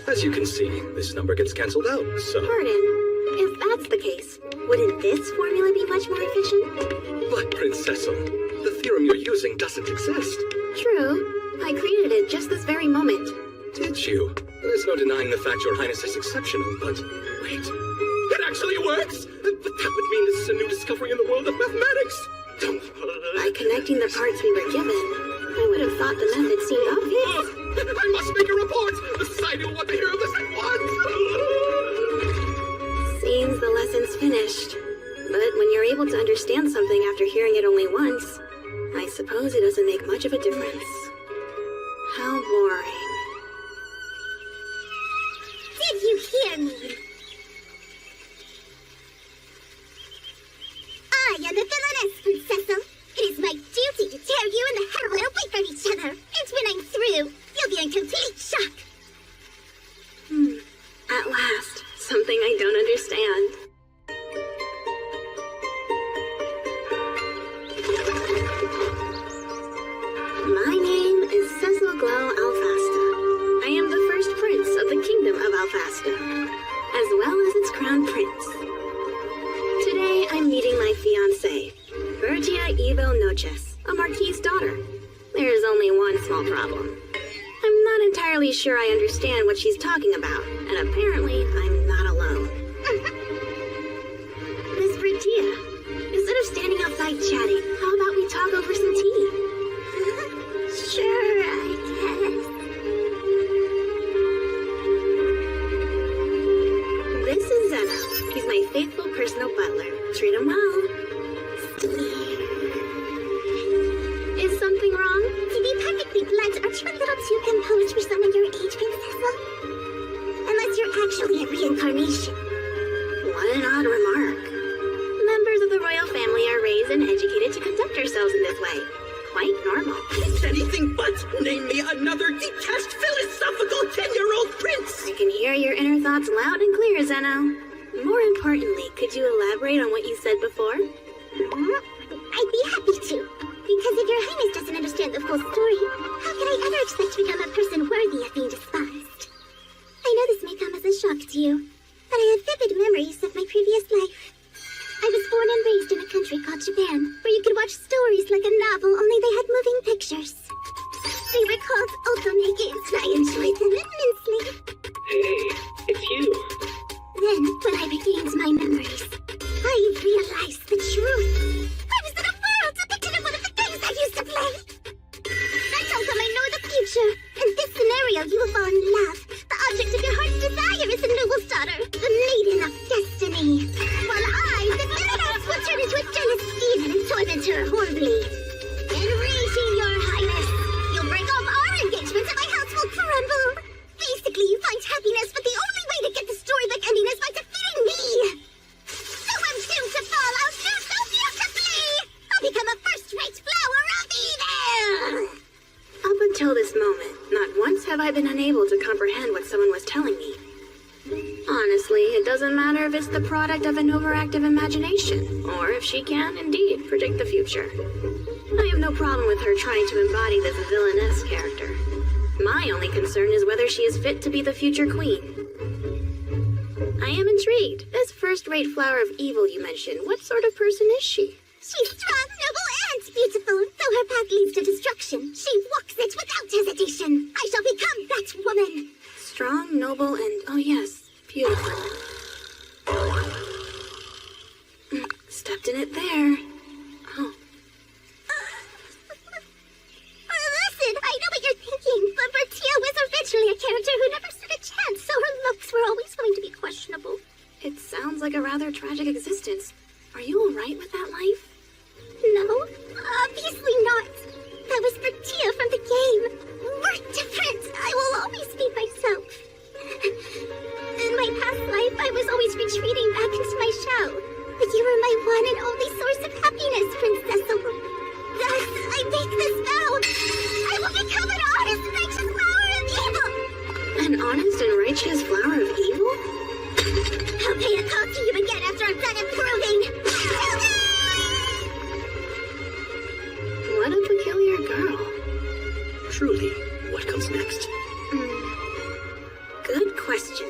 As you can see, this number gets cancelled out, so... Pardon, if that's the case, wouldn't this formula be much more efficient? But, Princess, the theorem you're using doesn't exist. True. I created it just this very moment. Did you? There's no denying the fact your highness is exceptional, but... Wait. It actually works! But that would mean this is a new discovery in the world of mathematics! By connecting the parts we were given, I would have thought the method seemed obvious. I must make a report! The society will want to hear of this at once! Seems the lesson's finished. But when you're able to understand something after hearing it only once, I suppose it doesn't make much of a difference. How boring. Did you hear me? I am the villainess, Princess. It is my duty to tear you and the herald away from each other. And when I'm through, you'll be in complete shock. At last, something I don't understand. My name is Cecil Glow Alfasta. I am the first prince of the kingdom of Alfasta, as well as its crown prince. Today, I'm meeting my fiancée, Virgia Evil Noches, a marquis's daughter. There is only one small problem. I'm not entirely sure I understand what she's talking about, and apparently, I'm not alone. Miss Virgia, instead of standing outside chatting, how about we talk over some tea? Sure, I guess. This is Zeno. He's my faithful personal butler. Treat him well. Is something wrong? To be perfectly blunt, aren't you a little too composed for someone your age, Princessa? Unless you're actually a reincarnation. What an odd remark. Members of the royal family are raised and educated to conduct ourselves in this way. Quite normal. It's anything but. Name me another detached philosophical 10-year-old prince. I can hear your inner thoughts loud and clear, Zeno. More importantly, could you elaborate on what you said before? I'd be happy to. Because if your highness doesn't understand the full story, how can I ever expect to become a person worthy of being despised? I know this may come as a shock to you, but I have vivid memories of my previous life. I was born and raised in a country called Japan, where you could watch stories like a novel, only they had moving pictures. They were called otome games, and I enjoyed them immensely. Hey, it's you. Then, when I regained my memories, I realized the truth. I was in a world depicted in one of the games I used to play. That's how come I know the future. In this scenario, you will fall in love. The object of your heart's desire is a noble's daughter, the maiden of destiny. While I, the villainess, will turn into a jealous demon and torment her horribly. Enraging your highness, you'll break off our engagement and my house will crumble. Basically, you find happiness, but the only way to get the storybook ending is by defeating me. So I'm doomed to fall out so beautifully. I'll become a first-rate flower of evil. Up until this moment, not once have I been unable to comprehend what someone was telling me. Honestly, it doesn't matter if it's the product of an overactive imagination, or if she can, indeed, predict the future. I have no problem with her trying to embody this villainess character. My only concern is whether she is fit to be the future queen. I am intrigued. This first-rate flower of evil you mentioned, what sort of person is she? She's strong, noble, and beautiful. Though her path leads to destruction, she walks it without hesitation. I shall become that woman. Strong, noble, and, oh yes, beautiful. Stepped in it there. Oh. Listen, I know what you're thinking, but Bertia was originally a character who never stood a chance, so her looks were always going to be questionable. It sounds like a rather tragic existence. Are you alright with that life? No, obviously not. That was Bertia from the game. We're different. I will always be myself. In my past life, I was always retreating back into my shell. But you were my one and only source of happiness, Princess. Thus, I make this vow. I will become an honest, righteous flower of evil. An honest and righteous flower of evil? I'll pay a call to you again after I'm done improving. What a peculiar girl. Truly, what comes next? Good question.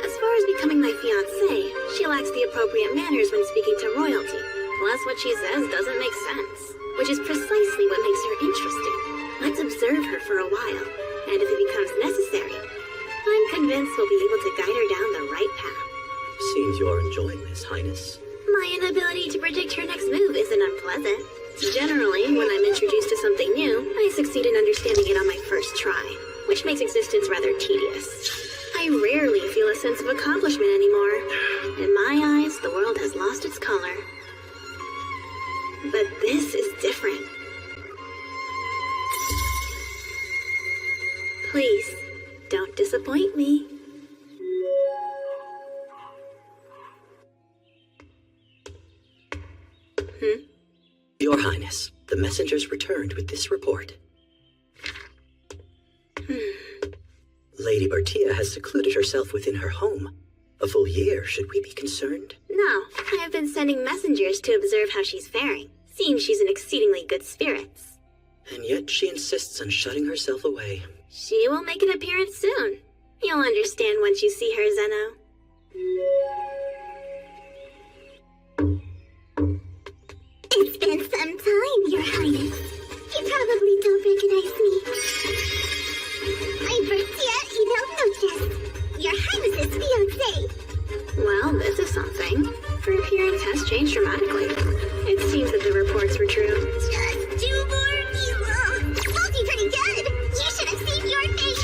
As far as becoming my fiancé, she lacks the appropriate manners when speaking to royalty. Plus, what she says doesn't make sense, which is precisely what makes her interesting. Let's observe her for a while, and if it becomes necessary, I'm convinced we'll be able to guide her down the right path. Seems you're enjoying this, Highness. My inability to predict her next move isn't unpleasant. Generally, when I'm introduced to something new, I succeed in understanding it on my first try, which makes existence rather tedious. I rarely feel a sense of accomplishment anymore. In my eyes, the world has lost its color. But this is different. Please, don't disappoint me. Your Highness, the messengers returned with this report. Lady Bertia has secluded herself within her home. A full year, should we be concerned? No, I have been sending messengers to observe how she's faring. Seems she's in exceedingly good spirits. And yet she insists on shutting herself away. She will make an appearance soon. You'll understand once you see her, Zeno. It's been some time, Your Highness. You probably don't recognize me. I'm Bertia Evelnoches, Your Highness's fiancé. Well, this is something. Her appearance has changed dramatically. It seems that the reports were true. Just 2 more evil. Looking pretty good. You should have seen your face.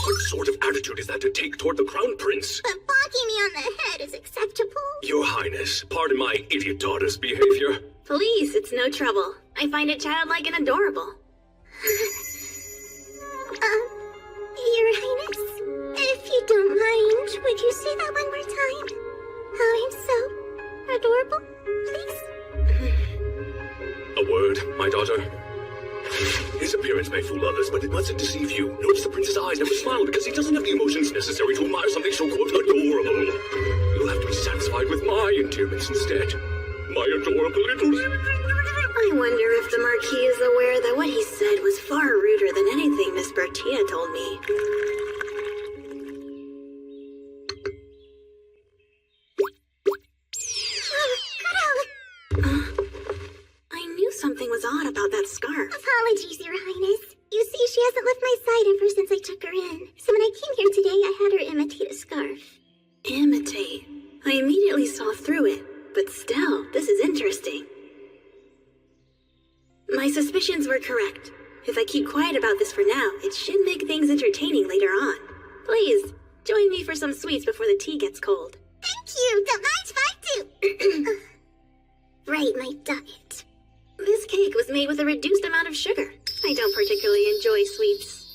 What sort of attitude is that to take toward the Crown Prince? But bonking me on the head is acceptable. Your Highness, pardon my idiot daughter's behavior. Please, it's no trouble. I find it childlike and adorable. Your Highness, if you don't mind, would you say that one more time? How I'm so adorable, please? A word, my daughter. His appearance may fool others, but it mustn't deceive you. Notice the prince's eyes never smile because he doesn't have the emotions necessary to admire something so, quote, adorable. You'll have to be satisfied with my endearments instead. My adorable little... I wonder if the Marquis is aware that what he said was far ruder than anything Miss Bertia told me. I knew something was odd about that scarf. Apologies, Your Highness. You see, she hasn't left my side ever since I took her in. So when I came here today, I had her imitate a scarf. Imitate? I immediately saw through it, but still, this is interesting. My suspicions were correct. If I keep quiet about this for now, it should make things entertaining later on. Please, join me for some sweets before the tea gets cold. Thank you. Don't mind if I do. Right, my diet. This cake was made with a reduced amount of sugar. I don't particularly enjoy sweets.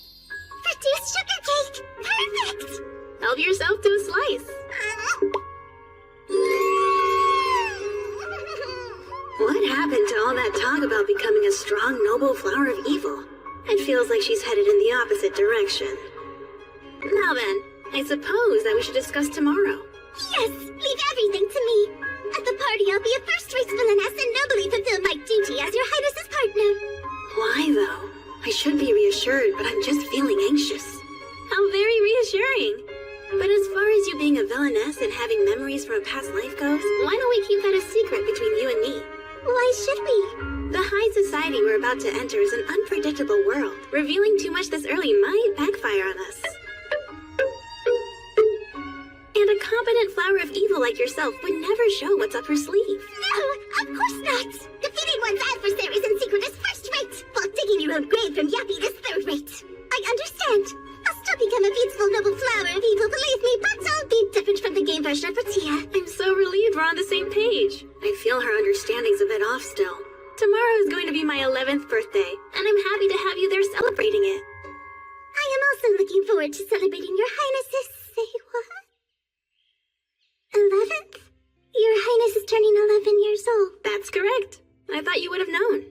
Reduced sugar cake. Perfect. Help yourself to a slice. What happened to all that talk about becoming a strong, noble flower of evil? It feels like she's headed in the opposite direction. Now then, I suppose that we should discuss tomorrow. Yes, leave everything to me. At the party, I'll be a first-rate villainess and nobly fulfill my duty as Your Highness's partner. Why, though? I should be reassured, but I'm just feeling anxious. How very reassuring. But as far as you being a villainess and having memories from a past life goes, why don't we keep that a secret between you and me? Why should we? The high society we're about to enter is an unpredictable world. Revealing too much this early might backfire on us. And a competent flower of evil like yourself would never show what's up her sleeve. No, of course not. Defeating one's adversaries in secret is first-rate, while digging your own grave from Yappy is third-rate. I understand. I'll still become a beautiful noble flower of evil, believe me, but I'll be different from the game version of Bertia. I'm so relieved we're on the same page. I feel her understanding's a bit off still. Tomorrow is going to be my 11th birthday, and I'm happy to have you there celebrating it. I am also looking forward to celebrating Your Highness's... Say what? 11th? Your Highness is turning 11 years old. That's correct. I thought you would have known.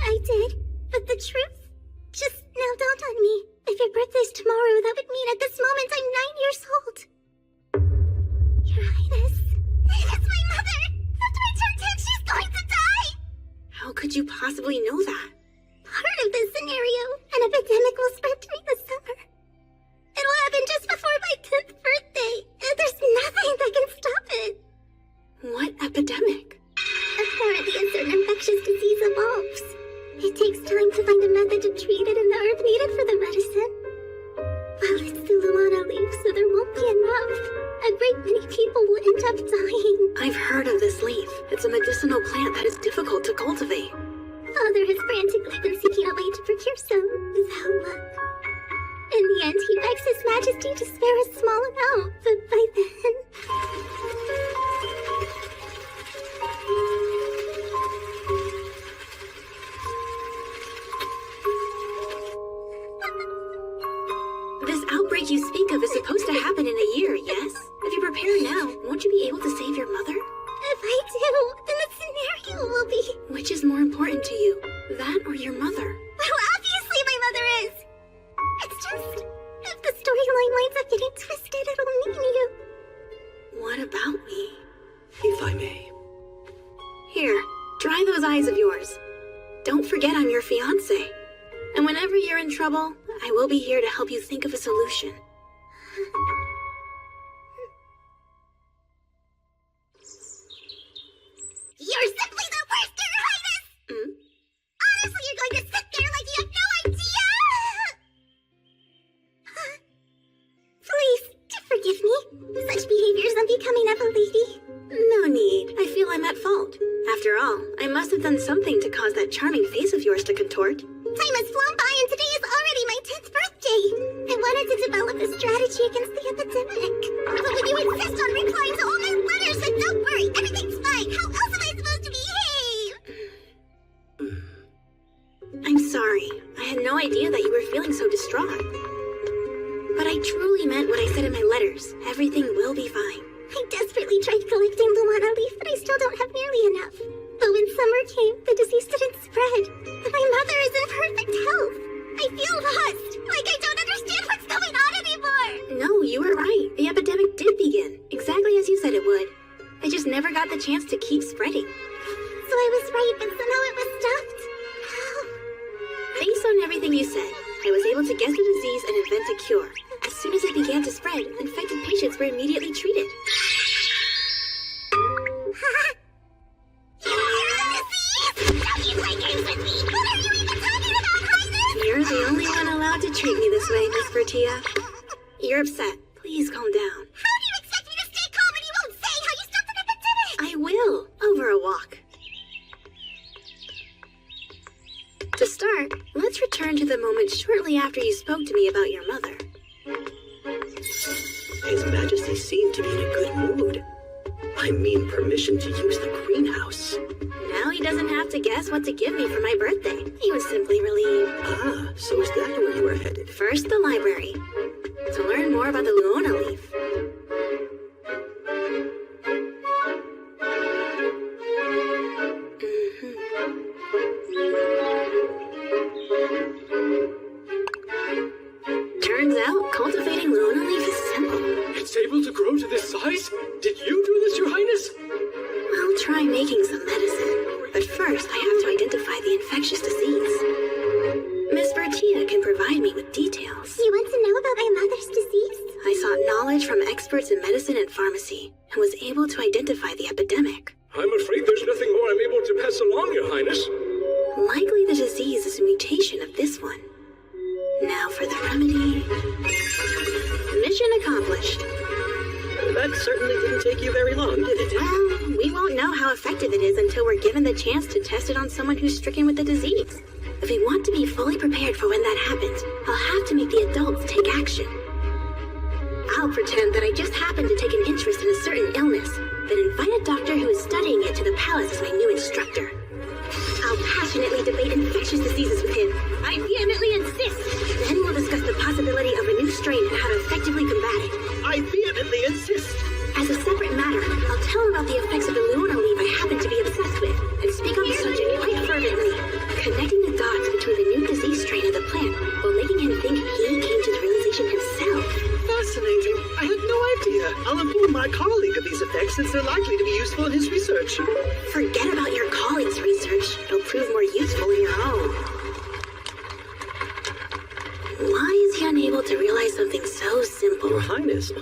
I did, but the truth just now dawned on me. If your birthday's tomorrow, that would mean at this moment I'm 9 years old. Your Highness, it's my mother! After I turn 10, she's going to die! How could you possibly know that? Part of this scenario, an epidemic will spread during the summer. Without luck. In the end, he begs His Majesty to spare a small amount, but by then... This outbreak you speak of is supposed to happen in a year, yes? If you prepare now, won't you be able to save your mother? If I do, then the scenario will be... Which is more important to you, that or your mother? Well, obviously my mother is. It's just, if the storyline winds up getting twisted, it'll mean you. What about me? If I may. Here, dry those eyes of yours. Don't forget I'm your fiancé. And whenever you're in trouble, I will be here to help you think of a solution. You're simply the worst, Your Highness! Honestly, you're going to sit there like you have no idea! Please, do forgive me. Such behavior is unbecoming of a lady. No need. I feel I'm at fault. After all, I must have done something to cause that charming face of yours to contort. Time has flown by and today is already my 10th birthday. I wanted to develop a strategy against the epidemic. But when you insist on replying to all my letters, then don't worry, everything's fine. How else am I supposed to behave? I'm sorry. I had no idea that you were feeling so distraught. But I truly meant what I said in my letters. Everything will be fine. I desperately tried collecting Luana leaf, but I still don't have nearly enough. But when summer came, the disease didn't spread. But my mother is in perfect health. I feel lost. Like I don't understand what's going on anymore. No, you were right. The epidemic did begin, exactly as you said it would. It just never got the chance to keep spreading. So I was right, but somehow it was stopped. How? Based on everything you said, I was able to guess the disease and invent a cure. As soon as it began to spread, infected patients were immediately treated. You're the only one allowed to treat me this way, Miss Bertia. You're upset. Please calm down. How do you expect me to stay calm when you won't say how you stopped an epidemic? I will, over a walk. To start, let's return to the moment shortly after you spoke to me about your mother. His Majesty seemed to be in a good mood. I mean, permission to use the greenhouse. Now he doesn't have to guess what to give me for my birthday. He was simply relieved. Ah, so is that where you were headed? First, the library. To learn more about the Luona leaf. Turns out, cultivating Luona leaf is simple. It's able to grow to this size? Did you do this, Your Highness? I'll try making some medicine. But first, I have to identify the infectious disease. Miss Bertia can provide me with details. You want to know about my mother's disease? I sought knowledge from experts in medicine and pharmacy, and was able to identify the epidemic. I'm afraid there's nothing more I'm able to pass along, Your Highness. Likely the disease is a mutation of this one. Now for the remedy. Mission accomplished. That certainly didn't take you very long, did it? Well, we won't know how effective it is until we're given the chance to test it on someone who's stricken with the disease. If we want to be fully prepared for when that happens, I'll have to make the adults take action. I'll pretend that I just happened to take an interest in a certain illness, then invite a doctor who is studying it to the palace as my new instructor. I'll passionately debate infectious diseases with him. I vehemently insist. Then we'll discuss the possibility of a new strain and how to effectively combat it. I vehemently insist. As a separate matter, I'll tell him about the effects of the Luona leaf I happen to be obsessed with, and speak on the subject quite fervently, connecting the dots between the new disease strain and the plant, while making him think he came to the realization himself. Fascinating. I had no idea. I'll inform my colleague of these effects since they're likely to be useful in his research. Forget about your colleague's research. It'll prove more useful in your own. Why is he unable to realize something so simple? Your Highness,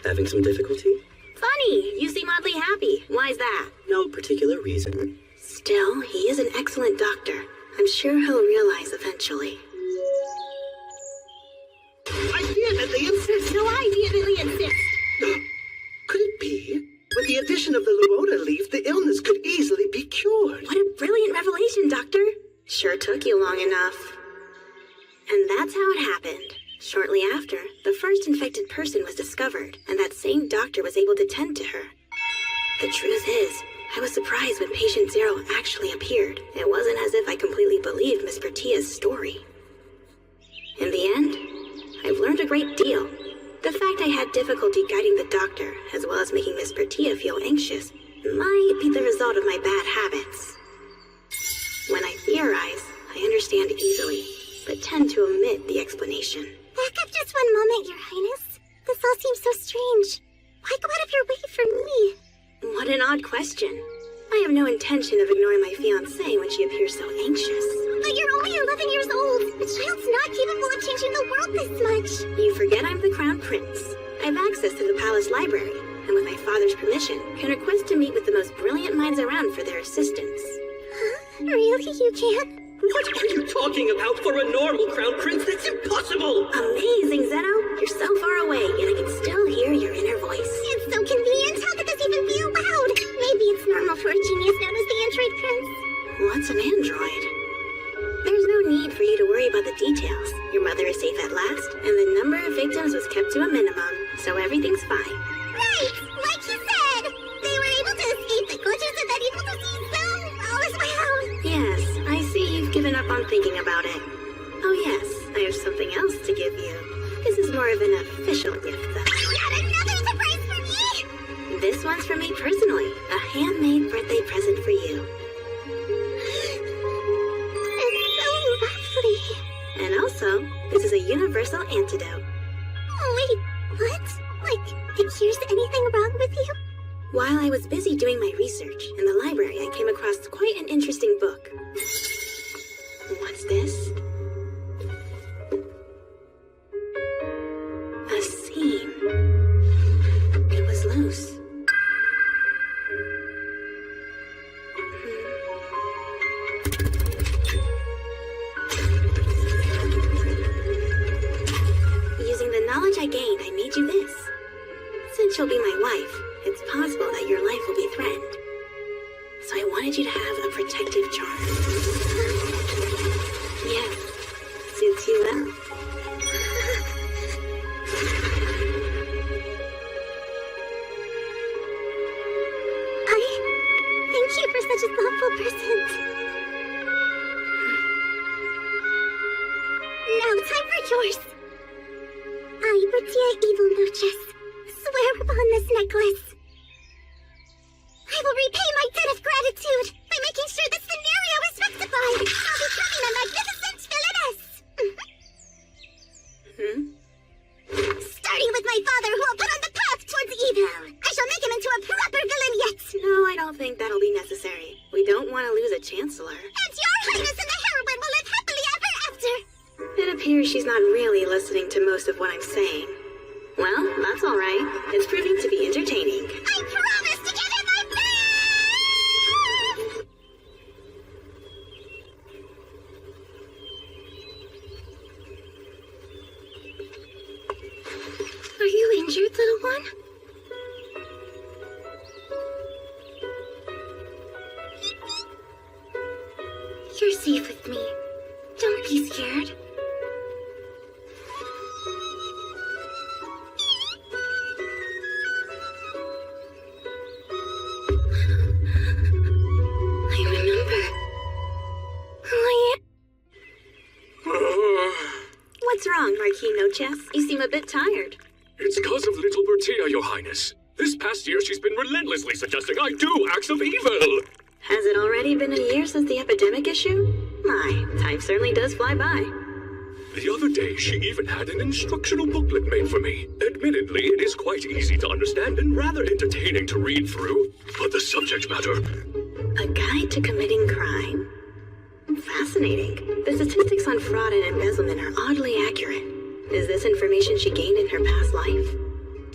having some difficulty? Funny, you seem oddly happy. Why's that? No particular reason. Still, he is an excellent doctor. I'm sure he'll realize eventually. I vehemently insist. No, I vehemently insist. Could it be? With the addition of the Luona leaf, the illness could easily be cured. What a brilliant revelation, Doctor. Sure took you long enough. And that's how it happened. Shortly after, the first infected person was discovered, and that same doctor was able to tend to her. The truth is, I was surprised when Patient Zero actually appeared. It wasn't as if I completely believed Miss Bertia's story. In the end, I've learned a great deal. The fact I had difficulty guiding the doctor, as well as making Miss Bertia feel anxious, might be the result of my bad habits. When I theorize, I understand easily, but tend to omit the explanation. Back up just one moment, Your Highness. This all seems so strange. Why go out of your way for me? What an odd question. I have no intention of ignoring my fiancée when she appears so anxious. But you're only 11 years old. A child's not capable of changing the world this much. You forget I'm the Crown Prince. I have access to the palace library, and with my father's permission, can request to meet with the most brilliant minds around for their assistance. Huh? Really, you can? What are you talking about? For a normal crown prince, that's impossible! Amazing, Zeno! You're so far away, yet I can still hear your inner voice. It's so convenient. How could this even be allowed? Maybe it's normal for a genius known as the Android Prince. What's an android? There's no need for you to worry about the details. Your mother is safe at last, and the number of victims was kept to a minimum, so everything's fine. Right! Like you said! They were able to escape the glitches of that evil disease, so all is well. Yes, I see you've given up on thinking about it. Oh yes, I have something else to give you. This is more of an official gift, though. Not another surprise for me! This one's for me personally, a handmade birthday present for you. It's so lovely. And also, this is a universal antidote. Oh, wait, what? Like, it cures anything wrong with you? While I was busy doing my research, in the library I came across quite an interesting book. What's this? A seam. It was loose. Using the knowledge I gained, I made you this. Since you'll be my wife, it's possible that your life will be threatened. So I wanted you to have a protective charm. Yes, suits you well. Thank you for such a thoughtful present. Now, time for yours. I, Bertia Evil Noches, swear upon this necklace. I will repay my debt of gratitude by making sure this scenario is rectified. I'll becoming a magnificent villainess. Starting with my father, who will put on the path towards evil. I shall make him into a proper villain yet. No, I don't think that'll be necessary. We don't want to lose a chancellor. And your highness and the heroine will live happily ever after. It appears she's not really listening to most of what I'm saying. Well, that's all right. It's proving to be entertaining. I promise to give it my best! Are you injured, little one? You're safe with me. Don't be scared. I remember who I am. What's wrong, Marquis Noches? You seem a bit tired. It's cause of little Bertia, Your Highness. This past year she's been relentlessly suggesting I do acts of evil. Has it already been a year since the epidemic issue? My, time certainly does fly by. The other day, she even had an instructional booklet made for me. Admittedly, it is quite easy to understand and rather entertaining to read through. But the subject matter... A guide to committing crime? Fascinating. The statistics on fraud and embezzlement are oddly accurate. Is this information she gained in her past life?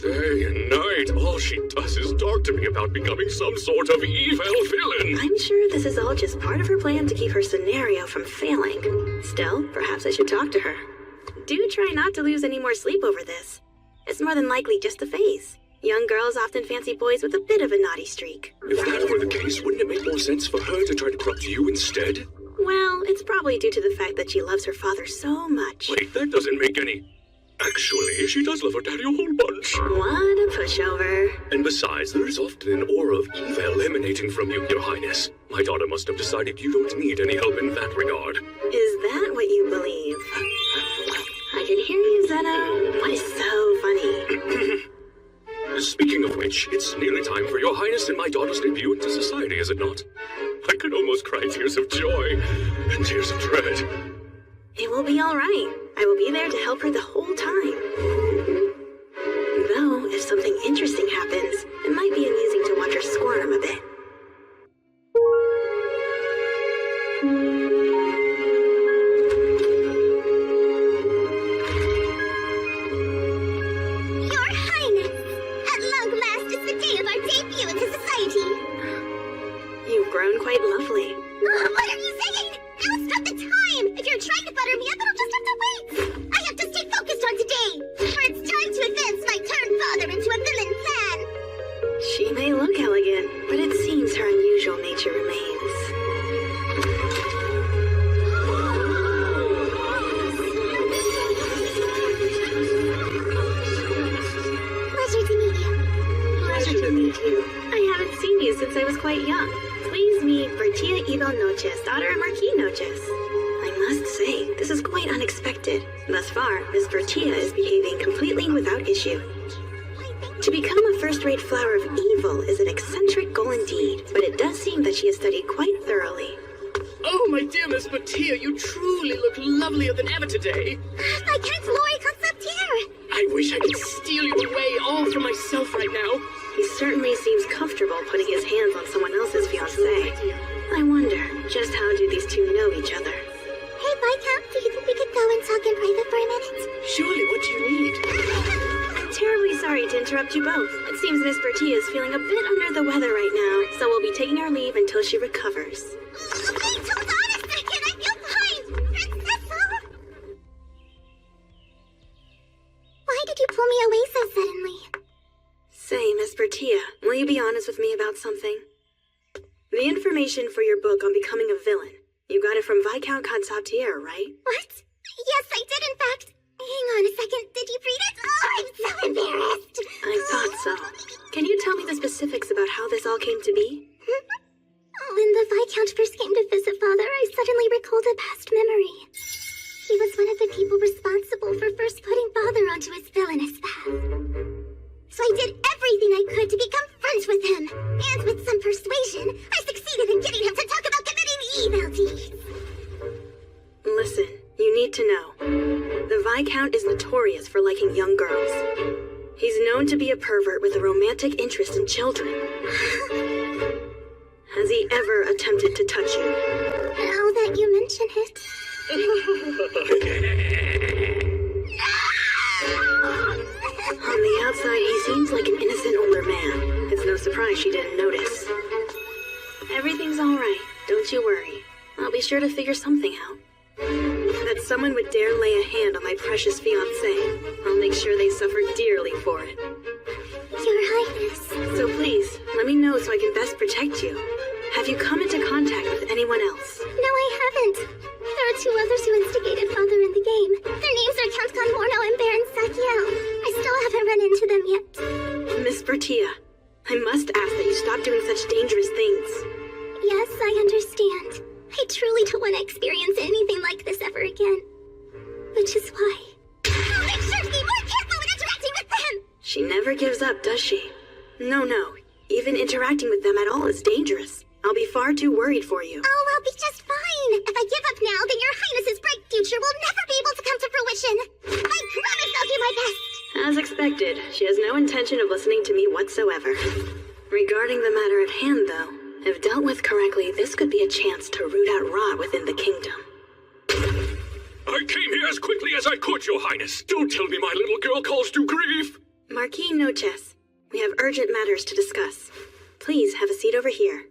Day and night, all she does is talk to me about becoming some sort of evil villain. I'm sure this is all just part of her plan to keep her scenario from failing. Still, perhaps I should talk to her. Do try not to lose any more sleep over this. It's more than likely just a phase. Young girls often fancy boys with a bit of a naughty streak. If that were the case, wouldn't it make more sense for her to try to corrupt you instead? Well, it's probably due to the fact that she loves her father so much. Wait, that doesn't make any... Actually, she does love her daddy a whole bunch. What a pushover. And besides, there is often an aura of evil emanating from you, Your Highness. My daughter must have decided you don't need any help in that regard. Is that what you believe? I can hear you, Zeno. What is so funny? Speaking of which, it's nearly time for Your Highness and my daughter's debut into society, is it not? I could almost cry tears of joy and tears of dread. It will be all right. I will be there to help her the whole time. Though, if something interesting happens, it might be amusing to watch her squirm a bit. Your Highness! At long last is the day of our debut into society! You've grown quite lovely. What are you saying? Now stop the time! If you're trying to butter me up, it'll just have to wait! I have to stay focused on today! For it's time to advance my turned father into a villain plan! She may look elegant, but it seems her unusual nature remains. Pleasure to meet you. Pleasure to meet you. I haven't seen you since I was quite young. Please meet Bertia Ibel Noches, daughter of Marquis Noches. I must say, this is quite unexpected. Thus far, Miss Bertia is behaving completely without issue. To become a first-rate flower of evil is an eccentric goal indeed, but it does seem that she has studied quite thoroughly. Oh, my dear Miss Bertia, you truly look lovelier than ever today. Viscount Lori Conceptier! I wish I could steal you away all for myself right now. He certainly seems comfortable putting his hands on someone else's fiancée. I wonder, just how do these two know each other? Hey, Viscount, do you think we could go and talk in private for a minute? Surely, what do you need? I'm terribly sorry to interrupt you both. It seems Miss Bertia is feeling a bit under the weather right now, so we'll be taking our leave until she recovers. Wait, hold on a second, I feel fine! Princessa! Why did you pull me away so suddenly? Say, Miss Bertia, will you be honest with me about something? The information for your book on becoming a villain. You got it from Viscount Conceptier, right? What? Yes, I did, in fact. Hang on a second, did you read it? Oh, I'm so embarrassed! I thought so. Can you tell me the specifics about how this all came to be? When the Viscount first came to visit Father, I suddenly recalled a past memory. He was one of the people responsible for first putting Father onto his villainous path. So I did everything I could to become friends with him. And with some persuasion, I succeeded in getting him to talk about committing evil deeds. Listen, you need to know. The Viscount is notorious for liking young girls. He's known to be a pervert with a romantic interest in children. Has he ever attempted to touch you? Now that you mention it... On the outside, he seems like an innocent older man. It's no surprise she didn't notice. Everything's all right. Don't you worry. I'll be sure to figure something out. That someone would dare lay a hand on my precious fiancé. I'll make sure they suffer dearly for it. Your Highness. So please, let me know so I can best protect you. Have you come into contact with anyone else? No, I haven't. There are two others who instigated Father in the game. Their names are Count Conmorno and Baron Sakiel. I still haven't run into them yet. Miss Bertia, I must ask that you stop doing such dangerous things. Yes, I understand. I truly don't want to experience anything like this ever again. Which is why... I'll make sure to be more careful when interacting with them! She never gives up, does she? No. Even interacting with them at all is dangerous. I'll be far too worried for you. Oh, I'll be just fine. If I give up now, then your Highness's bright future will never be able to come to fruition. I promise I'll do my best. As expected, she has no intention of listening to me whatsoever. Regarding the matter at hand, though, if dealt with correctly, this could be a chance to root out rot within the kingdom. I came here as quickly as I could, Your Highness. Don't tell me my little girl calls to grief. Marquis Noches, we have urgent matters to discuss. Please have a seat over here.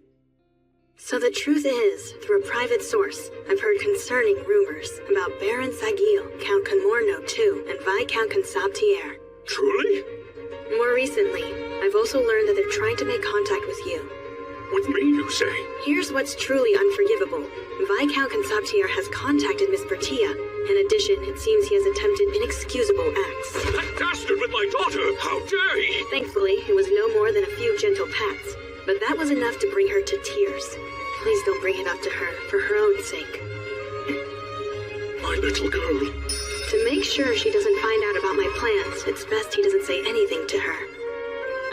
So the truth is, through a private source, I've heard concerning rumors about Baron Sagiel, Count Conmorno II, and Viscount Conceptier. Truly? More recently, I've also learned that they're trying to make contact with you. With me, you say? Here's what's truly unforgivable. Viscount Consoptier has contacted Miss Bertia. In addition, it seems he has attempted inexcusable acts. That dastard with my daughter! How dare he! Thankfully, it was no more than a few gentle pats, but that was enough to bring her to tears. Please don't bring it up to her, for her own sake. My little girl. To make sure she doesn't find out about my plans, it's best he doesn't say anything to her.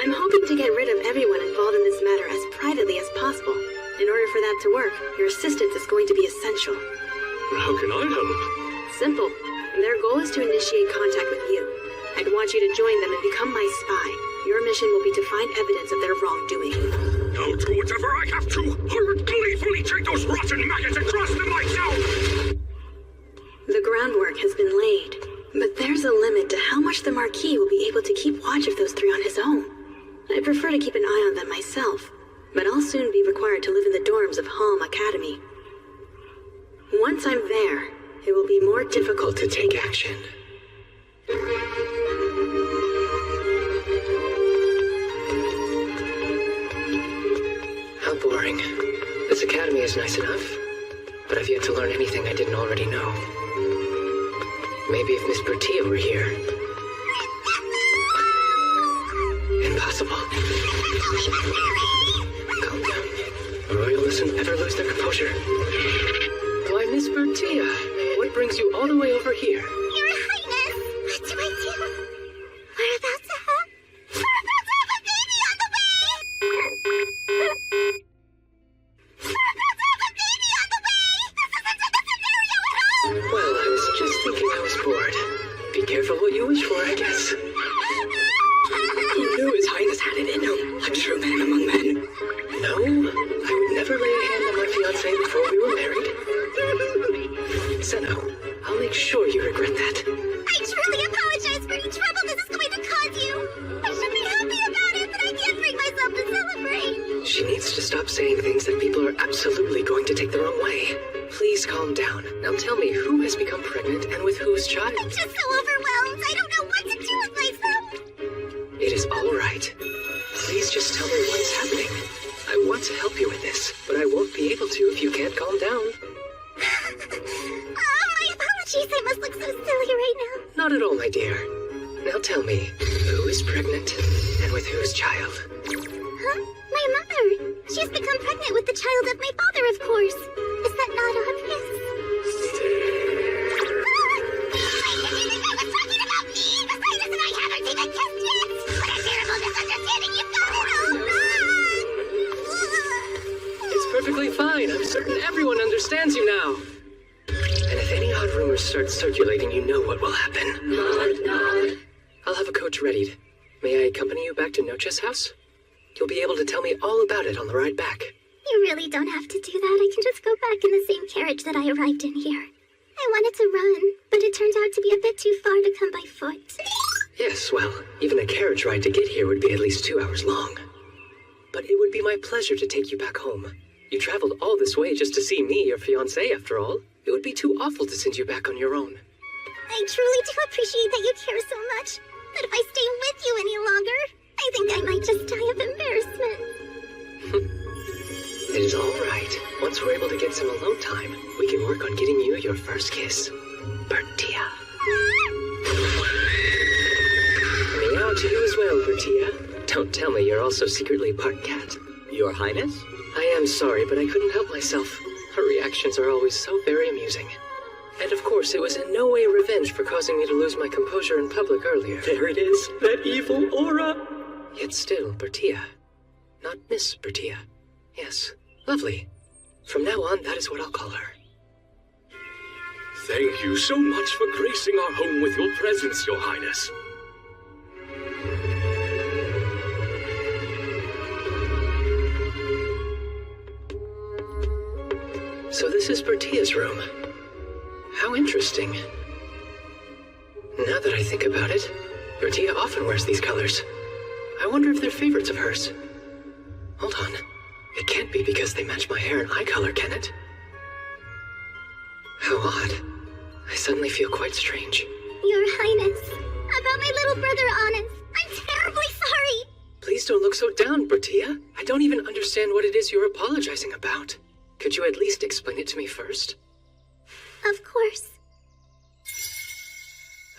I'm hoping to get rid of everyone involved in this matter as privately as possible. In order for that to work, your assistance is going to be essential. How can I help? Simple. Their goal is to initiate contact with you. I'd want you to join them and become my spy. Your mission will be to find evidence of their wrongdoing. I'll do whatever I have to. I would gleefully take those rotten maggots and crush them myself! The groundwork has been laid, but there's a limit to how much the Marquis will be able to keep watch of those three on his own. I prefer to keep an eye on them myself, but I'll soon be required to live in the dorms of Halm Academy. Once I'm there, it will be more difficult to take action. How boring. This academy is nice enough, but I've yet to learn anything I didn't already know. Maybe if Miss Bertia were here. Impossible. Calm down. A royal doesn't ever lose their composure. Why, Miss Bertia, what brings you all the way over here? Your Highness! What do I do? We're about to have a baby on the way! We're about to have a baby on the way! This isn't a scenario at all! Well, I was just thinking I was bored. Be careful what you wish for, I guess. Who knew His Highness had it in him? A true man among men. No, I would never lay a hand on my fiancée before we were married. Senno, I'll make sure you regret that. I truly apologize for any trouble this is going to cause you. I should be happy about it, but I can't bring myself to celebrate. She needs to stop saying things that people are absolutely going to take the wrong way. Please calm down. Now tell me, who has become pregnant and with whose child? I'm just so overwhelmed. I don't know what to do with myself. It is all right. Please just tell me what's happening. I want to help you with this, but I won't be able to if you can't calm down. My apologies. I must look so silly right now. Not at all, my dear. Now tell me, who is pregnant and with whose child? Huh? My mother. She's become pregnant with the child of my father, of course. Is that not obvious? I was talking about me! The Highness and I haven't even kissed yet! What a terrible misunderstanding you've got going on! It's perfectly fine. I'm certain everyone understands you now. And if any odd rumors start circulating, you know what will happen. Nod. I'll have a coach readied. May I accompany you back to Noche's house? You'll be able to tell me all about it on the ride back. You really don't have to do that. I can just go back in the same carriage that I arrived in here. I wanted to run, but it turned out to be a bit too far to come by foot. Yes, well, even a carriage ride to get here would be at least 2 hours long. But it would be my pleasure to take you back home. You traveled all this way just to see me, your fiancé, after all. It would be too awful to send you back on your own. I truly do appreciate that you care so much. But if I stay with you any longer, I think I might just die of embarrassment. It is all right. Once we're able to get some alone time, we can work on getting you your first kiss. Bertia. Meow to you as well, Bertia. Don't tell me you're also secretly part cat. Your Highness? I am sorry, but I couldn't help myself. Her reactions are always so very amusing. And of course, it was in no way revenge for causing me to lose my composure in public earlier. There it is, that evil aura. Yet still, Bertia. Not Miss Bertia. Yes, lovely. From now on, that is what I'll call her. Thank you so much for gracing our home with your presence, Your Highness. So this is Bertia's room. How interesting. Now that I think about it, Bertia often wears these colors. I wonder if they're favorites of hers. Hold on. It can't be because they match my hair and eye color, can it? How odd. I suddenly feel quite strange. Your Highness, about my little brother Honest, I'm terribly sorry. Please don't look so down, Bertia. I don't even understand what it is you're apologizing about. Could you at least explain it to me first? Of course.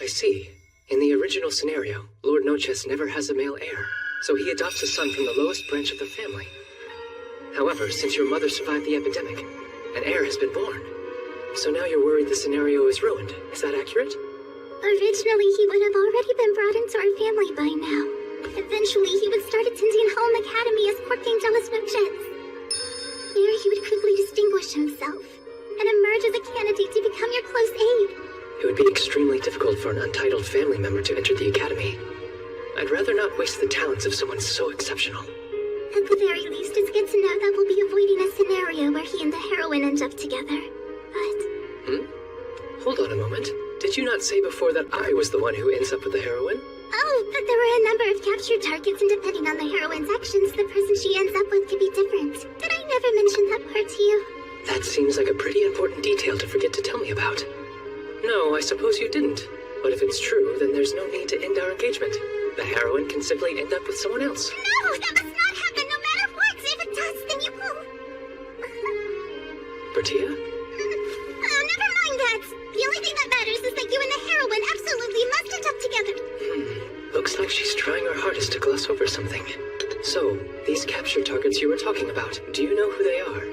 I see. In the original scenario, Lord Noches never has a male heir, so he adopts a son from the lowest branch of the family. However, since your mother survived the epidemic, an heir has been born. So now you're worried the scenario is ruined. Is that accurate? Originally, he would have already been brought into our family by now. Eventually, he would start attending home academy as Courtier de las Noches. There, he would quickly distinguish himself and emerge as a candidate to become your close aide. It would be extremely difficult for an untitled family member to enter the academy. I'd rather not waste the talents of someone so exceptional. At the very least, it's good to know that we'll be avoiding a scenario where he and the heroine end up together. But... Hold on a moment. Did you not say before that I was the one who ends up with the heroine? Oh, but there were a number of captured targets, and depending on the heroine's actions, the person she ends up with could be different. Did I never mention that part to you? That seems like a pretty important detail to forget to tell me about. No, I suppose you didn't. But if it's true, then there's no need to end our engagement. The heroine can simply end up with someone else. No, that must not happen no matter what! If it does, then you will... Bertia? Oh, never mind that! The only thing that matters is that you and the heroine absolutely must end up together! Looks like she's trying her hardest to gloss over something. So, these captured targets you were talking about, do you know who they are?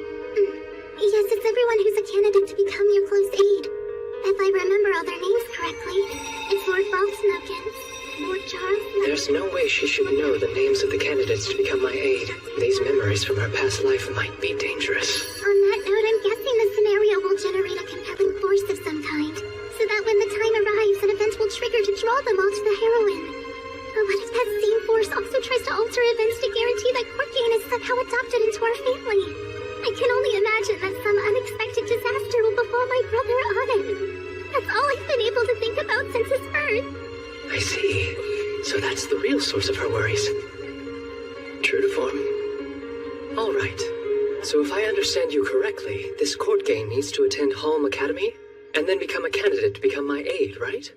Yes, it's everyone who's a candidate to become your close aide. If I remember all their names correctly, it's Lord Balsnoken, Lord Charles... There's no way she should know the names of the candidates to become my aide. These memories from her past life might be dangerous. On that note, I'm guessing the scenario will generate a compelling force of some kind, so that when the time arrives, an event will trigger to draw them all to the heroine. But what if that same force also tries to alter events to guarantee that Courtier is somehow adopted into our family? I can only imagine that some unexpected disaster will befall my brother Auden. That's all I've been able to think about since his birth. I see. So that's the real source of her worries. True to form. All right. So if I understand you correctly, this Courtier needs to attend Halm Academy and then become a candidate to become my aide, right?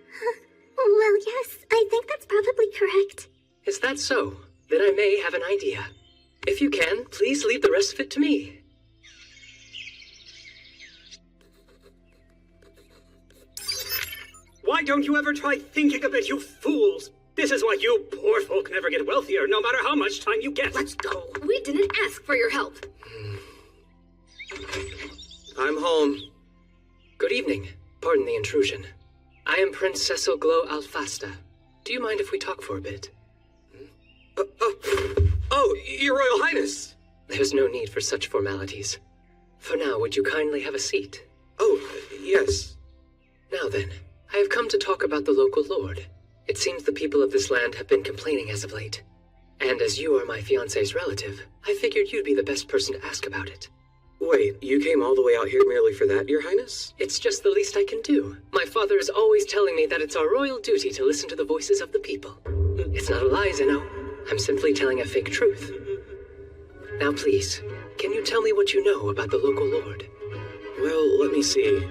Well, yes, I think that's probably correct. Is that so? Then I may have an idea. If you can, please leave the rest of it to me. Why don't you ever try thinking a bit, you fools? This is why you poor folk never get wealthier, no matter how much time you get. Let's go. We didn't ask for your help. I'm home. Good evening. Pardon the intrusion. I am Prince Cecil Glow Alfasta. Do you mind if we talk for a bit? Oh, Your Royal Highness. There's no need for such formalities. For now, would you kindly have a seat? Oh, yes. Now then, I have come to talk about the local lord. It seems the people of this land have been complaining as of late. And as you are my fiancé's relative, I figured you'd be the best person to ask about it. Wait, you came all the way out here merely for that, Your Highness? It's just the least I can do. My father is always telling me that it's our royal duty to listen to the voices of the people. It's not a lie, Zeno. I'm simply telling a fake truth. Now please, can you tell me what you know about the local lord? Well, let me see.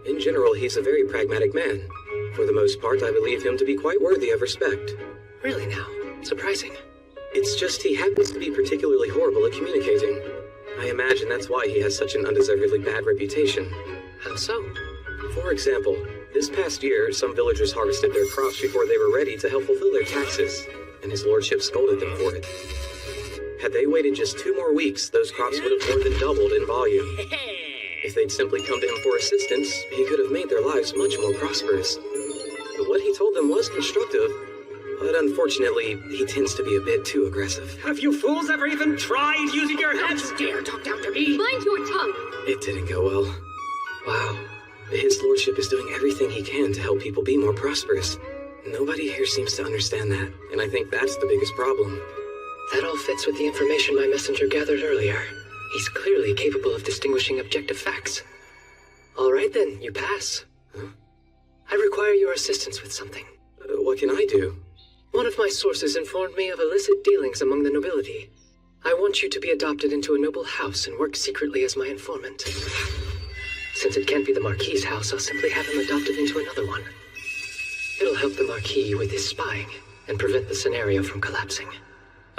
In general, he's a very pragmatic man. For the most part, I believe him to be quite worthy of respect. Really now? Surprising. It's just he happens to be particularly horrible at communicating. I imagine that's why he has such an undeservedly bad reputation. How so? For example, this past year, some villagers harvested their crops before they were ready to help fulfill their taxes, and his lordship scolded them for it. Had they waited just 2 more weeks, those crops would have more than doubled in volume. If they'd simply come to him for assistance, he could have made their lives much more prosperous. But what he told them was constructive, but unfortunately, he tends to be a bit too aggressive. Have you fools ever even tried using your heads? Don't you dare talk down to me. Mind your tongue. It didn't go well. Wow. His lordship is doing everything he can to help people be more prosperous. Nobody here seems to understand that, and I think that's the biggest problem. That all fits with the information my messenger gathered earlier. He's clearly capable of distinguishing objective facts. All right then, you pass. Huh? I require your assistance with something. What can I do? One of my sources informed me of illicit dealings among the nobility. I want you to be adopted into a noble house and work secretly as my informant. Since it can't be the Marquis's house, I'll simply have him adopted into another one. It'll help the Marquis with his spying and prevent the scenario from collapsing.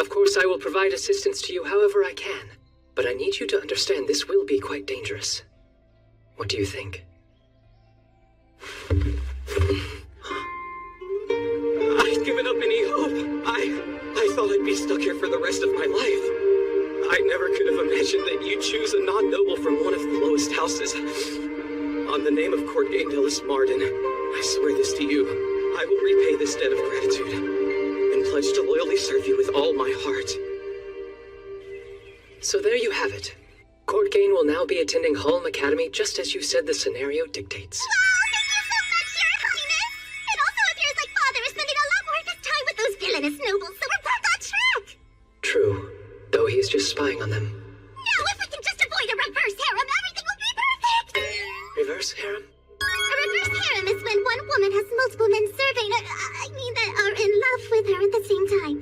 Of course, I will provide assistance to you however I can, but I need you to understand this will be quite dangerous. What do you think? I'd given up any hope. I thought I'd be stuck here for the rest of my life. I never could have imagined that you'd choose a non-noble from one of the lowest houses. On the name of Court Gaindelis Marden, I swear this to you. I will repay this debt of gratitude, and pledge to loyally serve you with all my heart. So there you have it. Court Gain will now be attending Hulm Academy just as you said the scenario dictates. Wow, thank you so much, Your Highness! It also appears like Father is spending a lot more of his time with those villainous nobles, so we're back on track! True, though he's just spying on them. Now, if we can just avoid a reverse harem, everything will be perfect! Reverse harem? A reverse harem is when one woman has multiple men serving, that are in love with her at the same time.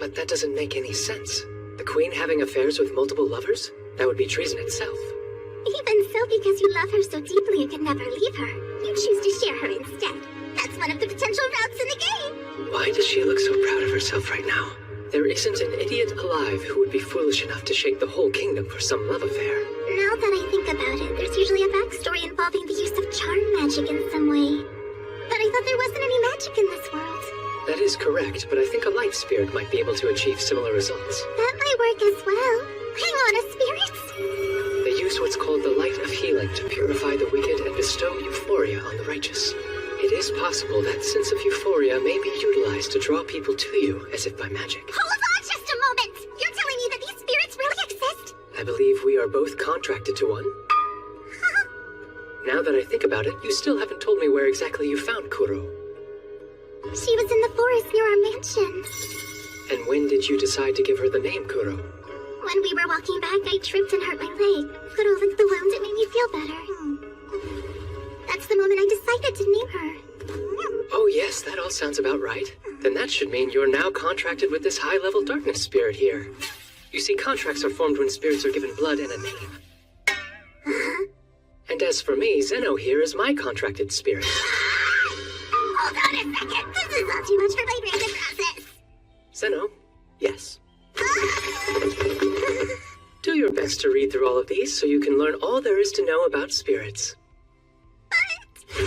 But that doesn't make any sense. The Queen having affairs with multiple lovers? That would be treason itself. Even so, because you love her so deeply you can never leave her, you choose to share her instead. That's one of the potential routes in the game. Why does she look so proud of herself right now? There isn't an idiot alive who would be foolish enough to shake the whole kingdom for some love affair. Now that I think about it, there's usually a backstory involving the use of charm magic in some way. But I thought there wasn't any magic in this world. That is correct, but I think a light spirit might be able to achieve similar results. That might work as well. Hang on, a spirit? They use what's called the light of healing to purify the wicked and bestow euphoria on the righteous. It is possible that sense of euphoria may be utilized to draw people to you, as if by magic. Hold on just a moment! You're telling me that these spirits really exist? I believe we are both contracted to one. Now that I think about it, you still haven't told me where exactly you found Kuro. She was in the forest near our mansion. And when did you decide to give her the name Kuro? When we were walking back, I tripped and hurt my leg. Kuro licked the wound, it made me feel better. That's the moment I decided to name her. Oh yes, that all sounds about right. Then that should mean you're now contracted with this high-level darkness spirit here. You see, contracts are formed when spirits are given blood and a name. And as for me, Zeno here is my contracted spirit. Hold on a second. This is all too much for my brain to process. Zeno, yes. Do your best to read through all of these so you can learn all there is to know about spirits. But that's way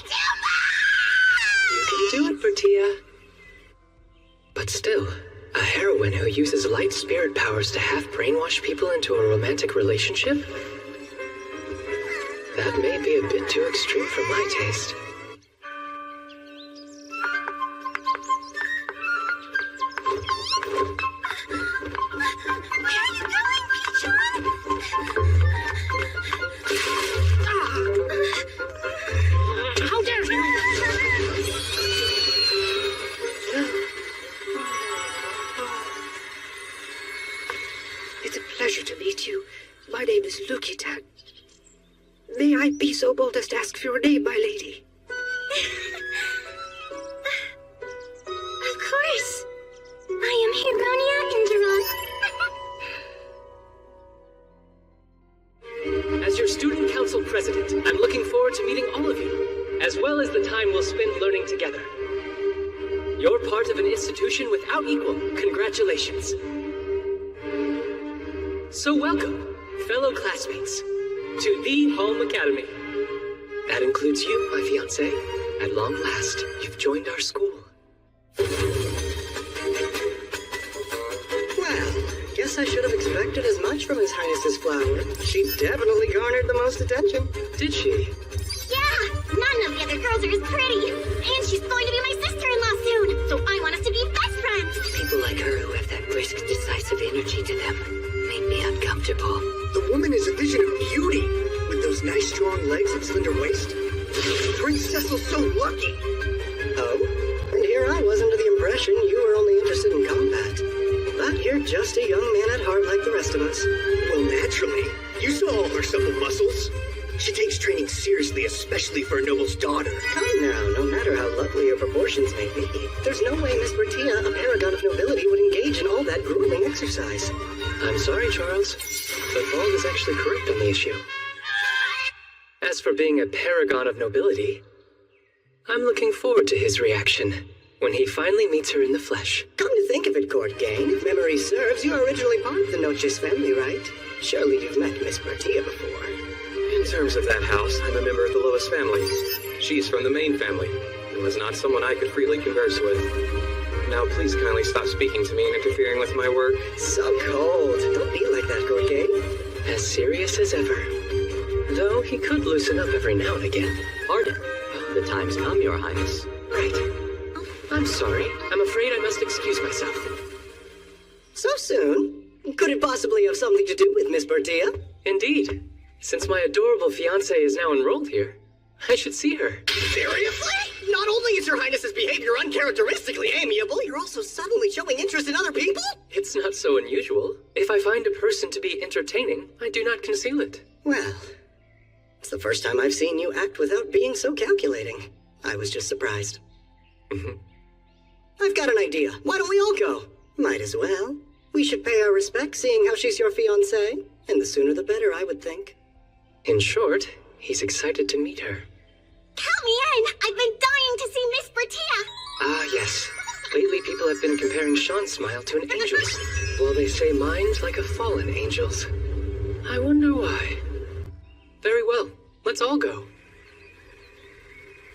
too much! You can do it, Bertia. But still, a heroine who uses light spirit powers to half brainwash people into a romantic relationship? That may be a bit too extreme for my taste. How dare you! It's a pleasure to meet you. My name is Lukitan. May I be so bold as to ask for your name, my lady? Of course. I am Hironia Indira. As your student council president, I'm looking forward to meeting all of you, as well as the time we'll spend learning together. You're part of an institution without equal. Congratulations. So welcome, fellow classmates, to the Hulm Academy. That includes you, my fiancé. At long last, you've joined our school. Well, guess I should have expected as much from His Highness's flower. She definitely garnered the most attention. Did she? Yeah, none of the other girls are as pretty. And she's going to be my sister-in-law soon, so I want us to be best friends. People like her who have that brisk, decisive energy to them make me uncomfortable. The woman is a vision of beauty, with those nice strong legs and slender waist. Prince Cecil's so lucky. Oh, and here I was under the impression you were only interested in combat. But you're just a young man at heart like the rest of us. Well, naturally. You saw all her supple muscles. She takes training seriously, especially for a noble's daughter. Come now, no matter how lovely your proportions may be, there's no way Miss Bertia, a paragon of nobility, would engage in all that grueling exercise. I'm sorry, Charles, but Bald is actually correct on the issue. As for being a paragon of nobility, I'm looking forward to his reaction when he finally meets her in the flesh. Come to think of it, Court Gain, if memory serves, you are originally part of the Noches family, right? Surely you've met Miss Bertia before. In terms of that house, I'm a member of the Lewis family. She's from the main family, and was not someone I could freely converse with. Now please kindly stop speaking to me and interfering with my work. So cold. Don't be like that, Court Gain. As serious as ever. Though he could loosen up every now and again. Pardon. The time's come, Your Highness. Right. I'm sorry. I'm afraid I must excuse myself. So soon? Could it possibly have something to do with Miss Bertia? Indeed. Since my adorable fiancée is now enrolled here, I should see her. Seriously? Not only is Your Highness's behavior uncharacteristically amiable, you're also suddenly showing interest in other people? It's not so unusual. If I find a person to be entertaining, I do not conceal it. Well, it's the first time I've seen you act without being so calculating. I was just surprised. I've got an idea. Why don't we all go? Might as well. We should pay our respects seeing how she's your fiancée. And the sooner the better, I would think. In short, he's excited to meet her. Count me in! I've been dying to see Miss Bertia! Ah, yes. Lately people have been comparing Sean's smile to an angel's, while they say mine's like a fallen angel's. I wonder why. Very well. Let's all go.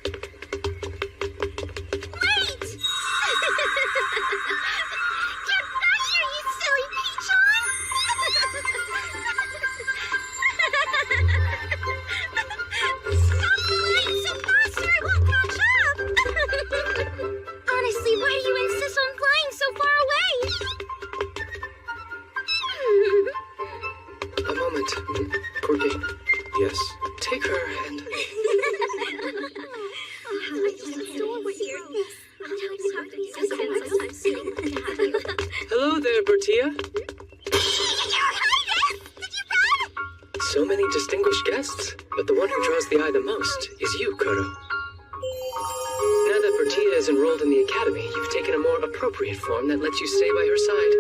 Wait! Get back here, you silly peachon! Stop flying so fast or I won't catch up! Honestly, why do you insist on flying so far away? A moment. Courtney, Yes. take her and... Hello there, Bertia. So many distinguished guests, but the one who draws the eye the most is you, Koto. Now that Bertia is enrolled in the academy, you've taken a more appropriate form that lets you stay by her side.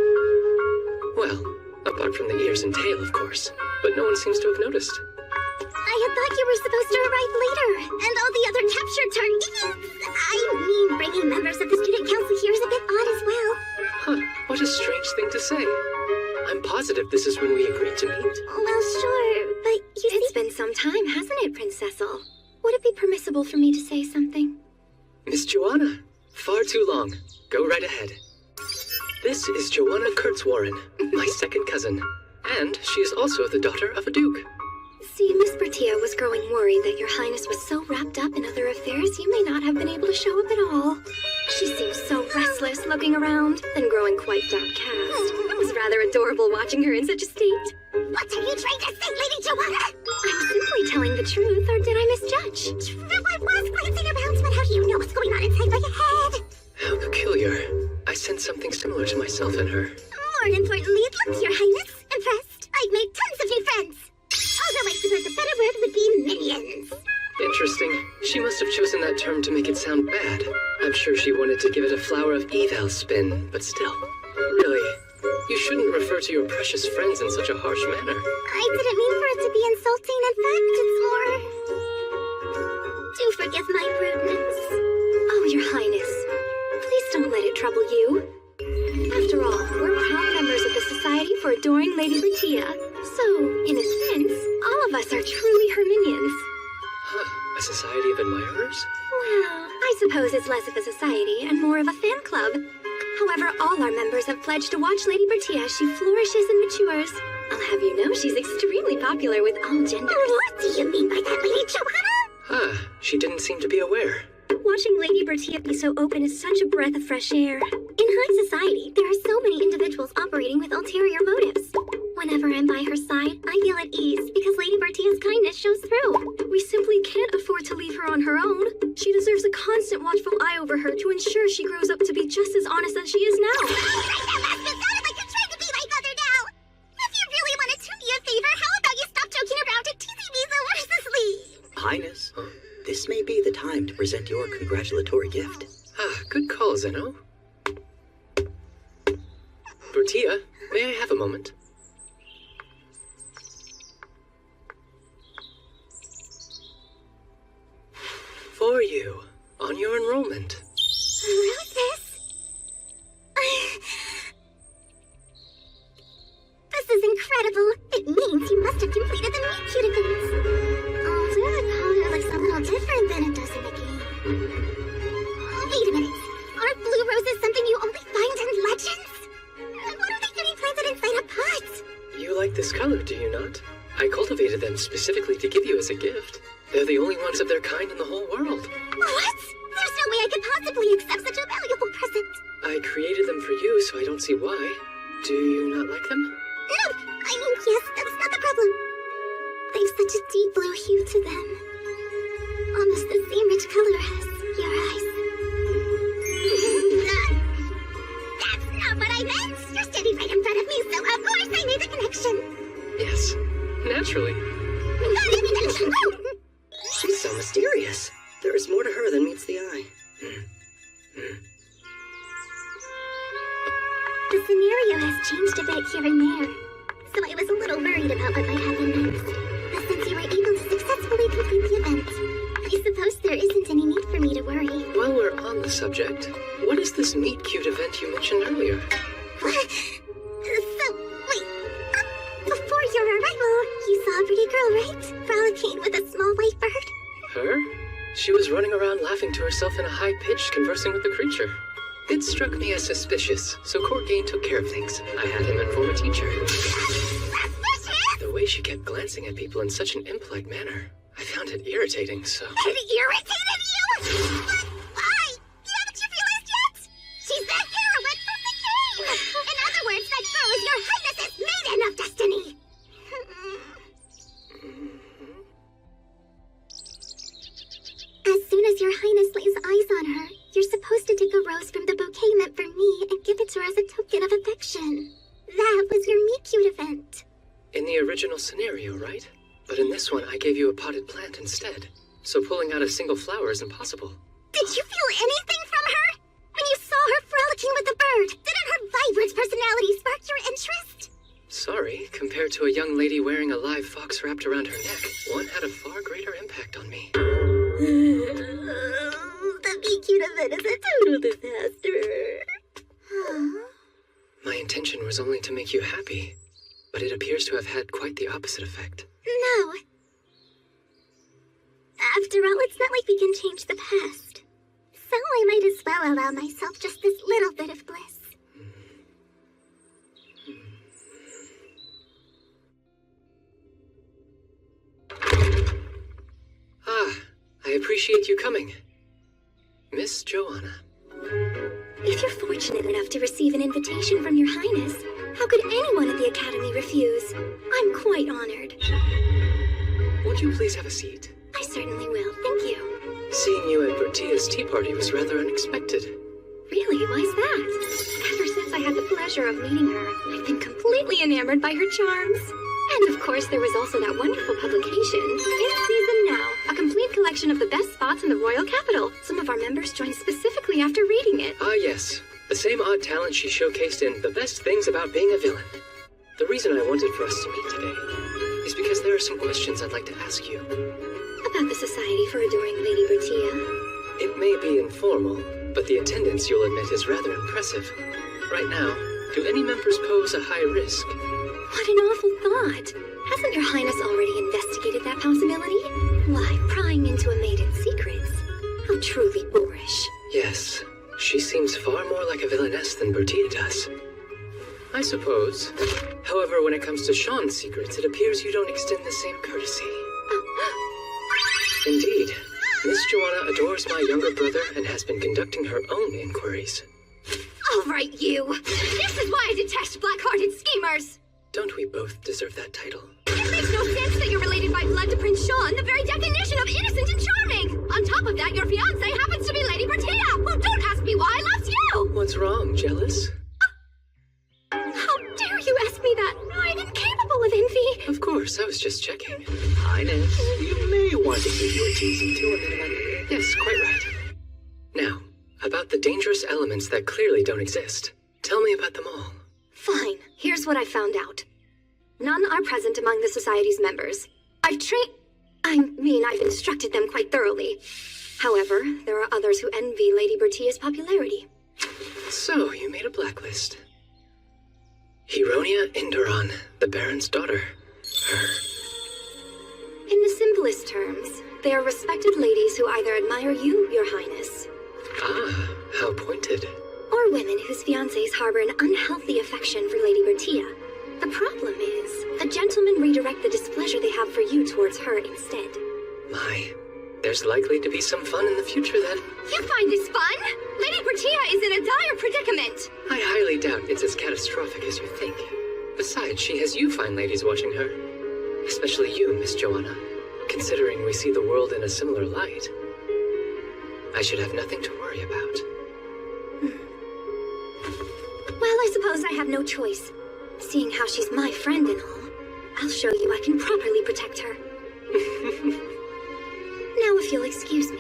Well, apart from the ears and tail, of course, but no one seems to have noticed. I had thought you were supposed to arrive later, and all the other captured targets. I mean, bringing members of the student council here is a bit odd as well. Huh, what a strange thing to say. I'm positive this is when we agreed to meet. Well, sure, but you see... It's been some time, hasn't it, Prince Cecil? Would it be permissible for me to say something? Miss Joanna, far too long. Go right ahead. This is Joanna Kurtzwarren, my second cousin, and she is also the daughter of a duke. See, Miss Bertia was growing worried that Your Highness was so wrapped up in other affairs you may not have been able to show up at all. She seemed so restless looking around, then growing quite downcast. It was rather adorable watching her in such a state. What are you trying to say, Lady Joanna? I'm simply telling the truth, or did I misjudge? True, I was glancing around, but how do you know what's going on inside my head? How peculiar. I sense something similar to myself in her. More importantly, it looks, Your Highness. Impressed. I've made tons of new friends. Although I suppose a better word would be minions. Interesting. She must have chosen that term to make it sound bad. I'm sure she wanted to give it a Flower of Evil spin, but still. Really, you shouldn't refer to your precious friends in such a harsh manner. I didn't mean for it to be insulting. In fact, it's more... Do forgive my rudeness. Oh, Your Highness. Please don't let it trouble you. After all, we're proud members of the Society for Adoring Lady Bertia. So, in a sense, all of us are truly her minions. Huh, a society of admirers? Well, I suppose it's less of a society and more of a fan club. However, all our members have pledged to watch Lady Bertia as she flourishes and matures. I'll have you know she's extremely popular with all genders. What do you mean by that, Lady Joanna? Ah, she didn't seem to be aware. Watching Lady Bertia be so open is such a breath of fresh air. In high society, there are so many individuals operating with ulterior motives. Whenever I'm by her side, I feel at ease because Lady Bertia's kindness shows through. We simply can't afford to leave her on her own. She deserves a constant watchful eye over her to ensure she grows up to be just as honest as she is now. Like you're trying to be my mother now. If you really want to do me a favor, how about you stop joking around and teasing me so mercilessly? Highness, this may be the time to present your congratulatory gift. Ah, good call, Zeno. Bertia, may I have a moment? For you, on your enrollment. Roses? This is incredible. It means you must have completed the meet cute events. Although the color looks a little different than it does in the game. Wait a minute. Are blue roses something you only find in legends? What are they getting planted inside a pot? You like this color, do you not? I cultivated them specifically to give you as a gift. They're the only ones of their kind in the whole world. What? There's no way I could possibly accept such a valuable present. I created them for you, so I don't see why. Do you not like them? No! I mean, yes, that's not the problem. They've such a deep blue hue to them. Almost the same rich color as your eyes. That's not what I meant! You're standing right in front of me, so of course I made the connection. Yes, naturally. She's so mysterious. There is more to her than meets the eye. The scenario has changed a bit here and there, so I was a little worried about what might happen next. But since you were able to successfully complete the event, I suppose there isn't any need for me to worry. While we're on the subject, what is this meet cute event you mentioned earlier? So, wait. Before your arrival, you saw a pretty girl, right? Frolicking with a small white bird. Her? She was running around laughing to herself in a high pitch, conversing with the creature. It struck me as suspicious, so Corgain took care of things. I had him inform a teacher. Suspicious? The way she kept glancing at people in such an impolite manner, I found it irritating, so... It irritated you? But why? Haven't you realized yet? She's the heroine from the game! In other words, that girl is your highness's maiden of destiny! As soon as your highness lays eyes on her, you're supposed to take a rose from the bouquet meant for me and give it to her as a token of affection. That was your meet cute event. In the original scenario, right? But in this one, I gave you a potted plant instead. So pulling out a single flower is impossible. Did you feel anything from her? When you saw her frolicking with the bird, didn't her vibrant personality spark your interest? Sorry, compared to a young lady wearing a live fox wrapped around her neck, one had a far greater impact on me. The meet cute event is a total disaster. My intention was only to make you happy, but it appears to have had quite the opposite effect. No. After all, it's not like we can change the past. So I might as well allow myself just this little bit of bliss. Ah, I appreciate you coming. Miss Joanna. If you're fortunate enough to receive an invitation from your highness, how could anyone at the academy refuse? I'm quite honored. Would you please have a seat? I certainly will, thank you. Seeing you at Bertia's tea party was rather unexpected. Really? Why's that? Ever since I had the pleasure of meeting her, I've been completely enamored by her charms. And of course, there was also that wonderful publication, In Season Now, a complete collection of the best spots in the royal capital. Some of our members joined specifically after reading it. Ah, yes. The same odd talent she showcased in The Best Things About Being a Villain. The reason I wanted for us to meet today is because there are some questions I'd like to ask you. About the Society for Adoring Lady Bertia. It may be informal, but the attendance, you'll admit, is rather impressive. Right now, do any members pose a high risk? What an awful thought. Hasn't your highness already investigated that possibility? Why, prying into a maiden's secrets. How truly boorish. Yes, she seems far more like a villainess than Bertia does. I suppose. However, when it comes to Sean's secrets, it appears you don't extend the same courtesy. Indeed, Miss Joanna adores my younger brother and has been conducting her own inquiries. All right, you. This is why I detest black-hearted schemers. Don't we both deserve that title? It makes no sense that you're related by blood to Prince Sean, the very definition of innocent and charming. On top of that, your fiancé happens to be Lady Bertia, who, don't ask me why, loves you. What's wrong, jealous? How dare you ask me that? I'm incapable of envy. Of course, I was just checking. Highness, you may want to keep your teasing to a minimum. Yes, quite right. Now, about the dangerous elements that clearly don't exist. Tell me about them all. Fine. Here's what I found out. None are present among the Society's members. I've instructed them quite thoroughly. However, there are others who envy Lady Bertia's popularity. So, you made a blacklist. Heronia Inderon, the Baron's daughter. Her. In the simplest terms, they are respected ladies who either admire you, Your Highness, Ah, how pointed. or women whose fiancés harbor an unhealthy affection for Lady Bertia. The problem is, the gentlemen redirect the displeasure they have for you towards her instead. My, there's likely to be some fun in the future then. You find this fun? Lady Bertia is in a dire predicament! I highly doubt it's as catastrophic as you think. Besides, she has you fine ladies watching her. Especially you, Miss Joanna. Considering we see the world in a similar light, I should have nothing to worry about. Well, I suppose I have no choice. Seeing how she's my friend and all, I'll show you I can properly protect her. Now if you'll excuse me.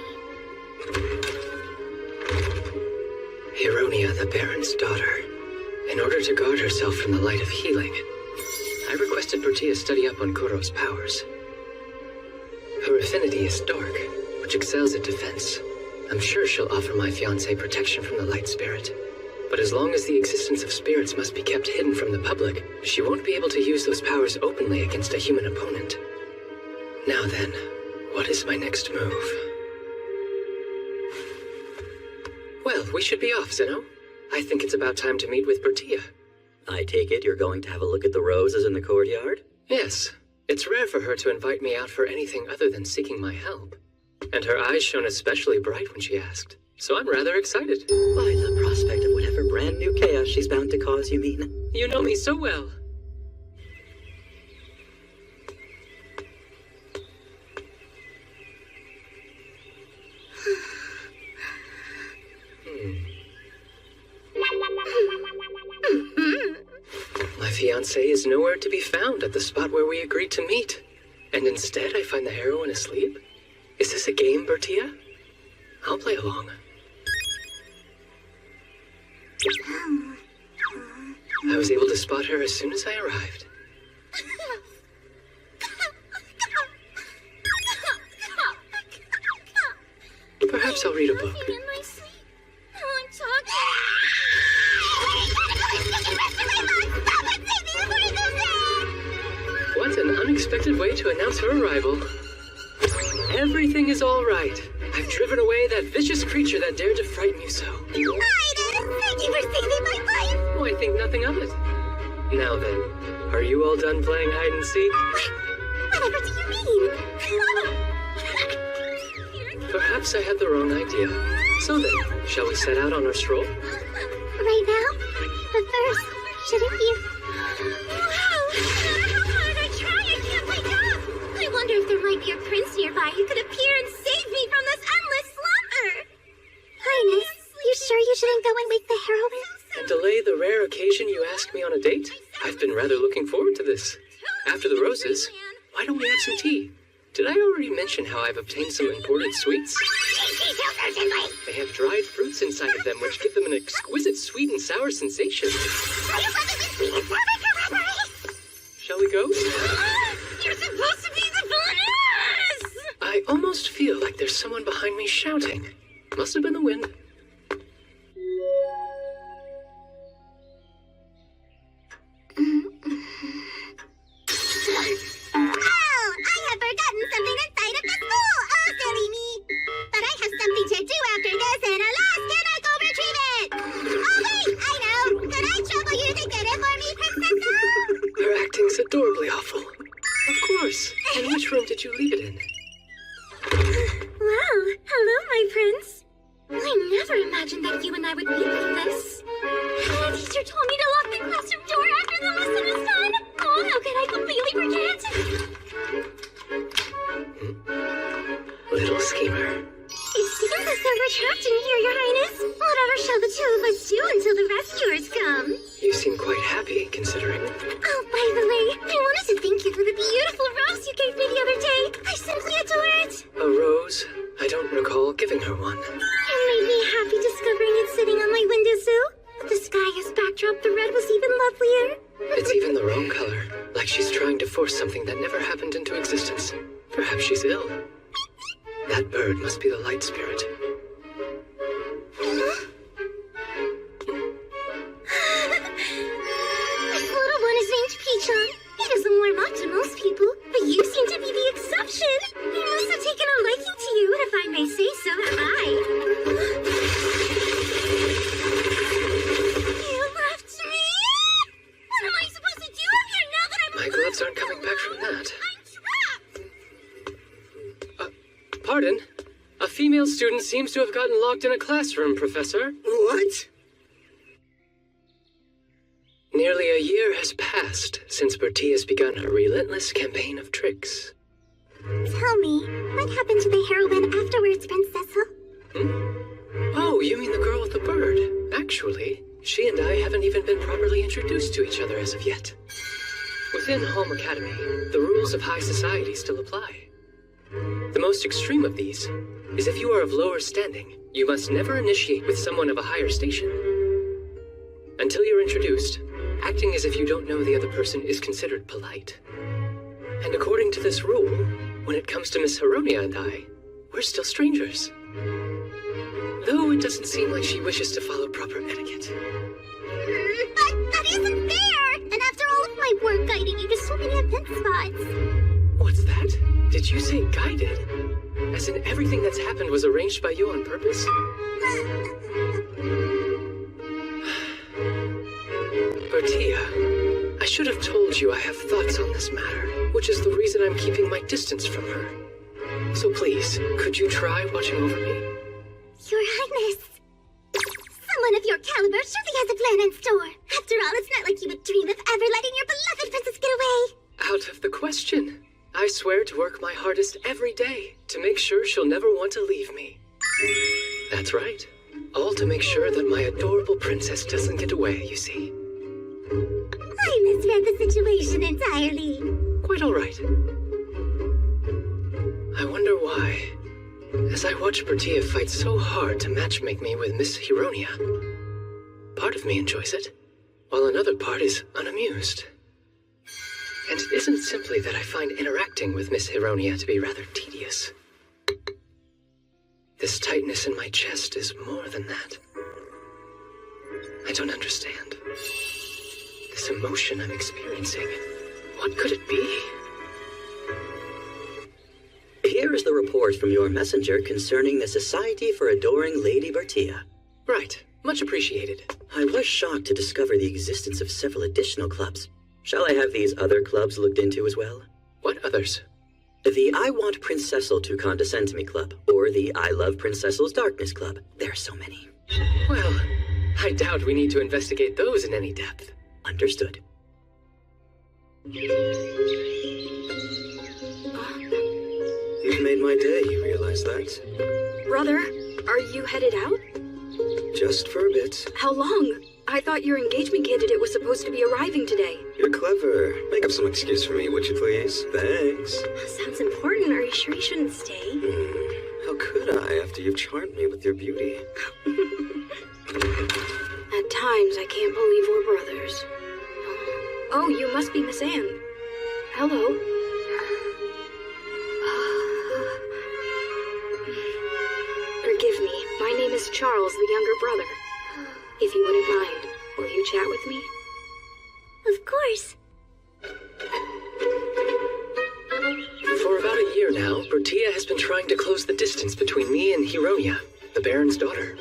Heronia, the Baron's daughter. In order to guard herself from the light of healing, I requested Bertia study up on Kuro's powers. Her affinity is dark, which excels at defense. I'm sure she'll offer my fiancé protection from the light spirit. But as long as the existence of spirits must be kept hidden from the public, she won't be able to use those powers openly against a human opponent. Now then, what is my next move? Well, we should be off, Zeno. I think it's about time to meet with Bertia. I take it you're going to have a look at the roses in the courtyard? Yes. It's rare for her to invite me out for anything other than seeking my help. And her eyes shone especially bright when she asked. So I'm rather excited. By the prospect of whatever brand new chaos she's bound to cause, you mean? You know me so well. My fiancé is nowhere to be found at the spot where we agreed to meet. And instead I find the heroine asleep? Is this a game, Bertia? I'll play along. I was able to spot her as soon as I arrived. Perhaps I'll read a book. What an unexpected way to announce her arrival. Everything is all right. I've driven away that vicious creature that dared to frighten you so. Thank you for saving my life! Oh, I think nothing of it. Now then, are you all done playing hide and seek? Whatever do you mean? Perhaps I had the wrong idea. So then, shall we set out on our stroll? Right now? But first, shouldn't you? Wow! No matter how hard I try, I can't wake up! I wonder if there might be a prince nearby who could appear and save me from this endless slumber! Highness, you sure you shouldn't go and wake the heroine? And delay the rare occasion you ask me on a date? I've been rather looking forward to this. After the roses, why don't we have some tea? Did I already mention how I've obtained some imported sweets? They have dried fruits inside of them, which give them an exquisite sweet and sour sensation. Shall we go? You're supposed to be the boss! I almost feel like there's someone behind me shouting. Must have been the wind. Something inside of the school! Oh, silly me! But I have something to do after this, and alas, can I go retrieve it? Oh, wait! I know! Could I trouble you to get it for me, Princess? Her acting's adorably awful. Of course. And which room did you leave it in? Wow, hello, my prince. I never imagined that you and I would meet like this. The teacher told me to lock the classroom door after the lesson was done. Oh, how could I completely forget? Little schemer. It seems as though we're trapped in here, Your Highness. Whatever shall the two of us do until the rescuers come? You seem quite happy, considering. Oh, by the way, I wanted to thank you for the beautiful rose you gave me the other day. I simply adore it. A rose? I don't recall giving her one. It made me happy discovering it sitting on my windowsill. The sky as backdrop, the red was even lovelier. It's even the wrong color, like she's trying to force something that never happened into existence. Perhaps she's ill. That bird must be the light spirit. male student seems to have gotten locked in a classroom, Professor. What? Nearly a year has passed since Bertie has begun her relentless campaign of tricks. Tell me, what happened to the heroine afterwards, Princess? Oh, you mean the girl with the bird? Actually, she and I haven't even been properly introduced to each other as of yet. Within Home Academy, the rules of high society still apply. The most extreme of these is if you are of lower standing, you must never initiate with someone of a higher station. Until you're introduced, acting as if you don't know the other person is considered polite. And according to this rule, when it comes to Miss Hironia and I, we're still strangers. Though it doesn't seem like she wishes to follow proper etiquette. But that isn't fair! And after all of my work guiding you to so many event spots. What's that? Did you say guided? As in everything that's happened was arranged by you on purpose? Bertia, I should have told you I have thoughts on this matter, which is the reason I'm keeping my distance from her. So please, could you try watching over me? Your Highness. Someone of your caliber surely has a plan in store. After all, it's not like you would dream of ever letting your beloved princess get away. Out of the question. I swear to work my hardest every day to make sure she'll never want to leave me. That's right. All to make sure that my adorable princess doesn't get away, you see. I misread the situation entirely. Quite all right. I wonder why. As I watch Bertia fight so hard to matchmake me with Miss Hironia, part of me enjoys it, while another part is unamused. And it isn't simply that I find interacting with Miss Hironia to be rather tedious. This tightness in my chest is more than that. I don't understand. This emotion I'm experiencing, what could it be? Here is the report from your messenger concerning the Society for Adoring Lady Bertia. Right, much appreciated. I was shocked to discover the existence of several additional clubs. Shall I have these other clubs looked into as well? What others? The I Want Prince Cecil to Condescend to Me Club, or the I Love Prince Cecil's Darkness Club. There are so many. Well, I doubt we need to investigate those in any depth. Understood. You've made my day, you realize that? Brother, are you headed out? Just for a bit. How long? I thought your engagement candidate was supposed to be arriving today. You're clever. Make up some excuse for me, would you please? Thanks. Sounds important. Are you sure you shouldn't stay? How could I after you've charmed me with your beauty? At times, I can't believe we're brothers. Oh, you must be Miss Anne. Hello. Forgive me. My name is Charles, the younger brother. If you wouldn't mind, will you chat with me? Of course. For about a year now, Bertia has been trying to close the distance between me and Hironia, the Baron's daughter.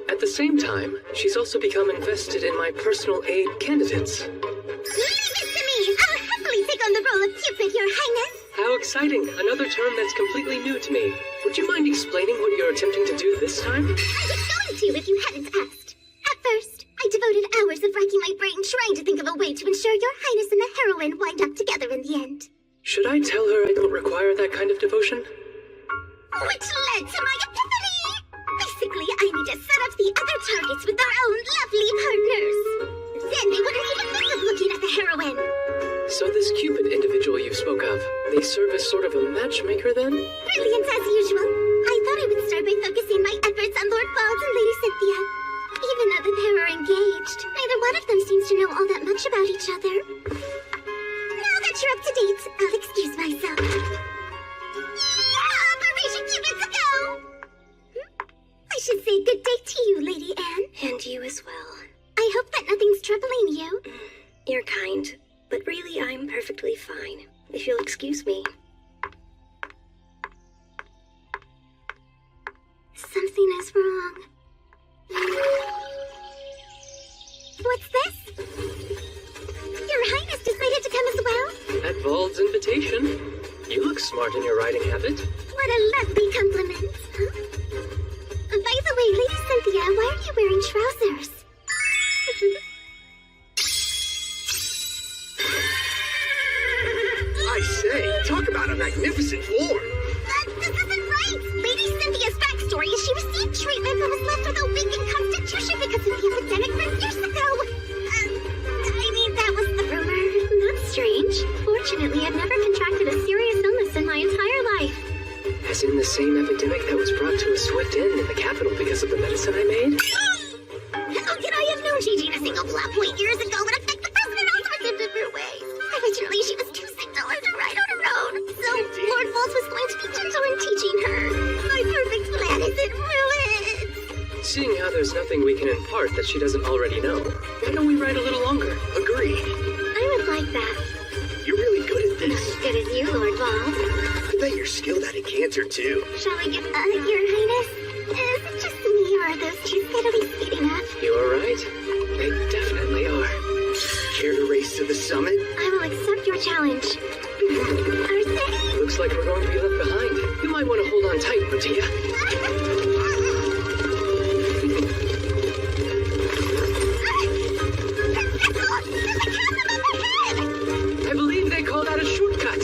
At the same time, she's also become invested in my personal aid candidates. Leave it to me! I'll happily take on the role of Cupid, Your Highness! How exciting! Another term that's completely new to me. Would you mind explaining what you're attempting to do this time? I was going to if you hadn't asked. At first, I devoted hours of racking my brain trying to think of a way to ensure Your Highness and the heroine wind up together in the end. Should I tell her I don't require that kind of devotion? Which led to my epiphany! Basically, I need to set up the other targets with their own lovely partners. Then they wouldn't even think of looking at the heroine. So this Cupid individual you spoke of, they serve as sort of a matchmaker then? Brilliant as usual. I thought I would start by focusing my efforts on Lord Bald and Lady Cynthia. Even though the pair are engaged, neither one of them seems to know all that much about each other. Now that you're up to date, I'll excuse myself. Operation Cupid's a go! I should say good day to you, Lady Anne. And you as well. I hope that nothing's troubling you. You're kind, but really I'm perfectly fine. If you'll excuse me. Something is wrong. What's this? Your Highness decided to come as well? At Bald's invitation. You look smart in your riding habit. Well, What a lovely compliment. Huh? By the way, Lady Cynthia, why are you wearing trousers? I say, talk about a magnificent floor. This isn't right! Lady Cynthia's backstory is she received treatment but was left with a weakened constitution because of the epidemic from years ago. That was the rumor. That's strange. Fortunately, I've never contracted a serious illness in my entire life. As in the same epidemic that was brought to a swift end in the capital because of the medicine I made? How could I have known changing a single plot point years ago would affect the president also in different ways? Originally, she was too sick to learn to ride on her own, so Lord Falls was going to be gentle in teaching her. My perfect plan is in ruins. Seeing how there's nothing we can impart that she doesn't already know, why don't we ride a little longer? Agreed. I would like that. You're really good at Not this. as good as you, Lord Falls. I bet you're skilled at a canter, too. Shall we get, Your Highness? Is it just me, or are those two steadily speeding up? You are right. They definitely are. Care to race to the summit? I will accept your challenge. Are they? Looks like we're going to be left behind. You might want to hold on tight, Bertia. I believe they call that a shortcut.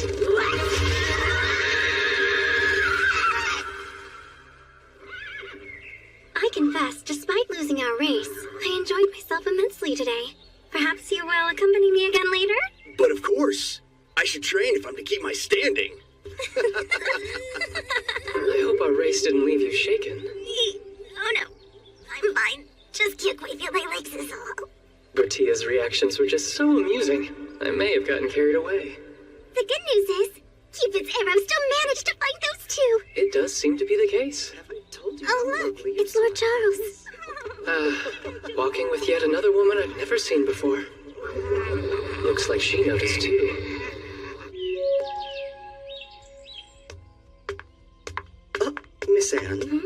I confess, despite losing our race, I enjoyed myself immensely today. Perhaps you will accompany me again later? But of course. I should train if I'm to keep my standing. I hope our race didn't leave you shaken. Oh no, I'm fine. Just can't quite feel my legs is all. Bertia's reactions were just so amusing. I may have gotten carried away. The good news is, Cupid's arrow still managed to find those two. It does seem to be the case. Have I told you Oh how look, lovely it's Lord Charles. Walking with yet another woman I've never seen before. Looks like she noticed too. Miss Anne.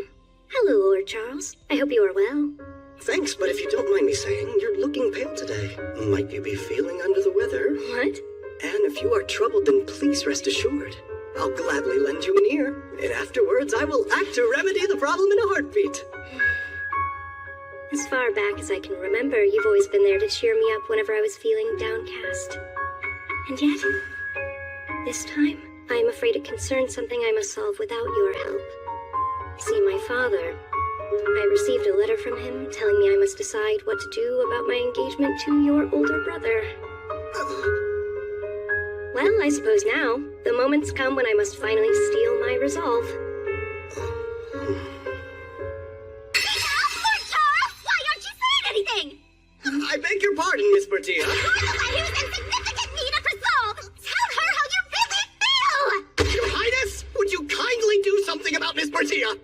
Hello, Lord Charles. I hope you are well. Thanks, but if you don't mind me saying, you're looking pale today. Might you be feeling under the weather? What? And if you are troubled, then please rest assured. I'll gladly lend you an ear, and afterwards I will act to remedy the problem in a heartbeat. As far back as I can remember, you've always been there to cheer me up whenever I was feeling downcast. And yet, this time, I am afraid it concerns something I must solve without your help. See, my father, I received a letter from him telling me I must decide what to do about my engagement to your older brother. Well, I suppose now, the moment's come when I must finally steel my resolve. Lord Charles, why aren't you saying anything? I beg your pardon, Miss Bertia. You're the one who's in significant need of resolve. Tell her how you really feel. Your Highness, would you kindly do something about Miss Bertia?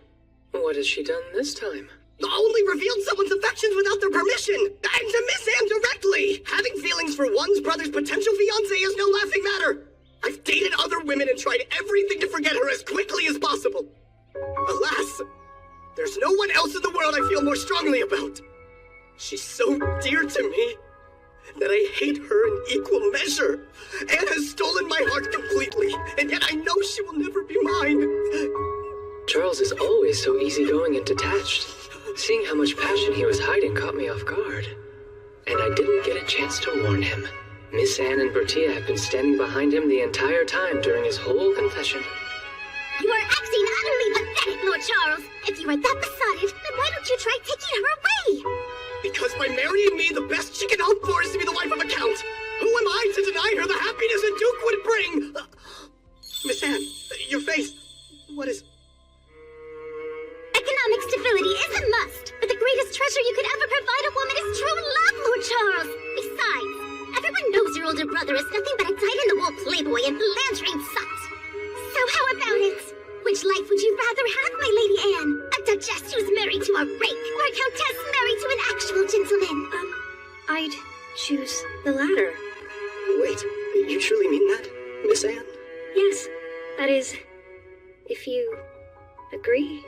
What has she done this time? Only revealed someone's affections without their permission! And to Miss Anne directly! Having feelings for one's brother's potential fiancé is no laughing matter! I've dated other women and tried everything to forget her as quickly as possible. Alas, there's no one else in the world I feel more strongly about. She's so dear to me that I hate her in equal measure. Anne has stolen my heart completely, and yet I know she will never be mine. Charles is always so easygoing and detached. Seeing how much passion he was hiding caught me off guard. And I didn't get a chance to warn him. Miss Anne and Bertia have been standing behind him the entire time during his whole confession. You are acting utterly pathetic, Lord Charles. If you are that besotted, then why don't you try taking her away? Because by marrying me, the best she can hope for is to be the wife of a count. Who am I to deny her the happiness a duke would bring? Miss Anne, your face. What is... Economic stability is a must, but the greatest treasure you could ever provide a woman is true love, Lord Charles. Besides, everyone knows your older brother is nothing but a dyed-in-the-wool playboy and philandering sot. So how about it? Which life would you rather have, my Lady Anne? A duchess who's married to a rake, or a countess married to an actual gentleman? I'd choose the latter. Wait, you truly mean that, Miss Anne? Yes, that is, if you agree.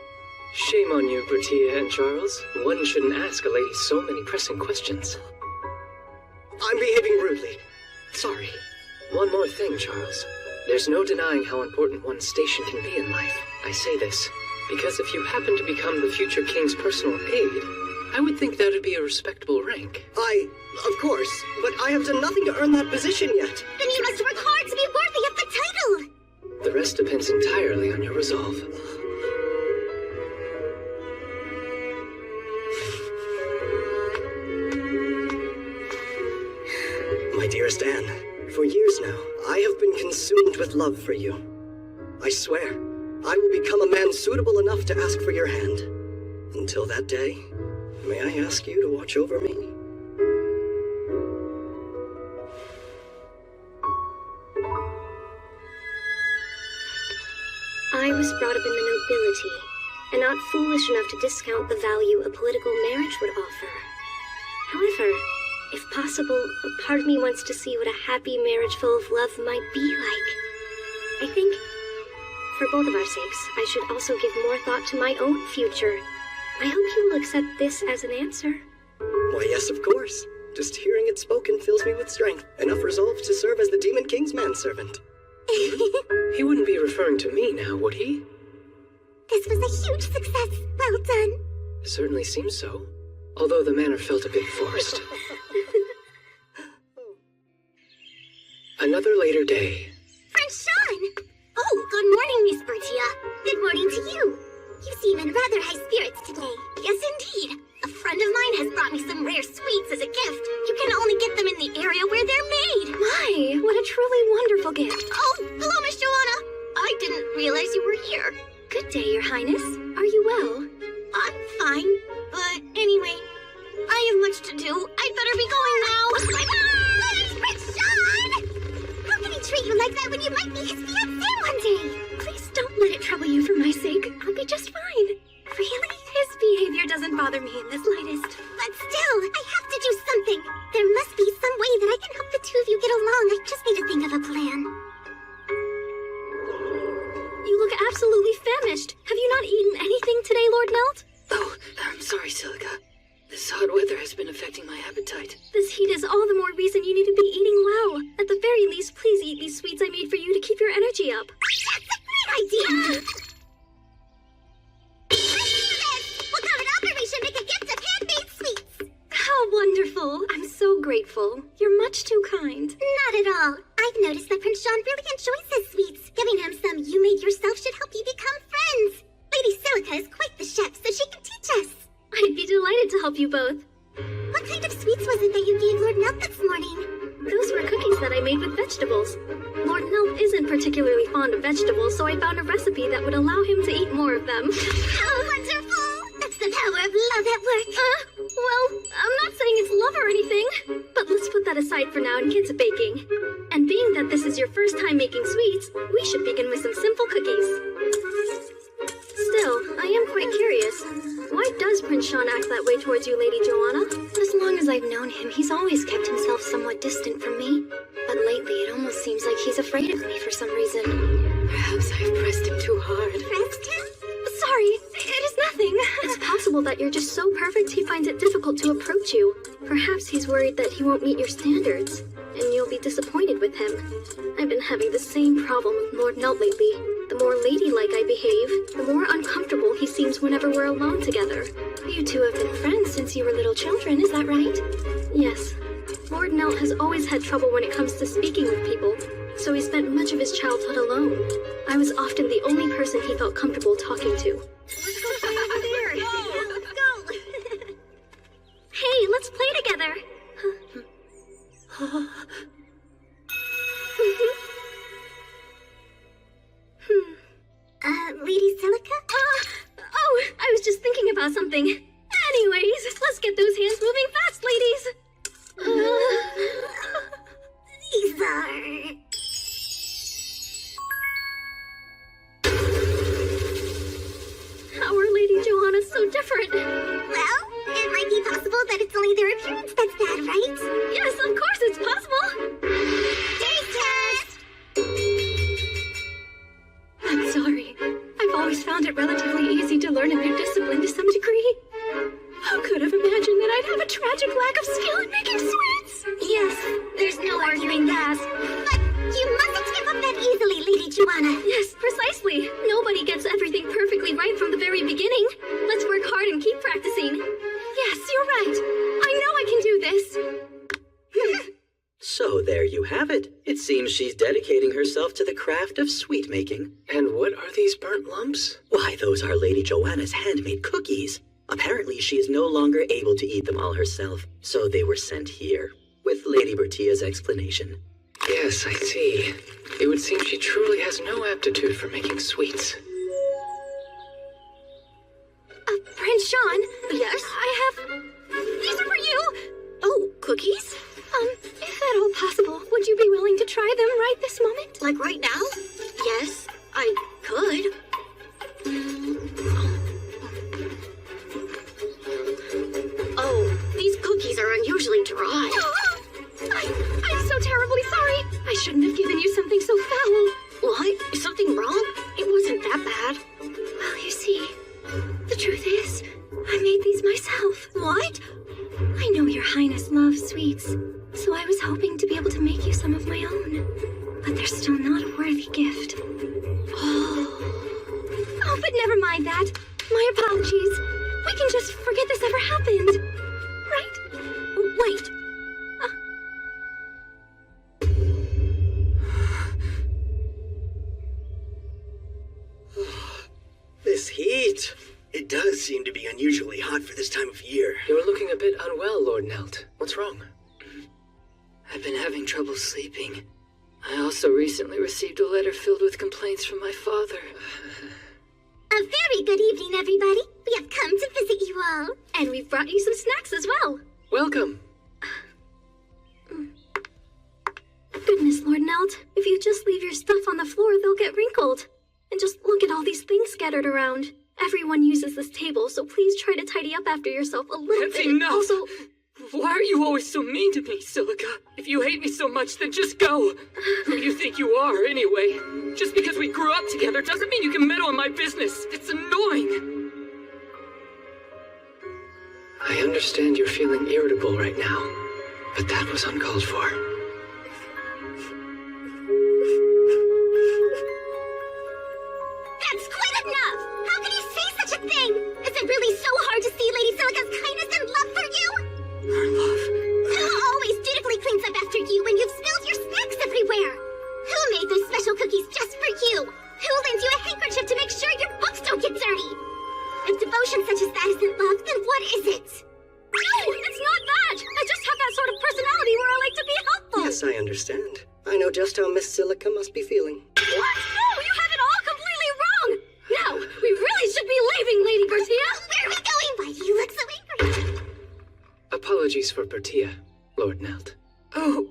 Shame on you, Bertia and Charles. One shouldn't ask a lady so many pressing questions. I'm behaving rudely. Sorry. One more thing, Charles. There's no denying how important one's station can be in life. I say this because if you happen to become the future king's personal aide, I would think that would be a respectable rank. Of course, but I have done nothing to earn that position yet. Then you must work hard to be worthy of the title. The rest depends entirely on your resolve. My dearest Anne, for years now, I have been consumed with love for you. I swear, I will become a man suitable enough to ask for your hand. Until that day, may I ask you to watch over me? I was brought up in the nobility, and not foolish enough to discount the value a political marriage would offer. However, if possible, a part of me wants to see what a happy marriage full of love might be like. I think, for both of our sakes, I should also give more thought to my own future. I hope you will accept this as an answer. Why, yes, of course. Just hearing it spoken fills me with strength, enough resolve to serve as the Demon King's manservant. He wouldn't be referring to me now, would he? This was a huge success. Well done. It certainly seems so, although the manner felt a bit forced. Another later day. Friend Sean! Oh, good morning, Miss Bertia. Good morning to you. You seem in rather high spirits today. Yes, indeed. A friend of mine has brought me some rare sweets as a gift. You can only get them in the area where they're made. My, what a truly wonderful gift. Oh, hello, Miss Joanna. I didn't realize you were here. Good day, Your Highness. Are you well? I'm fine, but anyway, I have much to do. I'd better be going now. Friend Sean! How can he treat you like that when you might be his fiancé one day? Please don't let it trouble you for my sake. I'll be just fine. Really? His behavior doesn't bother me in the slightest. But still, I have to do something. There must be some way that I can help the two of you get along. I just need to think of a plan. You look absolutely famished. Have you not eaten anything today, Lord Melt? Oh, I'm sorry, Silica. This hot weather has been affecting my appetite. This heat is all the more reason you need to be eating well. At the very least, please eat these sweets I made for you to keep your energy up. That's a great idea! We'll count it up and we should make a gift of handmade sweets. How wonderful. I'm so grateful. You're much too kind. Not at all. I've noticed that Prince Sean really enjoys his sweets. Giving him some you made yourself should help you become friends. Lady Silica is quite the chef, so she can teach us. I'd be delighted to help you both. What kind of sweets was it that you gave Lord Melt this morning? Those were cookies that I made with vegetables. Lord Melt isn't particularly fond of vegetables, so I found a recipe that would allow him to eat more of them. How wonderful! That's the power of love at work. Well, I'm not saying it's love or anything, but let's put that aside for now and get to baking. And being that this is your first time making sweets, we should begin with some simple cookies. Still, I am quite curious. Why does Prince Sean act that way towards you, Lady Joanna? As long as I've known him, he's always kept himself somewhat distant from me. But lately, it almost seems like he's afraid of me for some reason. Perhaps I've pressed him too hard. Pressed him? Sorry, it is nothing. It's possible that you're just so perfect he finds it difficult to approach you. Perhaps he's worried that he won't meet your standards, and you'll be disappointed with him. I've been having the same problem with Lord Melt lately. The more ladylike I behave, the more uncomfortable he seems whenever we're alone together. You two have been friends since you were little children, is that right? Yes. Lord Melt has always had trouble when it comes to speaking with people, so he spent much of his childhood alone. I was often the only person he felt comfortable talking to. Let's go play over there. Let's go. Hey, let's play together. Lady Silica? I was just thinking about something. Anyways, let's get those hands moving fast, ladies. These are... How are Lady Joanna so different? Well, it might be possible that it's only their appearance that's bad, right? Yes, of course it's possible. Taste test! I'm sorry. I've always found it relatively easy to learn a new discipline to some degree. Who could have imagined that I'd have a tragic lack of skill in making sweets? Yes, there's no arguing that. But you mustn't give up that easily, Joanna. Yes, precisely. Nobody gets everything perfectly right from the very beginning. Let's work hard and keep practicing. Yes, you're right. I know I can do this. So there you have it. It seems she's dedicating herself to the craft of sweet making. And what are these burnt lumps? Why, those are Lady Joanna's handmade cookies. Apparently, she is no longer able to eat them all herself, so they were sent here, with Lady Bertia's explanation. Yes, I see. It would seem she truly has no aptitude for making sweets. Prince Sean? Yes? I have... These are for you! Oh, cookies? If at all possible, would you be willing to try them right this moment? Like right now? Yes, I could. Oh, these cookies are unusually dry. I'm so terribly sorry. I shouldn't have given you something so foul. What? Is something wrong? It wasn't that bad. Well, you see, the truth is, I made these myself. What? I know your highness loves sweets, so I was hoping to be able to make you some of my own. But they're still not a worthy gift. Oh, but never mind that. My apologies. We can just forget this ever happened. Right? Wait. This heat. It does seem to be unusually hot for this time of year. You're looking a bit unwell, Lord Nelt. What's wrong? I've been having trouble sleeping. I also recently received a letter filled with complaints from my father. A very good evening, everybody. We have come to visit you all. And we've brought you some snacks as well. Welcome. Goodness, Lord Nelt, if you just leave your stuff on the floor, they'll get wrinkled. And just look at all these things scattered around. Everyone uses this table, so please try to tidy up after yourself a little That's bit. enough. Also, Why are you always so mean to me, Silica? If you hate me so much, then just go. Who do you think you are, anyway? Just because we grew up together doesn't mean you can meddle in my business. It's annoying. I understand you're feeling irritable right now, but that was uncalled for. That's quite enough! How can you say such a thing? Is it really so hard to see Lady Silica's kindness and love for you? Her love. Who always dutifully cleans up after you when you've spilled your snacks everywhere? Who made those special cookies just for you? Who lends you a handkerchief to make sure your books don't get dirty? If devotion such as that isn't love, then what is it? no, it's not that! I just have that sort of personality where I like to be helpful. Yes, I understand. I know just how Miss Silica must be feeling. What? No, you have it all completely wrong! Now, we really should be leaving, Lady Bertia! Where are we going? Why do you look so angry? Apologies for Bertia, Lord Nelt. Oh,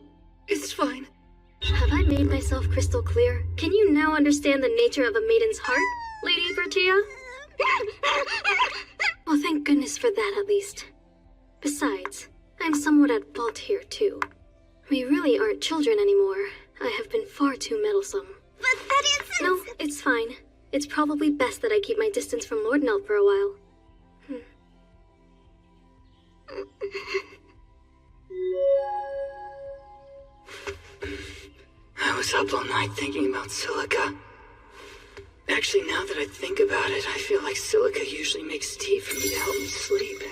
it's fine. Have I made myself crystal clear? Can you now understand the nature of a maiden's heart, Lady Bertia? Well, thank goodness for that, at least. Besides, I'm somewhat at fault here, too. We really aren't children anymore. I have been far too meddlesome. But that isn't... No, it's fine. It's probably best that I keep my distance from Lord Nelt for a while. I was up all night thinking about Silica. Actually, now that I think about it, I feel like Silica usually makes tea for me to help me sleep.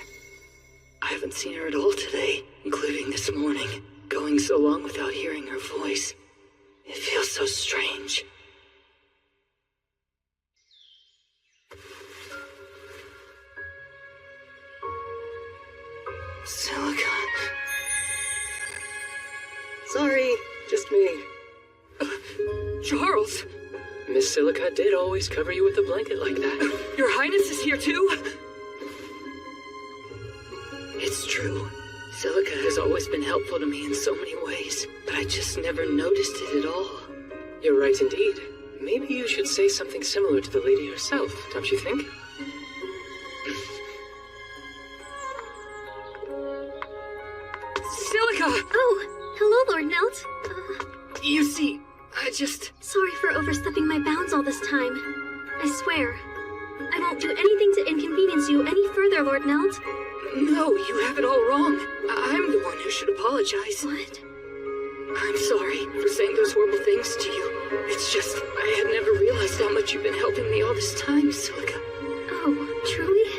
I haven't seen her at all today, including this morning. Going so long without hearing her voice. It feels so strange. Silica. Sorry, just me. Charles! Miss Silica did always cover you with a blanket like that. Your Highness is here too? It's true. Silica has always been helpful to me in so many ways, but I just never noticed it at all. You're right indeed. Maybe you should say something similar to the lady herself, don't you think? Silica! Oh, hello, Lord Nelt. You see, I just... Sorry for overstepping my bounds all this time. I swear. I won't do anything to inconvenience you any further, Lord Nelt. No, you have it all wrong. I'm the one who should apologize. What? I'm sorry for saying those horrible things to you. It's just, I had never realized how much you've been helping me all this time, Silica. Oh, truly?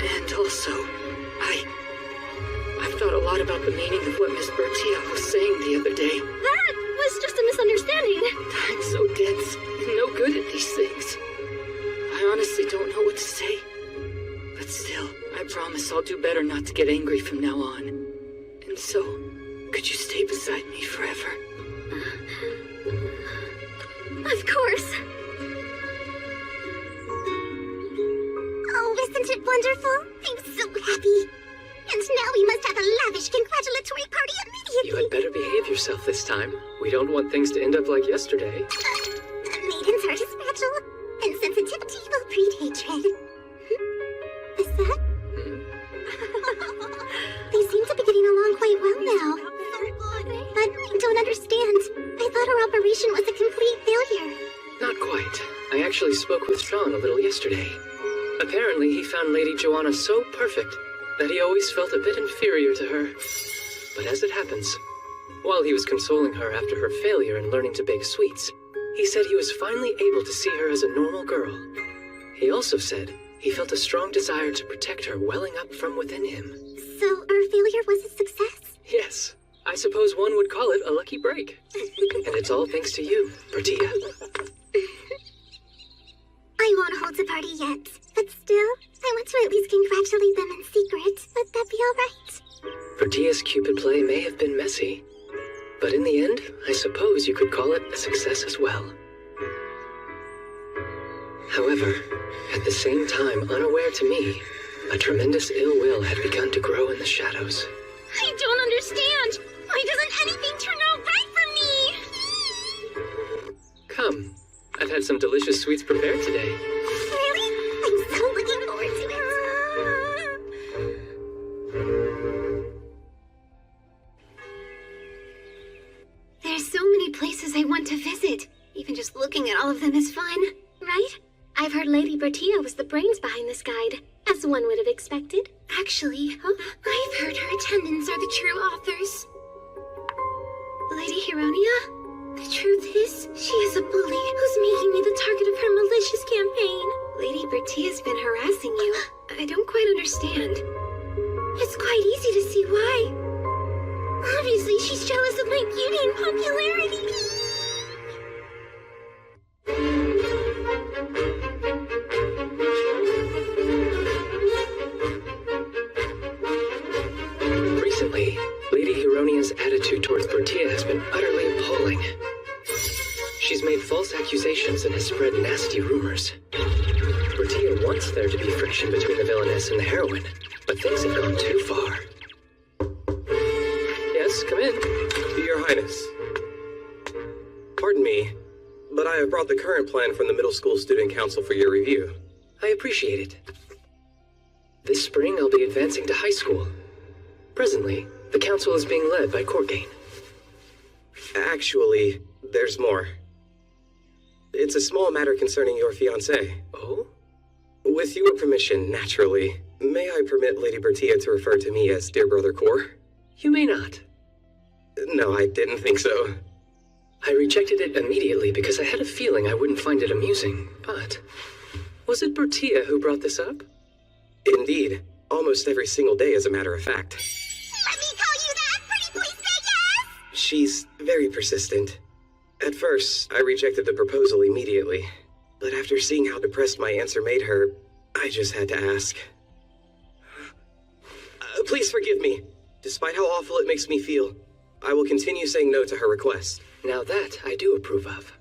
And also, I've thought a lot about the meaning of what Miss Bertia was saying the other day. That was just a misunderstanding. I'm so dense and no good at these things. I honestly don't know what to say. But still, I promise I'll do better not to get angry from now on. And so, could you stay beside me forever? Of course. Oh, isn't it wonderful? I'm so happy. And now we must have a lavish congratulatory party immediately. You had better behave yourself this time. We don't want things to end up like yesterday. Maidens are fragile, and sensitivity will breed hatred. Is that? They seem to be getting along quite well now. But I don't understand. I thought our operation was a complete failure. Not quite. I actually spoke with Sean a little yesterday. Apparently, he found Lady Joanna so perfect that he always felt a bit inferior to her. But as it happens, while he was consoling her after her failure in learning to bake sweets, he said he was finally able to see her as a normal girl. He also said he felt a strong desire to protect her welling up from within him. So our failure was a success? Yes, I suppose one would call it a lucky break. And it's all thanks to you, Bertia. I won't hold a party yet, but still, I want to at least congratulate them in secret. Would that be all right? Bertia's Cupid play may have been messy, but in the end, I suppose you could call it a success as well. However, at the same time, unaware to me, a tremendous ill will had begun to grow in the shadows. I don't understand. Why doesn't anything turn out right for me? Come, I've had some delicious sweets prepared today. Really? I'm so looking forward to it. There's so many places I want to visit. Even just looking at all of them is fun, right? I've heard Lady Bertia was the brains behind this guide, as one would have expected. Actually, I've heard her attendants are the true authors. Lady Hironia? The truth is, she is a bully who's making me the target of her malicious campaign. Lady Bertia's been harassing you. I don't quite understand. It's quite easy to see why. Obviously, she's jealous of my beauty and popularity. Recently, Lady Hironia's attitude towards Bertia has been utterly appalling. She's made false accusations and has spread nasty rumors. Bertia wants there to be friction between the villainess and the heroine, but things have gone too far. Yes, come in. Your Highness. Pardon me, but I have brought the current plan from the Middle School Student Council for your review. I appreciate it. This spring, I'll be advancing to high school. Presently, the council is being led by Corgain. Actually, there's more. It's a small matter concerning your fiancé. Oh? With your permission, naturally, may I permit Lady Bertia to refer to me as Dear Brother Cor? You may not. No, I didn't think so. I rejected it immediately because I had a feeling I wouldn't find it amusing, but... Was it Bertia who brought this up? Indeed. Almost every single day, as a matter of fact. Let me call you that! Pretty please say yes! She's very persistent. At first, I rejected the proposal immediately. But after seeing how depressed my answer made her, I just had to ask. Please forgive me. Despite how awful it makes me feel, I will continue saying no to her request. Now that I do approve of.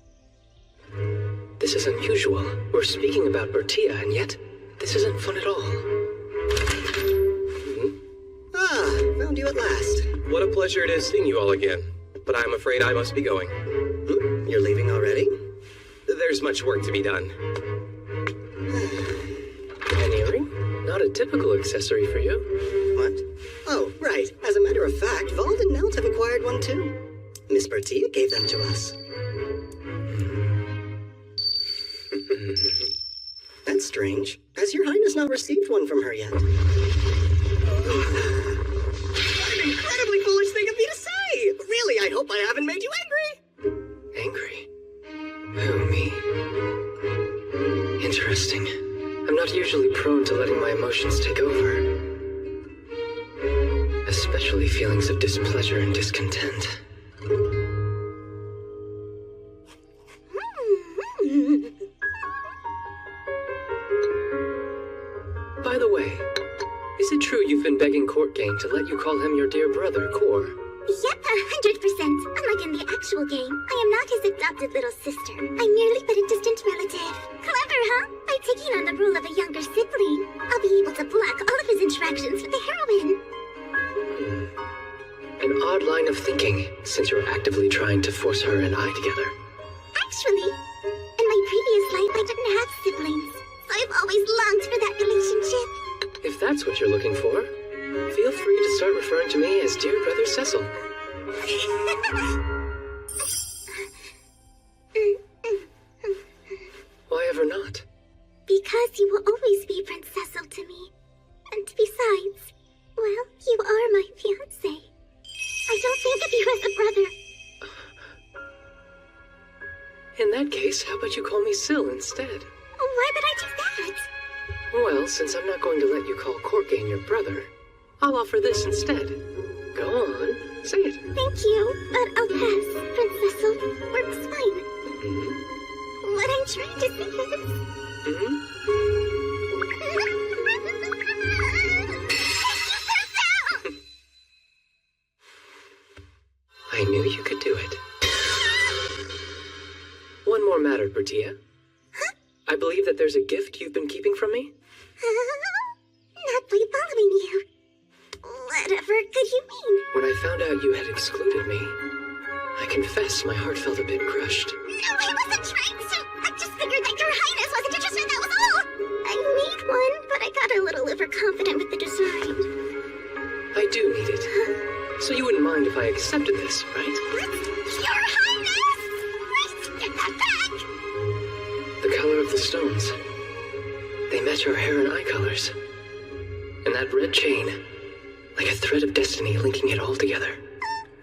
This is unusual. We're speaking about Bertia, and yet this isn't fun at all. Ah, found you at last. What a pleasure it is seeing you all again. But I'm afraid I must be going. You're leaving already? There's much work to be done. An earring? Not a typical accessory for you. What? Oh, right. As a matter of fact, Vald and Nelt have acquired one too. Miss Bertia gave them to us. That's strange. Has your Highness not received one from her yet? What an incredibly foolish thing of me to say! Really, I hope I haven't made you angry! feelings of displeasure and discontent. By the way, is it true you've been begging Courtgain to let you call him your dear brother, Cor? Yep, 100%. Unlike in the actual game, I am not his adopted little sister. I'm merely but a distant relative. Clever, huh? By taking on the role of a younger sibling, I'll be able to block all of his interactions with the heroine. An odd line of thinking, since you're actively trying to force her and I together. Actually, in my previous life, I didn't have siblings, so I've always longed for that relationship. If that's what you're looking for, feel free to start referring to me as dear brother Cecil. Why ever not? Because you will always be Prince Cecil to me. And besides, well, you are my fiancé. I don't think of you as a brother. In that case, how about you call me Syl instead? Why would I do that? Well, since I'm not going to let you call Courtgain your brother, I'll offer this instead. Go on, say it. Thank you, but I'll pass. Prince Cecil works fine. What I'm trying to say is... I knew you could do it. One more matter, Bertia. Huh? I believe that there's a gift you've been keeping from me? Not by following you. Whatever could you mean? When I found out you had excluded me, I confess my heart felt a bit crushed. No, I wasn't trying to. I just figured that your highness wasn't interested, that was all. I need one, but I got a little overconfident with the design. I do need it. So you wouldn't mind if I accepted this, right? What? Your highness! Wait, get that back! The color of the stones. They match our hair and eye colors. And that red chain, like a thread of destiny linking it all together.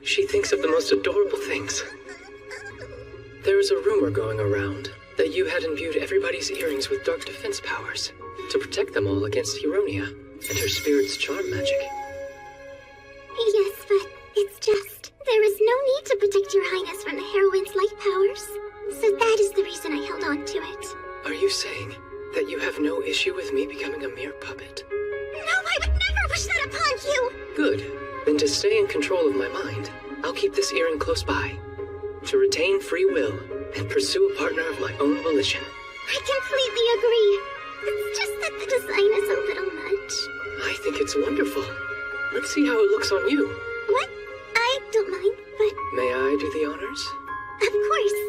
She thinks of the most adorable things. There is a rumor going around that you had imbued everybody's earrings with dark defense powers to protect them all against Heronia and her spirit's charm magic. Yes, but it's just... There is no need to protect your highness from the heroine's light powers. So that is the reason I held on to it. Are you saying that you have no issue with me becoming a mere puppet? No, I would never wish that upon you! Good. Then to stay in control of my mind, I'll keep this earring close by. To retain free will and pursue a partner of my own volition. I completely agree. It's just that the design is a little much. I think it's wonderful. Let's see how it looks on you. What? I don't mind, but... May I do the honors? Of course.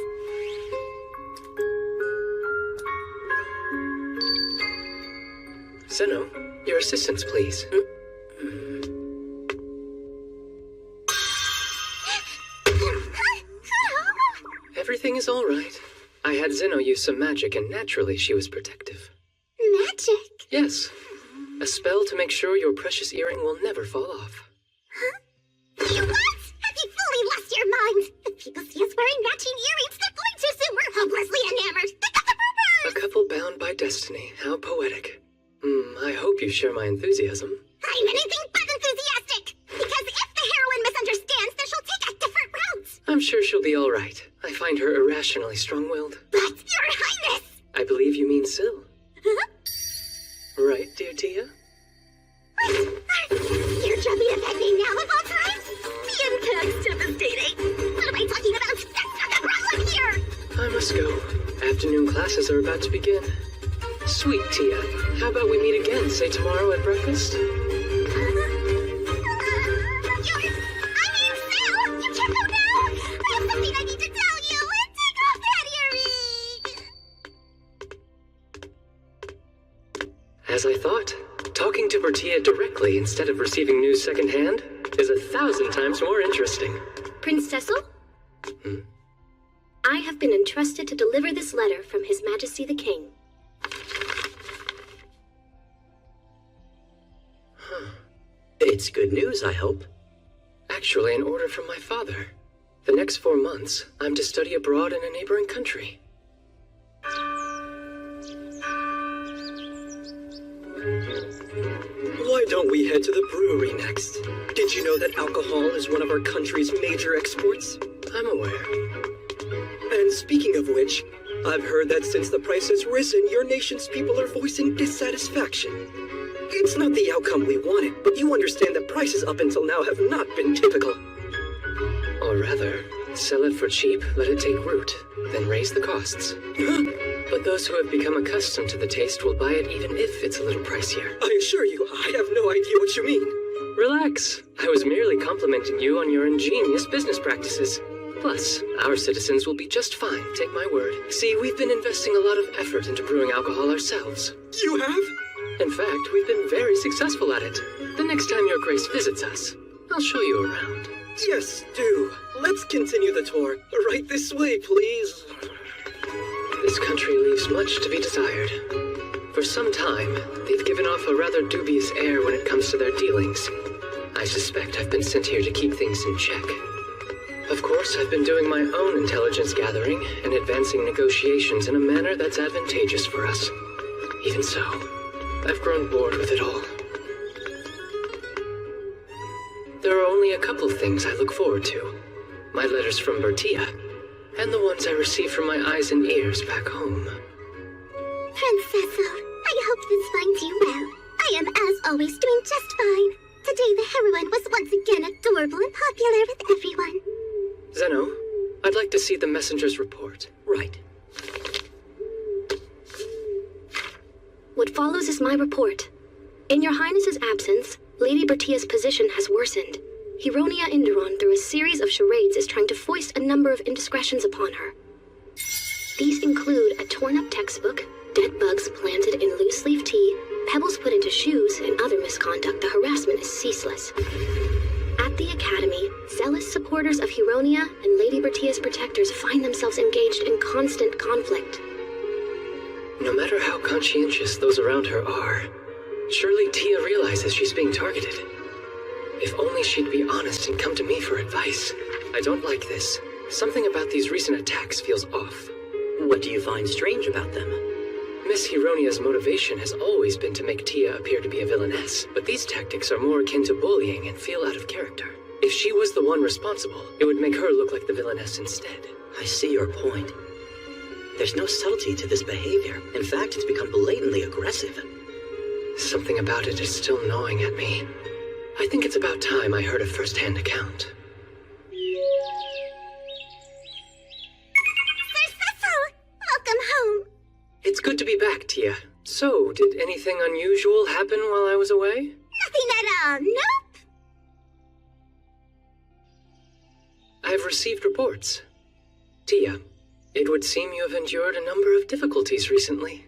Zeno, your assistance, please. Everything is all right. I had Zeno use some magic, and naturally she was protective. Magic? Yes. A spell to make sure your precious earring will never fall off. Huh? You what? Have you fully lost your mind? If people see us wearing matching earrings, they're going to assume we're hopelessly enamored. They got the rumors! A couple bound by destiny. How poetic. I hope you share my enthusiasm. I'm anything but enthusiastic! Because if the heroine misunderstands, then she'll take a different route! I'm sure she'll be all right. I find her irrationally strong-willed. But, Your Highness! I believe you mean Syl. Huh? Right, dear Tia? You're dropping a pet name now of all time? The impact's devastating. What am I talking about? That's not the problem here! I must go. Afternoon classes are about to begin. Sweet Tia, how about we meet again, say tomorrow at breakfast? Syl! You can't go now! I have something I need to tell you! Take off that earring! As I thought, talking to Bertia directly instead of receiving news secondhand is 1,000 times more interesting. Prince Cecil? I have been entrusted to deliver this letter from His Majesty the King. It's good news, I hope. Actually, an order from my father. The next 4 months, I'm to study abroad in a neighboring country. Why don't we head to the brewery next? Did you know that alcohol is one of our country's major exports? I'm aware. And speaking of which, I've heard that since the price has risen, your nation's people are voicing dissatisfaction. It's not the outcome we wanted, but you understand that prices up until now have not been typical. Or rather, sell it for cheap, let it take root, then raise the costs. But those who have become accustomed to the taste will buy it even if it's a little pricier. I assure you, I have no idea what you mean. Relax. I was merely complimenting you on your ingenious business practices. Plus, our citizens will be just fine, take my word. See, we've been investing a lot of effort into brewing alcohol ourselves. You have? In fact, we've been very successful at it. The next time your grace visits us, I'll show you around. Yes, do. Let's continue the tour. Right this way, please. This country leaves much to be desired. For some time, they've given off a rather dubious air when it comes to their dealings. I suspect I've been sent here to keep things in check. Of course, I've been doing my own intelligence gathering and advancing negotiations in a manner that's advantageous for us. Even so, I've grown bored with it all. There are only a couple things I look forward to. My letters from Bertia, and the ones I receive from my eyes and ears back home. Princess, I hope this finds you well. I am, as always, doing just fine. Today the heroine was once again adorable and popular with everyone. Zeno, I'd like to see the messenger's report. Right. What follows is my report. In your Highness's absence, Lady Bertia's position has worsened. Hironia Inderon, through a series of charades, is trying to foist a number of indiscretions upon her. These include a torn-up textbook, dead bugs planted in loose-leaf tea, pebbles put into shoes, and other misconduct. The harassment is ceaseless. At the Academy, zealous supporters of Hironia and Lady Bertia's protectors find themselves engaged in constant conflict. No matter how conscientious those around her are, surely Tia realizes she's being targeted. If only she'd be honest and come to me for advice. I don't like this. Something about these recent attacks feels off. What do you find strange about them? Miss Hironia's motivation has always been to make Tia appear to be a villainess, but these tactics are more akin to bullying and feel out of character. If she was the one responsible, it would make her look like the villainess instead. I see your point. There's no subtlety to this behavior. In fact, it's become blatantly aggressive. Something about it is still gnawing at me. I think it's about time I heard a first-hand account. Sir Cecil! Welcome home! It's good to be back, Tia. So, did anything unusual happen while I was away? Nothing at all, nope! I've received reports. Tia, it would seem you have endured a number of difficulties recently.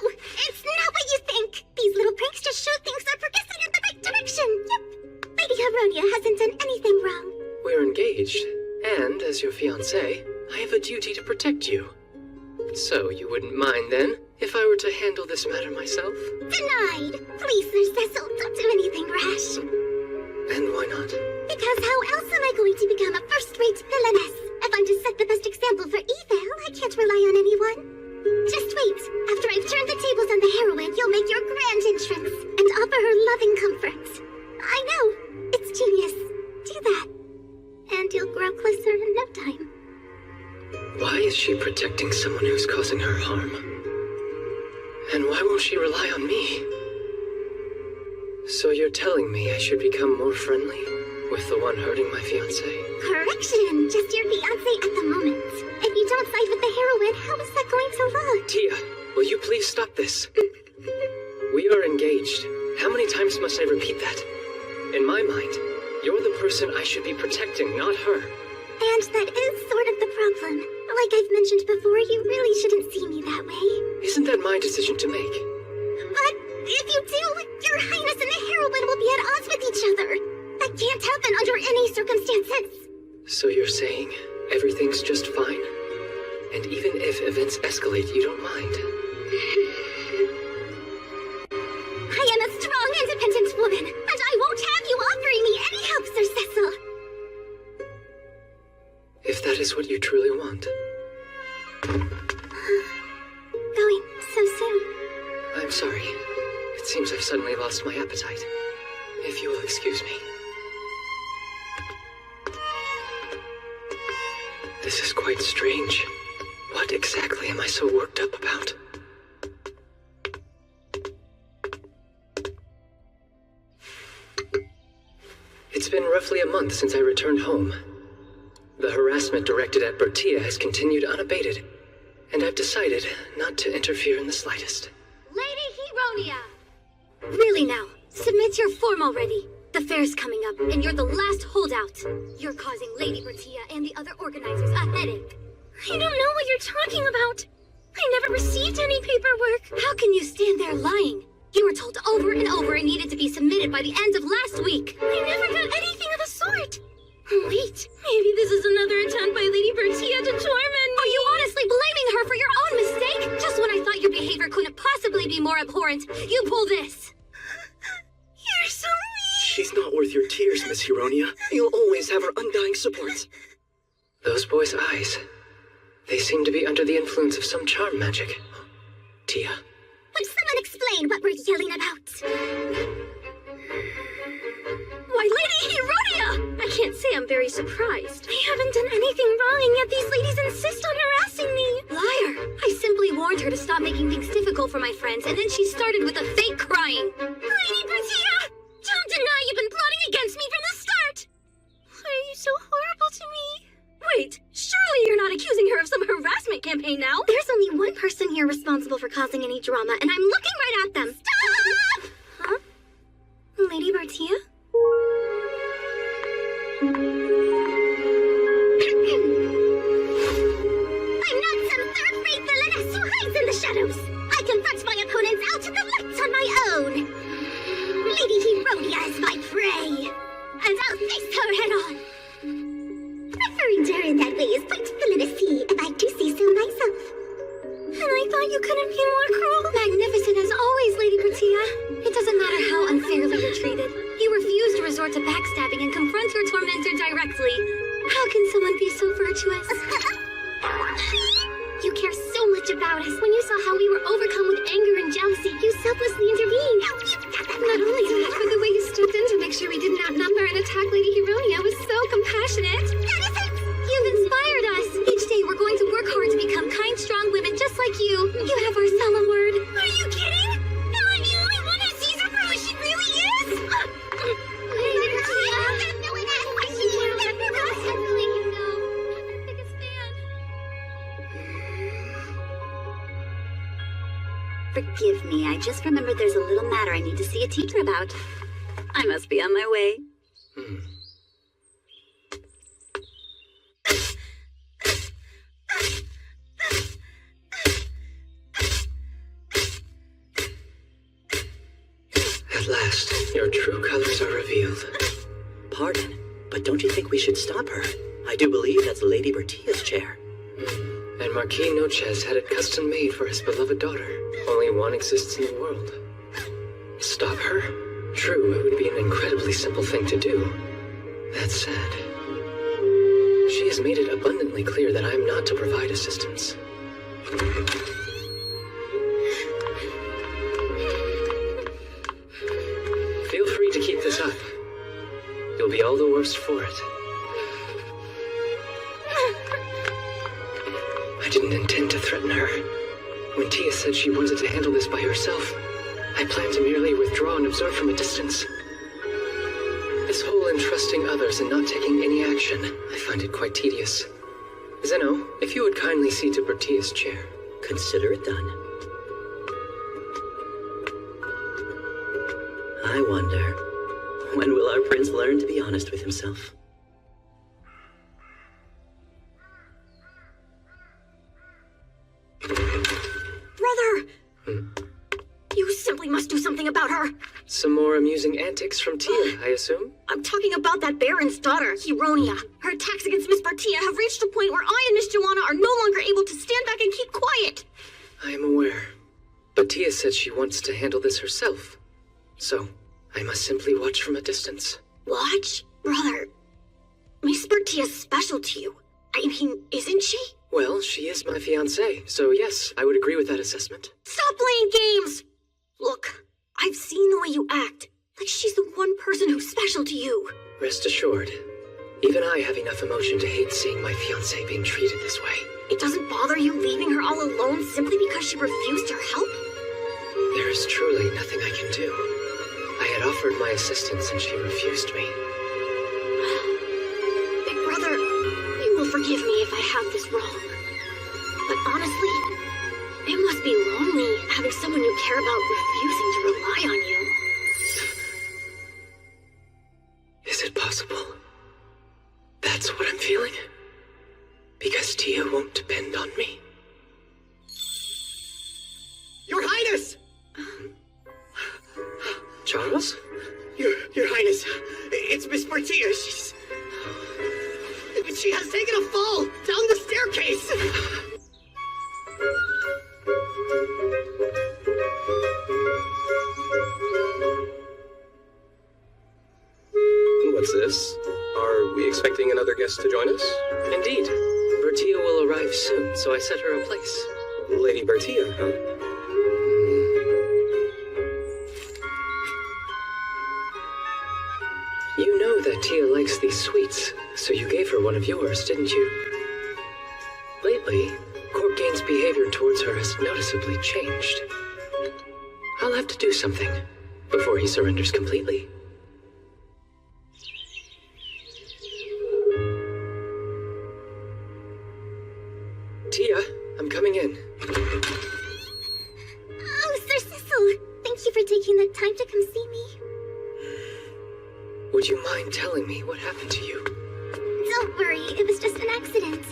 Oh, it's not what you think! These little pranks just show things are progressing in the right direction! Yep! Lady Hironia hasn't done anything wrong. We're engaged, and as your fiancé, I have a duty to protect you. So, you wouldn't mind, then, if I were to handle this matter myself? Denied! Please, Sir Cecil, don't do anything rash. And why not? Because how else am I going to become a first-rate villainess? If I'm to set the best example for evil, I can't rely on anyone. Just wait. After I've turned the tables on the heroine, you'll make your grand entrance and offer her loving comfort. I know. It's genius. Do that. And you'll grow closer in no time. Why is she protecting someone who's causing her harm? And why won't she rely on me? So you're telling me I should become more friendly with the one hurting my fiancé? Correction. Just your fiancé at the moment. If you don't side with the heroine, how is that going to look? Tia, will you please stop this? We are engaged. How many times must I repeat that? In my mind, you're the person I should be protecting, not her. And that is sort of the problem. Like I've mentioned before, you really shouldn't see me that way. Isn't that my decision to make? But if you do, your Highness and the heroine will be at odds with each other. That can't happen under any circumstances. So you're saying everything's just fine? And even if events escalate, you don't mind? I am a strong, independent woman, and I won't have you offering me any help, Sir Cecil. If that is what you truly want. Going so soon. I'm sorry. It seems I've suddenly lost my appetite. if you will excuse me. This is quite strange. What exactly am I so worked up about? It's been roughly a month since I returned home. The harassment directed at Bertia has continued unabated, and I've decided not to interfere in the slightest. Lady Heronia! Really now, submit your form already. The fair's coming up, and you're the last holdout. You're causing Lady Bertia and the other organizers a headache. I don't know what you're talking about. I never received any paperwork. How can you stand there lying? You were told over and over it needed to be submitted by the end of last week. I never got anything of the sort. Wait, maybe this is another attempt by Lady Bertia to torment me. Are you honestly blaming her for your own mistake? Just when I thought your behavior couldn't possibly be more abhorrent, you pull this. You're so mean. She's not worth your tears, Miss Heronia. You'll always have her undying support. Those boys' eyes. They seem to be under the influence of some charm magic. Tia. Would someone explain what we're yelling about? Why, Lady Heronia! I can't say I'm very surprised. I haven't done anything wrong, and yet these ladies insist on harassing me. Liar! I simply warned her to stop making things difficult for my friends, and then she started with a fake crying. Lady Bertia! Don't deny you've been plotting against me from the start! Why are you so horrible to me? Wait, surely you're not accusing her of some harassment campaign now? There's only one person here responsible for causing any drama, and I'm looking right at them. Stop! Huh? Lady Bertia? I'm not some third-rate villainess who hides in the shadows. I confront my opponents out to the lights on my own. Lady Heronia is my prey, and I'll face her head-on. Referring to her that way is quite villainousy, if I do say so myself. And I thought you couldn't be more cruel. Magnificent as always, Lady Bertia. It doesn't matter how unfairly you're treated. You refuse to resort to backstabbing and confront your tormentor directly. How can someone be so virtuous? You care so much about us. When you saw how we were overcome with anger and jealousy, you selflessly intervened. Not only that, but the way you stepped in to make sure we didn't outnumber and attack Lady Heronia was so compassionate. You've inspired us. Each day we're going to work hard to become kind, strong women just like you. You have our solemn word. Are you kidding? Am I the only one who sees her for who she really is? Lady Bertia. No one asked why she knew. I'm the biggest fan. Forgive me, I just remembered there's a little matter I need to see a teacher about. I must be on my way. At last, your true colors are revealed. Pardon, but don't you think we should stop her? I do believe that's Lady Bertia's chair. And Marquis Nochez had it custom made for his beloved daughter. Only one exists in the world. Stop her? True, it would be an incredibly simple thing to do. That said, she has made it abundantly clear that I am not to provide assistance. Feel free to keep this up. You'll be all the worse for it. I didn't intend to threaten her. When Tia said she wanted to handle this by herself, I planned to merely withdraw and observe from a distance. This whole entrusting others and not taking any action, I find it quite tedious. Zeno, if you would kindly see to Bertia's chair. Consider it done. I wonder, when will our prince learn to be honest with himself? Brother! You simply must do something about her. Some more amusing antics from Tia, I assume? I'm talking about that Baron's daughter, Heronia. Her attacks against Miss Bertia have reached a point where I and Miss Joanna are no longer able to stand back and keep quiet. I am aware. But Tia said she wants to handle this herself. So, I must simply watch from a distance. Watch? Brother, Miss Bertia's special to you. I mean, isn't she? Well, she is my fiancée, so yes, I would agree with that assessment. Stop playing games! Look, I've seen the way you act. Like she's the one person who's special to you. Rest assured, even I have enough emotion to hate seeing my fiancée being treated this way. It doesn't bother you leaving her all alone simply because she refused your help? There is truly nothing I can do. I had offered my assistance and she refused me. Big brother, you will forgive me if I have this wrong. But honestly, it must be lonely having someone you care about refusing to rely on you. Is it possible? That's what I'm feeling? Because Tia won't depend on me? Your Highness! Charles? Your Highness, it's Miss Bertia. She has taken a fall down the staircase. What's this? Are we expecting another guest to join us? Indeed. Bertia will arrive soon, so I set her a place. Lady Bertia, huh? You know that Tia likes these sweets, so you gave her one of yours, didn't you? Lately, Corpgain's behavior towards her has noticeably changed. I'll have to do something before he surrenders completely. Tia, I'm coming in. Oh, Sir Cecil! Thank you for taking the time to come see me. Would you mind telling me what happened to you? Don't worry, it was just an accident.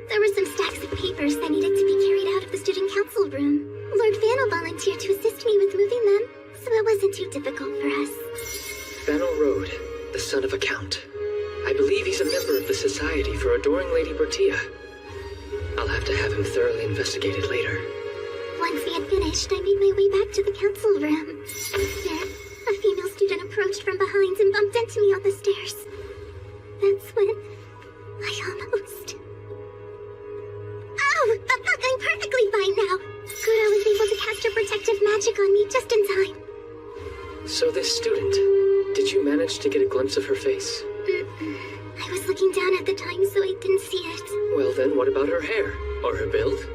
There were some stacks of papers that needed to be carried out of the student council room. Lord Vanel volunteered to assist me with moving them, so it wasn't too difficult for us. Vanel Rode, the son of a count. I believe he's a member of the Society for Adoring Lady Bertia. I'll have to have him thoroughly investigated later. Once we had finished, I made my way back to the council room. Then, a female student approached from behind and bumped into me on the stairs. That's when I almost... Oh, I'm perfectly fine now. Kudo was able to cast her protective magic on me just in time. So this student, did you manage to get a glimpse of her face? I was looking down at the time, so I didn't see it. Well then, what about her hair? Or her build?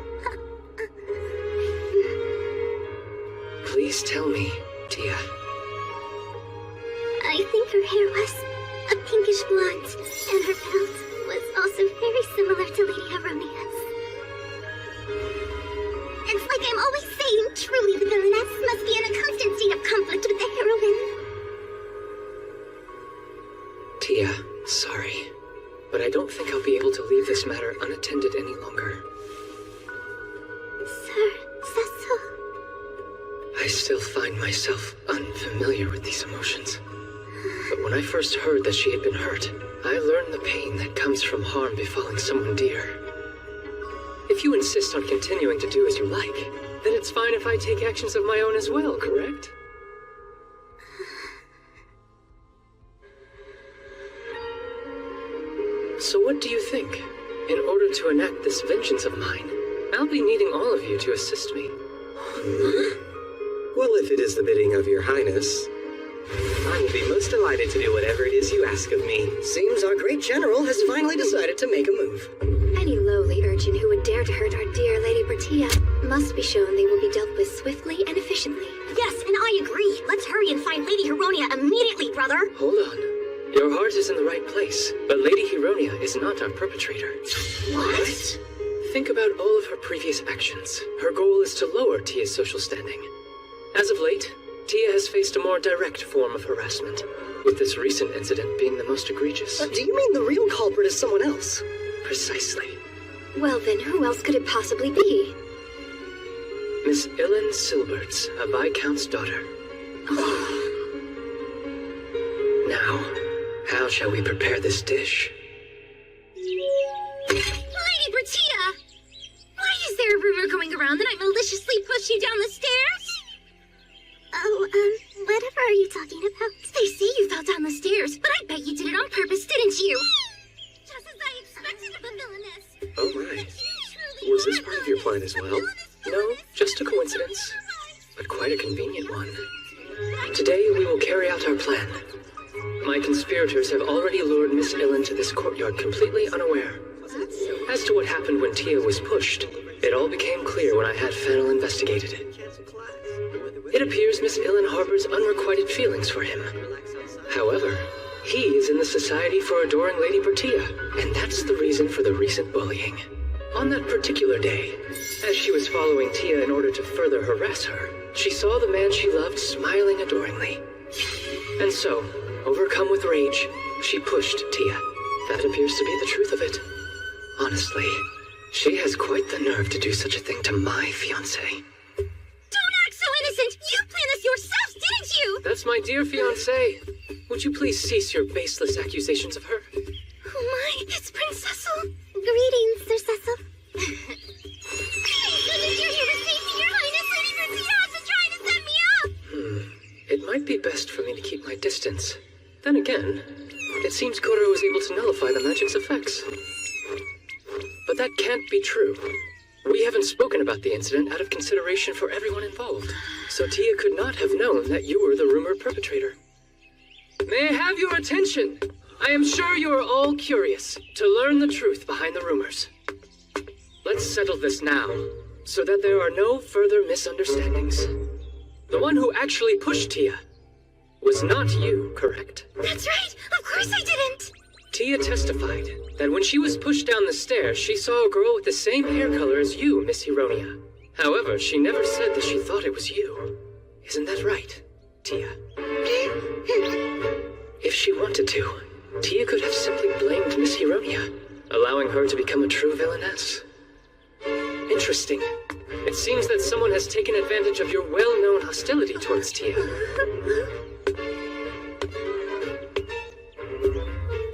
Please tell me, Tia. I think her hair was a pinkish blonde, and her build was also very similar to Lady Heronia's. It's like I'm always saying, truly the villainess must be in a constant state of conflict with the heroine. Tia, sorry, but I don't think I'll be able to leave this matter unattended any longer. Sir Cecil. I still find myself unfamiliar with these emotions. But when I first heard that she had been hurt, I learned the pain that comes from harm befalling someone dear. If you insist on continuing to do as you like, then it's fine if I take actions of my own as well, correct? So what do you think? In order to enact this vengeance of mine, I'll be needing all of you to assist me. Well, if it is the bidding of your highness, I will be most delighted to do whatever it is you ask of me. Seems our great general has finally decided to make a move. Any lowly urchin who would dare to hurt our dear Lady Bertia must be shown they will be dealt with swiftly and efficiently. Yes, and I agree. Let's hurry and find Lady Heronia immediately, brother. Hold on. Your heart is in the right place, but Lady Heronia is not our perpetrator. What? Think about all of her previous actions. Her goal is to lower Tia's social standing. As of late, Tia has faced a more direct form of harassment, with this recent incident being the most egregious. Do you mean the real culprit is someone else? Precisely. Well then, who else could it possibly be? Miss Ellen Silberts, a Viscount's daughter. Now, how shall we prepare this dish? Lady Bertia! Why is there a rumor going around that I maliciously pushed you down the stairs? Oh, whatever are you talking about? They say you fell down the stairs, but I bet you did it on purpose, didn't you? Just as I expected of a villainess. Oh my. Was this part of your plan as well? No, just a coincidence, but quite a convenient one. I Today we will carry out our plan. My conspirators have already lured Miss Illen to this courtyard completely unaware. As to what happened when Tia was pushed, it all became clear when I had Fennel investigated it. It appears Miss Illen harbors unrequited feelings for him. However, he is in the Society for Adoring Lady Bertia, and that's the reason for the recent bullying. On that particular day, as she was following Tia in order to further harass her, she saw the man she loved smiling adoringly. And so, overcome with rage, she pushed Tia. That appears to be the truth of it. Honestly, she has quite the nerve to do such a thing to my fiancé. Don't act so innocent! You planned this yourself, didn't you? That's my dear fiancé. Would you please cease your baseless accusations of her? Oh my, it's Prince Cecil. Greetings, Sir Cecil. Thank goodness you're here to save me, Your Highness. Lady Bertia has been trying to set me up. It might be best for me to keep my distance. Then again, it seems Koro was able to nullify the magic's effects. But that can't be true. We haven't spoken about the incident out of consideration for everyone involved, so Tia could not have known that you were the rumored perpetrator. May I have your attention? I am sure you are all curious to learn the truth behind the rumors. Let's settle this now, so that there are no further misunderstandings. The one who actually pushed Tia was not you, correct? That's right. Of course I didn't. Tia testified that when she was pushed down the stairs, she saw a girl with the same hair color as you, Miss Hironia. However, she never said that she thought it was you. Isn't that right, Tia? If she wanted to, Tia could have simply blamed Miss Hironia, allowing her to become a true villainess. Interesting. It seems that someone has taken advantage of your well-known hostility towards Tia.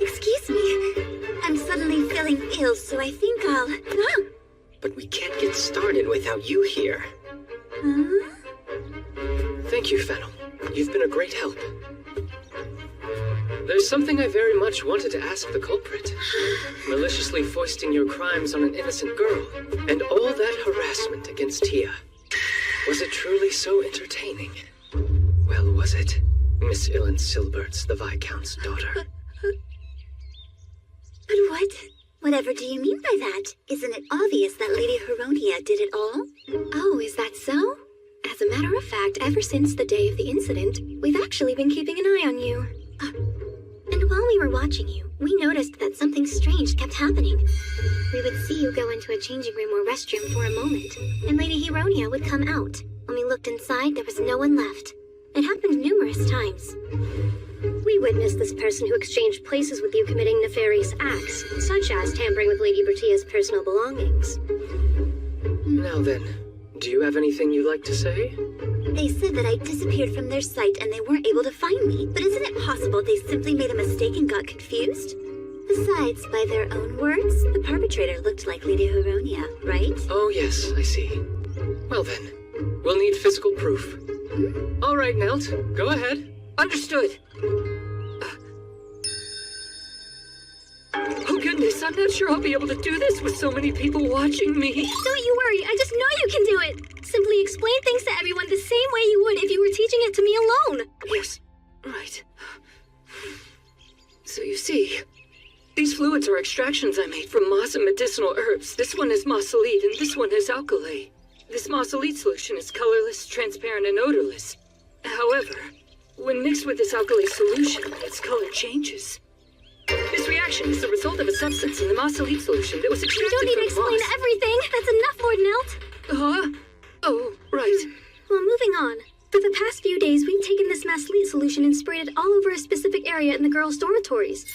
Excuse me. I'm suddenly feeling ill, so I think I'll... Ah! But we can't get started without you here. Huh? Thank you, Fennel. You've been a great help. There's something I very much wanted to ask the culprit. Maliciously foisting your crimes on an innocent girl, and all that harassment against Tia. Was it truly so entertaining? Well, was it, Miss Illen Silberts, the Viscount's daughter? But what? Whatever do you mean by that? Isn't it obvious that Lady Hironia did it all? Oh, is that so? As a matter of fact, ever since the day of the incident, we've actually been keeping an eye on you. And while we were watching you, we noticed that something strange kept happening. We would see you go into a changing room or restroom for a moment, and Lady Hironia would come out. When we looked inside, there was no one left. It happened numerous times. We witnessed this person who exchanged places with you committing nefarious acts, such as tampering with Lady Bertia's personal belongings. Now then, do you have anything you'd like to say? They said that I disappeared from their sight and they weren't able to find me. But isn't it possible they simply made a mistake and got confused? Besides, by their own words, the perpetrator looked like Lady Hironia, right? Oh yes, I see. Well then, we'll need physical proof. All right, Nelt, go ahead. Understood. Oh goodness, I'm not sure I'll be able to do this with so many people watching me. Don't you worry, I just know you can do it. Simply explain things to everyone the same way you would if you were teaching it to me alone. Yes, right. So you see, these fluids are extractions I made from moss and medicinal herbs. This one is mossolite and this one is alkali. This mossolite solution is colorless, transparent, and odorless. However, when mixed with this alkali solution, its color changes. This reaction is the result of a substance in the mossolite solution that was extracted You don't need to from explain moss. everything. That's enough, Lord Nelt. Huh? Oh, right. Well, moving on. For the past few days, we've taken this mossolite solution and sprayed it all over a specific area in the girls' dormitories.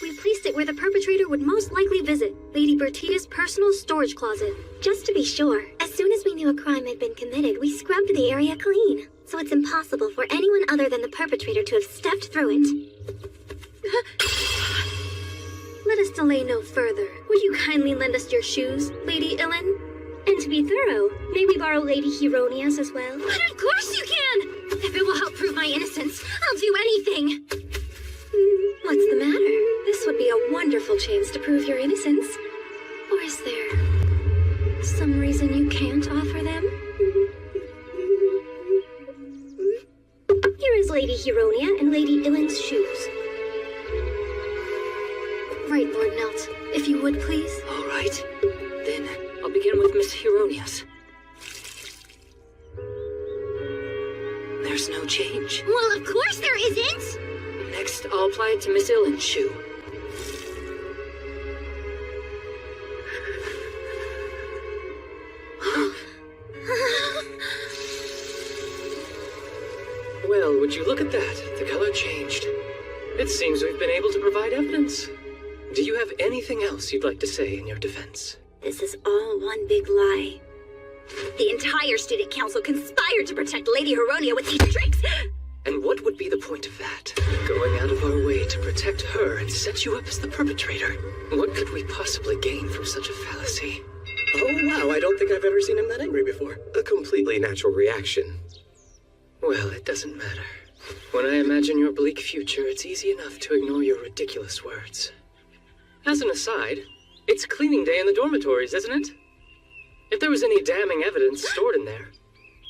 We placed it where the perpetrator would most likely visit, Lady Bertia's personal storage closet. Just to be sure, as soon as we knew a crime had been committed, we scrubbed the area clean. So it's impossible for anyone other than the perpetrator to have stepped through it. Let us delay no further. Would you kindly lend us your shoes, Lady Illen? And to be thorough, may we borrow Lady Hironia's as well? But of course you can! If it will help prove my innocence, I'll do anything! What's the matter? This would be a wonderful chance to prove your innocence. Or is there some reason you can't offer them? You're Lady Huronia and Lady Illin's shoes. Right, Lord Nelt. If you would, please. All right. Then I'll begin with Miss Huronia's. There's no change. Well, of course there isn't! Next, I'll apply it to Miss Illin's shoe. Well, would you look at that? The color changed. It seems we've been able to provide evidence. Do you have anything else you'd like to say in your defense? This is all one big lie. The entire student council conspired to protect Lady Huronia with these tricks! And what would be the point of that? Going out of our way to protect her and set you up as the perpetrator. What could we possibly gain from such a fallacy? Oh, wow, I don't think I've ever seen him that angry before. A completely natural reaction. Well, it doesn't matter. When I imagine your bleak future, it's easy enough to ignore your ridiculous words. As an aside, it's cleaning day in the dormitories, isn't it? If there was any damning evidence stored in there,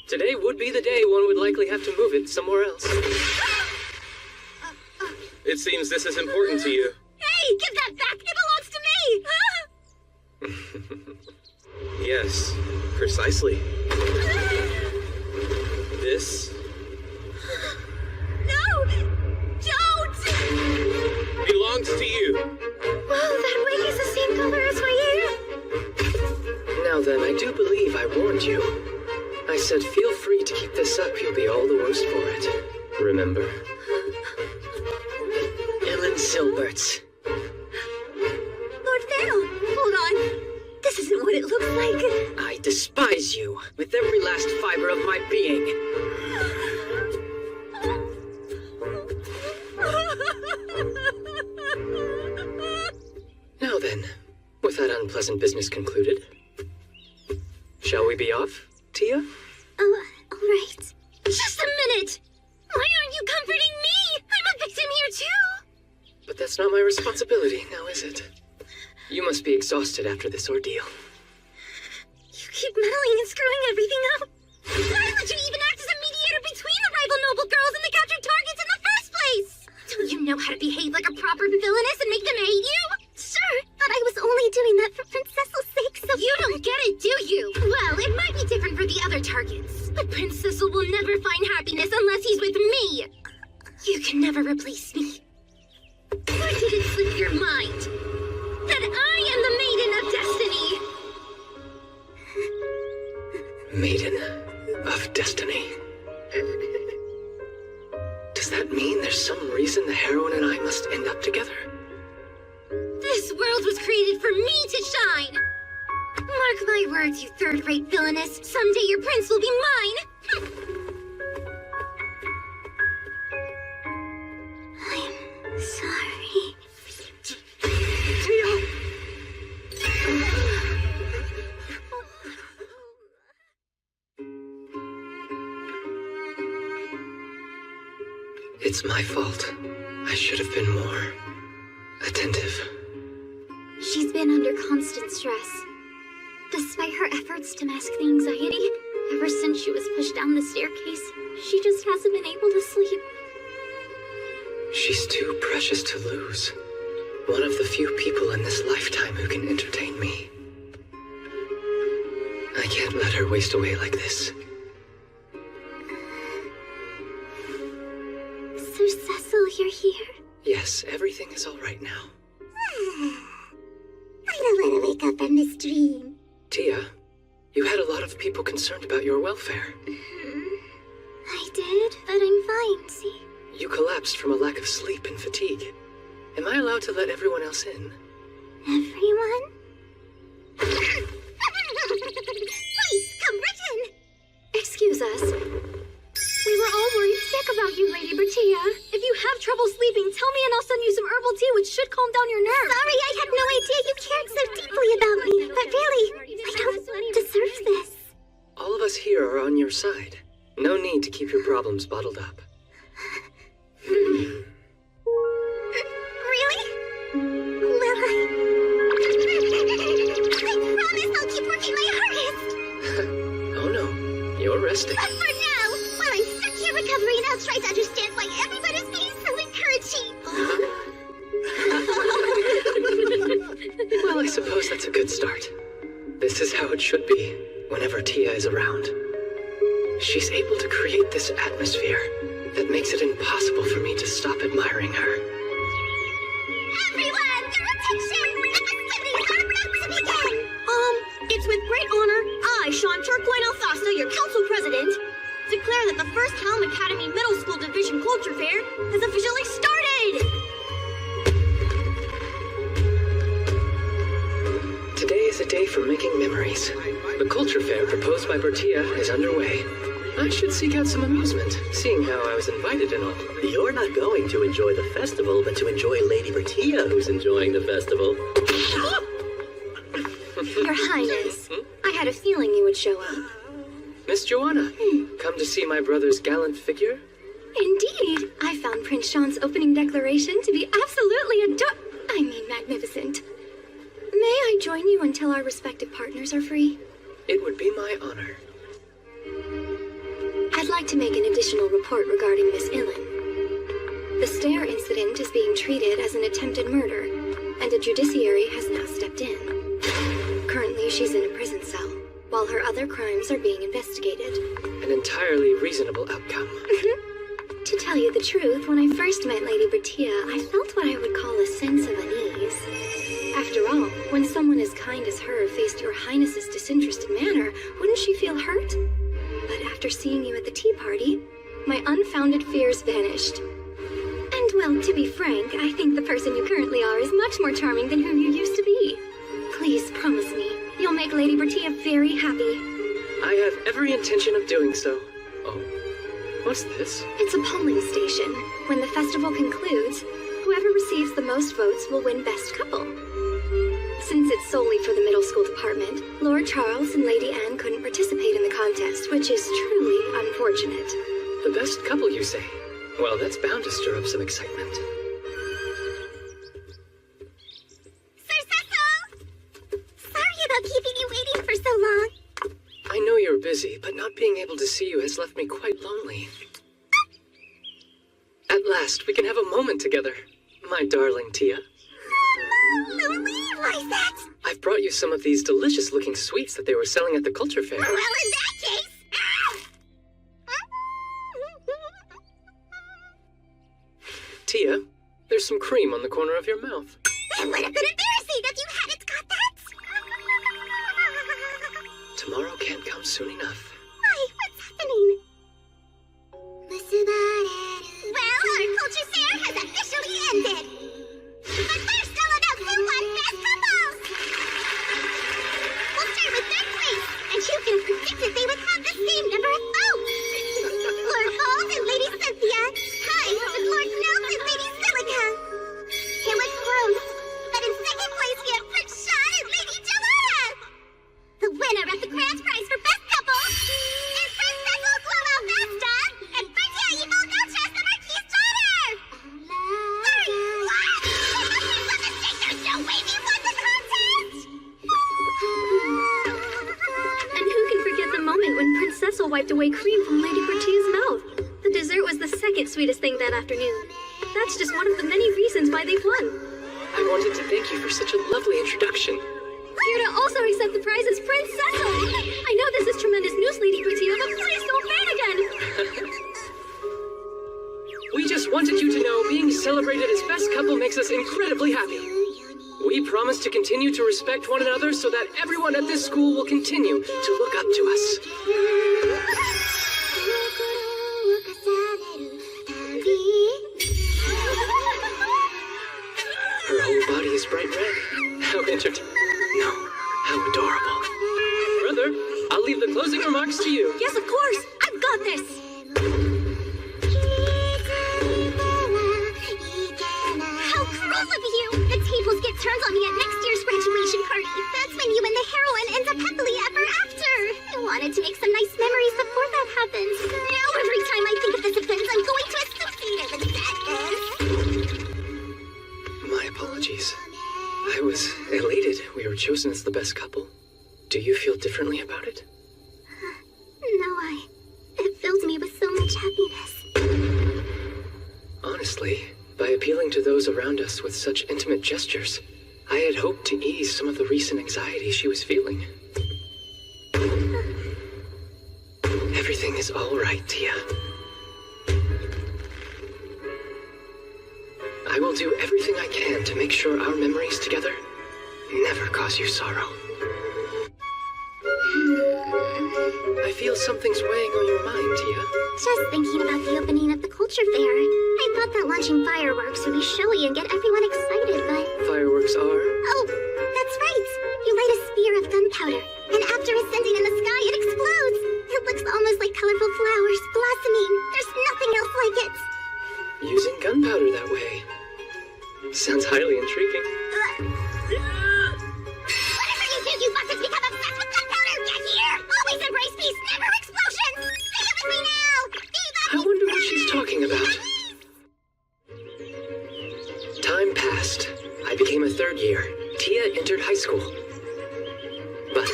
today would be the day one would likely have to move it somewhere else. It seems this is important to you. Hey, give that back! It belongs to me! Yes, precisely. This No! Don't! belongs to you. Whoa, that wig is the same color as my hair! Now then, I do believe I warned you. I said feel free to keep this up, you'll be all the worse for it. Remember? Ellen Silberts. Lord Vale, hold on. This isn't what it looks like. I despise you with every last fiber of my being. Now then, with that unpleasant business concluded, shall we be off, Tia? Oh, all right. Just a minute! Why aren't you comforting me? I'm a victim here too! But that's not my responsibility, now is it? You must be exhausted after this ordeal. You keep meddling and screwing everything up. Why would you even act as a mediator between the rival noble girls and the captured targets in the first place? Don't you know how to behave like a proper villainess and make them hate you? Sure, but I was only doing that for Prince Cecil's sake, so... You don't get it, do you? Well, it might be different for the other targets, but Prince Cecil will never find happiness unless he's with me. You can never replace me. Or did it slip your mind that I am the Maiden of Destiny? Maiden of Destiny? Does that mean there's some reason the heroine and I must end up together? This world was created for me to shine! Mark my words, you third-rate villainess. Someday your prince will be mine! I'm sorry. It's my fault. I should have been more attentive. She's been under constant stress. Despite her efforts to mask the anxiety, ever since she was pushed down the staircase, she just hasn't been able to sleep. She's too precious to lose. One of the few people in this lifetime who can entertain me. I can't let her waste away like this. Sir Cecil, you're here? Yes, everything is all right now. I don't want to wake up from this dream. Tia, you had a lot of people concerned about your welfare. I did, but I'm fine, see? You collapsed from a lack of sleep and fatigue. Am I allowed to let everyone else in? Everyone? Please, come right in! Excuse us. We were all worried sick about you, Lady Bertia. If you have trouble sleeping, tell me and I'll send you some herbal tea which should calm down your nerves. Sorry, I had no idea you cared so deeply about me. But really, I don't deserve this. All of us here are on your side. No need to keep your problems bottled up. Really? Will I promise I'll keep working my hardest. Oh no, you're resting. But for now, while I'm stuck here recovering, I'll try to understand why how it should be whenever Tia is around. She's able to create this atmosphere that makes it impossible for me to stop admiring her. Everyone, your attention! The festivities are about to begin! It's with great honor, I, Sean Turquoise Alfasta, your council president, declare that the first Helm Academy Middle School Division Culture Fair has officially started! Today is a day for making memories. The culture fair proposed by Bertia is underway. I should seek out some amusement, seeing how I was invited and all. You're not going to enjoy the festival, but to enjoy Lady Bertia, who's enjoying the festival. Your Highness, I had a feeling you would show up. Miss Joanna, come to see my brother's gallant figure? Indeed, I found Prince Sean's opening declaration to be absolutely magnificent. May I join you until our respective partners are free? It would be my honor. I'd like to make an additional report regarding Miss Ilin. The stair incident is being treated as an attempted murder, and a judiciary has now stepped in. Currently, she's in a prison cell, while her other crimes are being investigated. An entirely reasonable outcome. To tell you the truth, when I first met Lady Bertia, I felt what I would call a sense of unease. After all, when someone as kind as her faced your Highness's disinterested manner, wouldn't she feel hurt? But after seeing you at the tea party, my unfounded fears vanished. And well, to be frank, I think the person you currently are is much more charming than who you used to be. Please promise me, you'll make Lady Bertia very happy. I have every intention of doing so. Oh, what's this? It's a polling station. When the festival concludes, whoever receives the most votes will win Best Couple. Since it's solely for the middle school department, Lord Charles and Lady Anne couldn't participate in the contest, which is truly unfortunate. The best couple, you say? Well, that's bound to stir up some excitement. Sir Cecil! Sorry about keeping you waiting for so long. I know you're busy, but not being able to see you has left me quite lonely. At last, we can have a moment together, my darling Tia. Why is that? I've brought you some of these delicious-looking sweets that they were selling at the culture fair. Well, in that case... Tia, there's some cream on the corner of your mouth. It would have been embarrassing if you hadn't got that. Tomorrow can't come soon enough. Why? What's happening? Well, our culture fair has officially ended. But first, I'll announce who won Best Couples. We'll start with third place, and you can predict if they would have the same number of votes. Lord Bowles and Lady Cynthia, tied with Lord Snells and Lady Silica. It was close, but in second place we have Prince Sean and Lady Joanna. The winner of the grand prize for Best Couple is Prince Cecil Glow Alfasta and Bertia Evil Duchess the Marquis' daughter. Sorry, what? It must be some mistake. There's no way we won the contest. And who can forget the moment when Prince Cecil wiped away cream from Lady Bertia's mouth? The dessert was the second sweetest thing that afternoon. That's just one of the many reasons why they won. I wanted to thank you for such a lovely introduction. Here to also accept the prize is Prince Cecil. I know this is tremendous news, Lady Bertia, but please don't faint again. We just wanted you to know being celebrated as Best Couple makes us incredibly happy. We promise to continue to respect one another so that everyone at this school will continue to look up to us. Her whole body is bright red. How No, how adorable. Brother, I'll leave the closing remarks to you. Yes, of course. I've got this. How cruel of you! The tables get turned on me at next year's graduation party. That's when you and the heroine end up happily ever after. I wanted to make some nice memories before that happens. Now every time I think of this event, I'm going to associate it with sadness. My apologies. I was elated we were chosen as the best couple. Do you feel differently about it? No, it filled me with so much happiness. Honestly, by appealing to those around us with such intimate gestures, I had hoped to ease some of the recent anxiety she was feeling. Everything is all right, Tia. I will do everything I can to make sure our memories together never cause you sorrow. I feel something's weighing on your mind, Tia. Just thinking about the opening of the culture fair. I thought that launching fireworks would be showy and get everyone excited, but... Fireworks are? Oh, that's right. You light a sphere of gunpowder, and after ascending in the sky, it explodes. It looks almost like colorful flowers blossoming. There's nothing else like it. Using gunpowder that way. Sounds highly intriguing. Whatever you do, you mustn't become obsessed with gunpowder! Get here! Always embrace peace, never explosions! Say it with me now! I wonder what she's talking about. Time passed. I became a third year. Tia entered high school. But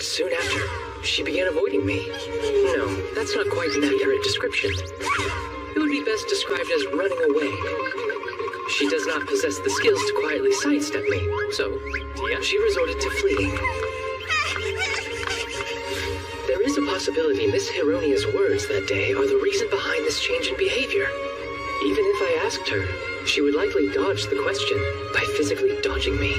soon after, she began avoiding me. No, that's not quite an accurate description. It would be best described as running away. She does not possess the skills to quietly sidestep me, so she resorted to fleeing. There is a possibility Miss Hironia's words that day are the reason behind this change in behavior. Even if I asked her, she would likely dodge the question by physically dodging me.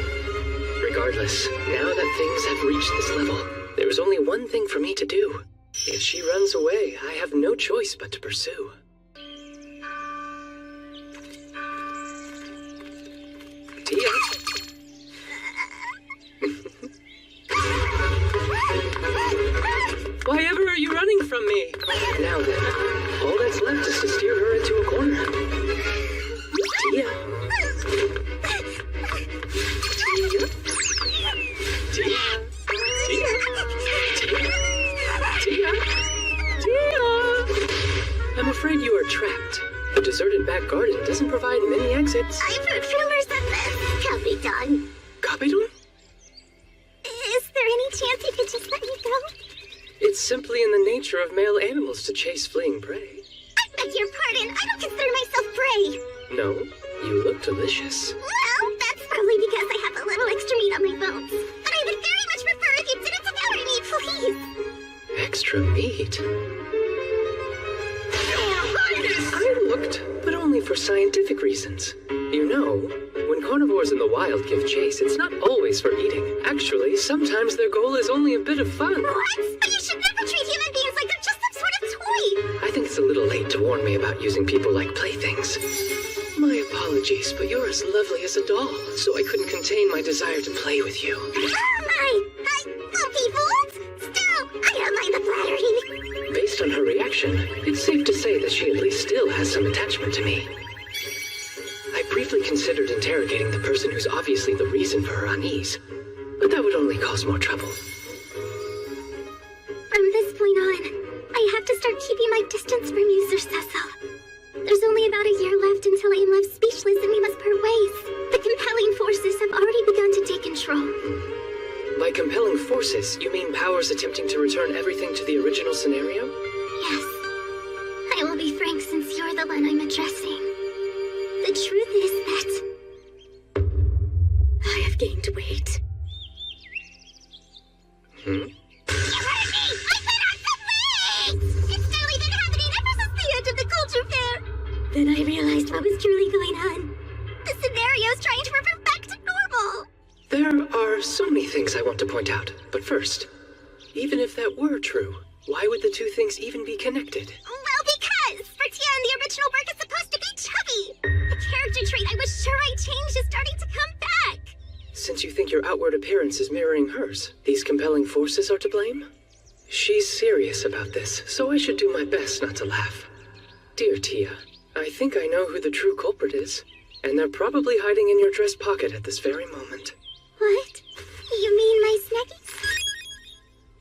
Regardless, now that things have reached this level, there is only one thing for me to do. If she runs away, I have no choice but to pursue. Tia? Why ever are you running from me? Now then, all that's left is to steer her into a corner. Tia? Tia? Tia? Tia? Tia? I'm afraid you are trapped. The deserted back garden doesn't provide many exits. I've heard rumors of this. Capidon. Capidon? Is there any chance you could just let me go? It's simply in the nature of male animals to chase fleeing prey. I beg your pardon. I don't consider myself prey. No, you look delicious. Well, that's probably because I have a little extra meat on my bones. But I would very much prefer if you didn't devour me, please. Extra meat? I looked, but only for scientific reasons. You know, when carnivores in the wild give chase, it's not always for eating. Actually, sometimes their goal is only a bit of fun. What? But you should never treat human beings like they're just some sort of toy. I think it's a little late to warn me about using people like playthings. My apologies, but you're as lovely as a doll, so I couldn't contain my desire to play with you. Oh my! I won't be fooled! Still, I don't mind the flattery. Based on her reaction, it's safe to say that she at least still has some attachment to me. I briefly considered interrogating the person who's obviously the reason for her unease, but that would only cause more trouble. From this point on, I have to start keeping my distance from you, Sir Cecil. There's only about a year left until I am left speechless and we must part ways. The compelling forces have already begun to take control. By compelling forces, you mean powers attempting to return everything to the original scenario? Yes. I will be frank since you're the one I'm addressing. The truth is that I have gained weight. Hmm? You heard me! I said I'm some weight! It's steadily been happening ever since the end of the culture fair. Then I realized what was truly going on. The scenario's trying to revert back to normal. There are so many things I want to point out, but first, even if that were true, why would the two things even be connected? Well, because Bertia in the original work is supposed to be chubby. The character trait I was sure I changed is starting to come back. Since you think your outward appearance is mirroring hers, these compelling forces are to blame? She's serious about this, so I should do my best not to laugh. Dear Tia, I think I know who the true culprit is, and they're probably hiding in your dress pocket at this very moment. What? You mean my snackies?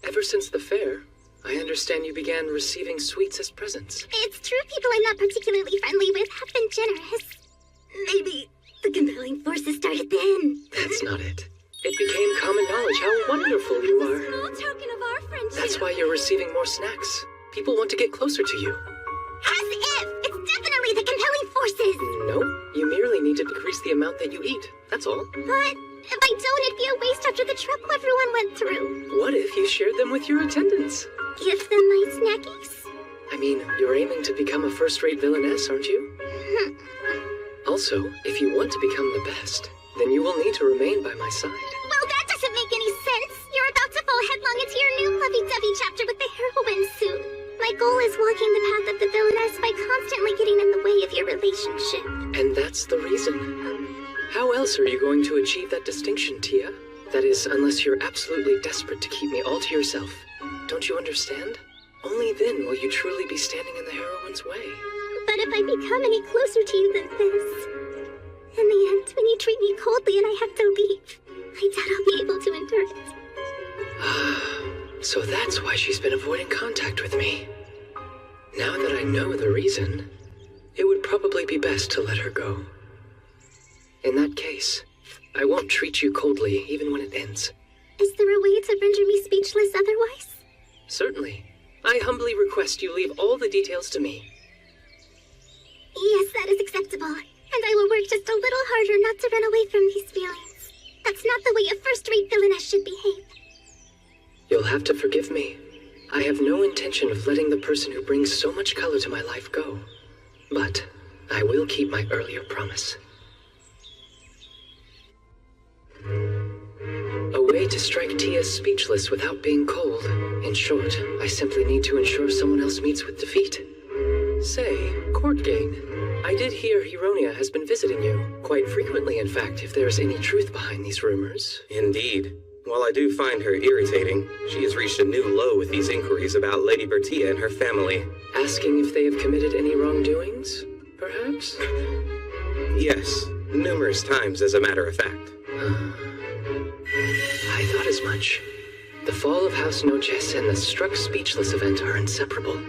Ever since the fair, I understand you began receiving sweets as presents. It's true people I'm not particularly friendly with have been generous. Maybe the compelling forces started then. That's not it. It became common knowledge how wonderful you are. Small token of our friendship. That's why you're receiving more snacks. People want to get closer to you. As if! It's definitely the compelling forces! No, you merely need to decrease the amount that you eat. That's all. But if I don't, it'd be a waste after the trouble everyone went through. What if you shared them with your attendants? give them my snackies? I mean, you're aiming to become a first-rate villainess, aren't you? Also, if you want to become the best, then you will need to remain by my side. Well, that doesn't make any sense. You're about to fall headlong into your new lovey-dovey chapter with the heroine suit. My goal is walking the path of the villainess by constantly getting in the way of your relationship. And that's the reason. How else are you going to achieve that distinction, Tia? That is, unless you're absolutely desperate to keep me all to yourself. Don't you understand? Only then will you truly be standing in the heroine's way. But if I become any closer to you than this, in the end, when you treat me coldly and I have to leave, I doubt I'll be able to endure it. So that's why she's been avoiding contact with me. Now that I know the reason, it would probably be best to let her go. In that case, I won't treat you coldly even when it ends. Is there a way to render me speechless otherwise? Certainly. I humbly request you leave all the details to me. Yes, that is acceptable. And I will work just a little harder not to run away from these feelings. That's not the way a first-rate villainess should behave. You'll have to forgive me. I have no intention of letting the person who brings so much color to my life go. But I will keep my earlier promise. A way to strike Tia speechless without being cold. In short, I simply need to ensure someone else meets with defeat. Say, Courtgain, I did hear Hironia has been visiting you. Quite frequently, in fact, if there is any truth behind these rumors. Indeed. While I do find her irritating, she has reached a new low with these inquiries about Lady Bertia and her family. Asking if they have committed any wrongdoings, perhaps? Yes, numerous times as a matter of fact. I thought as much. The fall of House Noches and the struck speechless event are inseparable.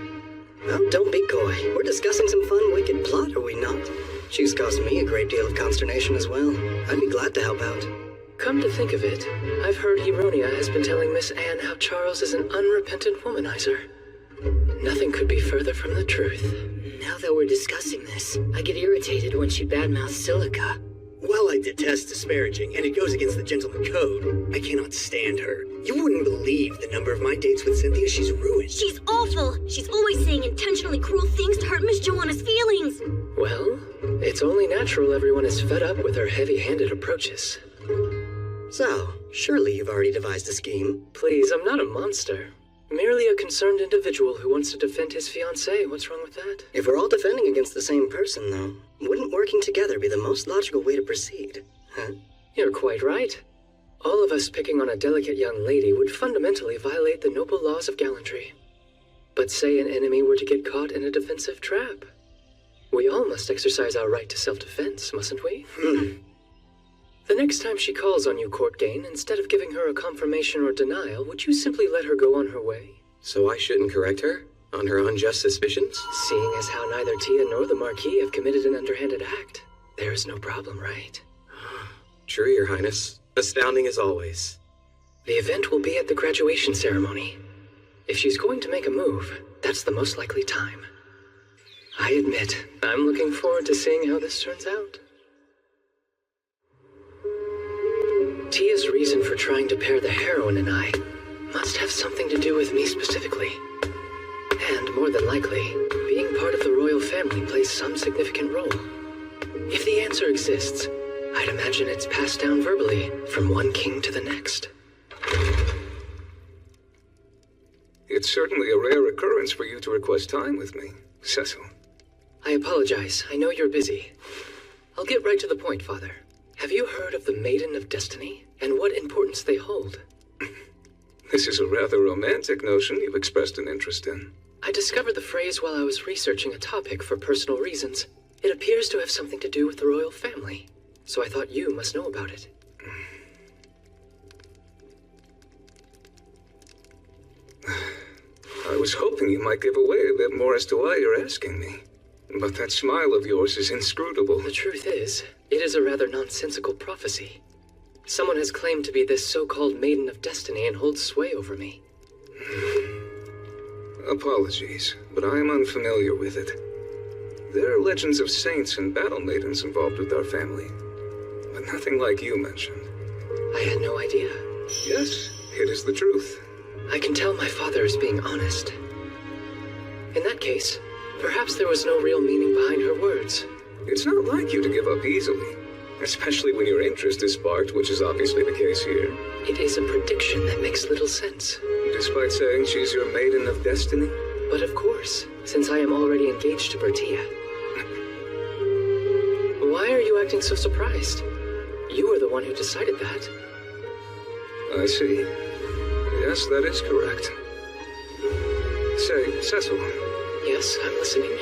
Oh, don't be coy. We're discussing some fun, wicked plot, are we not? She's caused me a great deal of consternation as well. I'd be glad to help out. Come to think of it, I've heard Hironia has been telling Miss Anne how Charles is an unrepentant womanizer. Nothing could be further from the truth. Now that we're discussing this, I get irritated when she badmouths Silica. Well, I detest disparaging, and it goes against the gentleman code. I cannot stand her. You wouldn't believe the number of my dates with Cynthia she's ruined. She's awful. She's always saying intentionally cruel things to hurt Miss Joanna's feelings. Well, it's only natural everyone is fed up with her heavy-handed approaches. So, surely you've already devised a scheme. Please, I'm not a monster. Merely a concerned individual who wants to defend his fiancée. What's wrong with that? If we're all defending against the same person, though, wouldn't working together be the most logical way to proceed? Huh? You're quite right. All of us picking on a delicate young lady would fundamentally violate the noble laws of gallantry. But say an enemy were to get caught in a defensive trap. We all must exercise our right to self-defense, mustn't we? The next time she calls on you, Courtgain, instead of giving her a confirmation or denial, would you simply let her go on her way? So I shouldn't correct her? On her unjust suspicions? Seeing as how neither Tia nor the Marquis have committed an underhanded act, there is no problem, right? True, Your Highness. Astounding as always. The event will be at the graduation ceremony. If she's going to make a move, that's the most likely time. I admit, I'm looking forward to seeing how this turns out. Tia's reason for trying to pair the heroine and I must have something to do with me specifically. And more than likely, being part of the royal family plays some significant role. If the answer exists, I'd imagine it's passed down verbally from one king to the next. It's certainly a rare occurrence for you to request time with me, Cecil. I apologize. I know you're busy. I'll get right to the point, Father. Have you heard of the Maiden of Destiny, and what importance they hold? This is a rather romantic notion you've expressed an interest in. I discovered the phrase while I was researching a topic for personal reasons. It appears to have something to do with the royal family, so I thought you must know about it. I was hoping you might give away a bit more as to why you're asking me. But that smile of yours is inscrutable. The truth is, it is a rather nonsensical prophecy. Someone has claimed to be this so-called Maiden of Destiny and holds sway over me. Apologies, but I am unfamiliar with it. There are legends of saints and battle maidens involved with our family, but nothing like you mentioned. I had no idea. Yes, it is the truth. I can tell my father is being honest. In that case, perhaps there was no real meaning behind her words. It's not like you to give up easily, especially when your interest is sparked, which is obviously the case here. It is a prediction that makes little sense. Despite saying she's your maiden of destiny? But of course, since I am already engaged to Bertia. Why are you acting so surprised? You were the one who decided that. I see. Yes, that is correct. Say, Cecil. Yes, I'm listening.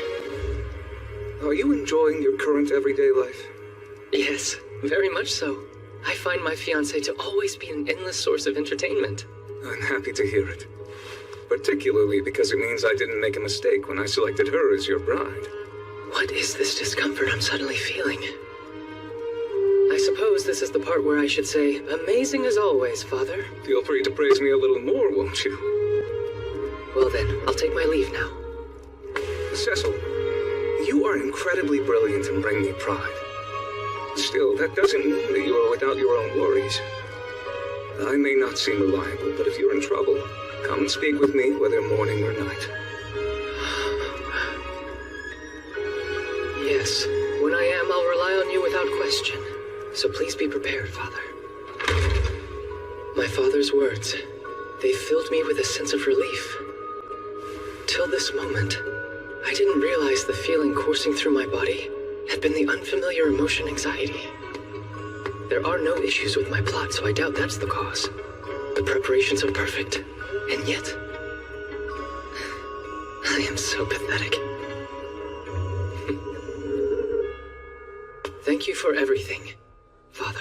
Are you enjoying your current everyday life? Yes, very much so. I find my fiancée to always be an endless source of entertainment. I'm happy to hear it. Particularly because it means I didn't make a mistake when I selected her as your bride. What is this discomfort I'm suddenly feeling? I suppose this is the part where I should say, amazing as always, Father. Feel free to praise me a little more, won't you? Well then, I'll take my leave now. Cecil, you are incredibly brilliant and bring me pride. Still, that doesn't mean that you are without your own worries. I may not seem reliable, but if you're in trouble, come and speak with me, whether morning or night. Yes, when I am, I'll rely on you without question. So please be prepared, Father. My father's words, they filled me with a sense of relief. Till this moment, I didn't realize the feeling coursing through my body had been the unfamiliar emotion anxiety. There are no issues with my plot, so I doubt that's the cause. The preparations are perfect, and yet, I am so pathetic. Thank you for everything, Father.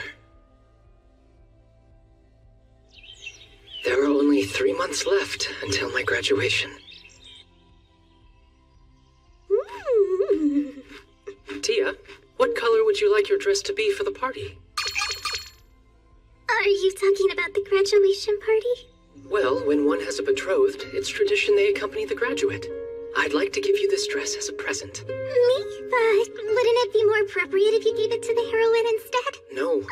There are only 3 months left until my graduation. Tia, what color would you like your dress to be for the party? Are you talking about the graduation party? Well, when one has a betrothed, it's tradition they accompany the graduate. I'd like to give you this dress as a present. Me? But wouldn't it be more appropriate if you gave it to the heroine instead? No.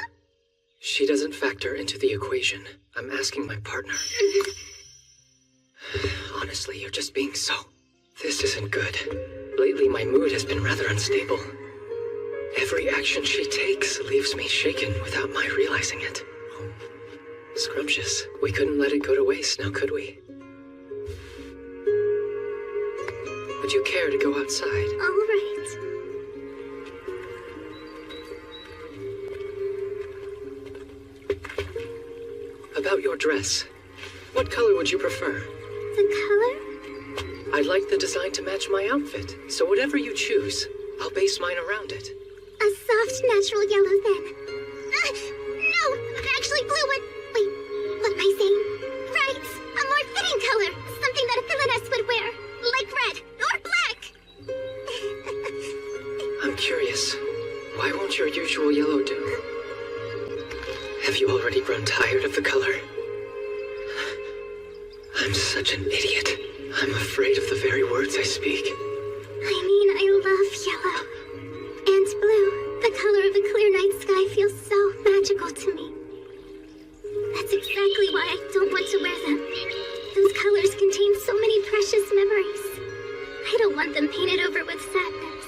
She doesn't factor into the equation. I'm asking my partner. Honestly, you're just being so... This isn't good. Lately, my mood has been rather unstable. Every action she takes leaves me shaken without my realizing it. Scrumptious. We couldn't let it go to waste, now could we? Would you care to go outside? All right. About your dress. What color would you prefer? The color? I'd like the design to match my outfit, so whatever you choose, I'll base mine around it. A soft, natural yellow, then. No! Actually, blue would... Wait, what am I saying? Right! A more fitting color! Something that a villainess would wear. Like red, or black! I'm curious. Why won't your usual yellow do? Have you already grown tired of the color? I'm such an idiot. I'm afraid of the very words I speak. I mean, I love yellow. And blue. The color of a clear night sky feels so magical to me. That's exactly why I don't want to wear them. Those colors contain so many precious memories. I don't want them painted over with sadness.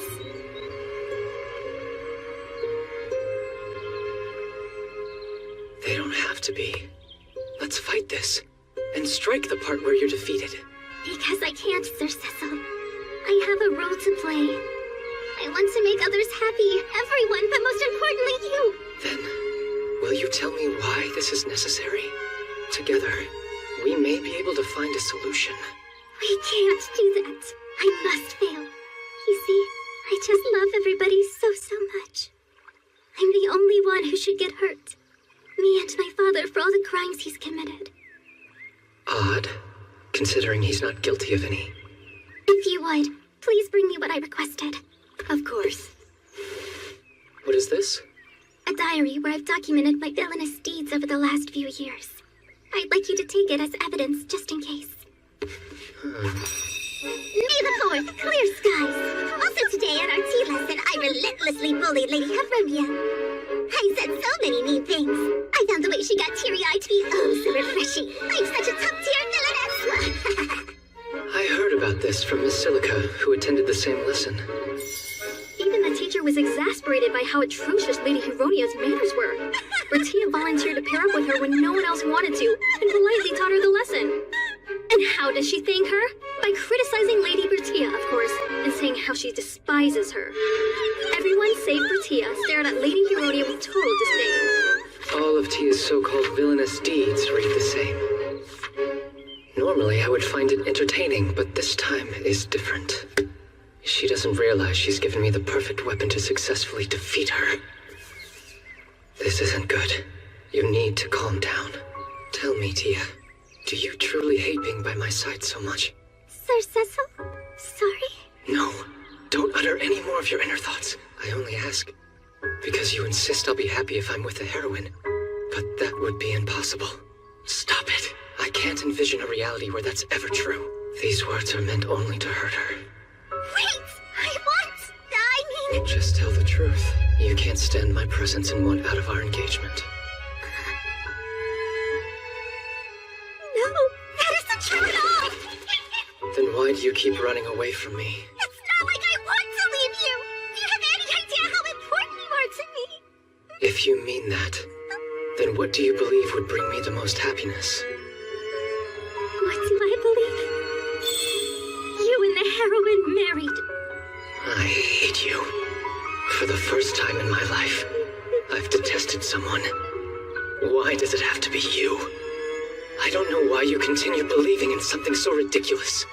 They don't have to be. Let's fight this, and strike the part where you're defeated. Because I can't, Sir Cecil. I have a role to play. I want to make others happy, everyone, but most importantly you. Then, will you tell me why this is necessary? Together, we may be able to find a solution. We can't do that. I must fail. You see, I just love everybody so much. I'm the only one who should get hurt. Me and my father for all the crimes he's committed. Odd, considering he's not guilty of any. If you would, please bring me what I requested. Of course. What is this? A diary where I've documented my villainous deeds over the last few years. I'd like you to take it as evidence, just in case. May the 4th, clear skies. Also today at our tea lesson, I relentlessly bullied Lady Hevrovia. I said so many mean things. I found the way she got teary-eyed to be oh so refreshing. I'm such a top-tier villainess. this from Miss Silica, who attended the same lesson. Even the teacher was exasperated by how atrocious Lady Heronia's manners were. Bertia volunteered to pair up with her when no one else wanted to, and politely taught her the lesson. And how does she thank her? By criticizing Lady Bertia, of course, and saying how she despises her. Everyone save Bertia stared at Lady Heronia with total disdain. All of Tia's so-called villainous deeds read the same. Normally, I would find it entertaining, but this time is different. She doesn't realize she's given me the perfect weapon to successfully defeat her. This isn't good. You need to calm down. Tell me, Tia, do you truly hate being by my side so much? Sir Cecil, sorry. No, don't utter any more of your inner thoughts. I only ask because you insist I'll be happy if I'm with a heroine. But that would be impossible. Stop it. I can't envision a reality where that's ever true. These words are meant only to hurt her. Wait! I mean... Just tell the truth. You can't stand my presence and want out of our engagement. No, that isn't true at all! Then why do you keep running away from me? It's not like I want to leave you! Do you have any idea how important you are to me? If you mean that, then what do you believe would bring me the most happiness? What do I believe? You and the heroine married. I hate you. For the first time in my life, I've detested someone. Why does it have to be you? I don't know why you continue believing in something so ridiculous.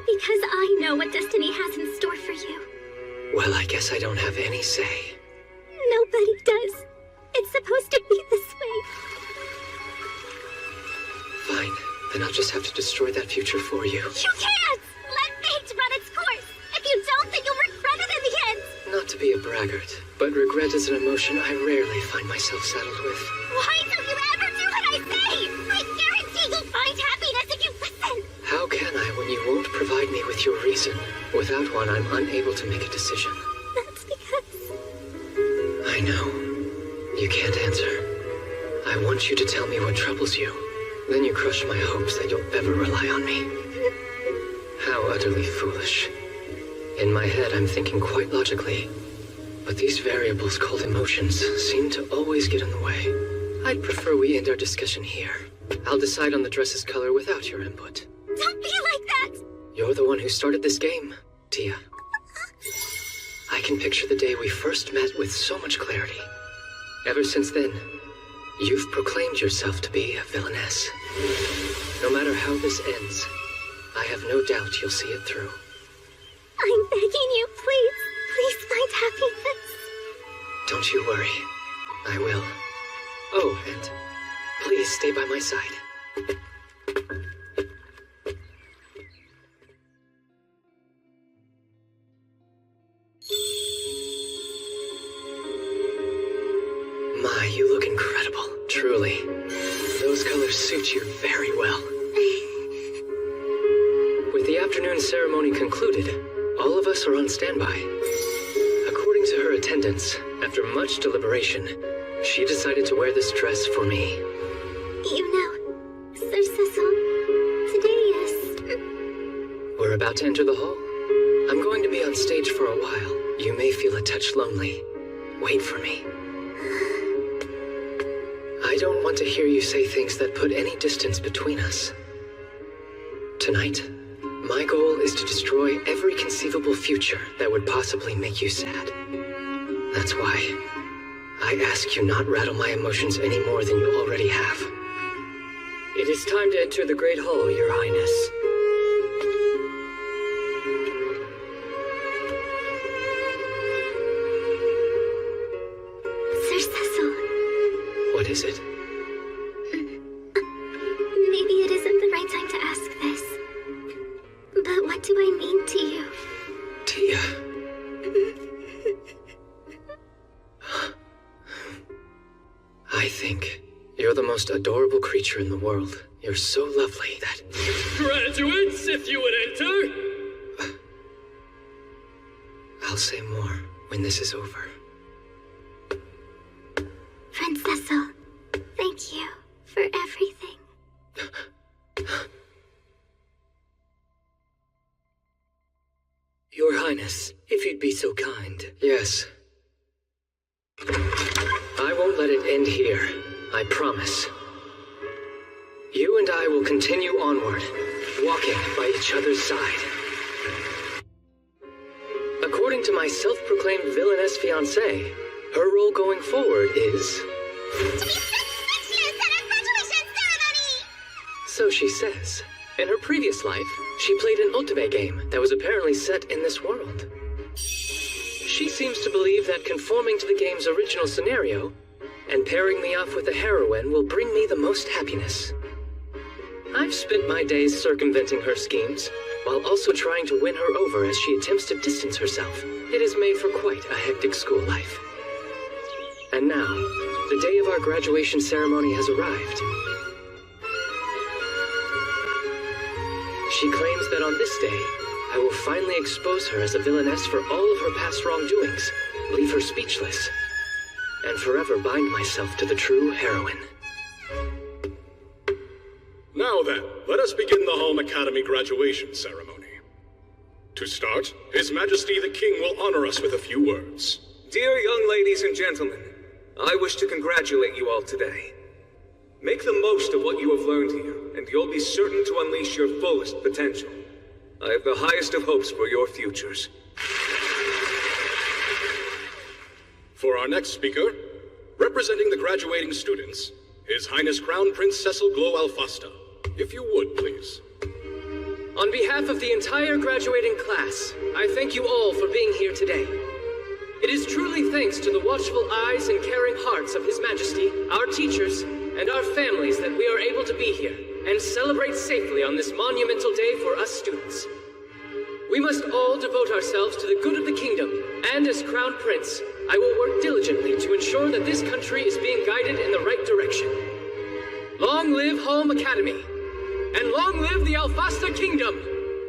Because I know what destiny has in store for you. Well, I guess I don't have any say. Nobody does. It's supposed to be this way. Fine, then I'll just have to destroy that future for you. You can't! Let fate run its course! If you don't, then you'll regret it in the end! Not to be a braggart, but regret is an emotion I rarely find myself saddled with. Why don't you ever do what I say? I guarantee you'll find happiness if you listen! How can I when you won't provide me with your reason? Without one, I'm unable to make a decision. That's because... I know. You can't answer. I want you to tell me what troubles you. Then you crush my hopes that you'll ever rely on me. How utterly foolish. In my head, I'm thinking quite logically. But these variables called emotions seem to always get in the way. I'd prefer we end our discussion here. I'll decide on the dress's color without your input. Don't be like that! You're the one who started this game, Tia. I can picture the day we first met with so much clarity. Ever since then, you've proclaimed yourself to be a villainess. No matter how this ends, I have no doubt you'll see it through. I'm begging you, please find happiness. Don't you worry. I will. Oh, and please stay by my side. My, you look incredible. Truly. Those colors suit you very well. With the afternoon ceremony concluded, all of us are on standby. According to her attendants, after much deliberation, she decided to wear this dress for me. You know, Sir Cecil, today is... We're about to enter the hall. I'm going to be on stage for a while. You may feel a touch lonely. Wait for me. I don't want to hear you say things that put any distance between us. Tonight, my goal is to destroy every conceivable future that would possibly make you sad. That's why I ask you not rattle my emotions any more than you already have. It is time to enter the Great Hall, Your Highness. Sir Cecil. What is it? Maybe it isn't the right time to ask this. But what do I mean to you? Tia. I think you're the most adorable creature in the world. You're so lovely that... Graduates, if you would enter! I'll say more when this is over. Friend Cecil, thank you for everything. you'd be so kind. Yes. I won't let it end here. I promise. You and I will continue onward, walking by each other's side. According to my self-proclaimed villainess fiancée, her role going forward is... to be speechless at our graduation ceremony! So she says. In her previous life, she played an ultimate game that was apparently set in this world. She seems to believe that conforming to the game's original scenario and pairing me off with a heroine will bring me the most happiness. I've spent my days circumventing her schemes, while also trying to win her over as she attempts to distance herself. It has made for quite a hectic school life. And now, the day of our graduation ceremony has arrived. She claims that on this day, I will finally expose her as a villainess for all of her past wrongdoings, leave her speechless, and forever bind myself to the true heroine. Now then, let us begin the Home Academy graduation ceremony. To start, His Majesty the King will honor us with a few words. Dear young ladies and gentlemen, I wish to congratulate you all today. Make the most of what you have learned here, and you'll be certain to unleash your fullest potential. I have the highest of hopes for your futures. For our next speaker, representing the graduating students, His Highness Crown Prince Cecil Glow Alfasta. If you would, please. On behalf of the entire graduating class, I thank you all for being here today. It is truly thanks to the watchful eyes and caring hearts of His Majesty, our teachers, and our families that we are able to be here and celebrate safely on this monumental day for us students. We must all devote ourselves to the good of the kingdom, and as Crown Prince, I will work diligently to ensure that this country is being guided in the right direction. Long live Home Academy, and long live the Alfasta Kingdom!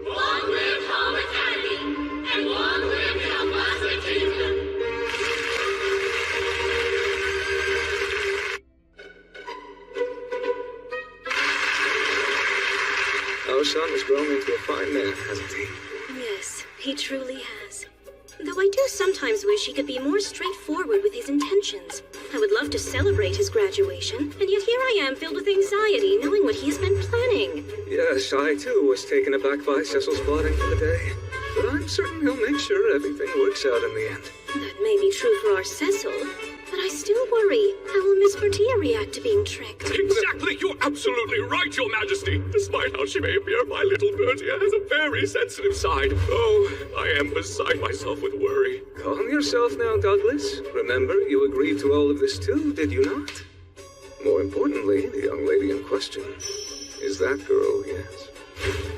Long live Home Academy, and long live the Alfasta Kingdom! Our son has grown into a fine man, hasn't he? Yes, he truly has. Though I do sometimes wish he could be more straightforward with his intentions. I would love to celebrate his graduation, and yet here I am filled with anxiety knowing what he has been planning. Yes, I too was taken aback by Cecil's plotting for the day. But I'm certain he'll make sure everything works out in the end. That may be true for our Cecil, but I still worry. How will Miss Bertia react to being tricked? Exactly! You're absolutely right, Your Majesty! Despite how she may appear, my little Bertia has a very sensitive side. Oh, I am beside myself with worry. Calm yourself now, Douglas. Remember, you agreed to all of this too, did you not? More importantly, the young lady in question is that girl, yes.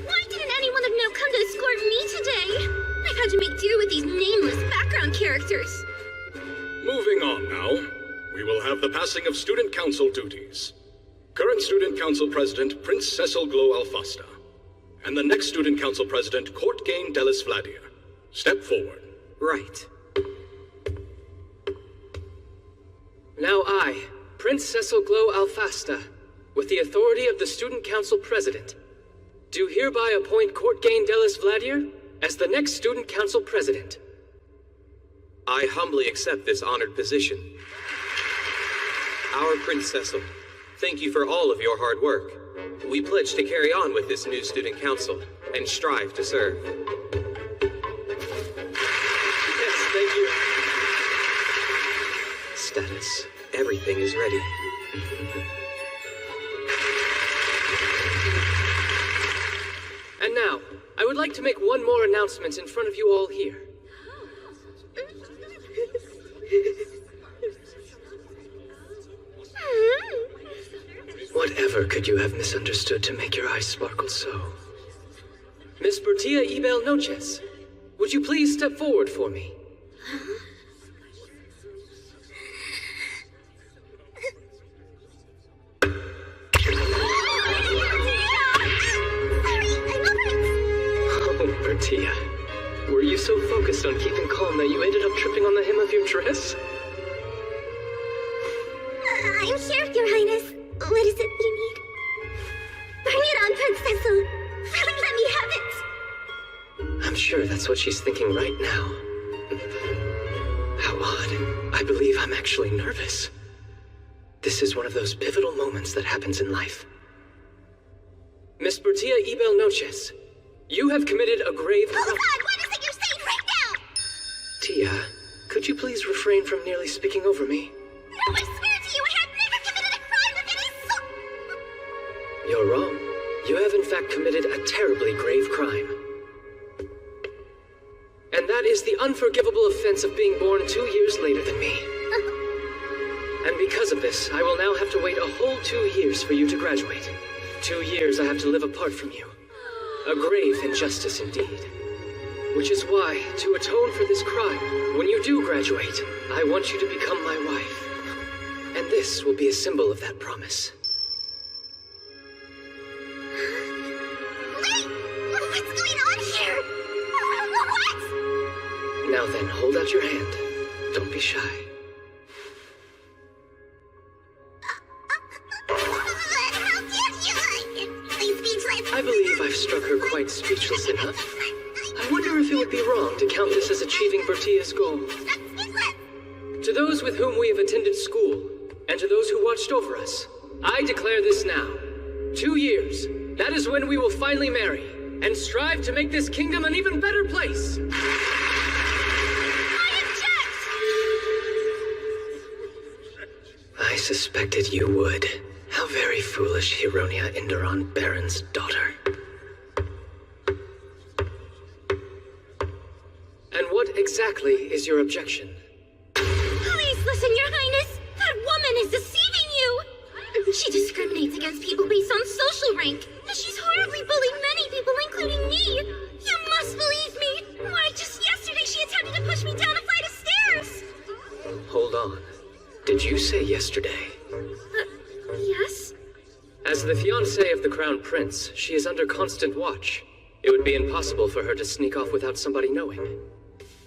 Why didn't anyone of note come to escort me today? I've had to make do with these nameless background characters. Moving on now, we will have the passing of Student Council duties. Current Student Council President, Prince Cecil Glow Alfasta. And the next Student Council President, Courtgain Delis Vladir. Step forward. Right. Now I, Prince Cecil Glow Alfasta, with the authority of the Student Council President, do hereby appoint Courtgain Delis Vladir as the next Student Council President. I humbly accept this honored position. Our Prince Cecil, thank you for all of your hard work. We pledge to carry on with this new student council and strive to serve. Yes, thank you. Status. Everything is ready. And now, I would like to make one more announcement in front of you all here. Whatever could you have misunderstood to make your eyes sparkle so? Miss Bertia Ibel Noches, would you please step forward for me? Oh, Bertia. Were you so focused on keeping calm that you ended up tripping on the hem of your dress? I'm here, Your Highness. What is it you need? Bring it on, Prince Cecil. Really, let me have it. I'm sure that's what she's thinking right now. How odd. I believe I'm actually nervous. This is one of those pivotal moments that happens in life. Miss Bertia y Noches, you have committed a grave... Oh God, what is it you're saying right now? Tia, could you please refrain from nearly speaking over me? No, I swear to you, I have never committed a crime of any sort! You're wrong. You have in fact committed a terribly grave crime. And that is the unforgivable offense of being born 2 years later than me. And because of this, I will now have to wait a whole 2 years for you to graduate. 2 years I have to live apart from you. A grave injustice indeed. Which is why, to atone for this crime, when you do graduate, I want you to become my wife. And this will be a symbol of that promise. Wait! What's going on here? What? Now then, hold out your hand. Don't be shy. I believe I've struck her quite speechless enough. I wonder if it would be wrong to count this as achieving Bertia's goal. To those with whom we have attended school, and to those who watched over us, I declare this now. 2 years, that is when we will finally marry, and strive to make this kingdom an even better place. I suspected you would. How very foolish, Hironia Inderon, Baron's daughter. And what exactly is your objection? Please listen, Your Highness! That woman is deceiving you! She discriminates against people based on social rank. She's horribly bullied many people, including me! You must believe me! Why, just yesterday she attempted to push me down a flight of stairs! Hold on. Did you say yesterday? Yes? As the fiancée of the Crown Prince, she is under constant watch. It would be impossible for her to sneak off without somebody knowing.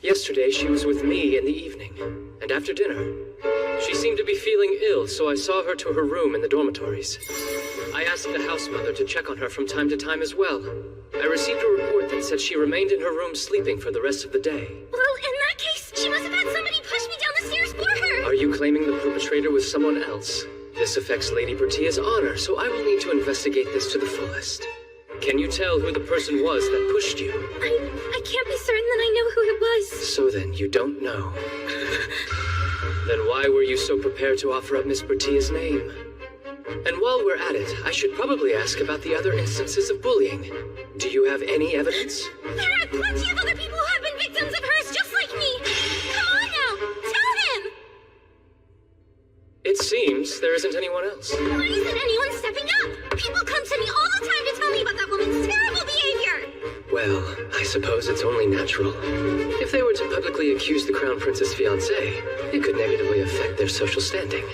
Yesterday, she was with me in the evening, and after dinner, she seemed to be feeling ill, so I saw her to her room in the dormitories. I asked the house mother to check on her from time to time as well. I received a report that said she remained in her room sleeping for the rest of the day. Well, in that case, she must have had somebody push me down the stairs for her! Are you claiming the perpetrator was someone else? This affects Lady Bertia's honor, so I will need to investigate this to the fullest. Can you tell who the person was that pushed you? I can't be certain that I know who it was. So then, you don't know. Then why were you so prepared to offer up Miss Bertia's name? And while we're at it, I should probably ask about the other instances of bullying. Do you have any evidence? There are plenty of other people who have been victims of hers just like me! Come on now! Tell him! It seems there isn't anyone else. Why isn't anyone stepping up? People come to me all the time to tell me about that woman's terrible behavior! Well, I suppose it's only natural. If they were to publicly accuse the Crown Prince's fiancé, it could negatively affect their social standing.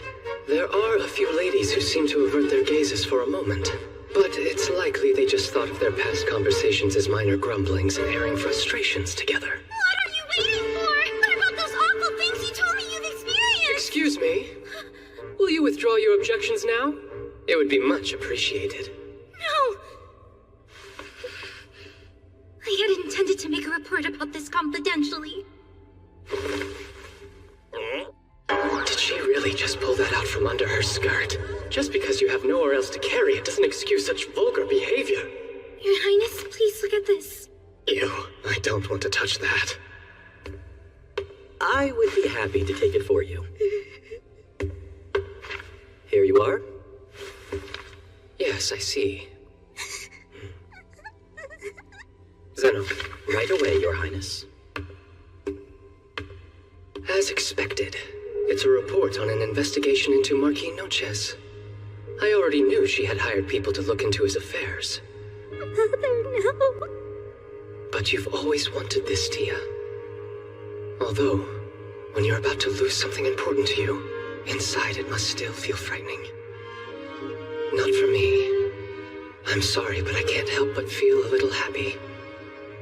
There are a few ladies who seem to avert their gazes for a moment, but it's likely they just thought of their past conversations as minor grumblings and airing frustrations together. What are you waiting for? What about those awful things you told me you've experienced? Excuse me? Will you withdraw your objections now? It would be much appreciated. No! I had intended to make a report about this confidentially. Did she really just pull that out from under her skirt? Just because you have nowhere else to carry it doesn't excuse such vulgar behavior. Your Highness, please look at this. Ew, I don't want to touch that. I would be happy to take it for you. Here you are. Yes, I see. Zeno, right away, Your Highness. As expected, it's a report on an investigation into Marquis Noches. I already knew she had hired people to look into his affairs. Mother, no. But you've always wanted this, Tia. Although, when you're about to lose something important to you, inside it must still feel frightening. Not for me. I'm sorry, but I can't help but feel a little happy.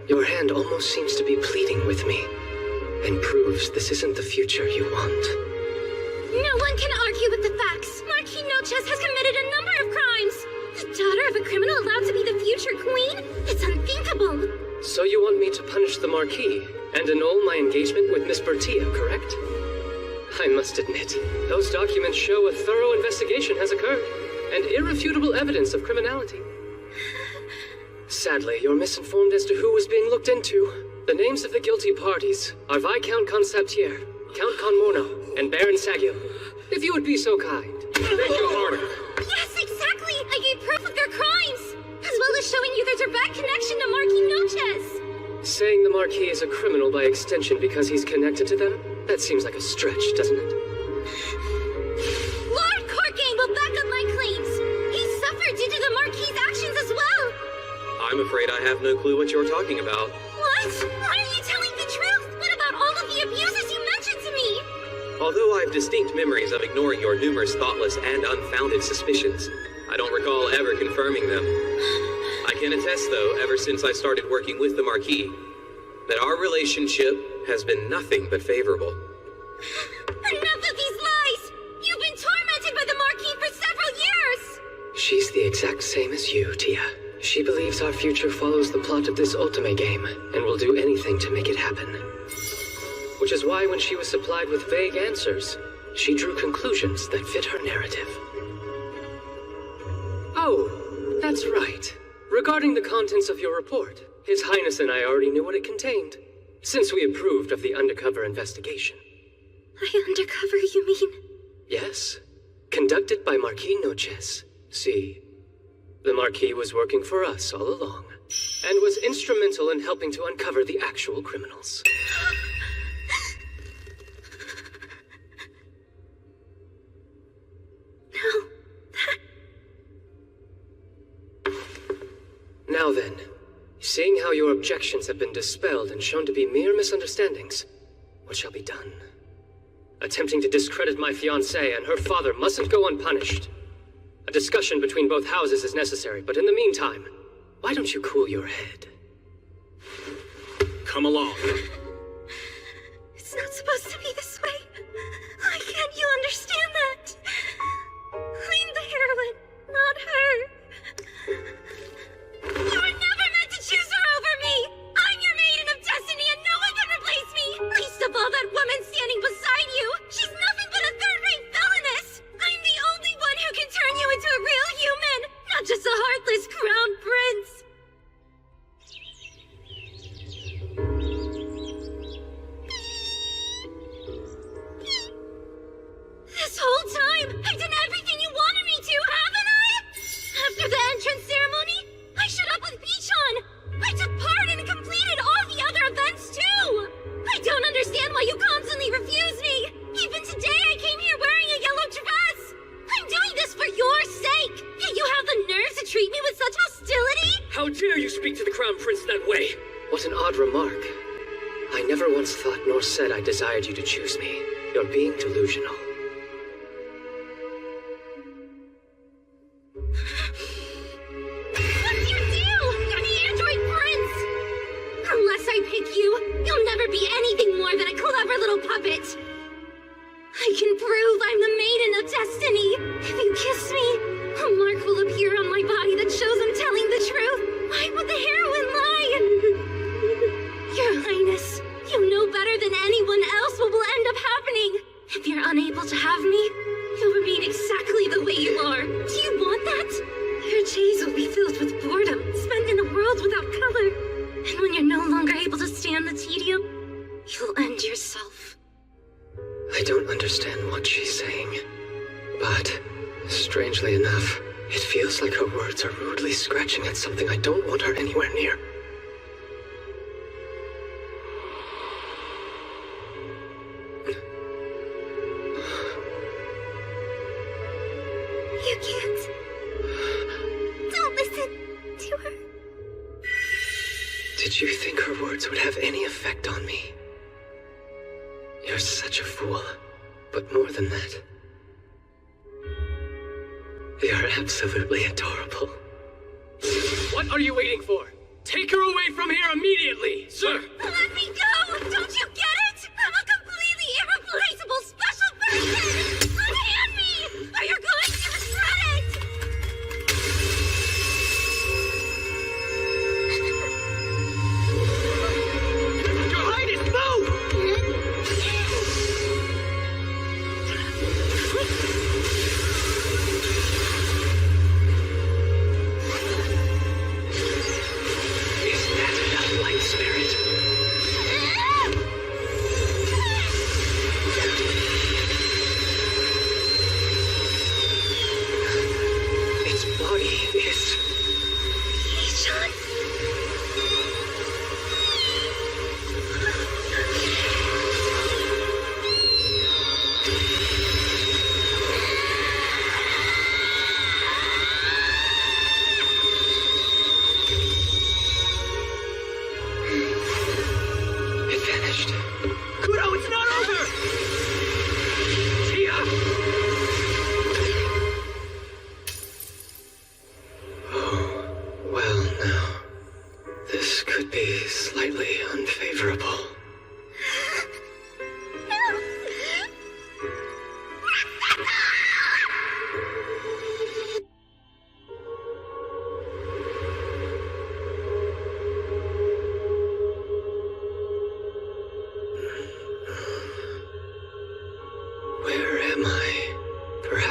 Your hand almost seems to be pleading with me, and proves this isn't the future you want. No one can argue with the facts. Marquis Noches has committed a number of crimes. The daughter of a criminal allowed to be the future queen? It's unthinkable. So you want me to punish the Marquis, and annul my engagement with Miss Bertia, correct? I must admit, those documents show a thorough investigation has occurred, and irrefutable evidence of criminality. Sadly, you're misinformed as to who was being looked into. The names of the guilty parties are Viscount Conceptier, Count Conmorno, and Baron Sagio. If you would be so kind. Thank you, Harder. Yes, exactly! I gave proof of their crimes! As well as showing you their direct connection to Marquis Noches! Saying the Marquis is a criminal by extension because he's connected to them? That seems like a stretch, doesn't it? Lord Corkane will back up my claims! He suffered due to the Marquis' actions as well! I'm afraid I have no clue what you're talking about. What? Why are you telling the truth? What about all of the abuses you mentioned to me? Although I have distinct memories of ignoring your numerous thoughtless and unfounded suspicions, I don't recall ever confirming them. I can attest, though, ever since I started working with the Marquis, that our relationship has been nothing but favorable. Enough of these lies! You've been tormented by the Marquis for several years! She's the exact same as you, Tia. She believes our future follows the plot of this Ultimate game, and will do anything to make it happen. Which is why when she was supplied with vague answers, she drew conclusions that fit her narrative. Oh, that's right. Regarding the contents of your report, His Highness and I already knew what it contained, since we approved of the undercover investigation. Undercover, you mean? Yes. Conducted by Marquis Noches. See, the Marquis was working for us all along, and was instrumental in helping to uncover the actual criminals. Now then, seeing how your objections have been dispelled and shown to be mere misunderstandings, what shall be done? Attempting to discredit my fiancée and her father mustn't go unpunished. A discussion between both houses is necessary, but in the meantime, why don't you cool your head? Come along. It's not supposed to be this way. Why can't you understand that? I'm the heroine, not her. You were never meant to choose her over me! I'm your maiden of destiny and no one can replace me! Least of all that woman standing beside you! She's nothing but a third-rate villainess! I'm the only one who can turn you into a real human, not just a heartless crown prince! This whole time, I've done everything you wanted me to, haven't I? After the entrance ceremony, I showed up with Bichon! I took part and completed all the other events too! I don't understand why you constantly refuse me! Even today I came here wearing a yellow dress! I'm doing this for your sake! Yet you have the nerve to treat me with such hostility? How dare you speak to the Crown Prince that way? What an odd remark. I never once thought nor said I desired you to choose me. You're being delusional. What's your deal? You're the android prince! Unless I pick you, you'll never be anything more than a clever little puppet. I can prove I'm the maiden of destiny. If you kiss me, a mark will appear on my body that shows I'm telling the truth. Why would the heroine lie? Your Highness, you know better than anyone else what will end up happening. If you're unable to have me, you'll remain exactly the way you are. Do you want that? Your days will be filled with boredom, spent in a world without color. And when you're no longer able to stand the tedium, you'll end yourself. I don't understand what she's saying, but strangely enough, it feels like her words are rudely scratching at something I don't want her anywhere near. You can't. Don't listen to her. Did you think her words would have any effect on me? You're such a fool, but more than that, you're absolutely adorable. What are you waiting for? Take her away from here immediately, sir! Let me go! Don't you get it? I'm a completely irreplaceable special person! Unhand me! Or you're going to regret it! Your Highness, move!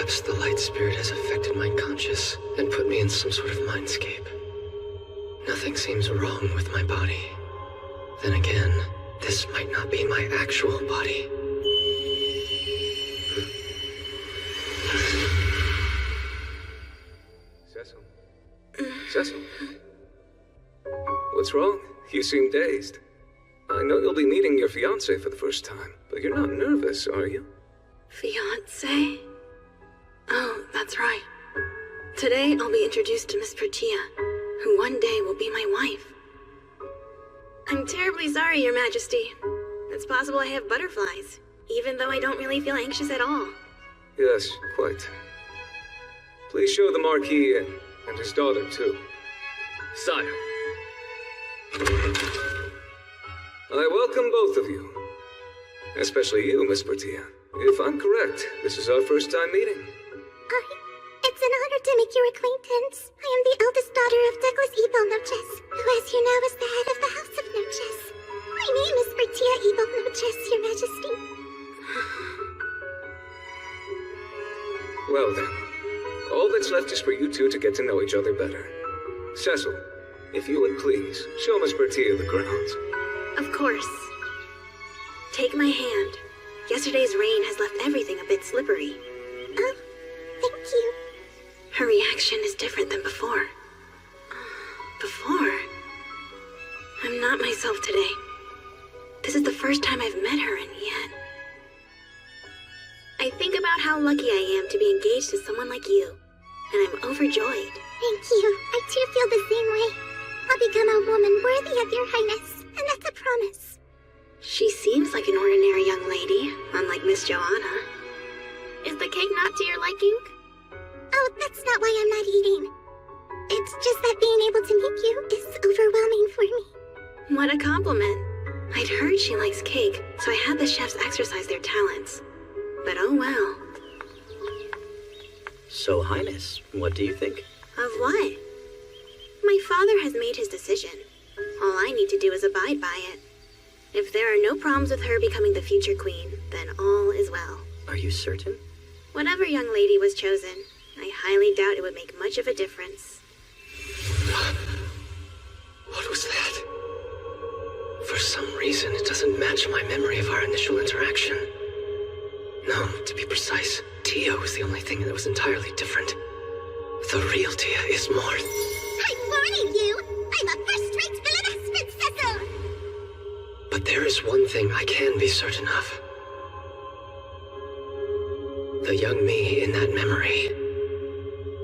Perhaps the light spirit has affected my conscious and put me in some sort of mindscape. Nothing seems wrong with my body. Then again, this might not be my actual body. Cecil? Cecil? What's wrong? You seem dazed. I know you'll be meeting your fiancé for the first time, but you're not nervous, are you? Fiancé? Oh, that's right. Today I'll be introduced to Miss Bertia, who one day will be my wife. I'm terribly sorry, Your Majesty. It's possible I have butterflies, even though I don't really feel anxious at all. Yes, quite. Please show the Marquis in, and his daughter, too. Sire. I welcome both of you. Especially you, Miss Bertia. If I'm correct, this is our first time meeting. It's an honor to make your acquaintance. I am the eldest daughter of Douglas Ebel Noches, who as you know is the head of the House of Noches. My name is Bertia Ebel Noches, Your Majesty. Well then, all that's left is for you two to get to know each other better. Cecil, if you would please, show Miss Bertia the grounds. Of course. Take my hand. Yesterday's rain has left everything a bit slippery. Oh, thank you. Her reaction is different than before. Before? I'm not myself today. This is the first time I've met her, and yet... I think about how lucky I am to be engaged to someone like you, and I'm overjoyed. Thank you. I too feel the same way. I'll become a woman worthy of your highness, and that's a promise. She seems like an ordinary young lady, unlike Miss Joanna. Is the cake not to your liking? Oh, that's not why I'm not eating. It's just that being able to meet you is overwhelming for me. What a compliment. I'd heard she likes cake, so I had the chefs exercise their talents. But oh well. So, Highness, what do you think? Of what? My father has made his decision. All I need to do is abide by it. If there are no problems with her becoming the future queen, then all is well. Are you certain? Whatever young lady was chosen, I highly doubt it would make much of a difference. What was that? For some reason, it doesn't match my memory of our initial interaction. No, to be precise, Tia was the only thing that was entirely different. The real Tia is more... I'm warning you! I'm a first-rate villainess, Princess! But there is one thing I can be certain of. The young me in that memory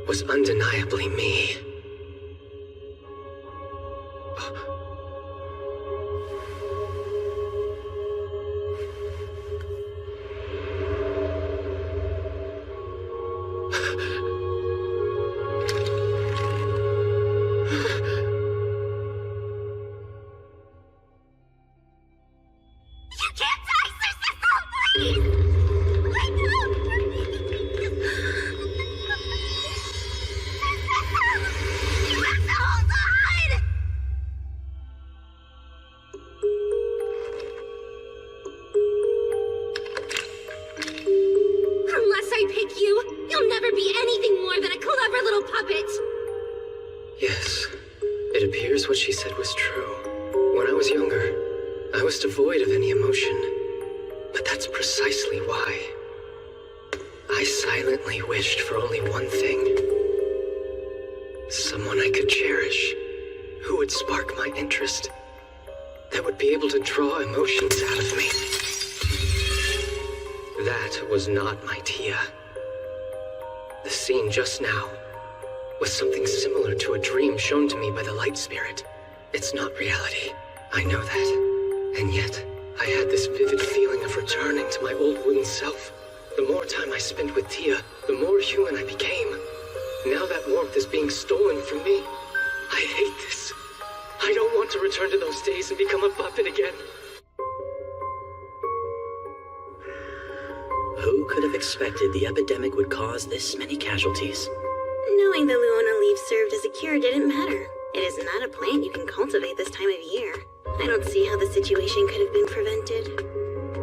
was undeniably me. Yes, it appears what she said was true. When I was younger, I was devoid of any emotion. But that's precisely why. I silently wished for only one thing. Someone I could cherish, who would spark my interest, that would be able to draw emotions out of me. That was not my Tia. The scene just now was something similar to a dream shown to me by the light spirit. It's not reality, I know that. And yet, I had this vivid feeling of returning to my old wooden self. The more time I spent with Tia, the more human I became. Now that warmth is being stolen from me. I hate this. I don't want to return to those days and become a puppet again. Who could have expected the epidemic would cause this many casualties? Knowing the Luona leaf served as a cure didn't matter. It is not a plant you can cultivate this time of year. I don't see how the situation could have been prevented.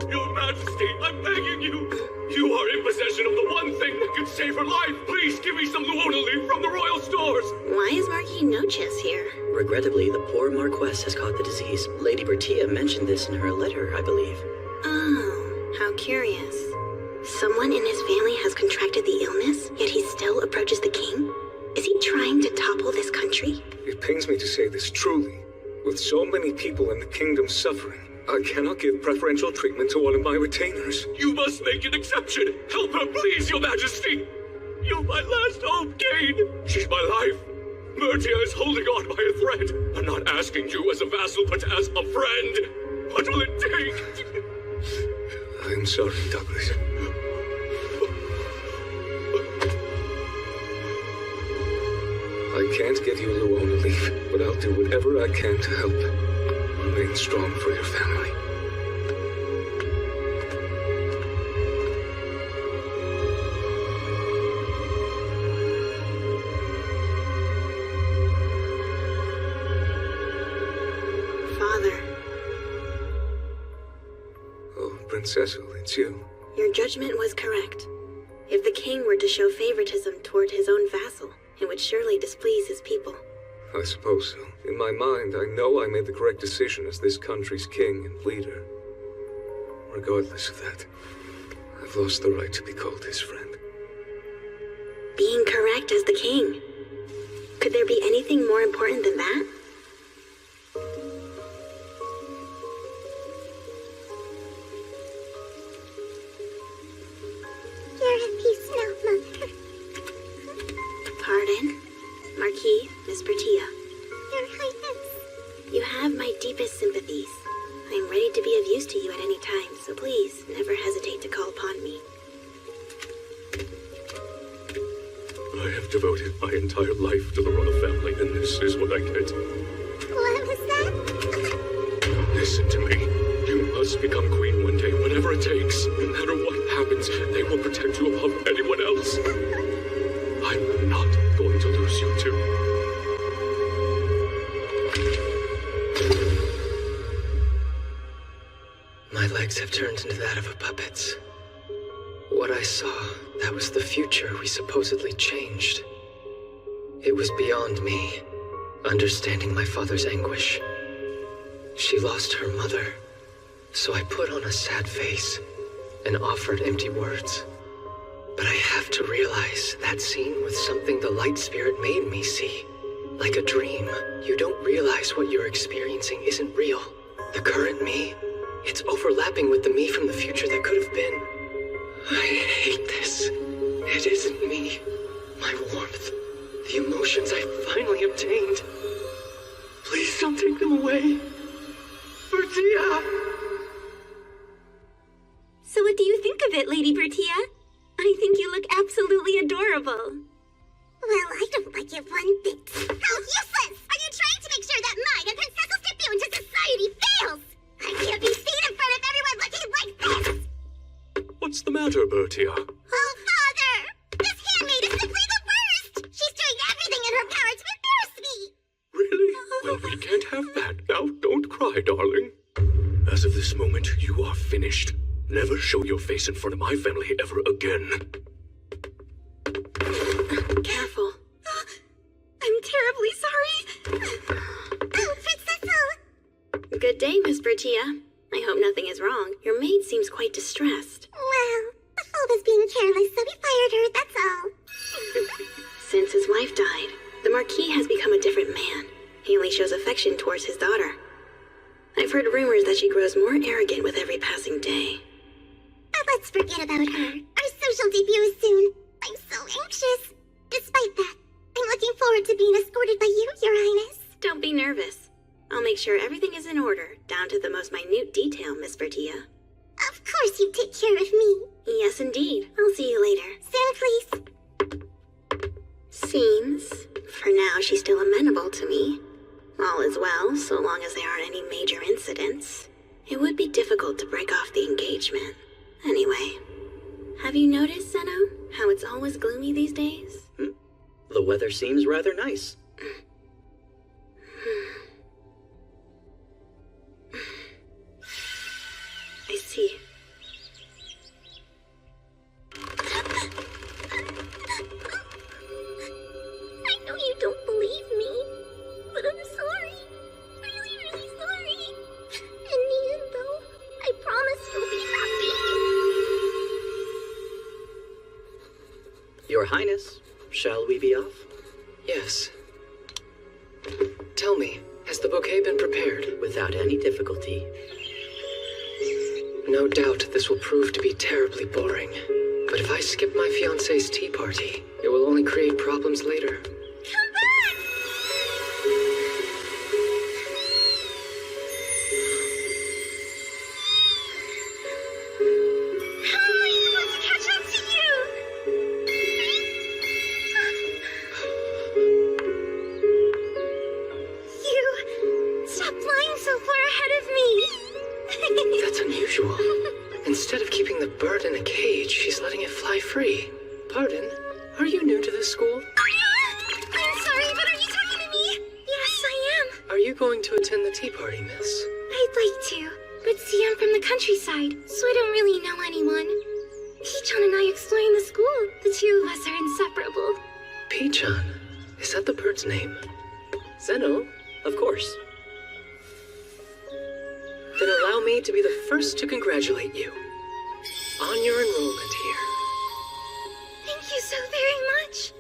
Your Majesty, I'm begging you! You are in possession of the one thing that can save her life. Please give me some Luona leaf from the royal stores. Why is Marquis Noches here? Regrettably, the poor Marquess has caught the disease. Lady Bertia mentioned this in her letter, I believe. Oh, how curious. Someone in his family has contracted the illness, yet he still approaches the king? Is he trying to topple this country? It pains me to say this truly. With so many people in the kingdom suffering, I cannot give preferential treatment to one of my retainers. You must make an exception. Help her, please, your majesty. You're my last hope, Kane. She's my life. Bertia is holding on by a thread. I'm not asking you as a vassal, but as a friend. What will it take? I'm sorry, Douglas. I can't give you Luona leaf, but I'll do whatever I can to help. Remain strong for your family. Father. Oh, Princessel, it's you. Your judgment was correct. If the king were to show favoritism toward his own vassal, it would surely displease his people. I suppose so. In my mind, I know I made the correct decision as this country's king and leader. Regardless of that, I've lost the right to be called his friend. Being correct as the king. Could there be anything more important than that? You're at peace now, Mother. Pardon? Marquis, Miss Bertia. Your Highness. You have my deepest sympathies. I am ready to be of use to you at any time, so please, never hesitate to call upon me. I have devoted my entire life to the royal family, and this is what I get. What was that? Listen to me. You must become queen one day, whatever it takes. No matter what happens, they will protect you above anyone else. I'm not going to lose you too. My legs have turned into that of a puppet's. What I saw, that was the future we supposedly changed. It was beyond me, understanding my father's anguish. She lost her mother, so I put on a sad face and offered empty words. But I have to realize that scene was something the light spirit made me see. Like a dream. You don't realize what you're experiencing isn't real. The current me, it's overlapping with the me from the future that could have been. I hate this. It isn't me. My warmth. The emotions I finally obtained. Please don't take them away. Bertia! So what do you think of it, Lady Bertia? I think you look absolutely adorable. Well, I don't like it one bit. How useless! Are you trying to make sure that mine and Princess's debut into society fails? I can't be seen in front of everyone looking like this! What's the matter, Bertia? Oh, Father! This handmaid is simply the worst! She's doing everything in her power to embarrass me! Really? Well, we can't have that. Now, don't cry, darling. As of this moment, you are finished. Never show your face in front of my family ever again. Careful. I'm terribly sorry. Oh, Princessel! Good day, Miss Bertia. I hope nothing is wrong. Your maid seems quite distressed. Well, the fool was being careless, so we fired her, that's all. Since his wife died, the Marquis has become a different man. He only shows affection towards his daughter. I've heard rumors that she grows more arrogant with every passing day. But let's forget about her. Our social debut is soon. I'm so anxious. Despite that, I'm looking forward to being escorted by you, Your Highness. Don't be nervous. I'll make sure everything is in order, down to the most minute detail, Miss Bertia. Of course you take care of me. Yes, indeed. I'll see you later. Soon, please. Seems, for now, she's still amenable to me. All is well, so long as there aren't any major incidents. It would be difficult to break off the engagement. Anyway, have you noticed, Zeno, how it's always gloomy these days? The weather seems rather nice. I see. Your Highness, shall we be off? Yes. Tell me, has the bouquet been prepared? Without any difficulty. No doubt this will prove to be terribly boring. But if I skip my fiancé's tea party, it will only create problems later. Come back! How am I supposed to catch up to you? You stopped flying so far ahead of me. That's unusual. Instead of keeping the bird in a cage, she's letting it fly free. Pardon? Are you new to this school? I'm sorry, but are you talking to me? Yes, I am. Are you going to attend the tea party, miss? I'd like to, but see, I'm from the countryside, so I don't really know anyone. Pichon and I exploring the school. The two of us are inseparable. Pichon? Is that the bird's name? Zeno, of course. Then allow me to be the first to congratulate you on your enrollment here. Thank you so very much.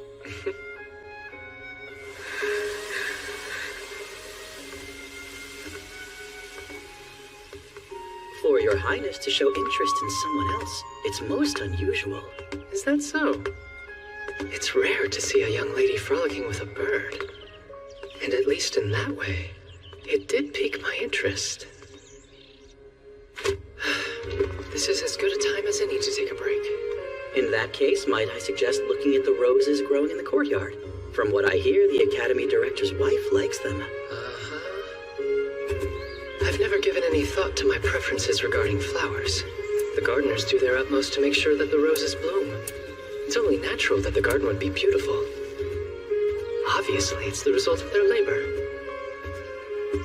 For your Highness to show interest in someone else, it's most unusual. Is that so? It's rare to see a young lady frolicking with a bird. And at least in that way, it did pique my interest. This is as good a time as any to take a break. In that case, might I suggest looking at the roses growing in the courtyard? From what I hear, the Academy Director's wife likes them. I've never given any thought to my preferences regarding flowers. The gardeners do their utmost to make sure that the roses bloom. It's only natural that the garden would be beautiful. Obviously, it's the result of their labor.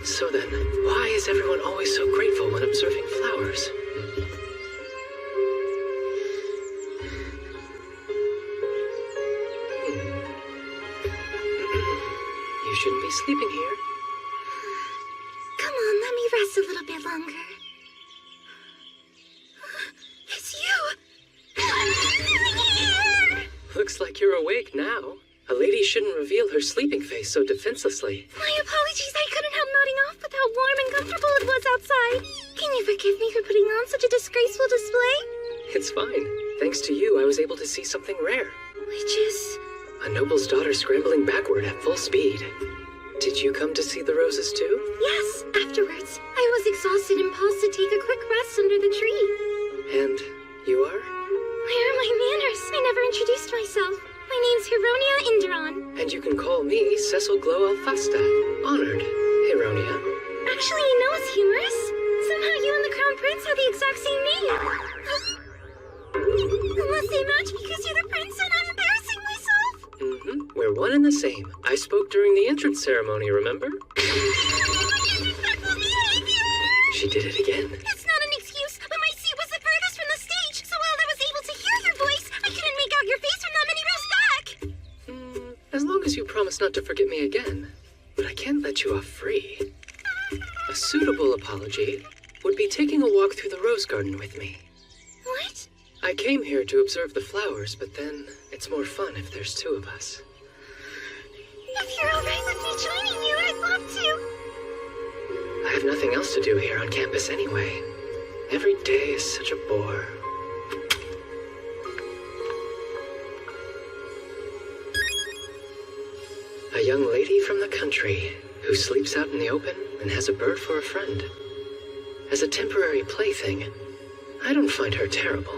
So then, why is everyone always so grateful when observing flowers? You shouldn't be sleeping here. Come on, let me rest a little bit longer. It's you! Looks like you're awake now. A lady shouldn't reveal her sleeping face so defenselessly. My apologies, I couldn't help nodding off with how warm and comfortable it was outside. Can you forgive me for putting on such a disgraceful display? It's fine. Thanks to you, I was able to see something rare. Which is... A noble's daughter scrambling backward at full speed. Did you come to see the roses too? Yes, afterwards. I was exhausted and paused to take a quick rest under the tree. And you are? Where are my manners? I never introduced myself. My name's Hironia Inderon. And you can call me Cecil Glow Alfasta. Honored, Hironia. Actually, you know it's humorous. Somehow you and the Crown Prince have the exact same name. Unless they match because you're the prince and I'm embarrassing myself. We're one and the same. I spoke during the entrance ceremony, remember? She did it again. It's not an excuse, but my seat was the furthest from the stage, so while I was able to hear your voice, I couldn't make out your face from that many rows back. As long as you promise not to forget me again. But I can't let you off free. A suitable apology would be taking a walk through the rose garden with me. What? I came here to observe the flowers, but then it's more fun if there's two of us. If you're alright with me joining you, I'd love to. I have nothing else to do here on campus anyway. Every day is such a bore. A young lady from the country who sleeps out in the open and has a bird for a friend. As a temporary plaything, I don't find her terrible.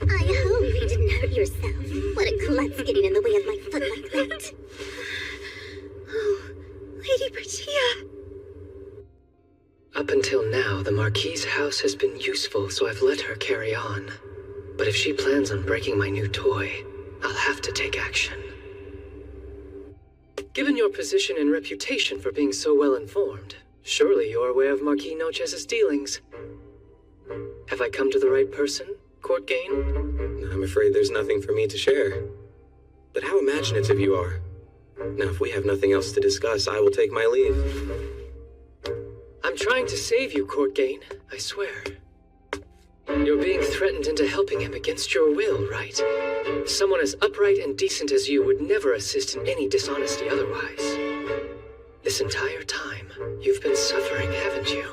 I hope you didn't hurt yourself. What a klutz getting in the way of my foot like that. Oh, Lady Bertia. Up until now, the Marquis's house has been useful, so I've let her carry on. But if she plans on breaking my new toy, I'll have to take action. Given your position and reputation for being so well informed, surely you're aware of Marquis Nochez's dealings. Have I come to the right person, Court Gain? I'm afraid there's nothing for me to share. But how imaginative you are. Now, if we have nothing else to discuss, I will take my leave. I'm trying to save you, Court Gain, I swear. You're being threatened into helping him against your will, right? Someone as upright and decent as you would never assist in any dishonesty otherwise. This entire time, you've been suffering, haven't you?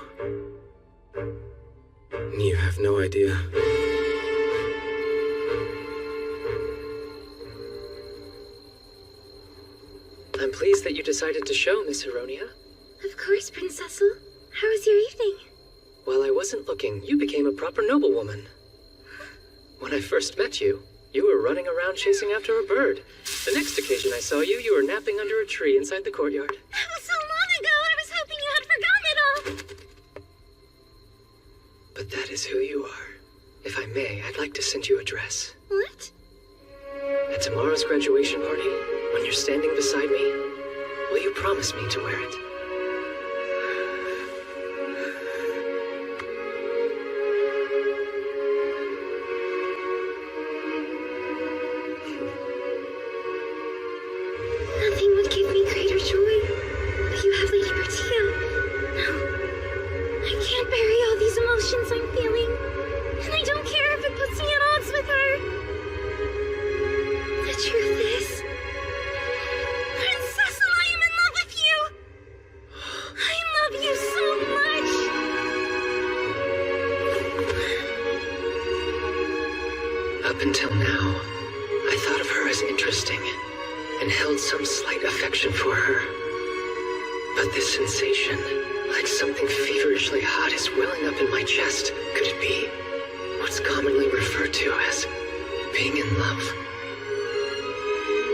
You have no idea. I'm pleased that you decided to show, Miss Heronia. Of course, Prince Cecil. How was your evening? While I wasn't looking, you became a proper noblewoman. When I first met you, you were running around chasing after a bird. The next occasion I saw you, you were napping under a tree inside the courtyard. That was so long ago, I was hoping you had forgotten it all. But that is who you are. If I may, I'd like to send you a dress. What? At tomorrow's graduation party, when you're standing beside me, will you promise me to wear it? Nothing would give me greater joy. But you have Lady Bertia. No. I can't bury all these emotions I'm feeling. And I don't care if it puts me at odds with her. The truth is, Prince Cecil, I am in love with you. I love you so much. Up until now, I thought of her as interesting and held some slight affection for her. But this sensation, like something feverishly hot, is welling up in my chest. Could it be what's commonly referred to as being in love?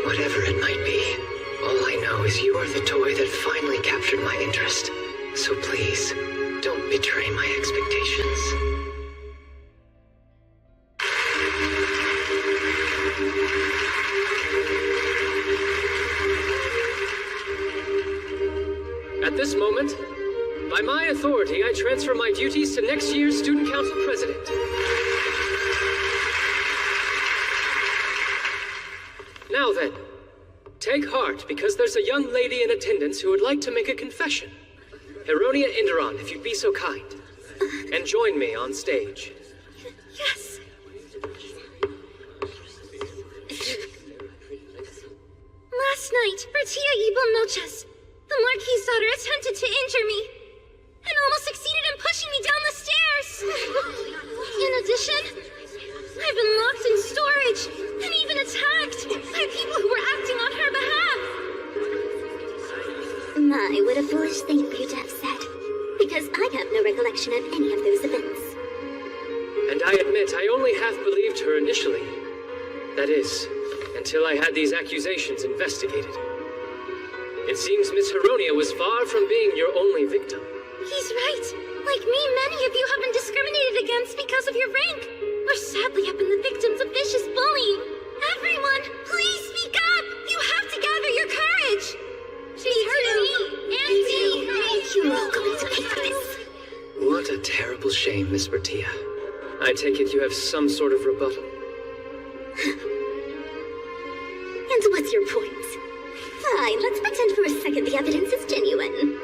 Whatever it might be, all I know is you are the toy that finally captured my interest. So please, don't betray my expectations. At this moment, by my authority, I transfer my duties to next year's Student Council President. Now then, take heart, because there's a young lady in attendance who would like to make a confession. Heronia Inderon, if you'd be so kind. And join me on stage. Yes. Last night, Bertia Ebel Noches, the Marquis's daughter, attempted to injure me, and almost succeeded in pushing me down the stairs. In addition, I've been locked in storage, and even attacked by people who were acting on her behalf. My, what a foolish thing for you to have said. Because I have no recollection of any of those events. And I admit I only half believed her initially. That is, until I had these accusations investigated. It seems Miss Heronia was far from being your only victim. He's right. Like me, many of you have been discriminated against because of your rank, or sadly have been the victims of vicious bullying. Everyone, please speak up! You have to gather your courage! She's hurting me, and me! You're all going to pay for this. What a terrible shame, Miss Bertia. I take it you have some sort of rebuttal. And what's your point? Fine, let's pretend for a second the evidence is genuine.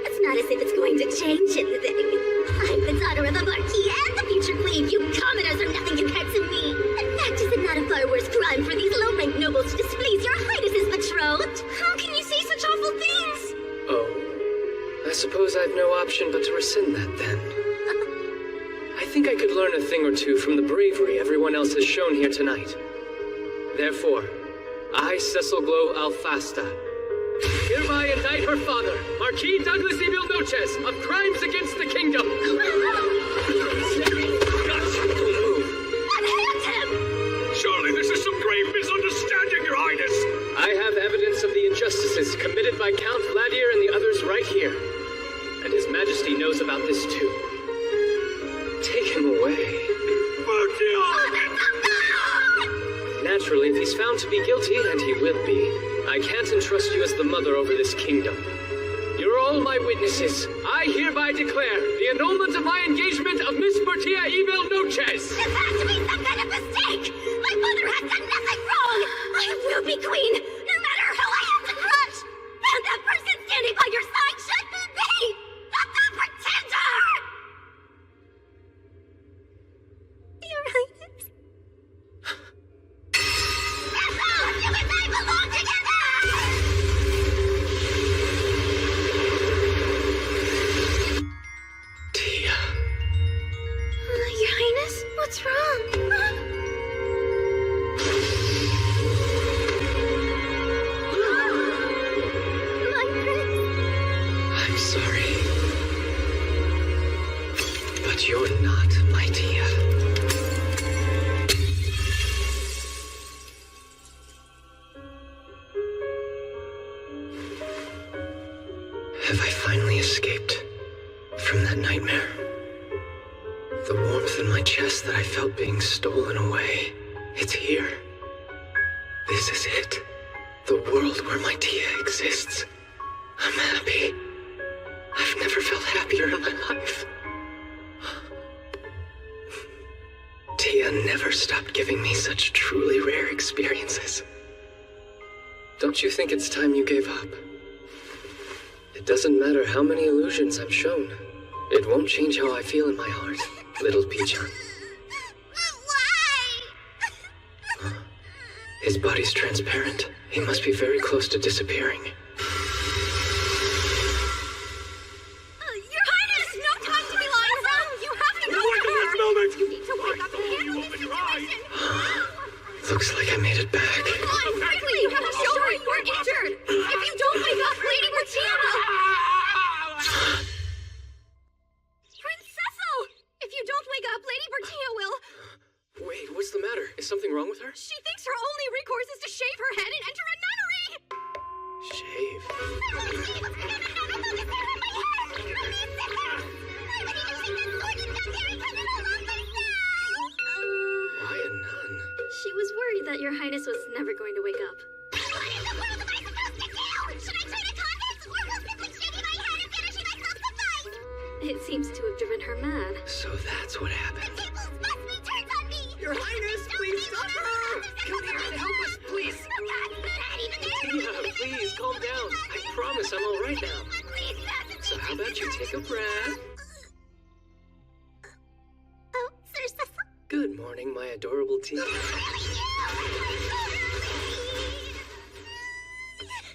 It's not as if it's going to change anything. I'm the daughter of a Marquis and the future queen. You commoners are nothing compared to me. In fact, is it not a far worse crime for these low-ranked nobles to displease your highness's betrothed? How can you say such awful things? Oh, I suppose I've no option but to rescind that then. I think I could learn a thing or two from the bravery everyone else has shown here tonight. Therefore, I, Cecil Glow Alfasta, hereby indict her father, Marquis Douglas Ebel Noches, of crimes against the kingdom. Unhand him! Surely this is some grave misunderstanding, Your Highness! I have evidence of the injustices committed by Count Vladir and the others right here. And His Majesty knows about this too. Take him away. Naturally, if he's found to be guilty, and he will be, I can't entrust you as the mother over this kingdom. You're all my witnesses. I hereby declare the annulment of my engagement of Miss Bertia Ebel Noches. This has to be some kind of mistake! My mother has done nothing wrong! I will be queen, no matter who I have to crush! And that person standing by your side should be me! Not the pretender! I'm sorry. But you're not my Tia. Have I finally escaped from that nightmare? The warmth in my chest that I felt being stolen away, it's here. This is it. The world where my Tia exists. I'm happy. I've never felt happier in my life. Tia never stopped giving me such truly rare experiences. Don't you think it's time you gave up? It doesn't matter how many illusions I'm shown. It won't change how I feel in my heart, little Pichon. Why? His body's transparent. He must be very close to disappearing. Your Highness! No time to be lying around! You have to go to her! You need to wake up and handle this situation! Looks like I made it back. Come on, quickly! You have to show her you weren't injured! If you don't wake up, Lady Bertia will... Prince Cecil! If you don't wake up, Lady Bertia will... Wait, what's the matter? Is something wrong with her? She thinks her only recourse is to shave her head and enter a nunnery! Shave? Why a nun? She was worried that Your Highness was never going to wake up. What in the world am I supposed to do? Should I try to convince, or will simply shaving my head and finishing myself suffice? It seems to have driven her mad. So that's what happened. The tables must be turned on me! Your Highness, please stop her! Come here and help us, please! Tia, please, calm down. I promise I'm all right now. So how about you take a breath? Oh, Sir Cecil? Good morning, my adorable Tia.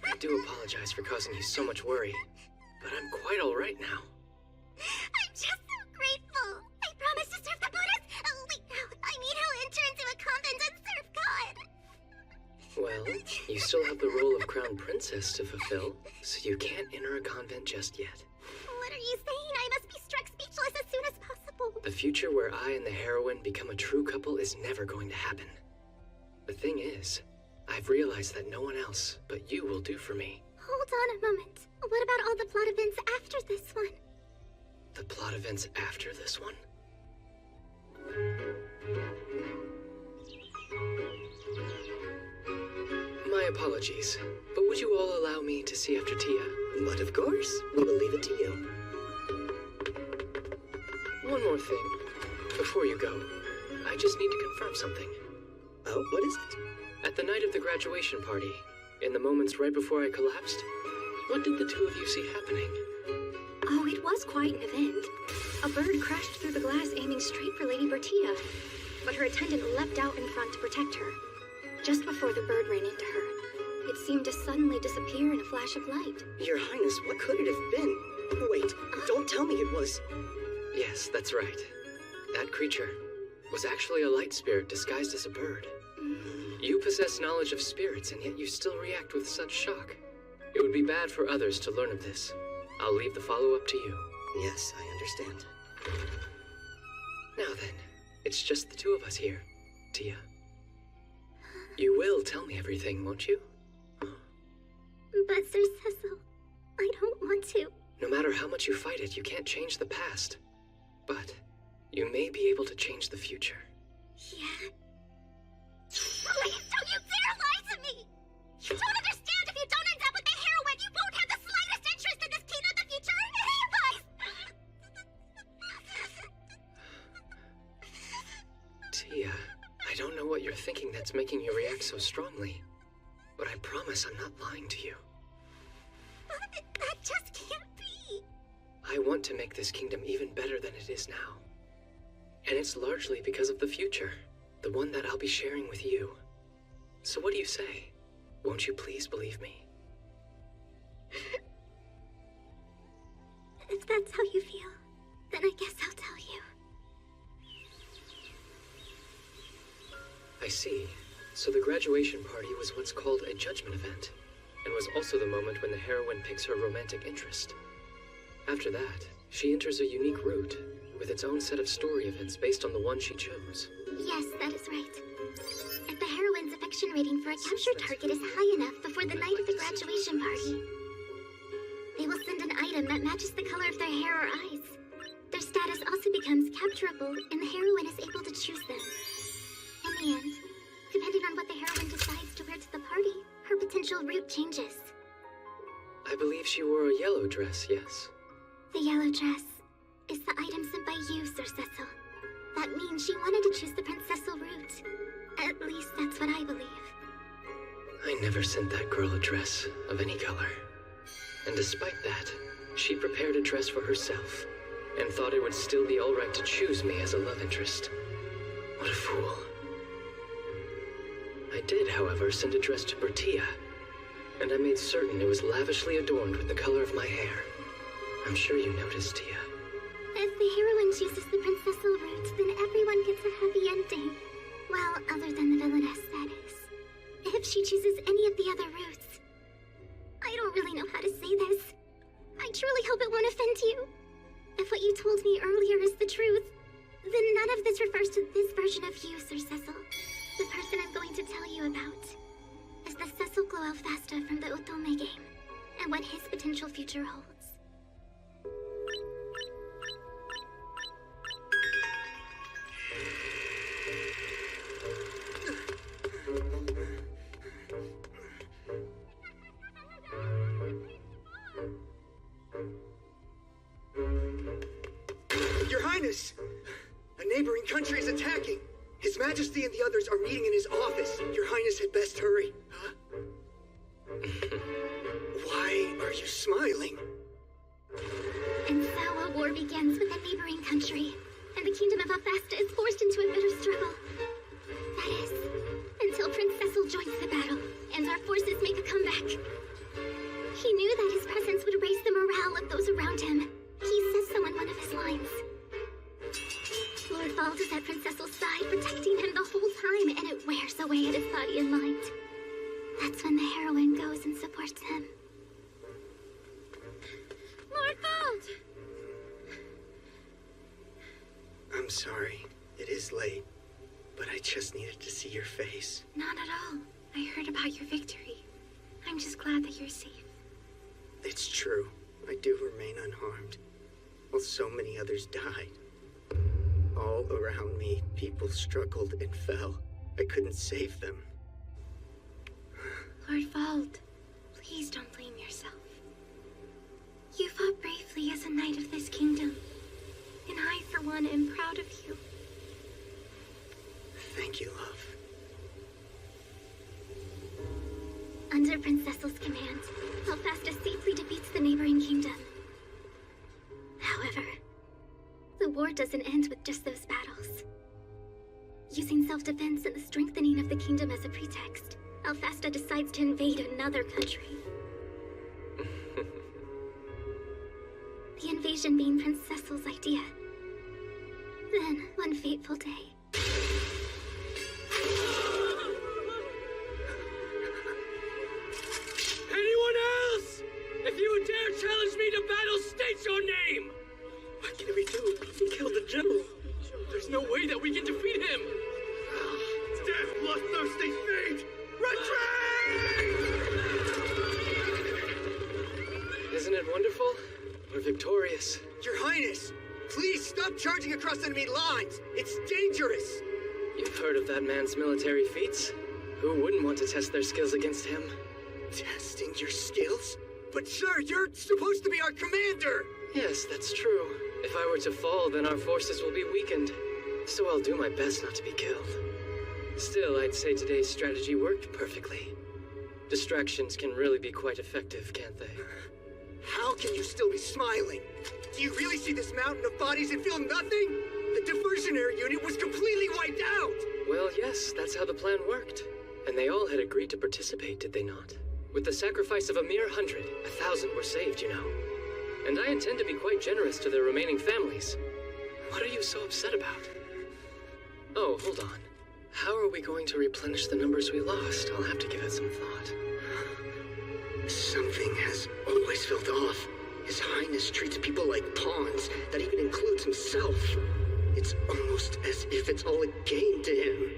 I do apologize for causing you so much worry, but I'm quite all right now. I'm just so grateful. I promise to serve the Buddhas. Oh, wait, no. I mean, he'll enter into a convent and serve God. Well, you still have the role of Crown Princess to fulfill, so you can't enter a convent just yet. What are you saying? I must be struck speechless as soon as possible. The future where I and the heroine become a true couple is never going to happen. The thing is, I've realized that no one else but you will do for me. Hold on a moment. What about all the plot events after this one? The plot events after this one? My apologies, but would you all allow me to see after Tia? But of course, we will leave it to you. One more thing. Before you go, I just need to confirm something. Oh, what is it? At the night of the graduation party, in the moments right before I collapsed, what did the two of you see happening? Oh, it was quite an event. A bird crashed through the glass aiming straight for Lady Bertia, but her attendant leapt out in front to protect her. Just before the bird ran into her, it seemed to suddenly disappear in a flash of light. Your Highness, what could it have been? Wait, don't tell me it was... Yes, that's right. That creature was actually a light spirit disguised as a bird. You possess knowledge of spirits, and yet you still react with such shock. It would be bad for others to learn of this. I'll leave the follow-up to you. Yes, I understand. Now then, it's just the two of us here, Tia. You will tell me everything, won't you? But Sir Cecil, I don't want to. No matter how much you fight it, you can't change the past. But you may be able to change the future. Yeah. Please don't you dare lie to me! You don't understand. If you don't end up with the heroine, you won't have the slightest interest in this king of the future or any of us! Tia, I don't know what you're thinking that's making you react so strongly, but I promise I'm not lying to you. That just can't be. I want to make this kingdom even better than it is now. And it's largely because of the future, the one that I'll be sharing with you. So what do you say? Won't you please believe me? If that's how you feel, then I guess I'll tell you. I see. So the graduation party was what's called a judgment event, and was also the moment when the heroine picks her romantic interest. After that, she enters a unique route, with its own set of story events based on the one she chose. Yes, that is right. If the heroine's affection rating for a capture target is high enough before the night of the graduation party, they will send an item that matches the color of their hair or eyes. Their status also becomes capturable, and the heroine is able to choose them. In the end, depending on what the heroine decides to wear to the party, her potential route changes. I believe she wore a yellow dress, yes? The yellow dress is the item sent by you, Sir Cecil. That means she wanted to choose the princessal route. At least that's what I believe. I never sent that girl a dress of any color. And despite that, she prepared a dress for herself, and thought it would still be alright to choose me as a love interest. What a fool. I did, however, send a dress to Bertia, and I made certain it was lavishly adorned with the color of my hair. I'm sure you noticed, Tia. If the heroine chooses the princessal route, then everyone gets a happy ending. Well, other than the villainess, that is. If she chooses any of the other routes, I don't really know how to say this. I truly hope it won't offend you. If what you told me earlier is the truth, then none of this refers to this version of you, Sir Cecil. The person I'm going to tell you about is the Cecil Glow Alfasta from the Otome game, and what his potential future holds. Your Highness! A neighboring country is attacking! His Majesty and the others are meeting in his office. Your Highness had best hurry. Huh? Why are you smiling? And so a war begins with a neighboring country, and the Kingdom of Alfasta is forced into a bitter struggle. That is, until Prince Cecil joins the battle, and our forces make a comeback. He knew that his presence would raise the morale of those around him. He says so in one of his lines. Lord Vald is at Prince Cecil's side, protecting him the whole time, and it wears away at his body and mind. That's when the heroine goes and supports him. Lord Vald! I'm sorry. It is late, but I just needed to see your face. Not at all. I heard about your victory. I'm just glad that you're safe. It's true. I do remain unharmed, while so many others died. All around me, people struggled and fell. I couldn't save them. Lord Vald, please don't blame yourself. You fought bravely as a knight of this kingdom, and I, for one, am proud of you. Thank you, love. Under Prince Cecil's command, Alfasta safely defeats the neighboring kingdom. However, the war doesn't end with just those battles. Using self-defense and the strengthening of the kingdom as a pretext, Alfasta decides to invade another country. The invasion being Prince Cecil's idea. Then, one fateful day, Anyone else? If you dare challenge me to battle, state your name! What can we do? He killed the general. There's no way that we can defeat him! Death, bloodthirsty fate! Retreat! Isn't it wonderful? We're victorious. Your Highness, please stop charging across enemy lines. It's dangerous. You've heard of that man's military feats? Who wouldn't want to test their skills against him? Testing your skills? But sir, you're supposed to be our commander! Yes, that's true. If I were to fall, then our forces will be weakened. So I'll do my best not to be killed. Still, I'd say today's strategy worked perfectly. Distractions can really be quite effective, can't they? How can you still be smiling? Do you really see this mountain of bodies and feel nothing? The diversionary unit was completely wiped out! Well, yes, that's how the plan worked. And they all had agreed to participate, did they not? With the sacrifice of a mere 100, 1,000 were saved, you know. And I intend to be quite generous to their remaining families. What are you so upset about? Oh, hold on. How are we going to replenish the numbers we lost? I'll have to give it some thought. Something has always felt off. His Highness treats people like pawns. That even includes himself. It's almost as if it's all a game to him.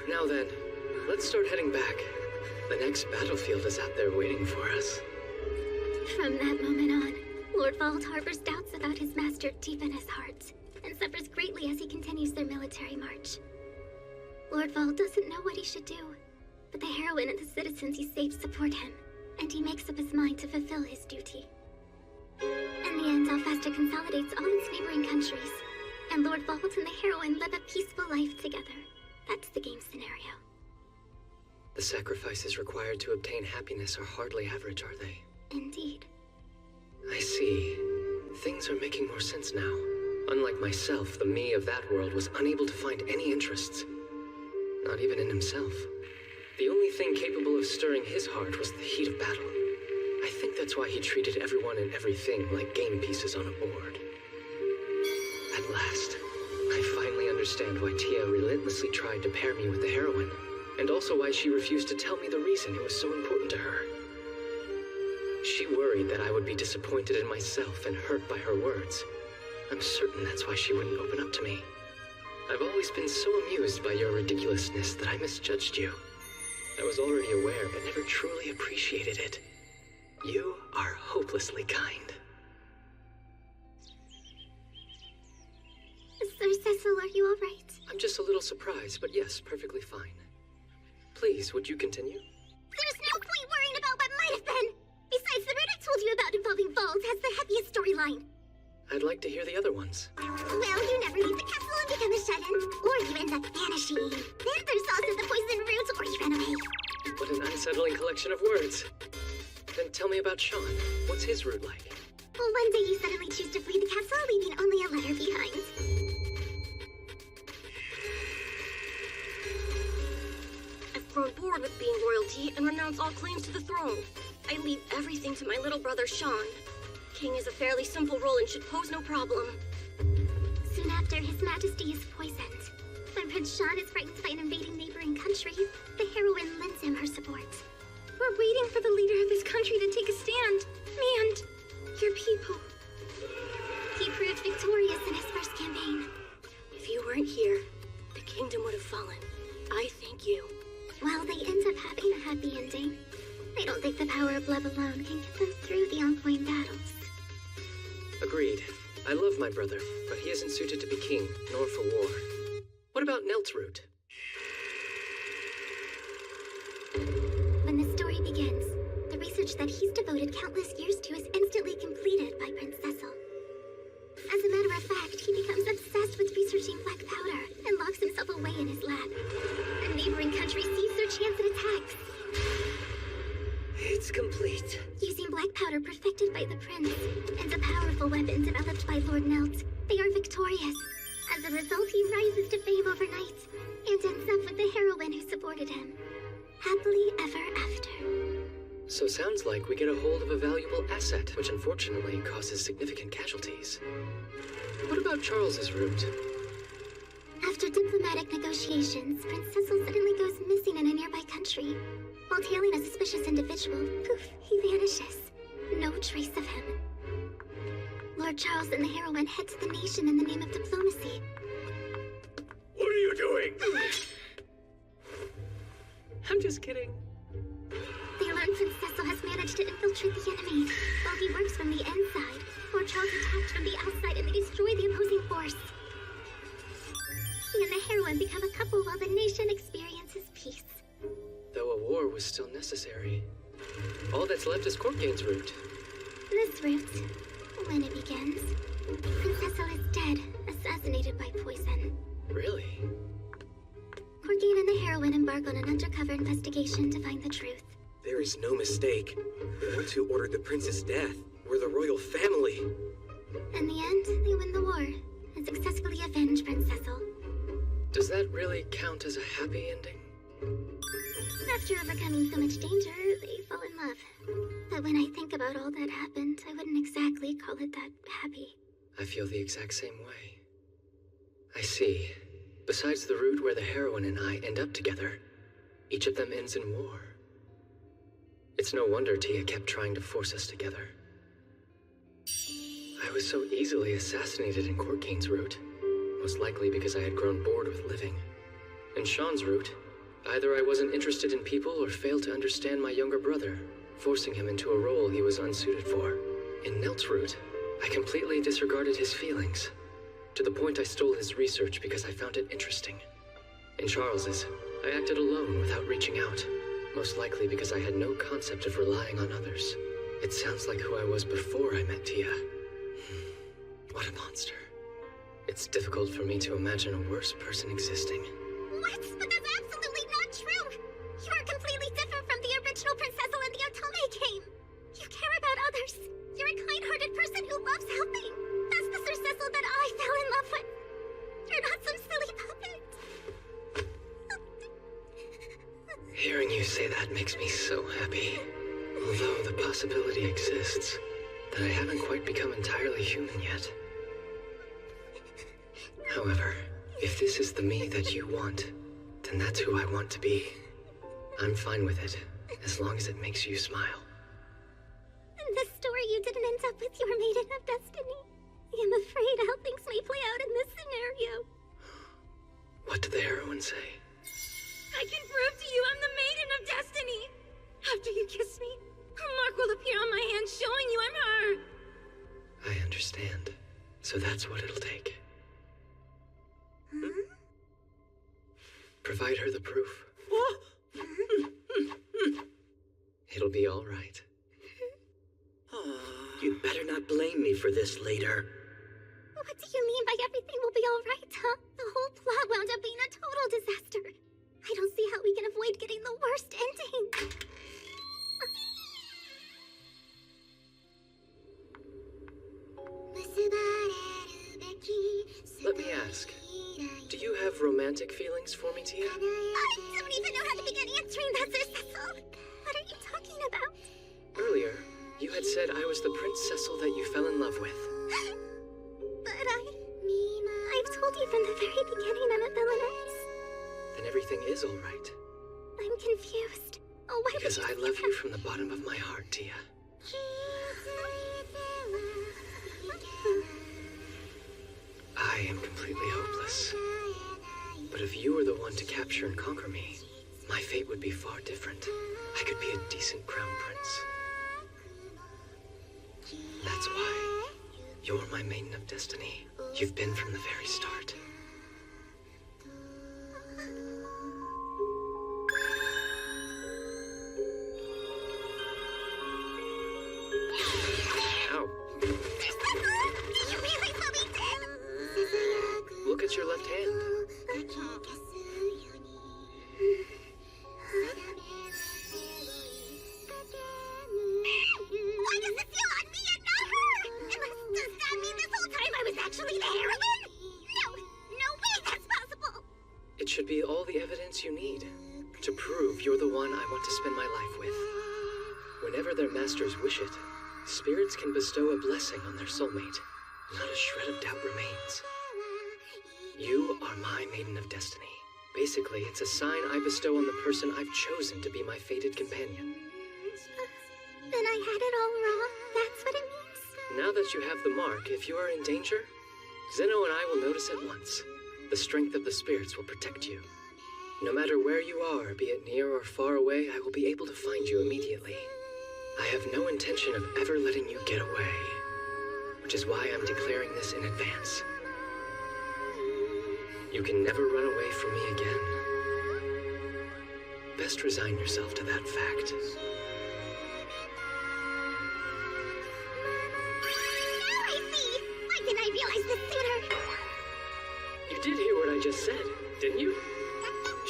Now then, let's start heading back. The next battlefield is out there waiting for us. From that moment on, Lord Vault harbors doubts about his master deep in his heart, and suffers greatly as he continues their military march. Lord Vault doesn't know what he should do, but the heroine and the citizens he saves support him, and he makes up his mind to fulfill his duty. In the end, Alfasta consolidates all its neighboring countries, and Lord Vault and the heroine live a peaceful life together. That's the game scenario. The sacrifices required to obtain happiness are hardly average, are they? Indeed. I see. Things are making more sense now. Unlike myself, the me of that world was unable to find any interests. Not even in himself. The only thing capable of stirring his heart was the heat of battle. I think that's why he treated everyone and everything like game pieces on a board. At last, I finally understand why Tia relentlessly tried to pair me with the heroine, and also why she refused to tell me the reason it was so important to her. She worried that I would be disappointed in myself and hurt by her words. I'm certain that's why she wouldn't open up to me. I've always been so amused by your ridiculousness that I misjudged you. I was already aware, but never truly appreciated it. You are hopelessly kind. Sir Cecil, are you alright? I'm just a little surprised, but yes, perfectly fine. Please, would you continue? There's no point worrying about what might have been! Besides, the route I told you about involving Vault has the happiest storyline. I'd like to hear the other ones. Well, you never leave the castle and become a shut-in, or you end up vanishing. Then there's also the poison route, or you run away. What an unsettling collection of words. Then tell me about Sean. What's his route like? Well, one day you suddenly choose to flee the castle, leaving only a letter behind. I've grown bored with being royalty and renounce all claims to the throne. I leave everything to my little brother Sean. King is a fairly simple role and should pose no problem. Soon after, His Majesty is poisoned. When Prince Sean is frightened by an invading neighboring country, the heroine lends him her support. We're waiting for the leader of this country to take a stand. Me and your people. He proved victorious in his first campaign. If you weren't here, the kingdom would have fallen. I thank you. While they end up having a happy ending, I don't think the power of love alone can get them through the ongoing battles. Agreed. I love my brother, but he isn't suited to be king, nor for war. What about Nelt's route? When the story begins, the research that he's devoted countless years to is instantly completed by Prince Cecil. As a matter of fact, he becomes obsessed with researching black powder and locks himself away in his lab. A neighboring country sees their chance and attacks. It's complete. Using black powder perfected by the prince and a powerful weapon developed by Lord Nelt, they are victorious. As a result, he rises to fame overnight and ends up with the heroine who supported him. Happily ever after. So sounds like we get a hold of a valuable asset, which unfortunately causes significant casualties. What about Charles's route? After diplomatic negotiations, Prince Cecil suddenly goes missing in a nearby country. While tailing a suspicious individual, poof, he vanishes. No trace of him. Lord Charles and the heroine head to the nation in the name of diplomacy. What are you doing? I'm just kidding. They learn Prince Cecil has managed to infiltrate the enemy. While he works from the inside, Lord Charles attacks from the outside and they destroy the opposing force. He and the heroine become a couple while the nation experiences peace. Though a war was still necessary. All that's left is Corgain's route. This route, when it begins, Prince Cecil is dead, assassinated by poison. Really? Corgain and the heroine embark on an undercover investigation to find the truth. There is no mistake. The ones who ordered the prince's death were the royal family. In the end, they win the war and successfully avenge Prince Cecil. Does that really count as a happy ending? After overcoming so much danger, they fall in love. But when I think about all that happened, I wouldn't exactly call it that happy. I feel the exact same way. I see. Besides the route where the heroine and I end up together, each of them ends in war. It's no wonder Tia kept trying to force us together. I was so easily assassinated in Corkane's route, most likely because I had grown bored with living. In Sean's route, either I wasn't interested in people or failed to understand my younger brother, forcing him into a role he was unsuited for. In Nelt's route, I completely disregarded his feelings, to the point I stole his research because I found it interesting. In Charles's, I acted alone without reaching out, most likely because I had no concept of relying on others. It sounds like who I was before I met Tia. What a monster. It's difficult for me to imagine a worse person existing. What? But that's absolutely not true! You are completely different from the original Prince Cecil in the Otome game! You care about others. You're a kind-hearted person who loves helping. That's the Sir Cecil that I fell in love with. You're not some silly puppet. Hearing you say that makes me so happy. Although the possibility exists that I haven't quite become entirely human yet. However, if this is the me that you want, then that's who I want to be. I'm fine with it, as long as it makes you smile. In this story, you didn't end up with your maiden of destiny. I am afraid how things may play out in this scenario. What did the heroine say? I can prove to you I'm the Maiden of Destiny! After you kiss me, a mark will appear on my hand showing you I'm her! I understand. So that's what it'll take. Provide her the proof. It'll be all right. You'd better not blame me for this later. What do you mean by everything will be all right, huh? The whole plot wound up being a total disaster. I don't see how we can avoid getting the worst ending. Let me ask, do you have romantic feelings for me, Tia? I don't even know how to begin answering that, Sir Cecil. What are you talking about? Earlier, you had said I was the Prince Cecil that you fell in love with. But I've told you from the very beginning I'm a villainess. Then everything is all right. I'm confused. Oh, why Because I love you from the bottom of my heart, Tia. I am completely hopeless. But if you were the one to capture and conquer me, my fate would be far different. I could be a decent crown prince. That's why you're my maiden of destiny. You've been from the very start. Ow. You really put me down? Look at your left hand. Why does it feel on me and not her? Does that mean this whole time I was actually the heroine? No way that's possible! It should be all the evidence you need to prove you're the one I want to spend my life with. Whenever their masters wish it, spirits can bestow a blessing on their soulmate. Not a shred of doubt remains. You are my maiden of destiny. Basically, it's a sign I bestow on the person I've chosen to be my fated companion. Then I had it all wrong. That's what it means? Now that you have the mark, if you are in danger, Zeno and I will notice at once. The strength of the spirits will protect you. No matter where you are, be it near or far away, I will be able to find you immediately. I have no intention of ever letting you get away, which is why I'm declaring this in advance. You can never run away from me again. Best resign yourself to that fact. Now I see! Why didn't I realize this sooner? You did hear what I just said, didn't you?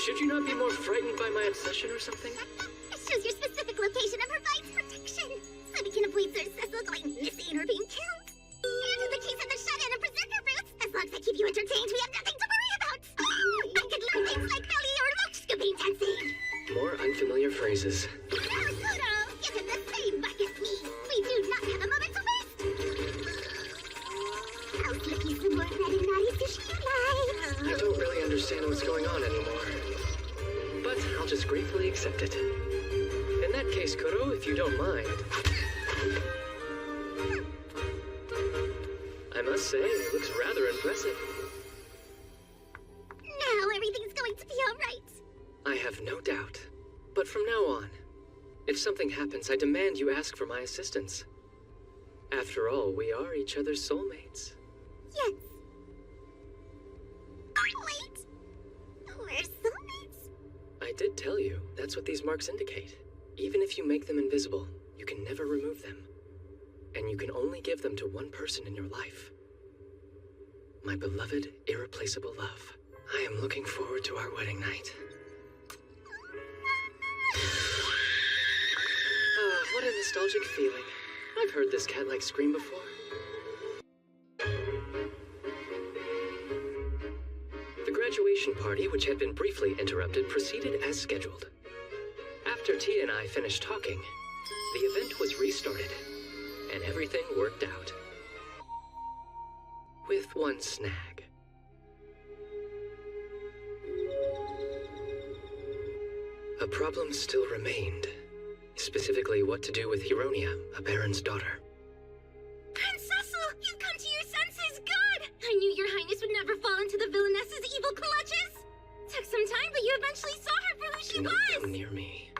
Should you not be more frightened by my obsession or something? It shows your specific location and provides protection, so we can avoid Sir Cecil going missing or being killed. And in the case of the shut-in and berserker routes, as long as I keep you entertained, we have nothing to worry about. I could learn things like belly or look scooping dancing. More unfamiliar phrases. Kudo, give him the same buck as me. We do not have a moment to waste. How slicky some more red and naughty sushi you like? I don't really understand anymore. But I'll just gratefully accept it. In that case, Kuro, if you don't mind... I must say, it looks rather impressive. Now everything's going to be alright. I have no doubt. But from now on, if something happens, I demand you ask for my assistance. After all, we are each other's soulmates. Yes. Wait. We're soulmates? I did tell you, that's what these marks indicate. Even if you make them invisible, you can never remove them. And you can only give them to one person in your life. My beloved, irreplaceable love. I am looking forward to our wedding night. What a nostalgic feeling. I've heard this cat-like scream before. The graduation party, which had been briefly interrupted, proceeded as scheduled. After Tia and I finished talking, the event was restarted, and everything worked out. With one snag. A problem still remained. Specifically, what to do with Hironia, a Baron's daughter. Princessel, you've come to your senses. Good! I knew your highness would never fall into the villainess's evil clutches. Took some time, but you eventually saw her for who she was. Do not come near me.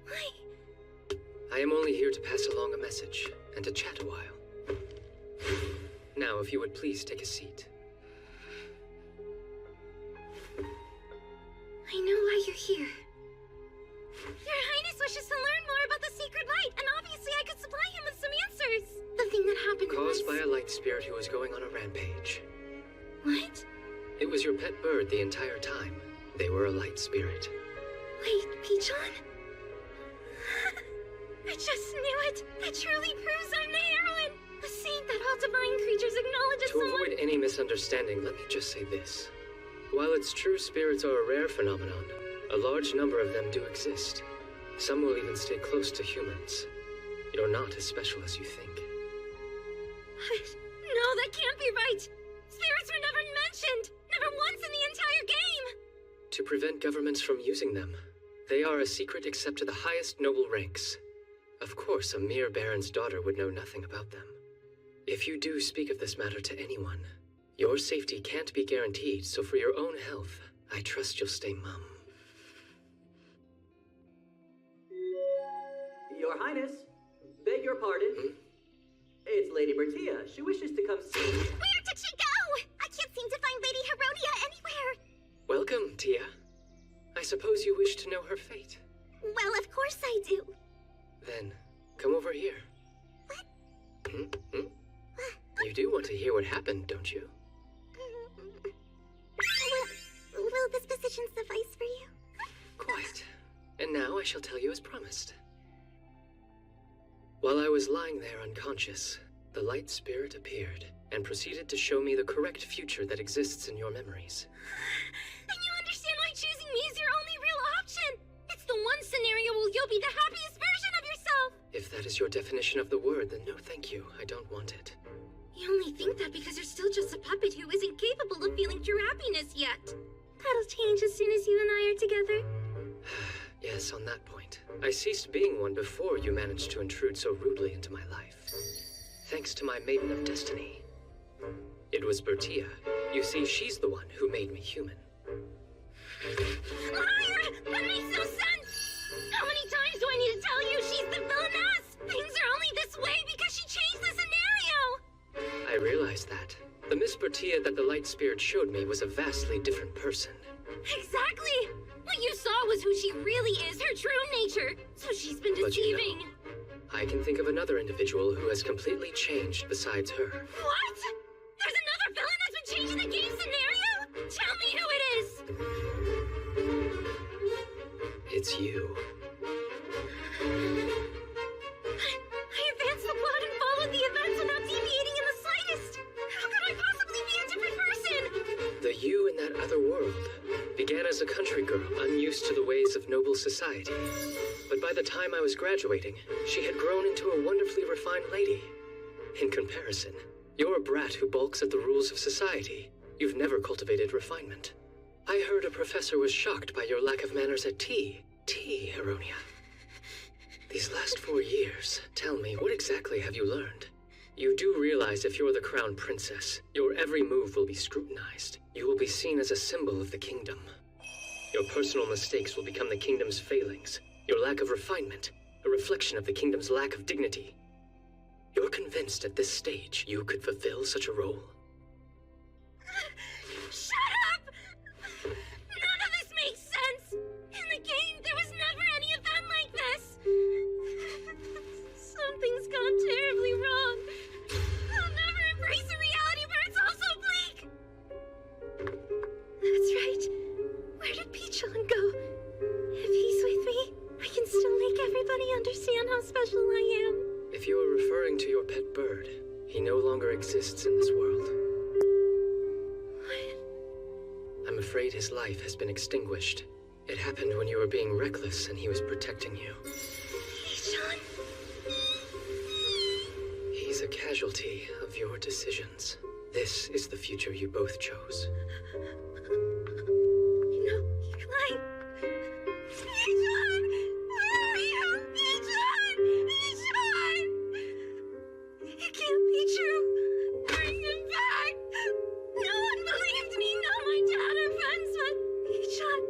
Why? I am only here to pass along a message and to chat a while. Now, if you would please take a seat. I know why you're here. Your Highness wishes to learn more about the Sacred Light, and obviously I could supply him with some answers. The thing that happened Caused by a light spirit who was going on a rampage. What? It was your pet bird the entire time. They were a light spirit. Wait, Pichon? I just knew it. That truly proves I'm the heroine. A saint that all divine creatures acknowledge as To someone... avoid any misunderstanding, let me just say this. While it's true spirits are a rare phenomenon, a large number of them do exist. Some will even stay close to humans. You're not as special as you think. No, that can't be right! Spirits were never mentioned! Never once in the entire game! To prevent governments from using them, they are a secret except to the highest noble ranks. Of course, a mere baron's daughter would know nothing about them. If you do speak of this matter to anyone, your safety can't be guaranteed, so for your own health, I trust you'll stay mum. Your Highness, beg your pardon. It's Lady Bertia. She wishes to come see... Where did she go? I can't seem to find Lady Hironia anywhere. Welcome, Tia. I suppose you wish to know her fate. Well, of course I do. Then, come over here. What? You do want to hear what happened, don't you? Will this position suffice for you? Quite. And now I shall tell you as promised. While I was lying there unconscious, the light spirit appeared and proceeded to show me the correct future that exists in your memories. Then you understand why choosing me is your only real option! It's the one scenario where you'll be the happiest version of yourself! If that is your definition of the word, then no thank you. I don't want it. You only think that because you're still just a puppet who isn't capable of feeling true happiness yet. That'll change as soon as you and I are together. Yes, on that point. I ceased being one before you managed to intrude so rudely into my life. Thanks to my Maiden of Destiny. It was Bertia. You see, she's the one who made me human. Liar! That makes no sense! How many times do I need to tell you she's the villainess? Things are only this way because she changed the scenario! I realized that. The Miss Bertia that the light spirit showed me was a vastly different person. Exactly! What you saw was who she really is, her true nature. So she's been deceiving. But you know, I can think of another individual who has completely changed besides her. What? There's another villain that's been changing the game scenario? Tell me who it is! It's you. I advanced the plot and followed the events without deviating in the slightest. How could I possibly be a different person? The you in that other world began as a country girl, unused to the ways of noble society. But by the time I was graduating, she had grown into a wonderfully refined lady. In comparison, you're a brat who balks at the rules of society. You've never cultivated refinement. I heard a professor was shocked by your lack of manners at tea. Tea, Heronia. These last 4 years, tell me, what exactly have you learned? You do realize if you're the crown princess, your every move will be scrutinized. You will be seen as a symbol of the kingdom. Your personal mistakes will become the kingdom's failings. Your lack of refinement, a reflection of the kingdom's lack of dignity. You're convinced at this stage you could fulfill such a role? Shut up! None of this makes sense! In the game, there was never any event like this! Something's gone terribly wrong. I'll never embrace a reality where it's all so bleak! That's right. Where did Pichon go? If he's with me, I can still make everybody understand how special I am. If you are referring to your pet bird, he no longer exists in this world. What? I'm afraid his life has been extinguished. It happened when you were being reckless and he was protecting you. Pichon? He's a casualty of your decisions. This is the future you both chose. No, you're lying. Pichon! Where are you? Pichon! Pichon! It can't be true. Bring him back! No one believed me, not my dad or friends, but Pichon,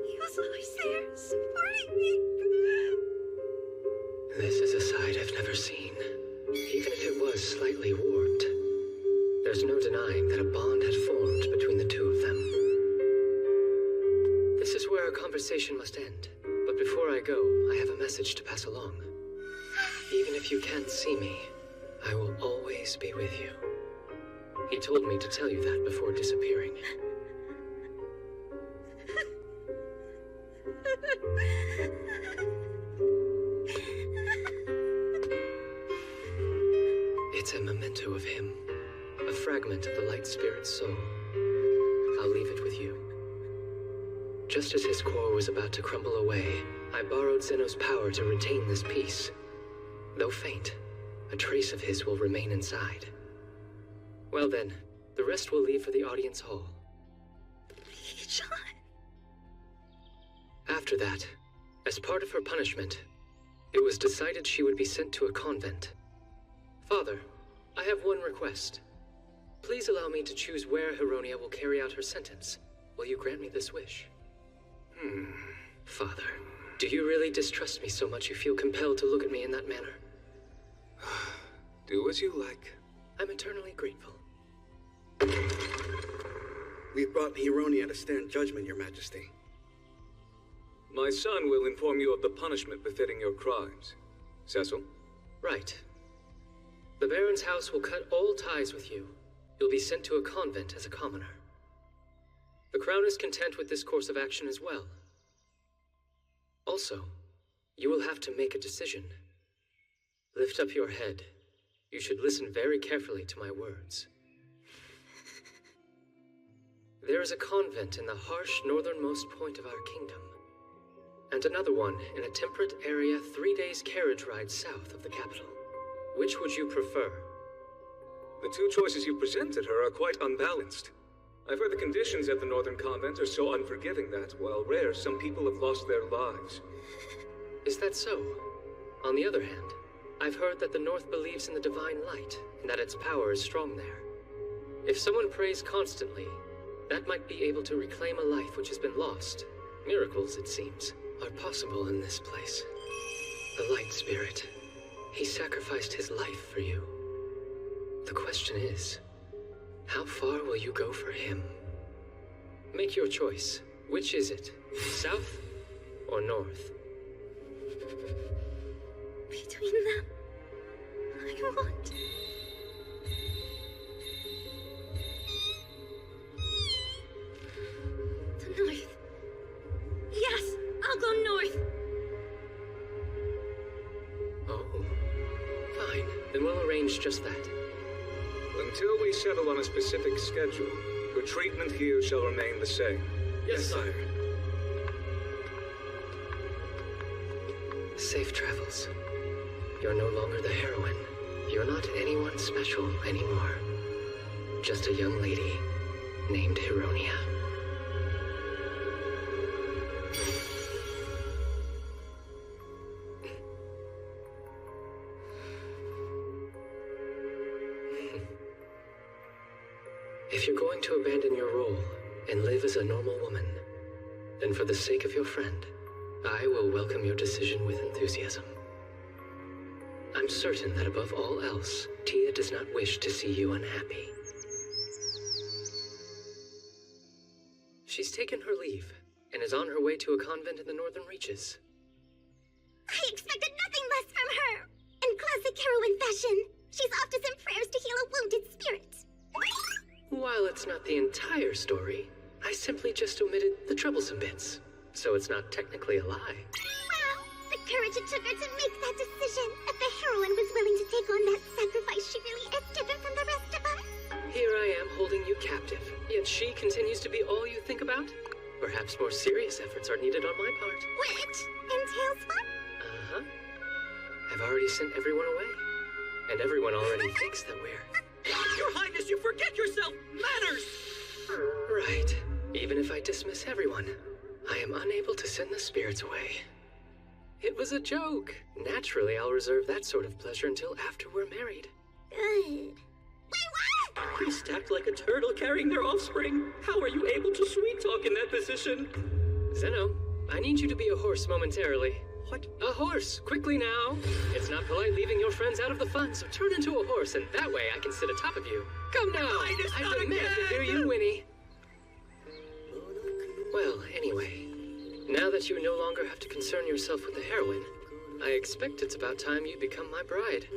he was always there, supporting me. This is a side I've never seen. Even if it was slightly warped, there's no denying that a bond had formed between the two of them. This is where our conversation must end. But before I go, I have a message to pass along. Even if you can't see me, I will always be with you. He told me to tell you that before disappearing. It's a memento of him, a fragment of the light spirit's soul. I'll leave it with you. Just as his core was about to crumble away, I borrowed Zeno's power to retain this piece. Though faint, a trace of his will remain inside. Well then, the rest will leave for the audience hall. John. After that, as part of her punishment, it was decided she would be sent to a convent. Father, I have one request. Please allow me to choose where Heronia will carry out her sentence. Will you grant me this wish? Father, do you really distrust me so much you feel compelled to look at me in that manner? Do as you like. I'm eternally grateful. We've brought Heronia to stand judgment, Your Majesty. My son will inform you of the punishment befitting your crimes. Cecil? Right. The Baron's house will cut all ties with you. You'll be sent to a convent as a commoner. The Crown is content with this course of action as well. Also, you will have to make a decision. Lift up your head. You should listen very carefully to my words. There is a convent in the harsh northernmost point of our kingdom, and another one in a temperate area 3 days carriage ride south of the capital. Which would you prefer? The two choices you presented her are quite unbalanced. I've heard the conditions at the Northern Convent are so unforgiving that, while rare, some people have lost their lives. Is that so? On the other hand, I've heard that the North believes in the divine light, and that its power is strong there. If someone prays constantly, that might be able to reclaim a life which has been lost. Miracles, it seems, are possible in this place. The light spirit. He sacrificed his life for you. The question is, how far will you go for him? Make your choice. Which is it? South or north? Between them, I want... the north. Yes, I'll go north. Oh, fine. Then we'll arrange just that. Until we settle on a specific schedule, your treatment here shall remain the same. Yes, sire. Safe travels. You're no longer the heroine. You're not anyone special anymore. Just a young lady named Heronia. If you're going to abandon your role and live as a normal woman, then for the sake of your friend, I will welcome your decision with enthusiasm. I'm certain that above all else, Tia does not wish to see you unhappy. She's taken her leave and is on her way to a convent in the northern reaches. I expected nothing less from her. In classic heroine fashion, she's off to send prayers to heal a wounded spirit. While it's not the entire story, I simply just omitted the troublesome bits, so it's not technically a lie. Well, the courage it took her to make that decision. If the heroine was willing to take on that sacrifice, she really is different from the rest of us. Here I am holding you captive, yet she continues to be all you think about? Perhaps more serious efforts are needed on my part. Which entails what? Uh-huh. I've already sent everyone away, and everyone already thinks that we're... Your Highness, you forget yourself! Manners! Right. Even if I dismiss everyone, I am unable to send the spirits away. It was a joke. Naturally, I'll reserve that sort of pleasure until after we're married. Good. You stacked like a turtle carrying their offspring. How are you able to sweet talk in that position? Zeno, I need you to be a horse momentarily. What? A horse! Quickly now! It's not polite leaving your friends out of the fun, so turn into a horse, and that way I can sit atop of you. Come now! I demand to hear you, Winnie. Well, anyway, now that you no longer have to concern yourself with the heroine, I expect it's about time you become my bride.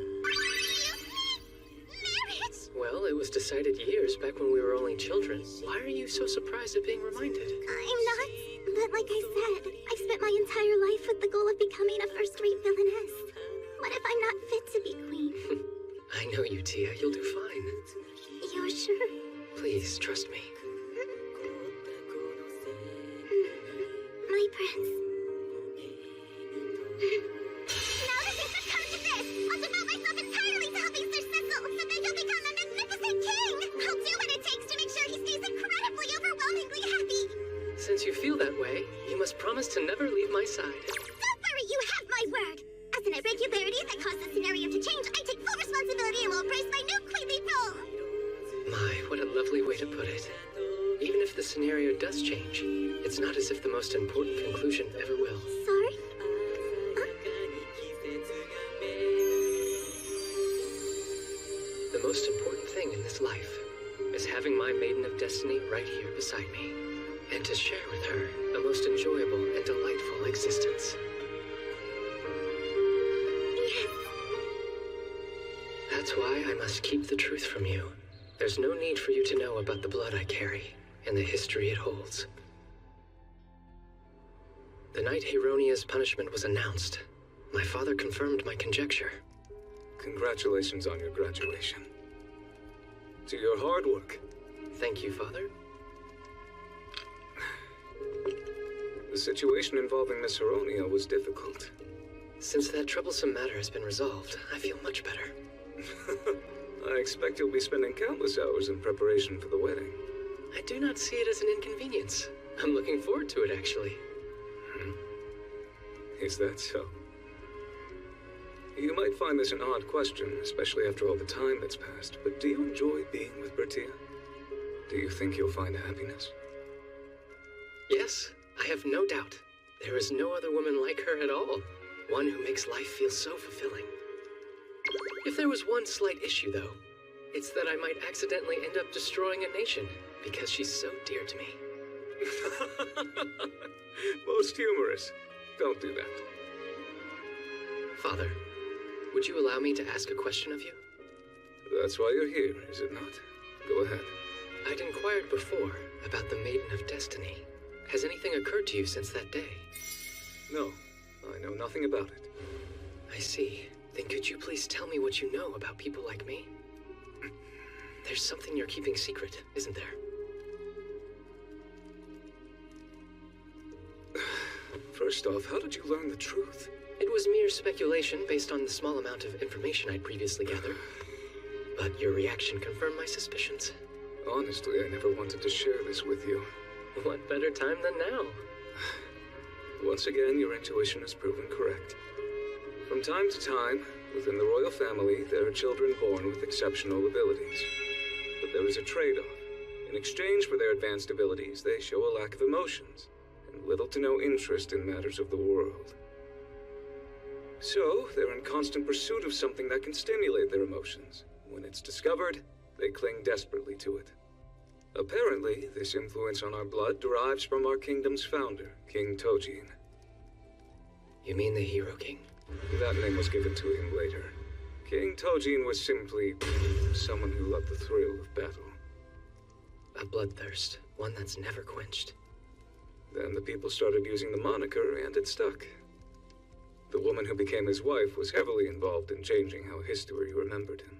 Well, it was decided years back when we were only children. Why are you so surprised at being reminded? I'm not. But like I said, I've spent my entire life with the goal of becoming a first-rate villainess. What if I'm not fit to be queen? I know you, Tia. You'll do fine. You're sure? Please, trust me. My prince. Now that things have come to this, I'll devote myself entirely to helping Sir Cecil, so that he'll become a magnificent king! I'll do what it takes to make sure he stays incredibly, overwhelmingly happy! Since you feel that way, you must promise to never leave my side. Don't worry, you have my word! As an irregularity that caused the scenario to change, I take full responsibility and will embrace my new queenly role! My, what a lovely way to put it. Even if the scenario does change, it's not as if the most important conclusion ever will. Sorry? The most important thing in this life is having my Maiden of Destiny right here beside me, and to share with her a most enjoyable and delightful existence. Yes. That's why I must keep the truth from you. There's no need for you to know about the blood I carry and the history it holds. The night Heronia's punishment was announced, my father confirmed my conjecture. Congratulations on your graduation. To your hard work. Thank you, Father. The situation involving Miss Heronia was difficult. Since that troublesome matter has been resolved, I feel much better. I expect you'll be spending countless hours in preparation for the wedding. I do not see it as an inconvenience. I'm looking forward to it, actually. Is that so? You might find this an odd question, especially after all the time that's passed, but do you enjoy being with Bertia? Do you think you'll find happiness? Yes, I have no doubt. There is no other woman like her at all. One who makes life feel so fulfilling. If there was one slight issue, though, it's that I might accidentally end up destroying a nation because she's so dear to me. Most humorous. Don't do that. Father, would you allow me to ask a question of you? That's why you're here, is it not? Go ahead. I'd inquired before about the Maiden of Destiny. Has anything occurred to you since that day? No, I know nothing about it. I see. Then could you please tell me what you know about people like me? There's something you're keeping secret, isn't there? First off, how did you learn the truth? It was mere speculation based on the small amount of information I'd previously gathered. But your reaction confirmed my suspicions. Honestly, I never wanted to share this with you. What better time than now? Once again, your intuition has proven correct. From time to time, within the royal family, there are children born with exceptional abilities. But there is a trade-off. In exchange for their advanced abilities, they show a lack of emotions, and little to no interest in matters of the world. So, they're in constant pursuit of something that can stimulate their emotions. When it's discovered, they cling desperately to it. Apparently, this influence on our blood derives from our kingdom's founder, King Tojin. You mean the Hero King? That name was given to him later. King Tojin was simply someone who loved the thrill of battle. A bloodthirst, one that's never quenched. Then the people started using the moniker, and it stuck. The woman who became his wife was heavily involved in changing how history remembered him.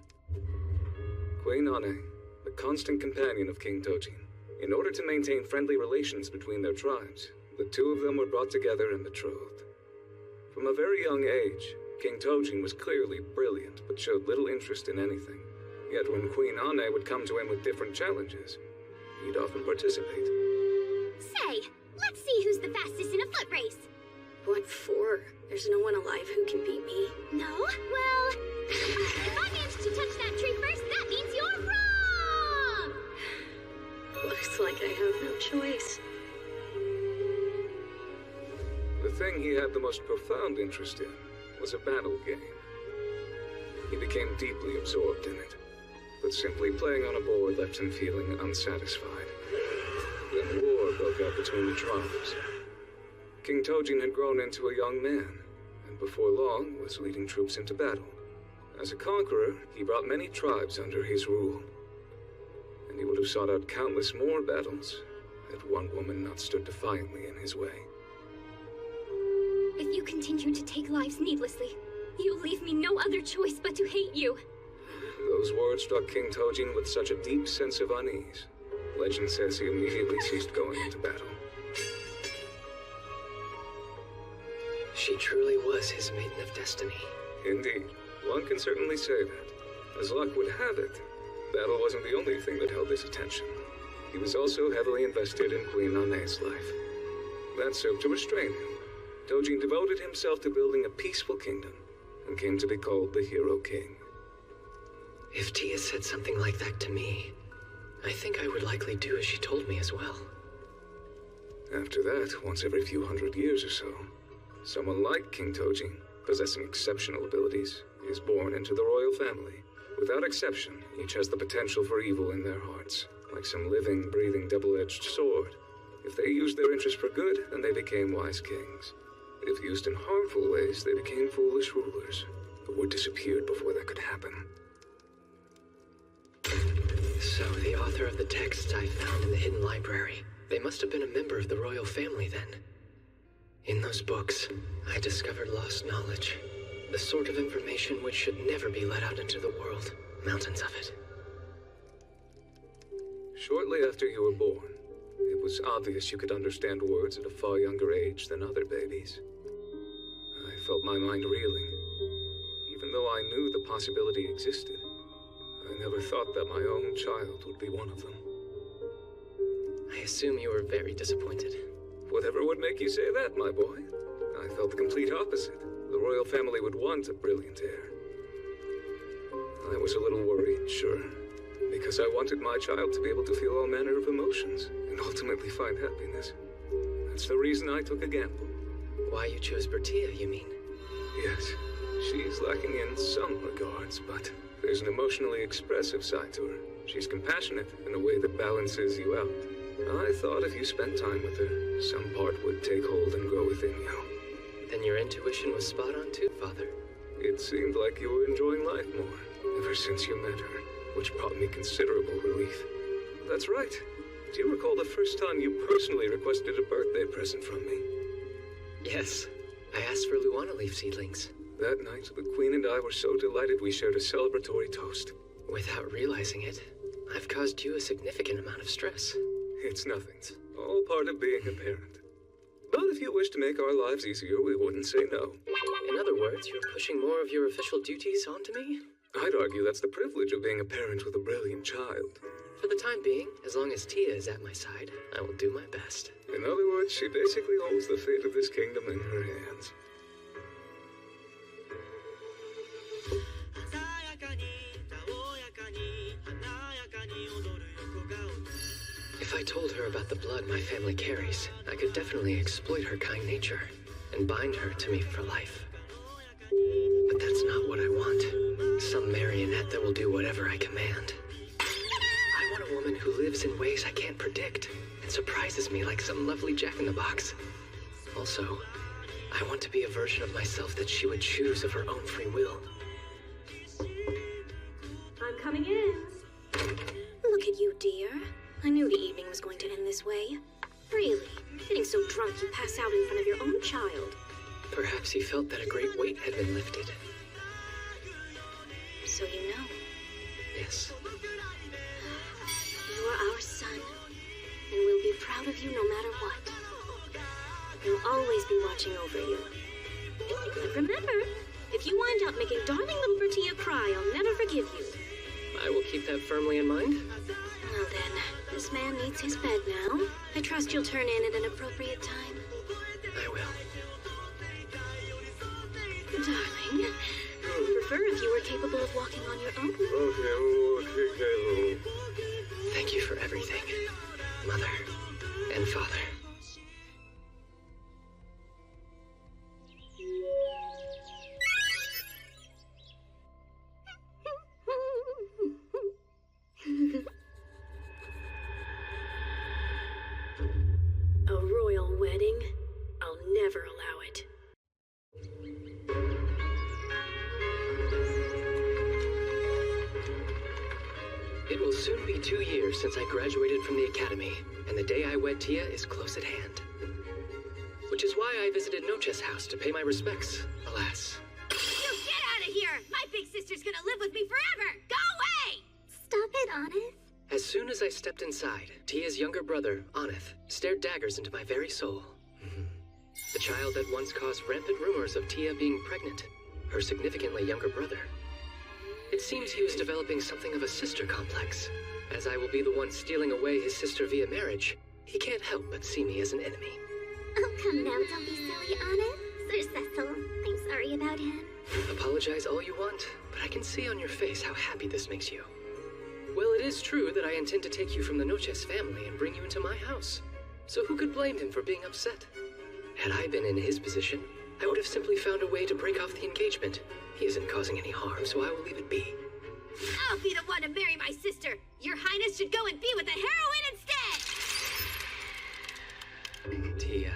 Queen Ane, the constant companion of King Tojin. In order to maintain friendly relations between their tribes, the two of them were brought together and betrothed. From a very young age, King Tojin was clearly brilliant, but showed little interest in anything. Yet when Queen Ane would come to him with different challenges, he'd often participate. Say, let's see who's the fastest in a foot race. What for? There's no one alive who can beat me. No? Well, if I manage to touch that tree first, that means you're wrong! Looks like I have no choice. The thing he had the most profound interest in was a battle game. He became deeply absorbed in it, but simply playing on a board left him feeling unsatisfied. Then war broke out between the tribes. King Tojin had grown into a young man, and before long was leading troops into battle. As a conqueror, he brought many tribes under his rule, and he would have sought out countless more battles had one woman not stood defiantly in his way. If you continue to take lives needlessly, you'll leave me no other choice but to hate you. Those words struck King Tojin with such a deep sense of unease. Legend says he immediately ceased going into battle. She truly was his maiden of destiny. Indeed, one can certainly say that. As luck would have it, battle wasn't the only thing that held his attention. He was also heavily invested in Queen Ane's life. That served to restrain him. Tojin devoted himself to building a peaceful kingdom, and came to be called the Hero King. If Tia said something like that to me, I think I would likely do as she told me as well. After that, once every few hundred years or so, someone like King Tojin, possessing exceptional abilities, is born into the royal family. Without exception, each has the potential for evil in their hearts, like some living, breathing, double-edged sword. If they used their interest for good, then they became wise kings. If used in harmful ways, they became foolish rulers, but were disappeared before that could happen. So the author of the texts I found in the hidden library, they must have been a member of the royal family then. In those books, I discovered lost knowledge, the sort of information which should never be let out into the world. Mountains of it. Shortly after you were born, it was obvious you could understand words at a far younger age than other babies. I felt my mind reeling. Even though I knew the possibility existed, I never thought that my own child would be one of them. I assume you were very disappointed. Whatever would make you say that, my boy? I felt the complete opposite. The royal family would want a brilliant heir. I was a little worried, sure, because I wanted my child to be able to feel all manner of emotions and ultimately find happiness. That's the reason I took a gamble. Why you chose Bertia, you mean? Yes, she's lacking in some regards, but there's an emotionally expressive side to her. She's compassionate in a way that balances you out. I thought if you spent time with her, some part would take hold and grow within you. Then your intuition was spot on too, Father. It seemed like you were enjoying life more ever since you met her, which brought me considerable relief. That's right. Do you recall the first time you personally requested a birthday present from me? Yes. I asked for Luana leaf seedlings. That night, the Queen and I were so delighted we shared a celebratory toast. Without realizing it, I've caused you a significant amount of stress. It's nothing. All part of being a parent. But if you wish to make our lives easier, we wouldn't say no. In other words, you're pushing more of your official duties onto me? I'd argue that's the privilege of being a parent with a brilliant child. For the time being, as long as Tia is at my side, I will do my best. In other words, she basically holds the fate of this kingdom in her hands. told her about the blood my family carries, I could definitely exploit her kind nature and bind her to me for life. But that's not what I want. Some marionette that will do whatever I command. I want a woman who lives in ways I can't predict and surprises me like some lovely jack-in-the-box. Also, I want to be a version of myself that she would choose of her own free will. I'm coming in. Look at you, dear. I knew the evening was going to end this way. Really, getting so drunk you pass out in front of your own child. Perhaps he felt that a great weight had been lifted. So you know. Yes. You are our son, and we'll be proud of you no matter what. We'll always be watching over you. But remember, if you wind up making darling little Bertia cry, I'll never forgive you. I will keep that firmly in mind. Well then, this man needs his bed now. I trust you'll turn in at an appropriate time. I will. Darling, I'd prefer if you were capable of walking on your own. Thank you for everything, Mother and Father. A royal wedding? I'll never allow it. It will soon be 2 years since I graduated from the academy, and the day I wed Tia is close at hand. Which is why I visited Noche's house to pay my respects, alas. You get out of here! My big sister's gonna live with me forever! Go away! Stop it, Aneth. As soon as I stepped inside, Tia's younger brother, Aneth, stared daggers into my very soul. The child that once caused rampant rumors of Tia being pregnant, her significantly younger brother. It seems he was developing something of a sister complex. As I will be the one stealing away his sister via marriage, he can't help but see me as an enemy. Oh, come now, don't be silly, Aneth. Sir Cecil, I'm sorry about him. Apologize all you want, but I can see on your face how happy this makes you. Well, it is true that I intend to take you from the Noches family and bring you into my house. So who could blame him for being upset? Had I been in his position, I would have simply found a way to break off the engagement. He isn't causing any harm, so I will leave it be. I'll be the one to marry my sister. Your Highness should go and be with a heroine instead. Tia.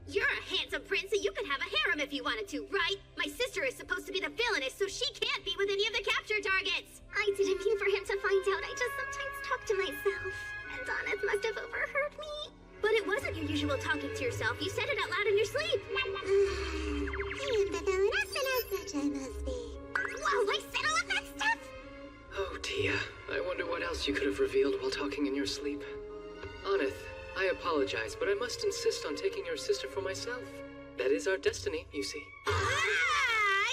You're a handsome prince, so you could have a harem if you wanted to, right? My sister is supposed to be the villainess, so she can't be with any of the capture targets. I didn't mean for him to find out. I just sometimes talk to myself. And Aneth must have overheard me. But it wasn't your usual talking to yourself. You said it out loud in your sleep. I am the villainess, and as such I must be. Whoa, I said all of that stuff? Oh, Tia. I wonder what else you could have revealed while talking in your sleep. Aneth, I apologize, but I must insist on taking your sister for myself. That is our destiny, you see. I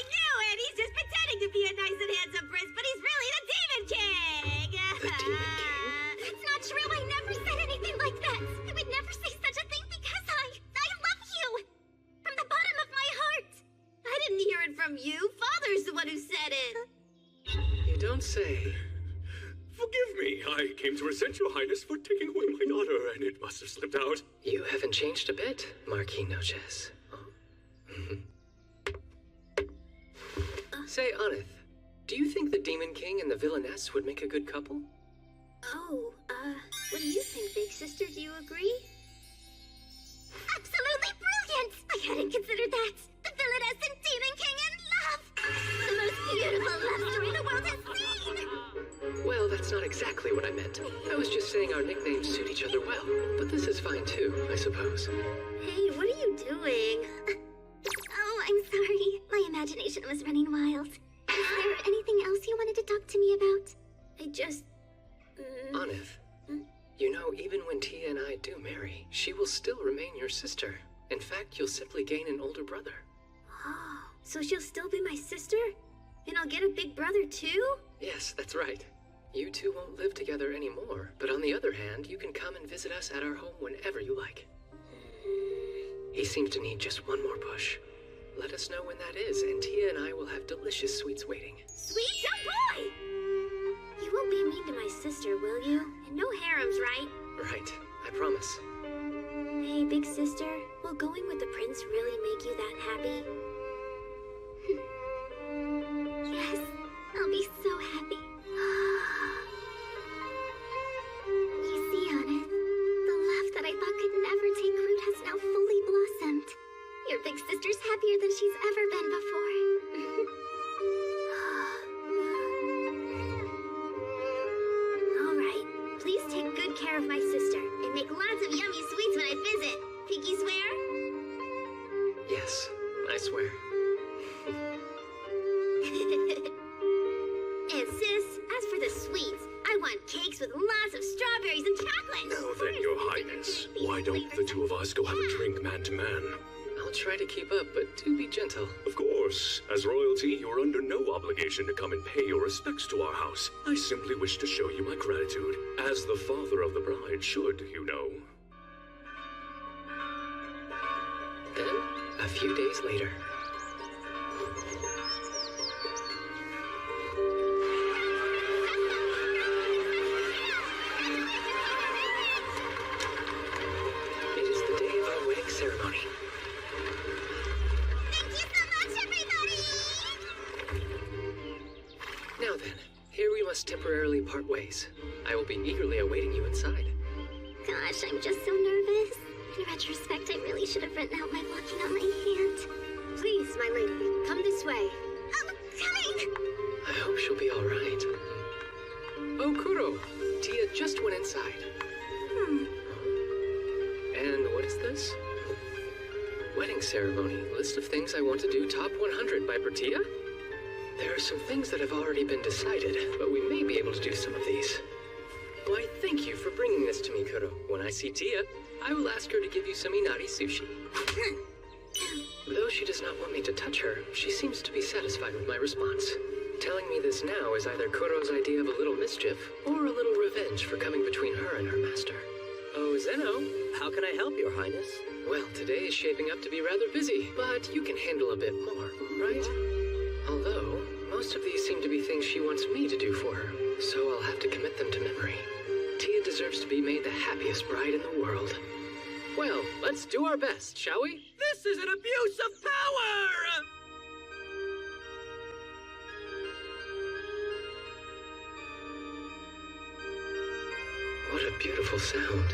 knew it! He's just pretending to be a nice and handsome prince, but he's really the Demon King! The Demon King? That's not true! I never said anything like that! I would never say such a thing because I love you! From the bottom of my heart! I didn't hear it from you. Father's the one who said it. You don't say. Forgive me. I came to resent your highness for taking away my daughter, and it must have slipped out. You haven't changed a bit, Marquis Noches. Say, Aneth, do you think the Demon King and the Villainess would make a good couple? Oh, what do you think, big sister? Do you agree? Absolutely brilliant! I hadn't considered that! The Villainess and Demon King in love! The most beautiful love story the world has seen! Well, that's not exactly what I meant. I was just saying our nicknames suit each other well. But this is fine too, I suppose. Hey, what are you doing? Oh, I'm sorry. My imagination was running wild. Is there anything else you wanted to talk to me about? I just... Aneth, you know, even when Tia and I do marry, she will still remain your sister. In fact, you'll simply gain an older brother. Oh, so she'll still be my sister? And I'll get a big brother too? Yes, that's right. You two won't live together anymore, but on the other hand, you can come and visit us at our home whenever you like. He seems to need just one more push. Let us know when that is, and Tia and I will have delicious sweets waiting. Sweet boy! You won't be mean to my sister, will you? And no harems, right? Right, I promise. Hey, big sister, will going with the prince really make you that happy? Yes, I'll be so happy. You see, Aneth, the love that I thought could never take root has now fully blossomed. Your big sister's happier than she's ever been before. All right, please take good care of my sister and make lots of yummy sweets when I visit. Pinky swear? Yes, I swear. And sis, as for the sweets, I want cakes with lots of strawberries and chocolate. Now then, Your Highness, why don't the two of us go have a drink man to man? I'll try to keep up, but do be gentle. Of course. As royalty, you're under no obligation to come and pay your respects to our house. I simply wish to show you my gratitude, as the father of the bride should, you know. Then, a few days later. It is the day of our wedding ceremony. Thank you so much, everybody! Now then, here we must temporarily part ways. I will be eagerly awaiting you inside. Gosh, I'm just so nervous. In retrospect, I really should have written out my blocking on my hand. Please, my lady, come this way. I'm coming! I hope she'll be all right. Oh, Kuro! Tia just went inside. And what is this? Wedding ceremony. List of things I want to do, top 100 by Bertia? There are some things that have already been decided, but we may be able to do some of these. Why, thank you for bringing this to me, Kuro. When I see Tia, I will ask her to give you some inari sushi. Though she does not want me to touch her, she seems to be satisfied with my response. Telling me this now is either Kuro's idea of a little mischief, or a little revenge for coming between her and her master. Oh, Zeno, how can I help, Your Highness? Well, today is shaping up to be rather busy, but you can handle a bit more, right? Although, most of these seem to be things she wants me to do for her, so I'll have to commit them to memory. Tia deserves to be made the happiest bride in the world. Well, let's do our best, shall we? This is an abuse of power! What a beautiful sound.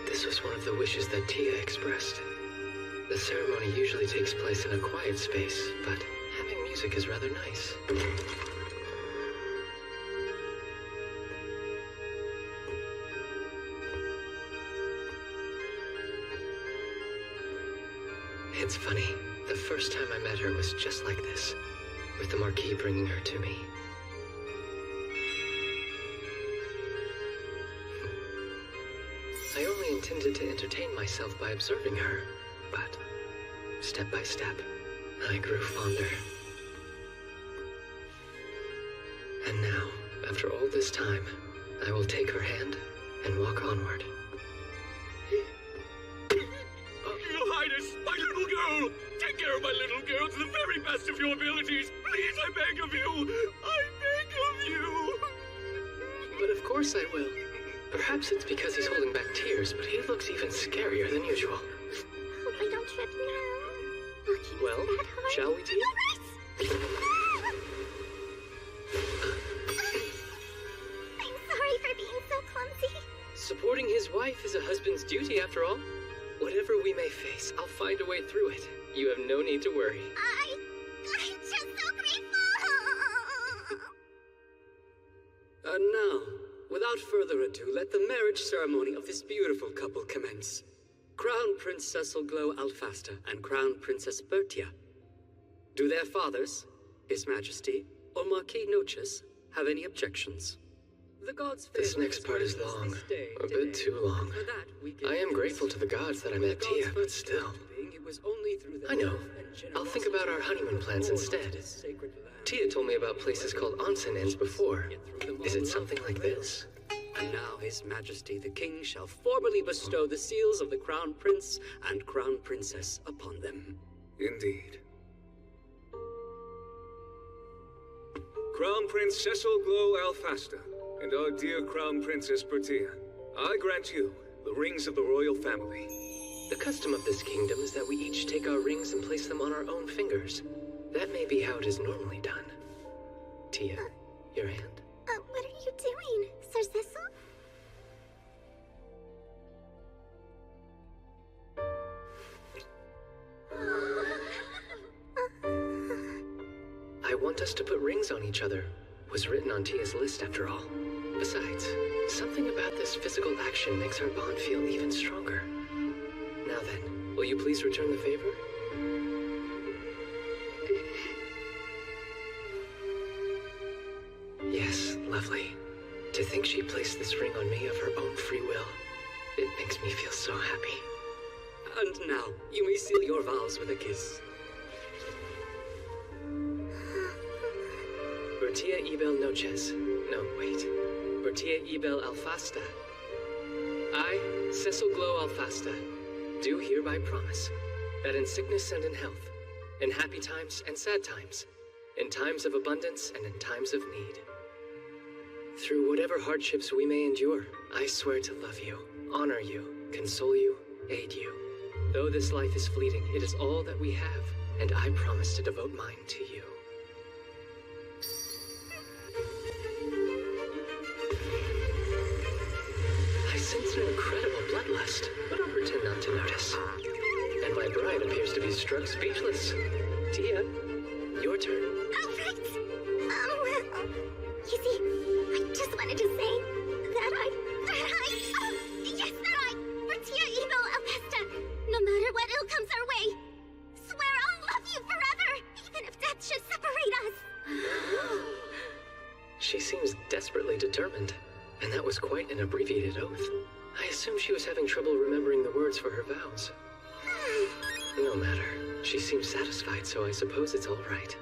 This was one of the wishes that Tia expressed. The ceremony usually takes place in a quiet space, but having music is rather nice. It's funny. The first time I met her was just like this, with the Marquis bringing her to me. I only intended to entertain myself by observing her, but step by step, I grew fonder. And now, after all this time, I will take her hand and walk onward. Your Highness, my little girl! Take care of my little girl to the very best of your abilities! Please, I beg of you! I beg of you! But of course I will. Perhaps it's because he's holding back tears, but he looks even scarier than usual. Hope I don't trip now. Walking Well, isn't that hard. shall we, Tia? I'm sorry for being so clumsy. Supporting his wife is a husband's duty, after all. Whatever we may face, I'll find a way through it. You have no need to worry. I'm just so grateful. And now, without further ado, let the marriage ceremony of this beautiful couple commence. Crown Prince Cecil Glow Alfasta and Crown Princess Bertia. Do their fathers, His Majesty, or Marquis Noches, have any objections? The gods This next part is long, a bit too long. I am grateful to the gods that I met Tia, but still. I know. I'll think about our honeymoon plans instead. Tia told me about places called onsen inns before. Is it something like this? And now His Majesty the King shall formally bestow the seals of the Crown Prince and Crown Princess upon them. Indeed. Crown Prince Cecil Glow Alfasta and our dear Crown Princess Bertia, I grant you the rings of the royal family. The custom of this kingdom is that we each take our rings and place them on our own fingers. That may be how it is normally done. Tia, your hand. What are you doing, Sir Cecil? I want us to put rings on each other. Was written on Tia's list after all. Besides, something about this physical action makes our bond feel even stronger. Now then, will you please return the favor? Yes, lovely. To think she placed this ring on me of her own free will. It makes me feel so happy. And now, you may seal your vows with a kiss. Bertia Ibel Noches. No, wait. Bertia Ibel Alfasta. I, Cecil Glow Alfasta, do hereby promise that in sickness and in health, in happy times and sad times, in times of abundance and in times of need, through whatever hardships we may endure, I swear to love you, honor you, console you, aid you. Though this life is fleeting, it is all that we have, and I promise to devote mine to you. I sense an incredible bloodlust, but I'll pretend not to notice. And my bride appears to be struck speechless. Tia, your turn. Oh, right. You see, I just wanted to say that Bertia Ebel Alpesta, no matter what ill comes our way, swear I'll love you forever, even if death should separate us. She seems desperately determined, and that was quite an abbreviated oath. I assume she was having trouble remembering the words for her vows. No matter. She seems satisfied, so I suppose it's all right.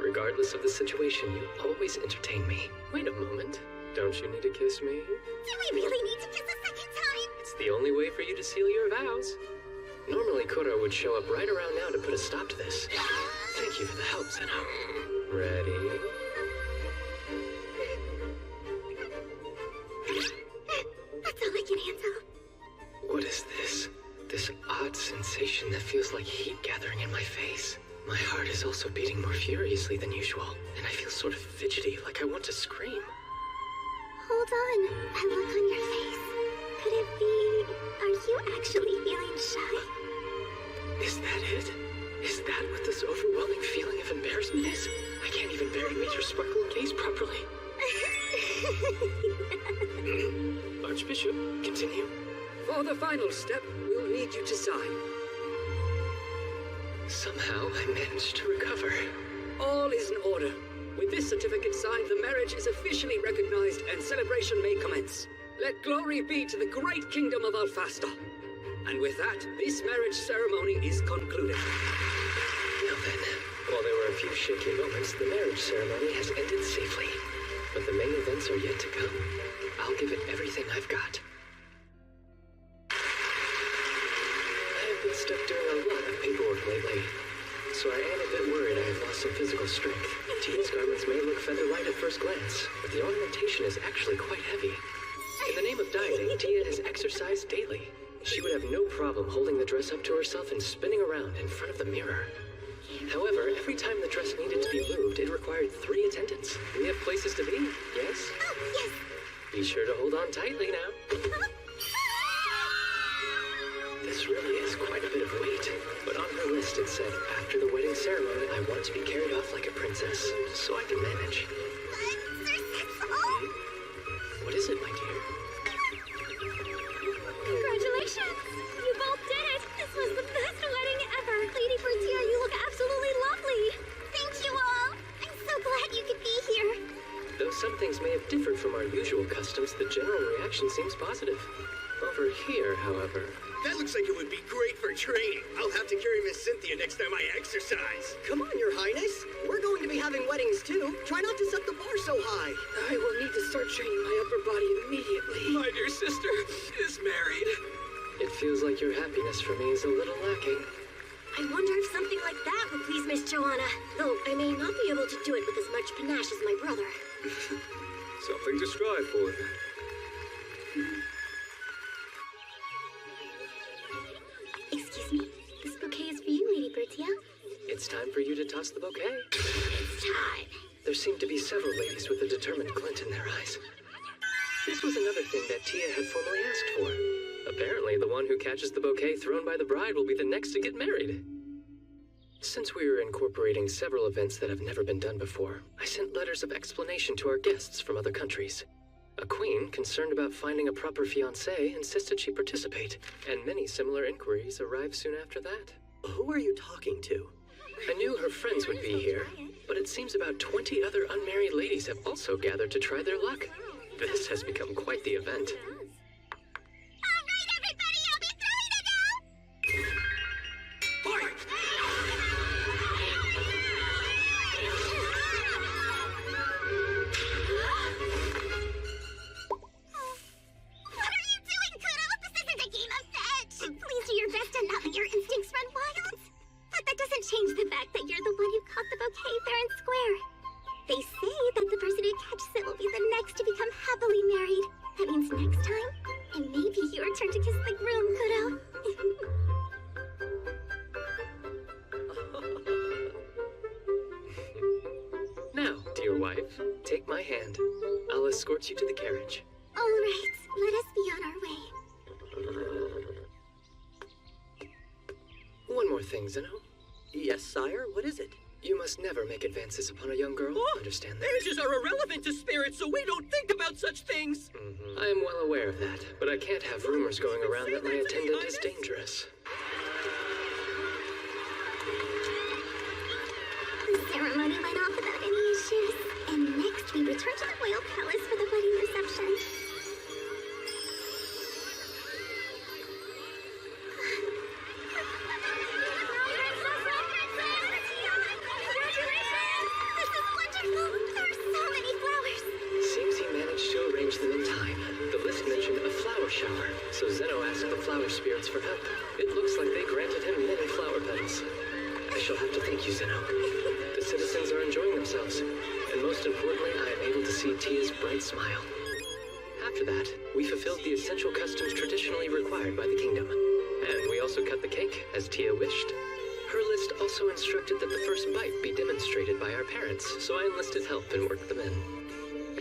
Regardless of the situation, you always entertain me. Wait a moment. Don't you need to kiss me? Do we really need to kiss a second time? It's the only way for you to seal your vows. Normally, Kura would show up right around now to put a stop to this. Thank you for the help, Zeno. Ready? That's all I can handle. What is this? This odd sensation that feels like heat gathering in my face. My heart is also beating more furiously than usual, and I feel sort of fidgety, like I want to scream. Hold on. That look on your face. Could it be... Are you actually feeling shy? Is that it? Is that what this overwhelming feeling of embarrassment is? I can't even bear to meet your sparkling gaze properly. Archbishop, continue. For the final step, we'll need you to sign. Somehow I managed to recover. All is in order. With this certificate signed, the marriage is officially recognized and celebration may commence. Let glory be to the great kingdom of Alfasta. And with that, this marriage ceremony is concluded. Now then, while there were a few shaky moments, the marriage ceremony has ended safely. But the main events are yet to come. I'll give it everything I've got. Been stuck doing a lot of paperwork lately, so I am a bit worried I have lost some physical strength. Tia's garments may look feather light at first glance, but the ornamentation is actually quite heavy. In the name of dieting, Tia has exercised daily. She would have no problem holding the dress up to herself and spinning around in front of the mirror. However, every time the dress needed to be moved, it required 3 attendants. We have places to be, yes? Oh, yes. Be sure to hold on tightly now. This really is quite a bit of weight, but on her list it said, after the wedding ceremony, I want to be carried off like a princess, so I can manage. But, Sir Cecil! What is it, my dear? Congratulations! You both did it! This was the best wedding ever! Lady Bertia, you look absolutely lovely! Thank you all! I'm so glad you could be here. Though some things may have differed from our usual customs, the general reaction seems positive. Over here, however... That looks like it would be great for training. I'll have to carry Miss Cynthia next time I exercise. Come on, Your Highness. We're going to be having weddings too. Try not to set the bar so high. I will need to start training my upper body immediately. My dear sister is married. It feels like your happiness for me is a little lacking. I wonder if something like that would please Miss Joanna. Though I may not be able to do it with as much panache as my brother. Something to strive for. it's time for you to toss the bouquet. It's time. There seem to be several ladies with a determined glint in their eyes. This was another thing that Tia had formally asked for. Apparently, the one who catches the bouquet thrown by the bride will be the next to get married. Since we are incorporating several events that have never been done before, I sent letters of explanation to our guests from other countries. A queen, concerned about finding a proper fiancé, insisted she participate, and many similar inquiries arrived soon after that. Who are you talking to? I knew her friends would be here, but it seems about 20 other unmarried ladies have also gathered to try their luck. This has become quite the event. Alright, everybody, I'll be throwing it now! What are you doing, Kudo? This isn't a game of fetch! Please do your best to not let your instincts run wild. But that doesn't change the fact that you're the one who caught the bouquet fair and square. They say that the person who catches it will be the next to become happily married. That means next time, it may be your turn to kiss the groom, Kudo. Now, dear wife, take my hand. I'll escort you to the carriage. All right, let us be on our way. One more thing, Zeno. Yes, sire? What is it? You must never make advances upon a young girl. Understand that? Ages are irrelevant to spirits, so we don't think about such things. I am well aware of that, but I can't have rumors going around that my attendant is dangerous. The ceremony went off without any issues. And next, we return to the royal palace for the wedding reception. This is wonderful. There are so many flowers. Seems he managed to arrange them in time. The list mentioned a flower shower, so Zeno asked the flower spirits for help. It looks like they granted him many flower petals. I shall have to thank you, Zeno. The citizens are enjoying themselves, and most importantly, I am able to see Tia's bright smile. After that, we fulfilled the essential customs traditionally required by the kingdom, and we also cut the cake, as Tia wished. Her list also instructed that the first bite be demonstrated by our parents, so I enlisted help and worked them in.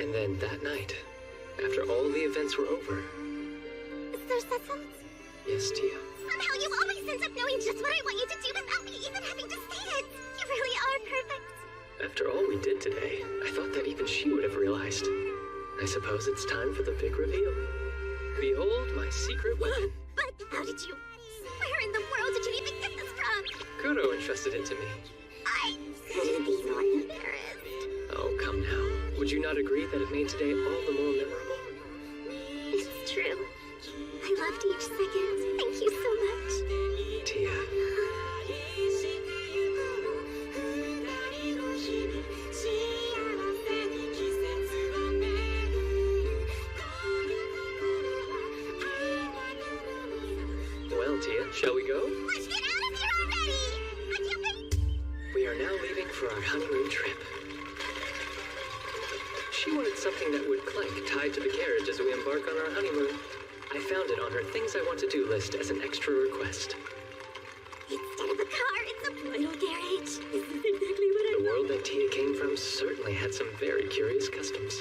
And then that night, after all the events were over... Sir Cecil? Yes, Tia? Somehow you always end up knowing just what I want you to do without me even having to say it. You really are perfect. After all we did today, I thought that even she would have realized. I suppose it's time for the big reveal. Behold my secret weapon. But how did you... Where in the world did you even get this from? Kudo entrusted it to me. I couldn't be more embarrassed. Oh, come now. Would you not agree that it made today all the more memorable? It's true. I loved each second. Thank you so much. Tia. Well, Tia, shall we go? Let's get out of here already! I can't wait! We are now leaving for our honeymoon trip. She wanted something that would clank tied to the carriage as we embark on our honeymoon. I found it on her things I want to do list as an extra request. Instead of a car, it's a bridal carriage. This is exactly what I The world that Tia came from certainly had some very curious customs.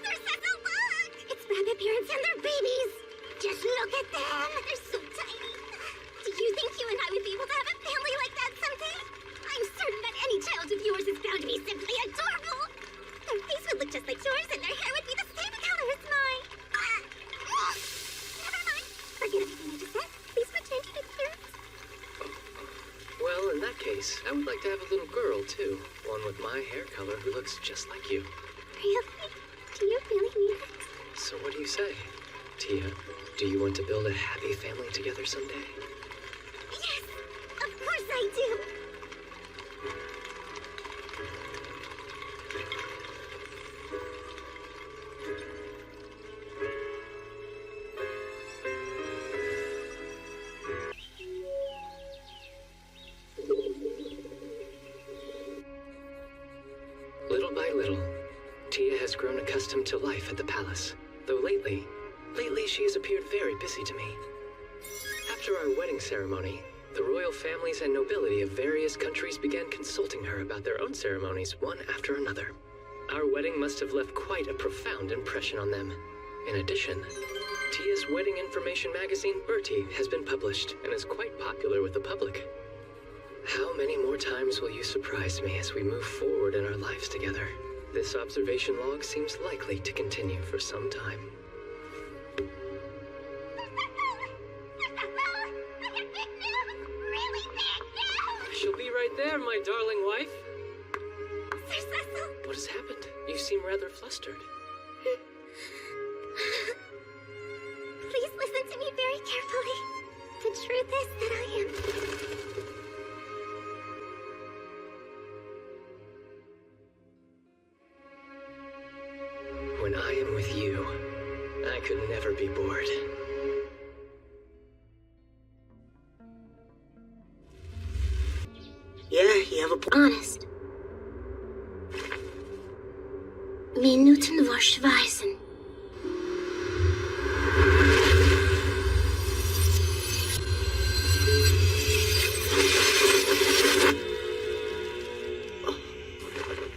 Sir Cecil, look! It's rabbit parents and their babies. Just look at them. They're so tiny. Do you think you and I would be able to have a family like that someday? I'm certain that any child of yours is bound to be simply adorable. Their face would look just like yours, and their hair would be the same color as mine. Never mind. Forget everything I just said. Please return to the parents. Well, in that case, I would like to have a little girl, too. One with my hair color who looks just like you. Really? Do you really mean it? So what do you say? Tia, do you want to build a happy family together someday? Yes! Of course I do! Little by little, Tia has grown accustomed to life at the palace, though lately she has appeared very busy to me. After our wedding ceremony, the royal families and nobility of various countries began consulting her about their own ceremonies, one after another. Our wedding must have left quite a profound impression on them. In addition, Tia's wedding information magazine, Bertie, has been published and is quite popular with the public. How many more times will you surprise me as we move forward in our lives together? This observation log seems likely to continue for some time. She'll be right there, my darling wife. Sir Cecil! What has happened? You seem rather flustered. Please listen to me very carefully. The truth is that I am... When I am with you, I could never be bored. Yeah, you have a point. Honest. Minuten verschweißen.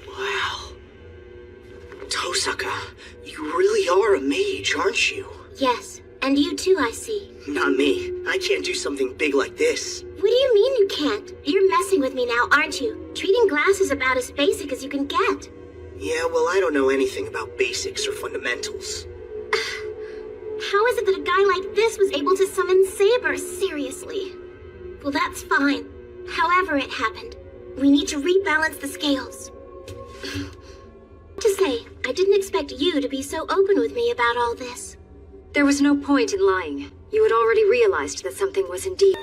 Wow. Tosaka, you really are a mage, aren't you? Yes, and you too, I see. Not me. I can't do something big like this. What do you mean you can't? You're messing with me now, aren't you? Treating glass is about as basic as you can get. Yeah, well, I don't know anything about basics or fundamentals. How is it that a guy like this was able to summon sabers, seriously? Well, that's fine. However it happened, we need to rebalance the scales. To say, I didn't expect you to be so open with me about all this. There was no point in lying. You had already realized that something was indeed...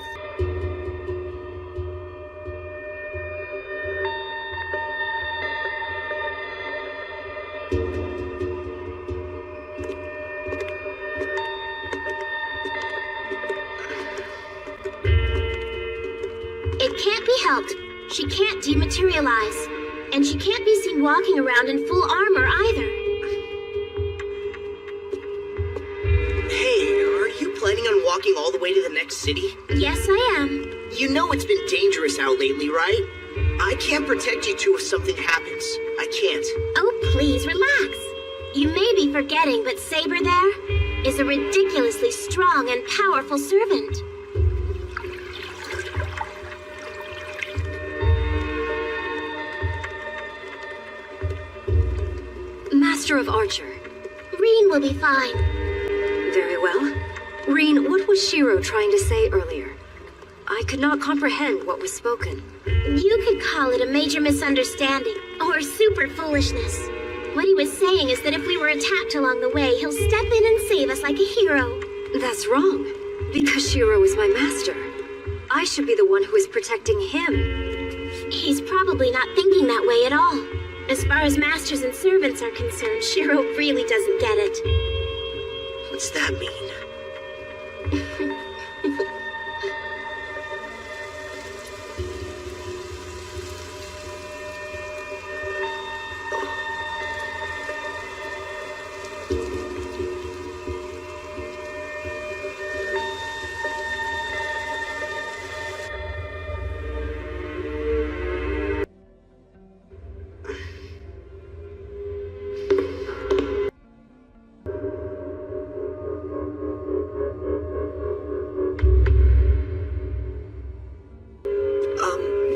It can't be helped. She can't dematerialize. And she can't be seen walking around in full armor either. Hey, are you planning on walking all the way to the next city? Yes, I am. You know it's been dangerous out lately, right? I can't protect you two if something happens. I can't. Oh, please, relax. You may be forgetting, but Saber there is a ridiculously strong and powerful servant. Master of Archer. Reen will be fine. Very well. Reen, what was Shiro trying to say earlier? I could not comprehend what was spoken. You could call it a major misunderstanding, or super foolishness. What he was saying is that if we were attacked along the way, he'll step in and save us like a hero. That's wrong, because Shiro is my master. I should be the one who is protecting him. He's probably not thinking that way at all. As far as masters and servants are concerned, Shiro really doesn't get it. What's that mean?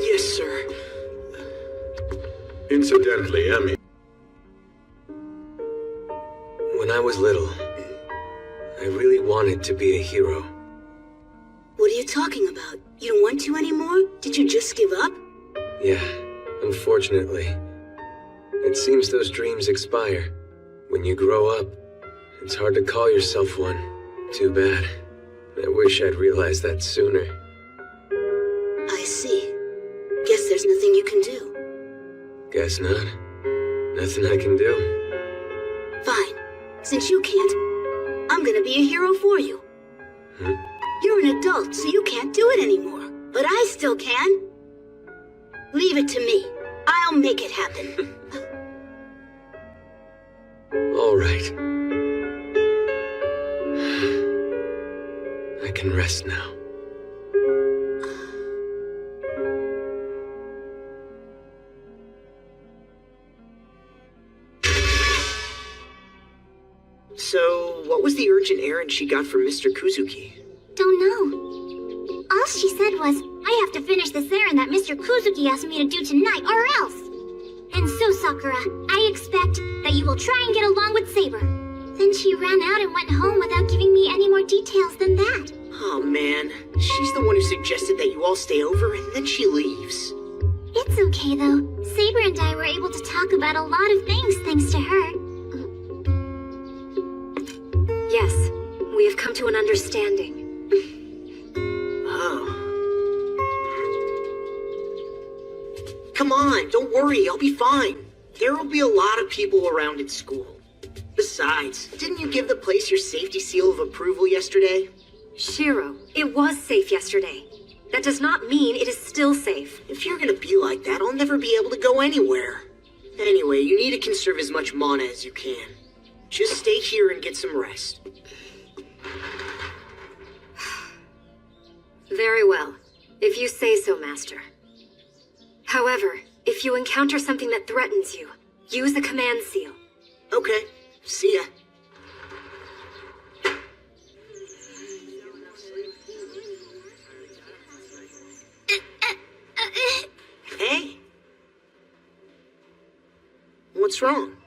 Yes, sir. Incidentally, Emmy. When I was little, I really wanted to be a hero. What are you talking about? You don't want to anymore? Did you just give up? Yeah, unfortunately. It seems those dreams expire. When you grow up, it's hard to call yourself one. Too bad. I wish I'd realized that sooner. I see. Guess there's nothing you can do. Guess not. Nothing I can do. Fine. Since you can't, I'm gonna be a hero for you. You're an adult, so you can't do it anymore. But I still can. Leave it to me. I'll make it happen. All right. I can rest now. an errand she got from Mr. Kuzuki? Don't know. All she said was, I have to finish this errand that Mr. Kuzuki asked me to do tonight, or else. And so, Sakura, I expect that you will try and get along with Saber. Then she ran out and went home without giving me any more details than that. Oh man, she's the one who suggested that you all stay over and then she leaves. It's okay though. Saber and I were able to talk about a lot of things thanks to her. Yes, we have come to an understanding. Oh. Come on, don't worry, I'll be fine. There will be a lot of people around at school. Besides, didn't you give the place your safety seal of approval yesterday? Shiro, it was safe yesterday. That does not mean it is still safe. If you're gonna be like that, I'll never be able to go anywhere. Anyway, you need to conserve as much mana as you can. Just stay here and get some rest. Very well, if you say so, Master. However, if you encounter something that threatens you, use the command seal. Okay, see ya. Hey! What's wrong?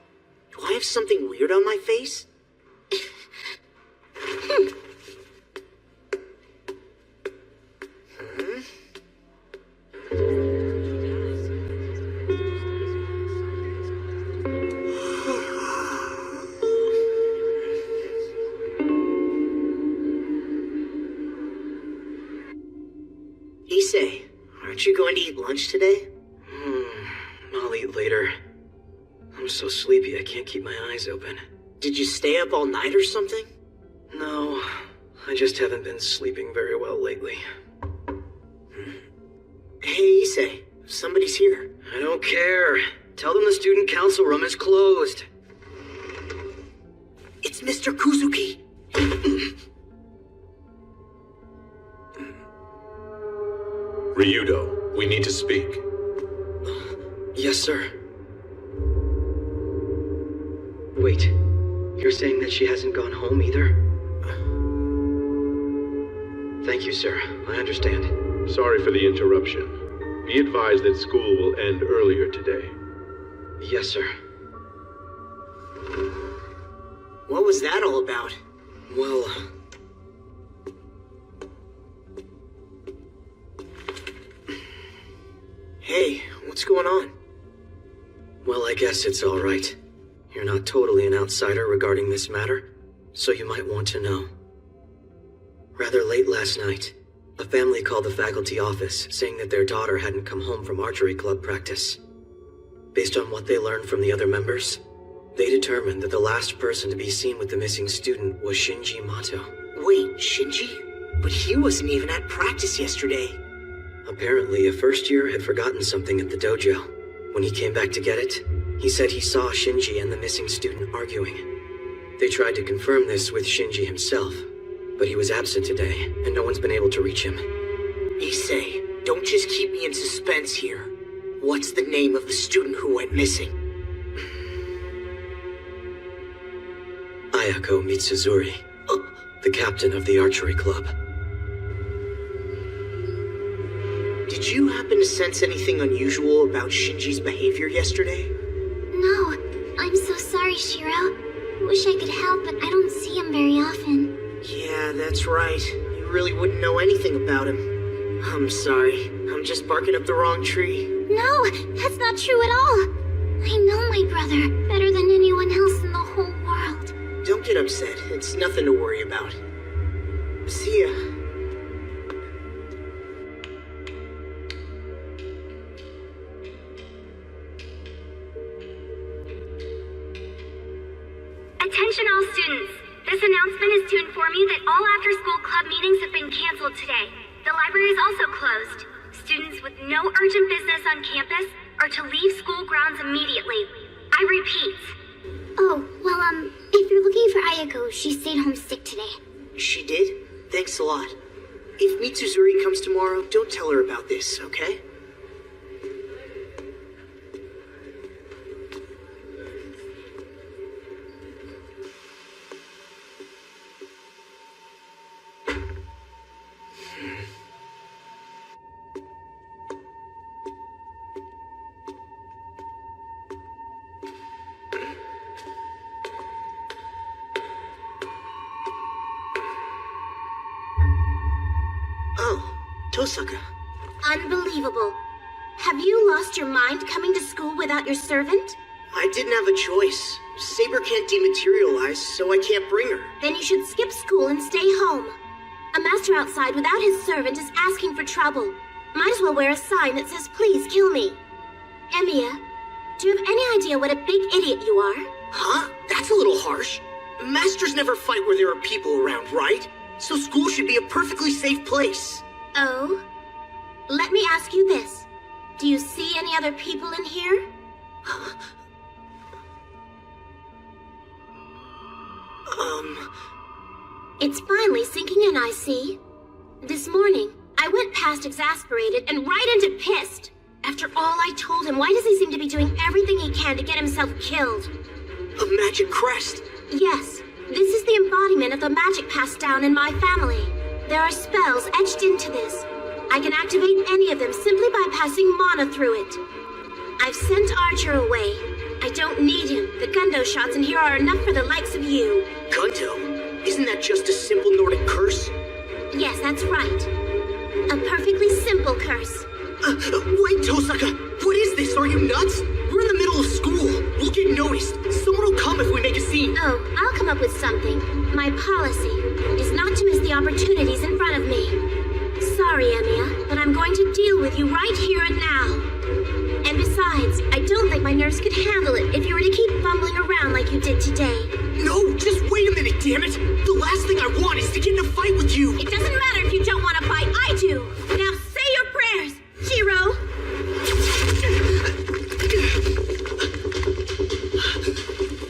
Do I have something weird on my face? Issei, aren't you going to eat lunch today? I'll eat later. I'm so sleepy I can't keep my eyes open. Did you stay up all night or something? No, I just haven't been sleeping very well lately. Hey, Issei, somebody's here. I don't care. Tell them the student council room is closed. It's Mr. Kuzuki. Ryudo, we need to speak. Yes, sir. Wait, you're saying that she hasn't gone home either? Thank you, sir. I understand. Sorry for the interruption. Be advised that school will end earlier today. Yes, sir. What was that all about? Well... Hey, what's going on? Well, I guess it's all right. You're not totally an outsider regarding this matter, so you might want to know. Rather late last night, a family called the faculty office saying that their daughter hadn't come home from archery club practice. Based on what they learned from the other members, they determined that the last person to be seen with the missing student was Shinji Mato. Wait, Shinji? But he wasn't even at practice yesterday. Apparently, a first year had forgotten something at the dojo. When he came back to get it, he said he saw Shinji and the missing student arguing. They tried to confirm this with Shinji himself, but he was absent today, and no one's been able to reach him. Issei, don't just keep me in suspense here. What's the name of the student who went missing? Ayako Mitsuzuri, the captain of the archery club. Did you happen to sense anything unusual about Shinji's behavior yesterday? No, I'm so sorry, Shiro. Wish I could help, but I don't see him very often. Yeah, that's right. You really wouldn't know anything about him. I'm sorry. I'm just barking up the wrong tree. No, that's not true at all. I know my brother better than anyone else in the whole world. Don't get upset. It's nothing to worry about. See ya. Attention all students. This announcement is to inform you that all after-school club meetings have been canceled today. The library is also closed. Students with no urgent business on campus are to leave school grounds immediately. I repeat. Oh, well, if you're looking for Ayako, she stayed home sick today. She did? Thanks a lot. If Mitsuzuri comes tomorrow, don't tell her about this, okay? Oh, Tosaka. Unbelievable. Have you lost your mind coming to school without your servant? I didn't have a choice. Saber can't dematerialize, so I can't bring her. Then you should skip school and stay home. A master outside without his servant is asking for trouble. Might as well wear a sign that says, "Please kill me." Emiya, do you have any idea what a big idiot you are? Huh? That's a little harsh. Masters never fight where there are people around, right? So school should be a perfectly safe place. Oh? Let me ask you this. Do you see any other people in here? It's finally sinking in, I see. This morning, I went past exasperated and right into pissed. After all I told him, why does he seem to be doing everything he can to get himself killed? A magic crest? Yes. This is the embodiment of the magic passed down in my family. There are spells etched into this. I can activate any of them simply by passing mana through it. I've sent Archer away. I don't need him. The Gundo shots in here are enough for the likes of you. Gundo? Isn't that just a simple Nordic curse? Yes, that's right. A perfectly simple curse. Wait, Tosaka! What is this? Are you nuts? We're in the middle of school. We'll get noticed. Someone will come if we make a scene. Oh, I'll come up with something. My policy is not to miss the opportunities in front of me. Sorry, Emiya, but I'm going to deal with you right here and now. And besides, I don't think my nerves could handle it if you were to keep fumbling around like you did today. No, just wait a minute, damn it! The last thing I want is to get in a fight with you! It doesn't matter if you don't want to fight, I do! Now say your prayers, Shiro!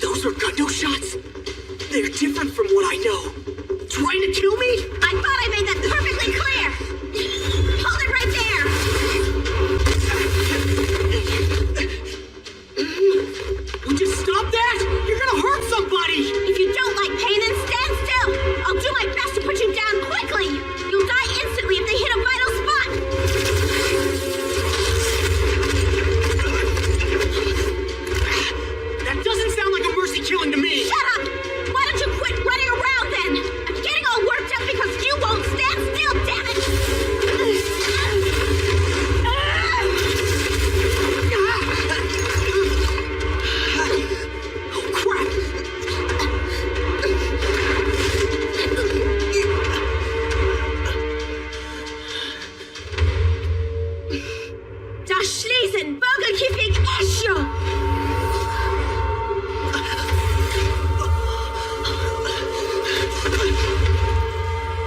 Those are Gundo shots! They're different from what I know. Trying to kill me? I thought I made that perfectly clear! Hold it right there! Would you stop that? You're gonna hurt somebody! If you don't like pain, then stand still! I'll do my best to put you down quickly! You'll die instantly if they hit a vital spot! That doesn't sound like a mercy killing to me! Shut up! Why don't you quit running around then? I'm getting all worked up because you won't stand still, damn it! Oh, crap! Das Schließen! Vogelkiffig Escho!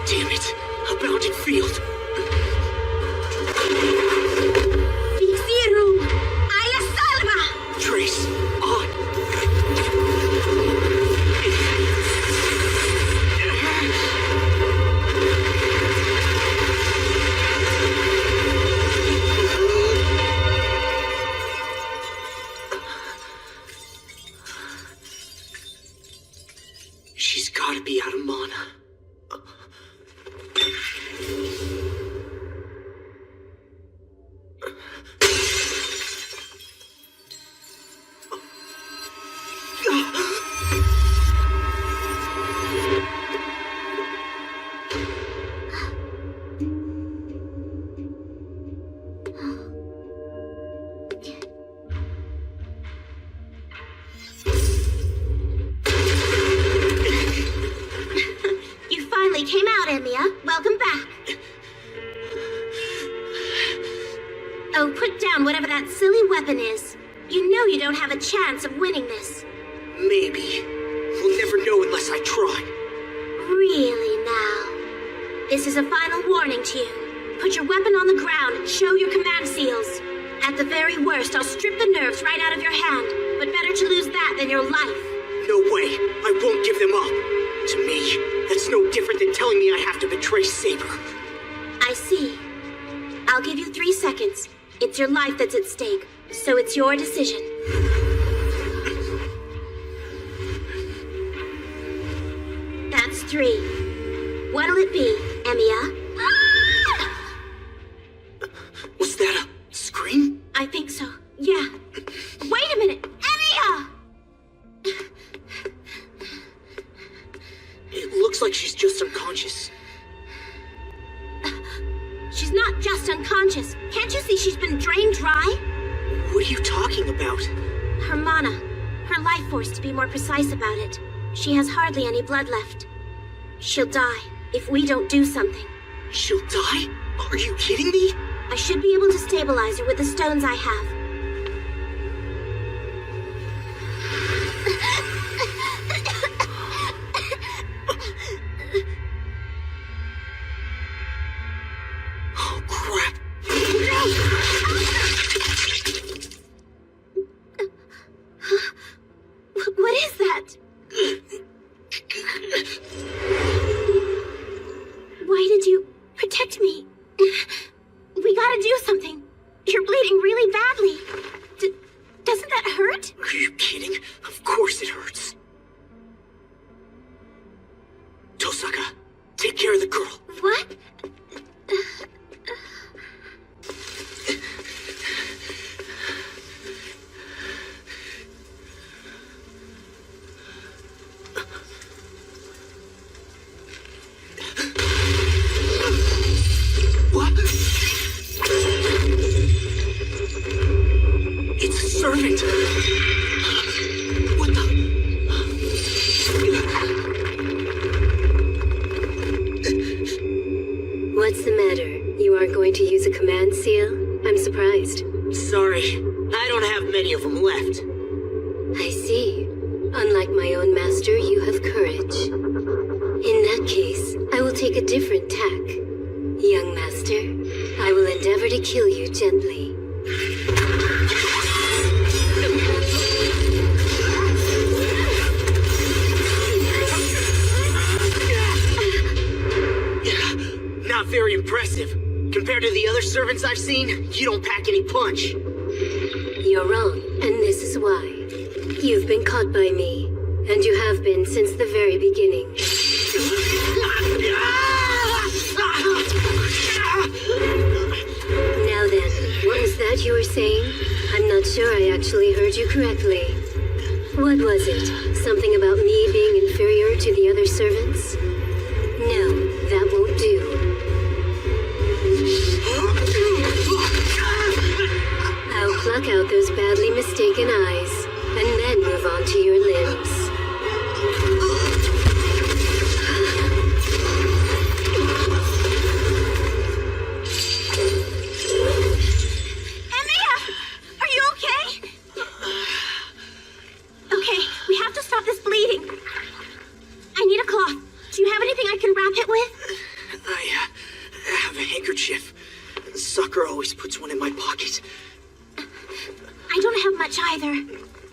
Damn it! A bounded field! Fixirum! Alla salva! Trace, on! She's gotta be out of mana. You finally came out, Emiya. Welcome back. Oh, put down whatever that silly weapon is. You know you don't have a chance of winning this. Maybe. We'll never know unless I try. Really now. This is a final warning to you. Put your weapon on the ground and show your command seals. At the very worst, I'll strip the nerves right out of your hand. But better to lose that than your life. No way. I won't give them up. To me, that's no different than telling me I have to betray Saber. I see. I'll give you 3 seconds. It's your life that's at stake, so it's your decision. That's 3. What'll it be, Emiya? Was that a scream? I think so. Yeah. Wait a minute! Emiya! It looks like she's just unconscious. She's not just unconscious. Can't you see she's been drained dry? What are you talking about? Her mana. Her life force, to be more precise about it. She has hardly any blood left. She'll die if we don't do something. She'll die? Are you kidding me? I should be able to stabilize her with the stones I have. Oh, crap. What is that? Why did you protect me? We gotta do something. You're bleeding really badly. Doesn't that hurt? Are you kidding? Of course it hurts. Tosaka, take care of the girl. What? What? It's a servant. What the? What's the matter? You aren't going to use a command seal? I'm surprised. Sorry, I don't have many of them left. I see. Unlike my own master, you have courage. In that case, I will take a different tack. Young master, I will endeavor to kill you gently. Not very impressive. Compared to the other servants I've seen, you don't pack any punch. You're wrong, and this is why. You've been caught by me, and you have been since the very beginning. Now then, what was that you were saying? I'm not sure I actually heard you correctly. What was it? Something about me being inferior to the other servants? No, that won't do. I'll pluck out those badly mistaken eyes, and then move on to your limbs. Emiya! Are you okay? Okay, we have to stop this bleeding. I need a cloth. Do you have anything I can wrap it with? I have a handkerchief. Sakura always puts one in my pocket. I don't have much either.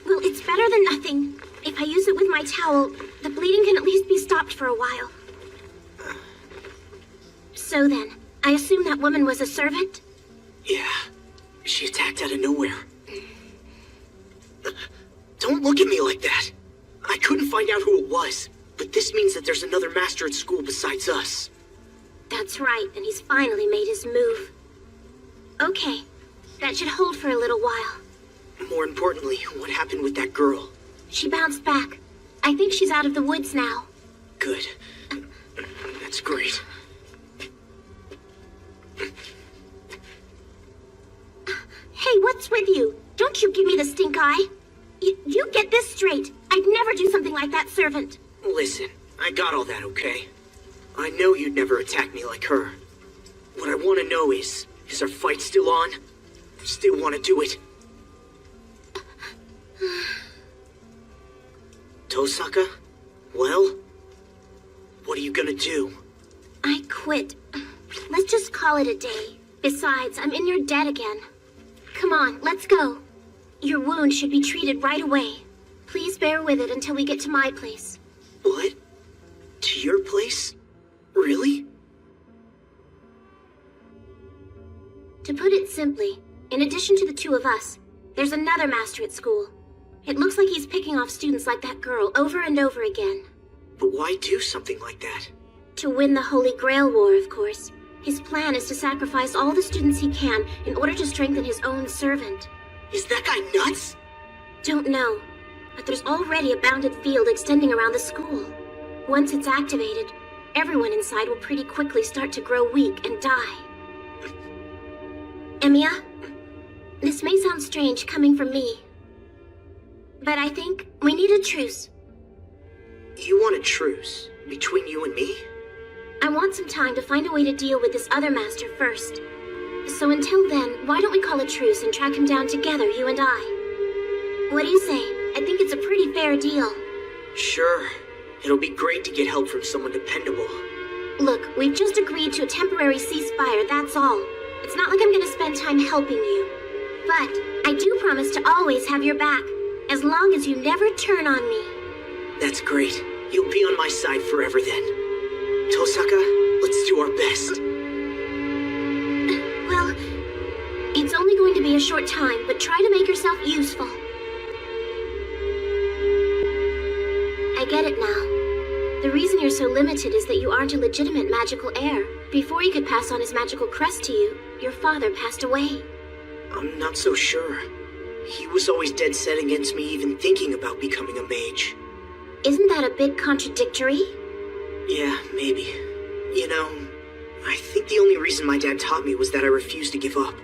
Well, it's better than nothing. If I use it with my towel, the bleeding can at least be stopped for a while. So then, I assume that woman was a servant? Yeah, she attacked out of nowhere. Don't look at me like that. I couldn't find out who it was, but this means that there's another master at school besides us. That's right, and he's finally made his move. Okay, that should hold for a little while. More importantly, what happened with that girl? She bounced back. I think she's out of the woods now. Good. That's great. Hey, what's with you? Don't you give me the stink eye. You get this straight. I'd never do something like that, servant. Listen, I got all that, okay? I know you'd never attack me like her. What I want to know is our fight still on? Still want to do it? Tosaka? Well? What are you gonna do? I quit. Let's just call it a day. Besides, I'm in your debt again. Come on, let's go. Your wound should be treated right away. Please bear with it until we get to my place. What? To your place? Really? To put it simply, in addition to the two of us, there's another master at school. It looks like he's picking off students like that girl over and over again. But why do something like that? To win the Holy Grail War, of course. His plan is to sacrifice all the students he can in order to strengthen his own servant. Is that guy nuts? Don't know, but there's already a bounded field extending around the school. Once it's activated, everyone inside will pretty quickly start to grow weak and die. Emiya, this may sound strange coming from me, but I think we need a truce. You want a truce? Between you and me? I want some time to find a way to deal with this other master first. So until then, why don't we call a truce and track him down together, you and I? What do you say? I think it's a pretty fair deal. Sure. It'll be great to get help from someone dependable. Look, we've just agreed to a temporary ceasefire, that's all. It's not like I'm gonna spend time helping you. But I do promise to always have your back, as long as you never turn on me. That's great. You'll be on my side forever then. Tosaka, let's do our best. Well, it's only going to be a short time, but try to make yourself useful. I get it now. The reason you're so limited is that you aren't a legitimate magical heir. Before he could pass on his magical crest to you, your father passed away. I'm not so sure. He was always dead set against me even thinking about becoming a mage. Isn't that a bit contradictory? Yeah, maybe. You know, I think the only reason my dad taught me was that I refused to give up.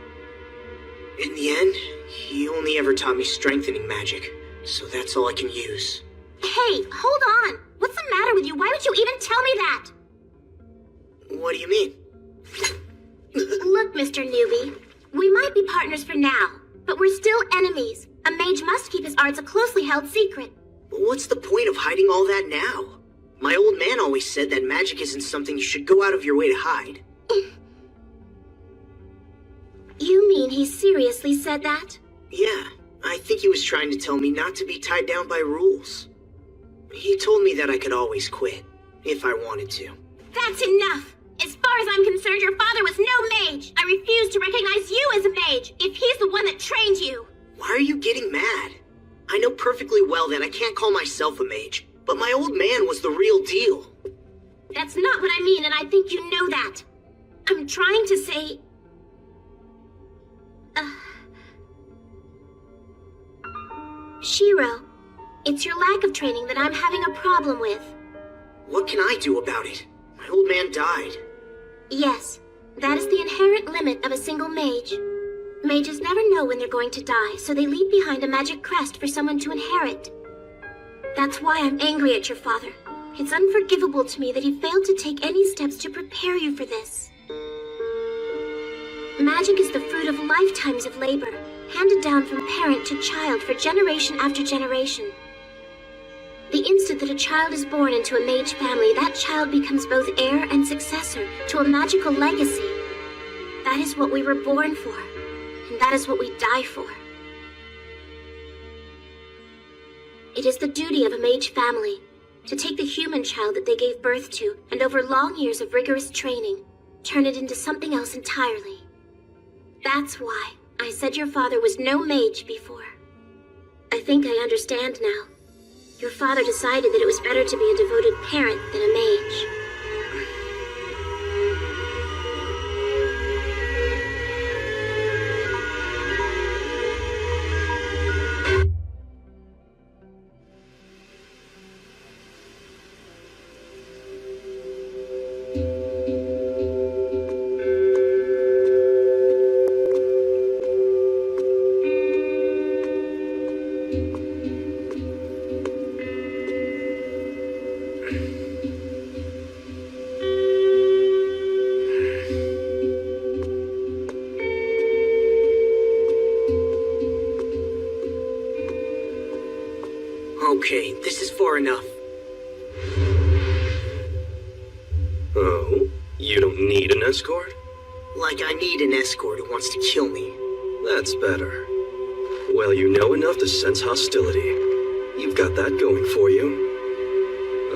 In the end, he only ever taught me strengthening magic, so that's all I can use. Hey, hold on! What's the matter with you? Why would you even tell me that? What do you mean? Look, Mr. Newbie, we might be partners for now, but we're still enemies. A mage must keep his arts a closely held secret. But what's the point of hiding all that now? My old man always said that magic isn't something you should go out of your way to hide. You mean he seriously said that? Yeah, I think he was trying to tell me not to be tied down by rules. He told me that I could always quit, if I wanted to. That's enough! As far as I'm concerned, your father was no mage! I refuse to recognize you as a mage, if he's the one that trained you! Why are you getting mad? I know perfectly well that I can't call myself a mage, but my old man was the real deal. That's not what I mean, and I think you know that. I'm trying to say... Shiro, it's your lack of training that I'm having a problem with. What can I do about it? My old man died. Yes, that is the inherent limit of a single mage. Mages never know when they're going to die, so they leave behind a magic crest for someone to inherit. That's why I'm angry at your father. It's unforgivable to me that he failed to take any steps to prepare you for this. Magic is the fruit of lifetimes of labor, handed down from parent to child for generation after generation. The instant that a child is born into a mage family, that child becomes both heir and successor to a magical legacy. That is what we were born for, and that is what we die for. It is the duty of a mage family to take the human child that they gave birth to, and over long years of rigorous training, turn it into something else entirely. That's why I said your father was no mage before. I think I understand now. Your father decided that it was better to be a devoted parent than a mage. Okay, this is far enough. Oh? You don't need an escort? Like I need an escort who wants to kill me. That's better. Well, you know enough to sense hostility. You've got that going for you.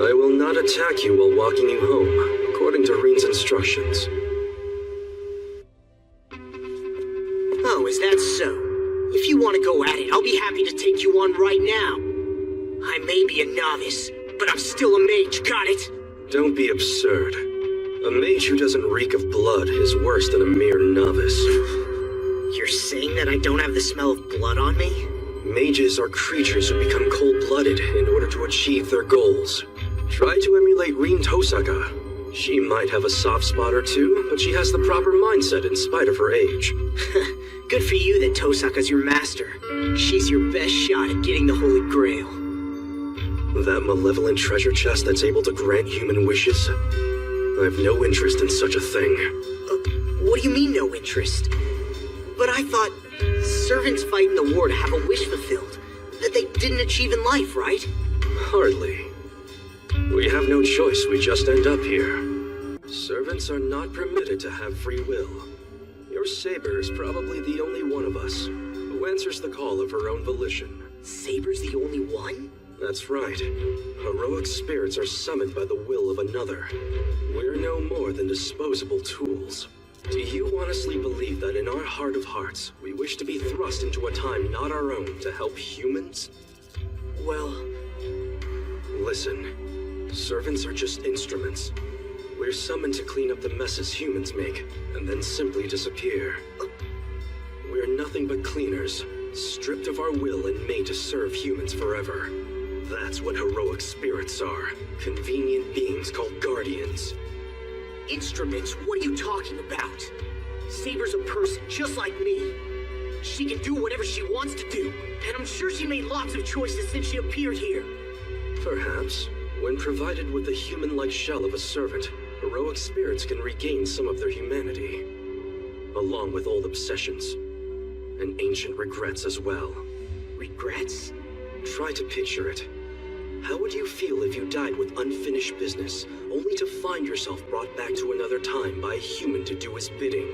I will not attack you while walking you home, according to Reen's instructions. Oh, is that so? If you want to go at it, I'll be happy to take you on right now. I may be a novice, but I'm still a mage, got it? Don't be absurd. A mage who doesn't reek of blood is worse than a mere novice. You're saying that I don't have the smell of blood on me? Mages are creatures who become cold-blooded in order to achieve their goals. Try to emulate Reen Tosaka. She might have a soft spot or two, but she has the proper mindset in spite of her age. Good for you that Tosaka's your master. She's your best shot at getting the Holy Grail. That malevolent treasure chest that's able to grant human wishes? I have no interest in such a thing. What do you mean, no interest? But I thought servants fight in the war to have a wish fulfilled that they didn't achieve in life, right? Hardly. We have no choice, we just end up here. Servants are not permitted to have free will. Your Saber is probably the only one of us who answers the call of her own volition. Saber's the only one? That's right. Heroic spirits are summoned by the will of another. We're no more than disposable tools. Do you honestly believe that in our heart of hearts, we wish to be thrust into a time not our own to help humans? Well... Listen, servants are just instruments. We're summoned to clean up the messes humans make, and then simply disappear. We're nothing but cleaners, stripped of our will and made to serve humans forever. That's what heroic spirits are. Convenient beings called guardians. Instruments? What are you talking about? Saber's a person, just like me. She can do whatever she wants to do, and I'm sure she made lots of choices since she appeared here. Perhaps. When provided with the human-like shell of a servant, heroic spirits can regain some of their humanity. Along with old obsessions. And ancient regrets as well. Regrets? Try to picture it. How would you feel if you died with unfinished business, only to find yourself brought back to another time by a human to do his bidding?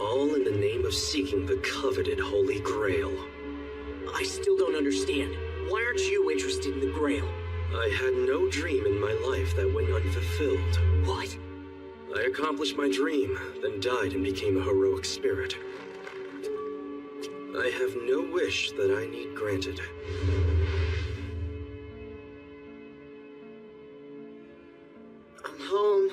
All in the name of seeking the coveted Holy Grail. I still don't understand. Why aren't you interested in the Grail? I had no dream in my life that went unfulfilled. What? I accomplished my dream, then died and became a heroic spirit. I have no wish that I need granted. I'm home.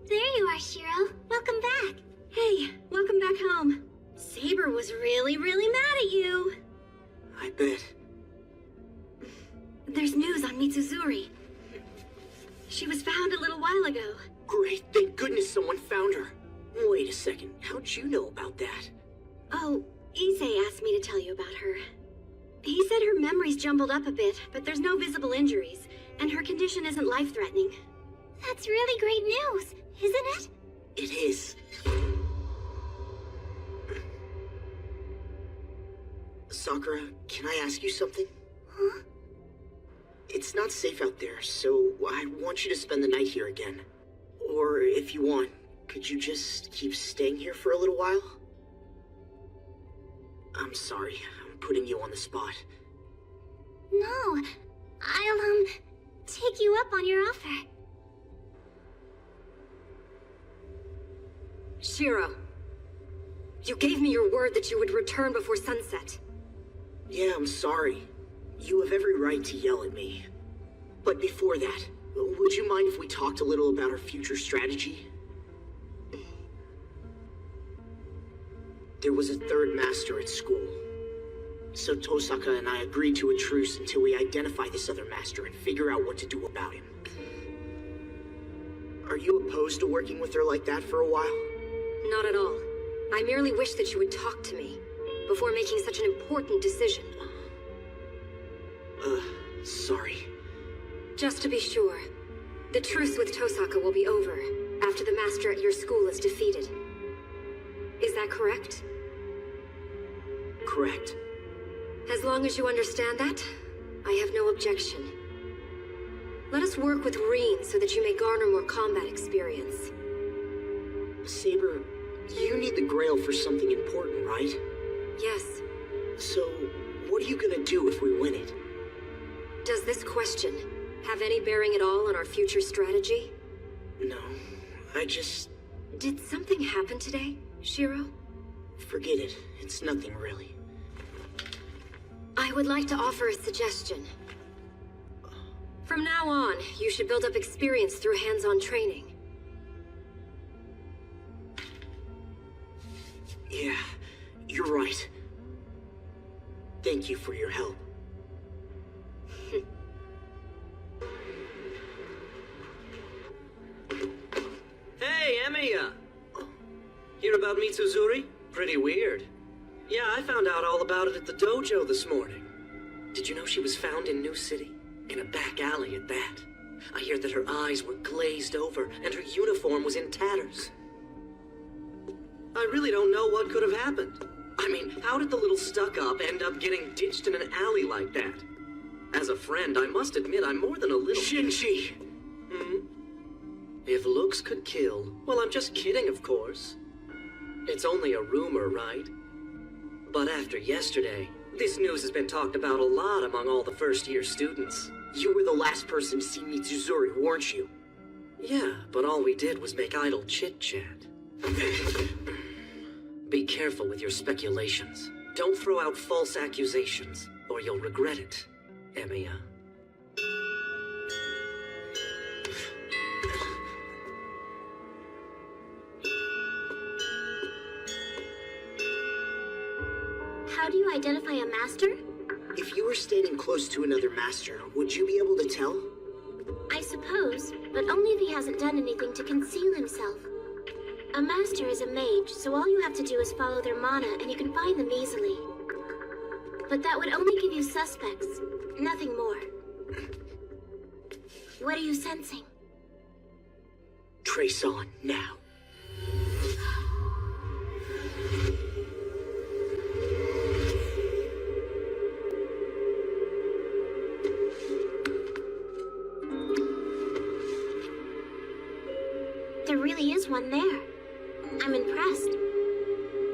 There you are, Shiro. Welcome back. Hey, welcome back home. Saber was really mad at you. I bet. There's news on Mitsuzuri. She was found a little while ago. Great, thank goodness someone found her. Wait a second, how'd you know about that? Oh, Issei asked me to tell you about her. He said her memory's jumbled up a bit, but there's no visible injuries, and her condition isn't life-threatening. That's really great news, isn't it? It is. Sakura, can I ask you something? Huh? It's not safe out there, so I want you to spend the night here again. Or if you want, could you just keep staying here for a little while? I'm sorry, I'm putting you on the spot. No, I'll, take you up on your offer. Shiro, you gave me your word that you would return before sunset. Yeah, I'm sorry. You have every right to yell at me. But before that, would you mind if we talked a little about our future strategy? There was a third master at school. So Tosaka and I agreed to a truce until we identify this other master and figure out what to do about him. Are you opposed to working with her like that for a while? Not at all. I merely wish that you would talk to me before making such an important decision. Sorry. Just to be sure, the truce with Tosaka will be over after the master at your school is defeated. Is that correct? Correct. As long as you understand that, I have no objection. Let us work with Reen so that you may garner more combat experience. Saber, you need the Grail for something important, right? Yes. So, what are you gonna do if we win it? Does this question have any bearing at all on our future strategy? No, I just... Did something happen today, Shiro? Forget it. It's nothing really. I would like to offer a suggestion. From now on, you should build up experience through hands-on training. Yeah, you're right. Thank you for your help. Emiya! Hear about Mitsuzuri? Pretty weird. Yeah, I found out all about it at the dojo this morning. Did you know she was found in New City? In a back alley at that. I hear that her eyes were glazed over and her uniform was in tatters. I really don't know what could have happened. I mean, how did the little stuck-up end up getting ditched in an alley like that? As a friend, I must admit I'm more than a little... Shinji! If looks could kill, well, I'm just kidding, of course. It's only a rumor, right? But after yesterday, this news has been talked about a lot among all the first-year students. You were the last person to see Mitsuzuri, weren't you? Yeah, but all we did was make idle chit-chat. Be careful with your speculations. Don't throw out false accusations, or you'll regret it, Emiya. How do you identify a master? If you were standing close to another master, would you be able to tell? I suppose, but only if he hasn't done anything to conceal himself. A master is a mage, so all you have to do is follow their mana and you can find them easily. But that would only give you suspects, nothing more. What are you sensing? Trace on, now. There really is one there. I'm impressed.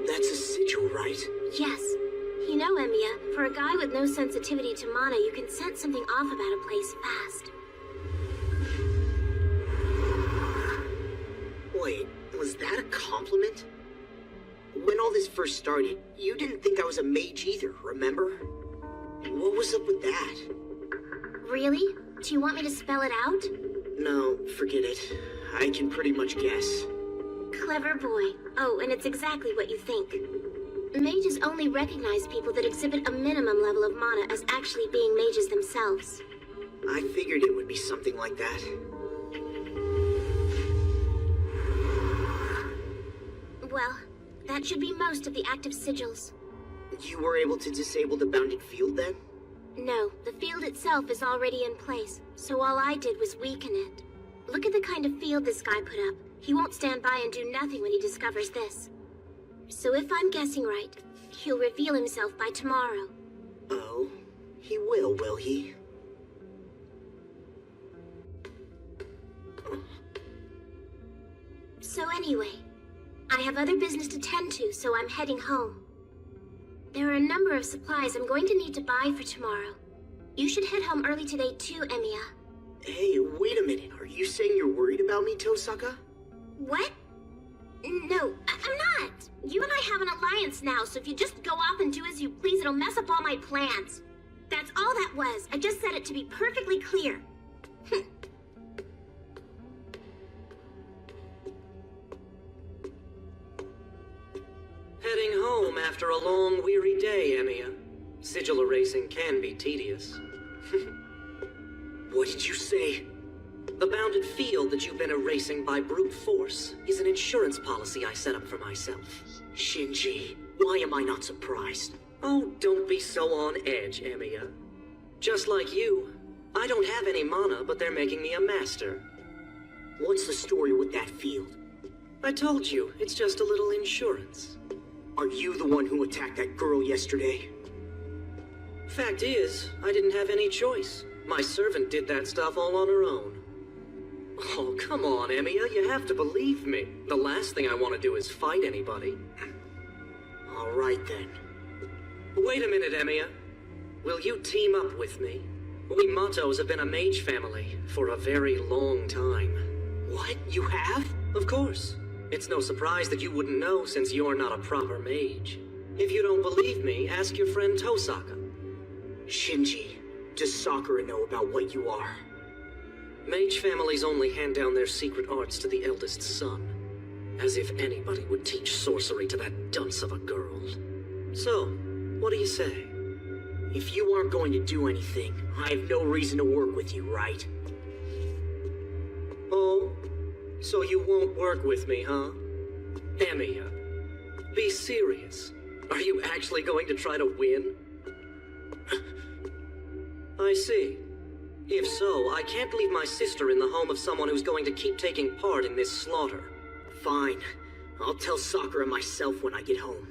That's a sigil, right? Yes. You know, Emiya, for a guy with no sensitivity to mana, you can sense something off about a place fast. Wait, was that a compliment? When all this first started, you didn't think I was a mage either, remember? What was up with that? Really? Do you want me to spell it out? No, forget it. I can pretty much guess. Clever boy. Oh, and it's exactly what you think. Mages only recognize people that exhibit a minimum level of mana as actually being mages themselves. I figured it would be something like that. Well, that should be most of the active sigils. You were able to disable the bounded field then? No, the field itself is already in place, so all I did was weaken it. Look at the kind of field this guy put up. He won't stand by and do nothing when he discovers this. So if I'm guessing right, he'll reveal himself by tomorrow. Oh, he will he? So anyway, I have other business to tend to, so I'm heading home. There are a number of supplies I'm going to need to buy for tomorrow. You should head home early today too, Emiya. Hey, wait a minute. Are you saying you're worried about me, Tosaka? What? No, I'm not. You and I have an alliance now, so if you just go off and do as you please, it'll mess up all my plans. That's all that was. I just said it to be perfectly clear. Heading home after a long, weary day, Emiya. Sigil erasing can be tedious. What did you say? The bounded field that you've been erasing by brute force is an insurance policy I set up for myself. Shinji, why am I not surprised? Oh, don't be so on edge, Emiya. Just like you, I don't have any mana, but they're making me a master. What's the story with that field? I told you, it's just a little insurance. Are you the one who attacked that girl yesterday? Fact is, I didn't have any choice. My servant did that stuff all on her own. Oh, come on, Emiya, you have to believe me. The last thing I want to do is fight anybody. All right, then. Wait a minute, Emiya. Will you team up with me? We Matos have been a mage family for a very long time. What? You have? Of course. It's no surprise that you wouldn't know since you're not a proper mage. If you don't believe me, ask your friend Tosaka. Shinji, does Sakura know about what you are? Mage families only hand down their secret arts to the eldest son. As if anybody would teach sorcery to that dunce of a girl. So, what do you say? If you aren't going to do anything, I have no reason to work with you, right? Oh, So you won't work with me, huh? Emmy, be serious. Are you actually going to try to win? I see. If so, I can't leave my sister in the home of someone who's going to keep taking part in this slaughter. Fine. I'll tell Sakura myself when I get home.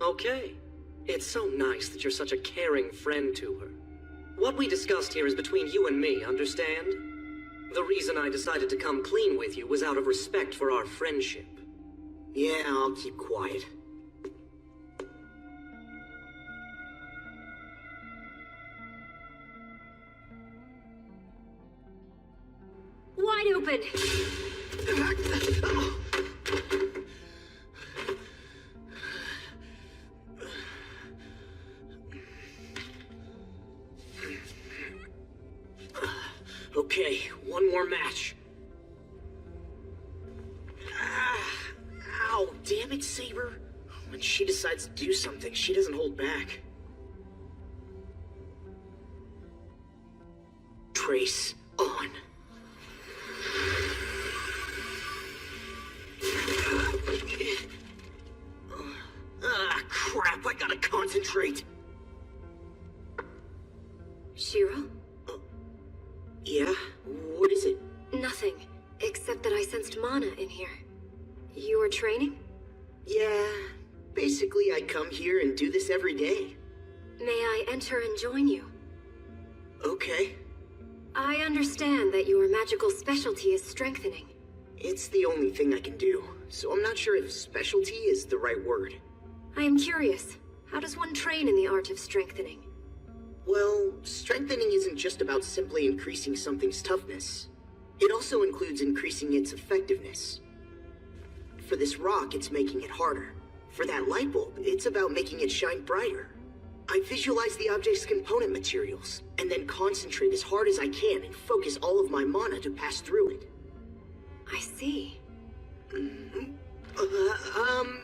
Okay. It's so nice that you're such a caring friend to her. What we discussed here is between you and me, understand? The reason I decided to come clean with you was out of respect for our friendship. Yeah, I'll keep quiet. Wide open! Okay, one more match. Ow, damn it, Saber. When she decides to do something, she doesn't hold back. Trace on. Crap, I gotta concentrate. Shiro? Yeah? What is it? Nothing, except that I sensed mana in here. You were training? Yeah, basically I come here and do this every day. May I enter and join you? Okay. I understand that your magical specialty is strengthening. It's the only thing I can do, so I'm not sure if specialty is the right word. I am curious. How does one train in the art of strengthening? Well, strengthening isn't just about simply increasing something's toughness. It also includes increasing its effectiveness. For this rock, it's making it harder. For that light bulb, it's about making it shine brighter. I visualize the object's component materials, and then concentrate as hard as I can and focus all of my mana to pass through it. I see.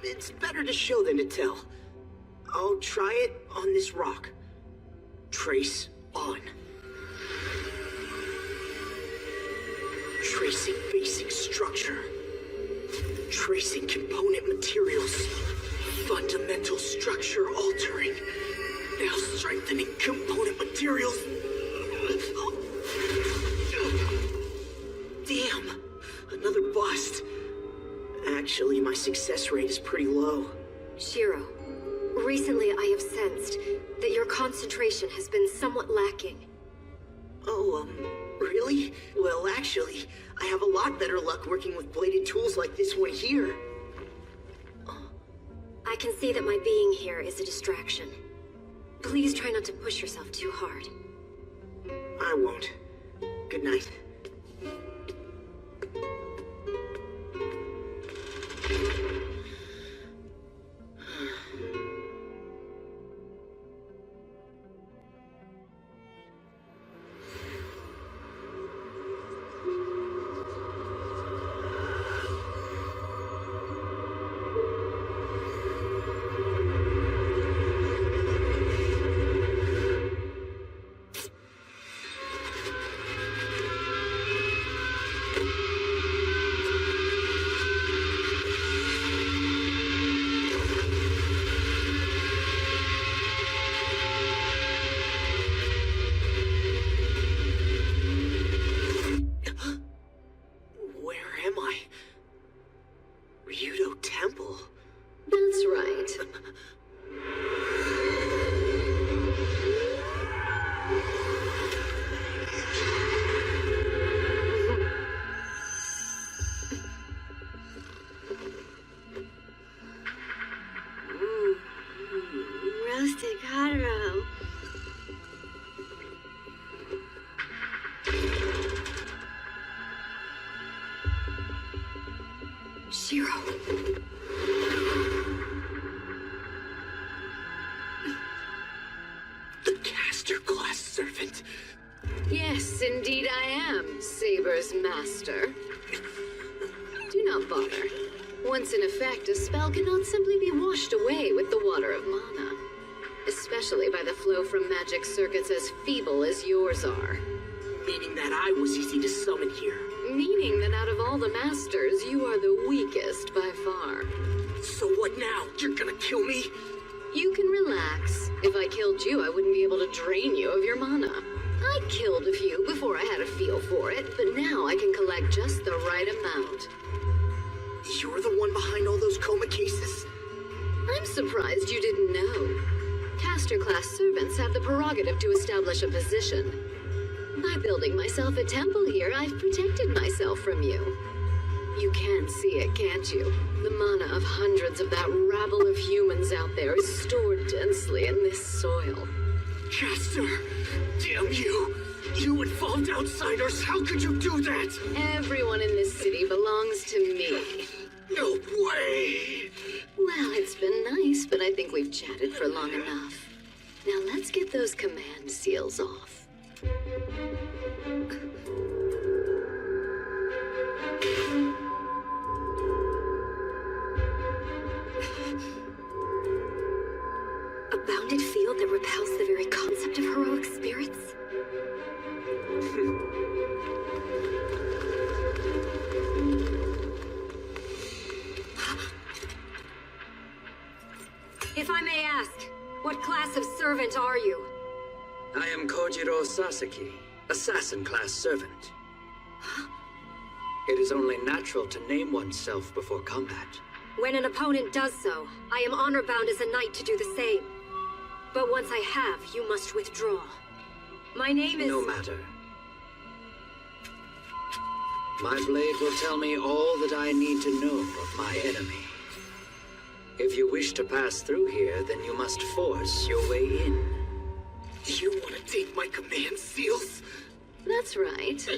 It's better to show than to tell. I'll try it on this rock. Trace on. Tracing basic structure. Tracing component materials. Fundamental structure altering. Now strengthening component materials. Damn! Another bust. Actually, my success rate is pretty low. Shiro, recently I have sensed that your concentration has been somewhat lacking. Oh, really? Well, actually, I have a lot better luck working with bladed tools like this one here. I can see that my being here is a distraction. Please try not to push yourself too hard. I won't. Good night. That's right. Roasted Cotaro. Shiro. The caster class servant. Yes, indeed I am, Saber's master. Do not bother. Once in effect, a spell cannot simply be washed away with the water of mana. Especially by the flow from magic circuits as feeble as yours are. Meaning that I was easy to summon here. Meaning that out of all the masters, you are the weakest by far. So what now? You're gonna kill me? You can relax. If I killed you, I wouldn't be able to drain you of your mana. I killed a few before I had a feel for it, but now I can collect just the right amount. You're the one behind all those coma cases? I'm surprised you didn't know. Caster-class servants have the prerogative to establish a position. By building myself a temple here, I've protected myself from you. You can see it, can't you? The mana of hundreds of that rabble of humans out there is stored densely in this soil. Caster! Damn you! You involved outsiders! How could you do that? Everyone in this city belongs to me. No way! Well, it's been nice, but I think we've chatted for long enough. Now let's get those command seals off. A bounded field that repels the very concept of heroic spirits? If I may ask, what class of servant are you? I am Kojiro Sasaki, assassin-class servant. It is only natural to name oneself before combat. When an opponent does so, I am honor-bound as a knight to do the same. But once I have, you must withdraw. My name is... No matter. My blade will tell me all that I need to know of my enemy. If you wish to pass through here, then you must force your way in. You want to take my command seals? That's right.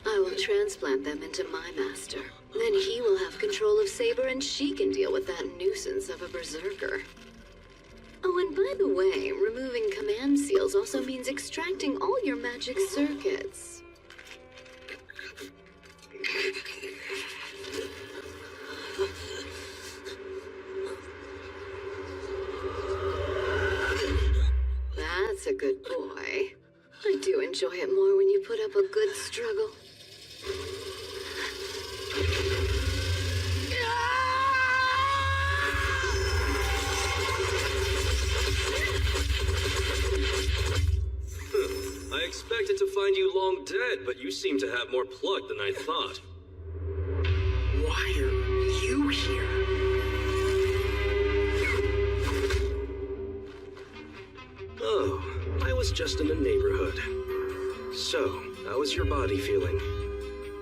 I will transplant them into my master. Then he will have control of Saber and she can deal with that nuisance of a berserker. Oh, and by the way, removing command seals also means extracting all your magic circuits. That's a good boy. I do enjoy it more when you put up a good struggle. I expected to find you long dead, but you seem to have more pluck than I thought. Why are you here? Oh, I was just in the neighborhood. So, how is your body feeling?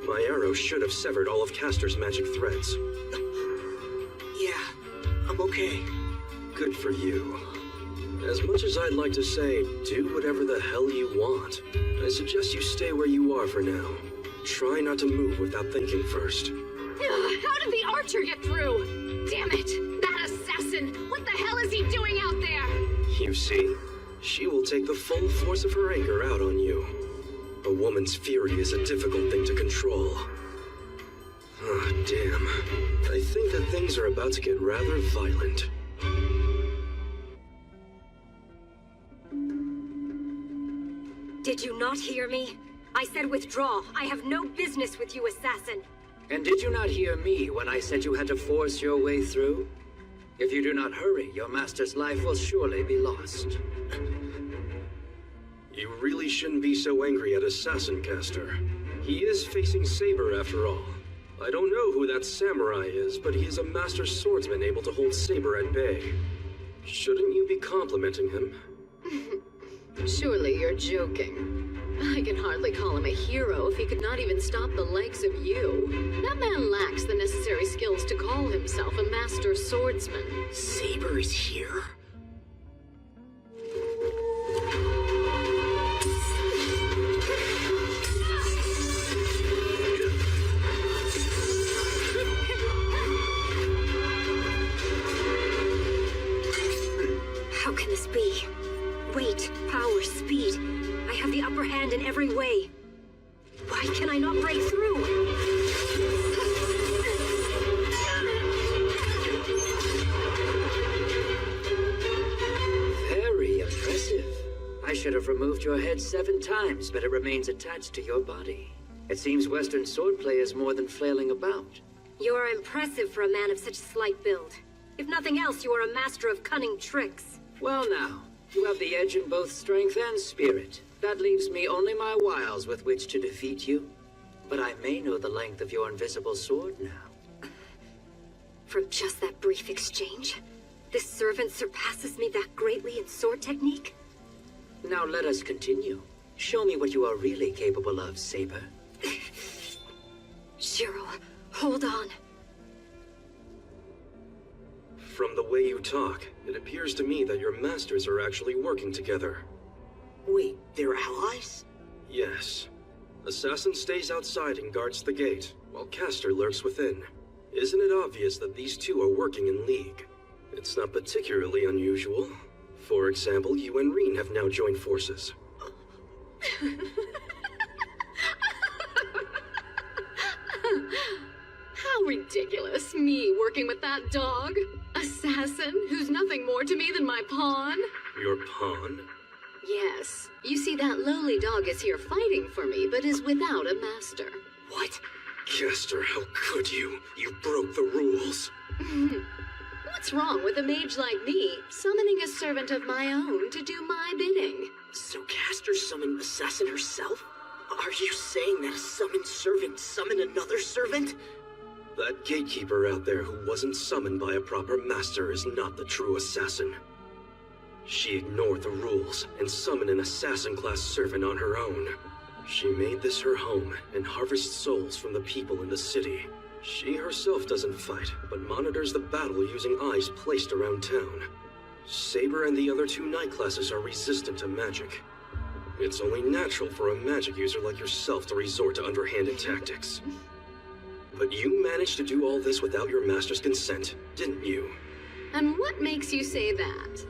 My arrow should have severed all of Castor's magic threads. Yeah, I'm okay. Good for you. As much as I'd like to say, do whatever the hell you want, I suggest you stay where you are for now. Try not to move without thinking first. How did the archer get through? Damn it! That assassin! What the hell is he doing out there? You see, she will take the full force of her anger out on you. A woman's fury is a difficult thing to control. Ah, damn. I think that things are about to get rather violent. Did you not hear me? I said withdraw. I have no business with you, assassin. And did you not hear me when I said you had to force your way through? If you do not hurry, your master's life will surely be lost. You really shouldn't be so angry at Assassin Caster. He is facing Saber after all. I don't know who that samurai is, but he is a master swordsman able to hold Saber at bay. Shouldn't you be complimenting him? Surely you're joking. I can hardly call him a hero if he could not even stop the likes of you. That man lacks the necessary skills to call himself a master swordsman. Saber is here? How can this be? Weight, power, speed. I have the upper hand in every way. Why can I not break through? Very impressive. I should have removed your head 7 times, but it remains attached to your body. It seems Western swordplay is more than flailing about. You are impressive for a man of such slight build. If nothing else, you are a master of cunning tricks. Well now, you have the edge in both strength and spirit. That leaves me only my wiles with which to defeat you. But I may know the length of your invisible sword now. From just that brief exchange, this servant surpasses me that greatly in sword technique? Now let us continue. Show me what you are really capable of, Saber. Shiro, hold on. From the way you talk, it appears to me that your masters are actually working together. Wait, they're allies? Yes. Assassin stays outside and guards the gate, while Caster lurks within. Isn't it obvious that these two are working in league? It's not particularly unusual. For example, you and Reen have now joined forces. How ridiculous. Me working with that dog? Assassin, who's nothing more to me than my pawn? Your pawn? Yes. You see, that lowly dog is here fighting for me, but is without a master. What? Caster, how could you? You broke the rules. What's wrong with a mage like me summoning a servant of my own to do my bidding? So Caster summoned Assassin herself? Are you saying that a summoned servant summoned another servant? That gatekeeper out there who wasn't summoned by a proper master is not the true assassin. She ignored the rules and summoned an assassin-class servant on her own. She made this her home and harvests souls from the people in the city. She herself doesn't fight, but monitors the battle using eyes placed around town. Saber and the other two knight classes are resistant to magic. It's only natural for a magic user like yourself to resort to underhanded tactics. But you managed to do all this without your master's consent, didn't you? And what makes you say that?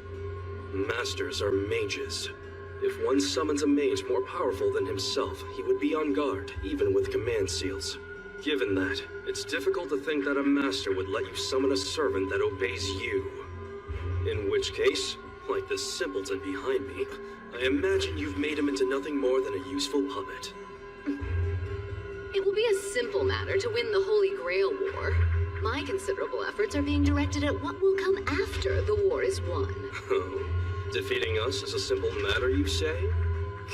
Masters are mages. If one summons a mage more powerful than himself, he would be on guard, even with command seals. Given that, it's difficult to think that a master would let you summon a servant that obeys you. In which case, like this simpleton behind me, I imagine you've made him into nothing more than a useful puppet. It will be a simple matter to win the Holy Grail War. My considerable efforts are being directed at what will come after the war is won. Oh, defeating us is a simple matter, you say?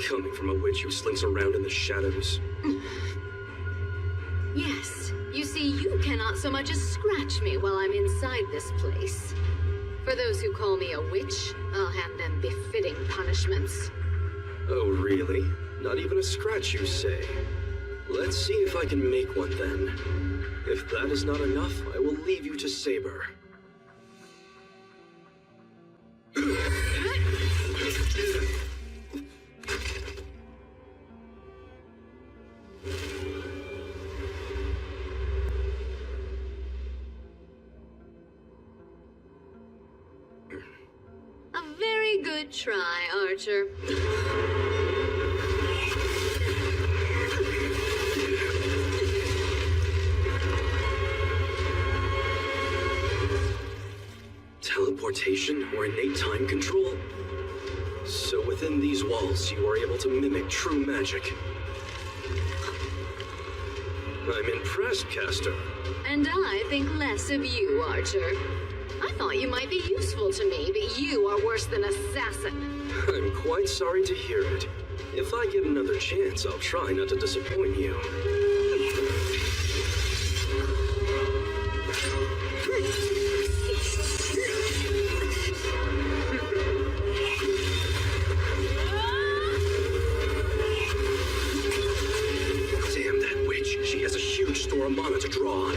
Coming from a witch who slinks around in the shadows. Yes, you see, you cannot so much as scratch me while I'm inside this place. For those who call me a witch, I'll hand them befitting punishments. Oh, really? Not even a scratch, you say? Let's see if I can make one then. If that is not enough, I will leave you to Saber. A very good try, Archer. Teleportation or innate time control? So within these walls, you are able to mimic true magic. I'm impressed, Caster. And I think less of you, Archer. I thought you might be useful to me, but you are worse than assassin. I'm quite sorry to hear it. If I get another chance, I'll try not to disappoint you. Damn that witch. She has a huge store of mana to draw on.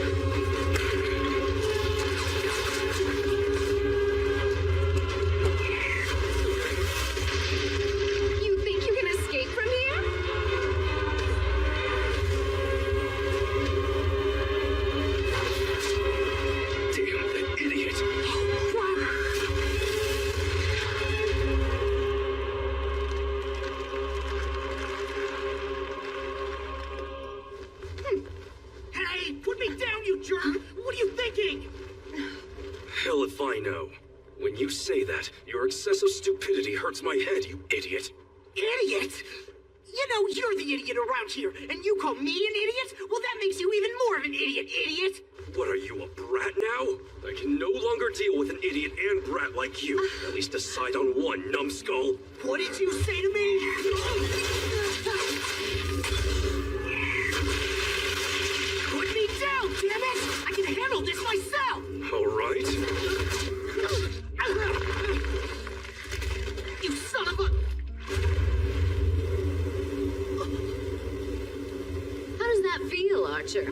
Hell if I know. When you say that, your excessive stupidity hurts my head, you idiot. Idiot? You know, you're the idiot around here, and you call me an idiot? Well, that makes you even more of an idiot! What are you, a brat now? I can no longer deal with an idiot and brat like you. At least decide on one, numbskull. What did you say to me? Put me down, damn it! I can handle this myself! All right. You son of a... How does that feel, Archer?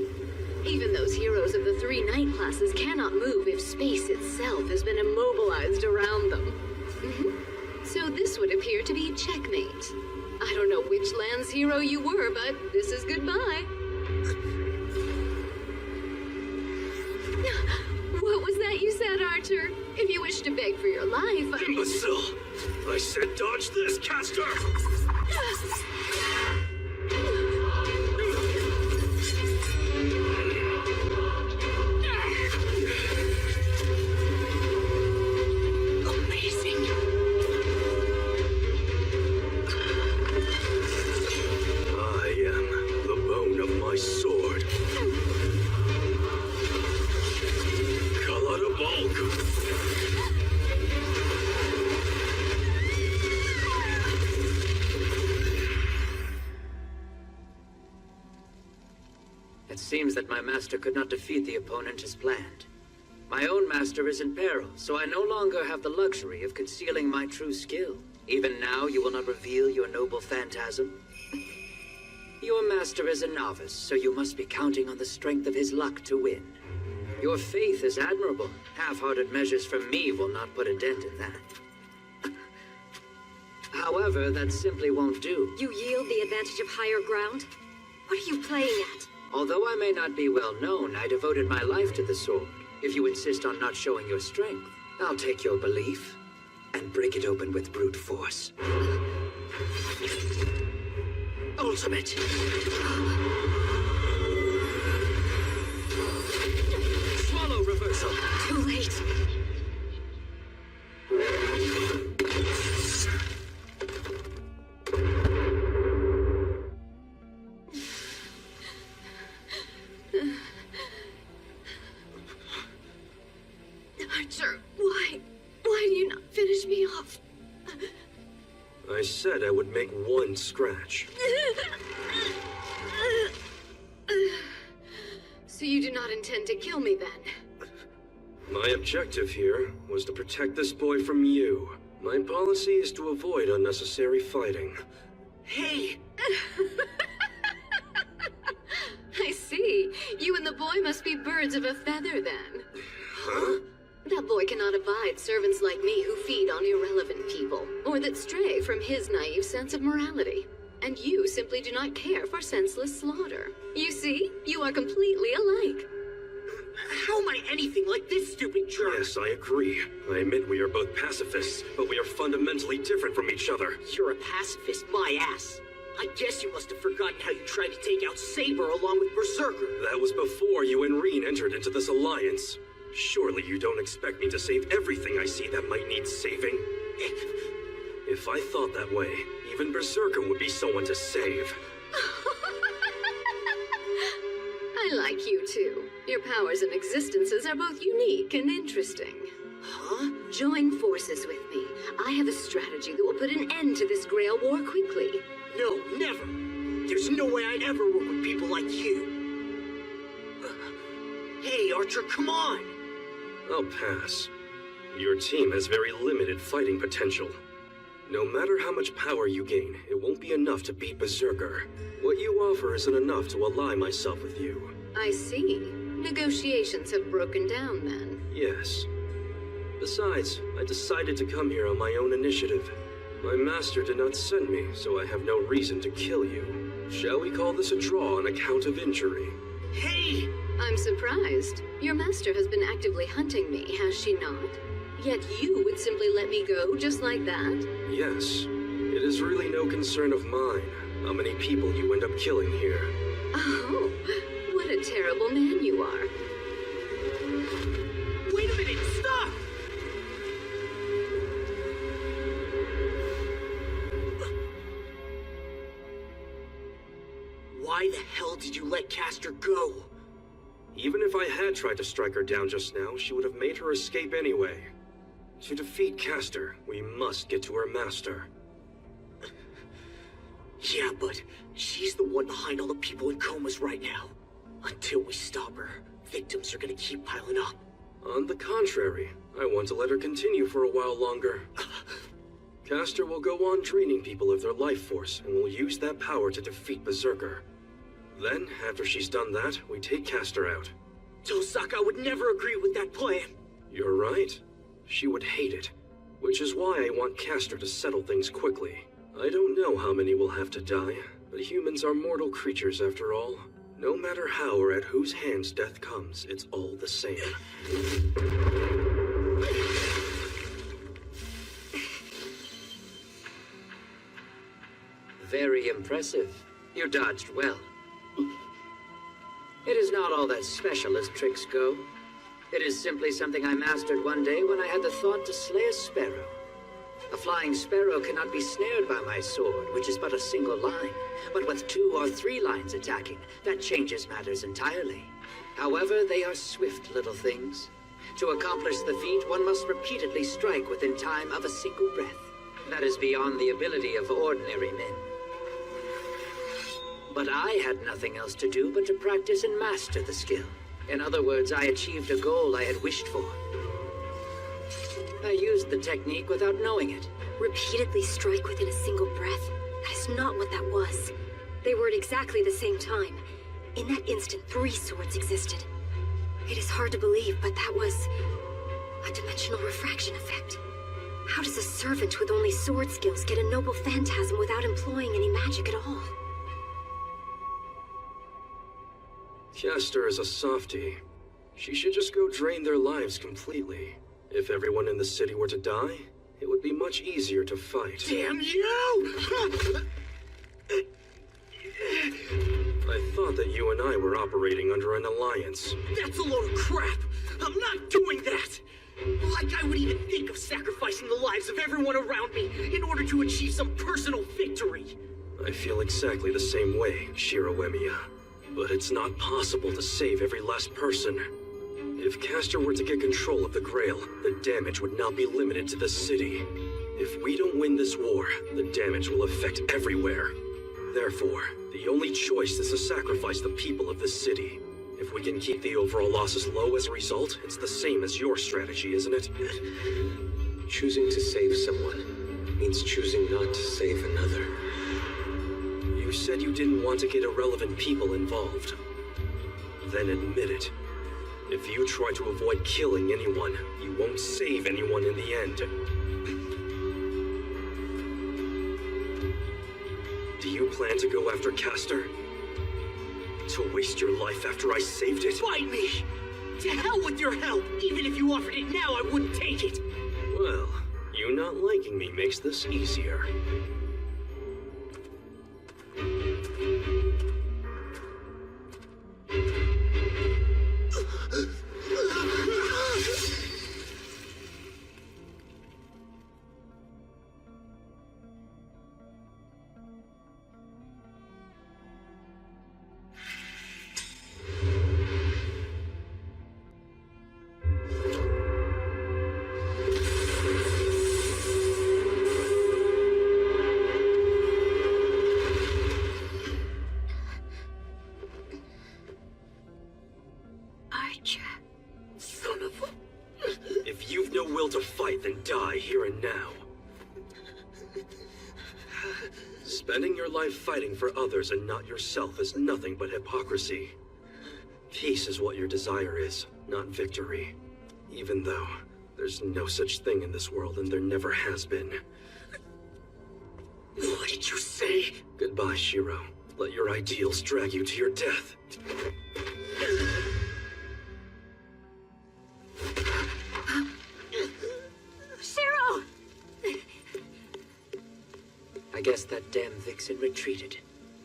Even those heroes of the 3 night classes cannot move if space itself has been immobilized around them. So this would appear to be checkmate. I don't know which land's hero you were, but this is goodbye. What was that you said, Archer? If you wish to beg for your life, Imbecile! I said dodge this, caster! It seems that my master could not defeat the opponent as planned. My own master is in peril, so I no longer have the luxury of concealing my true skill. Even now, you will not reveal your noble phantasm. Your master is a novice, so you must be counting on the strength of his luck to win. Your faith is admirable. Half-hearted measures from me will not put a dent in that. However, that simply won't do. You yield the advantage of higher ground? What are you playing at? Although I may not be well known, I devoted my life to the sword. If you insist on not showing your strength, I'll take your belief and break it open with brute force. Ultimate! Swallow reversal! Too late! Archer, why do you not finish me off? I said I would make one scratch. So you do not intend to kill me then? My objective here was to protect this boy from you. My policy is to avoid unnecessary fighting. Hey! I see. You and the boy must be birds of a feather then. Huh? That boy cannot abide servants like me who feed on irrelevant people, or that stray from his naive sense of morality. And you simply do not care for senseless slaughter. You see, you are completely alike. How am I anything like this stupid jerk? Yes, I agree. I admit we are both pacifists, but we are fundamentally different from each other. You're a pacifist, my ass. I guess you must have forgotten how you tried to take out Saber along with Berserker. That was before you and Reen entered into this alliance. Surely you don't expect me to save everything I see that might need saving? If I thought that way, even Berserker would be someone to save. I like you too. Your powers and existences are both unique and interesting. Huh? Join forces with me. I have a strategy that will put an end to this Grail War quickly. No, never. There's no way I'd ever work with people like you. Hey, Archer, come on! I'll pass. Your team has very limited fighting potential. No matter how much power you gain, it won't be enough to beat Berserker. What you offer isn't enough to ally myself with you. I see. Negotiations have broken down then. Yes. Besides, I decided to come here on my own initiative. My master did not send me, so I have no reason to kill you. Shall we call this a draw on account of injury? Hey! I'm surprised. Your master has been actively hunting me, has she not? Yet you would simply let me go just like that? Yes. It is really no concern of mine how many people you end up killing here. Oh, what a terrible man you are. Wait a minute, stop! the hell did you let Castor go? Even if I had tried to strike her down just now, she would have made her escape anyway. To defeat Castor, we must get to her master. Yeah, but she's the one behind all the people in comas right now. Until we stop her, victims are gonna keep piling up. On the contrary, I want to let her continue for a while longer. Castor will go on draining people of their life force, and will use that power to defeat Berserker. Then, after she's done that, we take Castor out. Tosaka would never agree with that plan. You're right. She would hate it. Which is why I want Castor to settle things quickly. I don't know how many will have to die, but humans are mortal creatures after all. No matter how or at whose hands death comes, it's all the same. Very impressive. You dodged well. It is not all that special as tricks go. It is simply something I mastered one day when I had the thought to slay a sparrow. A flying sparrow cannot be snared by my sword, which is but a single line. But with 2 or 3 lines attacking, that changes matters entirely. However, they are swift little things. To accomplish the feat, one must repeatedly strike within time of a single breath. That is beyond the ability of ordinary men. But I had nothing else to do but to practice and master the skill. In other words, I achieved a goal I had wished for. I used the technique without knowing it. Repeatedly strike within a single breath? That is not what that was. They were at exactly the same time. In that instant, 3 swords existed. It is hard to believe, but that was a dimensional refraction effect. How does a servant with only sword skills get a noble phantasm without employing any magic at all? Castor is a softie. She should just go drain their lives completely. If everyone in the city were to die, it would be much easier to fight. Damn you! I thought that you and I were operating under an alliance. That's a load of crap! I'm not doing that! Like I would even think of sacrificing the lives of everyone around me in order to achieve some personal victory! I feel exactly the same way, Shiroemiya. But it's not possible to save every last person. If Castor were to get control of the Grail, the damage would not be limited to the city. If we don't win this war, the damage will affect everywhere. Therefore, the only choice is to sacrifice the people of this city. If we can keep the overall losses low as a result, it's the same as your strategy, isn't it? Choosing to save someone means choosing not to save another. You said you didn't want to get irrelevant people involved. Then admit it. If you try to avoid killing anyone, you won't save anyone in the end. Do you plan to go after Castor? To waste your life after I saved it? Fight me! To hell with your help! Even if you offered it now, I wouldn't take it! Well, you not liking me makes this easier. If you've no will to fight, then die here and now. Spending your life fighting for others and not yourself is nothing but hypocrisy. Peace is what your desire is, not victory. Even though there's no such thing in this world and there never has been. What did you say? Goodbye, Shiro. Let your ideals drag you to your death. Shiro! I guess that damn vixen retreated.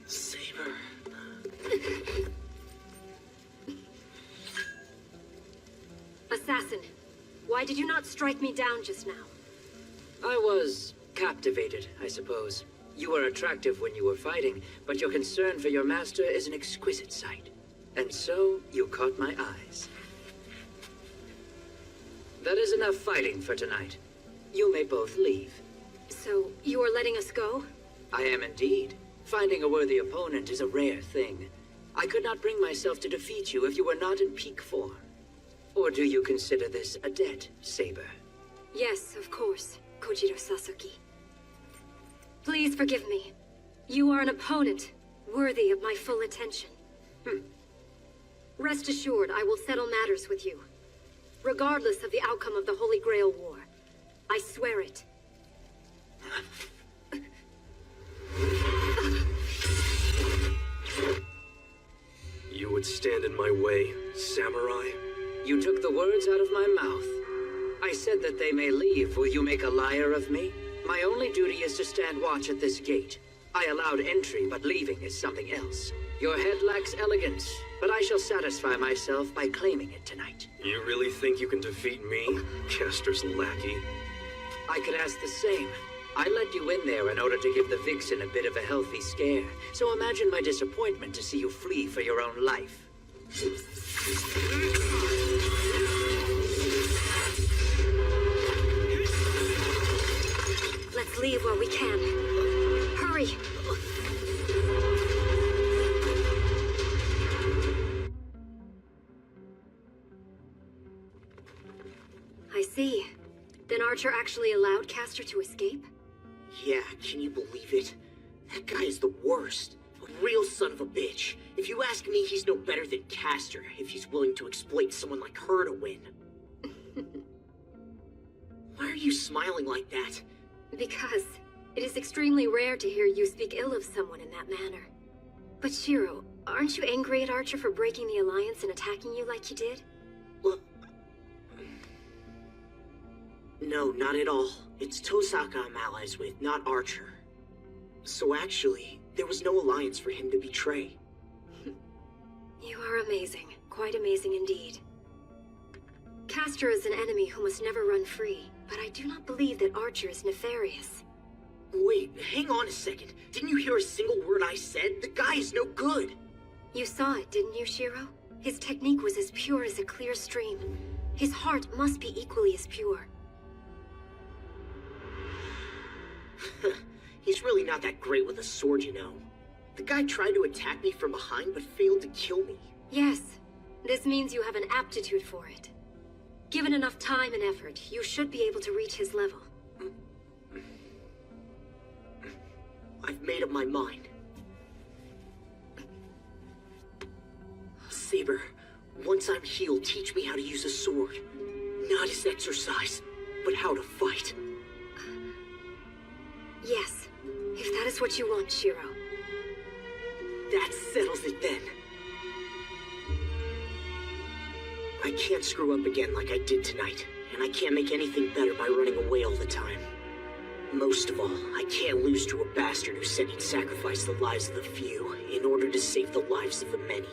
Save her. Assassin, why did you not strike me down just now? I was captivated, I suppose. You were attractive when you were fighting, but your concern for your master is an exquisite sight. And so, you caught my eyes. That is enough fighting for tonight. You may both leave. So, you are letting us go? I am indeed. Finding a worthy opponent is a rare thing. I could not bring myself to defeat you if you were not in peak form. Or do you consider this a debt, Saber? Yes, of course, Kojiro Sasaki. Please forgive me. You are an opponent, worthy of my full attention. Rest assured, I will settle matters with you. Regardless of the outcome of the Holy Grail War. I swear it. You would stand in my way, samurai? You took the words out of my mouth. I said that they may leave. Will you make a liar of me? My only duty is to stand watch at this gate. I allowed entry, but leaving is something else. Your head lacks elegance, but I shall satisfy myself by claiming it tonight. You really think you can defeat me, Caster's lackey? I could ask the same. I let you in there in order to give the Vixen a bit of a healthy scare, so imagine my disappointment to see you flee for your own life. Let's leave while we can. Hurry! I see. Then Archer actually allowed Caster to escape? Yeah, can you believe it? That guy is the worst. A real son of a bitch. If you ask me, he's no better than Caster if he's willing to exploit someone like her to win. Why are you smiling like that? Because it is extremely rare to hear you speak ill of someone in that manner. But Shiro, aren't you angry at Archer for breaking the alliance and attacking you like he did? Well, no, not at all. It's Tosaka I'm allies with, not Archer. So actually, there was no alliance for him to betray. You are amazing. Quite amazing indeed. Caster is an enemy who must never run free, but I do not believe that Archer is nefarious. Wait, hang on a second. Didn't you hear a single word I said? The guy is no good. You saw it, didn't you, Shiro? His technique was as pure as a clear stream. His heart must be equally as pure. He's really not that great with a sword, you know. The guy tried to attack me from behind, but failed to kill me. Yes, this means you have an aptitude for it. Given enough time and effort, you should be able to reach his level. I've made up my mind. Saber, once I'm healed, teach me how to use a sword. Not as exercise, but how to fight. Yes, if that is what you want, Shiro. That settles it then. I can't screw up again like I did tonight, and I can't make anything better by running away all the time. Most of all, I can't lose to a bastard who said he'd sacrifice the lives of the few in order to save the lives of the many.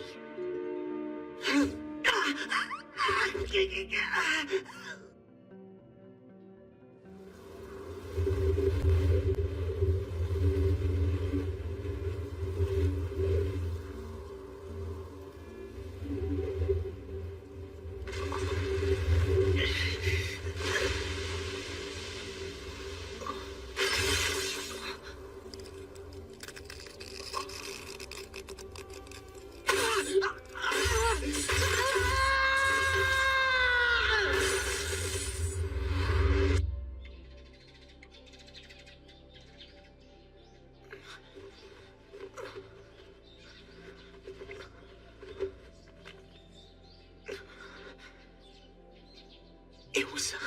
It was a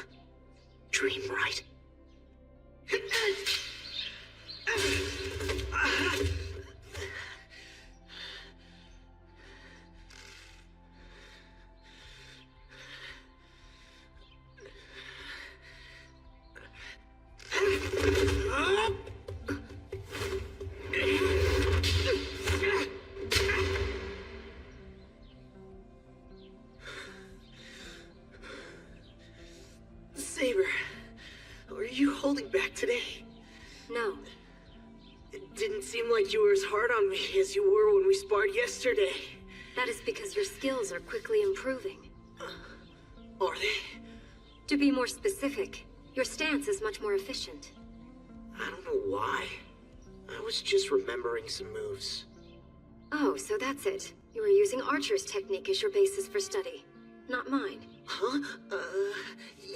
dream, right? Saber, are you holding back today? No. Didn't seem like you were as hard on me as you were when we sparred yesterday. That is because your skills are quickly improving. Are they? To be more specific, your stance is much more efficient. I don't know why. I was just remembering some moves. Oh, so that's it. You were using Archer's technique as your basis for study, not mine. Huh?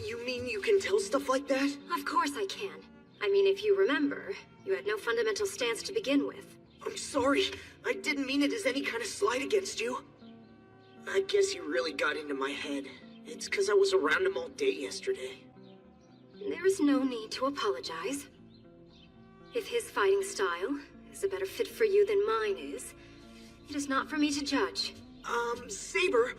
You mean you can tell stuff like that? Of course I can. I mean, if you remember, you had no fundamental stance to begin with. I'm sorry. I didn't mean it as any kind of slight against you. I guess you really got into my head. It's because I was around him all day yesterday. There is no need to apologize. If his fighting style is a better fit for you than mine is, it is not for me to judge. Saber!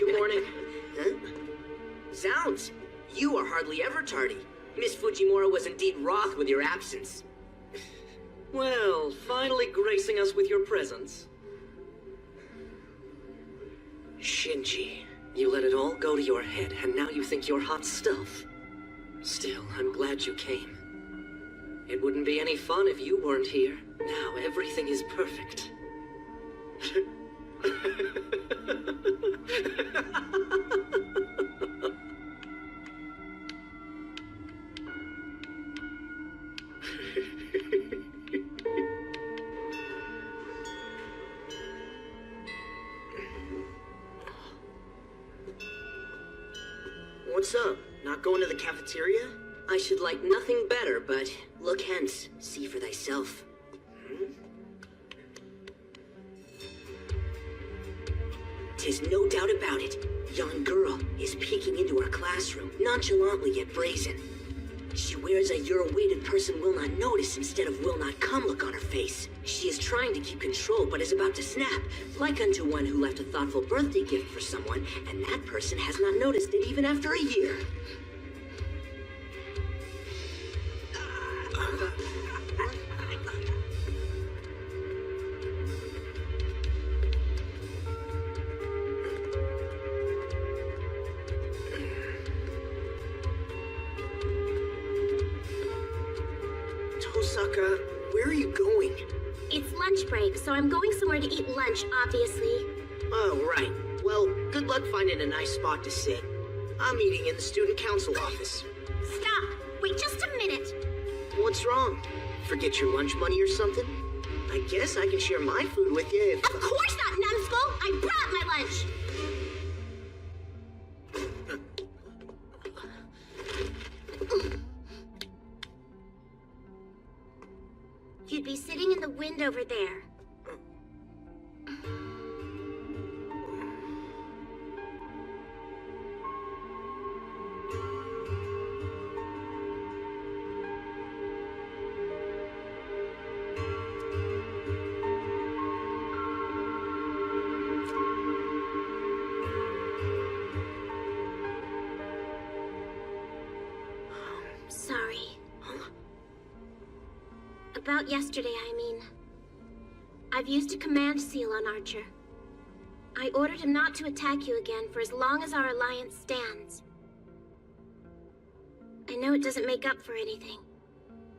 Good morning. Huh? Zounds! You are hardly ever tardy. Miss Fujimura was indeed wroth with your absence. Well, finally gracing us with your presence. Shinji. You let it all go to your head, and now you think you're hot stuff. Still, I'm glad you came. It wouldn't be any fun if you weren't here. Now everything is perfect. What's up? Not going to the cafeteria? I should like nothing better, but look hence, see for thyself. Tis no doubt about it. Yon girl is peeking into our classroom, nonchalantly yet brazen. She wears a "you're a weighted person will not notice" instead of "will not come" look on her face. She is trying to keep control, but is about to snap, like unto one who left a thoughtful birthday gift for someone, and that person has not noticed it even after a year. Tosaka, where are you going? It's lunch break, so I'm going somewhere to eat lunch, obviously. Oh, right. Well, good luck finding a nice spot to sit. I'm eating in the student council office. Stop! Wait just a minute! What's wrong? Forget your lunch money or something? I guess I can share my food with you if... Of course not, numbskull! I brought my lunch! You'd be sitting in the wind over there. Sorry. About yesterday, I mean. I've used a command seal on Archer. I ordered him not to attack you again for as long as our alliance stands. I know it doesn't make up for anything,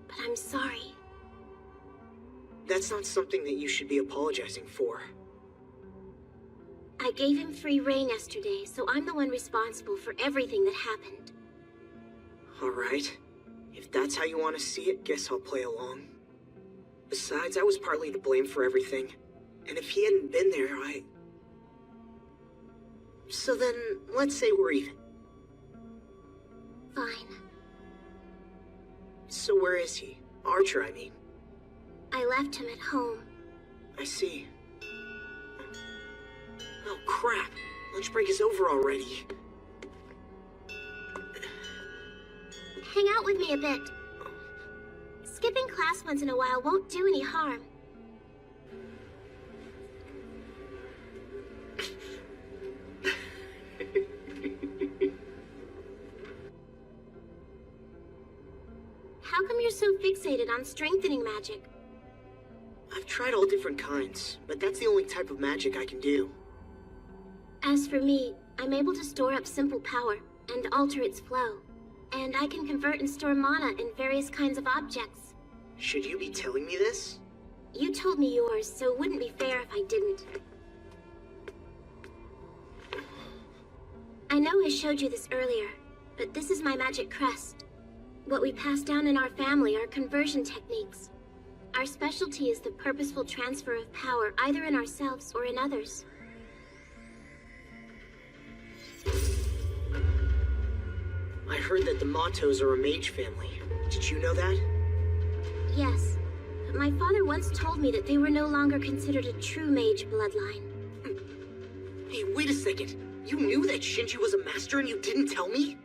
but I'm sorry. That's not something that you should be apologizing for. I gave him free rein yesterday, so I'm the one responsible for everything that happened. Alright. If that's how you want to see it, guess I'll play along. Besides, I was partly to blame for everything. And if he hadn't been there, So then, let's say we're even. Fine. So where is he? Archer, I mean. I left him at home. I see. Oh, crap. Lunch break is over already. Hang out with me a bit. Skip Skipping class once in a while won't do any harm. How come you're so fixated on strengthening magic? I've tried all different kinds, but that's the only type of magic I can do. As for me, I'm able to store up simple power and alter its flow. And I can convert and store mana in various kinds of objects. Should you be telling me this? You told me yours, so it wouldn't be fair if I didn't. I know I showed you this earlier, but this is my magic crest. What we pass down in our family are conversion techniques. Our specialty is the purposeful transfer of power either in ourselves or in others. I heard that the Matos are a mage family. Did you know that? Yes, but my father once told me that they were no longer considered a true mage bloodline. Hey, wait a second. You knew that Shinji was a master and you didn't tell me?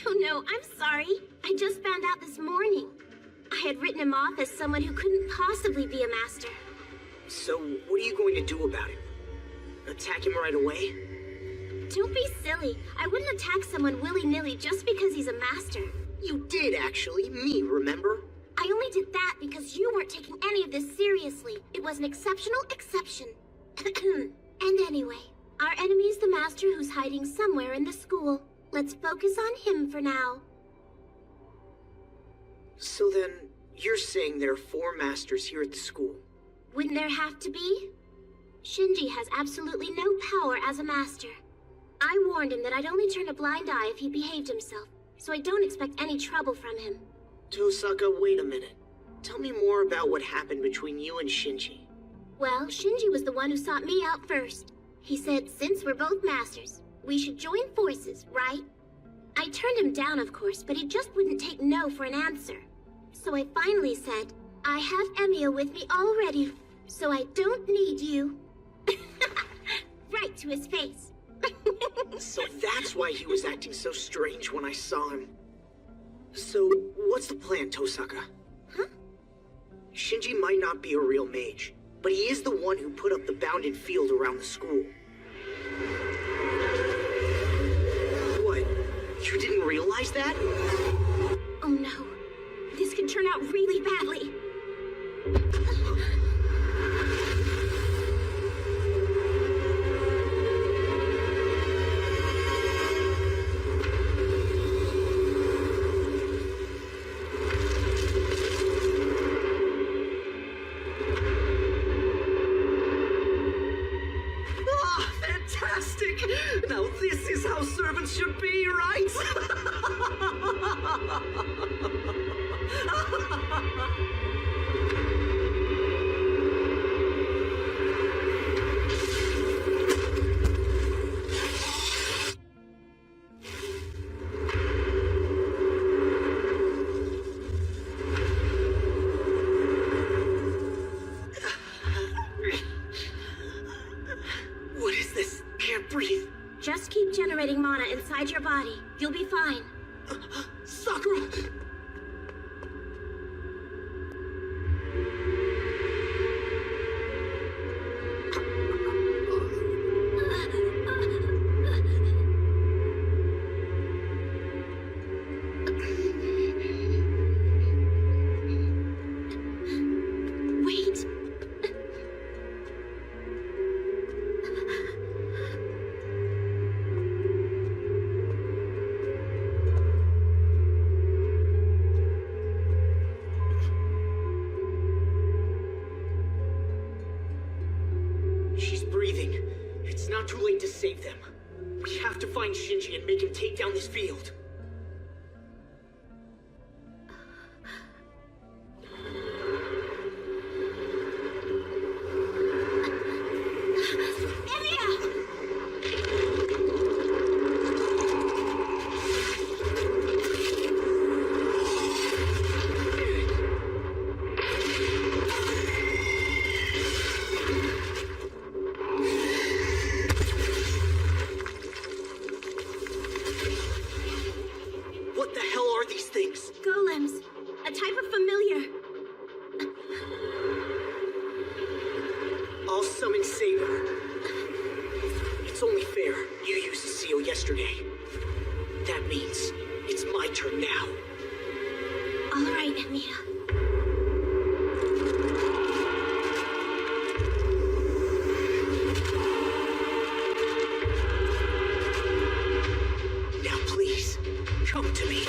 Oh no, I'm sorry. I just found out this morning. I had written him off as someone who couldn't possibly be a master. So, what are you going to do about him? Attack him right away? Don't be silly. I wouldn't attack someone willy-nilly just because he's a master. You did, actually. Me, remember? I only did that because you weren't taking any of this seriously. It was an exceptional exception. And anyway, our enemy's the master who's hiding somewhere in the school. Let's focus on him for now. So then, you're saying there are 4 masters here at the school? Wouldn't there have to be? Shinji has absolutely no power as a master. I warned him that I'd only turn a blind eye if he behaved himself, so I don't expect any trouble from him. Tosaka, wait a minute. Tell me more about what happened between you and Shinji. Well, Shinji was the one who sought me out first. He said since we're both masters, we should join forces, right? I turned him down, of course, but he just wouldn't take no for an answer. So I finally said, I have Emio with me already, so I don't need you. Right to his face. So that's why he was acting so strange when I saw him. So, what's the plan, Tosaka? Huh? Shinji might not be a real mage, but he is the one who put up the bounded field around the school. What? You didn't realize that? Oh no. This could turn out really badly. Now this is how servants should be, right? What is this? Can't breathe. Just keep generating mana inside your body. You'll be fine. Sakura! Wait. She's breathing. It's not too late to save them. We have to find Shinji and make him take down this field. yesterday. That means it's my turn now. All right, Emia. Now please, come to me.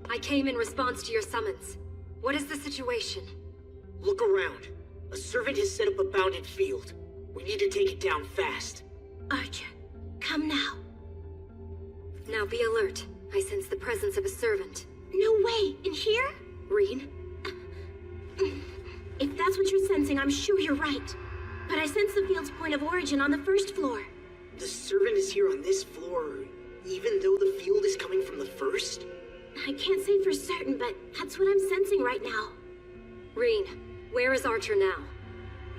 I came in response to your summons. What is the situation? Look around. A servant has set up a bounded field. We need to take it down fast. Archer, come now. Now be alert. I sense the presence of a servant. No way! In here? Reen? If that's what you're sensing, I'm sure you're right. But I sense the field's point of origin on the first floor. The servant is here on this floor, even though the field is coming from the first? I can't say for certain, but that's what I'm sensing right now. Reen, where is Archer now?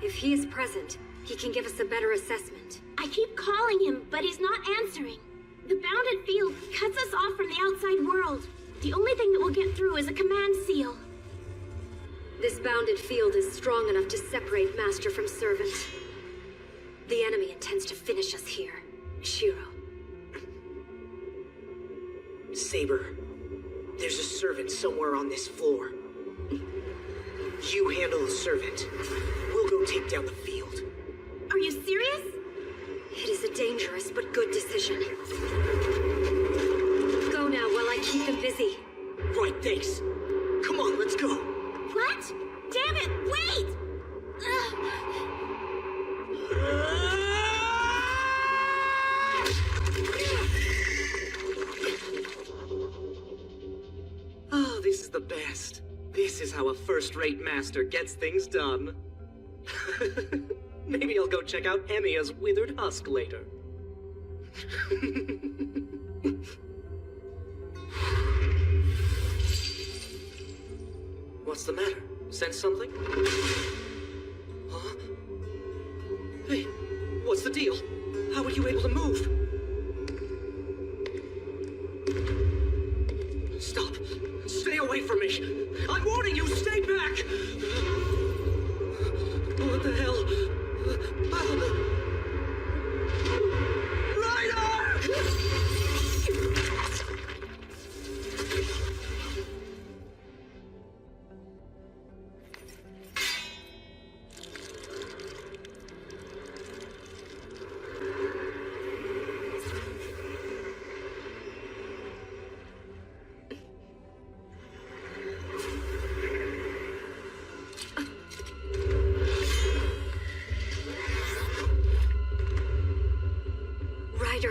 If he is present, he can give us a better assessment. I keep calling him, but he's not answering. The bounded field cuts us off from the outside world. The only thing that will get through is a command seal. This bounded field is strong enough to separate master from servant. The enemy intends to finish us here. Shiro. Saber, there's a servant somewhere on this floor. You handle the servant. We'll go take down the field. Are you serious? It is a dangerous but good decision. Go now while I keep them busy. Right, thanks. Come on, let's go. What? Damn it, wait! Oh, this is the best. This is how a first-rate master gets things done. Maybe I'll go check out Emia's withered husk later. What's the matter? Sense something? Huh? Hey, what's the deal? How are you able to move? Stop! Stay away from me! I'm warning you, stay back! What the hell?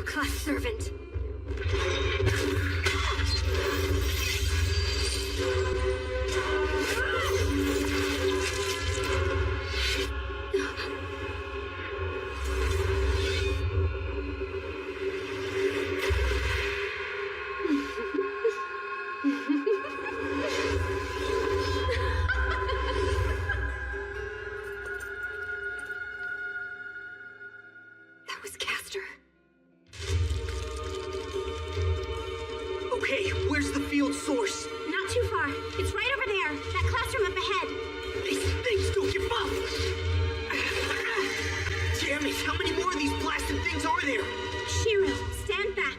Class servant. That was Castor. Okay, where's the field source? Not too far. It's right over there. That classroom up ahead. These things don't give up! Damn it, how many more of these blasted things are there? Shiro, stand back.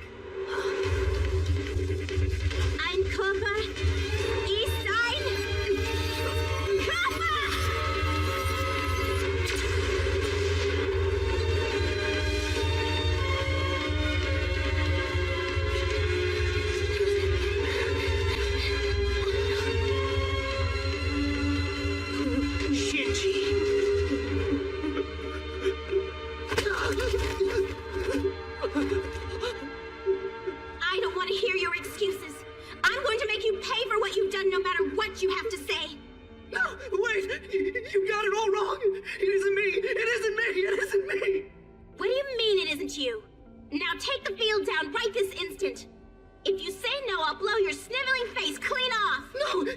Ein Körper ist ein Körper!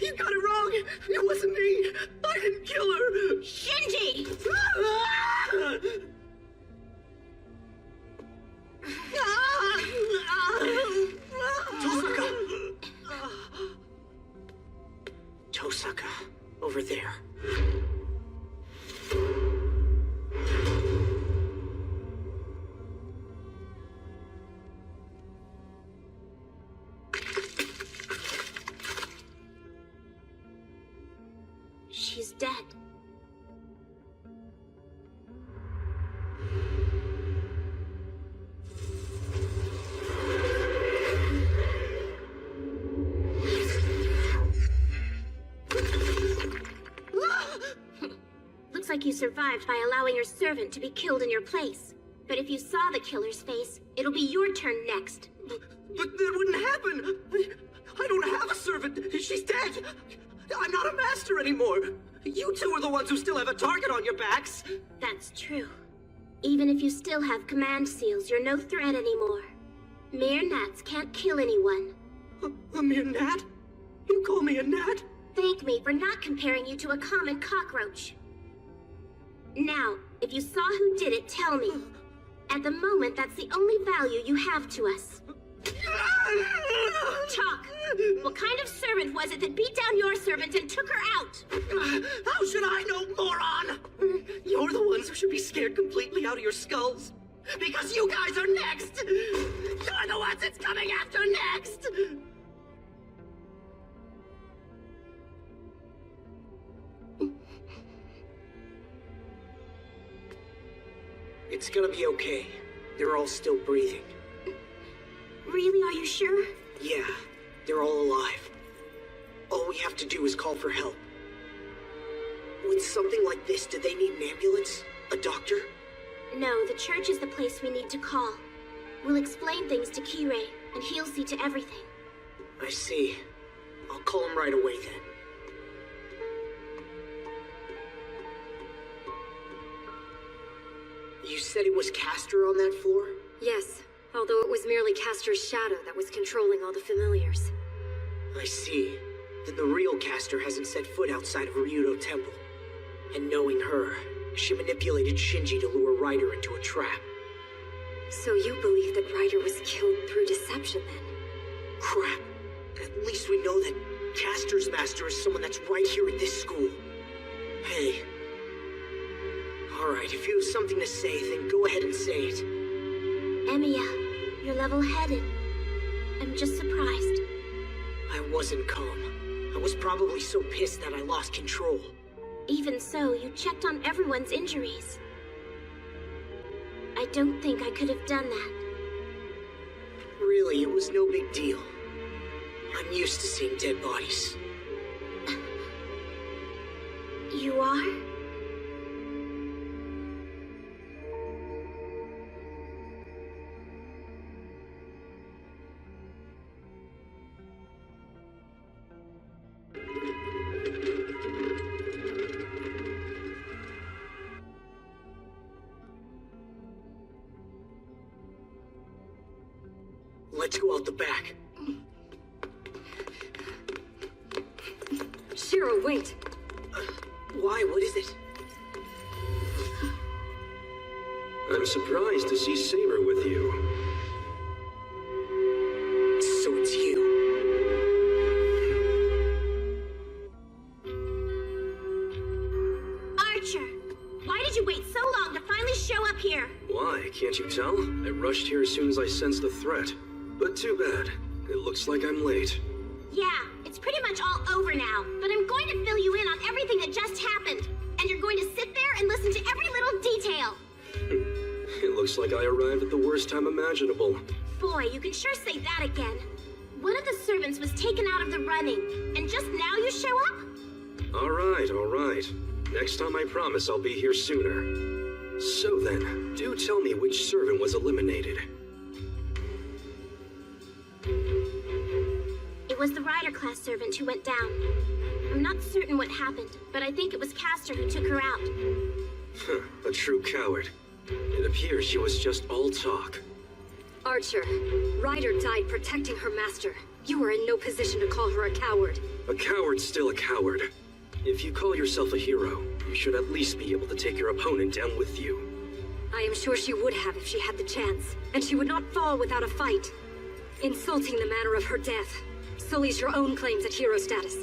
You got it wrong! It wasn't me! I didn't kill her! Shinji! Tosaka! Tosaka, over there. She's dead. Looks like you survived by allowing your servant to be killed in your place. But if you saw the killer's face, it'll be your turn next. But that wouldn't happen! I don't have a servant! She's dead! I'm not a master anymore! You two are the ones who still have a target on your backs! That's true. Even if you still have command seals, you're no threat anymore. Mere gnats can't kill anyone. A mere gnat? You call me a gnat? Thank me for not comparing you to a common cockroach. Now, if you saw who did it, tell me. At the moment, that's the only value you have to us. Talk! What kind of servant was it that beat down your servant and took her out? How should I know, moron? You're the ones who should be scared completely out of your skulls. Because you guys are next! You're the ones it's coming after next! It's gonna be okay. They're all still breathing. Really, are you sure? Yeah, they're all alive. All we have to do is call for help. With something like this, do they need an ambulance? A doctor? No, the church is the place we need to call. We'll explain things to Kirei, and he'll see to everything. I see. I'll call him right away then. You said it was Castor on that floor? Yes, although it was merely Castor's shadow that was controlling all the familiars. I see. Then the real Castor hasn't set foot outside of Ryudo Temple. And knowing her, she manipulated Shinji to lure Ryder into a trap. So you believe that Ryder was killed through deception then? Crap. At least we know that Castor's master is someone that's right here at this school. Hey. Alright, if you have something to say, then go ahead and say it. Emiya, you're level-headed. I'm just surprised. I wasn't calm. I was probably so pissed that I lost control. Even so, you checked on everyone's injuries. I don't think I could have done that. Really, it was no big deal. I'm used to seeing dead bodies. You are? Let's go out the back. Shiro, wait! Why? What is it? I'm surprised to see Saber with you. So it's you. Archer! Why did you wait so long to finally show up here? Why, can't you tell? I rushed here as soon as I sensed the threat. But too bad. It looks like I'm late. Yeah, it's pretty much all over now, but I'm going to fill you in on everything that just happened. And you're going to sit there and listen to every little detail. It looks like I arrived at the worst time imaginable. Boy, you can sure say that again. One of the servants was taken out of the running, and just now you show up? All right. Next time I promise I'll be here sooner. So then, do tell me which servant was eliminated. It was the Rider class servant who went down. I'm not certain what happened, but I think it was Castor who took her out. A true coward. It appears she was just all talk. Archer, Ryder died protecting her master. You are in no position to call her a coward. A coward's still a coward. If you call yourself a hero, you should at least be able to take your opponent down with you. I am sure she would have if she had the chance, and she would not fall without a fight. Insulting the manner of her death sullies your own claims at hero status.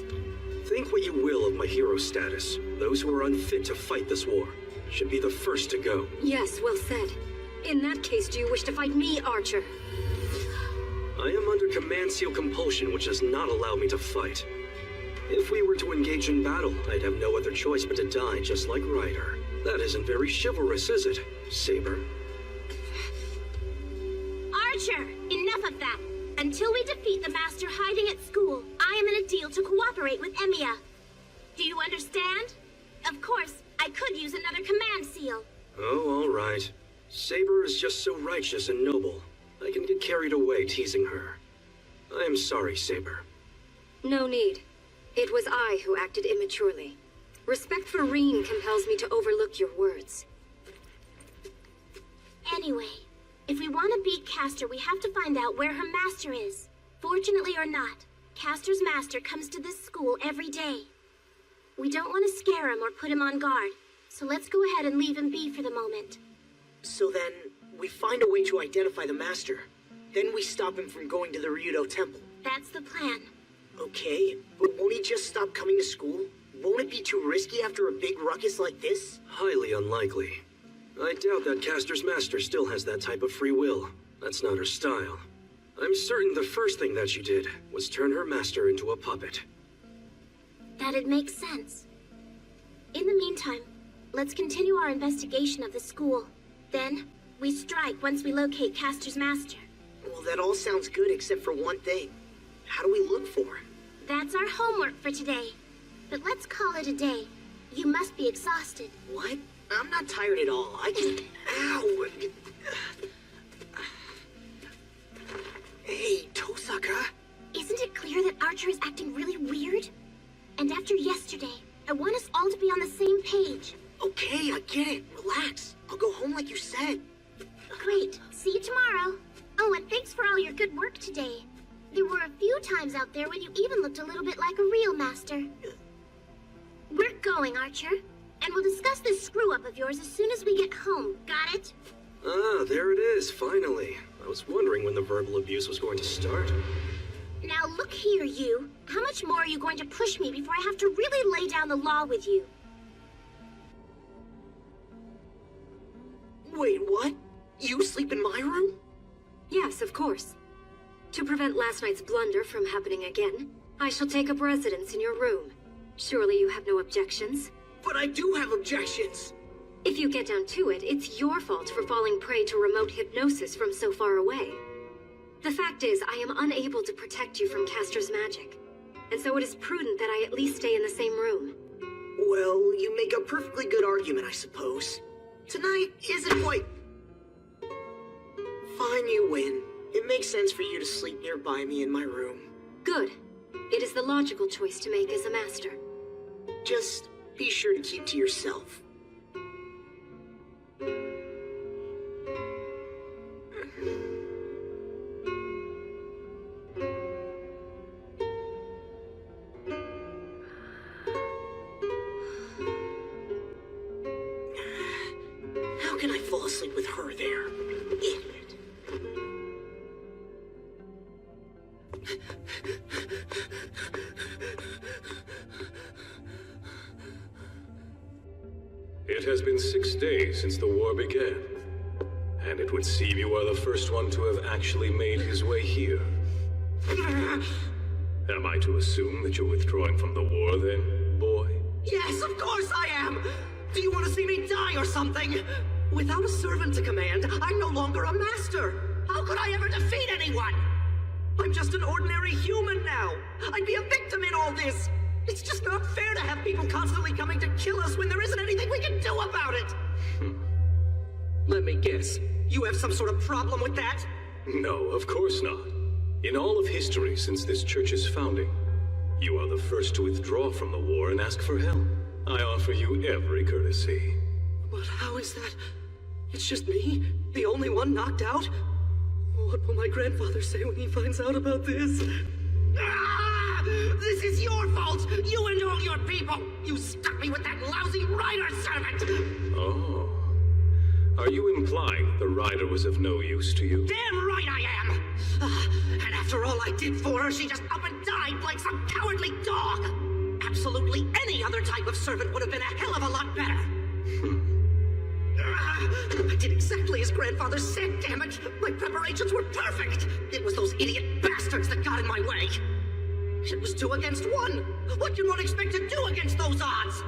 Think what you will of my hero status. Those who are unfit to fight this war should be the first to go. Yes, well said. In that case, do you wish to fight me, Archer? I am under command seal compulsion, which does not allow me to fight. If we were to engage in battle, I'd have no other choice but to die just like Ryder. That isn't very chivalrous, is it, Saber? Archer, enough of that. Until we defeat the Master hiding at school, I am in a deal to cooperate with Emiya. Do you understand? Of course, I could use another command seal. Oh, all right. Saber is just so righteous and noble. I can get carried away teasing her. I am sorry, Saber. No need. It was I who acted immaturely. Respect for Reen compels me to overlook your words. Anyway, if we want to beat Castor, we have to find out where her master is. Fortunately or not, Castor's master comes to this school every day. We don't want to scare him or put him on guard, so let's go ahead and leave him be for the moment. So then, we find a way to identify the master. Then we stop him from going to the Ryudo temple. That's the plan. Okay, but won't he just stop coming to school? Won't it be too risky after a big ruckus like this? Highly unlikely. I doubt that Castor's master still has that type of free will. That's not her style. I'm certain the first thing that she did was turn her master into a puppet. That'd make sense. In the meantime, let's continue our investigation of the school. Then, we strike once we locate Castor's master. Well, that all sounds good except for one thing. How do we look for him? That's our homework for today. But let's call it a day. You must be exhausted. What? I'm not tired at all. I just... Ow! Hey, Tosaka. Isn't it clear that Archer is acting really weird? And after yesterday, I want us all to be on the same page. Okay, I get it. Relax. I'll go home like you said. Great. See you tomorrow. Oh, and thanks for all your good work today. There were a few times out there when you even looked a little bit like a real master. We're going, Archer. And we'll discuss this screw-up of yours as soon as we get home. Got it? Ah, there it is, finally. I was wondering when the verbal abuse was going to start. Now look here, you. How much more are you going to push me before I have to really lay down the law with you? Wait, what? You sleep in my room? Yes, of course. To prevent last night's blunder from happening again, I shall take up residence in your room. Surely you have no objections? But I do have objections! If you get down to it, it's your fault for falling prey to remote hypnosis from so far away. The fact is, I am unable to protect you from Castor's magic, and so it is prudent that I at least stay in the same room. Well, you make a perfectly good argument, I suppose. Tonight isn't quite... Fine, you win. It makes sense for you to sleep nearby me in my room. Good. It is the logical choice to make as a master. Just be sure to keep to yourself. How can I fall asleep with her there? Idiot. It has been 6 days since the war began, and it would seem you are the first one to have actually made his way here. Am I to assume that you're withdrawing from the war then, boy? Yes, of course I am! Do you want to see me die or something? Without a servant to command, I'm no longer a master! How could I ever defeat anyone? I'm just an ordinary human now! I'd be a victim in all this! It's just not fair to have people constantly coming to kill us when there isn't anything we can do about it! Let me guess. You have some sort of problem with that? No, of course not. In all of history since this church's founding, you are the first to withdraw from the war and ask for help. I offer you every courtesy. But how is that? It's just me? The only one knocked out? What will my grandfather say when he finds out about this? This is your fault! You and all your people! You stuck me with that lousy rider servant! Oh. Are you implying the rider was of no use to you? Damn right I am! And after all I did for her, she just up and died like some cowardly dog! Absolutely any other type of servant would have been a hell of a lot better! I did exactly as grandfather said, damn it! My preparations were perfect! It was those idiot bastards that got in my way! It was 2 against 1! What can one expect to do against those odds?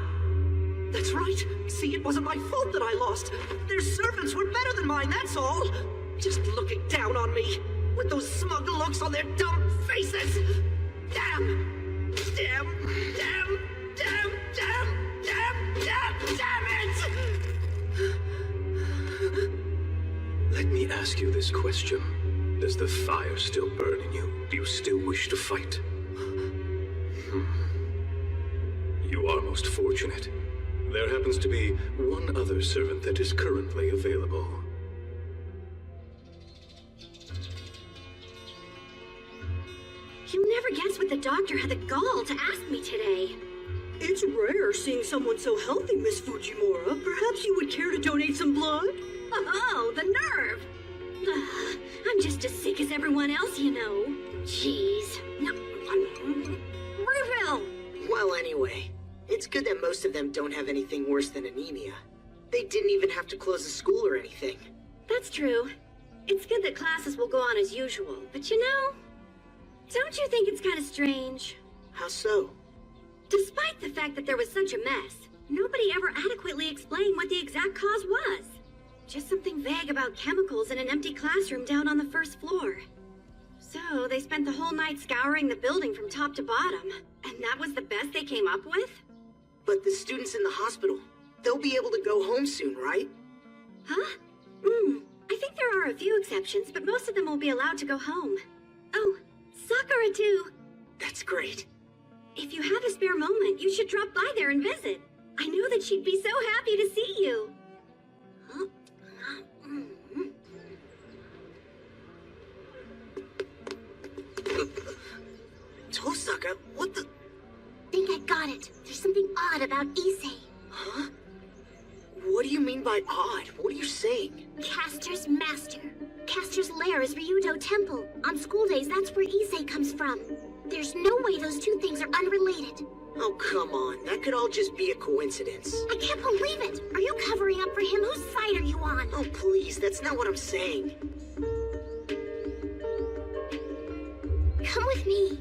That's right. See, it wasn't my fault that I lost. Their servants were better than mine, that's all. Just looking down on me, with those smug looks on their dumb faces. Damn! Damn! Damn! Damn! Damn! Damn! Damn! Damn it! Let me ask you this question. Does the fire still burn in you? Do you still wish to fight? You are most fortunate. There happens to be one other servant that is currently available. You'll never guess what the doctor had the gall to ask me today. It's rare seeing someone so healthy, Miss Fujimura. Perhaps you would care to donate some blood? Oh, the nerve! I'm just as sick as everyone else, you know. Jeez. No. Refill! Well, anyway, it's good that most of them don't have anything worse than anemia. They didn't even have to close the school or anything. That's true. It's good that classes will go on as usual, but you know, don't you think it's kind of strange? How so? Despite the fact that there was such a mess, nobody ever adequately explained what the exact cause was. Just something vague about chemicals in an empty classroom down on the first floor. So they spent the whole night scouring the building from top to bottom, and that was the best they came up with? But the students in the hospital, they'll be able to go home soon, right? Huh? I think there are a few exceptions, but most of them will be allowed to go home. Oh, Sakura too. That's great. If you have a spare moment, you should drop by there and visit. I know that she'd be so happy to see you. Huh? Tosaka, what the? Think I got it. There's something odd about Issei. Huh? What do you mean by odd? What are you saying? Caster's master. Caster's lair is Ryudo Temple. On school days, that's where Issei comes from. There's no way those two things are unrelated. Oh, come on. That could all just be a coincidence. I can't believe it. Are you covering up for him? Whose side are you on? Oh, please. That's not what I'm saying. Come with me.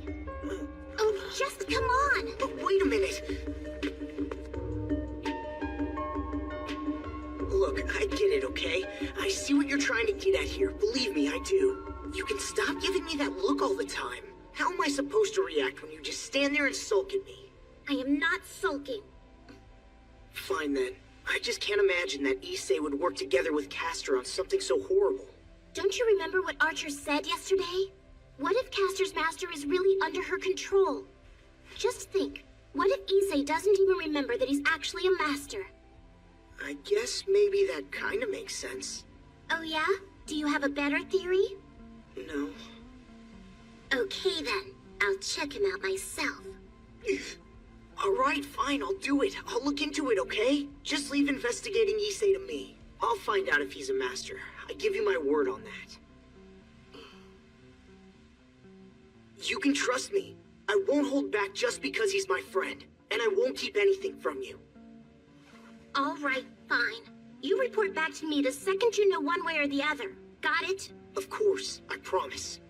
Oh, just come on. But wait a minute. Look, I get it, okay? I see what you're trying to get at here. Believe me, I do. You can stop giving me that look all the time. How am I supposed to react when you just stand there and sulk at me? I am not sulking. Fine then. I just can't imagine that Issei would work together with Caster on something so horrible. Don't you remember what Archer said yesterday? What if Caster's master is really under her control? Just think, what if Issei doesn't even remember that he's actually a master? I guess maybe that kinda makes sense. Oh yeah? Do you have a better theory? No. Okay then, I'll check him out myself. Alright, fine, I'll do it. I'll look into it, okay? Just leave investigating Issei to me. I'll find out if he's a master. I give you my word on that. You can trust me. I won't hold back just because he's my friend. And I won't keep anything from you. All right, fine. You report back to me the second you know one way or the other. Got it? Of course, I promise.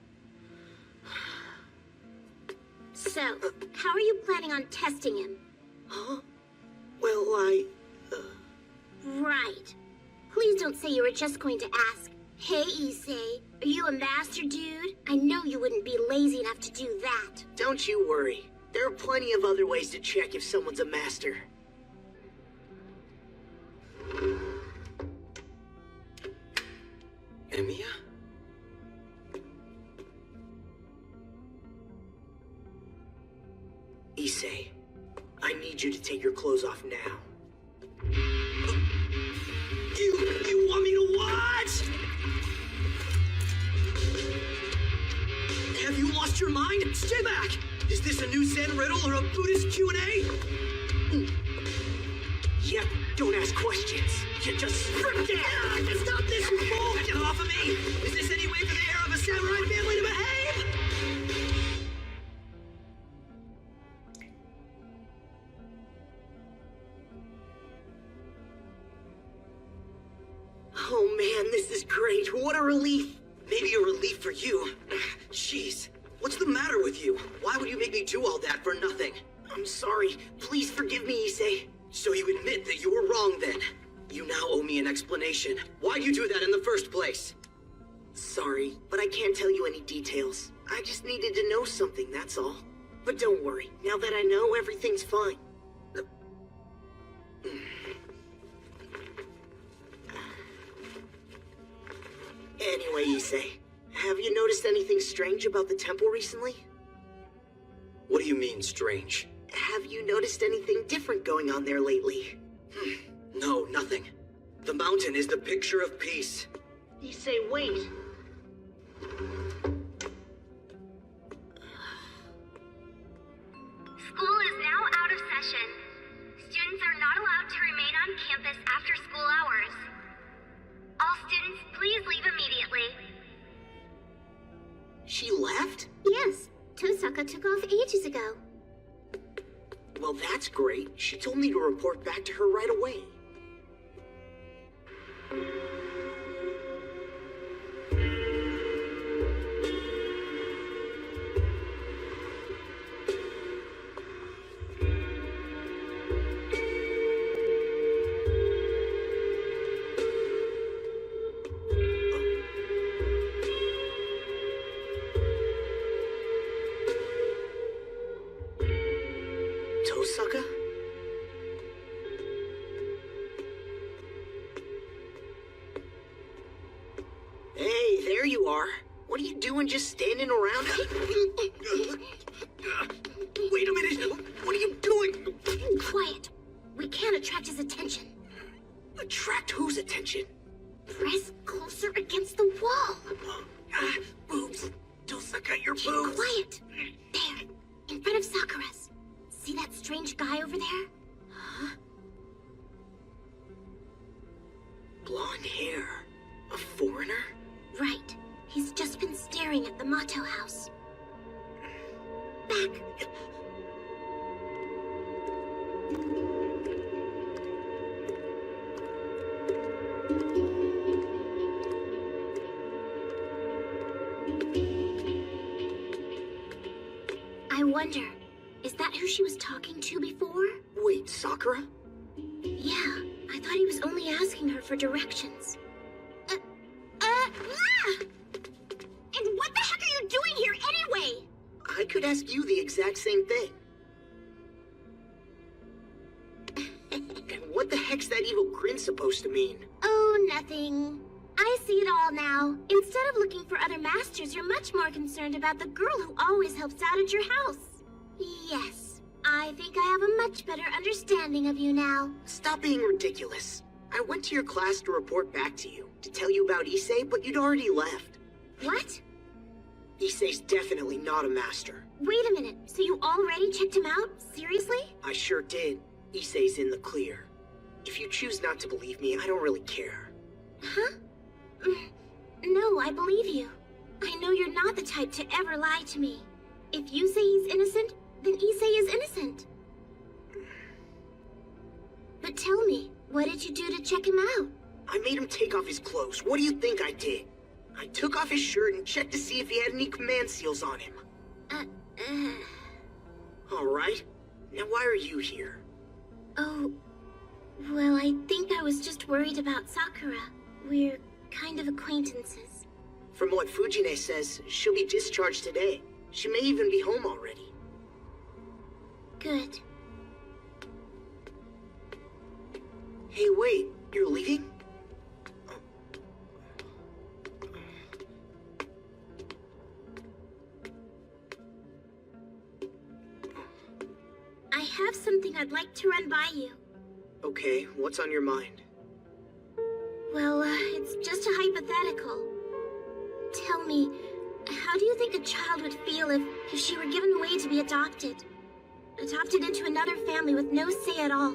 So, how are you planning on testing him? Huh? Well, Right. Please don't say you were just going to ask, hey Issei, are you a master dude? I know you wouldn't be lazy enough to do that. Don't you worry. There are plenty of other ways to check if someone's a master. Emiya? Issei, I need you to take your clothes off now. You want me to what? Have you lost lost your mind? Stay back! Is this a new Zen riddle or a Buddhist Q&A? Yep, don't ask questions. You just stop this, you fool! Get off of me! Is this any way for the heir of a samurai family to behave? Oh man, this is great. What a relief. Maybe a relief for you. Jeez, what's the matter with you? Why would you make me do all that for nothing? I'm sorry. Please forgive me, Issei. So you admit that you were wrong then? You now owe me an explanation. Why'd you do that in the first place? Sorry, but I can't tell you any details. I just needed to know something, that's all. But don't worry, now that I know, everything's fine. Anyway, Issei, have you noticed anything strange about the temple recently? What do you mean, strange? Have you noticed anything different going on there lately? No, nothing. The mountain is the picture of peace. Issei, wait. School is now out of session. Students are not allowed to remain on campus after school hours. All students, please leave immediately. She left? Yes, Tosaka took off ages ago. Well, that's great. She told me to report back to her right away. Tosaka? Hey, there you are. What are you doing just standing around? Wait a minute! What are you doing? Quiet. We can't attract his attention. Attract whose attention? Press closer against the wall. Boobs. Tosaka, your Keep boobs. quiet. There, in front of Sakura's. See that strange guy over there? Huh? Blonde hair. A foreigner? Right. He's just been staring at the Mato house. Back. I wonder, is that who she was talking to before? Wait, Sakura? Yeah, I thought he was only asking her for directions. And what the heck are you doing here anyway? I could ask you the exact same thing. And what the heck's that evil grin supposed to mean? Oh, nothing. I see it all now. Instead of looking for other masters, you're much more concerned about the girl who always helps out at your house. Yes, I think I have a much better understanding of you now. Stop being ridiculous. I went to your class to report back to you, to tell you about Issei, but you'd already left. What? Issei's definitely not a master. Wait a minute, so you already checked him out? Seriously? I sure did. Issei's in the clear. If you choose not to believe me, I don't really care. Huh? No, I believe you. I know you're not the type to ever lie to me. If you say he's innocent, then Issei is innocent. But tell me, what did you do to check him out? I made him take off his clothes. What do you think I did? I took off his shirt and checked to see if he had any command seals on him. All right. Now why are you here? Oh, well, I think I was just worried about Sakura. We're kind of acquaintances. From what Fujine says, she'll be discharged today. She may even be home already. Good. Hey, wait. You're leaving? I have something I'd like to run by you. Okay, what's on your mind? Well, it's just a hypothetical. Tell me, How do you think a child would feel if she were given away to be adopted? Adopted into another family with no say at all?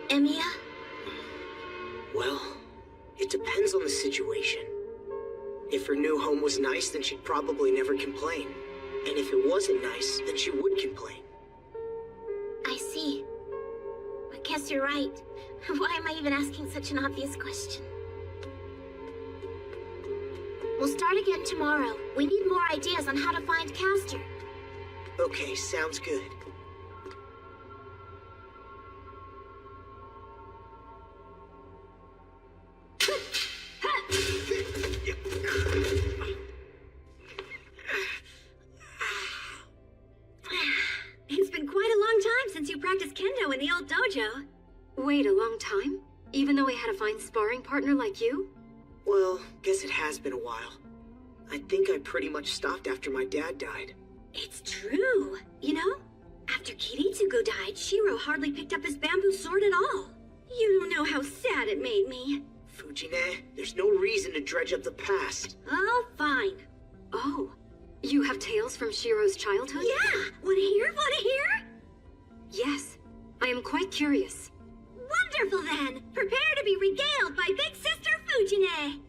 Emiya? Well, it depends on the situation. If her new home was nice, then she'd probably never complain. And if it wasn't nice, then she would complain. I see. I guess you're right. Why am I even asking such an obvious question? We'll start again tomorrow. We need more ideas on how to find Castor. Okay, sounds good. It's been quite a long time since you practiced kendo in the old dojo. Wait, a long time? Even though we had a fine sparring partner like you? Well, guess it has been a while. I think I pretty much stopped after my dad died. It's true. You know, after Kiritsugu died, Shiro hardly picked up his bamboo sword at all. You don't know how sad it made me. Fujine, there's no reason to dredge up the past. Oh, fine. Oh, you have tales from Shiro's childhood? Yeah! Wanna hear? Wanna hear? Yes, I am quite curious. Wonderful then! Prepare to be regaled by Big Sister Fujine!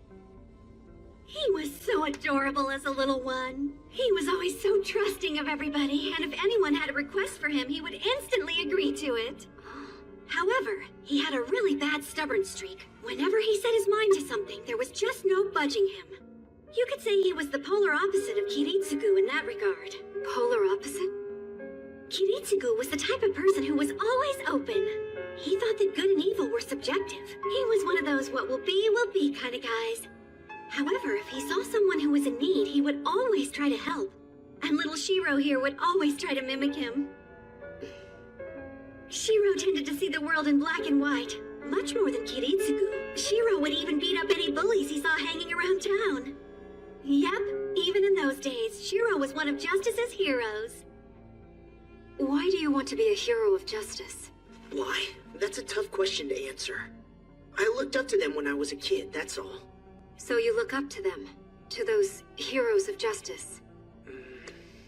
He was so adorable as a little one. He was always so trusting of everybody, and if anyone had a request for him, he would instantly agree to it. However, he had a really bad stubborn streak. Whenever he set his mind to something, there was just no budging him. You could say he was the polar opposite of Kiritsugu in that regard. Polar opposite? Kiritsugu was the type of person who was always open. He thought that good and evil were subjective. He was one of those what will be kind of guys. However, if he saw someone who was in need, he would always try to help. And little Shiro here would always try to mimic him. Shiro tended to see the world in black and white, much more than Kiritsugu. Shiro would even beat up any bullies he saw hanging around town. Yep, even in those days, Shiro was one of Justice's heroes. Why do you want to be a hero of justice? Why? That's a tough question to answer. I looked up to them when I was a kid, that's all. So you look up to them, to those heroes of justice?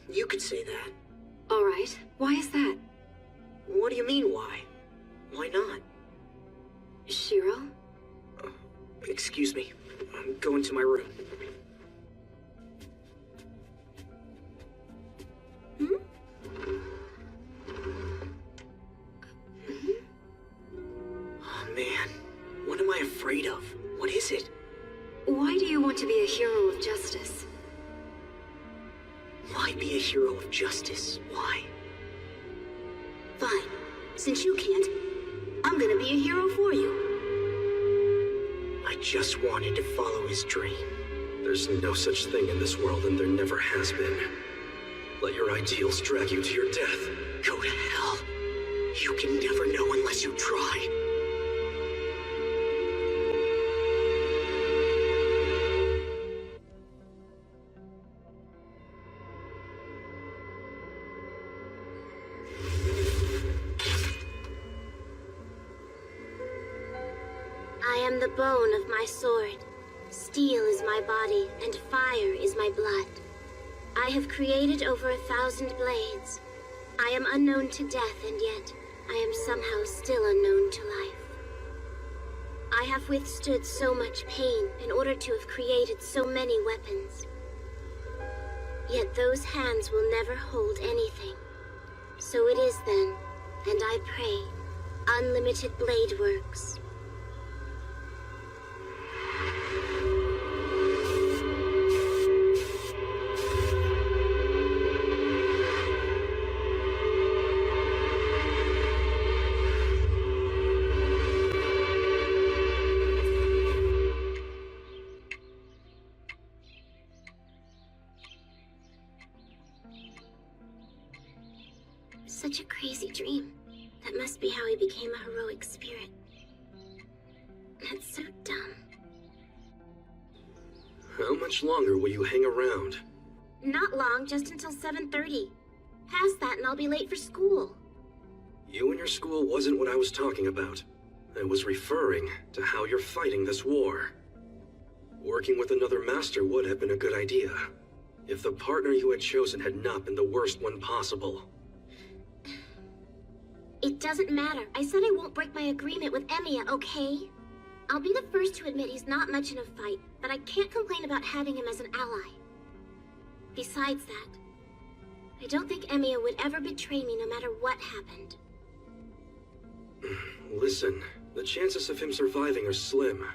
You could say that. All right, why is that? What do you mean, why? Why not? Shiro? Excuse me. I'm going to my room. Oh man, what am I afraid of? What is it? Why do you want to be a hero of justice? Why be a hero of justice? Why? Fine. Since you can't, I'm gonna be a hero for you. I just wanted to follow his dream. There's no such thing in this world, and there never has been. Let your ideals drag you to your death. Go to hell. You can never know unless you try. I am the bone of my sword. Steel is my body, and fire is my blood. I have created over 1,000 blades. I am unknown to death, and yet I am somehow still unknown to life. I have withstood so much pain in order to have created so many weapons. Yet those hands will never hold anything. So it is then, and I pray, unlimited blade works. Such a crazy dream. That must be how he became a heroic spirit. That's so dumb. How much longer will you hang around? Not long, just until 7:30. Past that and I'll be late for school. You and your school wasn't what I was talking about. I was referring to how you're fighting this war. Working with another master would have been a good idea, if the partner you had chosen had not been the worst one possible. It doesn't matter. I said I won't break my agreement with Emiya, okay? I'll be the first to admit he's not much in a fight, but I can't complain about having him as an ally. Besides that, I don't think Emiya would ever betray me no matter what happened. Listen, the chances of him surviving are slim.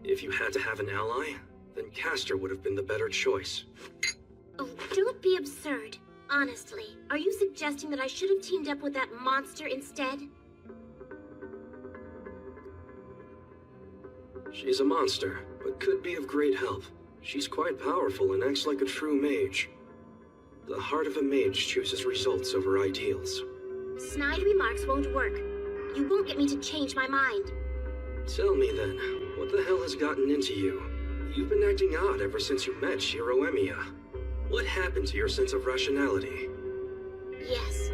If you had to have an ally, then Castor would have been the better choice. Oh, don't be absurd. Honestly, are you suggesting that I should have teamed up with that monster instead? She's a monster, but could be of great help. She's quite powerful and acts like a true mage. The heart of a mage chooses results over ideals. Snide remarks won't work. You won't get me to change my mind. Tell me then, what the hell has gotten into you? You've been acting odd ever since you met Shiro Emiya. What happened to your sense of rationality? Yes,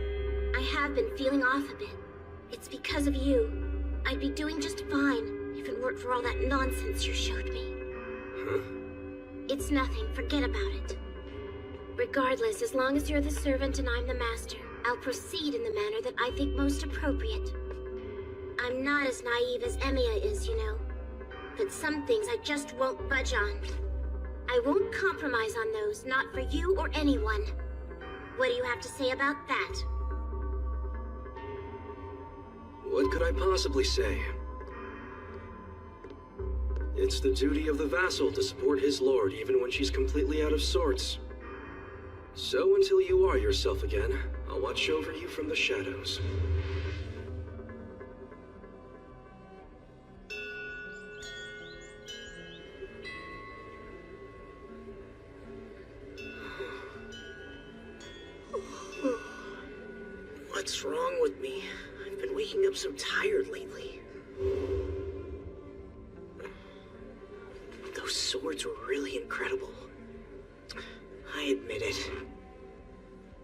I have been feeling off a bit. It's because of you. I'd be doing just fine if it weren't for all that nonsense you showed me. Huh? It's nothing, forget about it. Regardless, as long as you're the servant and I'm the master, I'll proceed in the manner that I think most appropriate. I'm not as naive as Emiya is, you know. But some things I just won't budge on. I won't compromise on those, not for you or anyone. What do you have to say about that? What could I possibly say? It's the duty of the vassal to support his lord even when she's completely out of sorts. So until you are yourself again, I'll watch over you from the shadows. What's wrong with me? I've been waking up so tired lately. Those swords were really incredible. I admit it.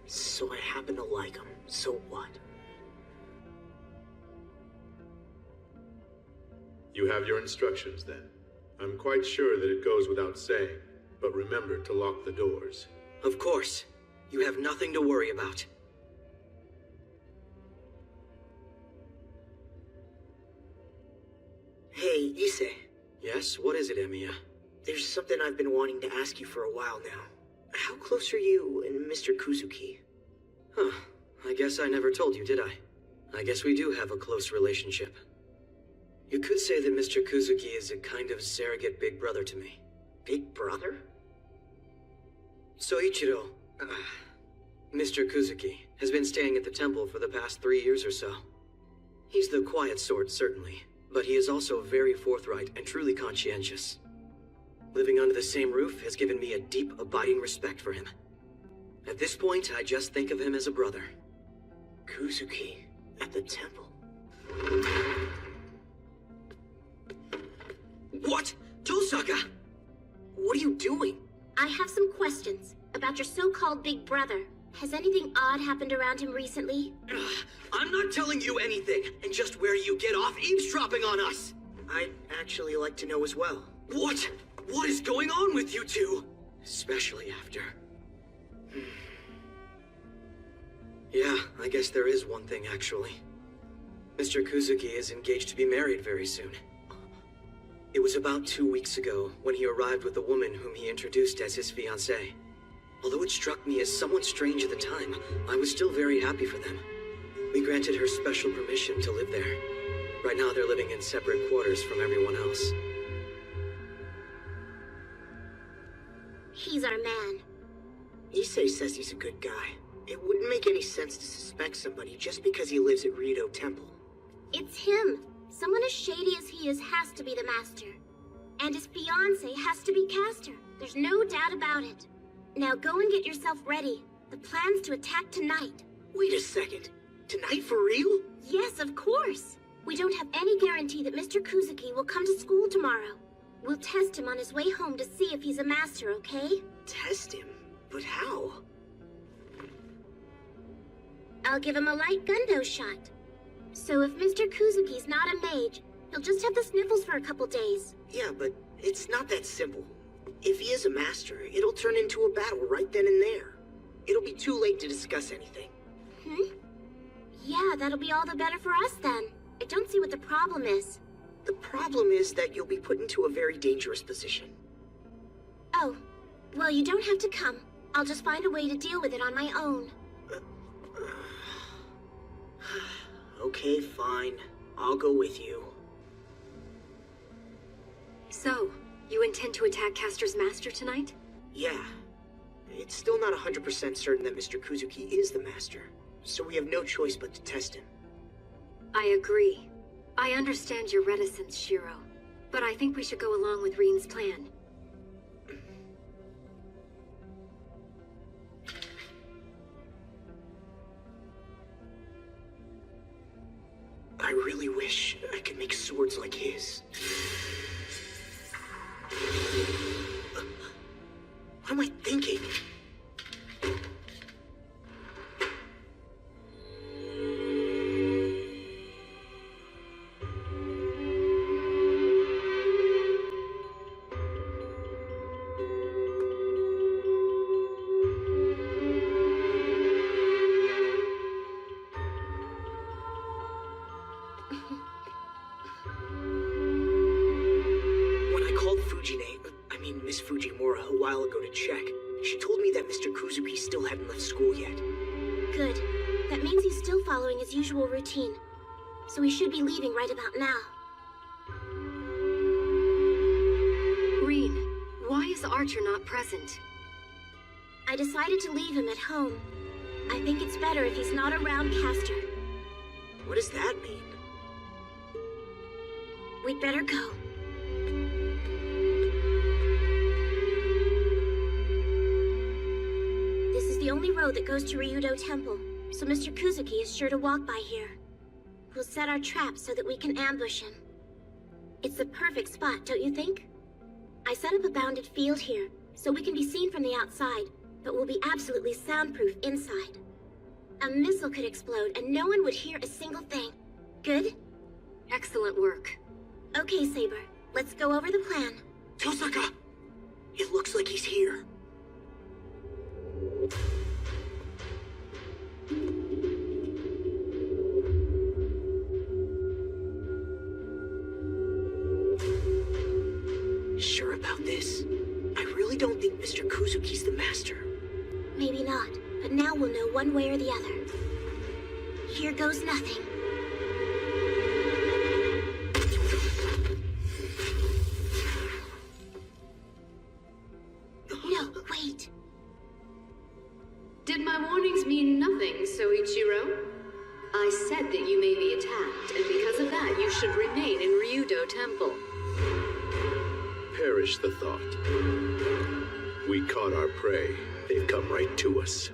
So I happen to like them. So what? You have your instructions then. I'm quite sure that it goes without saying, but remember to lock the doors. Of course. You have nothing to worry about. Hey, Issei. Yes, what is it, Emiya? There's something I've been wanting to ask you for a while now. How close are you and Mr. Kuzuki? Huh. I guess I never told you, did I? I guess we do have a close relationship. You could say that Mr. Kuzuki is a kind of surrogate big brother to me. Big brother? Soichiro, Mr. Kuzuki, has been staying at the temple for the past 3 years or so. He's the quiet sort, certainly, but he is also very forthright and truly conscientious. Living under the same roof has given me a deep, abiding respect for him. At this point, I just think of him as a brother. Kuzuki, at the temple. What? Tosaka! What are you doing? I have some questions about your so-called big brother. Has anything odd happened around him recently? I'm not telling you anything, and just where you get off eavesdropping on us! I'd actually like to know as well. What? What is going on with you two? Especially after... Yeah, I guess there is one thing, actually. Mr. Kuzuki is engaged to be married very soon. It was about 2 weeks ago when he arrived with a woman whom he introduced as his fiancée. Although it struck me as somewhat strange at the time, I was still very happy for them. We granted her special permission to live there. Right now they're living in separate quarters from everyone else. He's our man. Issei says he's a good guy. It wouldn't make any sense to suspect somebody just because he lives at Rito Temple. It's him. Someone as shady as he is has to be the master. And his fiancé has to be Castor. There's no doubt about it. Now go and get yourself ready. The plan's to attack tonight. Wait a second. Tonight for real? Yes, of course. We don't have any guarantee that Mr. Kuzuki will come to school tomorrow. We'll test him on his way home to see if he's a master, okay? Test him? But how? I'll give him a light gundo shot. So if Mr. Kuzuki's not a mage, he'll just have the sniffles for a couple days. Yeah, but It's not that simple. If he is a master, it'll turn into a battle right then and there. It'll be too late to discuss anything. Yeah, that'll be all the better for us then. I don't see what the problem is. The problem is that you'll be put into a very dangerous position. Oh, well, you don't have to come. I'll just find a way to deal with it on my own. Okay, fine. I'll go with you. So, you intend to attack Castor's master tonight? Yeah. It's still not 100% certain that Mr. Kuzuki is the master, so we have no choice but to test him. I agree. I understand your reticence, Shiro, but I think we should go along with Reen's plan. I really wish I could make swords like his. What am I thinking? Usual routine, so we should be leaving right about now. Reen, why is Archer not present? I decided to leave him at home. I think it's better if he's not around Castor. What does that mean? We'd better go. This is the only road that goes to Ryudo Temple. So Mr. Kuzuki is sure to walk by here. We'll set our traps so that we can ambush him. It's the perfect spot, don't you think? I set up a bounded field here, so we can be seen from the outside, but we'll be absolutely soundproof inside. A missile could explode and no one would hear a single thing. Good? Excellent work. Okay, Saber. Let's go over the plan. Tosaka! It looks like he's here. Sure about this? I really don't think Mr. Kuzuki's the master. Maybe not, but now we'll know one way or the other. Here goes nothing. No, wait. Did my warnings mean nothing, Soichiro? I said that you may be attacked, and because of that, you should remain in Ryudo Temple. Perish the thought. We caught our prey. They've come right to us.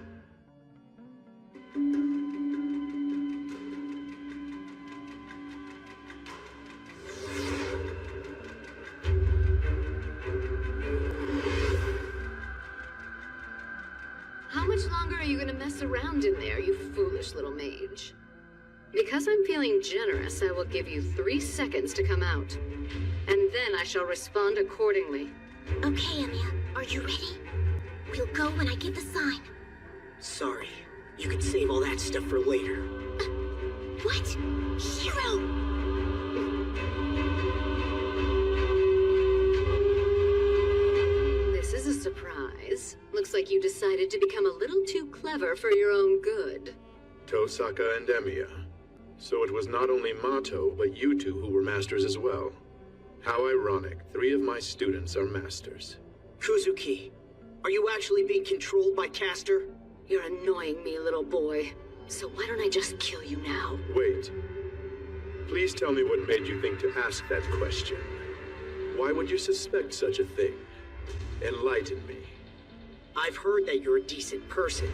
How much longer are you gonna mess around in there, you foolish little mage? Because I'm feeling generous, I will give you 3 seconds to come out. And then I shall respond accordingly. Okay, Emiya. Are you ready? We'll go when I give the sign. Sorry. You can save all that stuff for later. What? Shiro! This is a surprise. Looks like you decided to become a little too clever for your own good. Tosaka and Emiya. So it was not only Mato, but you two who were masters as well. How ironic. 3 of my students are masters. Kuzuki, are you actually being controlled by Castor? You're annoying me, little boy. So why don't I just kill you now? Wait. Please tell me what made you think to ask that question. Why would you suspect such a thing? Enlighten me. I've heard that you're a decent person.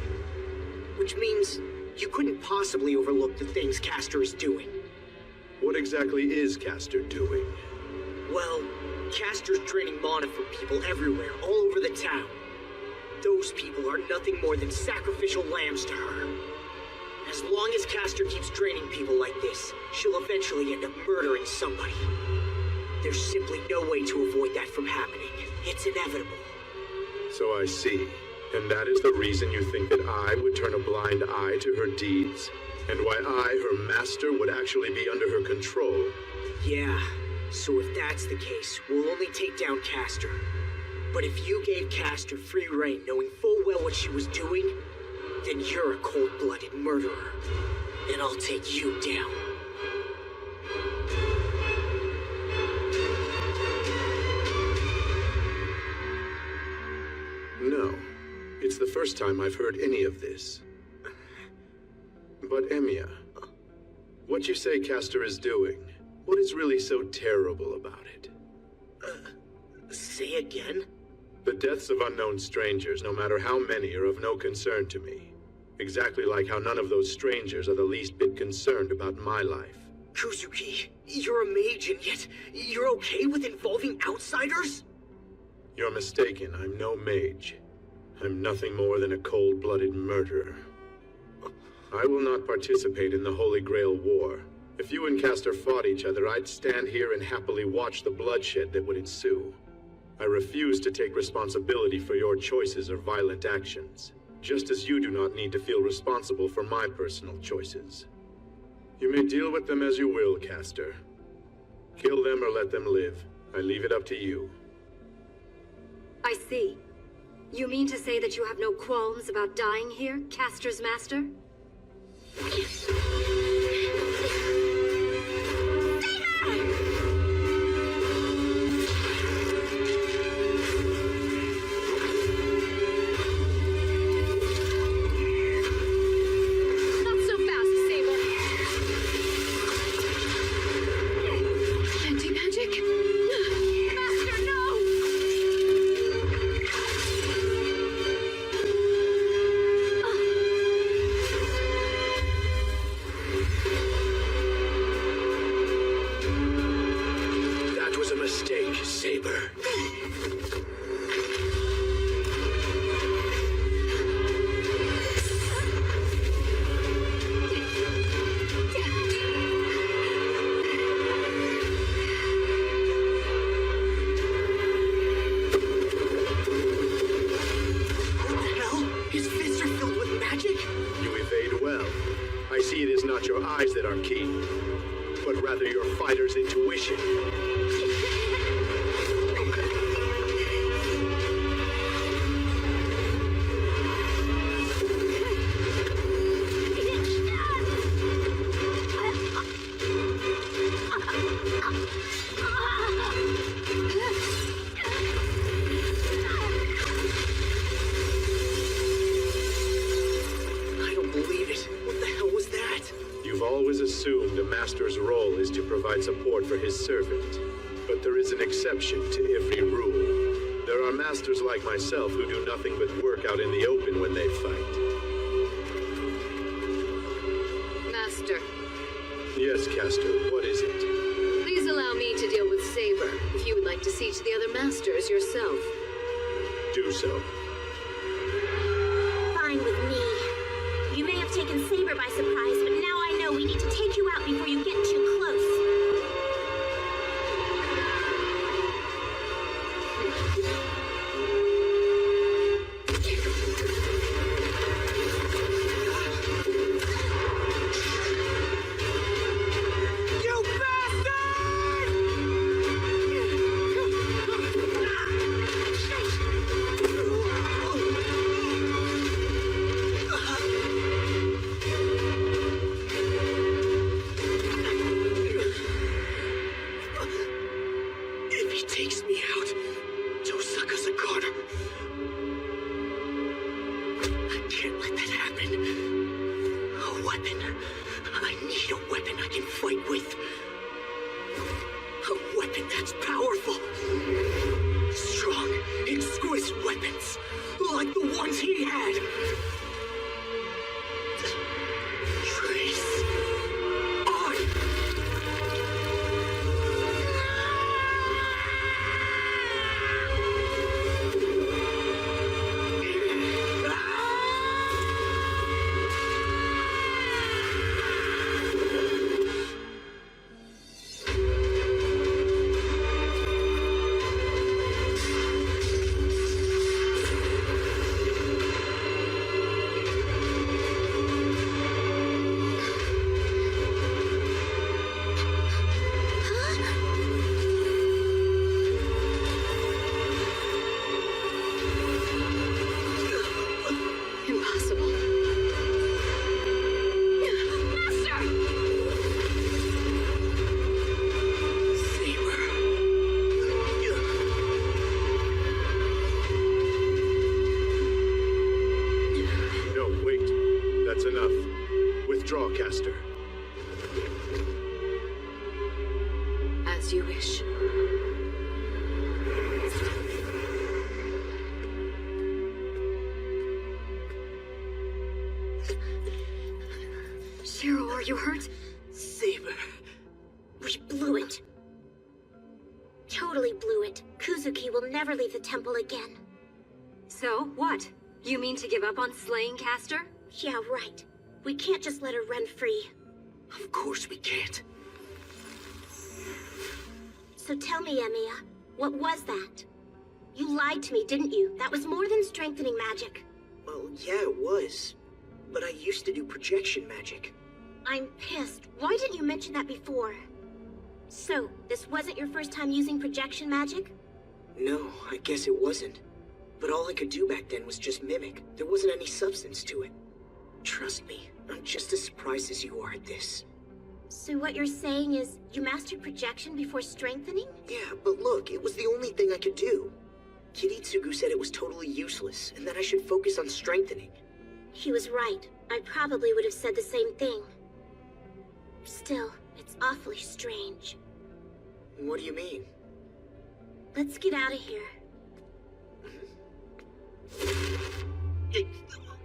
Which means you couldn't possibly overlook the things Castor is doing. What exactly is Castor doing? Well, Castor's draining mana from people everywhere, all over the town. Those people are nothing more than sacrificial lambs to her. As long as Castor keeps draining people like this, she'll eventually end up murdering somebody. There's simply no way to avoid that from happening. It's inevitable. So I see. And that is the reason you think that I would turn a blind eye to her deeds? And why I, her master, would actually be under her control? Yeah, so if that's the case, we'll only take down Castor. But if you gave Castor free rein, knowing full well what she was doing, then you're a cold-blooded murderer. And I'll take you down. No. It's the first time I've heard any of this. But Emiya, what you say Castor is doing, what is really so terrible about it? Say again? The deaths of unknown strangers, no matter how many, are of no concern to me. Exactly like how none of those strangers are the least bit concerned about my life. Kuzuki, you're a mage and yet you're okay with involving outsiders? You're mistaken, I'm no mage. I'm nothing more than a cold-blooded murderer. I will not participate in the Holy Grail War. If you and Castor fought each other, I'd stand here and happily watch the bloodshed that would ensue. I refuse to take responsibility for your choices or violent actions, just as you do not need to feel responsible for my personal choices. You may deal with them as you will, Castor. Kill them or let them live. I leave it up to you. I see. You mean to say that you have no qualms about dying here, Castor's master? Support for his servant. But there is an exception to every rule. There are masters like myself who do nothing but work out in the open when they fight. Master. Yes, Castor, what is it? Please allow me to deal with Saber, if you would like to see to the other masters yourself. Do so. Fine with me. You may have taken Saber by surprise, but now I know we need to take you out before you get too close. Spellcaster. As you wish. Shiro, are you hurt? Saber. We blew it. Totally blew it. Kuzuki will never leave the temple again. So, what? You mean to give up on slaying Castor? Yeah, right. We can't just let her run free. Of course we can't. So tell me, Emiya, what was that? You lied to me, didn't you? That was more than strengthening magic. Well, yeah, it was. But I used to do projection magic. I'm pissed. Why didn't you mention that before? So, this wasn't your first time using projection magic? No, I guess it wasn't. But all I could do back then was just mimic. There wasn't any substance to it. Trust me, I'm just as surprised as you are at this. So what you're saying is, you mastered projection before strengthening? Yeah, but look, it was the only thing I could do. Kiritsugu said it was totally useless, and that I should focus on strengthening. He was right. I probably would have said the same thing. Still, it's awfully strange. What do you mean? Let's get out of here.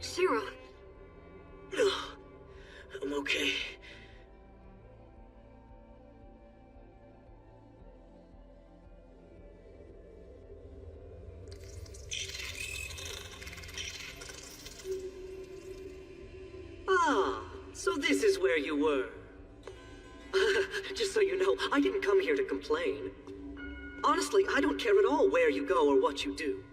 Shiro. No, I'm okay. Ah, so this is where you were. Just so you know, I didn't come here to complain. Honestly, I don't care at all where you go or what you do.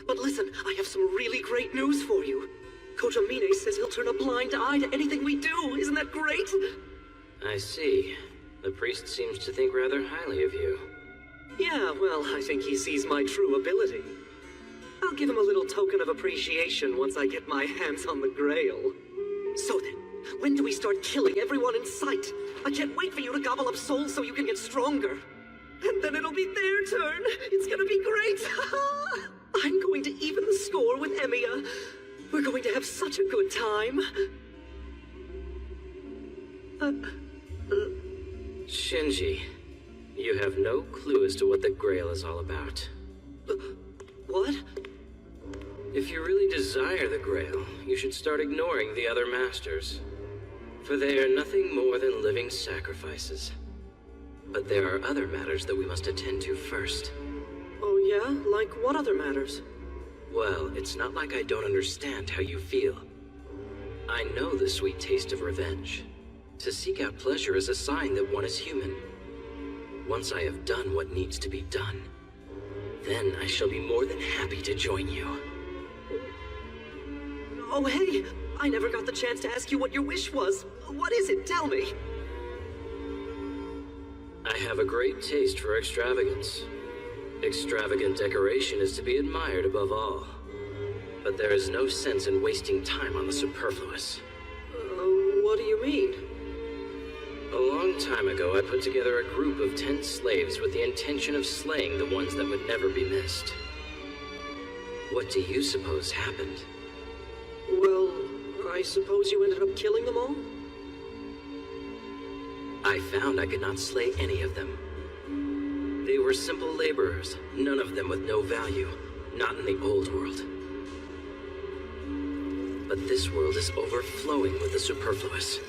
But listen, I have some really great news for you. Kotomine says he'll turn a blind eye to anything we do. Isn't that great? I see. The priest seems to think rather highly of you. Yeah, well, I think he sees my true ability. I'll give him a little token of appreciation once I get my hands on the Grail. So then, when do we start killing everyone in sight? I can't wait for you to gobble up souls so you can get stronger. And then it'll be their turn. It's gonna be great. I'm going to even the score with Emiya. We're going to have such a good time. Shinji, you have no clue as to what the Grail is all about. What? If you really desire the Grail, you should start ignoring the other masters. For they are nothing more than living sacrifices. But there are other matters that we must attend to first. Oh yeah? Like what other matters? Well, it's not like I don't understand how you feel. I know the sweet taste of revenge. To seek out pleasure is a sign that one is human. Once I have done what needs to be done, then I shall be more than happy to join you. Oh hey, I never got the chance to ask you what your wish was. What is it? Tell me. I have a great taste for extravagance. Extravagant decoration is to be admired above all. But there is no sense in wasting time on the superfluous. What do you mean? A long time ago, I put together a group of 10 slaves with the intention of slaying the ones that would never be missed. What do you suppose happened? Well, I suppose you ended up killing them all? I found I could not slay any of them. They were simple laborers, none of them with no value, not in the old world. But this world is overflowing with the superfluous.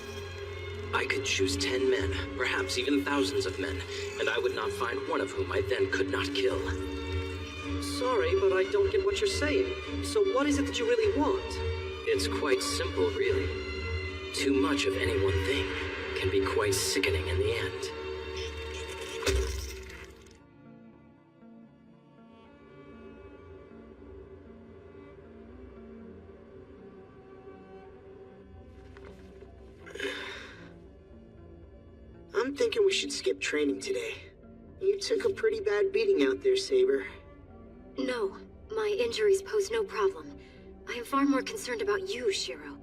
I could choose 10 men, perhaps even thousands of men, and I would not find one of whom I then could not kill. Sorry, but I don't get what you're saying. So what is it that you really want? It's quite simple, really. Too much of any one thing can be quite sickening in the end. I'm thinking we should skip training today. You took a pretty bad beating out there, Saber. No, my injuries pose no problem. I am far more concerned about you, Shiro.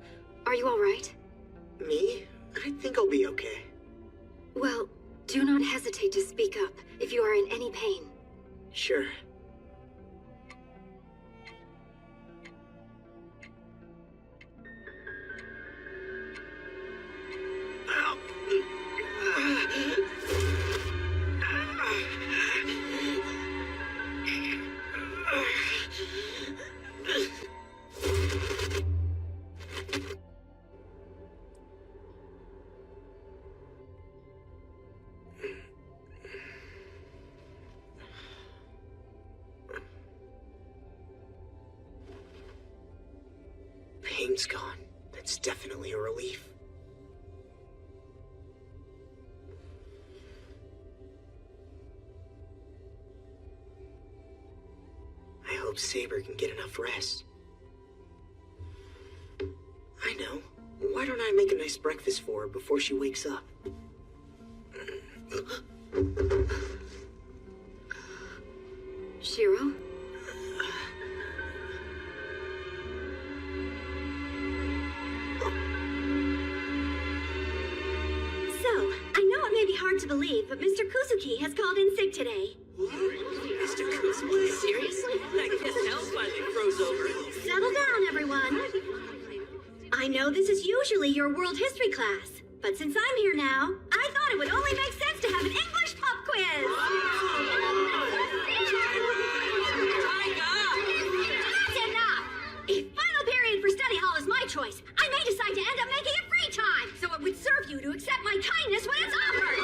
Are you all right? Me? I think I'll be okay. Well, do not hesitate to speak up if you are in any pain. Sure. pain's gone. That's definitely a relief. I hope Saber can get enough rest. I know. Why don't I make a nice breakfast for her before she wakes up? Shiro? So, I know it may be hard to believe, but Mr. Kuzuki has called in sick today. Mr. Kuzuki? Seriously? I guess hell finally froze over. Settle down, everyone. I know this is usually your world history class, but since I'm here now, I thought it would only make sense to have an English pop quiz. That's enough! If final period for study hall is my choice, I may decide to end up making it free time, so it would serve you to accept my kindness when it's offered.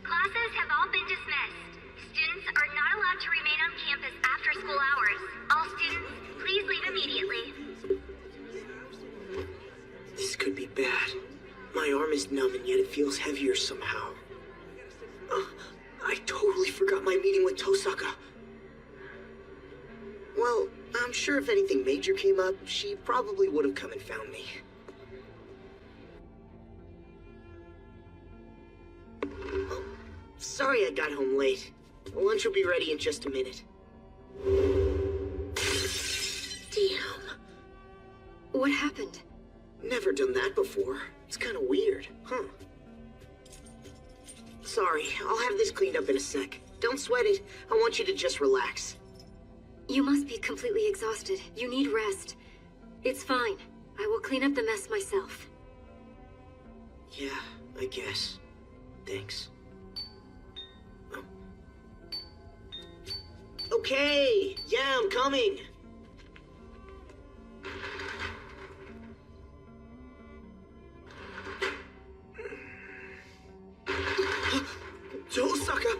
Classes have all been dismissed. Students are not allowed to remain on campus after school hours. All students, please leave immediately. This could be bad. My arm is numb and yet it feels heavier somehow. I totally forgot my meeting with Tosaka. Well, I'm sure if anything major came up, she probably would have come and found me. Oh, sorry I got home late. Lunch will be ready in just a minute. Damn. What happened? Never done that before. It's kind of weird, huh? Sorry, I'll have this cleaned up in a sec. Don't sweat it. I want you to just relax. You must be completely exhausted. You need rest. It's fine. I will clean up the mess myself. Yeah, I guess. Thanks. Oh. Okay! Yeah, I'm coming! Tosaka,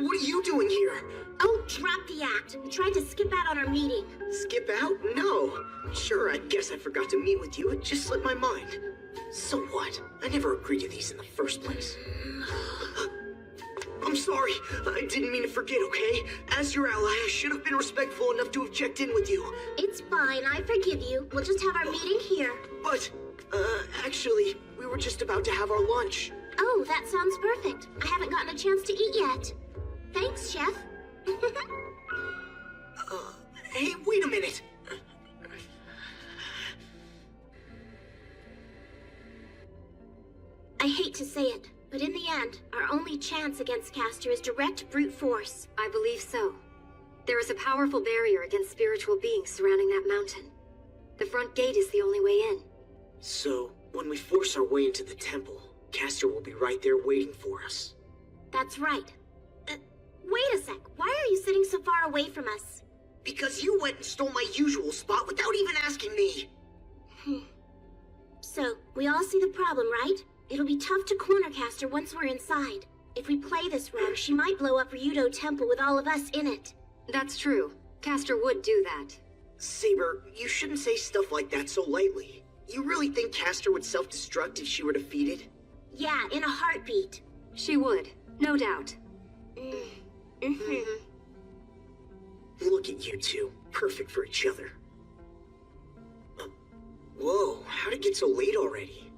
what are you doing here? Oh, drop the act. We tried to skip out on our meeting. Skip out? No. Sure, I guess I forgot to meet with you. It just slipped my mind. So what? I never agreed to these in the first place. I'm sorry. I didn't mean to forget, okay? As your ally, I should have been respectful enough to have checked in with you. It's fine. I forgive you. We'll just have our meeting here. But, actually, we were just about to have our lunch. Oh, that sounds perfect. I haven't gotten a chance to eat yet. Thanks, Chef. Hey, wait a minute. I hate to say it, but in the end, our only chance against Castor is direct brute force. I believe so. There is a powerful barrier against spiritual beings surrounding that mountain. The front gate is the only way in. So, when we force our way into the temple, Castor will be right there waiting for us. That's right. Wait a sec. Why are you sitting so far away from us? Because you went and stole my usual spot without even asking me. So, we all see the problem, right? It'll be tough to corner Castor once we're inside. If we play this wrong, she might blow up Ryudo Temple with all of us in it. That's true. Castor would do that. Saber, you shouldn't say stuff like that so lightly. You really think Castor would self-destruct if she were defeated? Yeah, in a heartbeat. She would, no doubt. Look at you two, perfect for each other. Whoa, how'd it get so late already?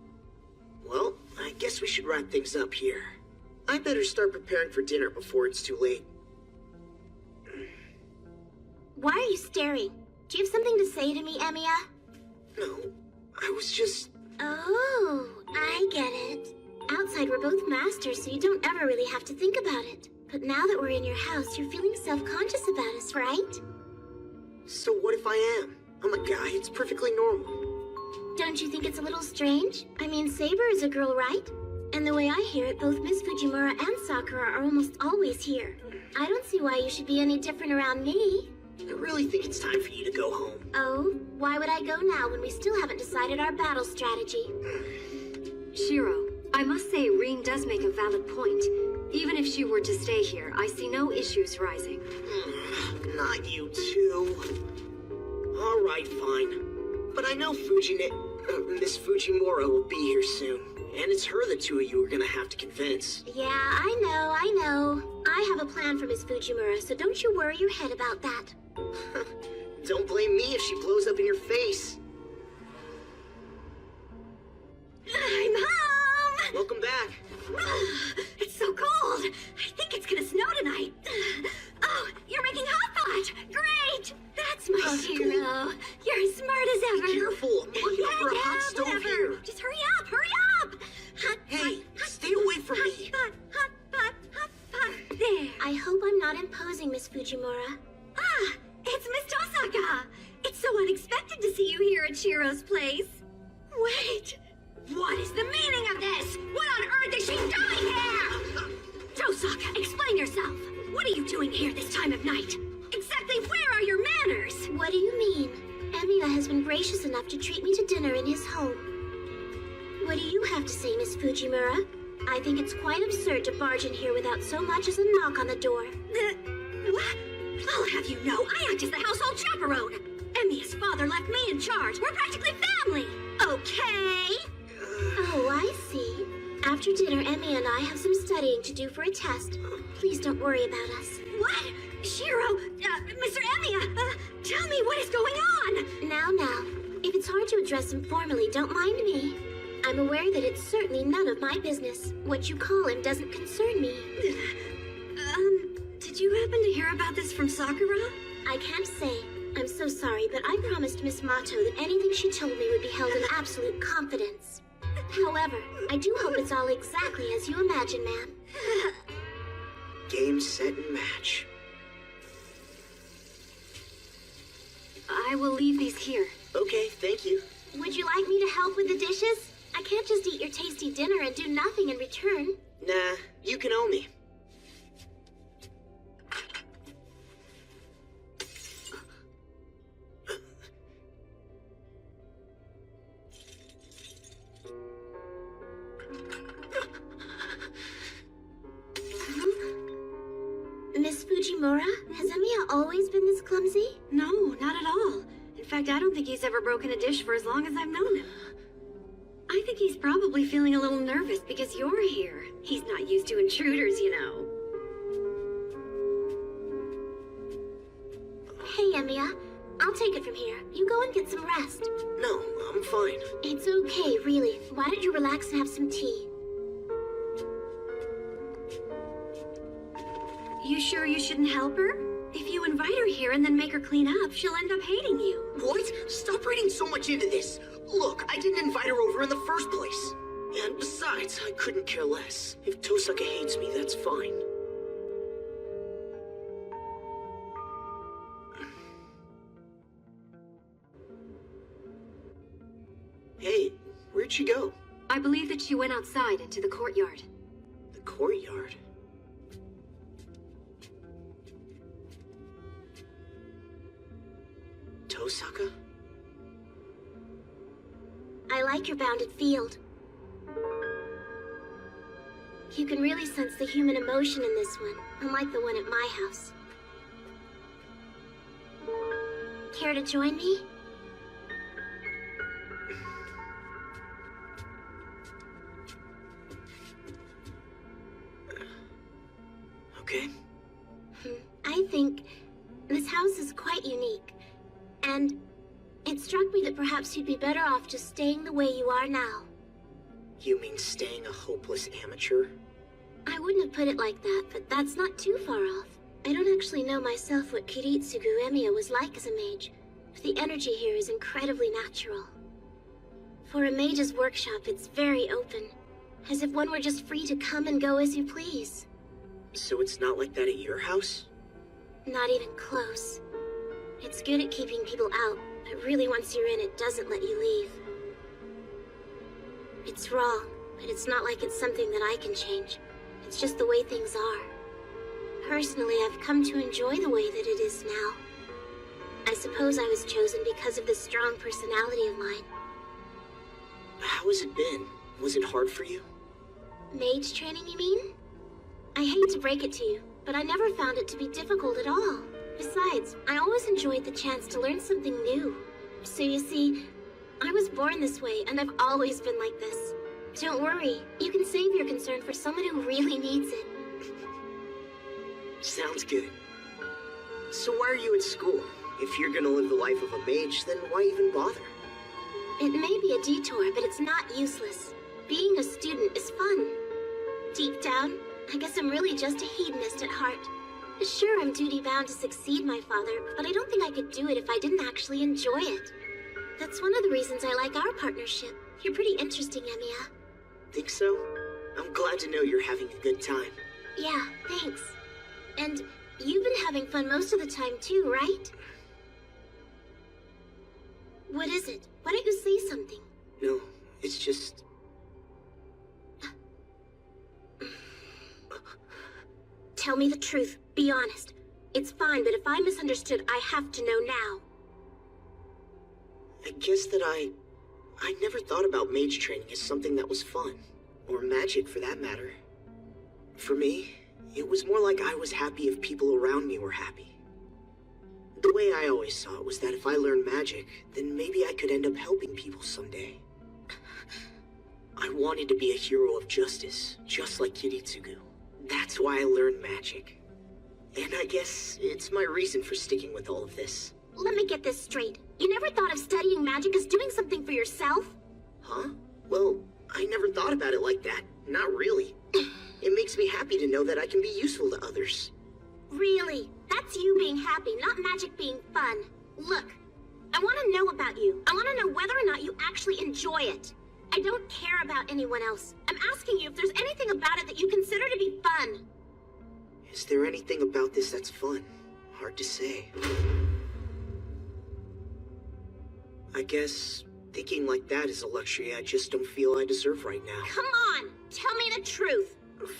Well, I guess we should wrap things up here. I better start preparing for dinner before it's too late. Why are you staring? Do you have something to say to me, Emiya? No, I was just... Oh, I get it. Outside we're both masters, so you don't ever really have to think about it. But now that we're in your house, you're feeling self-conscious about us, right? So what if I am? I'm a guy, it's perfectly normal. Don't you think it's a little strange? I mean, Saber is a girl, right? And the way I hear it, both Miss Fujimura and Sakura are almost always here. I don't see why you should be any different around me. I really think it's time for you to go home. Oh? Why would I go now when we still haven't decided our battle strategy? Shiro, I must say Ring does make a valid point. Even if she were to stay here, I see no issues rising. Not you too. Alright, fine. But I know Miss Fujimura will be here soon. And it's her the two of you are gonna have to convince. Yeah, I know. I have a plan for Miss Fujimura, so don't you worry your head about that. Don't blame me if she blows up in your face. I'm home! Welcome back. It's so cold. I think it's gonna snow tonight. Oh, you're making hot pot. Great! That's my hero. You're as smart as ever. Be careful. I'm looking for a hot stove whatever. here. Just hurry up. Hot Hey, pot, stay away from me. Hot pot. There. I hope I'm not imposing, Miss Fujimura. Ah, it's Miss Tosaka. It's so unexpected to see you here at Shiro's place. Wait. What is the meaning of this? What on earth is she doing here? Tosaka, explain yourself. What are you doing here this time of night? Exactly where are your manners? What do you mean? Emiya has been gracious enough to treat me to dinner in his home. What do you have to say, Miss Fujimura? I think it's quite absurd to barge in here without so much as a knock on the door. What? I'll have you know, I act as the household chaperone. Emiya's father left me in charge. We're practically family. Okay? Oh, I see. After dinner, Emiya and I have some studying to do for a test. Please don't worry about us. What? Shiro, Mr. Emiya, tell me what is going on. Now. If it's hard to address him formally, don't mind me. I'm aware that it's certainly none of my business. What you call him doesn't concern me. Did you happen to hear about this from Sakura? I can't say. I'm so sorry, but I promised Miss Mato that anything she told me would be held in absolute confidence. However, I do hope it's all exactly as you imagine, ma'am. Game, set, and match. I will leave these here. Okay, thank you. Would you like me to help with the dishes? I can't just eat your tasty dinner and do nothing in return. Nah, you can owe me. Miss Fujimura, has Emiya always been this clumsy? No, not at all. In fact, I don't think he's ever broken a dish for as long as I've known him. I think he's probably feeling a little nervous because you're here. He's not used to intruders, you know. Hey, Emiya. I'll take it from here. You go and get some rest. No, I'm fine. It's okay, really. Why don't you relax and have some tea? You sure you shouldn't help her? If you invite her here and then make her clean up, she'll end up hating you. What? Stop reading so much into this. Look, I didn't invite her over in the first place. And besides, I couldn't care less. If Tosaka hates me, that's fine. Hey, where'd she go? I believe that she went outside into the courtyard. The courtyard? Tosaka? I like your bounded field. You can really sense the human emotion in this one, unlike the one at my house. Care to join me? Okay. I think this house is quite unique, and it struck me that perhaps you'd be better off just staying the way you are now. You mean staying a hopeless amateur? I wouldn't have put it like that, but that's not too far off. I don't actually know myself what Kiritsugu Emiya was like as a mage, but the energy here is incredibly natural. For a mage's workshop, it's very open, as if one were just free to come and go as you please. So it's not like that at your house? Not even close. It's good at keeping people out, but really once you're in, it doesn't let you leave. It's wrong, but it's not like it's something that I can change. It's just the way things are. Personally, I've come to enjoy the way that it is now. I suppose I was chosen because of this strong personality of mine. How has it been? Was it hard for you? Mage training, you mean? I hate to break it to you, but I never found it to be difficult at all. Besides, I always enjoyed the chance to learn something new. So you see, I was born this way, and I've always been like this. Don't worry, you can save your concern for someone who really needs it. Sounds good. So why are you at school? If you're gonna live the life of a mage, then why even bother? It may be a detour, but it's not useless. Being a student is fun. Deep down, I guess I'm really just a hedonist at heart. Sure, I'm duty-bound to succeed my father, but I don't think I could do it if I didn't actually enjoy it. That's one of the reasons I like our partnership. You're pretty interesting, Emiya. Think so? I'm glad to know you're having a good time. Yeah, thanks. And you've been having fun most of the time too, right? What is it? Why don't you say something? No, it's just... Tell me the truth. Be honest. It's fine, but if I misunderstood, I have to know now. I guess that I never thought about mage training as something that was fun. Or magic, for that matter. For me, it was more like I was happy if people around me were happy. The way I always saw it was that if I learned magic, then maybe I could end up helping people someday. I wanted to be a hero of justice, just like Kiritsugu. That's why I learned magic. And I guess it's my reason for sticking with all of this. Let me get this straight. You never thought of studying magic as doing something for yourself? Huh? Well, I never thought about it like that. Not really. It makes me happy to know that I can be useful to others. Really? That's you being happy, not magic being fun. Look, I want to know about you. I want to know whether or not you actually enjoy it. I don't care about anyone else. I'm asking you if there's anything about it that you consider to be fun. Is there anything about this that's fun? Hard to say. I guess thinking like that is a luxury I just don't feel I deserve right now. Come on! Tell me the truth!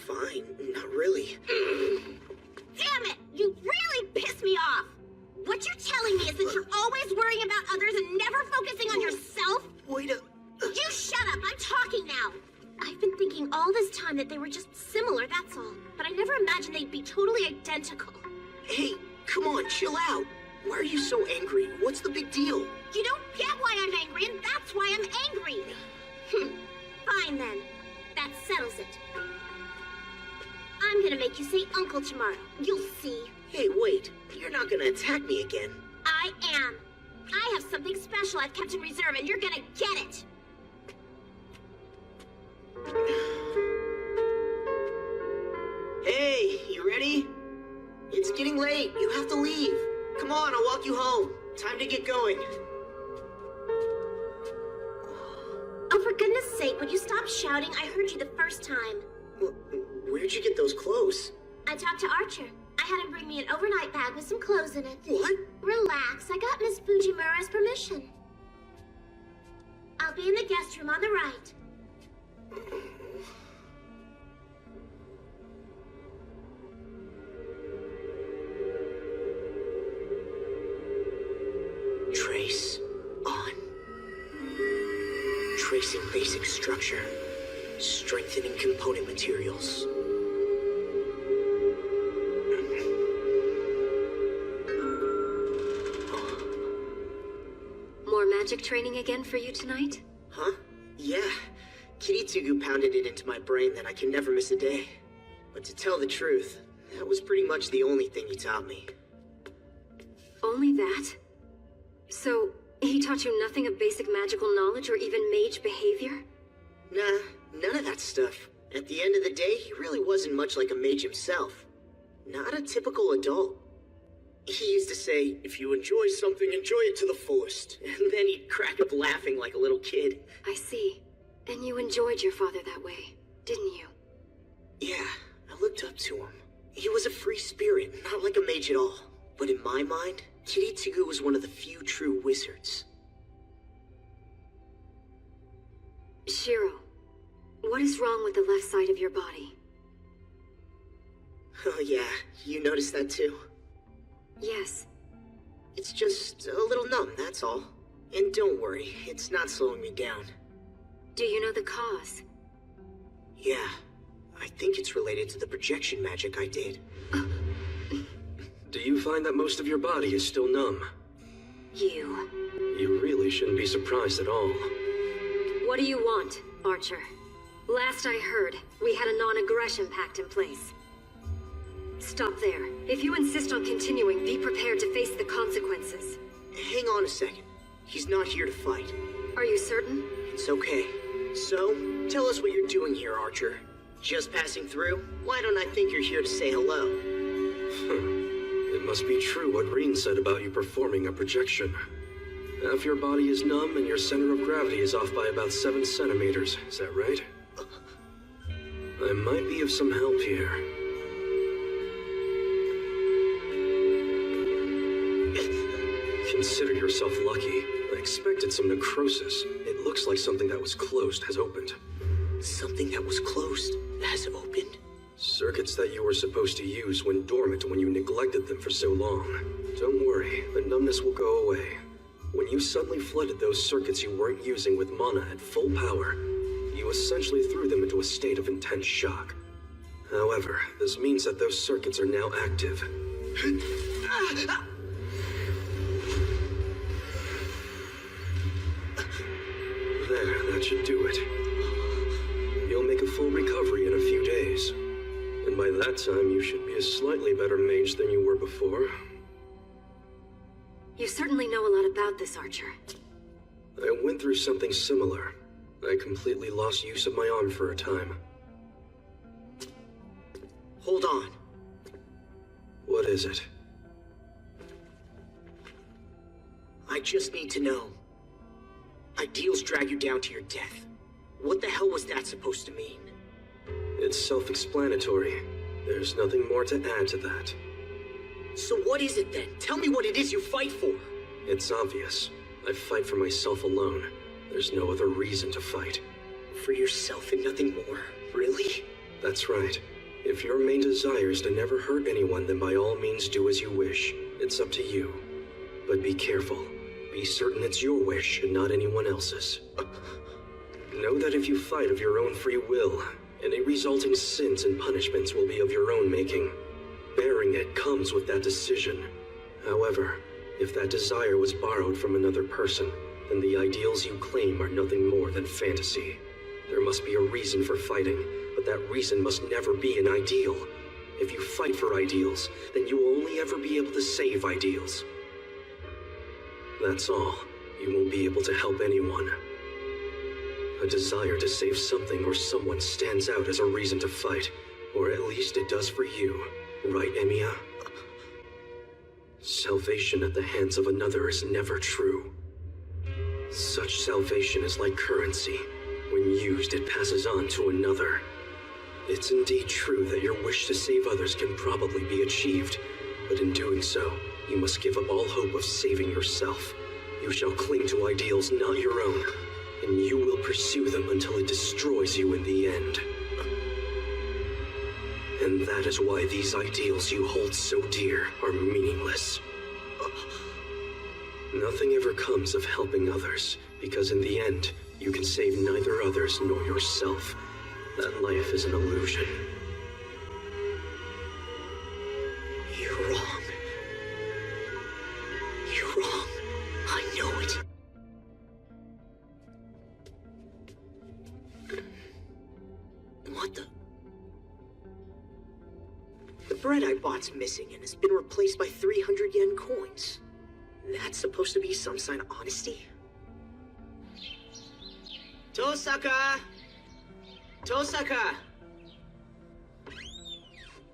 Fine, not really. Damn it! You really piss me off! What you're telling me is that you're always worrying about others and never focusing on yourself? Wait a... You shut up! I'm talking now! I've been thinking all this time that they were just similar, that's all. But I never imagined they'd be totally identical. Hey, come on, chill out. Why are you so angry? What's the big deal? You don't get why I'm angry, and that's why I'm angry! Fine then. That settles it. I'm gonna make you say uncle tomorrow. You'll see. Hey, wait. You're not gonna attack me again. I am. I have something special I've kept in reserve, and you're gonna get it. Hey, you ready? It's getting late. You have to leave. Come on, I'll walk you home. Time to get going. Oh, for goodness sake, would you stop shouting? I heard you the first time. Where'd you get those clothes? I talked to Archer. I had him bring me an overnight bag with some clothes in it. What? Relax, I got Miss Fujimura's permission. I'll be in the guest room on the right. Trace on. Tracing basic structure. Strengthening component materials. More magic training again for you tonight? Huh? Yeah. Kiritsugu pounded it into my brain that I can never miss a day. But to tell the truth, that was pretty much the only thing he taught me. Only that? So, he taught you nothing of basic magical knowledge or even mage behavior? Nah, none of that stuff. At the end of the day, he really wasn't much like a mage himself. Not a typical adult. He used to say, if you enjoy something, enjoy it to the fullest. And then he'd crack up laughing like a little kid. I see. And you enjoyed your father that way, didn't you? Yeah, I looked up to him. He was a free spirit, not like a mage at all. But in my mind, Kiritsugu was one of the few true wizards. Shiro, what is wrong with the left side of your body? Oh yeah, you noticed that too? Yes. It's just a little numb, that's all. And don't worry, it's not slowing me down. Do you know the cause? Yeah, I think it's related to the projection magic I did. Do you find that most of your body is still numb? You really shouldn't be surprised at all. What do you want, Archer? Last I heard, we had a non-aggression pact in place. Stop there. If you insist on continuing, be prepared to face the consequences. Hang on a second. He's not here to fight. Are you certain? It's okay. So, tell us what you're doing here, Archer. Just passing through? Why don't I think you're here to say hello? It must be true what Reen said about you performing a projection. Half your body is numb and your center of gravity is off by about 7 centimeters. Is that right? I might be of some help here. Consider yourself lucky. I expected some necrosis. It looks like something that was closed has opened. Something that was closed has opened? Circuits that you were supposed to use went dormant when you neglected them for so long. Don't worry, the numbness will go away. When you suddenly flooded those circuits you weren't using with mana at full power, you essentially threw them into a state of intense shock. However, this means that those circuits are now active. There, that should do it. You'll make a full recovery in a few days. And by that time, you should be a slightly better mage than you were before. You certainly know a lot about this, Archer. I went through something similar. I completely lost use of my arm for a time. Hold on. What is it? I just need to know. Ideals drag you down to your death. What the hell was that supposed to mean? It's self-explanatory. There's nothing more to add to that. So what is it then? Tell me what it is you fight for. It's obvious. I fight for myself alone. There's no other reason to fight. For yourself and nothing more? Really? That's right. If your main desire is to never hurt anyone, then by all means do as you wish. It's up to you. But be careful. Be certain it's your wish and not anyone else's. Know that if you fight of your own free will, any resulting sins and punishments will be of your own making. Bearing it comes with that decision. However, if that desire was borrowed from another person, then the ideals you claim are nothing more than fantasy. There must be a reason for fighting, but that reason must never be an ideal. If you fight for ideals, then you will only ever be able to save ideals. That's all. You won't be able to help anyone. A desire to save something or someone stands out as a reason to fight, or at least it does for you. Right, Emiya? Salvation at the hands of another is never true. Such salvation is like currency. When used, it passes on to another. It's indeed true that your wish to save others can probably be achieved, but in doing so, you must give up all hope of saving yourself. You shall cling to ideals not your own, and you will pursue them until it destroys you in the end. And that is why these ideals you hold so dear are meaningless. Nothing ever comes of helping others, because in the end, you can save neither others nor yourself. That life is an illusion. You're wrong. You're wrong. I know it. What the? The bread I bought's missing and has been replaced by 300 yen coins. That's supposed to be some sign of honesty? Tosaka! Tosaka!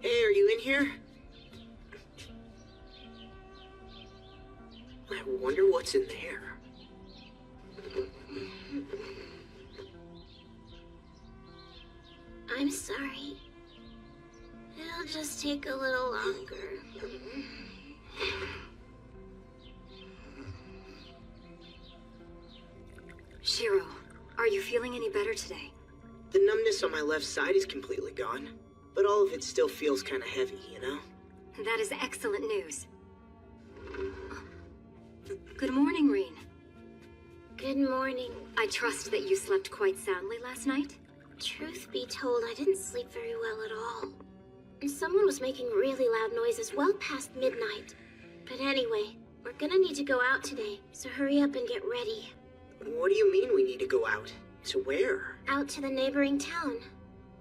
Hey, are you in here? I wonder what's in there. I'm sorry. It'll just take a little longer. Shiro, are you feeling any better today? The numbness on my left side is completely gone, but all of it still feels kind of heavy, you know? That is excellent news. Good morning, Reen. Good morning. I trust that you slept quite soundly last night? Truth be told, I didn't sleep very well at all. And someone was making really loud noises well past midnight. But anyway, we're gonna need to go out today, so hurry up and get ready. What do you mean we need to go out? To where? Out to the neighboring town.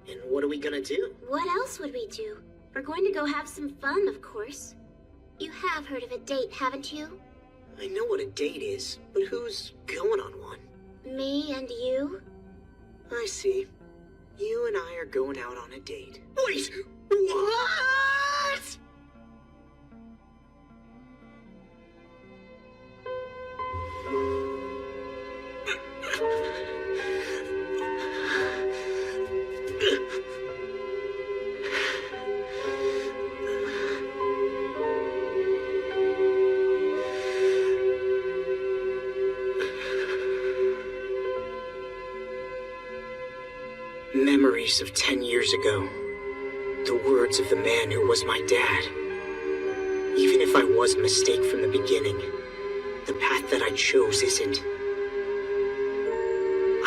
And what are we gonna do? What else would we do? We're going to go have some fun, of course. You have heard of a date, haven't you? I know what a date is, but who's going on one? Me and you? I see. You and I are going out on a date. Wait! What?! Memories of 10 years ago. The words of the man who was my dad. Even if I was a mistake from the beginning, the path that I chose isn't.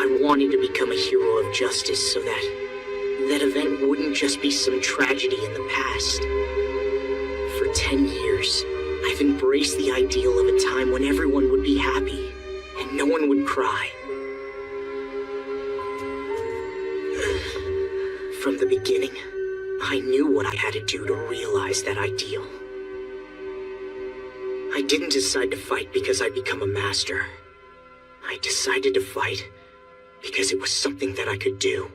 I wanted to become a hero of justice so that event wouldn't just be some tragedy in the past. For 10 years, I've embraced the ideal of a time when everyone would be happy and no one would cry. From the beginning, I knew what I had to do to realize that ideal. I didn't decide to fight because I'd become a master. I decided to fight because it was something that I could do.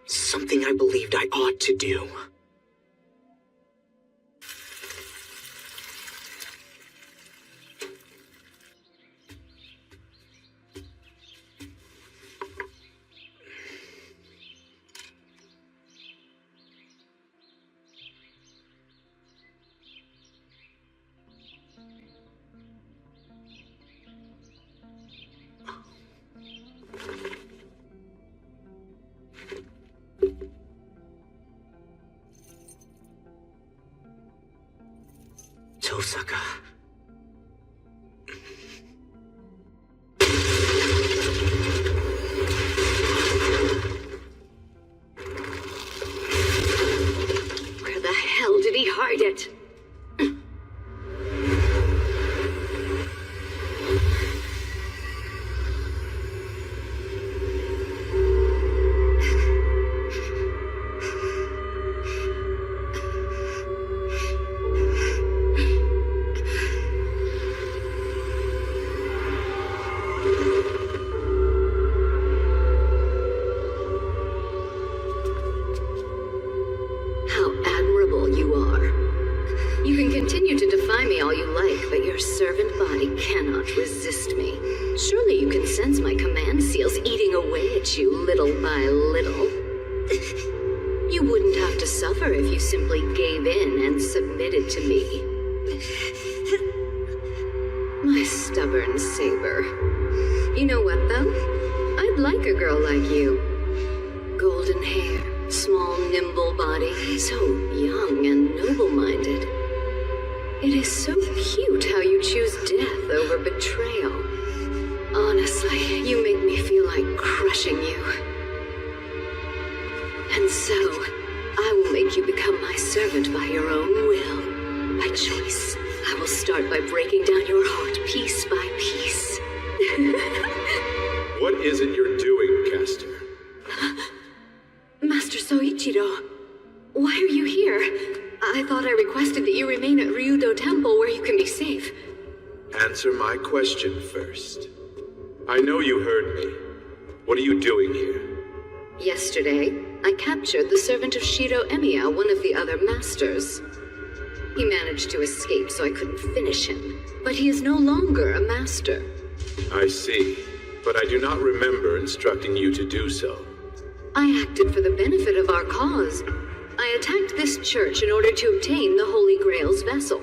Something I believed I ought to do. Tosaka. Where the hell did he hide it? Answer my question first. I know you heard me. What are you doing here? Yesterday, I captured the servant of Shiro Emiya, one of the other masters. He managed to escape, so I couldn't finish him. But he is no longer a master. I see, but I do not remember instructing you to do so. I acted for the benefit of our cause. I attacked this church in order to obtain the Holy Grail's vessel.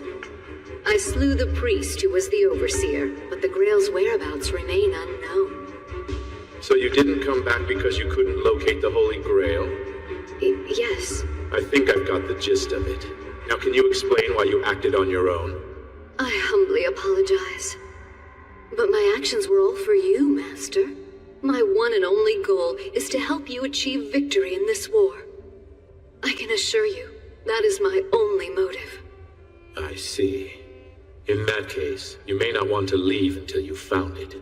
I slew the priest who was the overseer, but the Grail's whereabouts remain unknown. So you didn't come back because you couldn't locate the Holy Grail? Yes. I think I've got the gist of it. Now can you explain why you acted on your own? I humbly apologize. But my actions were all for you, Master. My one and only goal is to help you achieve victory in this war. I can assure you, that is my only motive. I see. In that case, you may not want to leave until you've found it.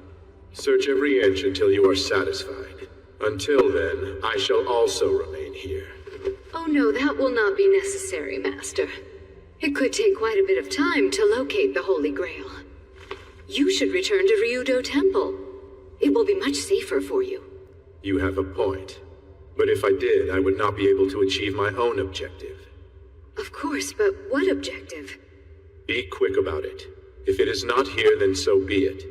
Search every inch until you are satisfied. Until then, I shall also remain here. Oh no, that will not be necessary, Master. It could take quite a bit of time to locate the Holy Grail. You should return to Ryudo Temple. It will be much safer for you. You have a point. But if I did, I would not be able to achieve my own objective. Of course, but what objective? Be quick about it. If it is not here, then so be it.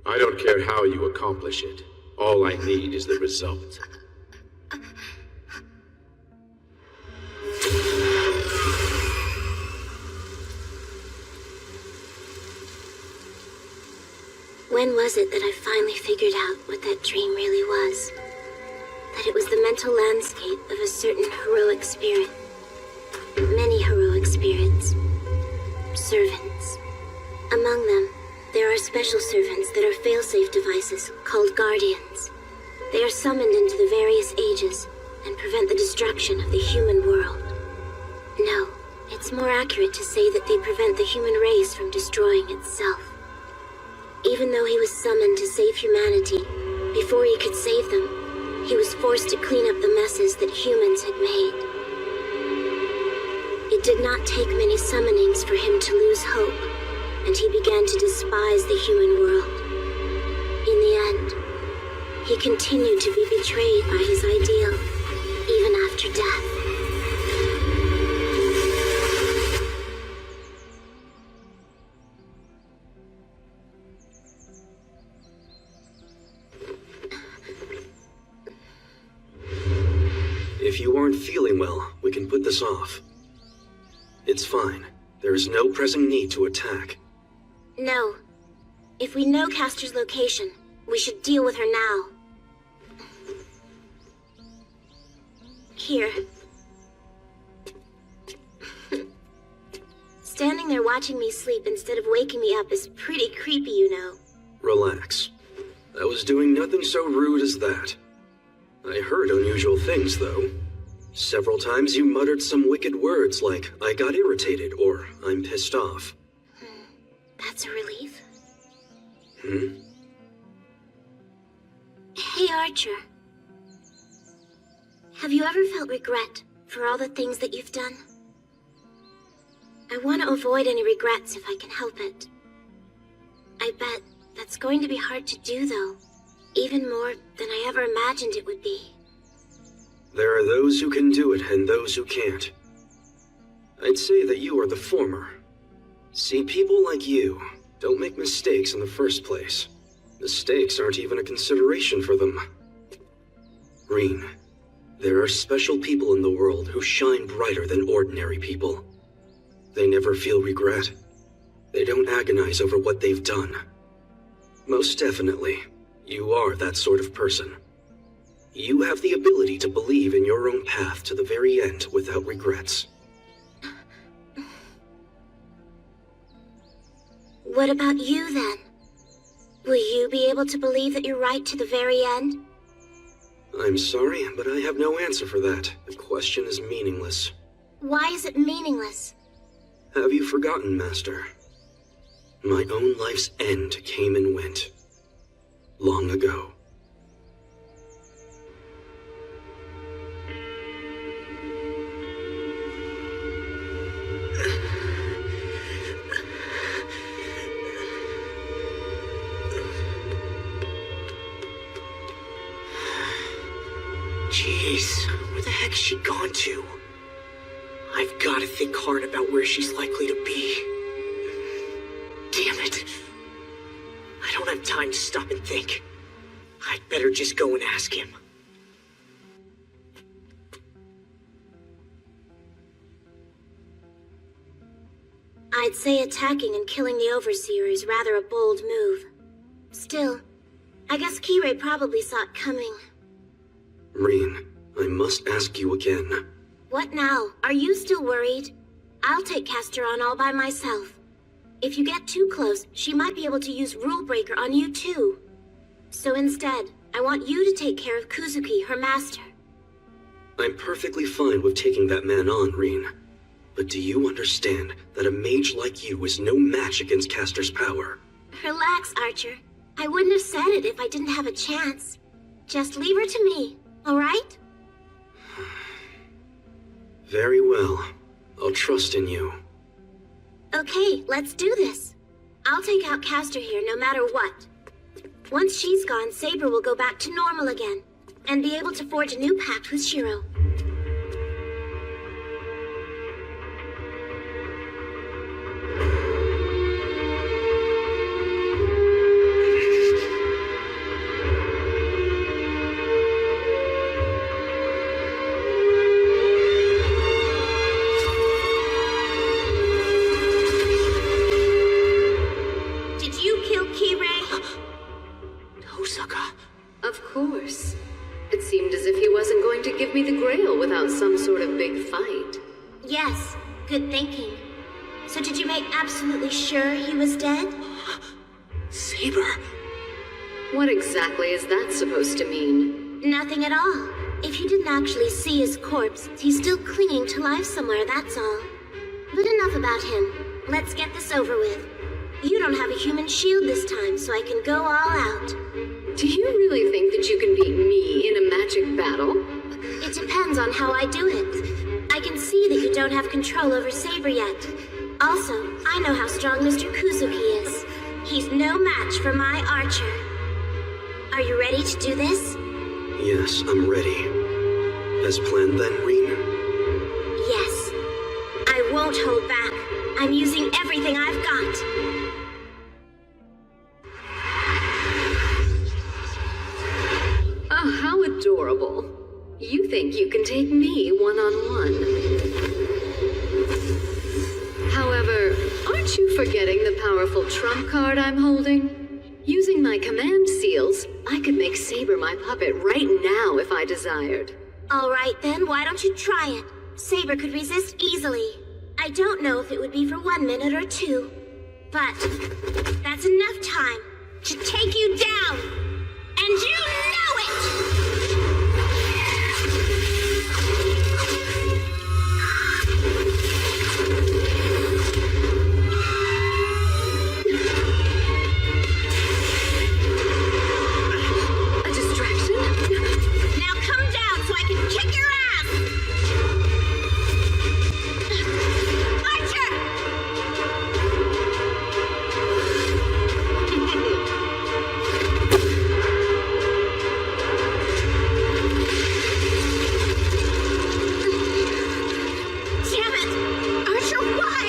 I don't care how you accomplish it. All I need is the result. When was it that I finally figured out what that dream really was? That it was the mental landscape of a certain heroic spirit. Many heroic spirits. Servants. Among them, there are special servants that are failsafe devices called guardians. They are summoned into the various ages and prevent the destruction of the human world. No, it's more accurate to say that they prevent the human race from destroying itself. Even though he was summoned to save humanity, before he could save them, he was forced to clean up the messes that humans had made. It did not take many summonings for him to lose hope, and he began to despise the human world. In the end, he continued to be betrayed by his ideal, even after death. If you aren't feeling well, we can put this off. It's fine. There is no pressing need to attack. No. If we know Castor's location, we should deal with her now. Here. Standing there watching me sleep instead of waking me up is pretty creepy, you know. Relax. I was doing nothing so rude as that. I heard unusual things, though. Several times you muttered some wicked words like, I got irritated, or I'm pissed off. That's a relief. Hmm? Hey, Archer. Have you ever felt regret for all the things that you've done? I want to avoid any regrets if I can help it. I bet that's going to be hard to do, though. Even more than I ever imagined it would be. There are those who can do it and those who can't. I'd say that you are the former. See, people like you don't make mistakes in the first place. Mistakes aren't even a consideration for them. Reen, there are special people in the world who shine brighter than ordinary people. They never feel regret. They don't agonize over what they've done. Most definitely, you are that sort of person. You have the ability to believe in your own path to the very end without regrets. What about you, then? Will you be able to believe that you're right to the very end? I'm sorry, but I have no answer for that. The question is meaningless. Why is it meaningless? Have you forgotten, Master? My own life's end came and went. Long ago. Jeez, where the heck's she gone to? I've got to think hard about where she's likely to be. Damn it. I don't have time to stop and think. I'd better just go and ask him. I'd say attacking and killing the Overseer is rather a bold move. Still, I guess Kirei probably saw it coming. Reen, I must ask you again. What now? Are you still worried? I'll take Castor on all by myself. If you get too close, she might be able to use Rule Breaker on you too. So instead, I want you to take care of Kuzuki, her master. I'm perfectly fine with taking that man on, Rin. But do you understand that a mage like you is no match against Castor's power? Relax, Archer. I wouldn't have said it if I didn't have a chance. Just leave her to me, alright? Very well. I'll trust in you. Okay, let's do this. I'll take out Castor here no matter what. Once she's gone, Saber will go back to normal again, and be able to forge a new pact with Shiro. Of course. It seemed as if he wasn't going to give me the Grail without some sort of big fight. Yes, good thinking. So did you make absolutely sure he was dead? Saber! What exactly is that supposed to mean? Nothing at all. If you didn't actually see his corpse, he's still clinging to life somewhere, that's all. But enough about him. Let's get this over with. You don't have a human shield this time, so I can go all out. Do you really think that you can beat me in a magic battle? It depends on how I do it. I can see that you don't have control over Saber yet. Also, I know how strong Mr. Kuzuki is. He's no match for my Archer. Are you ready to do this? Yes, I'm ready. As planned then, Rin? Yes. I won't hold back. I'm using everything I've got. Oh, how adorable. You think you can take me one-on-one. However, aren't you forgetting the powerful trump card I'm holding? Using my command seals, I could make Saber my puppet right now if I desired. All right then, why don't you try it? Saber could resist easily. I don't know if it would be for 1 minute or 2, but that's enough time to take you down, and you know it! A distraction? Now come down so I can kick your ass! Archer! Damn it! Archer, why?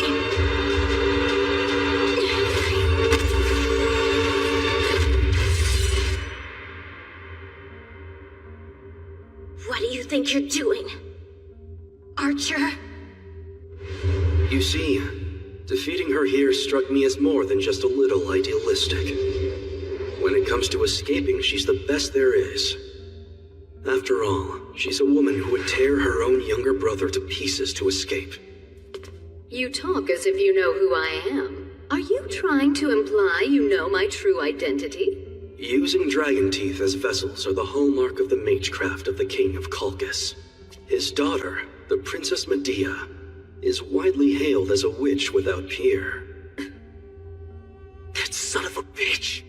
What do you think you're doing? Archer? You see, defeating her here struck me as more than just a little idealistic. When it comes to escaping, she's the best there is. After all, she's a woman who would tear her own younger brother to pieces to escape. You talk as if you know who I am. Are you trying to imply you know my true identity? Using dragon teeth as vessels are the hallmark of the magecraft of the King of Colchis. His daughter, the Princess Medea, is widely hailed as a witch without peer. That son of a bitch!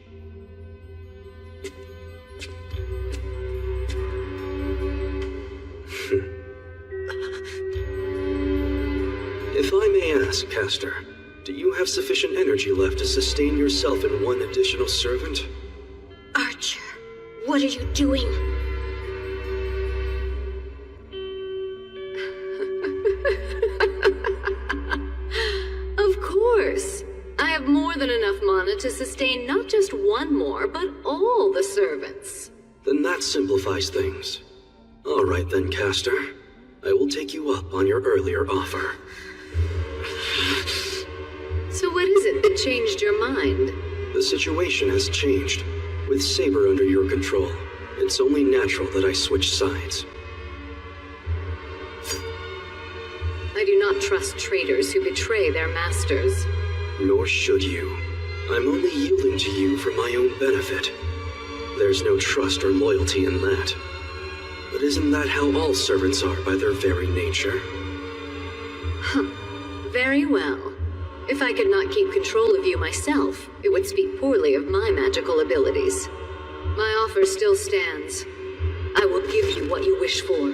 If I may ask, Castor, do you have sufficient energy left to sustain yourself and one additional servant? Archer, what are you doing? Of course. I have more than enough mana to sustain not just one more, but all the servants. Then that simplifies things. All right then, Castor. I will take you up on your earlier offer. So what is it that changed your mind? The situation has changed. With Saber under your control, it's only natural that I switch sides. I do not trust traitors who betray their masters. Nor should you. I'm only yielding to you for my own benefit. There's no trust or loyalty in that. But isn't that how all servants are by their very nature? Very well. If I could not keep control of you myself, it would speak poorly of my magical abilities. My offer still stands. I will give you what you wish for.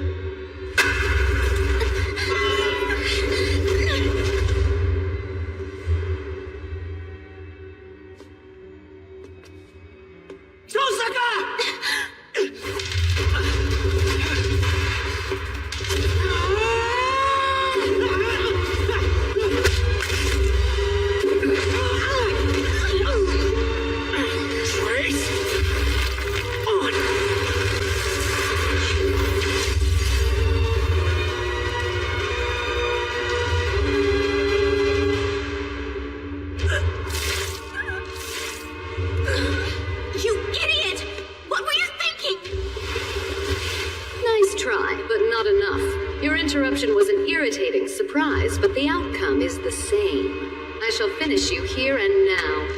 Finish you here and now.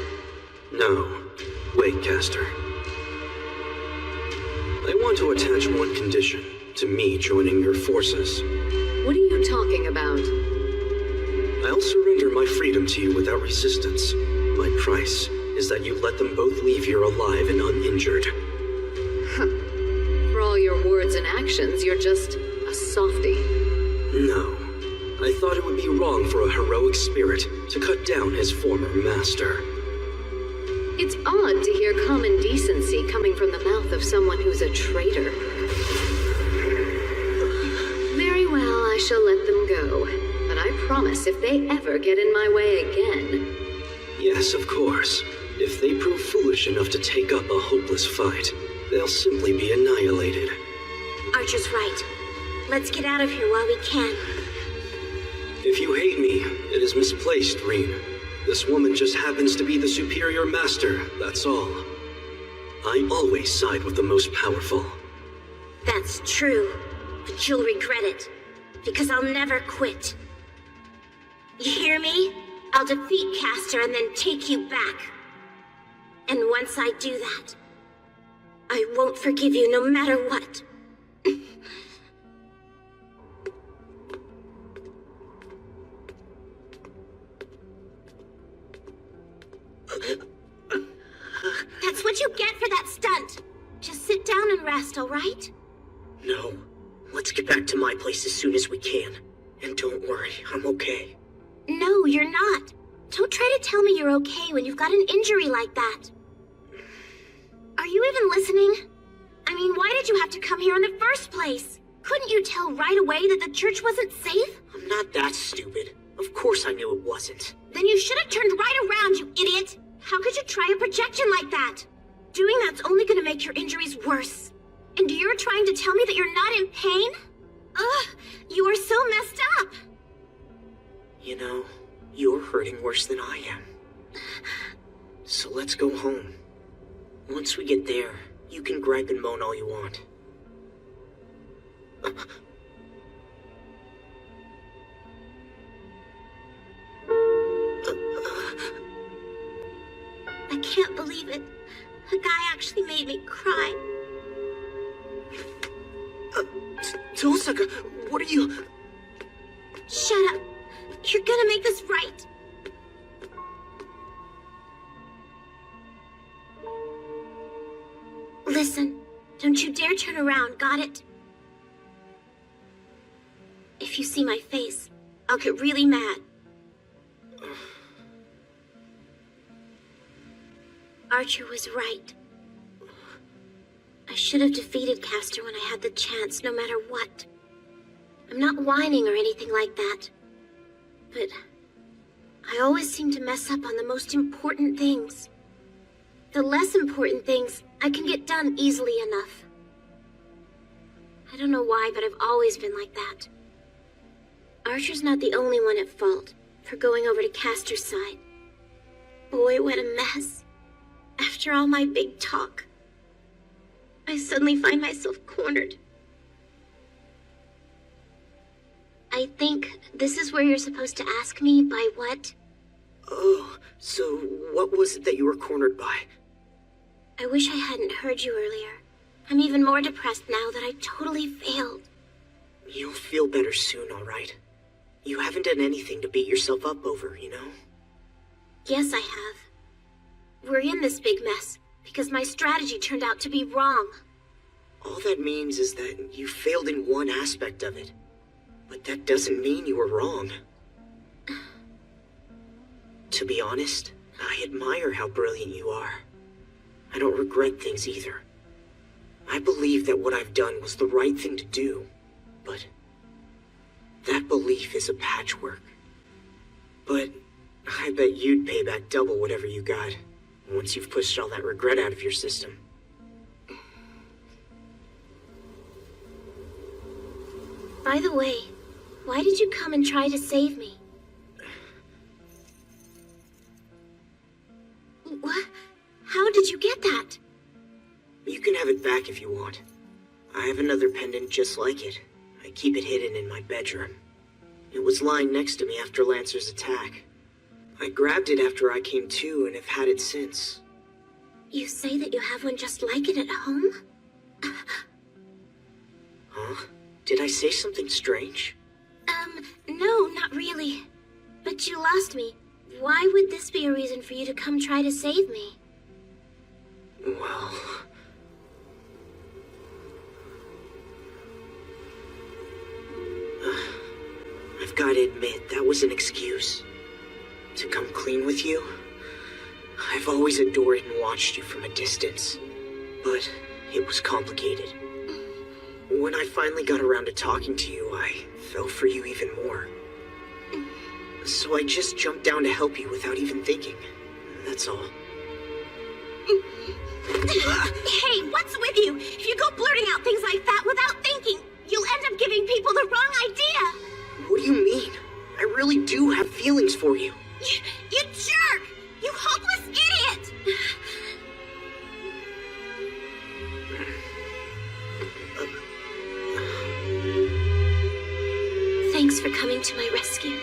No. Wait, Caster. I want to attach one condition to me joining your forces. What are you talking about? I'll surrender my freedom to you without resistance. My price is that you let them both leave here alive and uninjured. For all your words and actions, you're just a softie. No. I thought it would be wrong for a heroic spirit to cut down his former master. It's odd to hear common decency coming from the mouth of someone who's a traitor. Very well, I shall let them go. But I promise if they ever get in my way again... Yes, of course. If they prove foolish enough to take up a hopeless fight, they'll simply be annihilated. Archer's right. Let's get out of here while we can. If you hate me, it is misplaced, Reen. This woman just happens to be the superior master, that's all. I always side with the most powerful. That's true, but you'll regret it, because I'll never quit. You hear me? I'll defeat Caster and then take you back. And once I do that, I won't forgive you no matter what. That's what you get for that stunt. Just sit down and rest, all right? No. Let's get back to my place as soon as we can. And don't worry, I'm okay. No, you're not. Don't try to tell me you're okay when you've got an injury like that. Are you even listening? I mean, why did you have to come here in the first place? Couldn't you tell right away that the church wasn't safe? I'm not that stupid. Of course I knew it wasn't. Then you should have turned right around, you idiot! How could you try a projection like that? Doing that's only gonna make your injuries worse. And you're trying to tell me that you're not in pain? Ugh, you are so messed up! You know, you're hurting worse than I am. So let's go home. Once we get there, you can gripe and moan all you want. I can't believe it. A guy actually made me cry. Tosaka, what are you... Shut up. You're gonna make this right. Listen, don't you dare turn around, got it? If you see my face, I'll get really mad. Archer was right. I should have defeated Caster when I had the chance, no matter what. I'm not whining or anything like that. But I always seem to mess up on the most important things. The less important things, I can get done easily enough. I don't know why, but I've always been like that. Archer's not the only one at fault for going over to Caster's side. Boy, what a mess. After all my big talk, I suddenly find myself cornered. I think this is where you're supposed to ask me by what? Oh, so what was it that you were cornered by? I wish I hadn't heard you earlier. I'm even more depressed now that I totally failed. You'll feel better soon, alright? You haven't done anything to beat yourself up over, you know? Yes, I have. We're in this big mess because my strategy turned out to be wrong. All that means is that you failed in one aspect of it. But that doesn't mean you were wrong. To be honest, I admire how brilliant you are. I don't regret things either. I believe that what I've done was the right thing to do, but that belief is a patchwork. But I bet you'd pay back double whatever you got once you've pushed all that regret out of your system. By the way, why did you come and try to save me? What? How did you get that? You can have it back if you want. I have another pendant just like it. I keep it hidden in my bedroom. It was lying next to me after Lancer's attack. I grabbed it after I came to and have had it since. You say that you have one just like it at home? Huh? Did I say something strange? No, not really. But you lost me. Why would this be a reason for you to come try to save me? Well... I've got to admit, that was an excuse. To come clean with you, I've always adored and watched you from a distance. But it was complicated. When I finally got around to talking to you, I fell for you even more. So I just jumped down to help you without even thinking. That's all. Hey, what's with you? If you go blurting out things like that without thinking, you'll end up giving people the wrong idea. What do you mean? I really do have feelings for you. You jerk! You hopeless idiot! Thanks for coming to my rescue.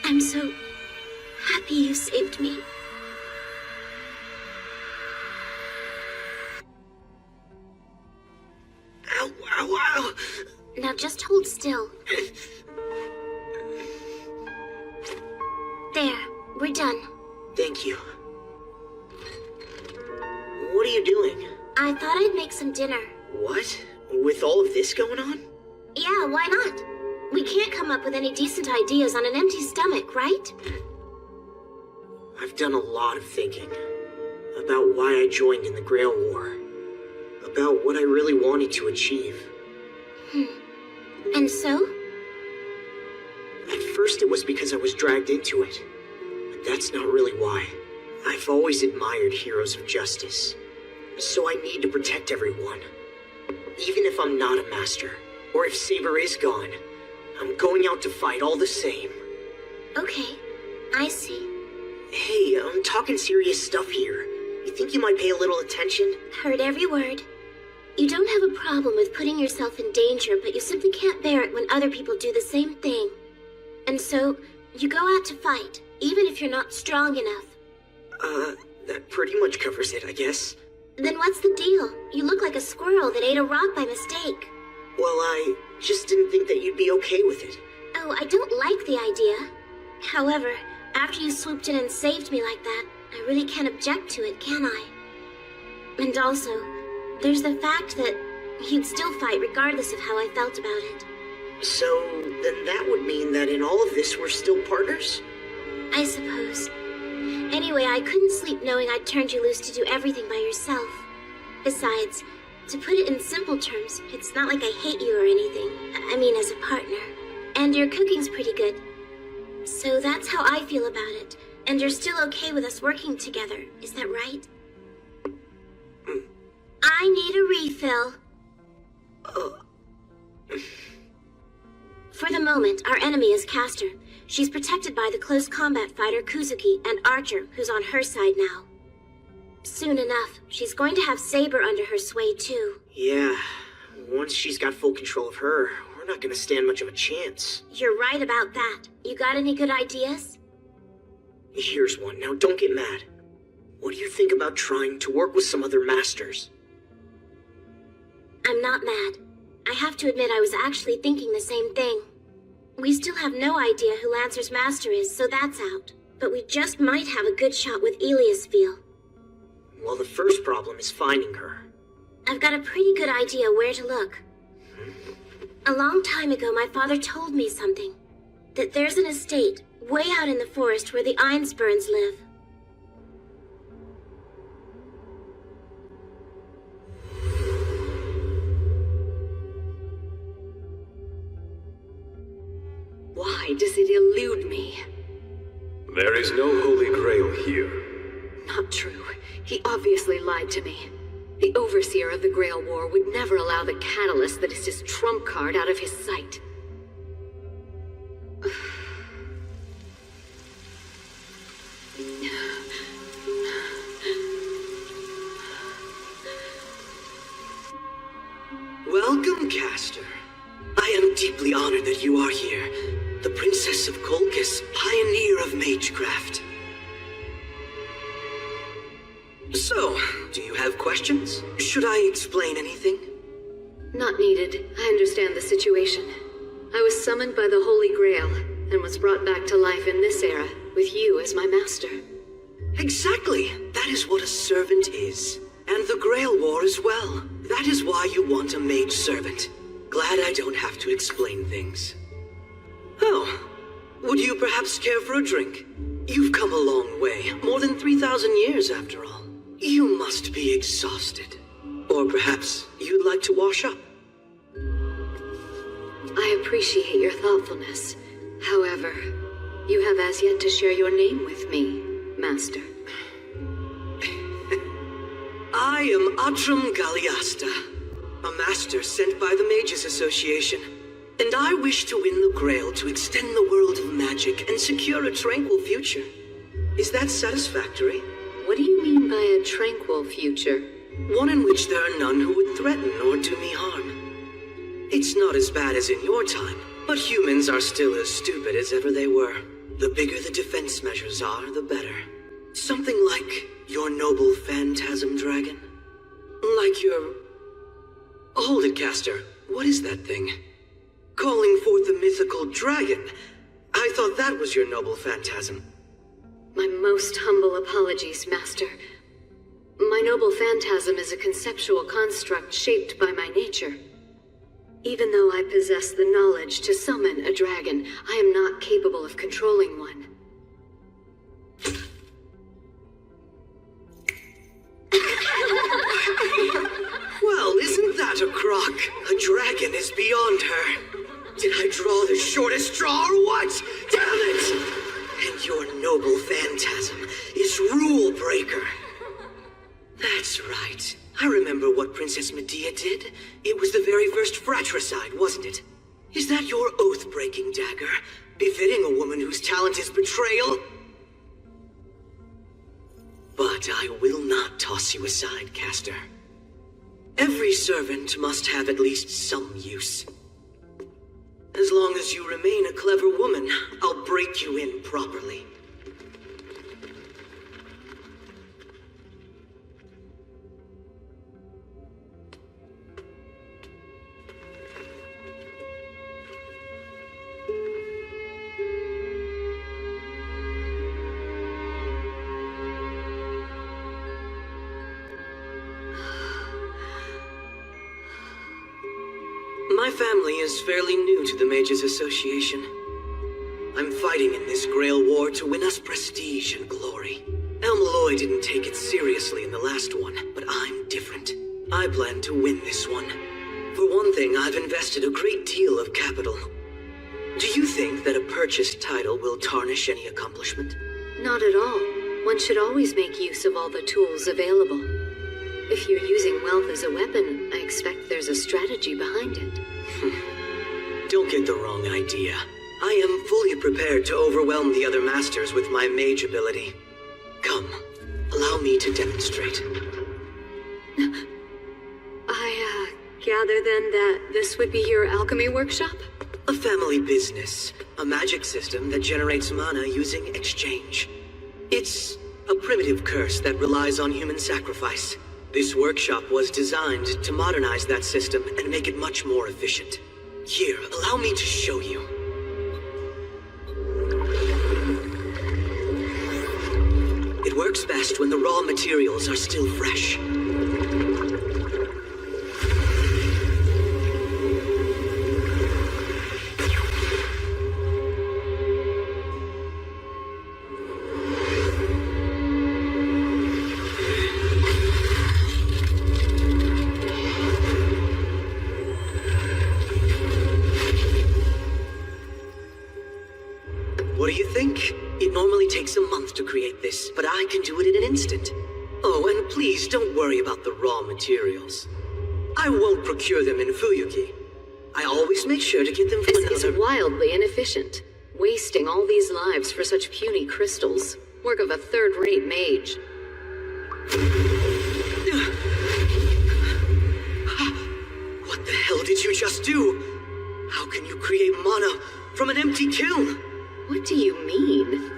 I'm so happy you saved me. Ow, ow, ow! Now just hold still. There, we're done. Thank you. What are you doing? I thought I'd make some dinner. What? With all of this going on? Yeah, why not? We can't come up with any decent ideas on an empty stomach, right? I've done a lot of thinking. About why I joined in the Grail War. About what I really wanted to achieve. And so? At first it was because I was dragged into it. But that's not really why. I've always admired heroes of justice. So I need to protect everyone. Even if I'm not a master, or if Saber is gone, I'm going out to fight all the same. Okay, I see. Hey, I'm talking serious stuff here. You think you might pay a little attention? Heard every word. You don't have a problem with putting yourself in danger, but you simply can't bear it when other people do the same thing. And so, you go out to fight, even if you're not strong enough. That pretty much covers it, I guess. Then what's the deal? You look like a squirrel that ate a rock by mistake. Well, I just didn't think that you'd be okay with it. Oh, I don't like the idea. However, after you swooped in and saved me like that, I really can't object to it, can I? And also, there's the fact that you'd still fight regardless of how I felt about it. So, then that would mean that in all of this we're still partners? I suppose. Anyway, I couldn't sleep knowing I'd turned you loose to do everything by yourself. Besides, to put it in simple terms, it's not like I hate you or anything. I mean, as a partner. And your cooking's pretty good. So that's how I feel about it. And you're still okay with us working together, is that right? I need a refill. For the moment, our enemy is Castor. She's protected by the close combat fighter Kuzuki and Archer, who's on her side now. Soon enough, she's going to have Saber under her sway too. Yeah, once she's got full control of her, we're not gonna stand much of a chance. You're right about that. You got any good ideas? Here's one. Now, don't get mad. What do you think about trying to work with some other masters? I'm not mad. I have to admit I was actually thinking the same thing. We still have no idea who Lancer's master is, so that's out. But we just might have a good shot with VILLAINESS. Well, the first problem is finding her. I've got a pretty good idea where to look. A long time ago, my father told me something. That there's an estate way out in the forest where the Einsburns live. Why does it elude me? There is no Holy Grail here. Not true. He obviously lied to me. The Overseer of the Grail War would never allow the catalyst that is his trump card out of his sight. Welcome, Caster. I am deeply honored that you are here. The Princess of Colchis, pioneer of magecraft. So, do you have questions? Should I explain anything? Not needed. I understand the situation. I was summoned by the Holy Grail, and was brought back to life in this era, with you as my master. Exactly. That is what a servant is. And the Grail War as well. That is why you want a mage servant. Glad I don't have to explain things. Oh, would you perhaps care for a drink? You've come a long way, more than 3,000 years after all. You must be exhausted. Or perhaps you'd like to wash up. I appreciate your thoughtfulness. However, you have as yet to share your name with me, Master. I am Atram Galliasta, a master sent by the Mages Association, and I wish to win the Grail to extend the world of magic and secure a tranquil future. Is that satisfactory? What do you mean by a tranquil future? One in which there are none who would threaten or do me harm. It's not as bad as in your time, but humans are still as stupid as ever they were. The bigger the defense measures are, the better. Something like your noble phantasm dragon? Like your... Hold it, Caster. What is that thing? Calling forth the mythical dragon. I thought that was your noble phantasm. My most humble apologies, Master. My noble phantasm is a conceptual construct shaped by my nature. Even though I possess the knowledge to summon a dragon, I am not capable of controlling one. Well, isn't that a crock? A dragon is beyond her. Did I draw the shortest straw or what? Damn it! And your noble phantasm is rule breaker. That's right. I remember what Princess Medea did. It was the very first fratricide, wasn't it? Is that your oath-breaking dagger? Befitting a woman whose talent is betrayal? But I will not toss you aside, Caster. Every servant must have at least some use. As long as you remain a clever woman, I'll break you in properly. My family is fairly new to the Mages Association. I'm fighting in this Grail War to win us prestige and glory. Elmaloy didn't take it seriously in the last one, but I'm different. I plan to win this one. For one thing, I've invested a great deal of capital. Do you think that a purchased title will tarnish any accomplishment? Not at all. One should always make use of all the tools available. If you're using wealth as a weapon, I expect there's a strategy behind it. Don't get the wrong idea. I am fully prepared to overwhelm the other masters with my mage ability. Come, allow me to demonstrate. I gather then that this would be your alchemy workshop? A family business. A magic system that generates mana using exchange. It's a primitive curse that relies on human sacrifice. This workshop was designed to modernize that system and make it much more efficient. Here, allow me to show you. It works best when the raw materials are still fresh. What do you think? It normally takes a month to create this, but I can do it in an instant. Oh, and please don't worry about the raw materials. I won't procure them in Fuyuki. I always make sure to get them from This is wildly inefficient. Wasting all these lives for such puny crystals. Work of a third-rate mage. What the hell did you just do? How can you create mana from an empty kiln? What do you mean?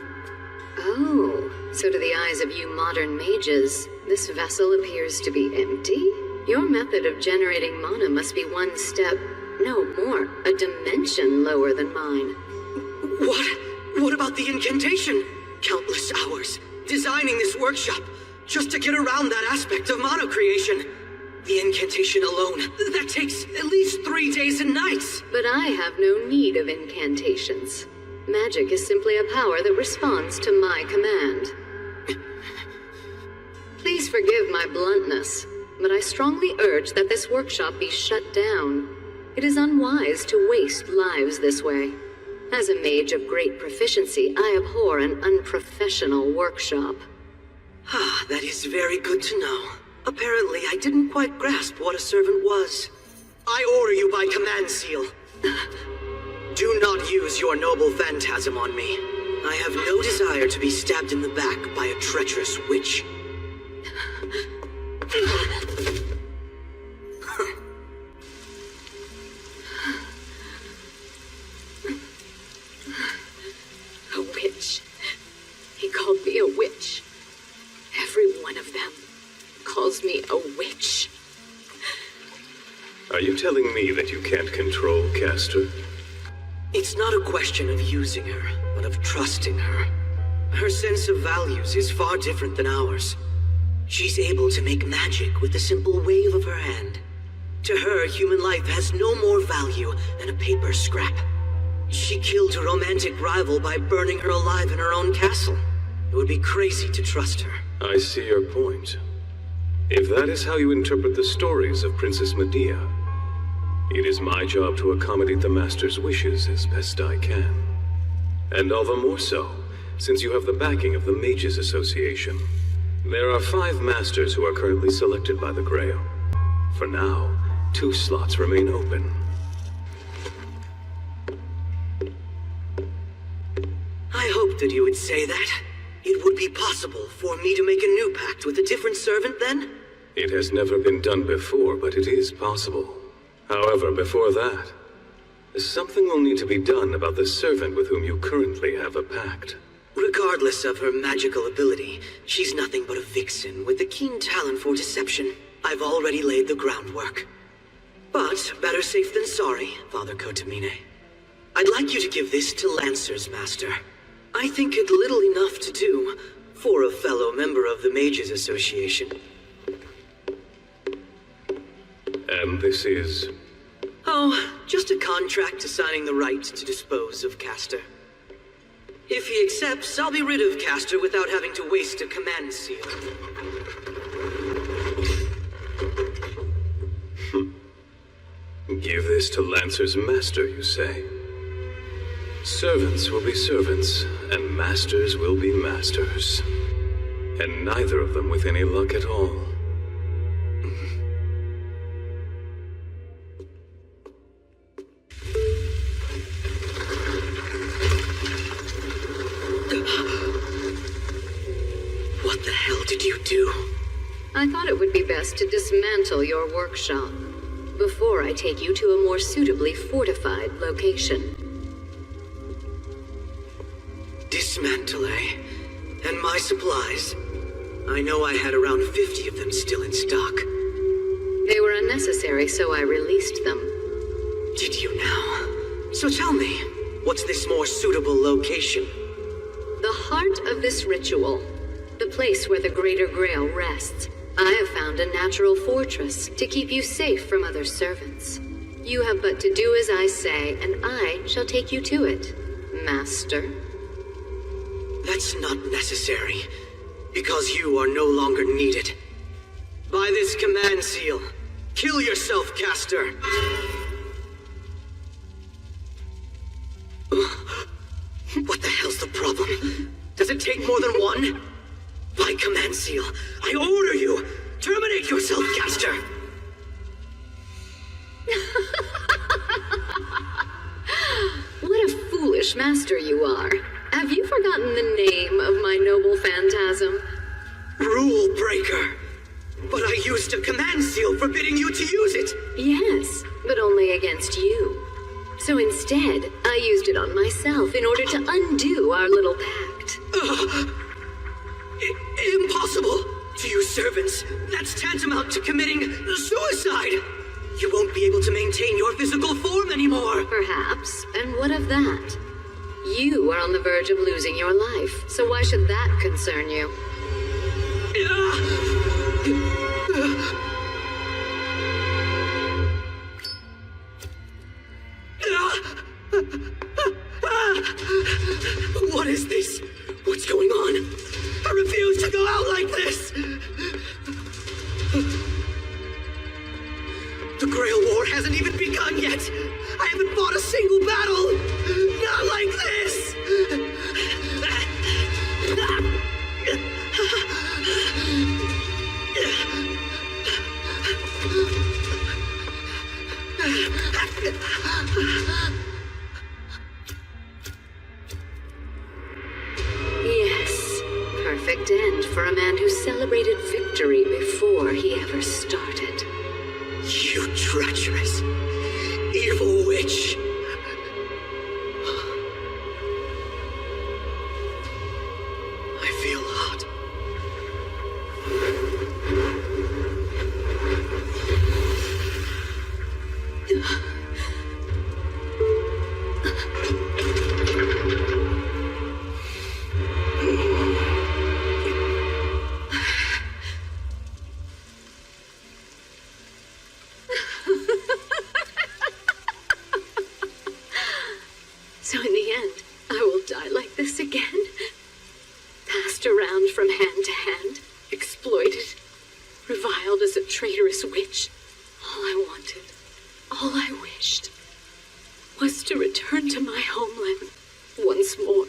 Oh, so to the eyes of you modern mages, this vessel appears to be empty? Your method of generating mana must be one step, no more, a dimension lower than mine. What about the incantation? Countless hours designing this workshop just to get around that aspect of mana creation. The incantation alone, that takes at least 3 days and nights. But I have no need of incantations. Magic is simply a power that responds to my command. Please forgive my bluntness, but I strongly urge that this workshop be shut down. It is unwise to waste lives this way. As a mage of great proficiency, I abhor an unprofessional workshop. Ah, that is very good to know. Apparently, I didn't quite grasp what a servant was. I order you by command seal. Do not use your noble phantasm on me. I have no desire to be stabbed in the back by a treacherous witch. A witch. He called me a witch. Every one of them calls me a witch. Are you telling me that you can't control Castor? It's not a question of using her, but of trusting her. Her sense of values is far different than ours. She's able to make magic with a simple wave of her hand. To her, human life has no more value than a paper scrap. She killed her romantic rival by burning her alive in her own castle. It would be crazy to trust her. I see your point. If that is how you interpret the stories of Princess Medea, it is my job to accommodate the Master's wishes as best I can. And all the more so, since you have the backing of the Mages Association. There are 5 Masters who are currently selected by the Grail. For now, 2 slots remain open. I hoped that you would say that. It would be possible for me to make a new pact with a different servant then? It has never been done before, but it is possible. However, before that, something will need to be done about the servant with whom you currently have a pact. Regardless of her magical ability, she's nothing but a vixen with a keen talent for deception. I've already laid the groundwork. But better safe than sorry, Father Kotamine. I'd like you to give this to Lancer's master. I think it little enough to do for a fellow member of the Mages Association. And this is? Oh, just a contract assigning the right to dispose of Castor. If he accepts, I'll be rid of Castor without having to waste a command seal. Give this to Lancer's master, you say? Servants will be servants, and masters will be masters. And neither of them with any luck at all. What the hell did you do? I thought it would be best to dismantle your workshop before I take you to a more suitably fortified location. Dismantle, eh? And my supplies. I know I had around 50 of them still in stock. They were unnecessary, so I released them. Did you now? So tell me, what's this more suitable location? The heart of this ritual. The place where the Greater Grail rests. I have found a natural fortress to keep you safe from other servants. You have but to do as I say, and I shall take you to it, Master. That's not necessary, because you are no longer needed. By this command seal, kill yourself, caster! What the hell's the problem? Does it take more than one? By command seal, I order you, terminate yourself, caster! What a foolish master you are. Have you forgotten the name of my noble phantasm? Rule breaker. But I used a command seal forbidding you to use it. Yes, but only against you. So instead, I used it on myself in order to undo our little pact. Impossible! To you servants, that's tantamount to committing suicide! You won't be able to maintain your physical form anymore! Perhaps, and what of that? You are on the verge of losing your life, so why should that concern you? What is this? What's going on? I refuse to go out like this! The Grail War hasn't even begun yet! I haven't fought a single battle! Not like this! Yes, perfect end for a man who celebrated victory before he ever started. You treacherous, evil witch! I feel hot. So in the end, I will die like this again? Passed around from hand to hand, exploited, reviled as a traitorous witch. All I wanted, all I wished, was to return to my homeland once more.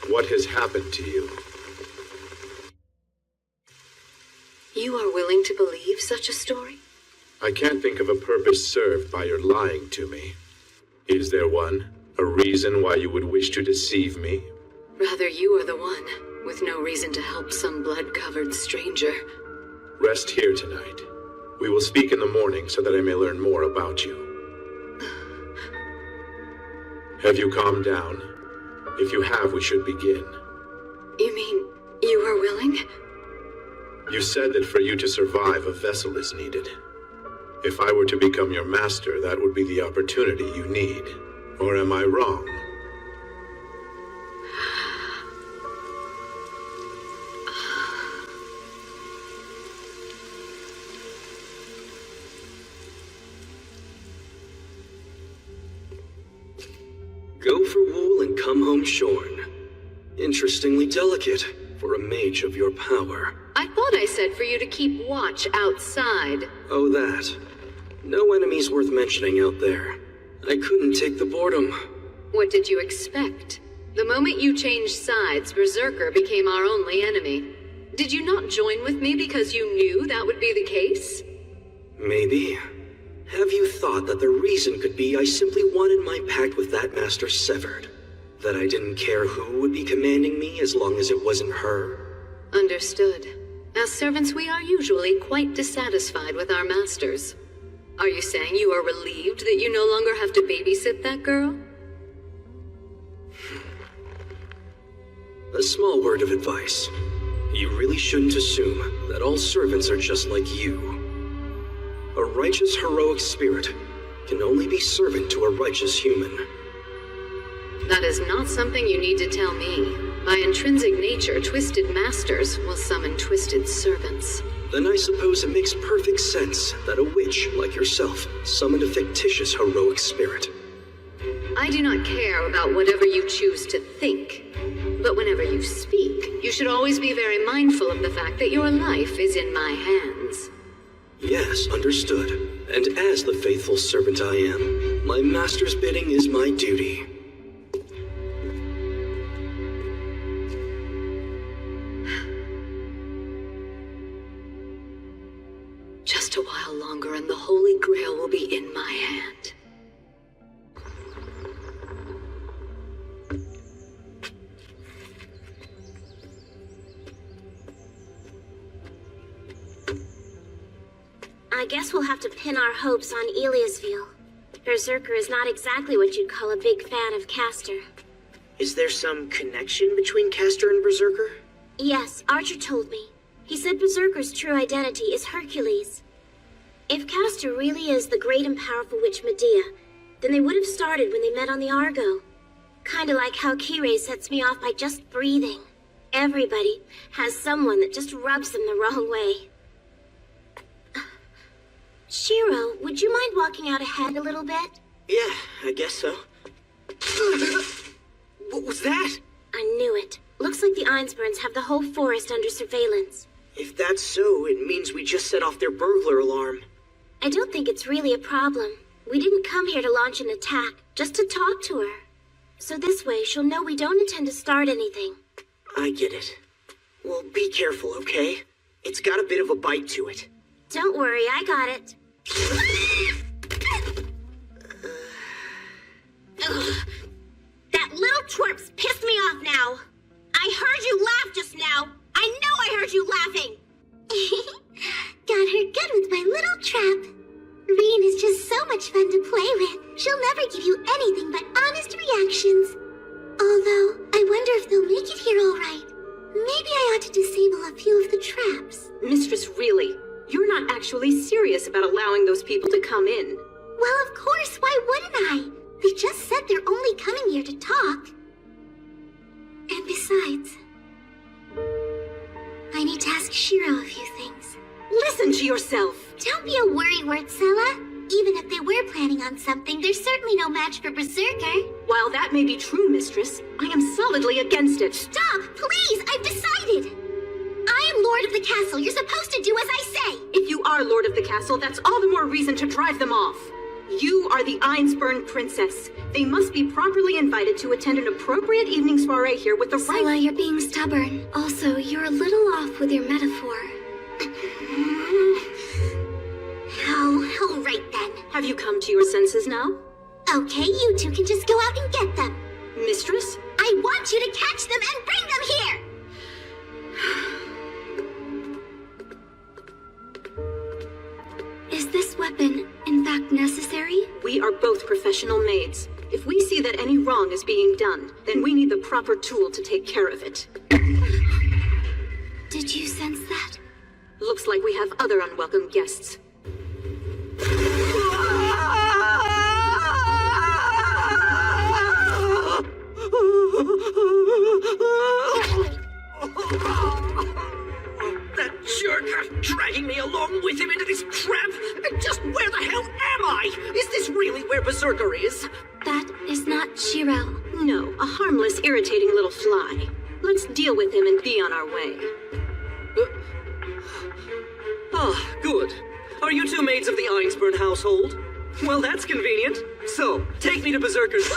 What has happened to you? You are willing to believe such a story? I can't think of a purpose served by your lying to me. Is there one? A reason why you would wish to deceive me? Rather, you are the one, with no reason to help some blood-covered stranger. Rest here tonight. We will speak in the morning so that I may learn more about you. Have you calmed down? If you have, we should begin. You mean you are willing? You said that for you to survive, a vessel is needed. If I were to become your master, that would be the opportunity you need. Or am I wrong? Go for wool and come home shorn. Interestingly delicate for a mage of your power. I thought I said for you to keep watch outside. Oh, that. No enemies worth mentioning out there. I couldn't take the boredom. What did you expect? The moment you changed sides, Berserker became our only enemy. Did you not join with me because you knew that would be the case? Maybe. Have you thought that the reason could be I simply wanted my pact with that master severed? That I didn't care who would be commanding me as long as it wasn't her? Understood. As servants, we are usually quite dissatisfied with our masters. Are you saying you are relieved that you no longer have to babysit that girl? A small word of advice. You really shouldn't assume that all servants are just like you. A righteous, heroic spirit can only be servant to a righteous human. That is not something you need to tell me. By intrinsic nature, twisted masters will summon twisted servants. Then I suppose it makes perfect sense that a witch like yourself summoned a fictitious heroic spirit. I do not care about whatever you choose to think. But whenever you speak, you should always be very mindful of the fact that your life is in my hands. Yes, understood. And as the faithful servant I am, my master's bidding is my duty. Just a while longer and the Holy Grail will be in my hand. I guess we'll have to pin our hopes on Eliasville. Berserker is not exactly what you'd call a big fan of Castor. Is there some connection between Castor and Berserker? Yes, Archer told me. He said Berserker's true identity is Hercules. If Castor really is the great and powerful witch Medea, then they would have started when they met on the Argo. Kinda like how Kirei sets me off by just breathing. Everybody has someone that just rubs them the wrong way. Shiro, would you mind walking out ahead a little bit? Yeah, I guess so. What was that? I knew it. Looks like the Einsburns have the whole forest under surveillance. If that's so, it means we just set off their burglar alarm. I don't think it's really a problem. We didn't come here to launch an attack, just to talk to her. So this way, she'll know we don't intend to start anything. I get it. Well, be careful, okay? It's got a bit of a bite to it. Don't worry, I got it. That little twerp's pissed me off now. I heard you laugh just now. I know I heard you laughing. Got her good with my little trap. Reen is just so much fun to play with. She'll never give you anything but honest reactions. Although, I wonder if they'll make it here all right. Maybe I ought to disable a few of the traps. Mistress, really? You're not actually serious about allowing those people to come in. Well, of course, why wouldn't I? They just said they're only coming here to talk. And besides, I need to ask Shiro a few things. Listen to yourself! Don't be a worrywart, Sella. Even if they were planning on something, there's certainly no match for Berserker. While that may be true, Mistress, I am solidly against it. Stop! Please! I've decided! I am Lord of the Castle. You're supposed to do as I say! If you are Lord of the Castle, that's all the more reason to drive them off. You are the Einsburn Princess. They must be properly invited to attend an appropriate evening soiree here with the right— Sella, you're being stubborn. Also, you're a little off with your metaphor. Oh, all right then. Have you come to your senses now? Okay, you two can just go out and get them. Mistress? I want you to catch them and bring them here! Is this weapon, in fact, necessary? We are both professional maids. If we see that any wrong is being done, then we need the proper tool to take care of it. Did you sense that? Looks like we have other unwelcome guests. That jerk dragging me along with him into this trap! And just where the hell am I? Is this really where Berserker is? That is not Shiro. No, a harmless, irritating little fly. Let's deal with him and be on our way. Good. Are you two maids of the Einsburn household? Well, that's convenient. So, take me to Berserker's—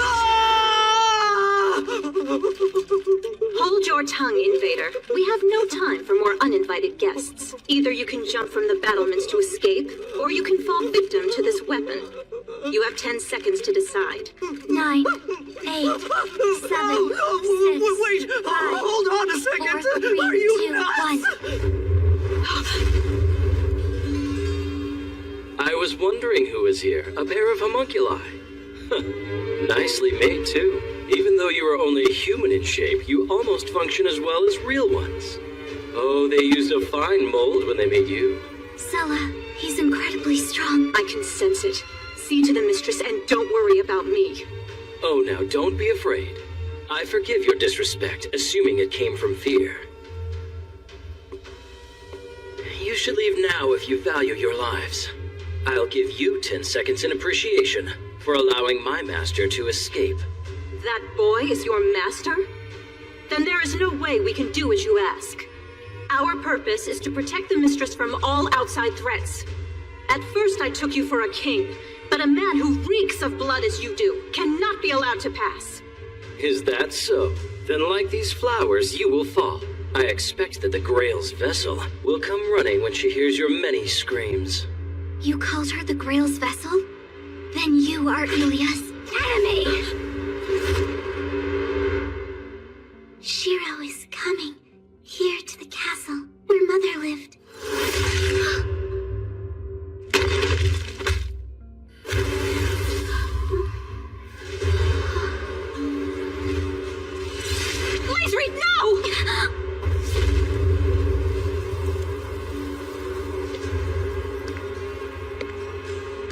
Hold your tongue, Invader. We have no time for more uninvited guests. Either you can jump from the battlements to escape, or you can fall victim to this weapon. You have 10 seconds to decide. 9, 8, 7, 6, Wait! 5, Hold on a second! 4, 3, Are you 2, nuts? 1. I was was wondering who was here. A pair of homunculi. Nicely made, too. Even though you are only human in shape, you almost function as well as real ones. Oh, they used a fine mold when they made you. Zella, he's incredibly strong. I can sense it. See to the mistress and don't worry about me. Oh, now don't be afraid. I forgive your disrespect, assuming it came from fear. You should leave now if you value your lives. I'll give you 10 seconds in appreciation for allowing my master to escape. That boy is your master? Then there is no way we can do as you ask. Our purpose is to protect the mistress from all outside threats. At first I took you for a king, but a man who reeks of blood as you do cannot be allowed to pass. Is that so? Then like these flowers, you will fall. I expect that the Grail's vessel will come running when she hears your many screams. You called her the Grail's vessel? Then you are Ilia's enemy! Shiro is coming here to the castle where Mother lived. Please read now!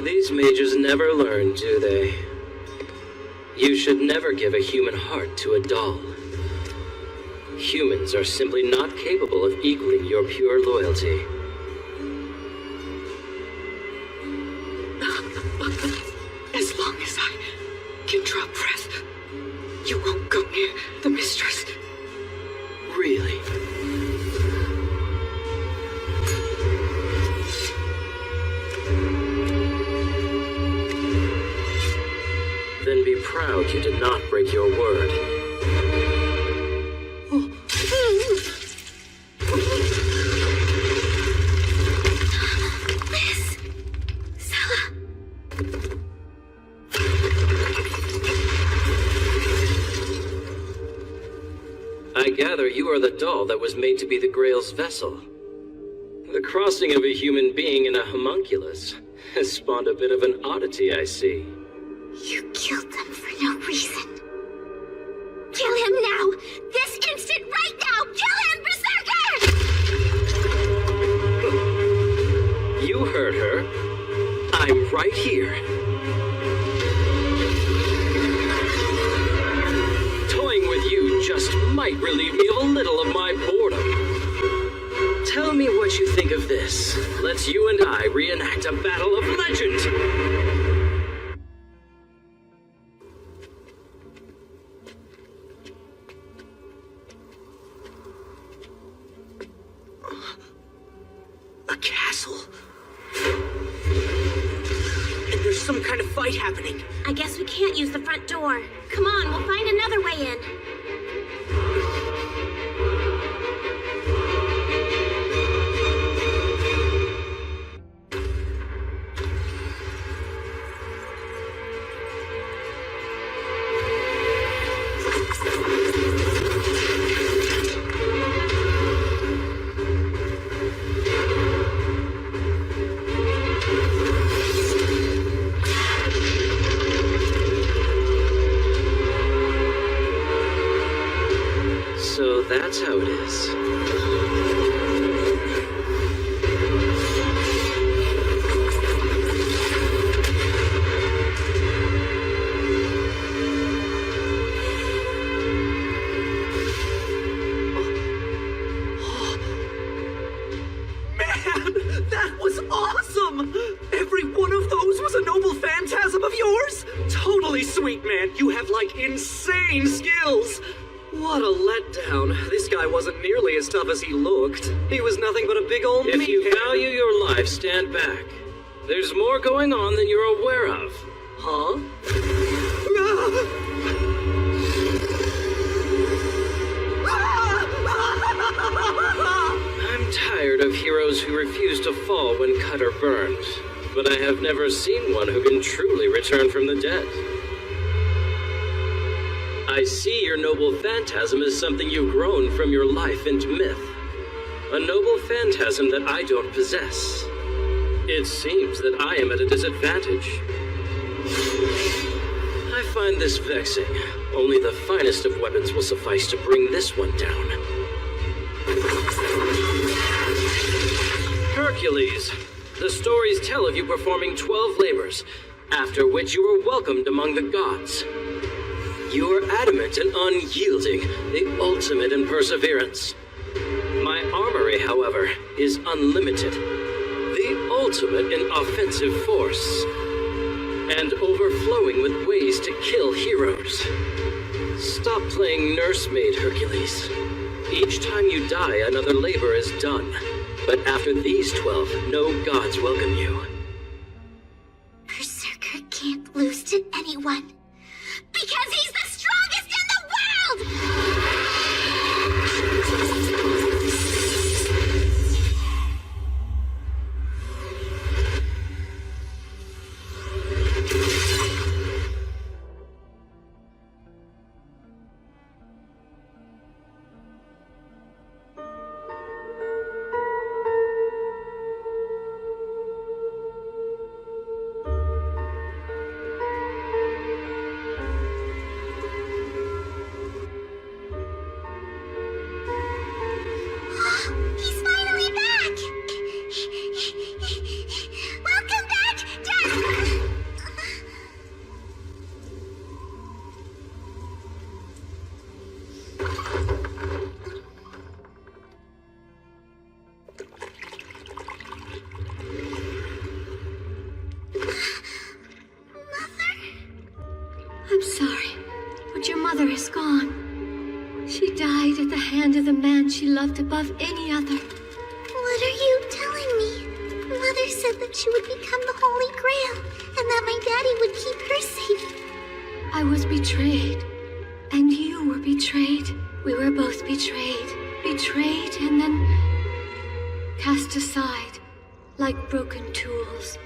These mages never learn, do they? You should never give a human heart to a doll. Humans are simply not capable of equaling your pure loyalty. As long as I can draw breath, you won't go near the mistress. Really? Then be proud you did not break your word. Liz! Zella! I gather you are the doll that was made to be the Grail's vessel. The crossing of a human being and a homunculus has spawned a bit of an oddity, I see. You killed them for no reason. Kill him now! This instant, right now! Kill him, Berserker! You heard her. I'm right here. Toying with you just might relieve me of a little of my boredom. Tell me what you think of this. Let's you and I reenact a battle of legend. A castle? And there's some kind of fight happening. I guess we can't use the front door. Come on, we'll find another way in. So that's how it is. Man, that was awesome! Every one of those was a noble phantasm of yours? Totally sweet, man. You have, like, insane skills. What a letdown. This guy wasn't nearly as tough as he looked. He was nothing but a big old meathead. If you value your life, stand back. There's more going on than you're aware of. Huh? I'm tired of heroes who refuse to fall when cut or burned, but I have never seen one who can truly return from the dead. I see your noble phantasm as something you've grown from your life and myth. A noble phantasm that I don't possess. It seems that I am at a disadvantage. I find this vexing. Only the finest of weapons will suffice to bring this one down. Hercules, the stories tell of you performing 12 labors, after which you were welcomed among the gods. You are adamant and unyielding, the ultimate in perseverance. My armory, however, is unlimited, the ultimate in offensive force, and overflowing with ways to kill heroes. Stop playing nursemaid, Hercules. Each time you die, another labor is done. But after these 12, no gods welcome you. Berserker can't lose to anyone. Because he's the strongest in the world! He's finally back! Welcome back, Dad! I'm sorry, but your mother is gone. She died at the hand of the man she loved above any other. What are you telling me? Mother said that she would become the Holy Grail, and that my daddy would keep her safe. I was betrayed, and you were betrayed. We were both betrayed. Betrayed and then cast aside like broken tools.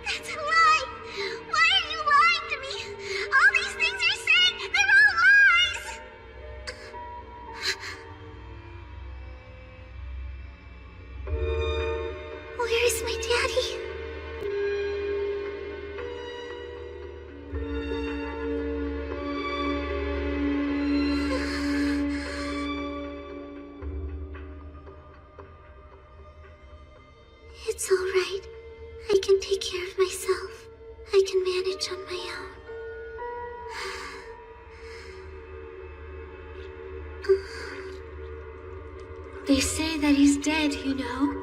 That's a lie! Why are you lying to me? All these things you're saying, they're all lies! Where is my daddy? It's all right. I can take care of myself. I can manage on my own. They say that he's dead, you know.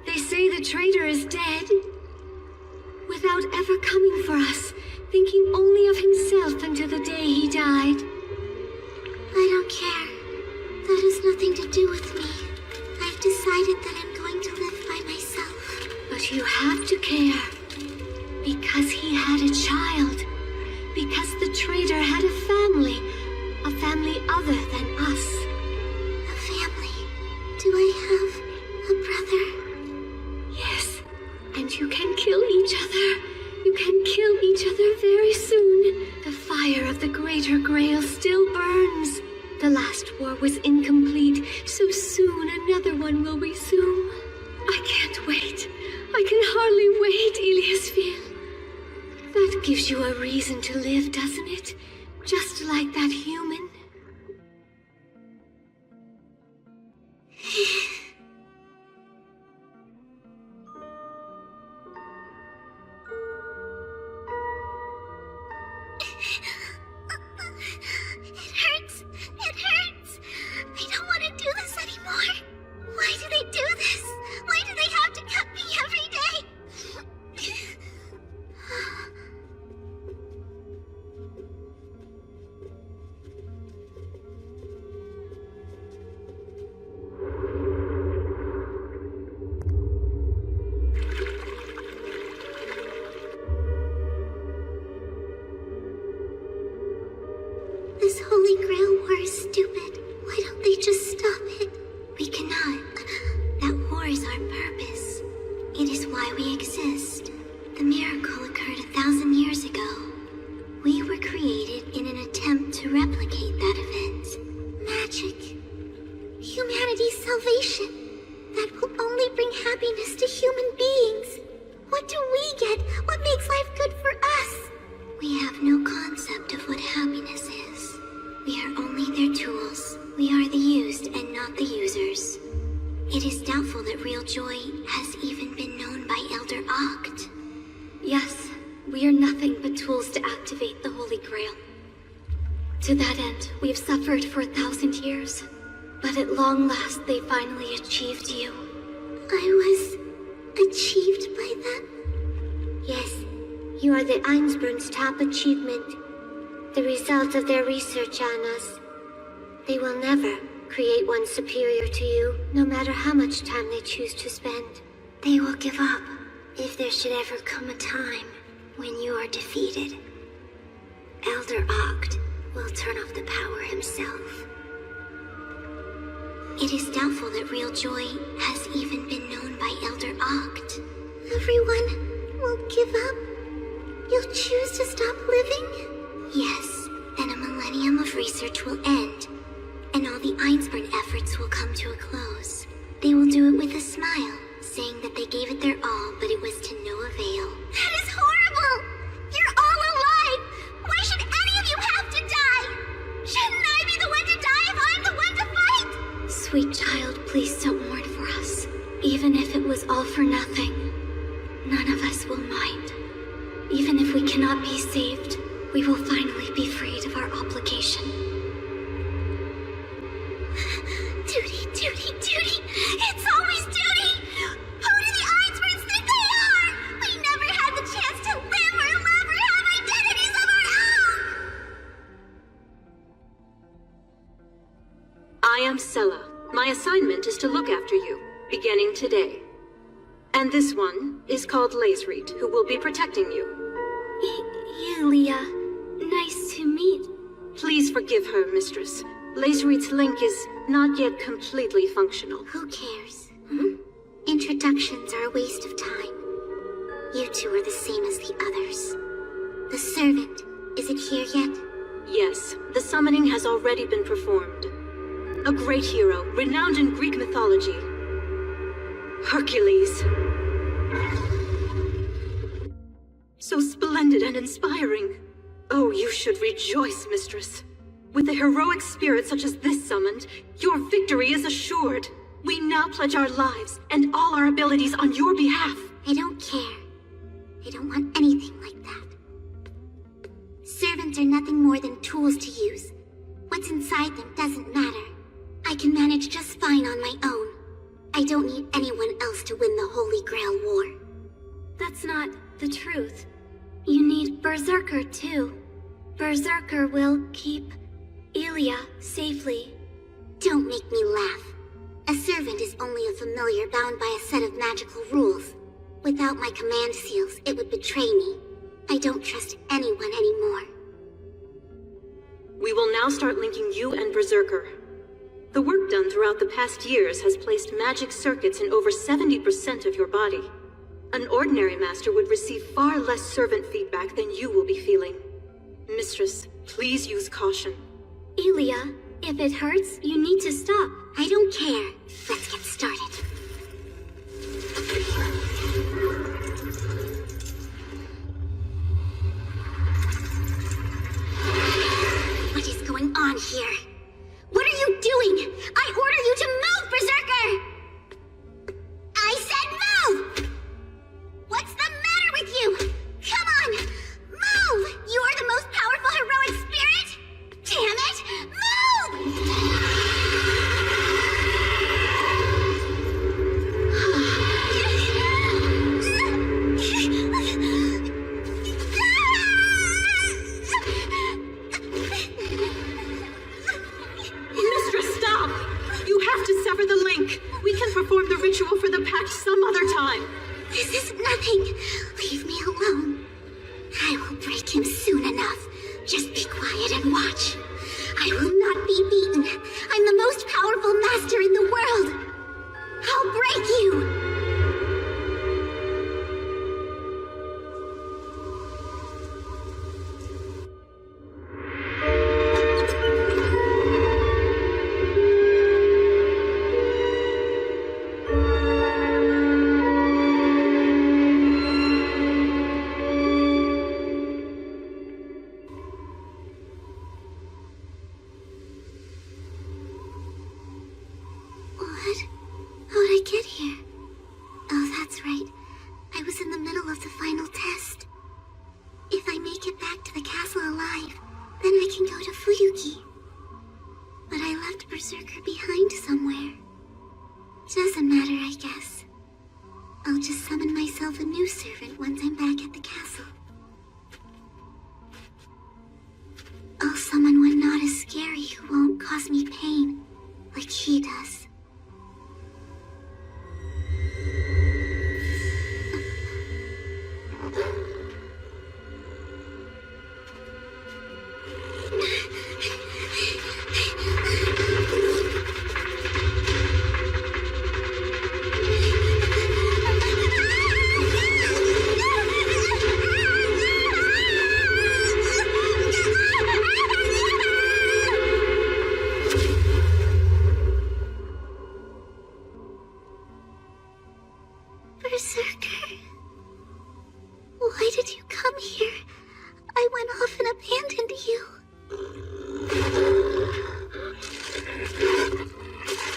They say the traitor is dead. Without ever coming for us, thinking only of himself until the day he died. I don't care. That has nothing to do with me. I've decided that I'm going to live by myself. But you have to care. Because he had a child. Because the traitor had a family. A family other than us. A family? Do I have a brother? Yes. And you can kill each other. You can kill each other very soon. The fire of the Greater Grail still burns. The last war was incomplete, so soon another one will resume. I can't wait. I can hardly wait, ManhwaSphere. That gives you a reason to live, doesn't it? Just like that human. It hurts. It hurts. I don't want to do this anymore. Why do they do this? Why do they have to cut me every day? This Holy Grail war is stupid. Why don't they just stop it? We cannot. That war is our purpose. It is why we exist. The miracle occurred 1,000 years ago. We were created in an attempt to replicate that event. Magic. Humanity's salvation. That will only bring happiness It is doubtful that real joy has even been known by Elder Oct. Yes, we are nothing but tools to activate the Holy Grail. To that end, we have suffered for 1,000 years. But at long last, they finally achieved you. I was achieved by them? Yes, you are the Einsbrunn's top achievement. The result of their research on us. They will never create one superior to you, no matter how much time they choose to spend. They will give up if there should ever come a time when you are defeated. Elder Oct will turn off the power himself. It is doubtful that real joy has even been known by Elder Oct. Everyone will give up? You'll choose to stop living? Yes, then a millennium of research will end, and all the Einsburn efforts will come to a close. They will do it with a smile, saying that they gave it their all, but it was to no avail. That is horrible! You're all alive! Why should any of you have to die? Shouldn't I be the one to die if I'm the one to fight? Sweet child, please don't mourn for us. Even if it was all for nothing, none of us will mind. Even if we cannot be saved, we will finally be freed of our obligation. Duty, duty, duty! It's always duty! Who do the Einsburns think they are? We never had the chance to live or love or have identities of our own! I am Sella. My assignment is to look after you, beginning today. And this one is called Lazereet, who will be protecting you. Yulia, nice to meet. Please forgive her, mistress. Lazereet's link is not yet completely functional. Who cares? Introductions are a waste of time. You two are the same as the others. The servant, is it here yet? Yes, the summoning has already been performed. A great hero, renowned in Greek mythology. Hercules. So splendid and inspiring. Oh, you should rejoice, mistress. With a heroic spirit such as this summoned, your victory is assured. We now pledge our lives and all our abilities on your behalf. I don't care. I don't want anything like that. Servants are nothing more than tools to use. What's inside them doesn't matter. I can manage just fine on my own. I don't need anyone else to win the Holy Grail War. That's not the truth. You need Berserker, too. Berserker will keep Ilya safely. Don't make me laugh. A servant is only a familiar bound by a set of magical rules. Without my command seals, it would betray me. I don't trust anyone anymore. We will now start linking you and Berserker. The work done throughout the past years has placed magic circuits in over 70% of your body. An ordinary master would receive far less servant feedback than you will be feeling. Mistress, please use caution. Ilya, if it hurts, you need to stop. I don't care. Let's get started. What is going on here? What are you doing? I order you to move, Berserker! I said move! What's the matter with you? Come on! Move! You are the most powerful heroic spirit! Damn it! Move! Mistress, stop! You have to sever the link. We can perform the ritual for the pact some other time. This is nothing. Leave me alone. I will break him soon enough. Just be quiet and watch. I will not be beaten. I'm the most powerful master in the world. I'll break you. What Oyuki. But I left Berserker behind somewhere. Doesn't matter, I guess. I'll just summon myself a new servant once I'm back at the castle. I'll summon one not as scary who won't cause me pain, like he does. Berserker, why did you come here? I went off and abandoned you.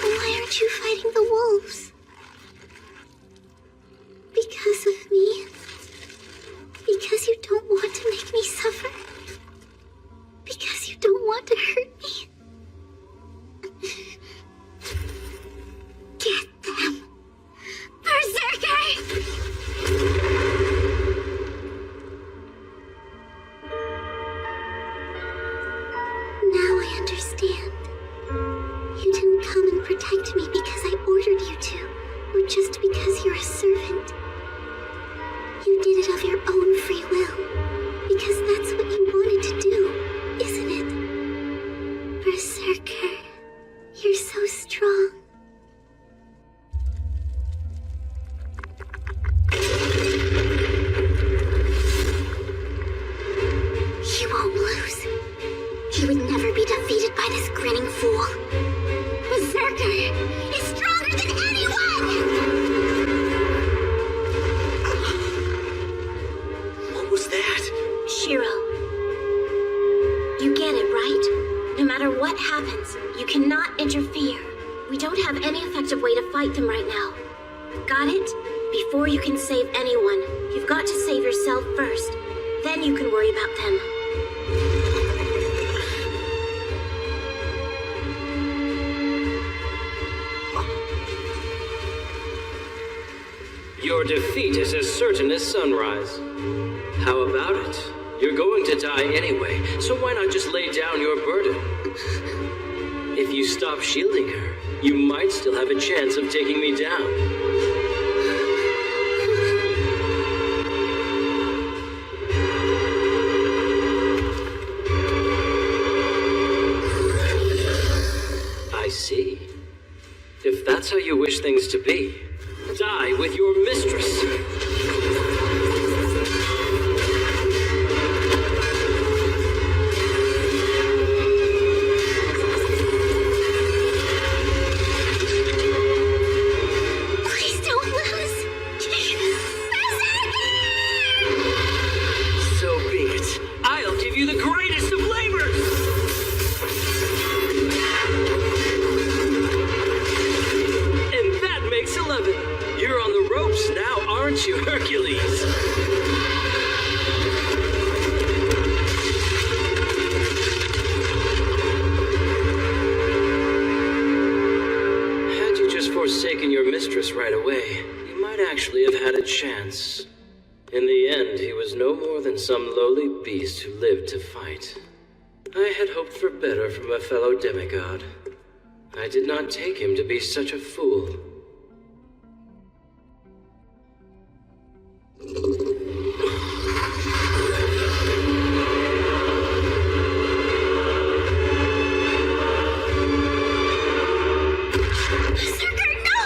Why aren't you fighting the wolves? Because of me? Because you don't want to make me suffer? Because you don't want to hurt me? Get them! Berserker! Now I understand. You didn't come and protect me because I ordered you to, or just because you're a servant. You did it of your own free will, because that's what you wanted to do, isn't it? Berserker, you're so strong. He won't lose. He would never be defeated by this grinning fool. Berserker is stronger than anyone! What was that? Shiro, you get it, right? No matter what happens, you cannot interfere. We don't have any effective way to fight them right now. Got it? Before you can save anyone, you've got to save yourself first. Then you can worry about them. Your defeat is as certain as sunrise. How about it? You're going to die anyway, so why not just lay down your burden? If you stop shielding her, you might still have a chance of taking me down. I see. If that's how you wish things to be, die with your mistress. Please don't lose! So be it. I'll give you the greatest of labors! And that makes 11. You're on the ropes now, aren't you, Hercules? Had you just forsaken your mistress right away, you might actually have had a chance. In the end, he was no more than some lowly beast who lived to fight. I had hoped for better from a fellow demigod. I did not take him to be such a fool. Berserker, no!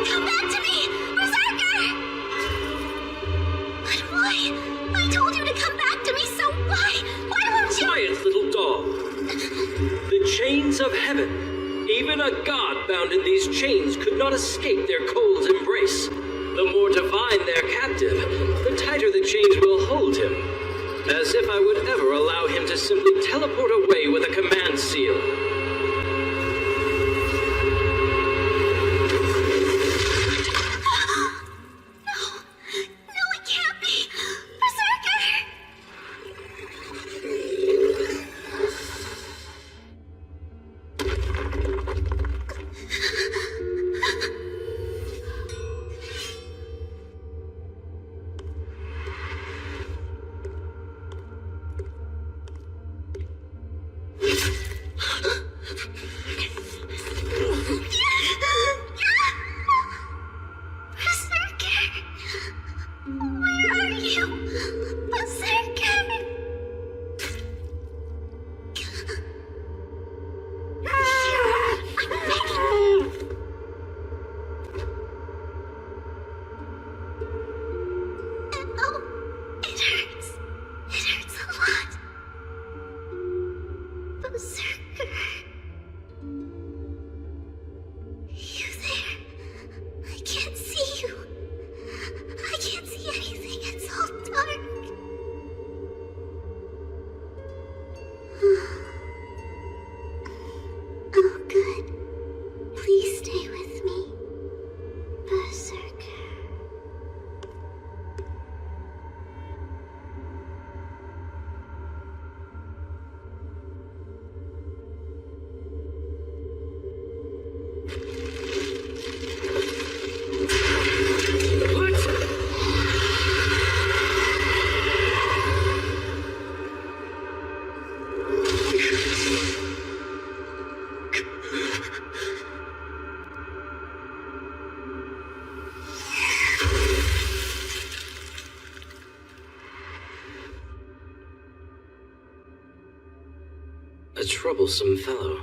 Come back to me! Berserker! But why? I told you to come back to me, so why? Why won't you? Quiet, little doll. The chains of heaven. Even a god bound in these chains could not escape their cold embrace. The more divine their captive, the tighter the chains will hold him. As if I would ever allow him to simply teleport away with a command It hurts. It hurts a lot. Berserker. You there? I can't see you. I can't see anything. It's all dark. Oh, good. Please stay with me, Berserker. A troublesome fellow.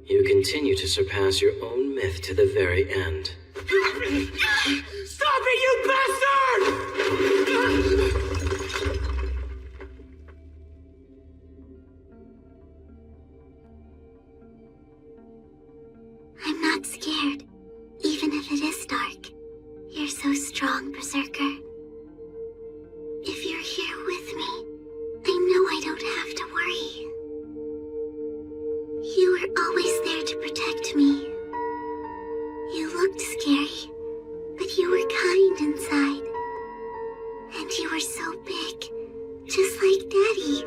You continue to surpass your own myth to the very end. Stop it, you bastard! I'm not scared, even if it is dark. You're so strong, Berserker. If you're here with me, I know I don't have to worry. You were always there to protect me. You looked scary, but you were kind inside. And you were so big, just like Daddy.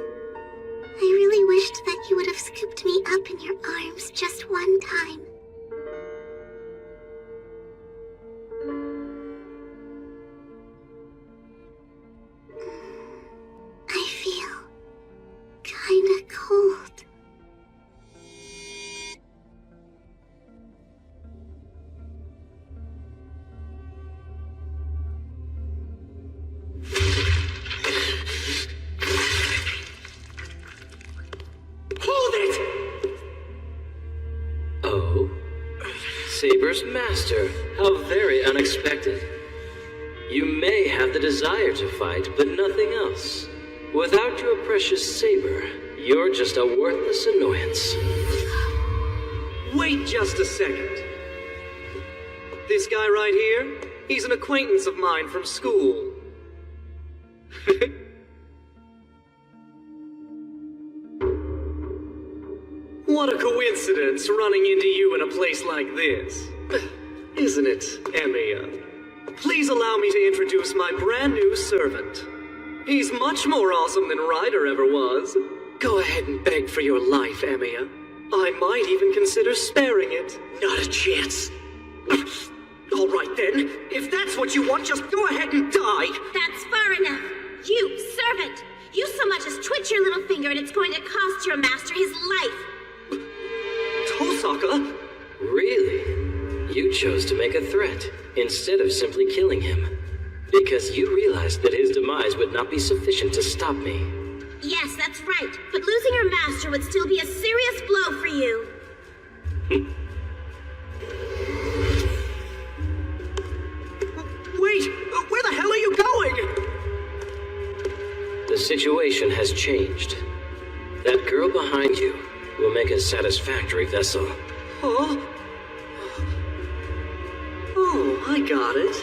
I really wished that you would have scooped me up in your arms just one time. I feel kinda cold. Hold it! Oh? Saber's master. How very unexpected. You may have the desire to fight, but nothing else. Without your precious saber, you're just a worthless annoyance. Wait just a second. This guy right here, he's an acquaintance of mine from school. What a coincidence running into you in a place like this. Isn't it, Emiya? Please allow me to introduce my brand new servant. He's much more awesome than Ryder ever was. Go ahead and beg for your life, Emiya. I might even consider sparing it. Not a chance. All right then, if that's what you want, just go ahead and die. That's far enough. You, servant, you so much as twitch your little finger and it's going to cost your master his life. Tosaka? Really? You chose to make a threat, instead of simply killing him. Because you realized that his demise would not be sufficient to stop me. Yes, that's right. But losing your master would still be a serious blow for you. Wait! Where the hell are you going? The situation has changed. That girl behind you will make a satisfactory vessel. Huh? Oh, I got it.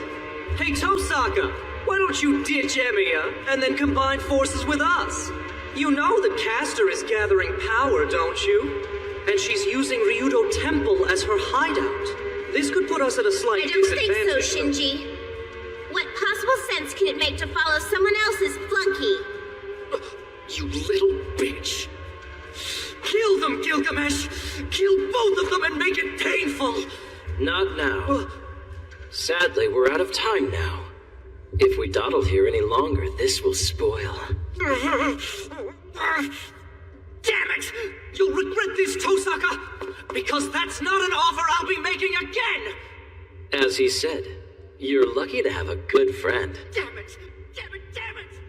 Hey, Tosaka! Why don't you ditch Emiya and then combine forces with us? You know the caster is gathering power, don't you? And she's using Ryudo Temple as her hideout. This could put us at a slight I don't think disadvantage. so, Shinji. What possible sense can it make to follow someone else's flunky? You little bitch. Kill them, Gilgamesh! Kill both of them and make it painful! Not now. Sadly, we're out of time now. If we dawdle here any longer, this will spoil. Damn it! You'll regret this, Tosaka! Because that's not an offer I'll be making again! As he said, you're lucky to have a good friend. Damn it! Damn it! Damn it!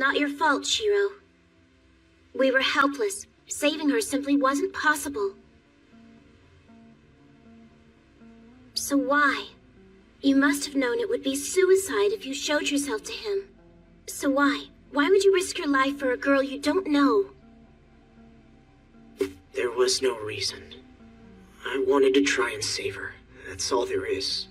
not your fault, Shiro. We were helpless. Saving her simply wasn't possible. So why? You must have known it would be suicide if you showed yourself to him. So why? Why would you risk your life for a girl you don't know? There was no reason. I wanted to try and save her. That's all there is.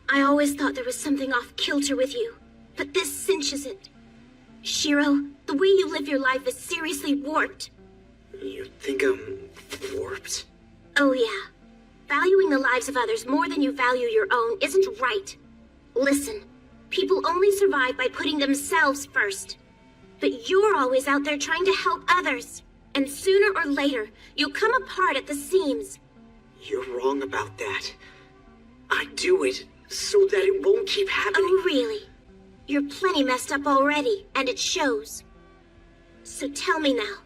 I always thought there was something off kilter with you, but this cinches it. Shiro, the way you live your life is seriously warped. You think I'm warped? Oh yeah. Valuing the lives of others more than you value your own isn't right. Listen, people only survive by putting themselves first. But you're always out there trying to help others. And sooner or later, you'll come apart at the seams. You're wrong about that. I do it so that it won't keep happening. Oh, really? You're plenty messed up already, and it shows. So tell me now,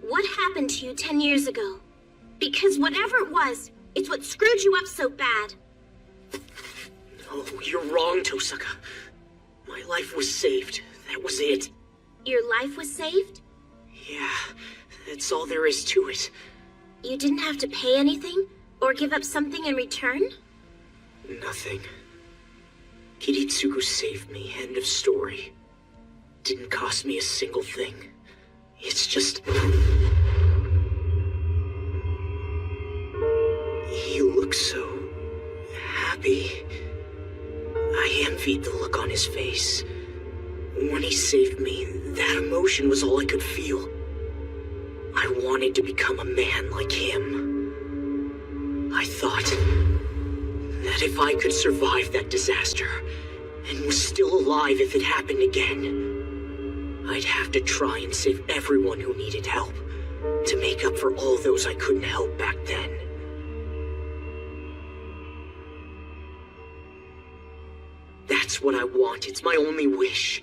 what happened to you 10 years ago? Because whatever it was, it's what screwed you up so bad. No, you're wrong, Tosaka. My life was saved. That was it. Your life was saved? Yeah, that's all there is to it. You didn't have to pay anything? Or give up something in return? Nothing. Kiritsugu saved me, end of story. Didn't cost me a single thing. It's just... He looks so... happy. I envied the look on his face. When he saved me, that emotion was all I could feel. I wanted to become a man like him. I thought that if I could survive that disaster, and was still alive if it happened again, I'd have to try and save everyone who needed help, to make up for all those I couldn't help back then. That's what I want. It's my only wish.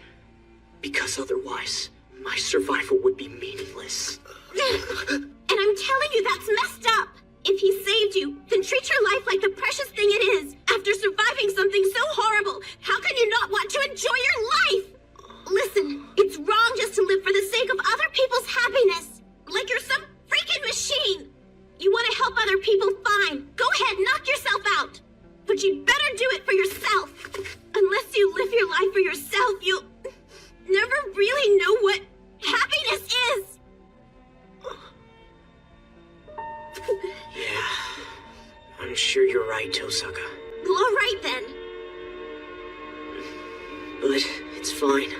Because otherwise, my survival would be meaningless. And I'm telling you that's messed up! If he saved you, then treat your life like the precious thing it is. After surviving something so horrible, how can you not want to enjoy your life? Listen, it's wrong just to live for the sake of other people's happiness. Like you're some freaking machine. You want to help other people, fine. Go ahead, knock yourself out. But you'd better do it for yourself. Unless you live your life for yourself, you'll never really know what happiness is. Yeah, I'm sure you're right, Tosaka. Well, all right then. But it's fine.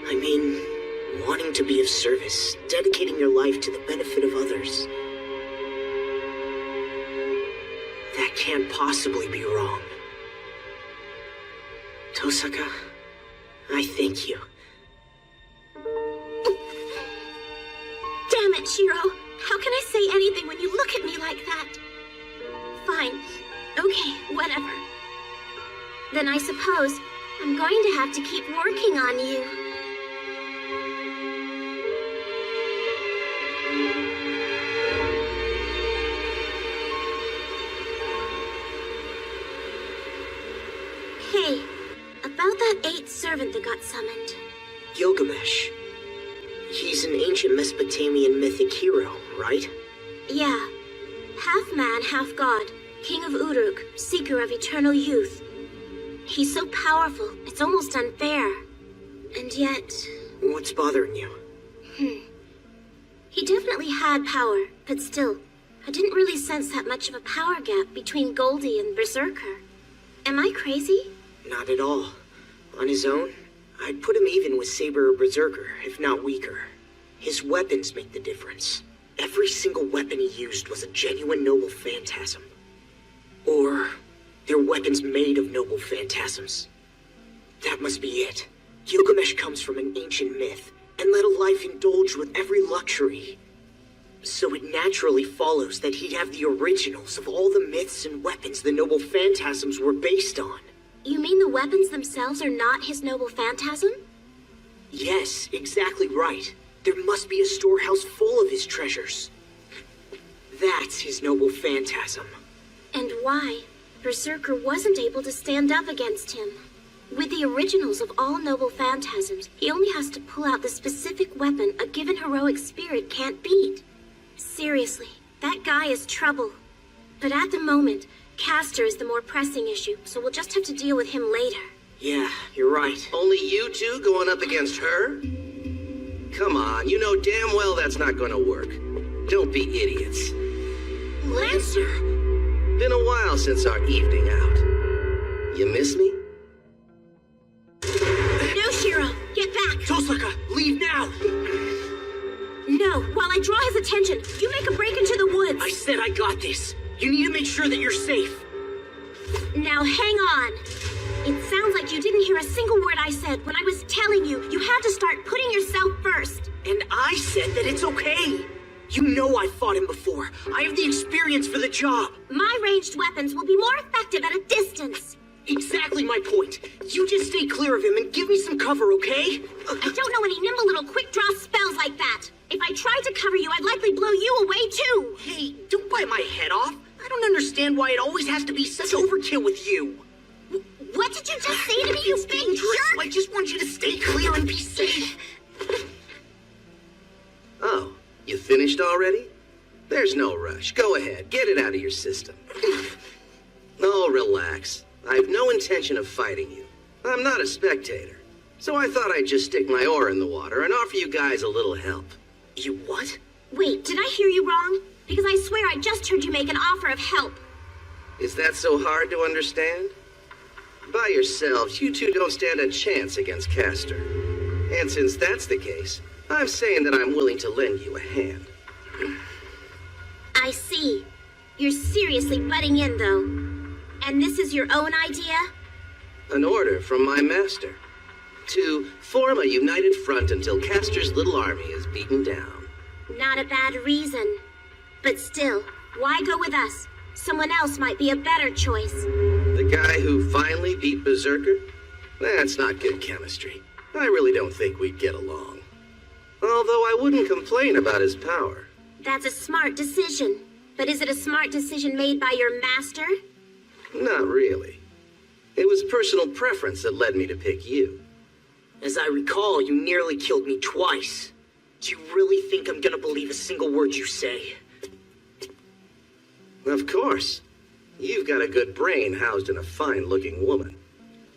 I mean, wanting to be of service, dedicating your life to the benefit of others. That can't possibly be wrong. Tosaka, I thank you. Damn it, Shiro. How can I say anything when you look at me like that? Fine. Okay, whatever. Then I suppose I'm going to have to keep working on you. Hey, about that 8th servant that got summoned. Gilgamesh. He's an ancient Mesopotamian mythic hero, right? Yeah. Half man, half god. King of Uruk, seeker of eternal youth. He's so powerful, it's almost unfair. And yet... What's bothering you? He definitely had power, but still, I didn't really sense that much of a power gap between Goldie and Berserker. Am I crazy? Not at all. On his own, I'd put him even with Saber or Berserker, if not weaker. His weapons make the difference. Every single weapon he used was a genuine noble phantasm. Or, they're weapons made of noble phantasms. That must be it. Gilgamesh comes from an ancient myth, and led a life indulged with every luxury. So it naturally follows that he'd have the originals of all the myths and weapons the noble phantasms were based on. You mean the weapons themselves are not his noble phantasm? Yes, exactly right. There must be a storehouse full of his treasures. That's his noble phantasm. And why Berserker wasn't able to stand up against him. With the originals of all noble phantasms, he only has to pull out the specific weapon a given heroic spirit can't beat. Seriously, that guy is trouble. But at the moment, Castor is the more pressing issue, so we'll just have to deal with him later. Yeah, you're right. Only you two going up against her? Come on, you know damn well that's not gonna work. Don't be idiots. Lancer! Been a while since our evening out. You miss me? No, Shiro! Get back! Tosaka, leave now! No, while I draw his attention, you make a break into the woods. I said I got this. You need to make sure that you're safe. Now hang on. It sounds like you didn't hear a single word I said when I was telling you had to start putting yourself first. And I said that it's okay. You know I fought him before. I have the experience for the job. My ranged weapons will be more effective at a distance. Exactly my point. You just stay clear of him and give me some cover, okay? I don't know any nimble little quick-draw spells like that. If I tried to cover you, I'd likely blow you away, too. Hey, don't bite my head off. I don't understand why it always has to be such overkill with you. What did you just say to me, you big jerk? I just want you to stay clear and be safe. Oh, you finished already? There's no rush. Go ahead, get it out of your system. Oh, relax. I have no intention of fighting you. I'm not a spectator. So I thought I'd just stick my oar in the water and offer you guys a little help. You what? Wait, did I hear you wrong? Because I swear I just heard you make an offer of help. Is that so hard to understand? By yourselves, you two don't stand a chance against Castor. And since that's the case, I'm saying that I'm willing to lend you a hand. I see. You're seriously butting in, though. And this is your own idea? An order from my master. To form a united front until Castor's little army is beaten down. Not a bad reason. But still, why go with us? Someone else might be a better choice. The guy who finally beat Berserker? That's not good chemistry. I really don't think we'd get along. Although I wouldn't complain about his power. That's a smart decision. But is it a smart decision made by your master? Not really. It was personal preference that led me to pick you. As I recall, you nearly killed me twice. Do you really think I'm gonna believe a single word you say? Of course. You've got a good brain housed in a fine-looking woman.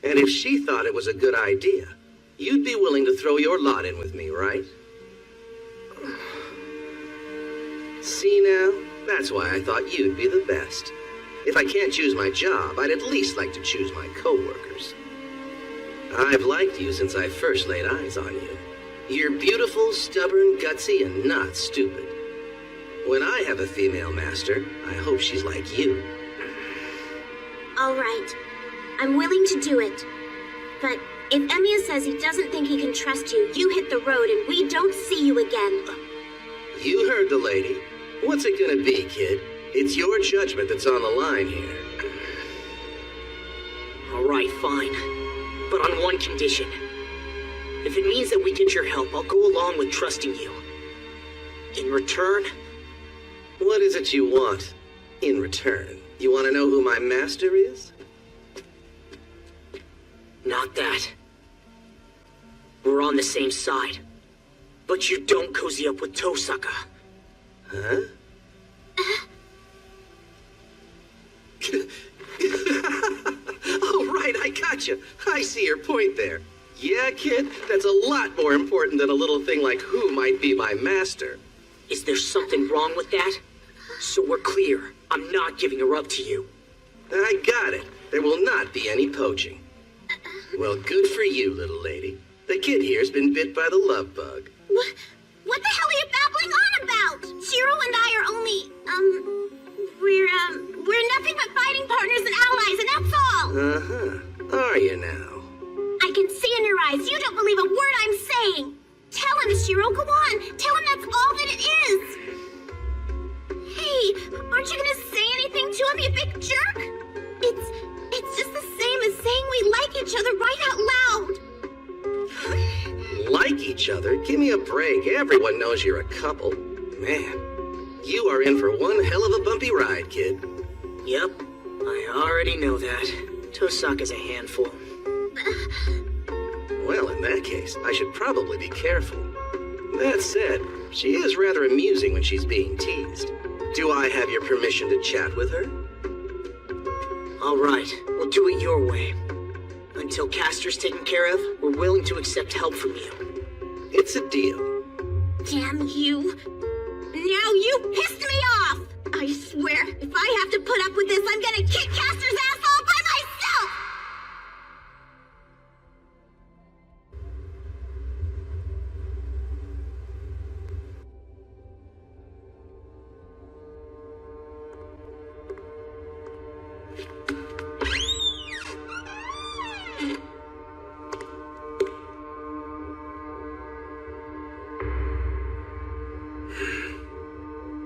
And if she thought it was a good idea, you'd be willing to throw your lot in with me, right? See now? That's why I thought you'd be the best. If I can't choose my job, I'd at least like to choose my co-workers. I've liked you since I first laid eyes on you. You're beautiful, stubborn, gutsy, and not stupid. When I have a female master, I hope she's like you. All right. I'm willing to do it. But if Emiya says he doesn't think he can trust you, you hit the road and we don't see you again. You heard the lady. What's it gonna be, kid? It's your judgment that's on the line here. All right, fine. But on one condition. If it means that we get your help, I'll go along with trusting you. In return... What is it you want? In return? You want to know who my master is? Not that. We're on the same side. But you don't cozy up with Tosaka. Huh? Oh, right, I gotcha. I see your point there. Yeah, kid, that's a lot more important than a little thing like who might be my master. Is there something wrong with that? So we're clear. I'm not giving her up to you. I got it. There will not be any poaching. Well, good for you, little lady. The kid here's been bit by the love bug. What the hell are you babbling on about? Shiro and I are only, we're nothing but fighting partners and allies, and that's all. Uh-huh. Are you now? I can see in your eyes you don't believe a word I'm saying. Tell him, Shiro, go on. Tell him that's all that it is. Hey, aren't you gonna say anything to him, you big jerk? It's just the same as saying we like each other right out loud. Like each other? Give me a break. Everyone knows you're a couple. Man, you are in for one hell of a bumpy ride, kid. Yep, I already know that. Tosaka's a handful. Well, in that case, I should probably be careful. That said, she is rather amusing when she's being teased. Do I have your permission to chat with her? All right, we'll do it your way. Until Castor's taken care of, we're willing to accept help from you. It's a deal. Damn you. Now you pissed me off! I swear, if I have to put up with this, I'm gonna kick Castor's ass all by myself!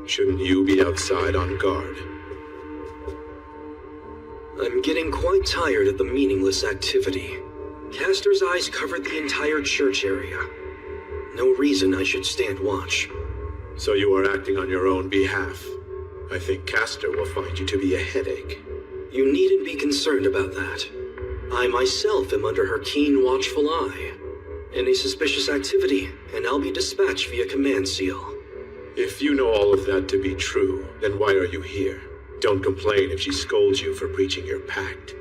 Shouldn't you be outside on guard? I'm getting quite tired of the meaningless activity. Castor's eyes covered the entire church area. No reason I should stand watch. So you are acting on your own behalf. I think Castor will find you to be a headache. You needn't be concerned about that. I myself am under her keen, watchful eye. Any suspicious activity, and I'll be dispatched via command seal. If you know all of that to be true, then why are you here? Don't complain if she scolds you for breaching your pact.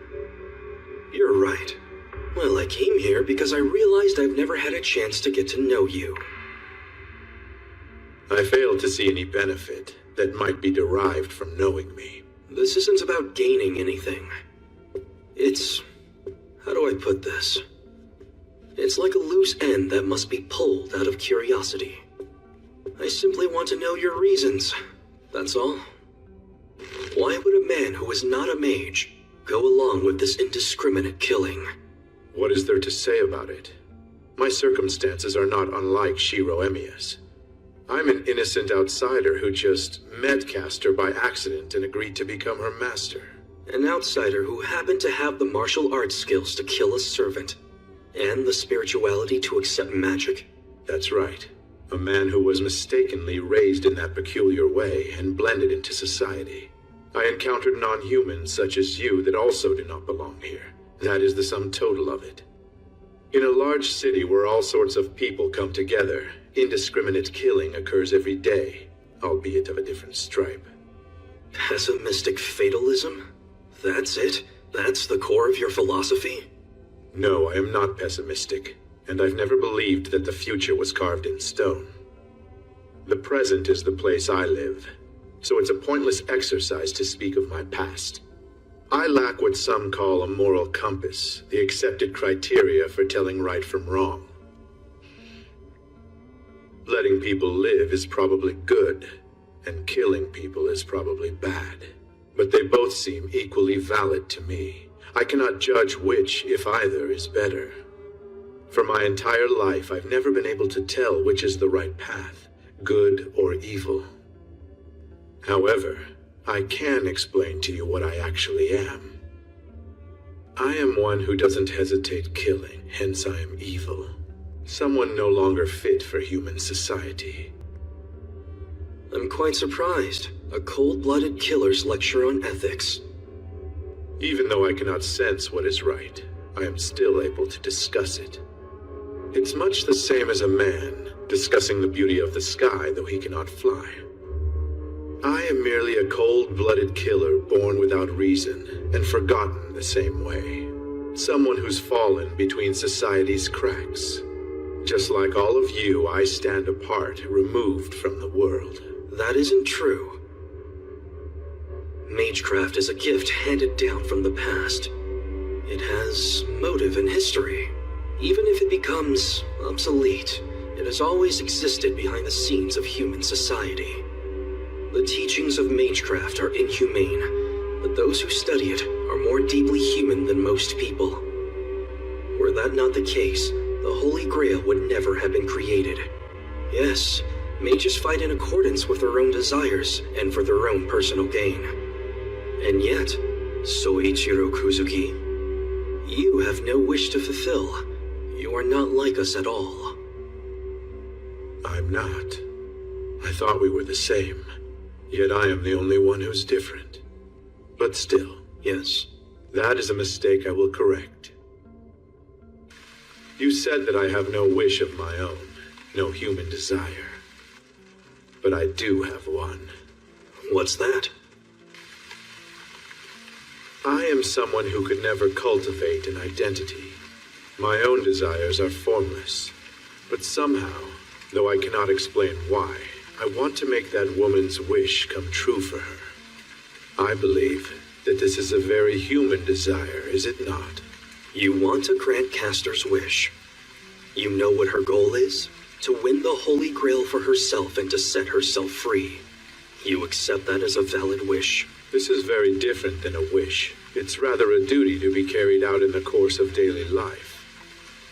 You're right. Well, I came here because I realized I've never had a chance to get to know you. I fail to see any benefit that might be derived from knowing me. This isn't about gaining anything. It's... how do I put this? It's like a loose end that must be pulled out of curiosity. I simply want to know your reasons, that's all. Why would a man who is not a mage go along with this indiscriminate killing? What is there to say about it? My circumstances are not unlike Shiro Emiya's. I'm an innocent outsider who just met Castor by accident and agreed to become her master. An outsider who happened to have the martial arts skills to kill a servant, and the spirituality to accept magic. That's right. A man who was mistakenly raised in that peculiar way and blended into society. I encountered non-humans such as you that also do not belong here. That is the sum total of it. In a large city where all sorts of people come together, indiscriminate killing occurs every day, albeit of a different stripe. Pessimistic fatalism? That's it? That's the core of your philosophy? No, I am not pessimistic. And I've never believed that the future was carved in stone. The present is the place I live, so it's a pointless exercise to speak of my past. I lack what some call a moral compass, the accepted criteria for telling right from wrong. Letting people live is probably good, and killing people is probably bad. But they both seem equally valid to me. I cannot judge which, if either, is better. For my entire life, I've never been able to tell which is the right path, good or evil. However, I can explain to you what I actually am. I am one who doesn't hesitate killing, hence I am evil. Someone no longer fit for human society. I'm quite surprised. A cold-blooded killer's lecture on ethics. Even though I cannot sense what is right, I am still able to discuss it. It's much the same as a man discussing the beauty of the sky, though he cannot fly. I am merely a cold-blooded killer born without reason and forgotten the same way. Someone who's fallen between society's cracks. Just like all of you, I stand apart, removed from the world. That isn't true. Magecraft is a gift handed down from the past. It has motive and history. Even if it becomes obsolete, it has always existed behind the scenes of human society. The teachings of Magecraft are inhumane, but those who study it are more deeply human than most people. Were that not the case, the Holy Grail would never have been created. Yes, mages fight in accordance with their own desires and for their own personal gain. And yet, Soichiro Kuzuki, you have no wish to fulfill. You are not like us at all. I'm not. I thought we were the same. Yet I am the only one who's different. But still, yes, that is a mistake I will correct. You said that I have no wish of my own, no human desire. But I do have one. What's that? I am someone who could never cultivate an identity. My own desires are formless. But somehow, though I cannot explain why, I want to make that woman's wish come true for her. I believe that this is a very human desire, is it not? You want to grant Castor's wish. You know what her goal is? To win the Holy Grail for herself and to set herself free. You accept that as a valid wish? This is very different than a wish. It's rather a duty to be carried out in the course of daily life.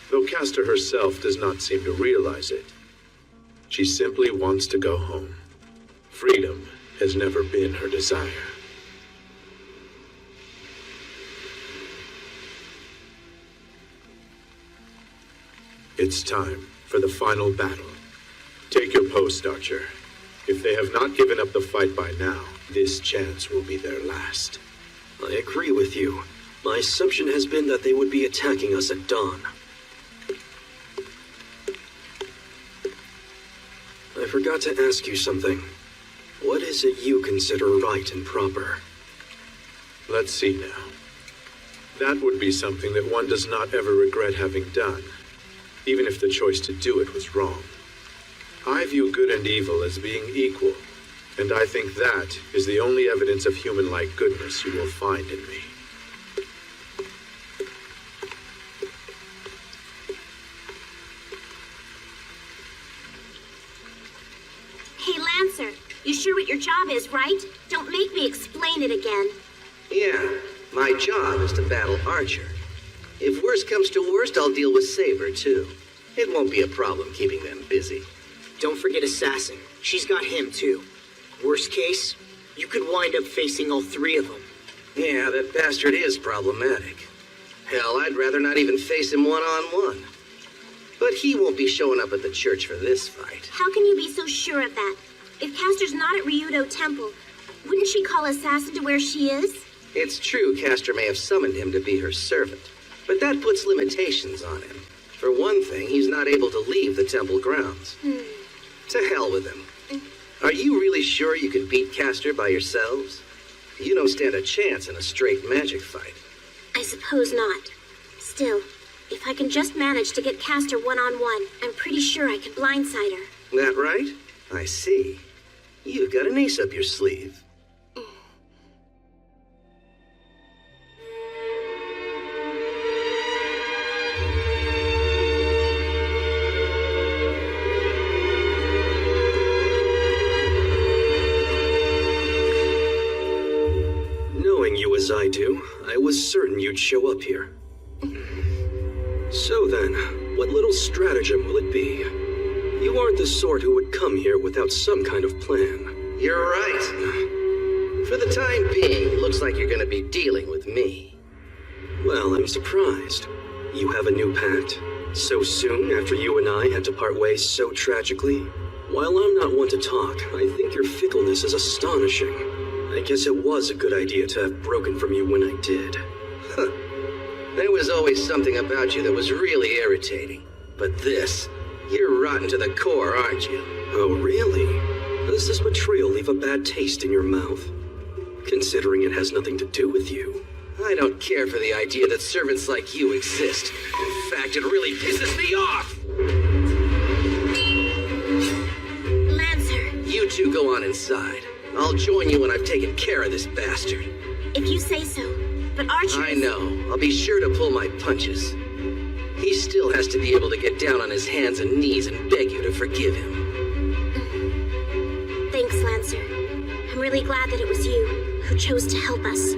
Though Castor herself does not seem to realize it. She simply wants to go home. Freedom has never been her desire. It's time for the final battle. Take your post, Archer. If they have not given up the fight by now, this chance will be their last. I agree with you. My assumption has been that they would be attacking us at dawn. I forgot to ask you something. What is it you consider right and proper? Let's see now. That would be something that one does not ever regret having done, even if the choice to do it was wrong. I view good and evil as being equal, and I think that is the only evidence of human-like goodness you will find in me. Hey, Lancer, you sure what your job is, right? Don't make me explain it again. Yeah, my job is to battle Archer. If worst comes to worst, I'll deal with Saber, too. It won't be a problem keeping them busy. Don't forget Assassin. She's got him, too. Worst case, you could wind up facing all three of them. Yeah, that bastard is problematic. Hell, I'd rather not even face him one-on-one. But he won't be showing up at the church for this fight. How can you be so sure of that? If Castor's not at Ryudo Temple, wouldn't she call Assassin to where she is? It's true Castor may have summoned him to be her servant, but that puts limitations on him. For one thing, he's not able to leave the temple grounds. To hell with him. Are you really sure you can beat Castor by yourselves? You don't stand a chance in a straight magic fight. I suppose not. Still, if I can just manage to get Castor one-on-one, I'm pretty sure I can blindside her. That right? I see. You've got an ace up your sleeve. Knowing you as I do, I was certain you'd show up here. So then, what little stratagem will it be? You aren't the sort who would come here without some kind of plan. You're right. For the time being, looks like you're gonna be dealing with me. Well, I'm surprised. You have a new pact? So soon after you and I had to part ways so tragically? While I'm not one to talk, I think your fickleness is astonishing. I guess it was a good idea to have broken from you when I did. Huh. There was always something about you that was really irritating. But this, you're rotten to the core, aren't you? Oh, really? Does this betrayal leave a bad taste in your mouth? Considering it has nothing to do with you. I don't care for the idea that servants like you exist. In fact, it really pisses me off! Lancer. You two go on inside. I'll join you when I've taken care of this bastard. If you say so. But Archer... I know. I'll be sure to pull my punches. He still has to be able to get down on his hands and knees and beg you to forgive him. Thanks, Lancer. I'm really glad that it was you who chose to help us.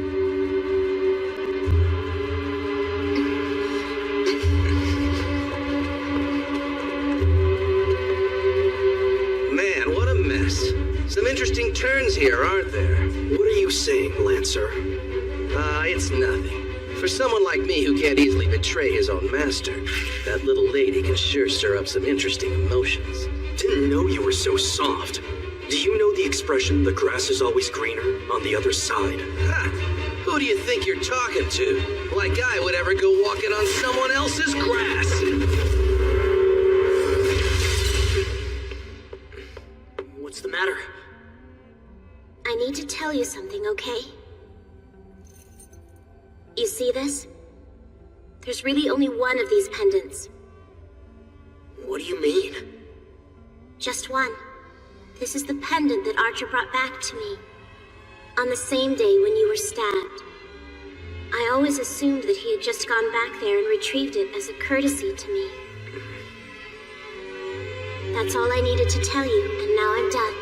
Man, what a mess. Some interesting turns here, aren't there? What are you saying, Lancer? It's nothing. For someone like me who can't easily betray his own master, that little lady can sure stir up some interesting emotions. Didn't know you were so soft. Do you know the expression, the grass is always greener on the other side? Ha! Who do you think you're talking to? Like I would ever go walking on someone else's grass. What's the matter? I need to tell you something, okay? You see this? There's really only one of these pendants. What do you mean? Just one. This is the pendant that Archer brought back to me. On the same day when you were stabbed. I always assumed that he had just gone back there and retrieved it as a courtesy to me. That's all I needed to tell you, and now I'm done.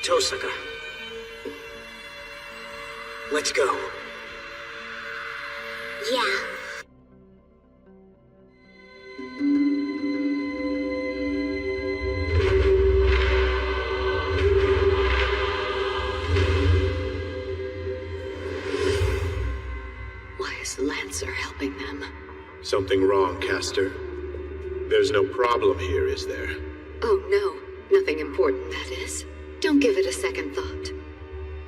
Tosaka. Let's go. Yeah. Why is Lancer helping them? Something wrong, Castor? There's no problem here, is there? Oh no, nothing important, that is. Don't give it a second thought.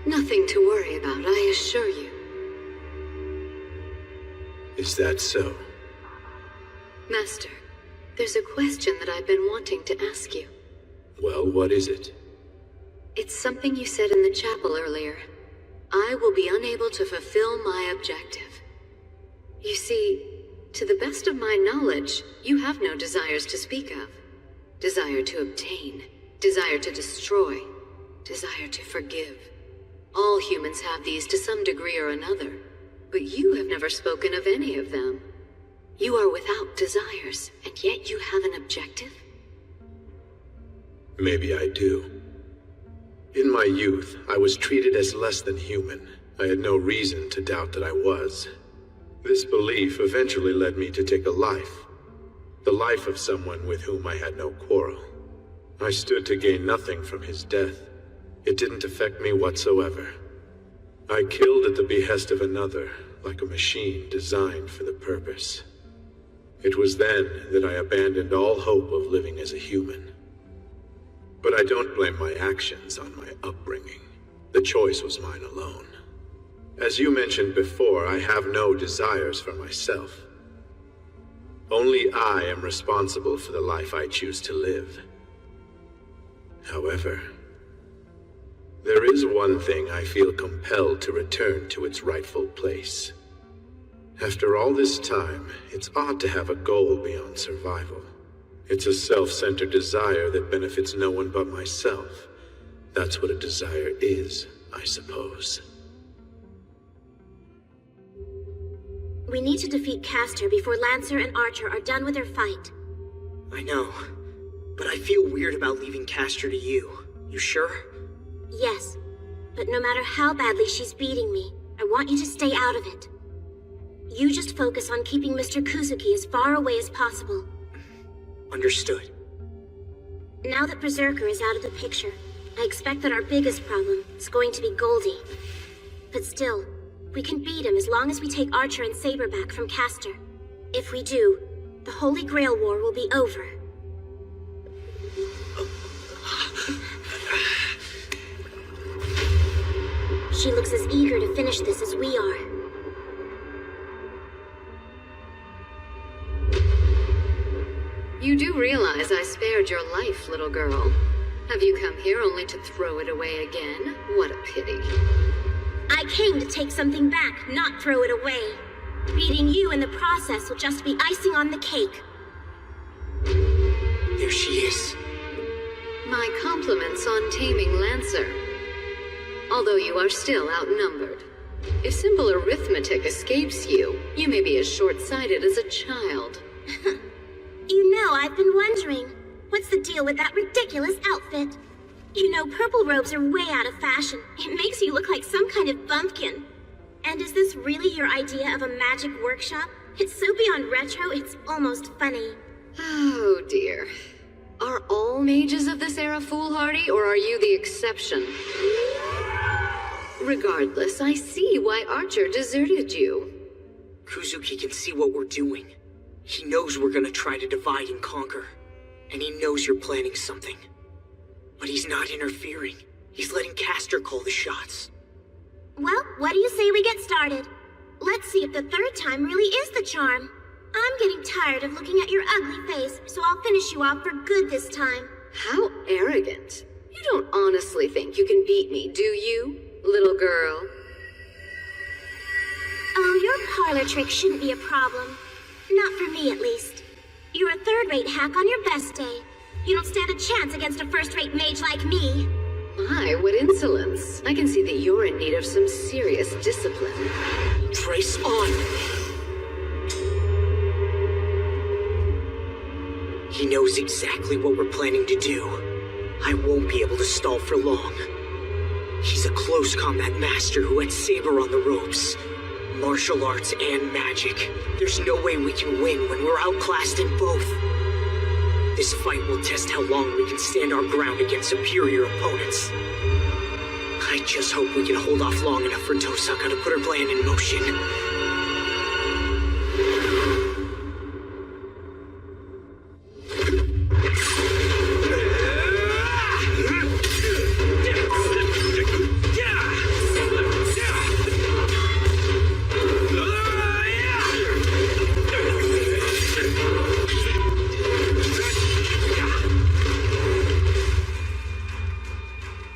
Nothing to worry about, I assure you. Is that so? Master, there's a question that I've been wanting to ask you. Well, what is it? It's something you said in the chapel earlier. I will be unable to fulfill my objective. You see, to the best of my knowledge, you have no desires to speak of. Desire to obtain, desire to destroy, desire to forgive. All humans have these to some degree or another, but you have never spoken of any of them. You are without desires, and yet you have an objective? Maybe I do. In my youth, I was treated as less than human. I had no reason to doubt that I was. This belief eventually led me to take a life. The life of someone with whom I had no quarrel. I stood to gain nothing from his death. It didn't affect me whatsoever. I killed at the behest of another, like a machine designed for the purpose. It was then that I abandoned all hope of living as a human. But I don't blame my actions on my upbringing. The choice was mine alone. As you mentioned before, I have no desires for myself. Only I am responsible for the life I choose to live. However, there is one thing I feel compelled to return to its rightful place. After all this time, it's odd to have a goal beyond survival. It's a self-centered desire that benefits no one but myself. That's what a desire is, I suppose. We need to defeat Castor before Lancer and Archer are done with their fight. I know, but I feel weird about leaving Castor to you. You sure? Yes, but no matter how badly she's beating me, I want you to stay out of it. You just focus on keeping Mr. Kuzuki as far away as possible. Understood. Now that Berserker is out of the picture, I expect that our biggest problem is going to be Goldie. But still, we can beat him as long as we take Archer and Saber back from Castor. If we do, the Holy Grail War will be over. She looks as eager to finish this as we are. You do realize I spared your life, little girl. Have you come here only to throw it away again? What a pity. I came to take something back, not throw it away. Beating you in the process will just be icing on the cake. There she is. My compliments on taming Lancer. Although you are still outnumbered. If simple arithmetic escapes you, you may be as short-sighted as a child. You know, I've been wondering, what's the deal with that ridiculous outfit? You know, purple robes are way out of fashion. It makes you look like some kind of bumpkin. And is this really your idea of a magic workshop? It's so beyond retro, it's almost funny. Oh dear. Are all mages of this era foolhardy, or are you the exception? Regardless, I see why Archer deserted you. Kuzuki can see what we're doing. He knows we're gonna try to divide and conquer. And he knows you're planning something. But he's not interfering. He's letting Castor call the shots. Well, what do you say we get started? Let's see if the third time really is the charm. I'm getting tired of looking at your ugly face, so I'll finish you off for good this time. How arrogant. You don't honestly think you can beat me, do you, little girl? Oh, your parlor trick shouldn't be a problem. Not for me, at least. You're a third-rate hack on your best day. You don't stand a chance against a first-rate mage like me. My, what insolence. I can see that you're in need of some serious discipline. Trace on! He knows exactly what we're planning to do. I won't be able to stall for long. He's a close combat master who had Saber on the ropes. Martial arts and magic. There's no way we can win when we're outclassed in both. This fight will test how long we can stand our ground against superior opponents. I just hope we can hold off long enough for Tosaka to put her plan in motion.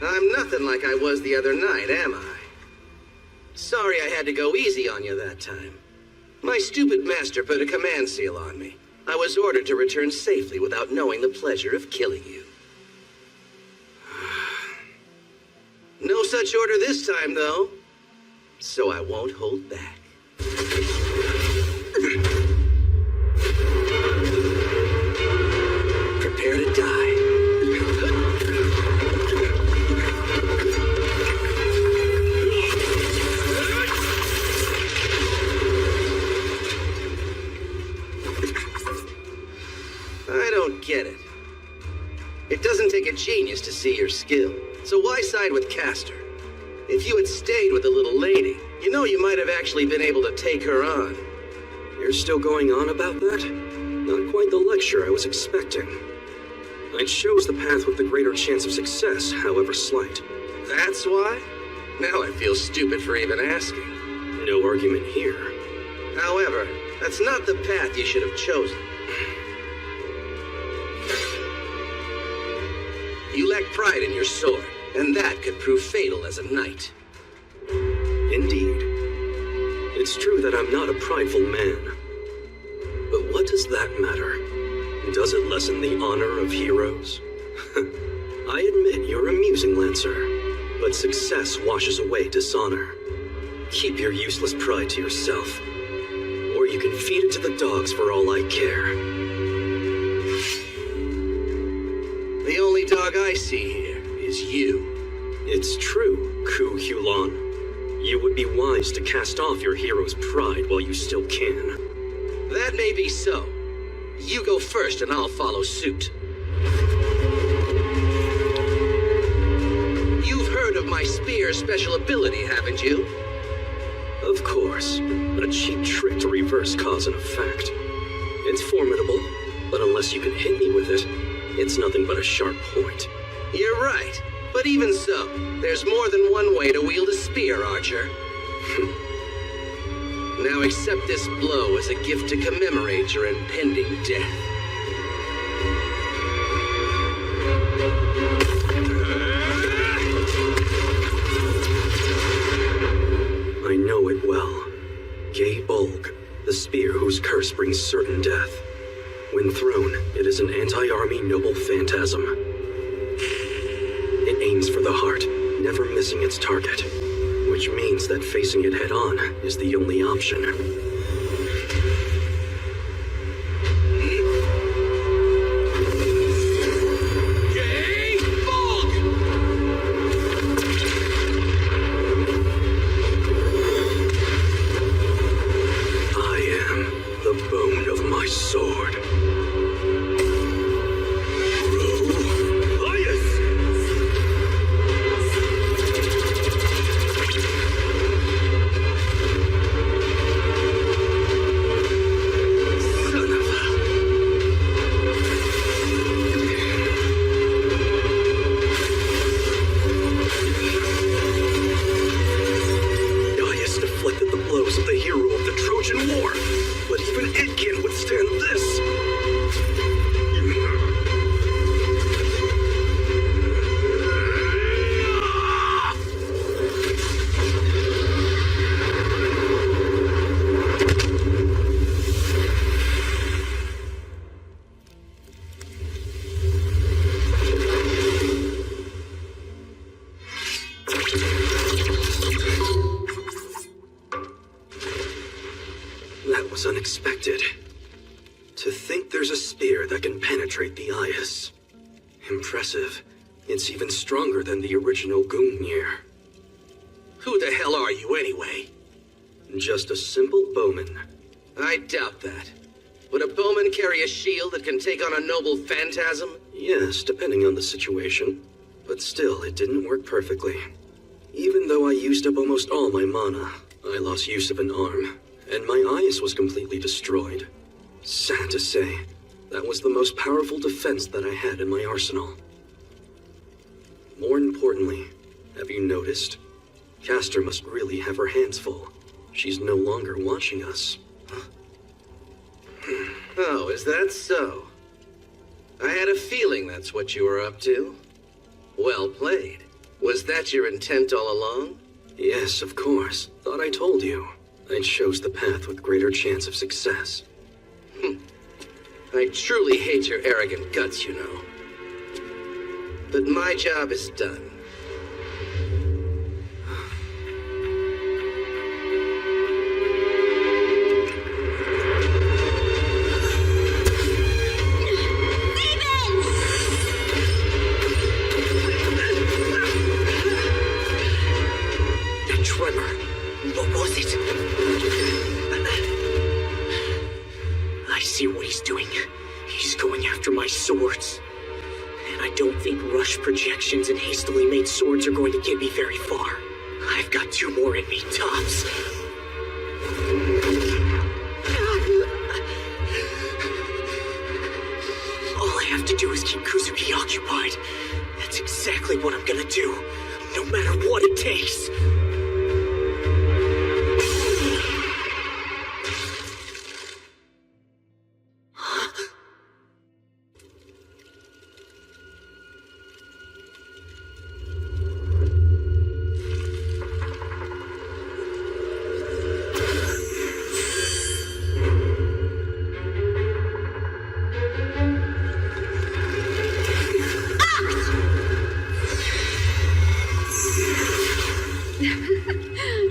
I'm nothing like I was the other night, am I? Sorry I had to go easy on you that time. My stupid master put a command seal on me. I was ordered to return safely without knowing the pleasure of killing you. No such order this time, though. So I won't hold back. Prepare to die. I don't get it. It doesn't take a genius to see your skill, so why side with Castor? If you had stayed with the little lady, you know you might have actually been able to take her on. You're still going on about that? Not quite the lecture I was expecting. I chose the path with the greater chance of success, however slight. That's why? Now I feel stupid for even asking. No argument here. However, that's not the path you should have chosen. You lack pride in your sword, and that could prove fatal as a knight. Indeed. It's true that I'm not a prideful man. But what does that matter? Does it lessen the honor of heroes? I admit you're amusing, Lancer, but success washes away dishonor. Keep your useless pride to yourself, or you can feed it to the dogs for all I care. The only dog I see here is you. It's true, Ku Hulon. You would be wise to cast off your hero's pride while you still can. That may be so. You go first and I'll follow suit. You've heard of my spear's special ability, haven't you? Of course. A cheap trick to reverse cause and effect. It's formidable, but unless you can hit me with it, it's nothing but a sharp point. You're right. But even so, there's more than one way to wield a spear, Archer. Now accept this blow as a gift to commemorate your impending death. I know it well. Gay Bulg, the spear whose curse brings certain death. When thrown, it is an anti-army noble phantasm. It aims for the heart, never missing its target, which means that facing it head-on is the only option. Gay Bulg! I am the bone of my sword. heroes of the hero of the Trojan War. But even it can't withstand this. That was unexpected. To think there's a spear that can penetrate the eyes. Impressive. It's even stronger than the original Gungnir. Who the hell are you anyway? Just a simple bowman. I doubt that. Would a bowman carry a shield that can take on a noble phantasm? Yes, depending on the situation. But still, it didn't work perfectly. Even though I used up almost all my mana, I lost use of an arm, and my eyes was completely destroyed. Sad to say, that was the most powerful defense that I had in my arsenal. More importantly, have you noticed? Castor must really have her hands full. She's no longer watching us. Oh, is that so? I had a feeling that's what you were up to. Well played. Was that your intent all along? Yes, of course. Thought I told you. I chose the path with greater chance of success. I truly hate your arrogant guts, you know. But my job is done. That tremor. What was it? I see what he's doing. He's going after my swords. And I don't think rush projections and hastily made swords are going to get me very far. I've got 2 more in me, tops. All I have to do is keep Kuzuki occupied. That's exactly what I'm gonna do, no matter what it takes.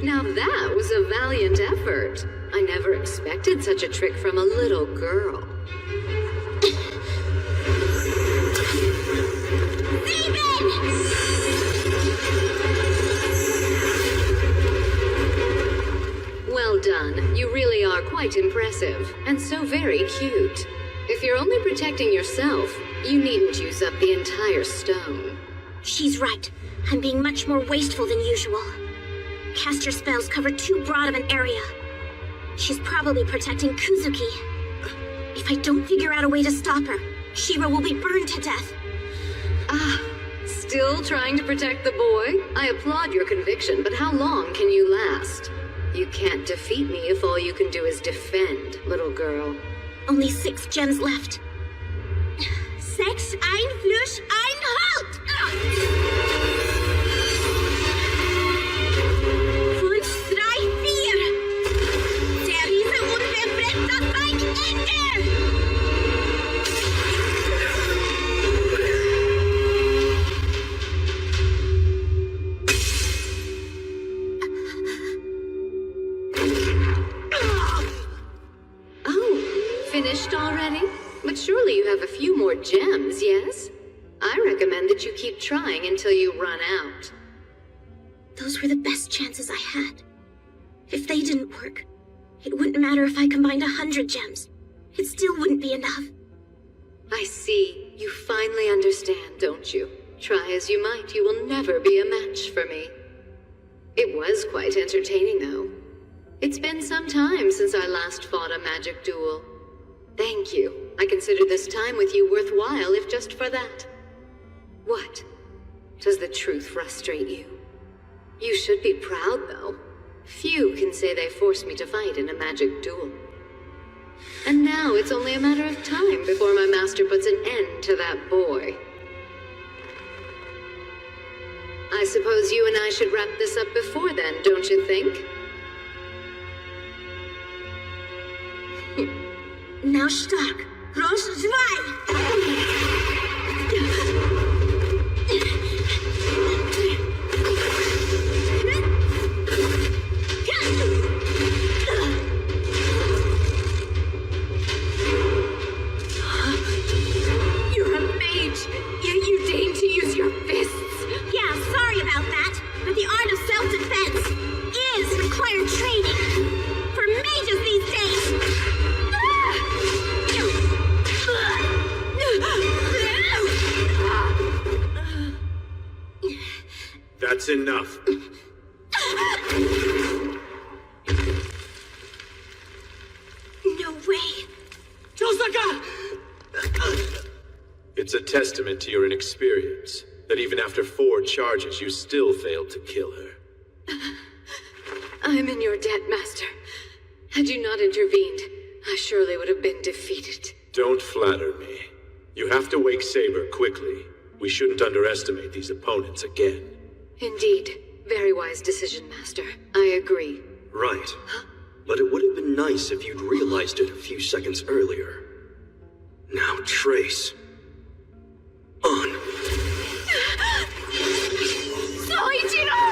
Now that was a valiant effort. I never expected such a trick from a little girl. Well done. You really are quite impressive, and so very cute. If you're only protecting yourself, you needn't use up the entire stone. She's right. I'm being much more wasteful than usual. Caster spells cover too broad of an area. She's probably protecting Kuzuki. If I don't figure out a way to stop her, Shira will be burned to death. Still trying to protect the boy? I applaud your conviction, but how long can you last? You can't defeat me if all you can do is defend, little girl. Only 6 gems left. 6, ein Fluss, ein Halt! 5, 3, 4. Der Riese unbefreit das sein Ende! Finished already? But surely you have a few more gems, yes? I recommend that you keep trying until you run out. Those were the best chances I had. If they didn't work, it wouldn't matter if I combined 100 gems. It still wouldn't be enough. I see. You finally understand, don't you? Try as you might, you will never be a match for me. It was quite entertaining, though. It's been some time since I last fought a magic duel. Thank you. I consider this time with you worthwhile, if just for that. What? Does the truth frustrate you? You should be proud, though. Few can say they forced me to fight in a magic duel. And now it's only a matter of time before my master puts an end to that boy. I suppose you and I should wrap this up before then, don't you think? Now stark. Groß 2. You're a mage, yet you deign to use your fists. Yeah, sorry about that, but the art of self-defense is required training for mages these days. That's enough. No way. Tosaka! It's a testament to your inexperience that even after 4 charges, you still failed to kill her. I'm in your debt, Master. Had you not intervened, I surely would have been defeated. Don't flatter me. You have to wake Saber quickly. We shouldn't underestimate these opponents again. Indeed. Very wise decision, Master. I agree. Right. But it would have been nice if you'd realized it a few seconds earlier. Now, Trace. On. Soichiro!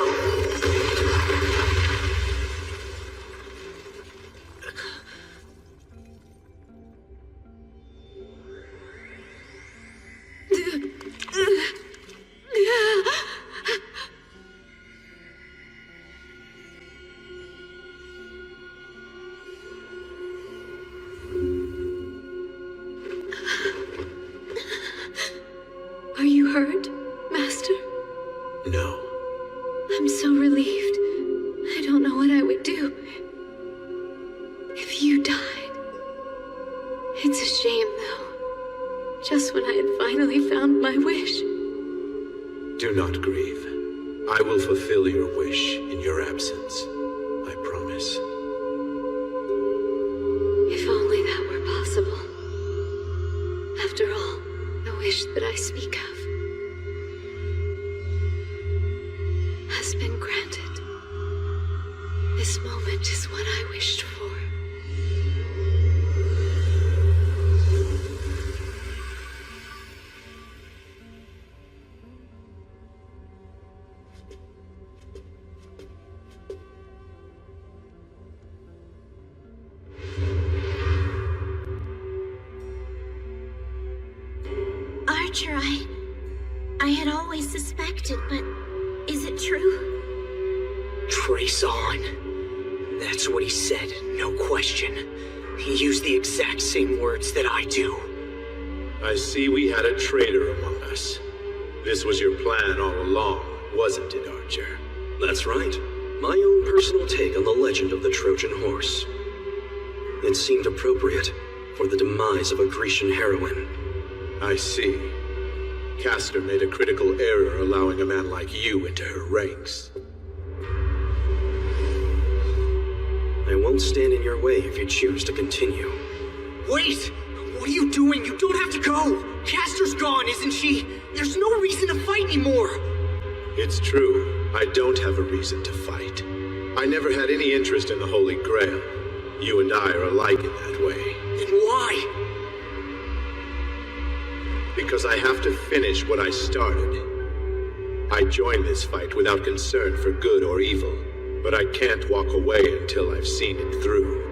Are you hurt, Master? No. I'm so relieved. I don't know what I would do if you died. It's a shame, though. Just when I had finally found my wish. Do not grieve. I will fulfill your wish in your absence. I promise. If only that were possible. After all, the wish that I speak of has been granted. This moment is what I wished for. Archer, I had always suspected, but is it true? Trace on. That's what he said, no question. He used the exact same words that I do. I see we had a traitor among us. This was your plan all along, wasn't it, Archer? That's right. My own personal take on the legend of the Trojan horse. It seemed appropriate for the demise of a Grecian heroine. I see. Castor made a critical error allowing a man like you into her ranks. I won't stand in your way if you choose to continue. Wait! What are you doing? You don't have to go! Castor's gone, isn't she? There's no reason to fight anymore! It's true. I don't have a reason to fight. I never had any interest in the Holy Grail. You and I are alike in that way. Then why? Because I have to finish what I started. I joined this fight without concern for good or evil, but I can't walk away until I've seen it through.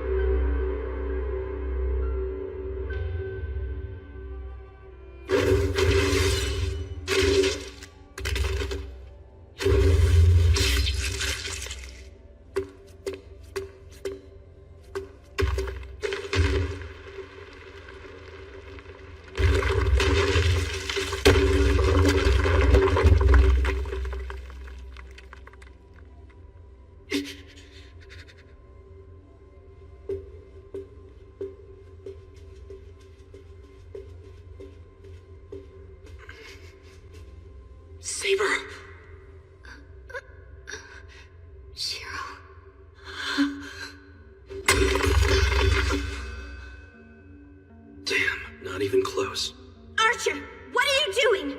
heroes. Archer, what are you doing?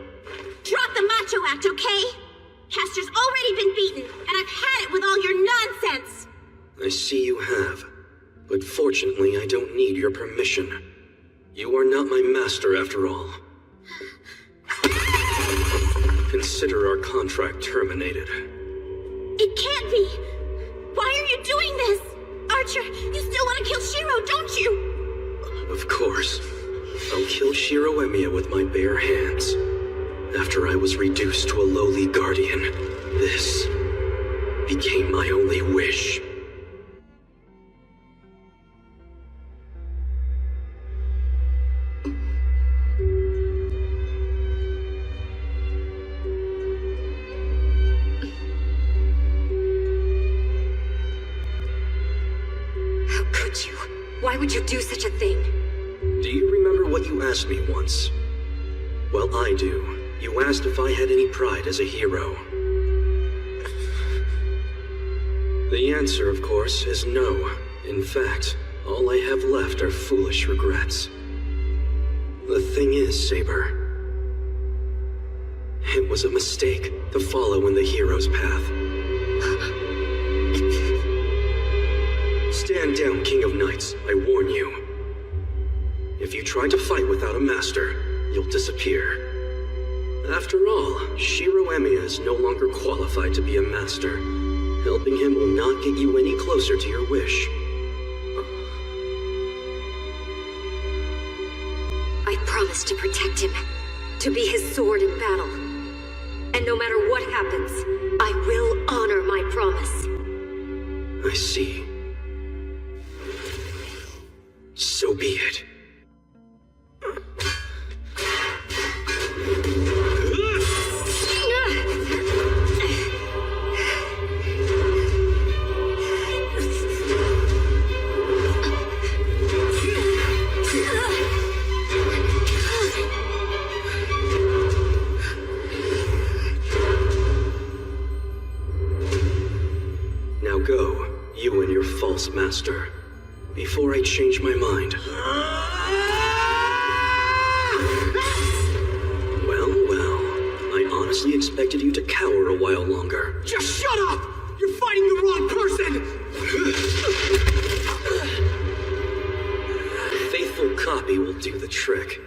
Drop the macho act, okay? Castor's already been beaten, and I've had it with all your nonsense! I see you have. But fortunately, I don't need your permission. You are not my master, after all. Consider our contract terminated. It can't be! Why are you doing this? Archer, you still want to kill Shiro, don't you? Of course. I'll kill Shiro Emiya with my bare hands. After I was reduced to a lowly guardian, this became my only wish. Why would you do such a thing? Do you remember what you asked me once? Well, I do. You asked if I had any pride as a hero. The answer, of course, is no. In fact, all I have left are foolish regrets. The thing is, Saber, it was a mistake to follow in the hero's path. Stand down, King of Knights, I warn you. If you try to fight without a master, you'll disappear. After all, Shiro Emiya is no longer qualified to be a master. Helping him will not get you any closer to your wish. I promised to protect him, to be his sword in battle. And no matter what happens, I will honor my promise. I see. So be it. Now go, you and your false master. Before I change my mind. Well, I honestly expected you to cower a while longer. Just shut up! You're fighting the wrong person! A faithful copy will do the trick.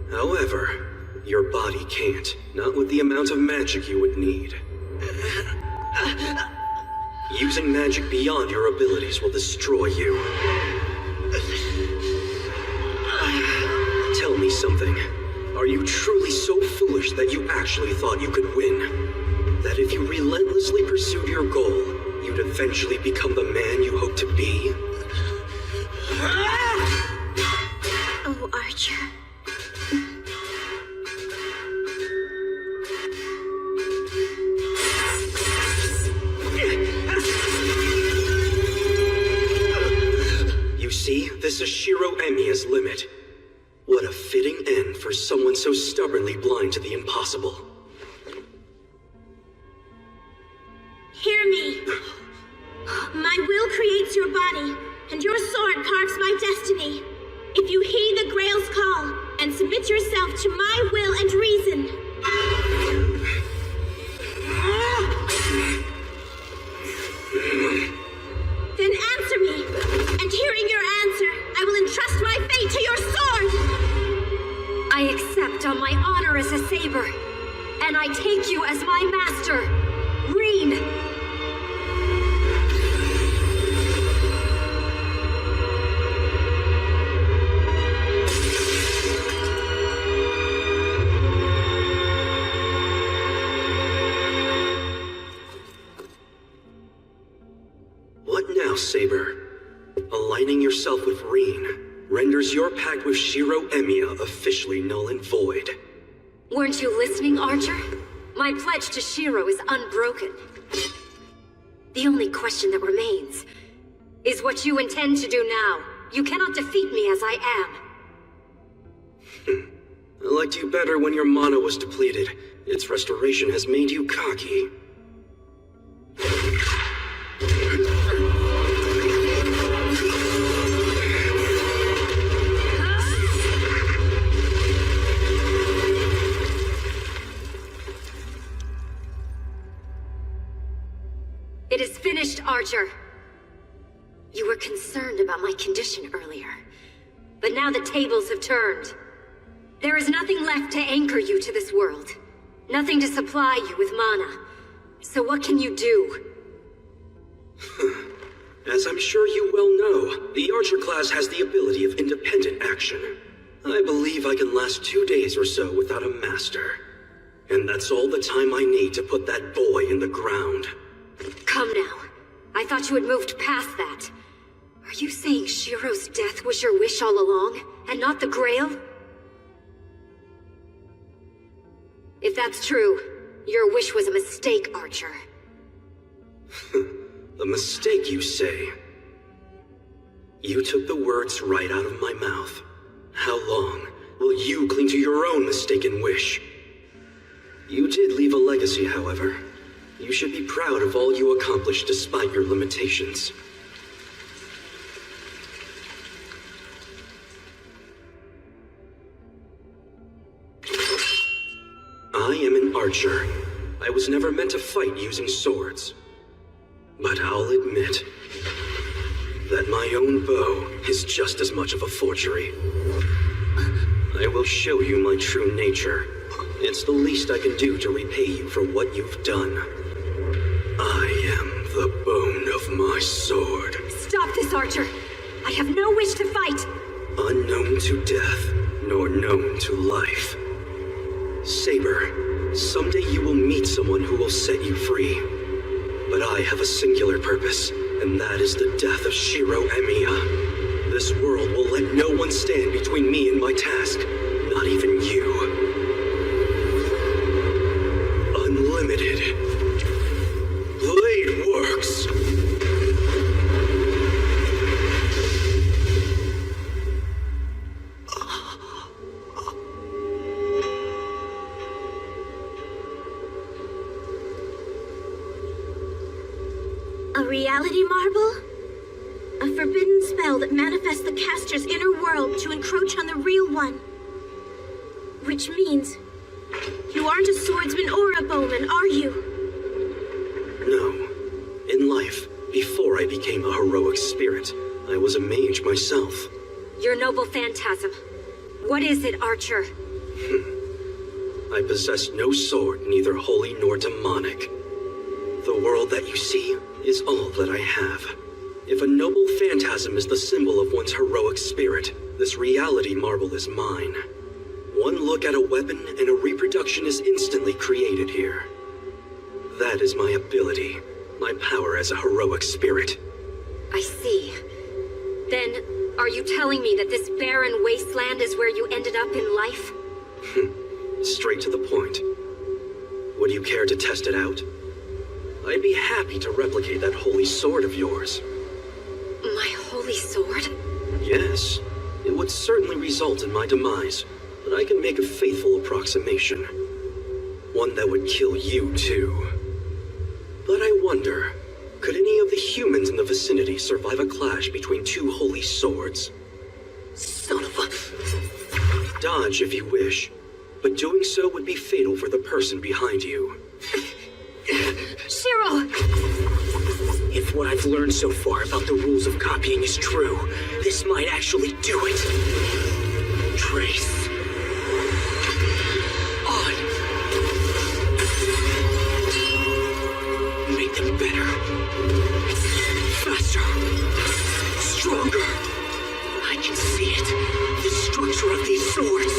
However, your body can't. Not with the amount of magic you would need. Using magic beyond your abilities will destroy you. Tell me something. Are you truly so foolish that you actually thought you could win? That if you relentlessly pursued your goal, you'd eventually become the man you hope to be? Oh, Archer. You see, this is Shiro Emiya's limit. What a fitting end for someone so stubbornly blind to the impossible. Hear me. My will creates your body, and your sword carves my destiny. If you heed the Grail's call, and submit yourself to my will and reason. Then answer me, and hearing your answer, I will entrust my fate to your sword! I accept on my honor as a saber, and I take you as my master, Reen! What now, Saber? Aligning yourself with Reen renders your pact with Shiro Emiya officially null and void. Weren't you listening, Archer? My pledge to Shiro is unbroken. The only question that remains is what you intend to do now. You cannot defeat me as I am. I liked you better when your mana was depleted. Its restoration has made you cocky. concerned about my condition earlier. But now the tables have turned. There is nothing left to anchor you to this world. Nothing to supply you with mana. So what can you do? As I'm sure you well know, the Archer class has the ability of independent action. I believe I can last 2 days or so without a master. And that's all the time I need to put that boy in the ground. Come now. I thought you had moved past that. Are you saying Shiro's death was your wish all along, and not the Grail? If that's true, your wish was a mistake, Archer. A mistake, you say? You took the words right out of my mouth. How long will you cling to your own mistaken wish? You did leave a legacy, however. You should be proud of all you accomplished despite your limitations. I am an archer. I was never meant to fight using swords. But I'll admit that my own bow is just as much of a forgery. I will show you my true nature. It's the least I can do to repay you for what you've done. I am the bone of my sword. Stop this, Archer! I have no wish to fight! Unknown to death, nor known to life. Saber, someday you will meet someone who will set you free. But I have a singular purpose, and that is the death of Shiro Emiya. This world will let no one stand between me and my task, not even you. Unlimited. Blade works. A reality marble? A forbidden spell that manifests the caster's inner world to encroach on the real one. Which means you aren't a swordsman or a bowman, are you? No. In life, before I became a heroic spirit, I was a mage myself. Your noble phantasm. What is it, Archer? I possess no sword, neither holy nor demonic. The world that you see is all that I have. If a noble phantasm is the symbol of one's heroic spirit, this reality marble is mine. One look at a weapon and a reproduction is instantly created here. That is my ability, my power as a heroic spirit. I see. Then, are you telling me that this barren wasteland is where you ended up in life? Straight to the point. Would you care to test it out? I'd be happy to replicate that holy sword of yours. My holy sword? Yes. It would certainly result in my demise, but I can make a faithful approximation. One that would kill you, too. But I wonder, could any of the humans in the vicinity survive a clash between two holy swords? Son of a... Dodge if you wish, but doing so would be fatal for the person behind you. Shiro! If what I've learned so far about the rules of copying is true, this might actually do it. Trace. On. Make them better. Faster. Stronger. I can see it. The structure of these swords.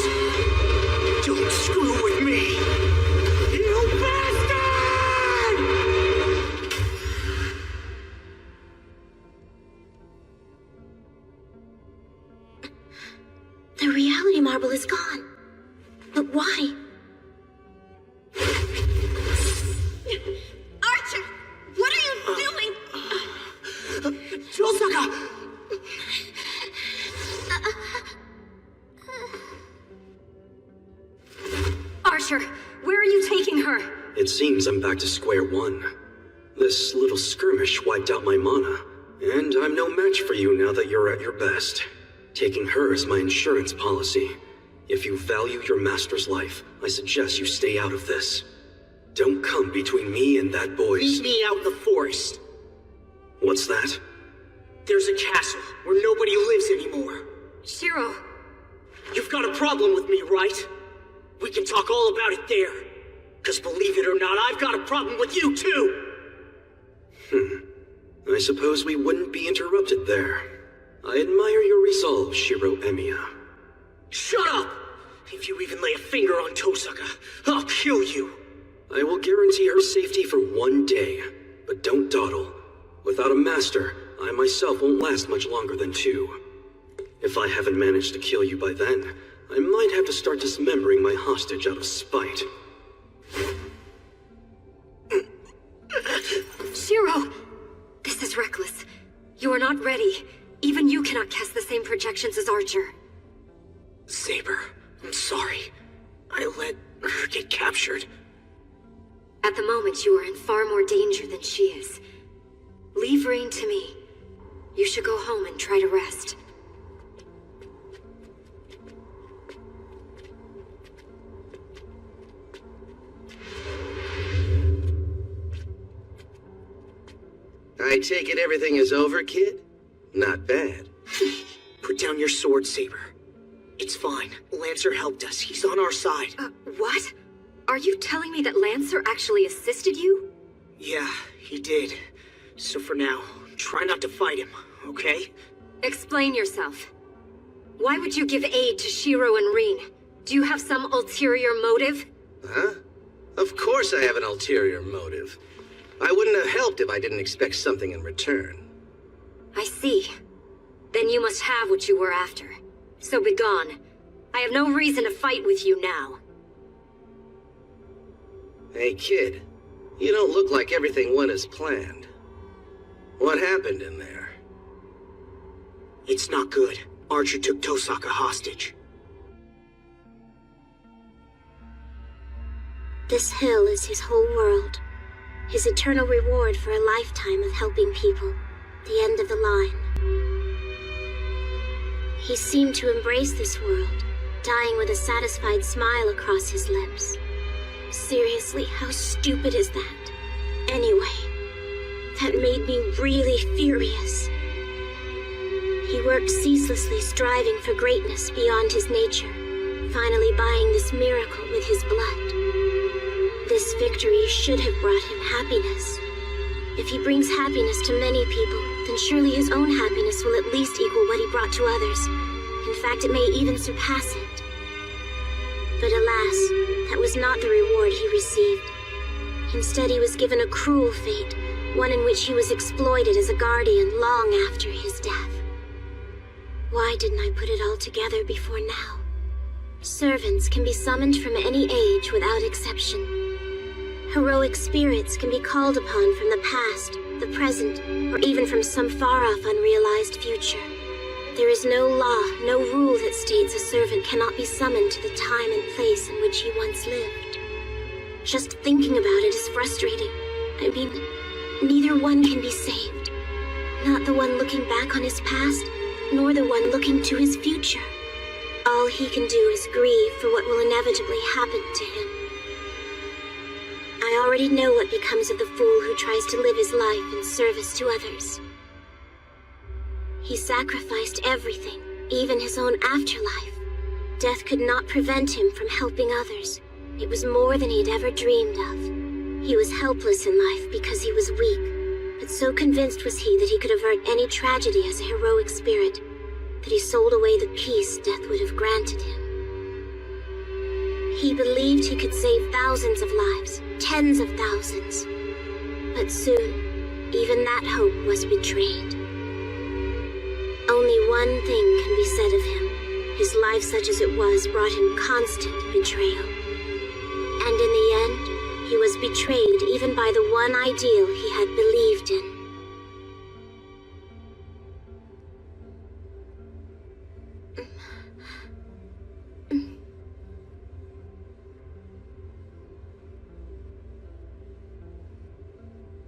Don't screw with me. You bastard! The reality marble is gone. But why? Archer! What are you doing? Chosaka! Archer, where are you taking her? It seems I'm back to square one. This little skirmish wiped out my mana, and I'm no match for you now that you're at your best. Taking her is my insurance policy. If you value your master's life, I suggest you stay out of this. Don't come between me and that boy's... Meet me out in the forest. What's that? There's a castle where nobody lives anymore. Shiro! You've got a problem with me, right? We can talk all about it there. 'Cause believe it or not, I've got a problem with you too! I suppose we wouldn't be interrupted there. I admire your resolve, Shiro Emiya. Shut up! If you even lay a finger on Tosaka, I'll kill you! I will guarantee her safety for 1 day, but don't dawdle. Without a master, I myself won't last much longer than 2. If I haven't managed to kill you by then, I might have to start dismembering my hostage out of spite. Shiro! This is reckless. You are not ready. Even you cannot cast the same projections as Archer. Saber, I'm sorry. I let her get captured. At the moment, you are in far more danger than she is. Leave Rain to me. You should go home and try to rest. I take it everything is over, kid? Not bad. Put down your sword, Saber. It's fine. Lancer helped us. He's on our side. What? Are you telling me that Lancer actually assisted you? Yeah, he did. So for now, try not to fight him, okay? Explain yourself. Why would you give aid to Shiro and Rin? Do you have some ulterior motive? Huh? Of course I have an ulterior motive. I wouldn't have helped if I didn't expect something in return. I see. Then you must have what you were after. So begone. I have no reason to fight with you now. Hey kid, you don't look like everything went as planned. What happened in there? It's not good. Archer took Tosaka hostage. This hill is his whole world. His eternal reward for a lifetime of helping people. The end of the line. He seemed to embrace this world, dying with a satisfied smile across his lips. Seriously, how stupid is that? Anyway, that made me really furious. He worked ceaselessly, striving for greatness beyond his nature, finally buying this miracle with his blood. This victory should have brought him happiness. If he brings happiness to many people, then surely his own happiness will at least equal what he brought to others. In fact, it may even surpass it. But alas, that was not the reward he received. Instead, he was given a cruel fate, one in which he was exploited as a guardian long after his death. Why didn't I put it all together before now? Servants can be summoned from any age without exception. Heroic spirits can be called upon from the past, the present, or even from some far-off unrealized future. There is no law, no rule that states a servant cannot be summoned to the time and place in which he once lived. Just thinking about it is frustrating. I mean, neither one can be saved. Not the one looking back on his past, nor the one looking to his future. All he can do is grieve for what will inevitably happen to him. I already know what becomes of the fool who tries to live his life in service to others. He sacrificed everything, even his own afterlife. Death could not prevent him from helping others. It was more than he had ever dreamed of. He was helpless in life because he was weak, but so convinced was he that he could avert any tragedy as a heroic spirit, that he sold away the peace death would have granted him. He believed he could save thousands of lives, tens of thousands. But soon, even that hope was betrayed. Only one thing can be said of him. His life, such as it was, brought him constant betrayal. And in the end, he was betrayed even by the one ideal he had believed in.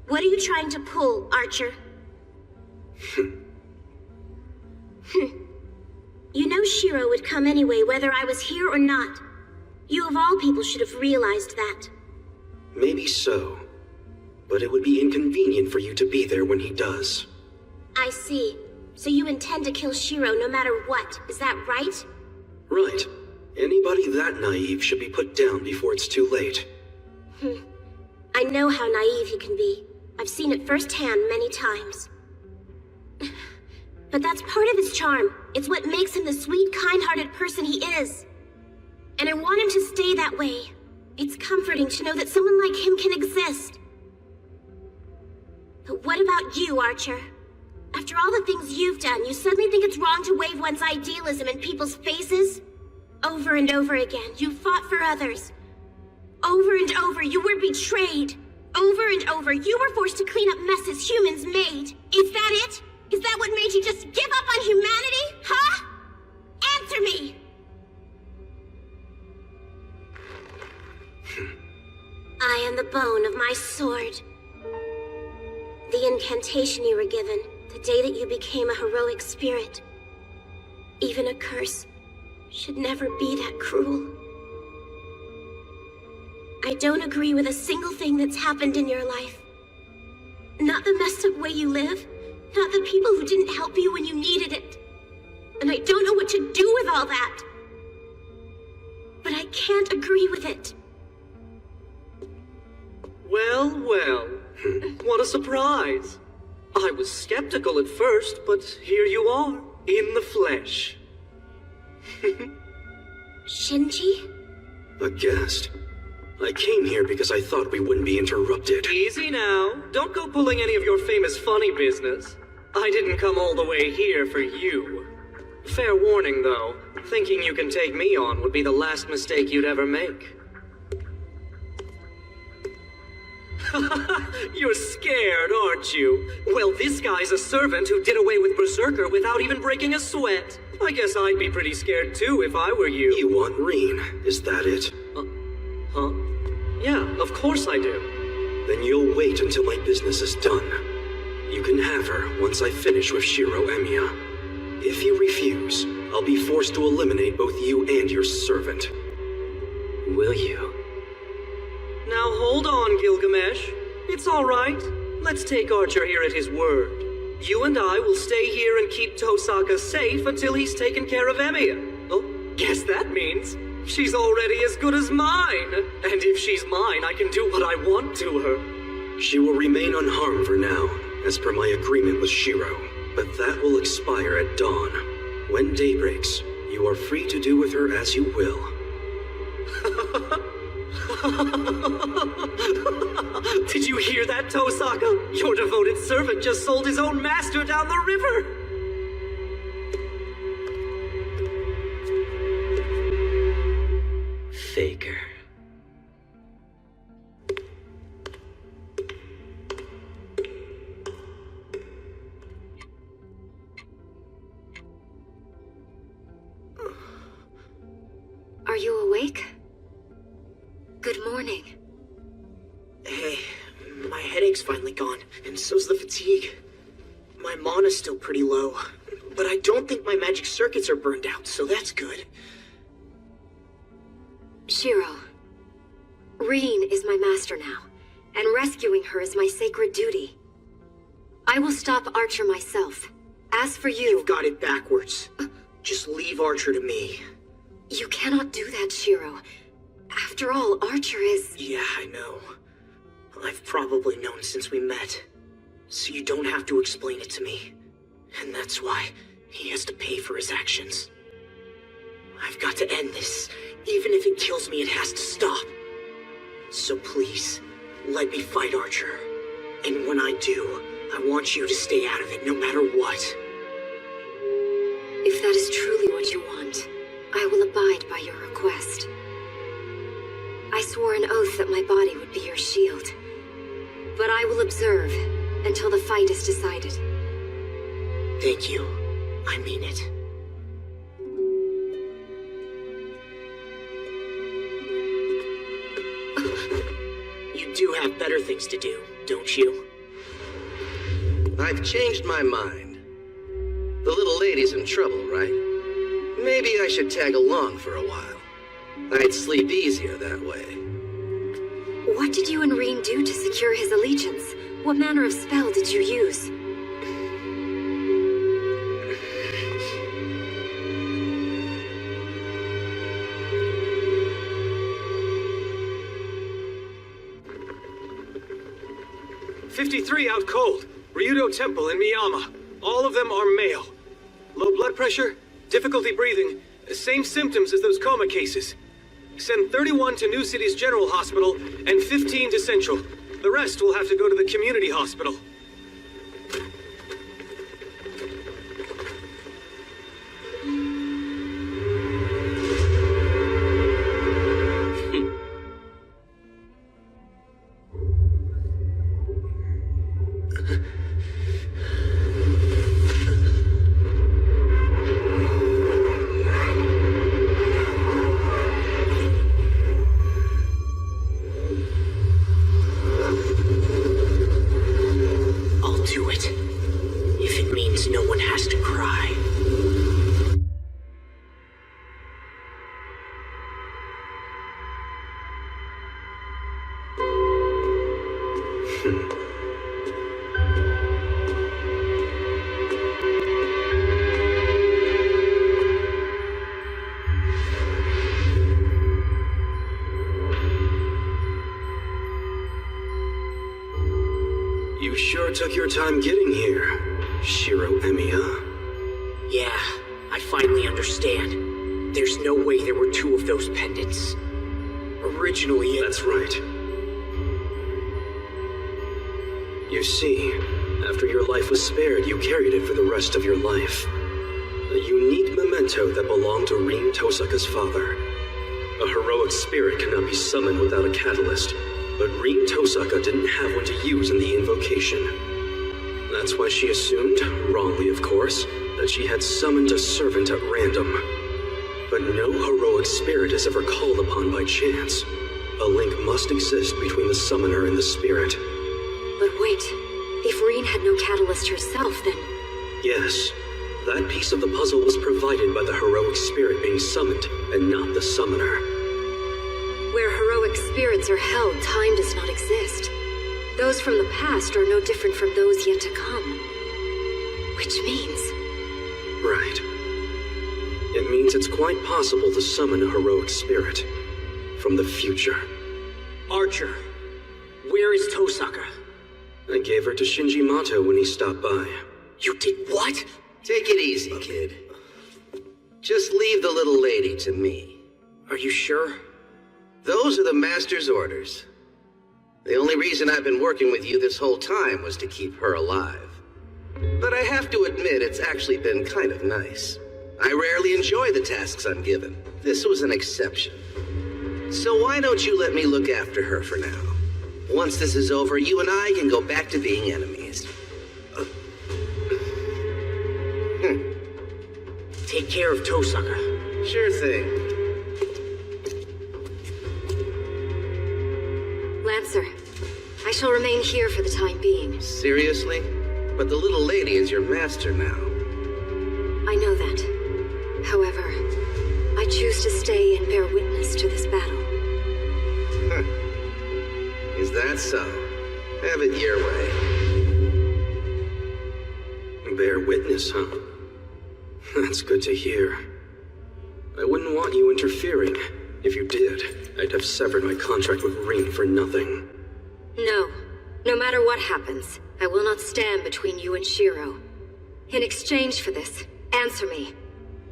What are you trying to pull, Archer? You know Shiro would come anyway, whether I was here or not. You of all people should have realized that. Maybe so. But it would be inconvenient for you to be there when he does. I see. So you intend to kill Shiro no matter what, is that right? Right. Anybody that naive should be put down before it's too late. I know how naive he can be. I've seen it firsthand many times. But that's part of his charm. It's what makes him the sweet, kind-hearted person he is. And I want him to stay that way. It's comforting to know that someone like him can exist. But what about you, Archer? After all the things you've done, you suddenly think it's wrong to wave one's idealism in people's faces? Over and over again, you fought for others. Over and over, you were betrayed. Over and over, you were forced to clean up messes humans made. Is that it? Is that what made you just give up on humanity? Huh? Answer me! I am the bone of my sword. The incantation you were given, the day that you became a heroic spirit. Even a curse should never be that cruel. I don't agree with a single thing that's happened in your life. Not the messed up way you live, not the people who didn't help you when you needed it. And I don't know what to do with all that. But I can't agree with it. Well, well. What a surprise. I was skeptical at first, but here you are, in the flesh. Shinji? A guest? I came here because I thought we wouldn't be interrupted. Easy now. Don't go pulling any of your famous funny business. I didn't come all the way here for you. Fair warning, though. Thinking you can take me on would be the last mistake you'd ever make. You're scared, aren't you? Well, this guy's a servant who did away with Berserker without even breaking a sweat. I guess I'd be pretty scared too if I were you. You want Reen, is that it? Huh? Yeah, of course I do. Then you'll wait until my business is done. You can have her once I finish with Shiro Emiya. If you refuse, I'll be forced to eliminate both you and your servant. Will you? Now hold on, Gilgamesh. It's all right. Let's take Archer here at his word. You and I will stay here and keep Tosaka safe until he's taken care of Emiya. Oh, guess that means she's already as good as mine. And if she's mine, I can do what I want to her. She will remain unharmed for now, as per my agreement with Shiro. But that will expire at dawn. When day breaks, you are free to do with her as you will. Did you hear that, Tosaka? Your devoted servant just sold his own master down the river! Faker. Are you awake? Good morning. Hey, my headache's finally gone, and so's the fatigue. My mana's still pretty low, but I don't think my magic circuits are burned out, so that's good. Shiro, Reen is my master now, and rescuing her is my sacred duty. I will stop Archer myself. As for you... You've got it backwards. Just leave Archer to me. You cannot do that, Shiro. After all, Archer is... Yeah, I know. I've probably known since we met. So you don't have to explain it to me. And that's why he has to pay for his actions. I've got to end this. Even if it kills me, it has to stop. So please, let me fight Archer. And when I do, I want you to stay out of it no matter what. If that is truly what you want, I will abide by your request. I swore an oath that my body would be your shield. But I will observe until the fight is decided. Thank you. I mean it. You do have better things to do, don't you? I've changed my mind. The little lady's in trouble, right? Maybe I should tag along for a while. I'd sleep easier that way. What did you and Reen do to secure his allegiance? What manner of spell did you use? 53 out cold. Ryudo Temple in Miyama. All of them are male. Low blood pressure, difficulty breathing, same symptoms as those coma cases. Send 31 to New City's General Hospital and 15 to Central. The rest will have to go to the community hospital. You sure took your time getting here, Shiro Emiya. Yeah, I finally understand. There's no way there were two of those pendants. Originally, That's right. You see, after your life was spared, you carried it for the rest of your life. A unique memento that belonged to Rin Tosaka's father. A heroic spirit cannot be summoned without a catalyst, but Rin Tosaka didn't have one to use in the invocation. That's why she assumed, wrongly of course, that she had summoned a servant at random. But no heroic spirit is ever called upon by chance. A link must exist between the summoner and the spirit. But wait, if Rin had no catalyst herself, then... Yes, that piece of the puzzle was provided by the heroic spirit being summoned, and not the summoner. Where heroic spirits are held, time does not exist. Those from the past are no different from those yet to come. Which means... Right. It means it's quite possible to summon a heroic spirit from the future. Archer, where is Tosaka? I gave her to Shinji Mato when he stopped by. You did what? Take it easy, kid. Just leave the little lady to me. Are you sure? Those are the Master's orders. The only reason I've been working with you this whole time was to keep her alive. But I have to admit, it's actually been kind of nice. I rarely enjoy the tasks I'm given. This was an exception. So why don't you let me look after her for now? Once this is over, you and I can go back to being enemies. Take care of Tosaka. Sure thing. Lancer, I shall remain here for the time being. Seriously? But the little lady is your master now. I know that. However, I choose to stay and bear witness to this battle. Is that so? Have it your way. Bear witness, huh? That's good to hear. I wouldn't want you interfering. If you did, I'd have severed my contract with Rin for nothing. No. No matter what happens, I will not stand between you and Shiro. In exchange for this, answer me.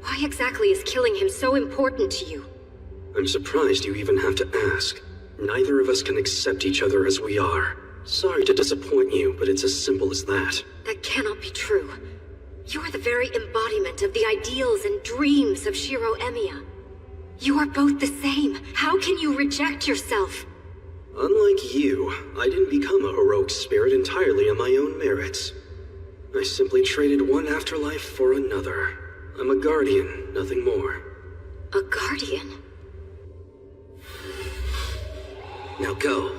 Why exactly is killing him so important to you? I'm surprised you even have to ask. Neither of us can accept each other as we are. Sorry to disappoint you, but it's as simple as that. That cannot be true. You are the very embodiment of the ideals and dreams of Shiro Emiya. You are both the same. How can you reject yourself? Unlike you, I didn't become a heroic spirit entirely on my own merits. I simply traded one afterlife for another. I'm a guardian, nothing more. A guardian? Now go.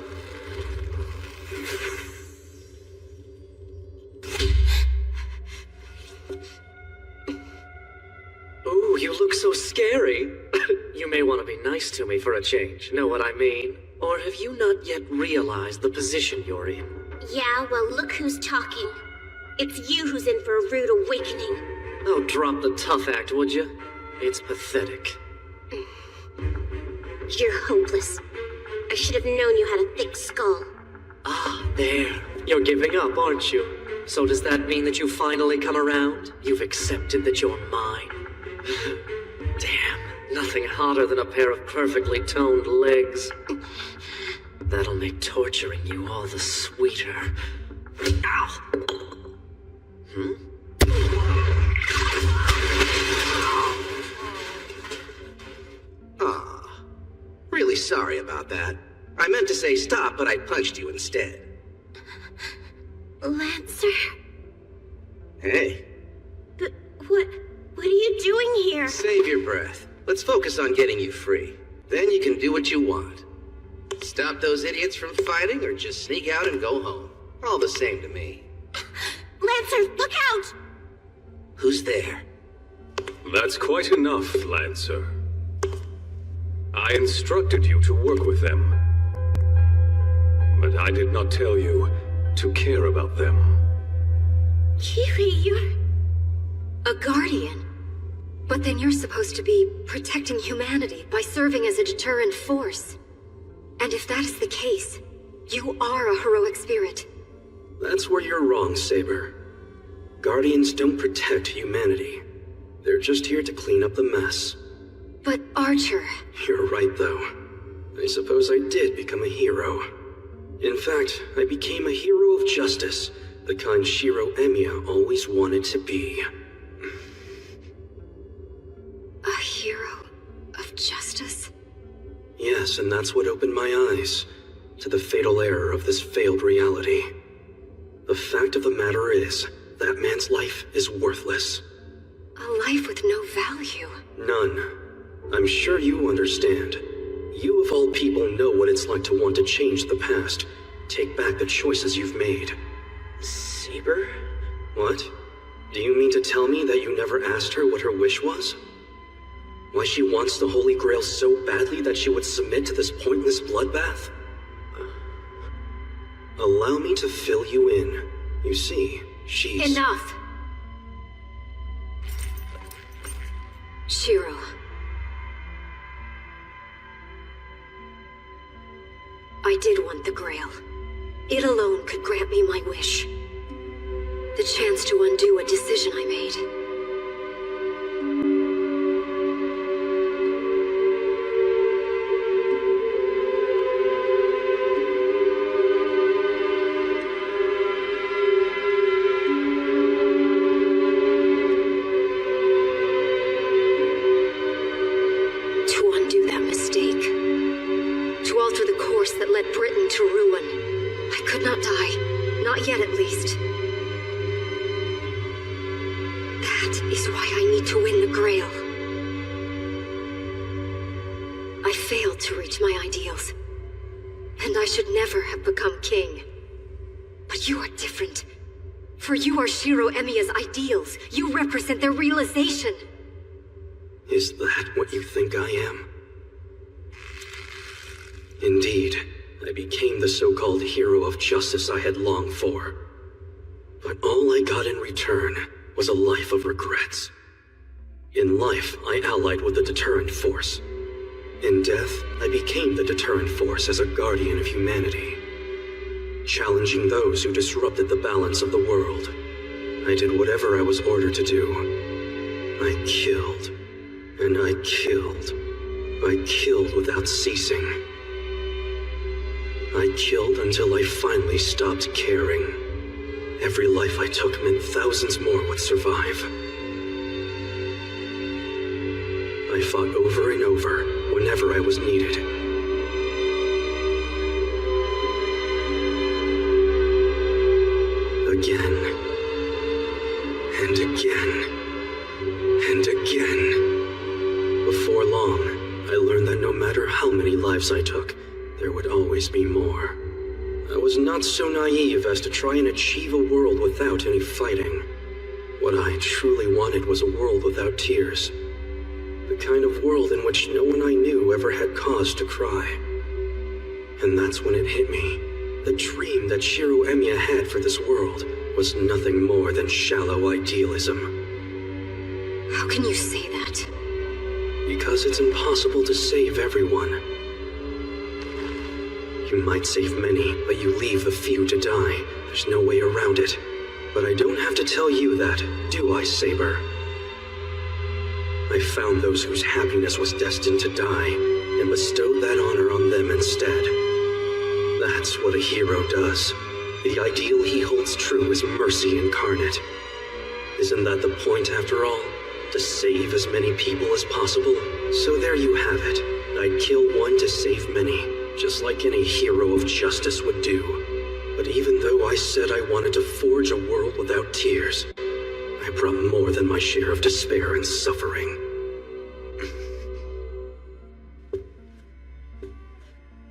Ooh, you look so scary. You may want to be nice to me for a change, know what I mean? Or have you not yet realized the position you're in? Yeah, well, look who's talking. It's you who's in for a rude awakening. Oh, drop the tough act, would you? It's pathetic. You're hopeless. I should have known you had a thick skull. Ah, there. You're giving up, aren't you? So does that mean that you finally come around? You've accepted that you're mine? Damn, nothing hotter than a pair of perfectly toned legs. That'll make torturing you all the sweeter. Ow. Aw, really sorry about that. I meant to say stop, but I punched you instead. Lancer? Hey. What are you doing here? Save your breath. Let's focus on getting you free. Then you can do what you want. Stop those idiots from fighting or just sneak out and go home. All the same to me. Lancer, look out! Who's there? That's quite enough, Lancer. I instructed you to work with them. But I did not tell you to care about them. Kiri, you're... A guardian? But then you're supposed to be protecting humanity by serving as a deterrent force. And if that is the case, you are a heroic spirit. That's where you're wrong, Saber. Guardians don't protect humanity. They're just here to clean up the mess. But Archer... You're right, though. I suppose I did become a hero. In fact, I became a hero of justice, the kind Shiro Emiya always wanted to be. A hero of justice? Yes, and that's what opened my eyes to the fatal error of this failed reality. The fact of the matter is, that man's life is worthless. A life with no value. None. I'm sure you understand. You of all people know what it's like to want to change the past, take back the choices you've made. Saber? What? Do you mean to tell me that you never asked her what her wish was? Why she wants the Holy Grail so badly that she would submit to this pointless bloodbath? Allow me to fill you in. You see, she's... Enough! Shiro. I did want the Grail. It alone could grant me my wish. The chance to undo a decision I made. Shiro Emiya's ideals. You represent their realization. Is that what you think I am? Indeed, I became the so-called hero of justice I had longed for. But all I got in return was a life of regrets. In life, I allied with the deterrent force. In death, I became the deterrent force as a guardian of humanity, challenging those who disrupted the balance of the world. I did whatever I was ordered to do. I killed, and I killed. I killed without ceasing. I killed until I finally stopped caring. Every life I took meant thousands more would survive. I fought over and over whenever I was needed. Again. And again. And again. Before long, I learned that no matter how many lives I took, there would always be more. I was not so naive as to try and achieve a world without any fighting. What I truly wanted was a world without tears. The kind of world in which no one I knew ever had cause to cry. And that's when it hit me. The dream that Shiro Emiya had for this world was nothing more than shallow idealism. How can you say that? Because it's impossible to save everyone. You might save many, but you leave the few to die, There's no way around it. But I don't have to tell you that, do I, Saber? I found those whose happiness was destined to die, and bestowed that honor on them instead. That's what a hero does. The ideal he holds true is mercy incarnate. Isn't that the point, after all? To save as many people as possible? So there you have it. I'd kill one to save many, just like any hero of justice would do. But even though I said I wanted to forge a world without tears, I brought more than my share of despair and suffering.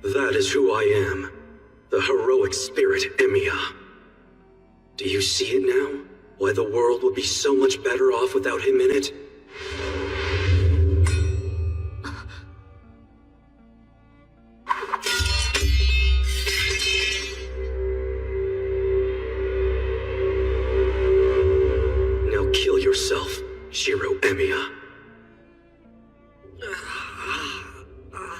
That is who I am. The heroic spirit Emiya. Do you see it now? Why the world would be so much better off without him in it? Now kill yourself, Shiro Emiya.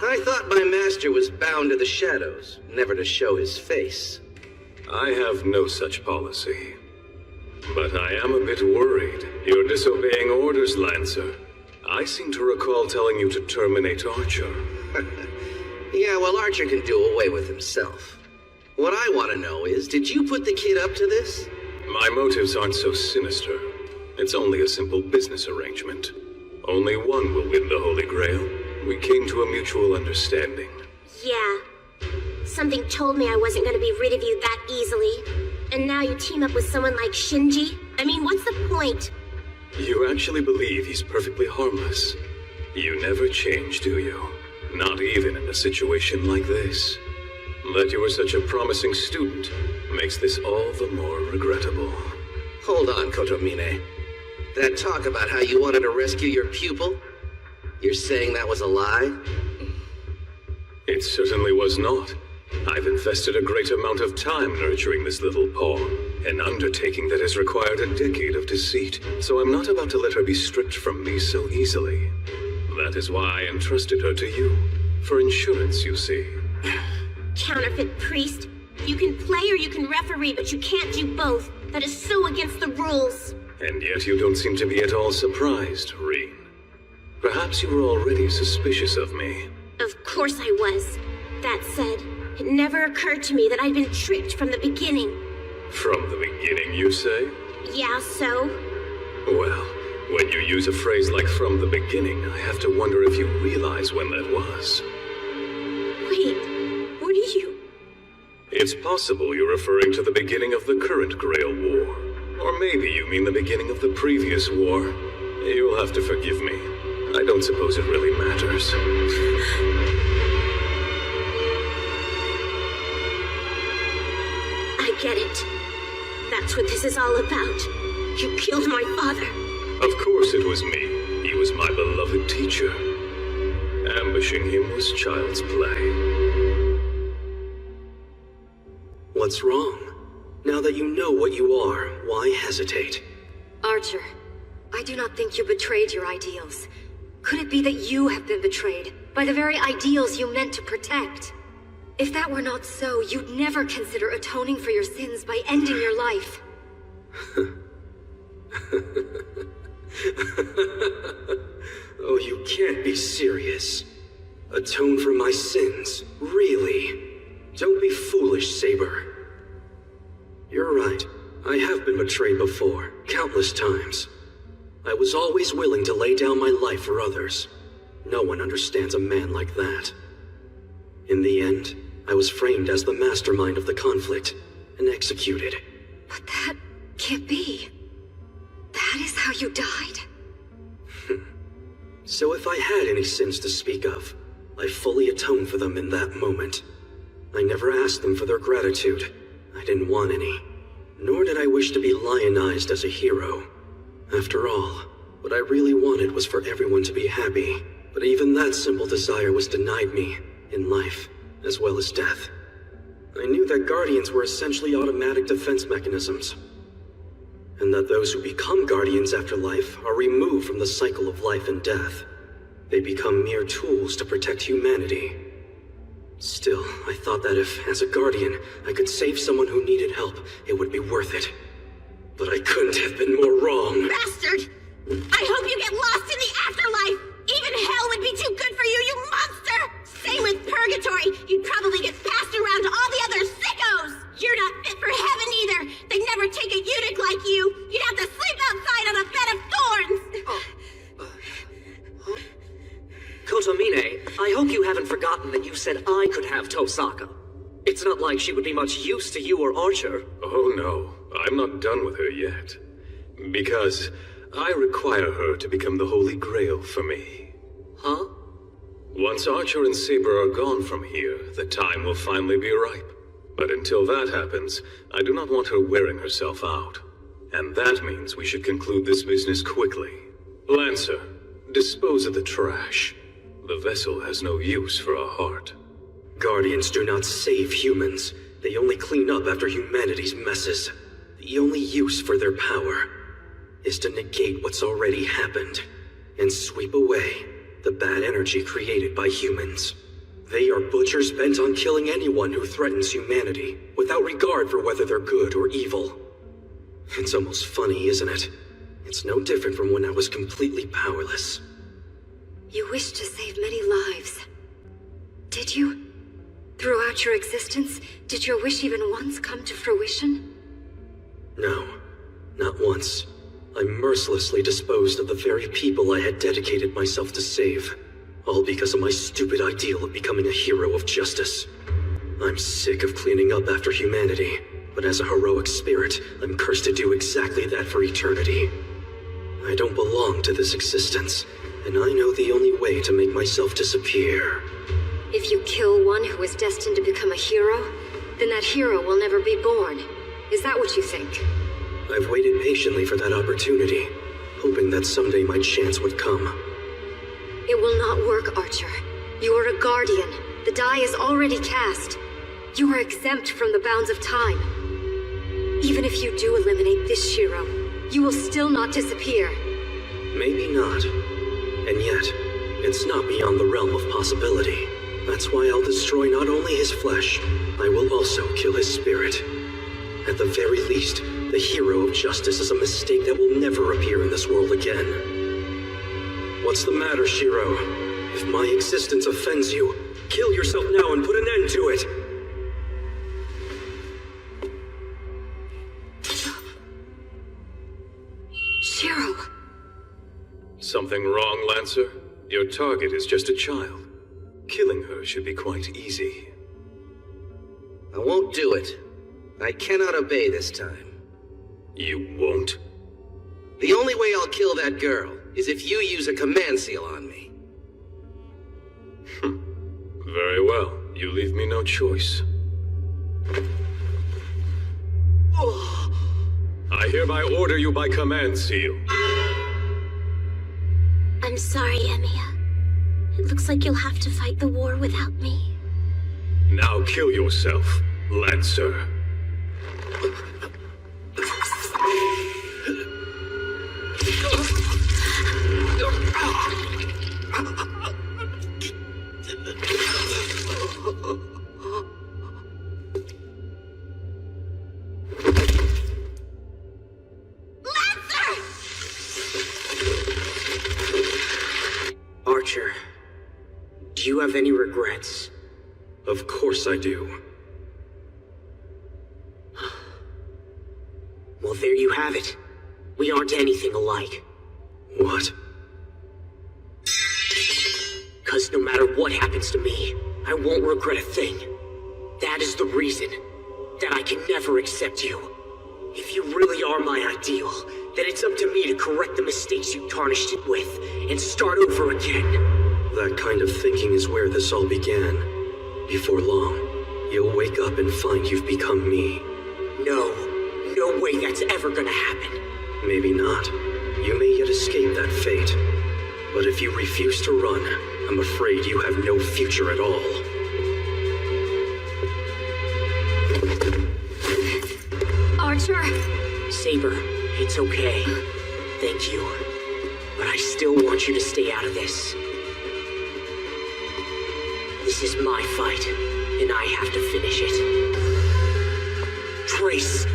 I thought my master was bound to the shadows, never to show his face. I have no such policy. But I am a bit worried. You're disobeying orders, Lancer. I seem to recall telling you to terminate Archer. Yeah, well, Archer can do away with himself. What I want to know is, did you put the kid up to this? My motives aren't so sinister. It's only a simple business arrangement. Only one will win the Holy Grail. We came to a mutual understanding. Yeah. Something told me I wasn't gonna be rid of you that easily. And now you team up with someone like Shinji? I mean, what's the point? You actually believe he's perfectly harmless. You never change, do you? Not even in a situation like this. That you were such a promising student makes this all the more regrettable. Hold on, Kotomine. That talk about how you wanted to rescue your pupil? You're saying that was a lie? It certainly was not. I've invested a great amount of time nurturing this little pawn, an undertaking that has required a decade of deceit, so I'm not about to let her be stripped from me so easily. That is why I entrusted her to you. For insurance, you see. Counterfeit priest. You can play or you can referee, but you can't do both. That is so against the rules. And yet you don't seem to be at all surprised, Reen. Perhaps you were already suspicious of me. Of course I was. That said, it never occurred to me that I'd been tricked from the beginning. From the beginning, you say? Yeah, so? Well, when you use a phrase like from the beginning, I have to wonder if you realize when that was. Wait, what are you? It's possible you're referring to the beginning of the current Grail War. Or maybe you mean the beginning of the previous war. You'll have to forgive me. I don't suppose it really matters. I get it. That's what this is all about. You killed my father. Of course it was me. He was my beloved teacher. Ambushing him was child's play. What's wrong? Now that you know what you are, why hesitate? Archer, I do not think you betrayed your ideals. Could it be that you have been betrayed by the very ideals you meant to protect? If that were not so, you'd never consider atoning for your sins by ending your life. Oh, you can't be serious. Atone for my sins? Really? Don't be foolish, Saber. You're right. I have been betrayed before, countless times. I was always willing to lay down my life for others. No one understands a man like that. In the end, I was framed as the mastermind of the conflict and executed. But that can't be. That is how you died. So if I had any sins to speak of, I fully atoned for them in that moment. I never asked them for their gratitude. I didn't want any. Nor did I wish to be lionized as a hero. After all, what I really wanted was for everyone to be happy. But even that simple desire was denied me, in life, as well as death. I knew that Guardians were essentially automatic defense mechanisms. And that those who become Guardians after life are removed from the cycle of life and death. They become mere tools to protect humanity. Still, I thought that if, as a guardian, I could save someone who needed help, it would be worth it. But I couldn't have been more wrong. Bastard! I hope you get lost in the afterlife! Even hell would be too good for you, you monster! Same with purgatory. You'd probably get passed around to all the other sickos! You're not fit for heaven either! They'd never take a eunuch like you! You'd have to sleep outside on a bed of thorns! Kotomine, I hope you haven't forgotten that you said I could have Tosaka. It's not like she would be much use to you or Archer. Oh no, I'm not done with her yet. Because I require her to become the Holy Grail for me. Huh? Once Archer and Saber are gone from here, the time will finally be ripe. But until that happens, I do not want her wearing herself out. And that means we should conclude this business quickly. Lancer, dispose of the trash. The vessel has no use for a heart. Guardians do not save humans. They only clean up after humanity's messes. The only use for their power is to negate what's already happened and sweep away the bad energy created by humans. They are butchers bent on killing anyone who threatens humanity, without regard for whether they're good or evil. It's almost funny, isn't it? It's no different from when I was completely powerless. You wished to save many lives. Did you? Throughout your existence, did your wish even once come to fruition? No, not once. I mercilessly disposed of the very people I had dedicated myself to save. All because of my stupid ideal of becoming a hero of justice. I'm sick of cleaning up after humanity, but as a heroic spirit, I'm cursed to do exactly that for eternity. I don't belong to this existence, and I know the only way to make myself disappear. If you kill one who is destined to become a hero, then that hero will never be born. Is that what you think? I've waited patiently for that opportunity, hoping that someday my chance would come. It will not work, Archer. You are a guardian. The die is already cast. You are exempt from the bounds of time. Even if you do eliminate this Shiro, you will still not disappear. Maybe not. And yet, it's not beyond the realm of possibility. That's why I'll destroy not only his flesh, I will also kill his spirit. At the very least, the hero of justice is a mistake that will never appear in this world again. What's the matter, Shiro? If my existence offends you, kill yourself now and put an end to it! Shiro! Something wrong, Lancer? Your target is just a child. Killing her should be quite easy. I won't do it. I cannot obey this time. You won't? The only way I'll kill that girl is if you use a command seal on me. Very well. You leave me no choice. I hereby order you by command seal. I'm sorry, Emiya. It looks like you'll have to fight the war without me. Now kill yourself, Lancer. Archer, do you have any regrets? Of course I do. Well, there you have it. We aren't anything alike. What? 'Cause no matter what happens to me, I won't regret a thing. That is the reason that I can never accept you. If you really are my ideal, then it's up to me to correct the mistakes you tarnished it with and start over again. That kind of thinking is where this all began. Before long, you'll wake up and find you've become me. No way that's ever gonna happen. Maybe not. You may yet escape that fate. But if you refuse to run, I'm afraid you have no future at all. Archer! Saber, it's okay. Thank you. But I still want you to stay out of this. The This is my fight, and I have to finish it. Trace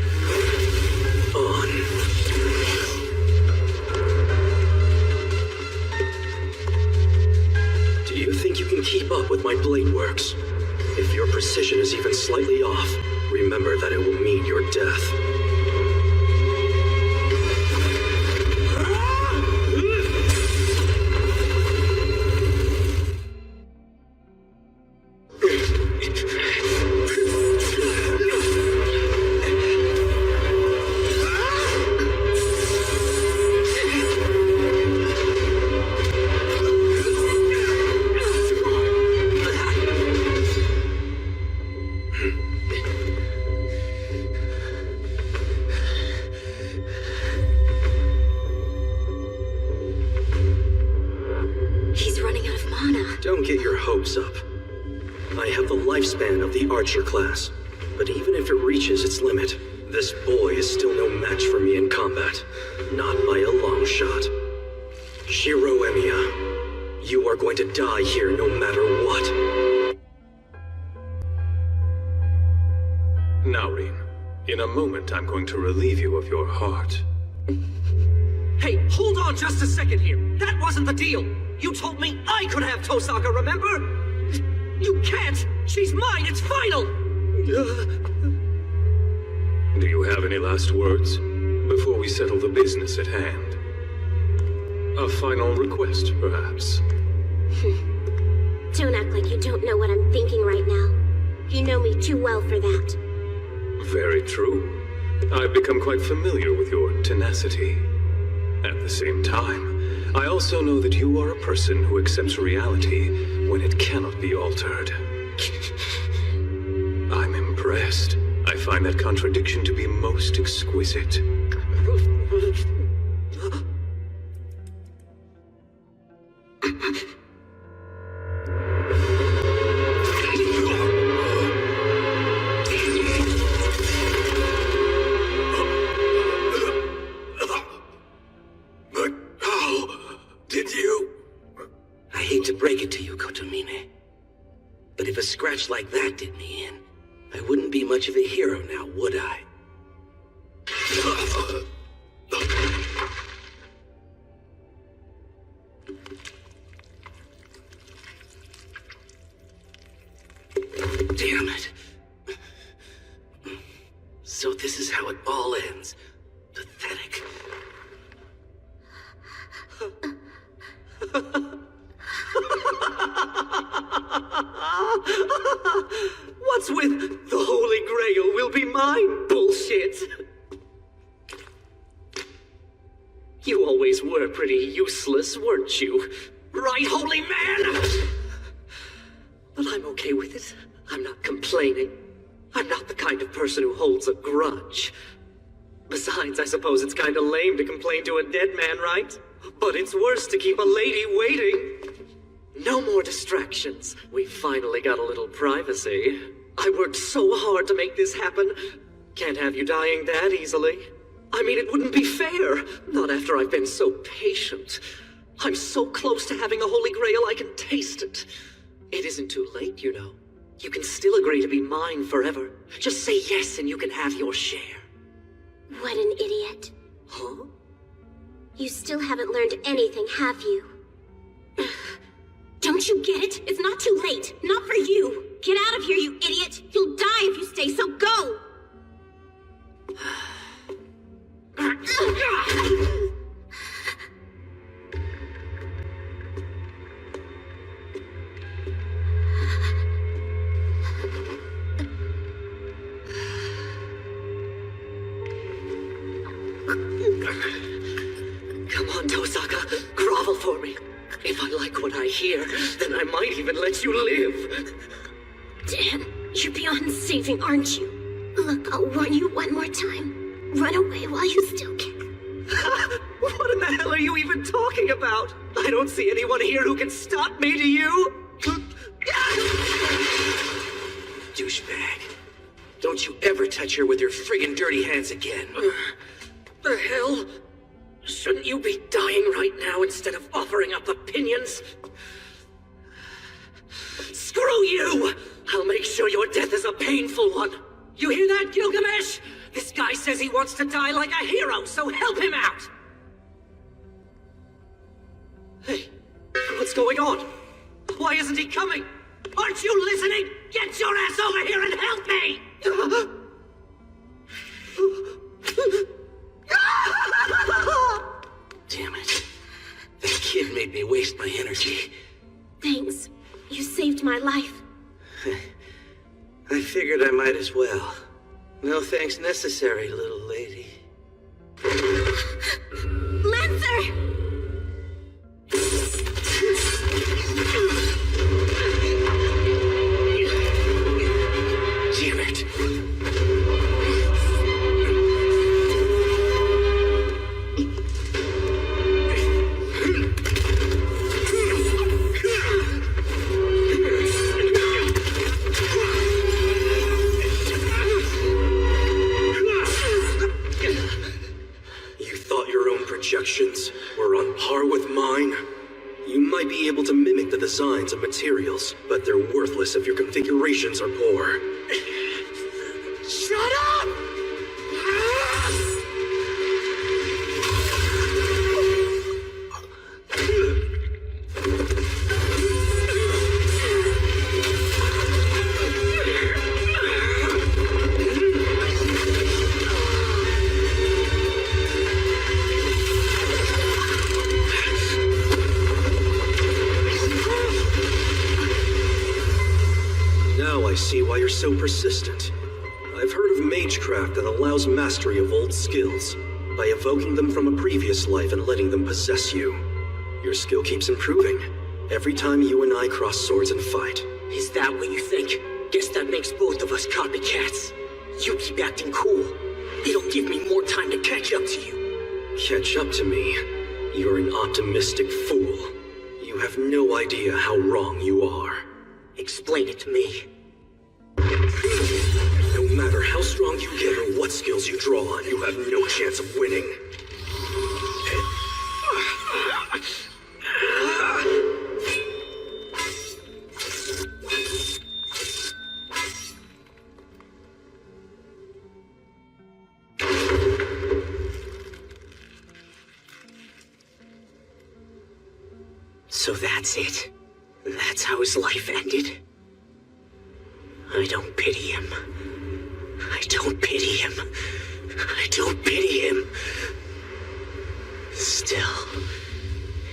on. Do you think you can keep up with my blade works? If your precision is even slightly off, remember that it will mean your death. Up. I have the lifespan of the archer class, but even if it reaches its limit, this boy is still no match for me in combat. Not by a long shot. Shiro Emiya, you are going to die here no matter what. Now, Rin, in a moment I'm going to relieve you of your heart. Hey, hold on just a second here. That wasn't the deal. You told me I could have Tosaka, remember? You can't! She's mine! It's final! Do you have any last words before we settle the business at hand? A final request, perhaps? Don't act like you don't know what I'm thinking right now. You know me too well for that. Very true. I've become quite familiar with your tenacity. At the same time, I also know that you are a person who accepts reality when it cannot be altered. I'm impressed. I find that contradiction to be most exquisite. Scratch like that did me in, I wouldn't be much of a hero now, would I? Damn it. So this is how it all ends. Pathetic. What's with the Holy Grail will be mine bullshit? You always were pretty useless, weren't you? Right, holy man? But I'm okay with it. I'm not complaining. I'm not the kind of person who holds a grudge. Besides, I suppose it's kind of lame to complain to a dead man, right? But it's worse to keep a lady waiting. No more distractions. We finally got a little privacy. I worked so hard to make this happen. Can't have you dying that easily. I mean, it wouldn't be fair. Not after I've been so patient. I'm so close to having a Holy Grail I can taste it. It isn't too late, you know. You can still agree to be mine forever. Just say yes and you can have your share. What an idiot. Huh? You still haven't learned anything, have you? Don't you get it? It's not too late. Not for you. Get out of here, you idiot. You'll die if you stay, so go! Come on, Tosaka. Grovel for me. If I like what I hear, then I might even let you live. Damn, you're beyond saving, aren't you? Look, I'll warn you one more time. Run away while you still can. What in the hell are you even talking about? I don't see anyone here who can stop me, do you? Douchebag. Don't you ever touch her with your friggin' dirty hands again. The hell? Shouldn't you be dying right now instead of offering up opinions? Screw Screw you! I'll make sure your death is a painful one. You hear that, Gilgamesh? This guy says he wants to die like a hero, so help him out! Hey, what's going on? Why isn't he coming? Aren't you listening? Get your ass over here and help me! Damn it. That kid made me waste my energy. Thanks. You saved my life. I figured I might as well. No thanks necessary, little lady. Lancer! Damn it. Projections were on par with mine. You might be able to mimic the designs of materials, but they're worthless if your configurations are poor. Shut up! I see why you're so persistent. I've heard of magecraft that allows mastery of old skills by evoking them from a previous life and letting them possess you. Your skill keeps improving every time you and I cross swords and fight. Is that what you think? Guess that makes both of us copycats. You keep acting cool. It'll give me more time to catch up to you. Catch up to me? You're an optimistic fool. You have no idea how wrong you are. Explain it to me. No matter how strong you get or what skills you draw on, you have no chance of winning. So that's it. That's how his life ended. I don't pity him. I don't pity him. I don't pity him. Still,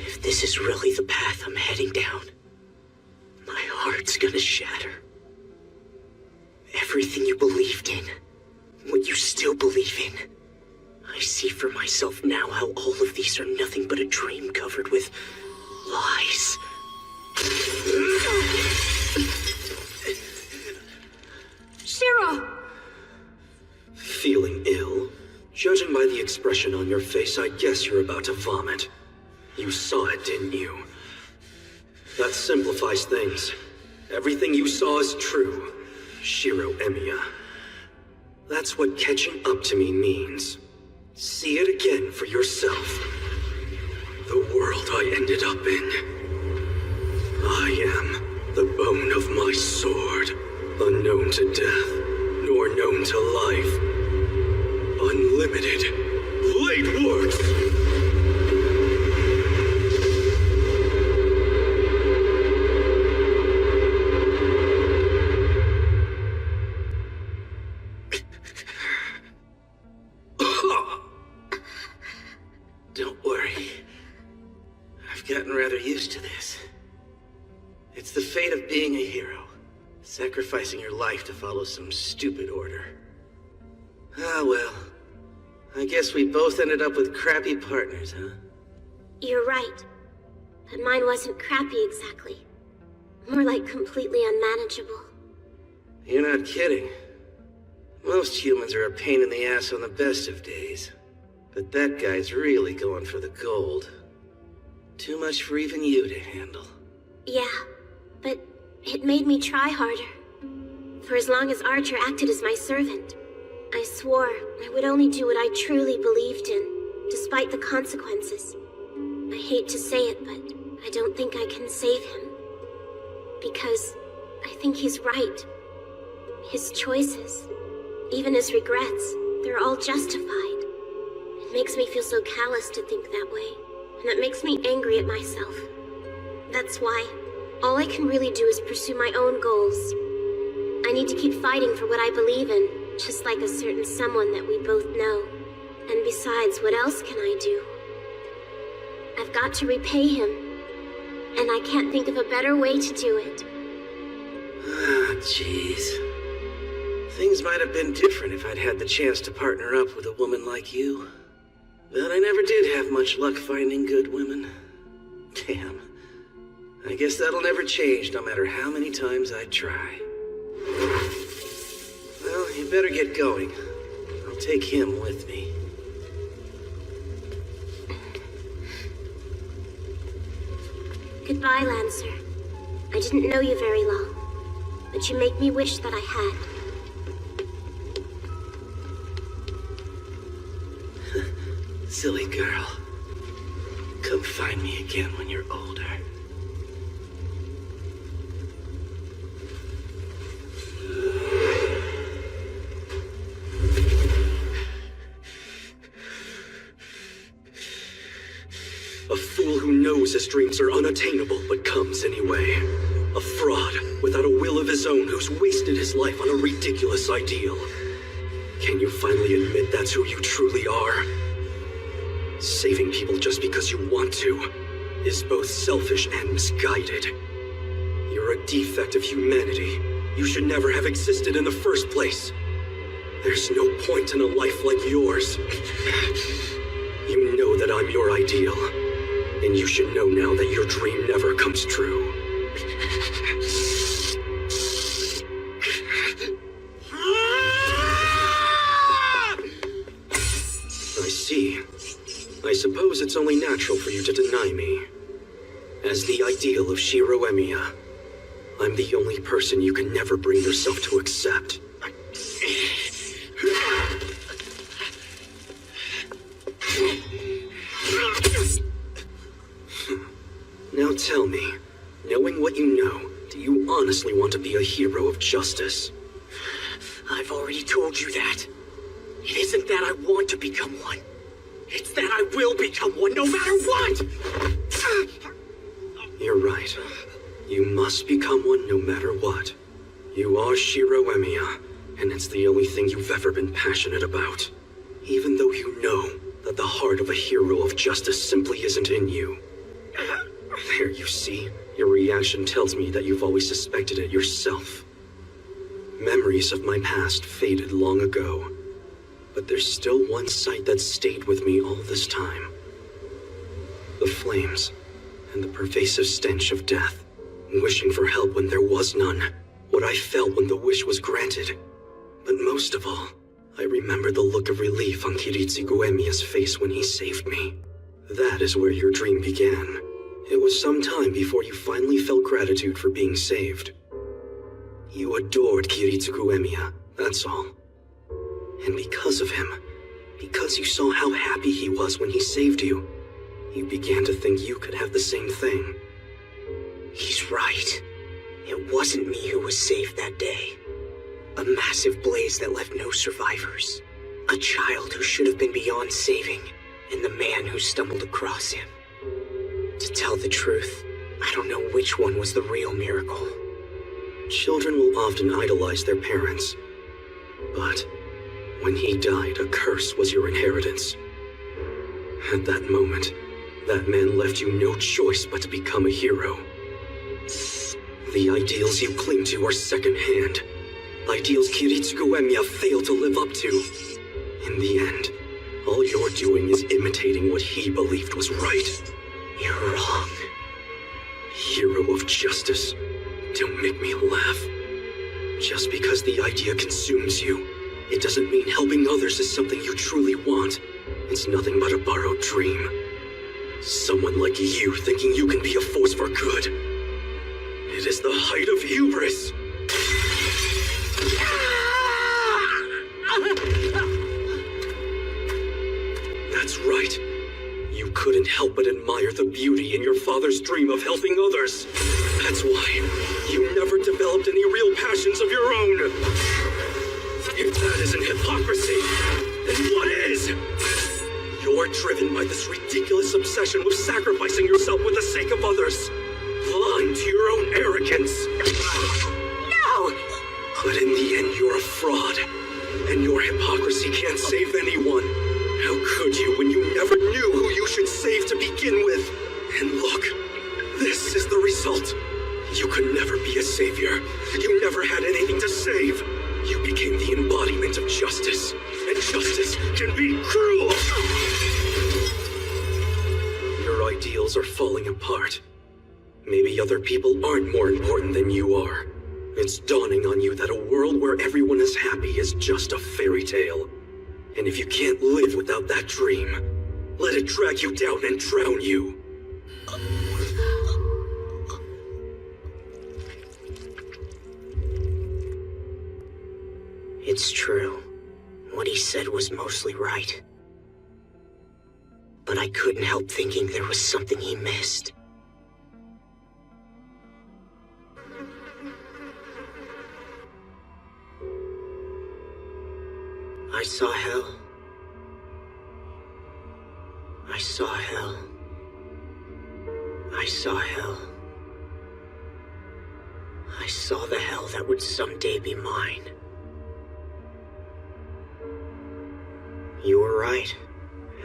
if this is really the path I'm heading down, my heart's gonna shatter. Everything you believed in, what you still believe in, I see for myself now how all of these are nothing but a dream covered with lies. Shiro! Feeling ill? Judging by the expression on your face, I guess you're about to vomit. You saw it, didn't you? That simplifies things. Everything you saw is true, Shiro Emiya. That's what catching up to me means. See it again for yourself. The world I ended up in. I am the bone of my sword, unknown to death, nor known to life. Unlimited blade works! Don't worry. I've gotten rather used to this. It's the fate of being a hero. Sacrificing your life to follow some stupid order. Ah, well. I guess we both ended up with crappy partners, huh? You're right. But mine wasn't crappy exactly. More like completely unmanageable. You're not kidding. Most humans are a pain in the ass on the best of days. But that guy's really going for the gold. Too much for even you to handle. Yeah, but it made me try harder. For as long as Archer acted as my servant, I swore I would only do what I truly believed in, despite the consequences. I hate to say it, but I don't think I can save him. Because I think he's right. His choices, even his regrets, they're all justified. It makes me feel so callous to think that way, and that makes me angry at myself. That's why all I can really do is pursue my own goals. I need to keep fighting for what I believe in, just like a certain someone that we both know. And besides, what else can I do? I've got to repay him, and I can't think of a better way to do it. Ah, jeez. Things might have been different if I'd had the chance to partner up with a woman like you. But I never did have much luck finding good women. Damn. I guess that'll never change, no matter how many times I try. Well, you better get going. I'll take him with me. Goodbye, Lancer. I didn't know you very long, but you make me wish that I had. Silly girl. Come find me again when you're older. A fool who knows his dreams are unattainable but comes anyway. A fraud without a will of his own who's wasted his life on a ridiculous ideal. Can you finally admit that's who you truly are? Saving people just because you want to is both selfish and misguided. You're a defect of humanity. You should never have existed in the first place. There's no point in a life like yours. You know that I'm your ideal. And you should know now that your dream never comes true. I see. I suppose it's only natural for you to deny me. As the ideal of Shiro Emiya, I'm the only person you can never bring yourself to accept. Now tell me, knowing what you know, do you honestly want to be a hero of justice? I've already told you that. It isn't that I want to become one. It's that I will become one no matter what! You're right. You must become one no matter what. You are Shiro Emiya, and it's the only thing you've ever been passionate about. Even though you know that the heart of a hero of justice simply isn't in you. There, you see, your reaction tells me that you've always suspected it yourself. Memories of my past faded long ago, but there's still one sight that stayed with me all this time. The flames, and the pervasive stench of death, wishing for help when there was none, what I felt when the wish was granted. But most of all, I remember the look of relief on Kiritsugu Emiya's face when he saved me. That is where your dream began. It was some time before you finally felt gratitude for being saved. You adored Kiritsugu Emiya, that's all. And because of him, because you saw how happy he was when he saved you, you began to think you could have the same thing. He's right. It wasn't me who was saved that day. A massive blaze that left no survivors. A child who should have been beyond saving, and the man who stumbled across him. To tell the truth, I don't know which one was the real miracle. Children will often idolize their parents. But when he died, a curse was your inheritance. At that moment, that man left you no choice but to become a hero. The ideals you cling to are secondhand. Ideals Kiritsugu Emiya failed to live up to. In the end, all you're doing is imitating what he believed was right. You're wrong. Hero of justice. Don't make me laugh. Just because the idea consumes you, it doesn't mean helping others is something you truly want. It's nothing but a borrowed dream. Someone like you thinking you can be a force for good. It is the height of hubris. That's right. You could couldn't help but admire the beauty in your father's dream of helping others. That's why you never developed any real passions of your own. If that isn't hypocrisy, then what is? You're driven by this ridiculous obsession with sacrificing yourself for the sake of others. Blind to your own arrogance. No! But in the end, you're a fraud. And your hypocrisy can't save anyone. How could you when you never knew who you should save to begin with? And look, this is the result. You could never be a savior. You never had anything to save. You became the embodiment of justice. And justice can be cruel. Your ideals are falling apart. Maybe other people aren't more important than you are. It's dawning on you that a world where everyone is happy is just a fairy tale. And if you can't live without that dream, let it drag you down and drown you. It's true. What he said was mostly right. But I couldn't help thinking there was something he missed. I saw hell. I saw hell. I saw hell. I saw the hell that would someday be mine. You were right.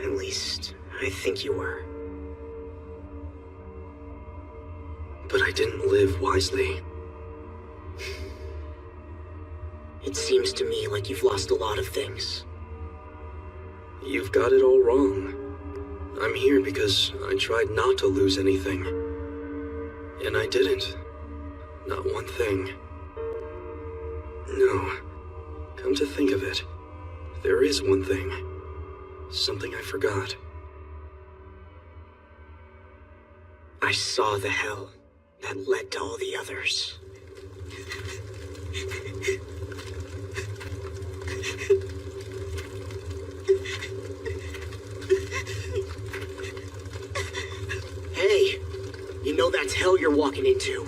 At least, I think you were. But I didn't live wisely. It seems to me like you've lost a lot of things. You've got it all wrong. I'm here because I tried not to lose anything. And I didn't. Not one thing. No. Come to think of it, there is one thing. Something I forgot. I saw the hell that led to all the others. Hey, you know that's hell you're walking into.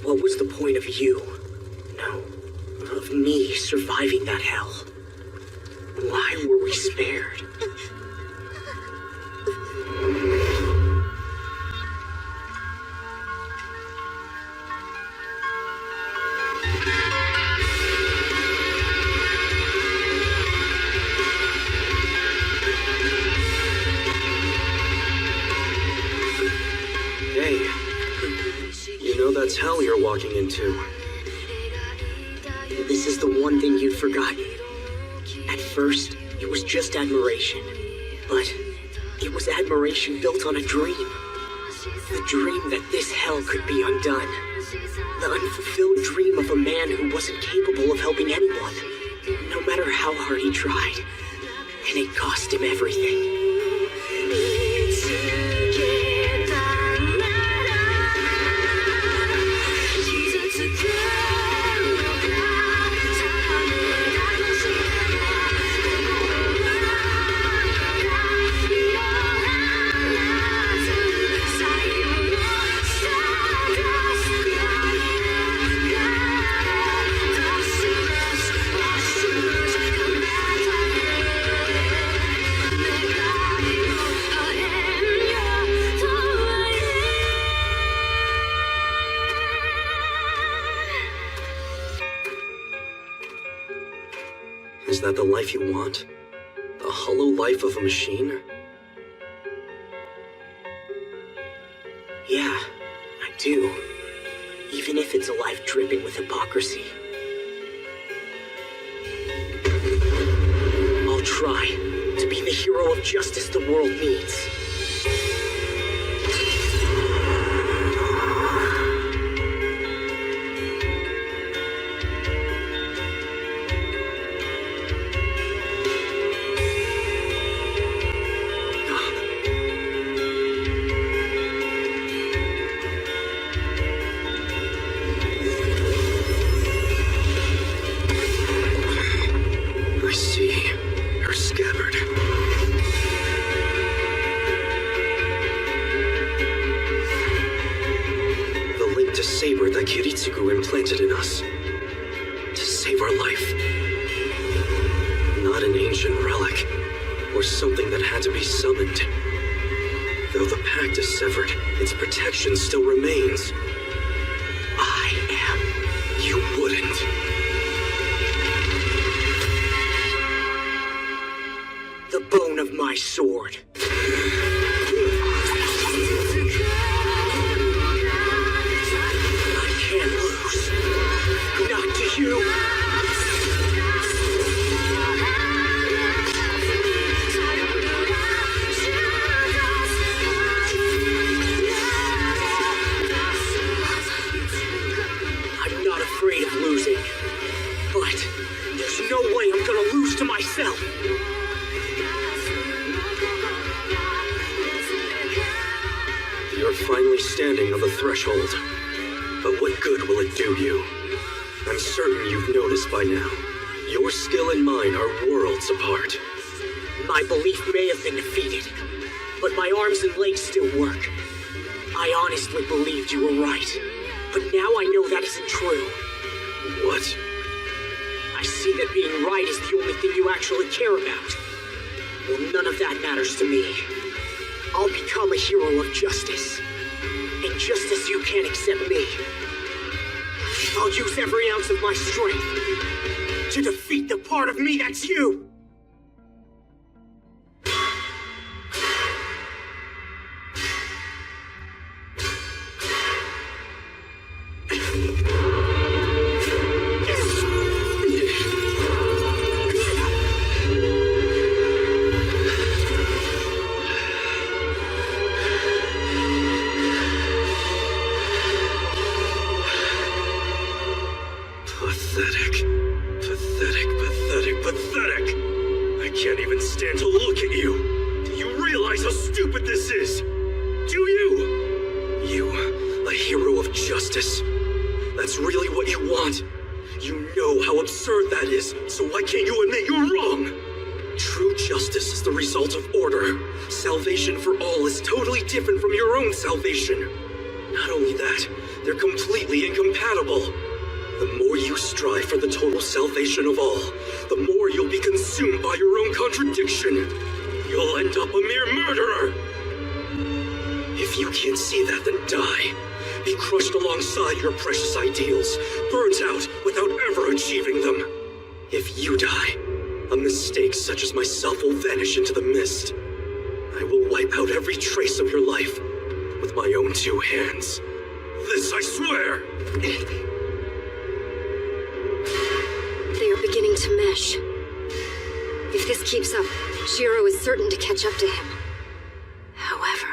What was the point of you? No, of me surviving that hell? Why were we spared? That's hell you're walking into. This is the one thing you'd forgotten. At first, it was just admiration. But it was admiration built on a dream. The dream that this hell could be undone. The unfulfilled dream of a man who wasn't capable of helping anyone, no matter how hard he tried. And it cost him everything. Is that the life you want? The hollow life of a machine? Yeah, I do. Even if it's a life dripping with hypocrisy. I'll try to be the hero of justice the world needs. that Kiritsugu implanted in us. To save our life. Not an ancient relic, or something that had to be summoned. Though the pact is severed, its protection still remains. I am. You wouldn't. The bone of my sword. I can't lose. Not to you. I'm not afraid of losing. But there's no way I'm gonna lose to myself. You're finally standing on the threshold. But what good will it do you? I'm certain you've noticed by now. Your skill and mine are worlds apart. My belief may have been defeated, but my arms and legs still work. I honestly believed you were right, but now I know that isn't true. What? I see that being right is the only thing you actually care about. Well, none of that matters to me. I'll become a hero of justice. And just as you can't accept me, I'll use every ounce of my strength to defeat the part of me that's you! Different from your own salvation. Not only that, they're completely incompatible. The more you strive for the total salvation of all, the more you'll be consumed by your own contradiction. You'll end up a mere murderer. If you can't see that, then die. Be crushed alongside your precious ideals, burnt out without ever achieving them. If you die, a mistake such as myself will vanish into the mist. I will wipe out every trace of your life with my own two hands. This I swear! They are beginning to mesh. If this keeps up, Shiro is certain to catch up to him. However...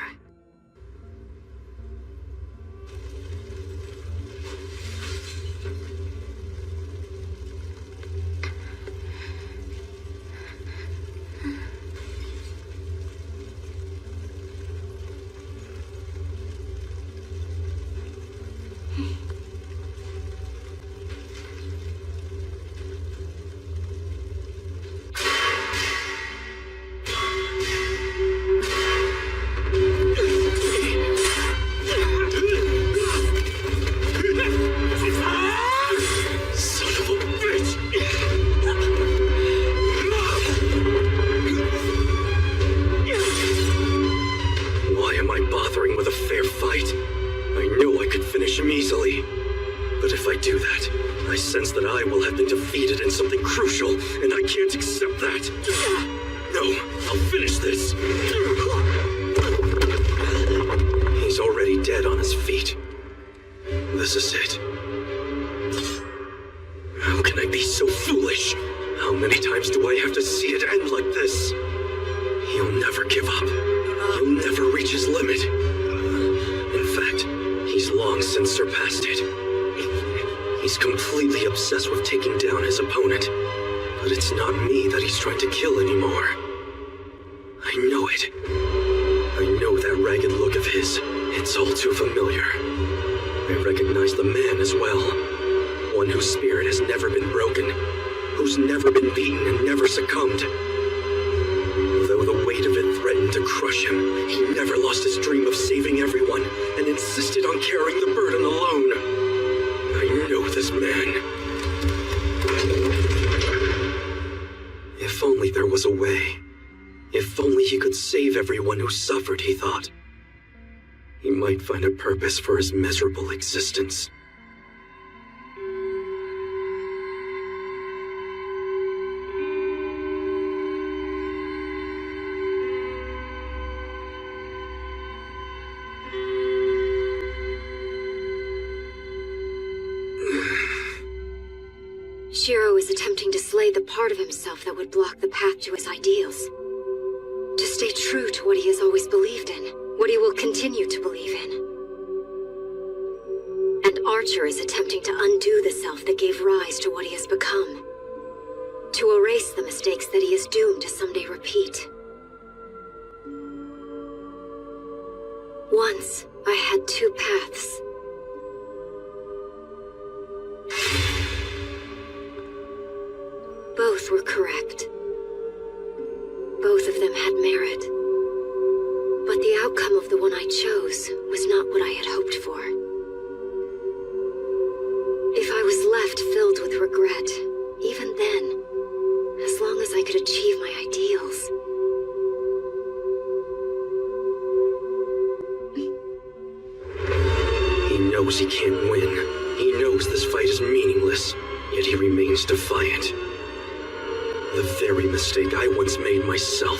He never lost his dream of saving everyone and insisted on carrying the burden alone. If only he could save everyone who suffered, he thought. He might find a purpose for his miserable existence. Shiro is attempting to slay the part of himself that would block the path to his ideals. To stay true to what he has always believed in, what he will continue to believe in. And Archer is attempting to undo the self that gave rise to what he has become. To erase the mistakes that he is doomed to someday repeat. Once, I had two paths. Both were correct. Both of them had merit. But the outcome of the one I chose was not what I had hoped for. If I was left filled with regret, even then, as long as I could achieve my ideals. He knows he can't win. He knows this fight is meaningless, yet he remains defiant. The very mistake I once made myself.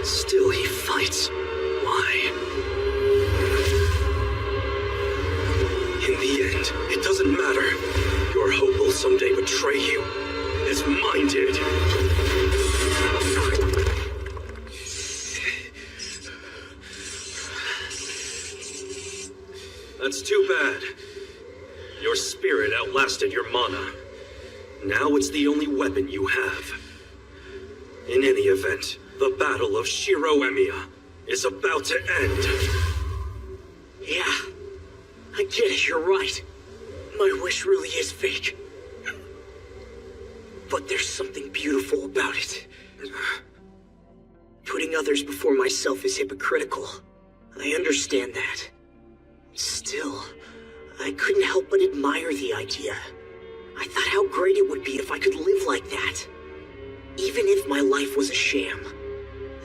Still he fights. Why? In the end, it doesn't matter. Your hope will someday betray you, as mine did. That's too bad. Your spirit outlasted your mana. Now it's the only weapon you have. In any event, the battle of Shiro Emiya is about to end. Yeah, I get it, you're right. My wish really is fake. But there's something beautiful about it. Putting others before myself is hypocritical. I understand that. Still, I couldn't help but admire the idea. I thought how great it would be if I could live like that. Even if my life was a sham,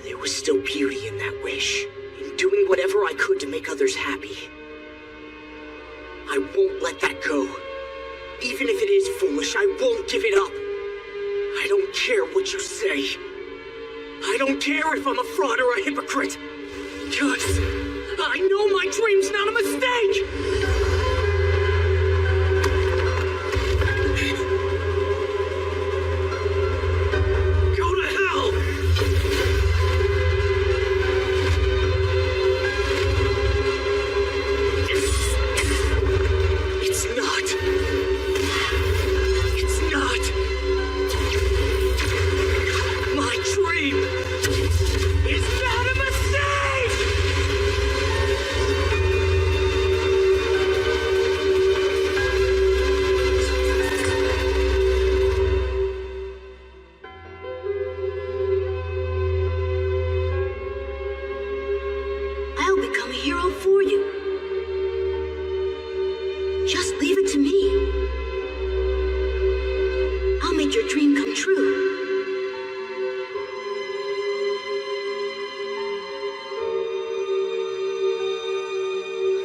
there was still beauty in that wish, in doing whatever I could to make others happy. I won't let that go. Even if it is foolish, I won't give it up. I don't care what you say. I don't care if I'm a fraud or a hypocrite. Because I know my dream's not a mistake!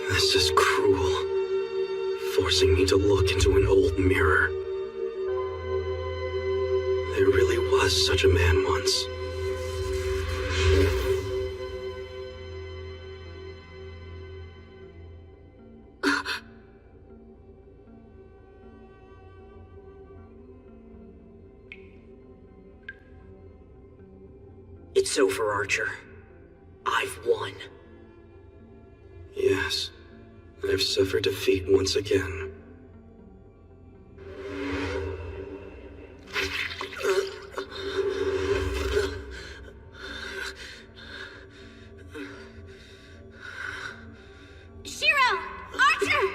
This is cruel. Forcing me to look into an old mirror. There really was such a man once. It's over, Archer. I've won. Yes, I've suffered defeat once again. Shiro! Archer!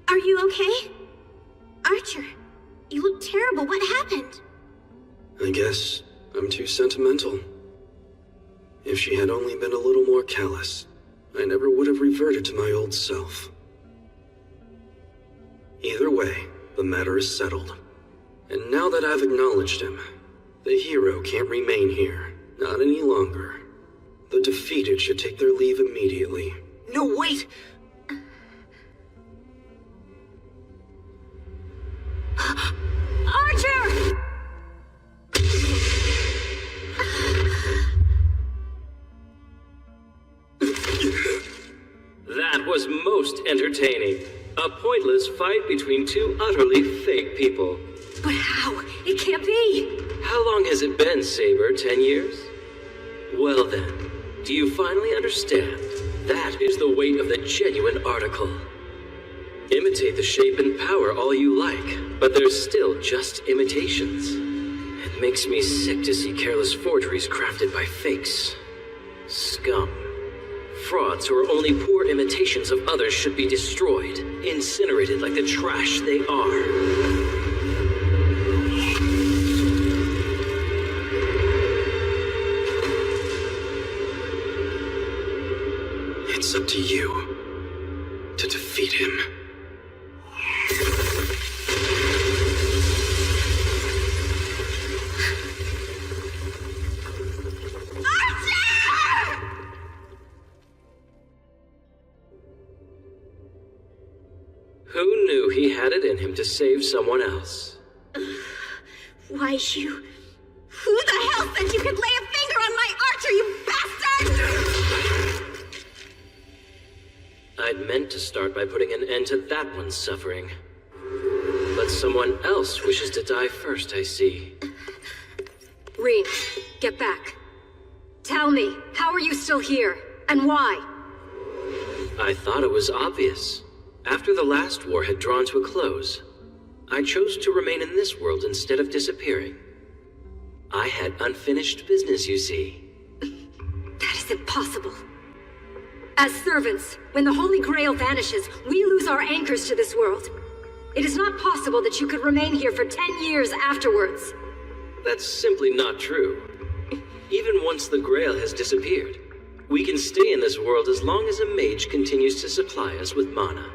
Are you okay? Archer, you look terrible. What happened? I guess I'm too sentimental. If she had only been a little more callous, I never would have reverted to my old self. Either way, the matter is settled. And now that I've acknowledged him, the hero can't remain here. Not any longer. The defeated should take their leave immediately. No, wait! Archer! That was most entertaining. A pointless fight between two utterly fake people. But how? It can't be! How long has it been, Saber? 10 years? Well then, do you finally understand? That is the weight of the genuine article. Imitate the shape and power all you like, but they're still just imitations. It makes me sick to see careless forgeries crafted by fakes. Scum. Frauds who are only poor imitations of others should be destroyed, incinerated like the trash they are. It's up to you to defeat him. Who knew he had it in him to save someone else? Why, you... Who the hell said you could lay a finger on my Archer, you bastard? I'd meant to start by putting an end to that one's suffering. But someone else wishes to die first, I see. Rean, get back. Tell me, how are you still here? And why? I thought it was obvious. After the last war had drawn to a close, I chose to remain in this world instead of disappearing. I had unfinished business, you see. That is impossible. As servants, when the Holy Grail vanishes, we lose our anchors to this world. It is not possible that you could remain here for 10 years afterwards. That's simply not true. Even once the Grail has disappeared, we can stay in this world as long as a mage continues to supply us with mana.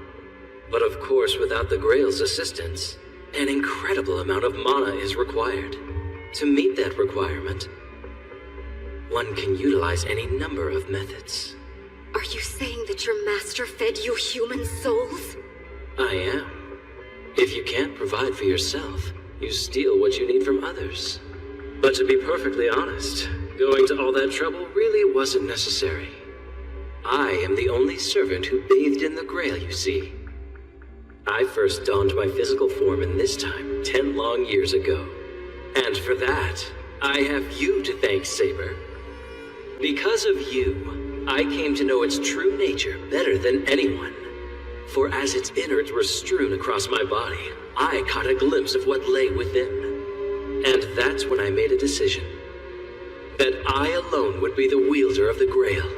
But of course, without the Grail's assistance, an incredible amount of mana is required. To meet that requirement, one can utilize any number of methods. Are you saying that your master fed you human souls? I am. If you can't provide for yourself, you steal what you need from others. But to be perfectly honest, going to all that trouble really wasn't necessary. I am the only servant who bathed in the Grail, you see. I first donned my physical form in this time 10 long years ago. And for that, I have you to thank, Saber. Because of you, I came to know its true nature better than anyone. For as its innards were strewn across my body, I caught a glimpse of what lay within. And that's when I made a decision. That I alone would be the wielder of the Grail.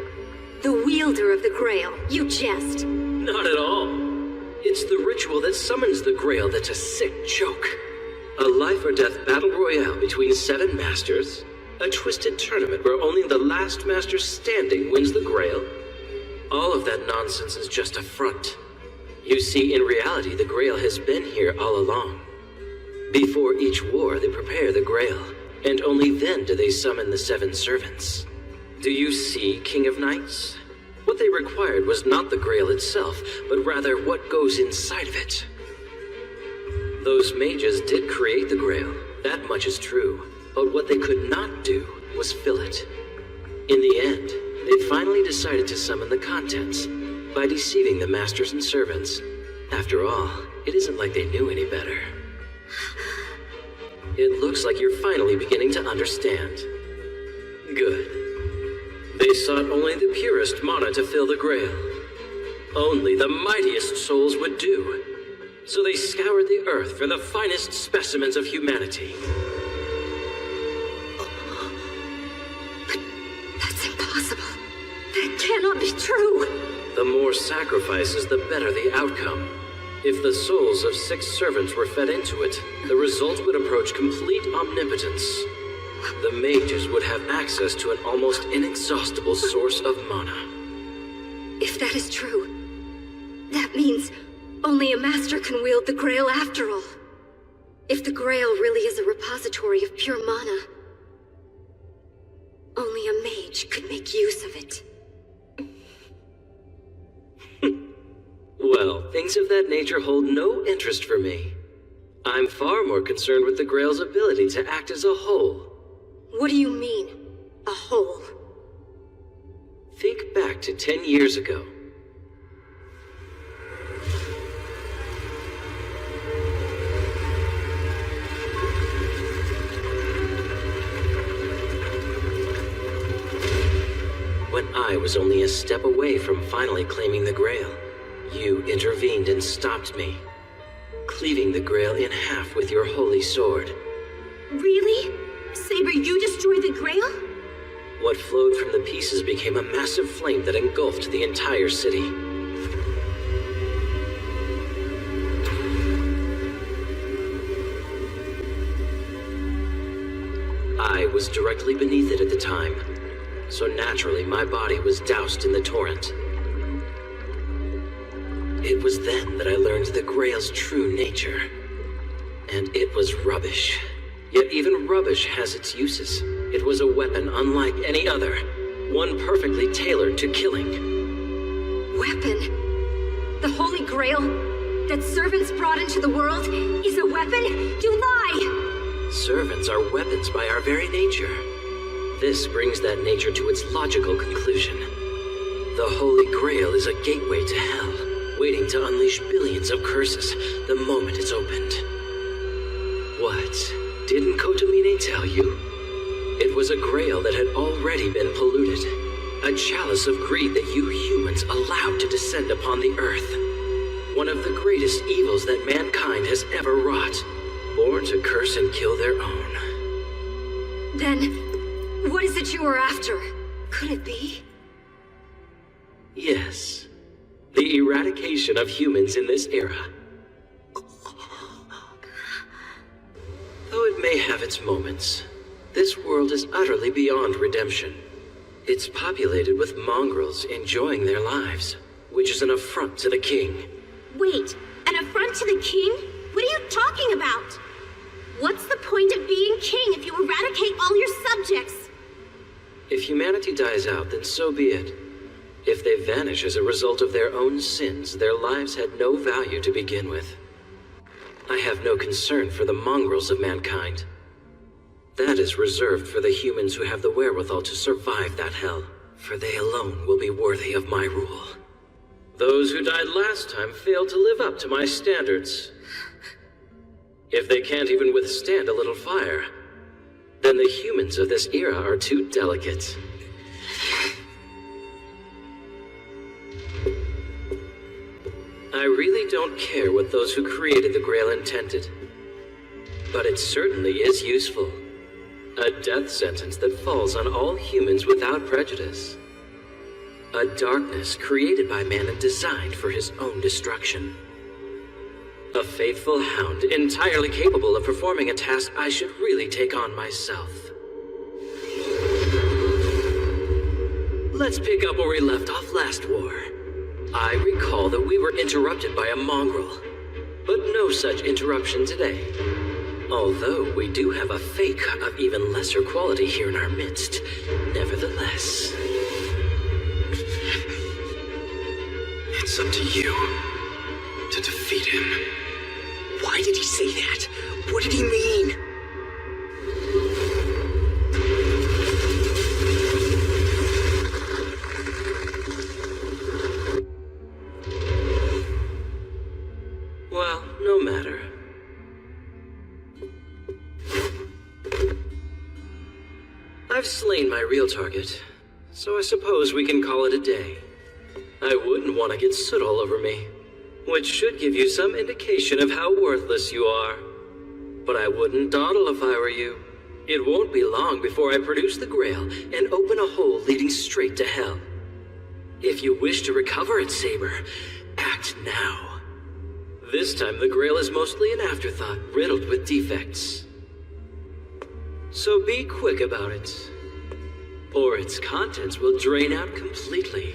The wielder of the Grail? You jest. Not at all. It's the ritual that summons the Grail that's a sick joke. A life or death battle royale between 7 masters, a twisted tournament where only the last master standing wins the Grail. All of that nonsense is just a front. You see, in reality, the Grail has been here all along. Before each war, they prepare the Grail, and only then do they summon the 7 servants. Do you see, King of Knights? What they required was not the Grail itself, but rather what goes inside of it. Those mages did create the Grail, that much is true, but what they could not do was fill it. In the end, they finally decided to summon the contents, by deceiving the masters and servants. After all, it isn't like they knew any better. It looks like you're finally beginning to understand. Good. They sought only the purest mana to fill the Grail. Only the mightiest souls would do. So they scoured the earth for the finest specimens of humanity. That's impossible. That cannot be true. The more sacrifices, the better the outcome. If the souls of 6 servants were fed into it, the result would approach complete omnipotence. The mages would have access to an almost inexhaustible source of mana. If that is true, that means Only a master can wield the Grail after all. If the Grail really is a repository of pure mana, only a mage could make use of it. Well, things of that nature hold no interest for me. I'm far more concerned with the Grail's ability to act as a whole. What do you mean, a whole? Think back to 10 years ago. When I was only a step away from finally claiming the Grail, you intervened and stopped me, cleaving the Grail in half with your holy sword. Really? Saber, you destroyed the Grail? What flowed from the pieces became a massive flame that engulfed the entire city. I was directly beneath it at the time, so naturally my body was doused in the torrent. It was then that I learned the Grail's true nature. And it was rubbish. Yet even rubbish has its uses. It was a weapon unlike any other, one perfectly tailored to killing. Weapon? The Holy Grail that servants brought into the world is a weapon? You lie! Servants are weapons by our very nature. This brings that nature to its logical conclusion. The Holy Grail is a gateway to hell, waiting to unleash billions of curses the moment it's opened. What? Didn't Kotomine tell you? It was a grail that had already been polluted. A chalice of greed that you humans allowed to descend upon the earth. One of the greatest evils that mankind has ever wrought. Born to curse and kill their own. Then, what is it you are after? Could it be? Yes. The eradication of humans in this era. Though it may have its moments, this world is utterly beyond redemption. It's populated with mongrels enjoying their lives, which is an affront to the king. Wait, an affront to the king? What are you talking about? What's the point of being king if you eradicate all your subjects? If humanity dies out, then so be it. If they vanish as a result of their own sins, their lives had no value to begin with. I have no concern for the mongrels of mankind. That is reserved for the humans who have the wherewithal to survive that hell, for they alone will be worthy of my rule. Those who died last time failed to live up to my standards. If they can't even withstand a little fire, then the humans of this era are too delicate. I really don't care what those who created the Grail intended. But it certainly is useful. A death sentence that falls on all humans without prejudice. A darkness created by man and designed for his own destruction. A faithful hound entirely capable of performing a task I should really take on myself. Let's pick up where we left off last war. I recall that we were interrupted by a mongrel, but no such interruption today. Although we do have a fake of even lesser quality here in our midst, nevertheless. It's up to you to defeat him. Why did he say that? What did he mean? Well, no matter. I've slain my real target, so I suppose we can call it a day. I wouldn't want to get soot all over me, which should give you some indication of how worthless you are. But I wouldn't dawdle if I were you. It won't be long before I produce the Grail and open a hole leading straight to hell. If you wish to recover it, Saber, act now. This time the Grail is mostly an afterthought, riddled with defects. So be quick about it, or its contents will drain out completely.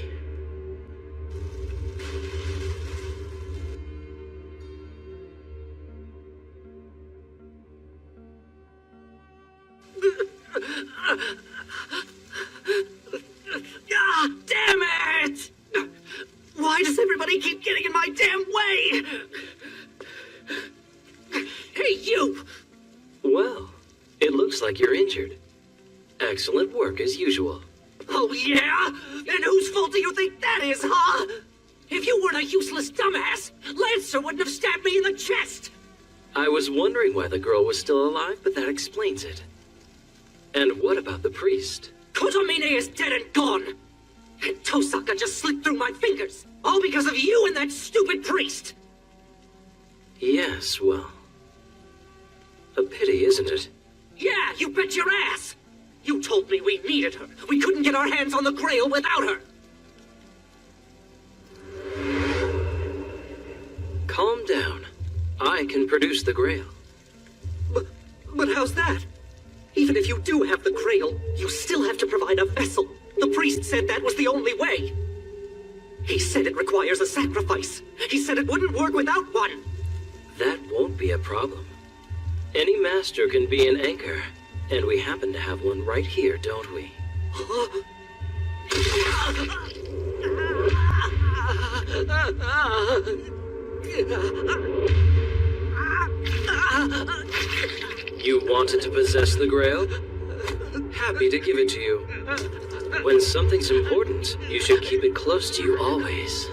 Well, it looks like you're injured. Excellent work as usual. Oh, yeah? And whose fault do you think that is, huh? If you weren't a useless dumbass, Lancer wouldn't have stabbed me in the chest! I was wondering why the girl was still alive, but that explains it. And what about the priest? Kotomine is dead and gone! And Tosaka just slipped through my fingers! All because of you and that stupid priest! Yes, well... a pity, isn't it? Yeah, you bet your ass! You told me we needed her. We couldn't get our hands on the Grail without her! Calm down. I can produce the Grail. But how's that? Even if you do have the Grail, you still have to provide a vessel. The priest said that was the only way. He said it requires a sacrifice. He said it wouldn't work without one. That won't be a problem. Any master can be an anchor, and we happen to have one right here, don't we? You wanted to possess the Grail? Happy to give it to you. When something's important, you should keep it close to you always.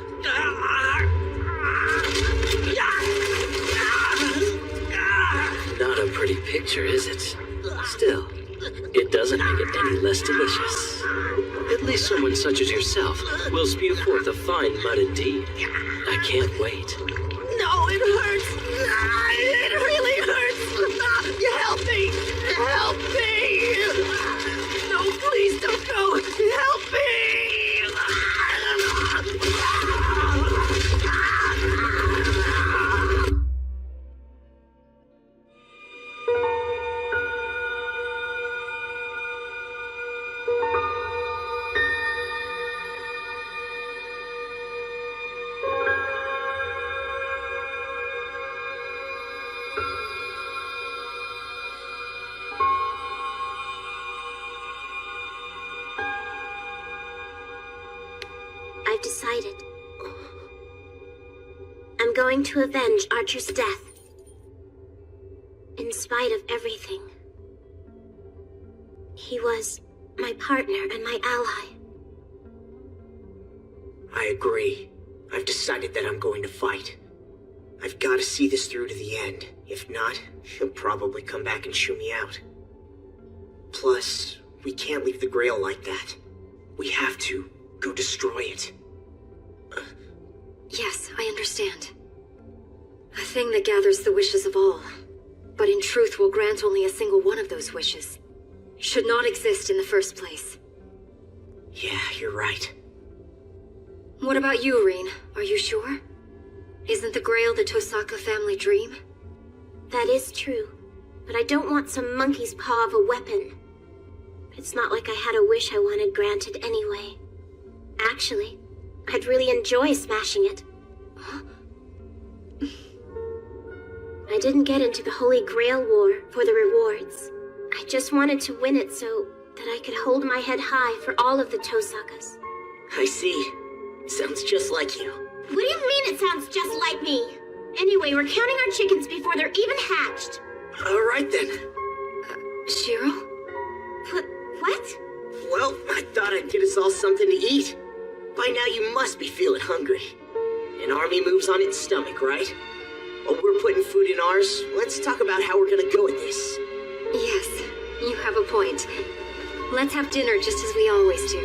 Not a pretty picture, is it? Still, it doesn't make it any less delicious. At least someone such as yourself will spew forth a fine mud indeed. I can't wait. No, it hurts! It really hurts! Help me! Help me! No, please don't go! Help me! I've decided. I'm going to avenge Archer's death. In spite of everything. He was my partner and my ally. I agree. I've decided that I'm going to fight. I've got to see this through to the end. If not, he'll probably come back and shoo me out. Plus, we can't leave the Grail like that. We have to go destroy it. Yes, I understand. A thing that gathers the wishes of all, but in truth will grant only a single one of those wishes, should not exist in the first place. Yeah, you're right. What about you, Rin? Are you sure? Isn't the Grail the Tosaka family dream? That is true, but I don't want some monkey's paw of a weapon. It's not like I had a wish I wanted granted anyway. Actually, I'd really enjoy smashing it. I didn't get into the Holy Grail War for the rewards. I just wanted to win it so that I could hold my head high for all of the Tosakas. I see. Sounds just like you. What do you mean it sounds just like me? Anyway, we're counting our chickens before they're even hatched. All right then. Shiro? What? Well, I thought I'd get us all something to eat. By now you must be feeling hungry. An army moves on its stomach, right? While we're putting food in ours, let's talk about how we're gonna go at this. Yes, you have a point. Let's have dinner just as we always do.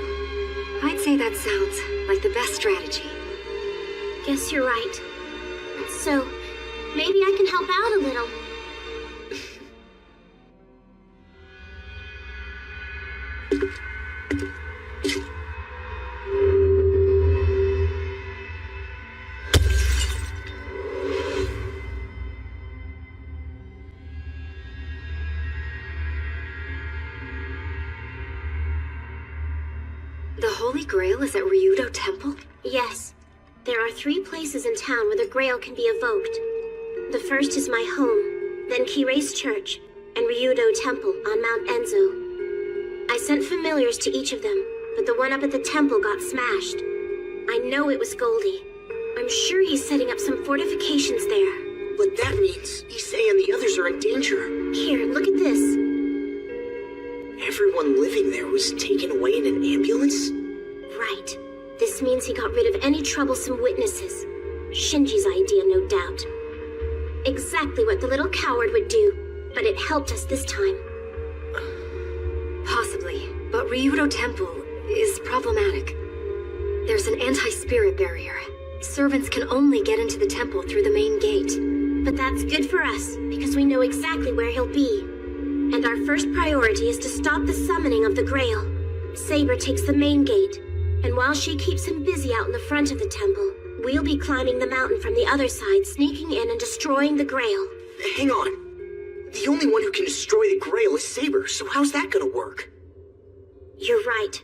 I'd say that sounds like the best strategy. Guess you're right. So, maybe I can help out a little. The Holy Grail is at Ryudo Temple? Yes. There are 3 places in town where the Grail can be evoked. The first is my home, then Kirei's Church, and Ryudo Temple on Mount Enzo. I sent familiars to each of them, but the one up at the temple got smashed. I know it was Goldie. I'm sure he's setting up some fortifications there. But that means Issei and the others are in danger. Here, look everyone living there was taken away in an ambulance? Right. This means he got rid of any troublesome witnesses. Shinji's idea, no doubt. Exactly what the little coward would do, but it helped us this time. Possibly, but Ryudo Temple is problematic. There's an anti-spirit barrier. Servants can only get into the temple through the main gate. But that's good for us, because we know exactly where he'll be. And our first priority is to stop the summoning of the Grail. Saber takes the main gate, and while she keeps him busy out in the front of the temple, we'll be climbing the mountain from the other side, sneaking in and destroying the Grail. Hang on. The only one who can destroy the Grail is Saber, so how's that gonna work? You're right.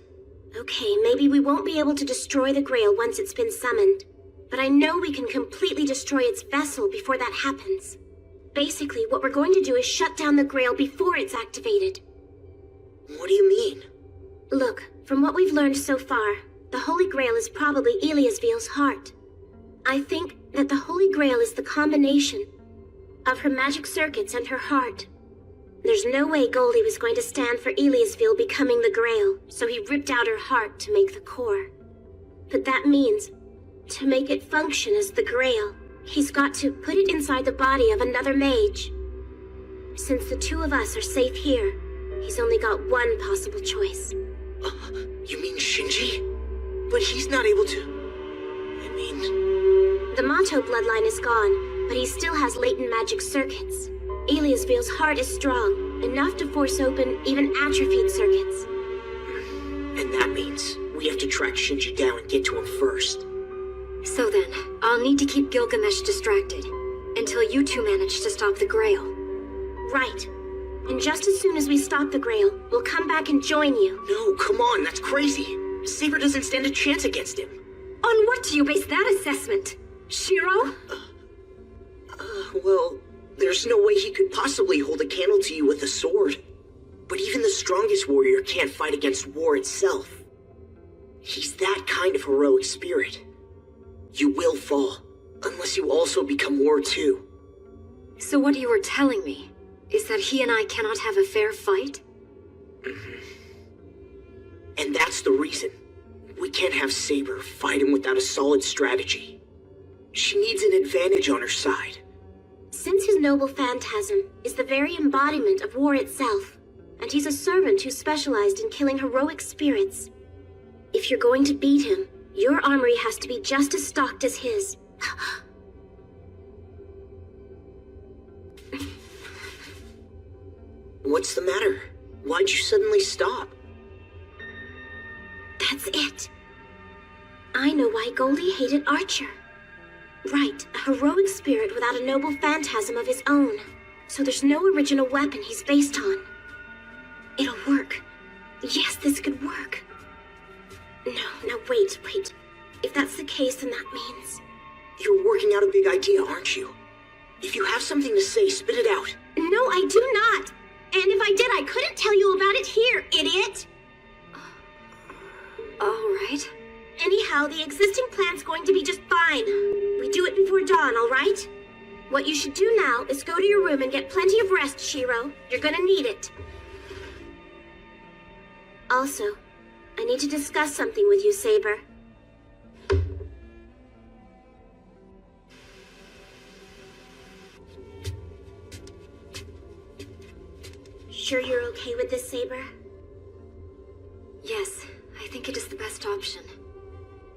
Okay, maybe we won't be able to destroy the Grail once it's been summoned. But I know we can completely destroy its vessel before that happens. Basically, what we're going to do is shut down the Grail before it's activated. What do you mean? Look, from what we've learned so far, the Holy Grail is probably Eliasveel's heart. I think that the Holy Grail is the combination of her magic circuits and her heart. There's no way Goldie was going to stand for Eliasveel becoming the Grail, so he ripped out her heart to make the core. But that means, to make it function as the Grail, he's got to put it inside the body of another mage. Since the two of us are safe here, he's only got one possible choice. You mean Shinji? But he's not able to... The Mato bloodline is gone, but he still has latent magic circuits. Eliasveel's heart is strong, enough to force open even atrophied circuits. And that means we have to track Shinji down and get to him first. So then, I'll need to keep Gilgamesh distracted, until you two manage to stop the Grail. Right. And just as soon as we stop the Grail, we'll come back and join you. No, come on, that's crazy. Saber doesn't stand a chance against him. On what do you base that assessment? Shiro? Well, there's no way he could possibly hold a candle to you with a sword. But even the strongest warrior can't fight against war itself. He's that kind of heroic spirit. You will fall, unless you also become war too. So what you were telling me is that he and I cannot have a fair fight? And that's the reason. We can't have Saber fight him without a solid strategy. She needs an advantage on her side. Since his noble phantasm is the very embodiment of war itself, and he's a servant who specialized in killing heroic spirits, if you're going to beat him, your armory has to be just as stocked as his. What's the matter? Why'd you suddenly stop? That's it. I know why Goldie hated Archer. Right, a heroic spirit without a noble phantasm of his own. So there's no original weapon he's based on. It'll work. Yes, this could work. No, wait. If that's the case, then that means... You're working out a big idea, aren't you? If you have something to say, spit it out. No, I do not. And if I did, I couldn't tell you about it here, idiot. All right. Anyhow, the existing plan's going to be just fine. We do it before dawn, all right? What you should do now is go to your room and get plenty of rest, Shiro. You're gonna need it. Also, I need to discuss something with you, Saber. Sure you're okay with this, Saber? Yes, I think it is the best option.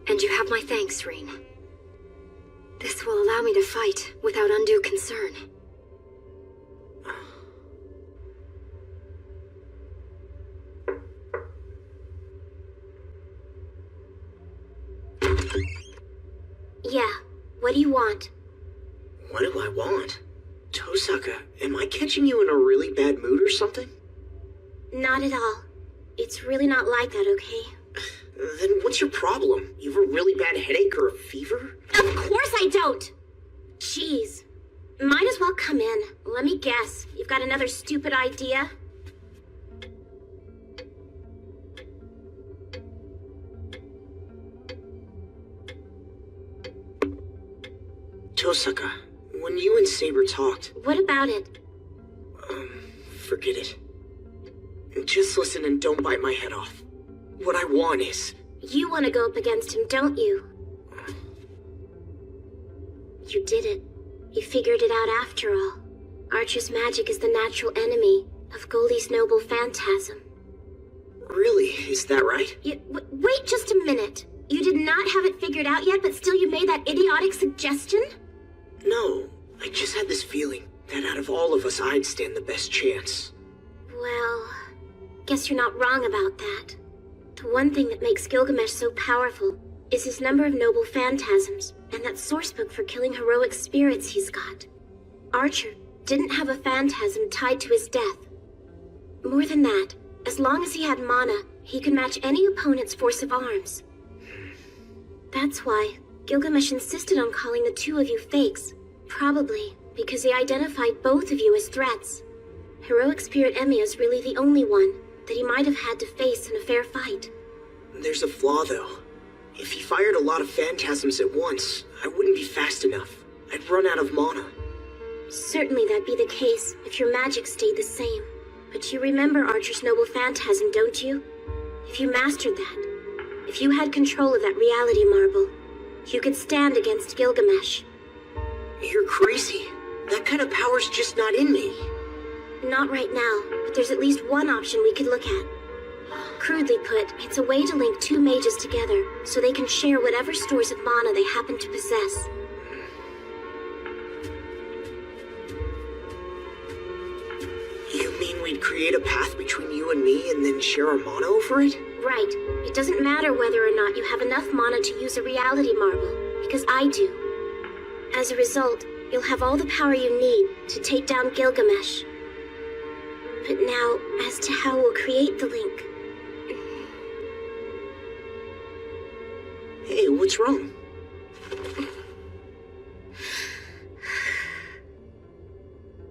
And you have my thanks, Rean. This will allow me to fight without undue concern. Yeah, what do you want? What do I want? Tosaka, am I catching you in a really bad mood or something? Not at all. It's really not like that, okay? Then what's your problem? You have a really bad headache or a fever? Of course I don't! Jeez. Might as well come in. Let me guess. You've got another stupid idea? Tosaka, when you and Saber talked... What about it? Forget it. Just listen and don't bite my head off. What I want is... You want to go up against him, don't you? You did it. You figured it out after all. Archer's magic is the natural enemy of Goldie's noble phantasm. Really? Is that right? Wait just a minute. You did not have it figured out yet, but still you made that idiotic suggestion? No, I just had this feeling that out of all of us, I'd stand the best chance. Well, guess you're not wrong about that. The one thing that makes Gilgamesh so powerful is his number of noble phantasms, and that sourcebook for killing heroic spirits he's got. Archer didn't have a phantasm tied to his death. More than that, as long as he had mana, he could match any opponent's force of arms. That's why Gilgamesh insisted on calling the two of you fakes, probably because he identified both of you as threats. Heroic Spirit Emiya's really the only one that he might have had to face in a fair fight. There's a flaw, though. If he fired a lot of phantasms at once, I wouldn't be fast enough. I'd run out of mana. Certainly that'd be the case if your magic stayed the same. But you remember Archer's noble phantasm, don't you? If you mastered that, if you had control of that reality marble, you could stand against Gilgamesh. You're crazy. That kind of power's just not in me. Not right now, but there's at least one option we could look at. Crudely put, it's a way to link two mages together so they can share whatever stores of mana they happen to possess. You mean we'd create a path between you and me and then share our mana over it? Right. It doesn't matter whether or not you have enough mana to use a reality marble, because I do. As a result, you'll have all the power you need to take down Gilgamesh. But now, as to how we'll create the link. Hey, what's wrong?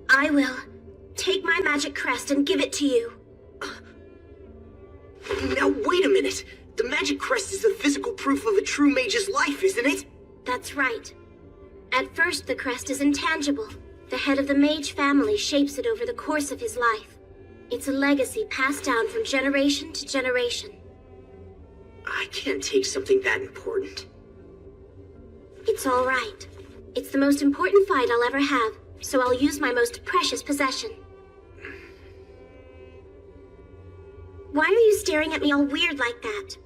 I will take my magic crest and give it to you. Now, wait a minute. The magic crest is the physical proof of a true mage's life, isn't it? That's right. At first, the crest is intangible. The head of the mage family shapes it over the course of his life. It's a legacy passed down from generation to generation. I can't take something that important. It's all right. It's the most important fight I'll ever have, so I'll use my most precious possession. Why are you staring at me all weird like that?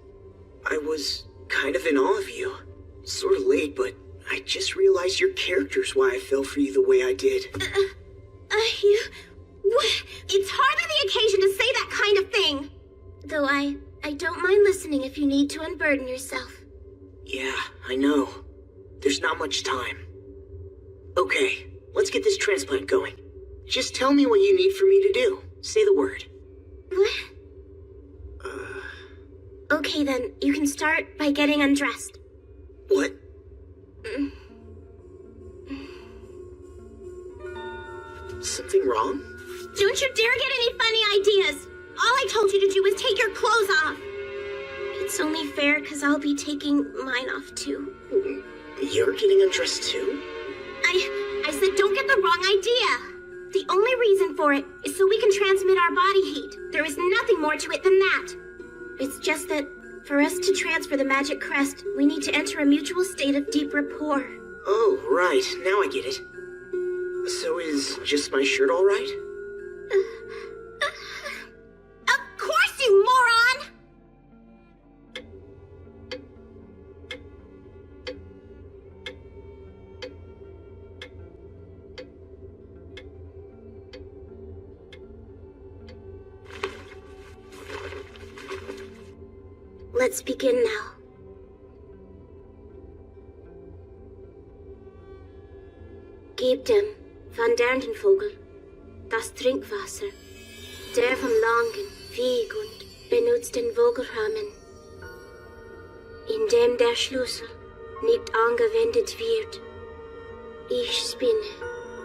I was kind of in awe of you. Sort of late, but I just realized your character's why I fell for you the way I did. It's hardly the occasion to say that kind of thing. Though I don't mind listening if you need to unburden yourself. Yeah, I know. There's not much time. Okay, let's get this transplant going. Just tell me what you need for me to do. Say the word. What? Okay then, you can start by getting undressed. What? Something wrong? Don't you dare get any funny ideas! All I told you to do was take your clothes off! It's only fair because I'll be taking mine off too. You're getting undressed too? I said don't get the wrong idea! The only reason for it is so we can transmit our body heat. There is nothing more to it than that. It's just that, for us to transfer the magic crest, we need to enter a mutual state of deep rapport. Oh, right. Now I get it. So is just my shirt all right? Of course, you moron! Let's begin now. Gebt dem van Derntenvogel das Trinkwasser, der vom langen Weg und benutzt den Vogelrahmen, in dem der Schlüssel nicht angewendet wird. Ich spinne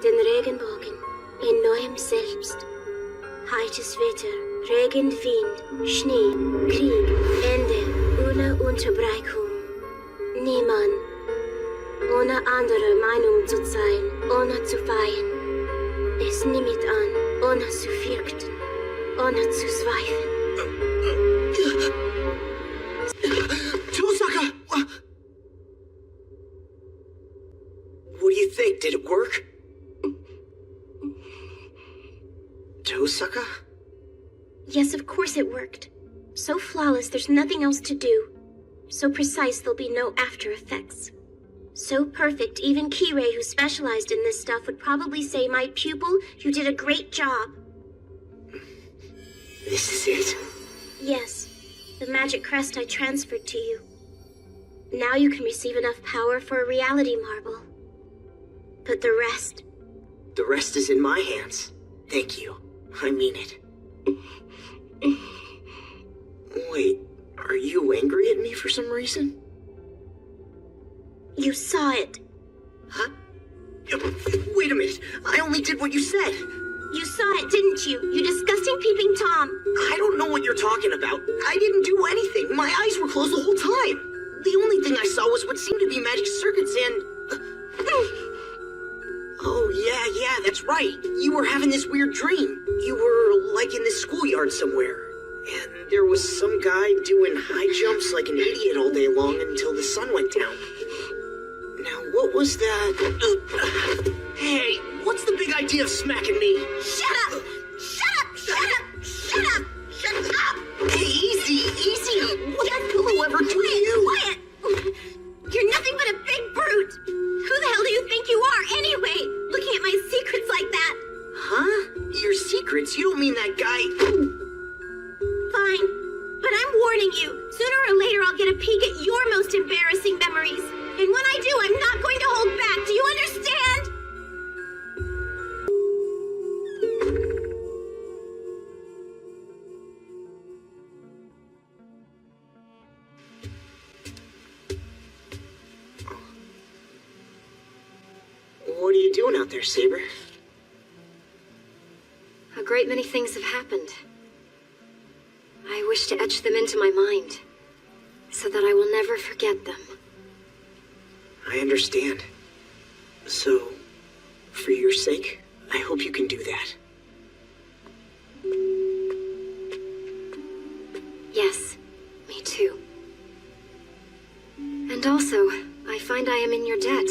den Regenbogen in neuem Selbst. Heißes Wetter, Regen, Wind, Schnee, Krieg, Ende, ohne Unterbrechung. Niemand, ohne andere Meinung zu sein, ohne zu feiern. Es nimmt an, ohne zu fürchten. Onatsusvai. Tosaka! What do you think? Did it work? Tosaka? Yes, of course it worked. So flawless, there's nothing else to do. So precise, there'll be no after effects. So perfect, even Kirei, who specialized in this stuff, would probably say, "My pupil, you did a great job." This is it? Yes, the magic crest I transferred to you. Now you can receive enough power for a reality marble. But the rest... The rest is in my hands. Thank you. I mean it. Wait, are you angry at me for some reason? You saw it. Huh? Wait a minute. I only did what you said. You saw it, didn't you? You disgusting peeping Tom. I don't know what you're talking about. I didn't do anything. My eyes were closed the whole time. The only thing I saw was what seemed to be magic circuits and... Oh, yeah, that's right. You were having this weird dream. You were, like, in this schoolyard somewhere. And there was some guy doing high jumps like an idiot all day long until the sun went down. Now, what was that? Hey, what's the big idea of smacking me? Shut up! Shut up! Shut up! Shut up! Shut up! Hey, easy! What did pillow ever do to you? Quiet! You're nothing but a big brute! Who the hell do you think you are, anyway? Looking at my secrets like that? Huh? Your secrets? You don't mean that guy... Fine. But I'm warning you. Sooner or later I'll get a peek at your most embarrassing memories. And when I do, I'm not going to hold back. Do you understand? What are you doing out there, Saber? A great many things have happened. I wish to etch them into my mind, so that I will never forget them. I understand. So, for your sake, I hope you can do that. Yes, me too. And also, I find I am in your debt,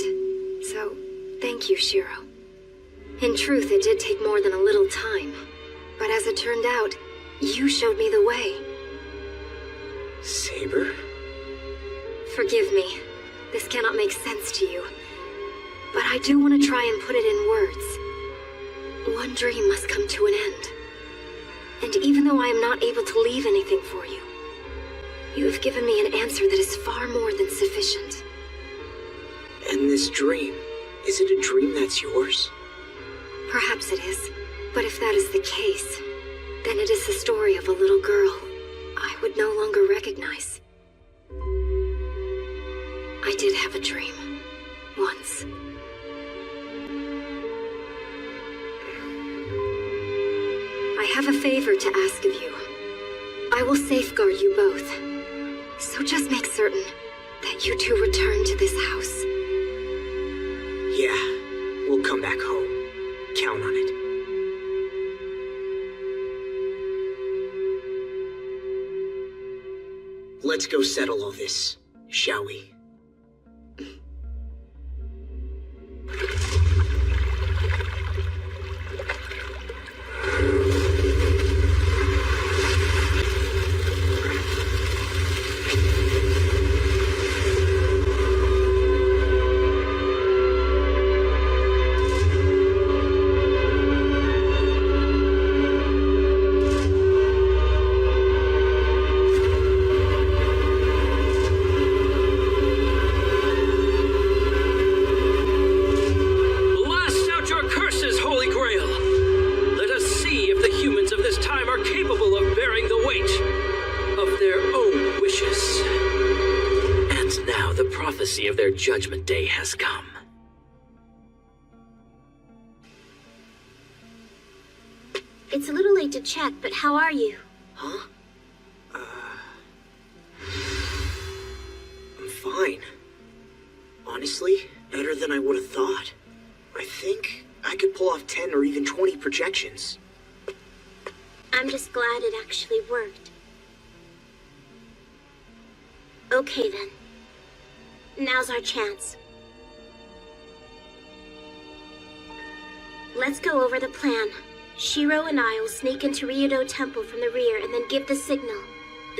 so thank you, Shiro. In truth, it did take more than a little time, but as it turned out, you showed me the way. Saber? Forgive me. This cannot make sense to you. But I do want to try and put it in words. One dream must come to an end. And even though I am not able to leave anything for you, you have given me an answer that is far more than sufficient. And this dream, is it a dream that's yours? Perhaps it is. But if that is the case, then it is the story of a little girl I would no longer recognize. I did have a dream. Once. I have a favor to ask of you. I will safeguard you both. So just make certain that you two return to this house. Yeah, we'll come back home. Count on it. Let's go settle all this, shall we? Of their judgment day has come. It's a little late to chat, but how are you? Huh? I'm fine. Honestly, better than I would have thought. I think I could pull off 10 or even 20 projections. I'm just glad it actually worked. Okay then. Now's our chance. Let's go over the plan. Shiro and I will sneak into Ryudo Temple from the rear and then give the signal.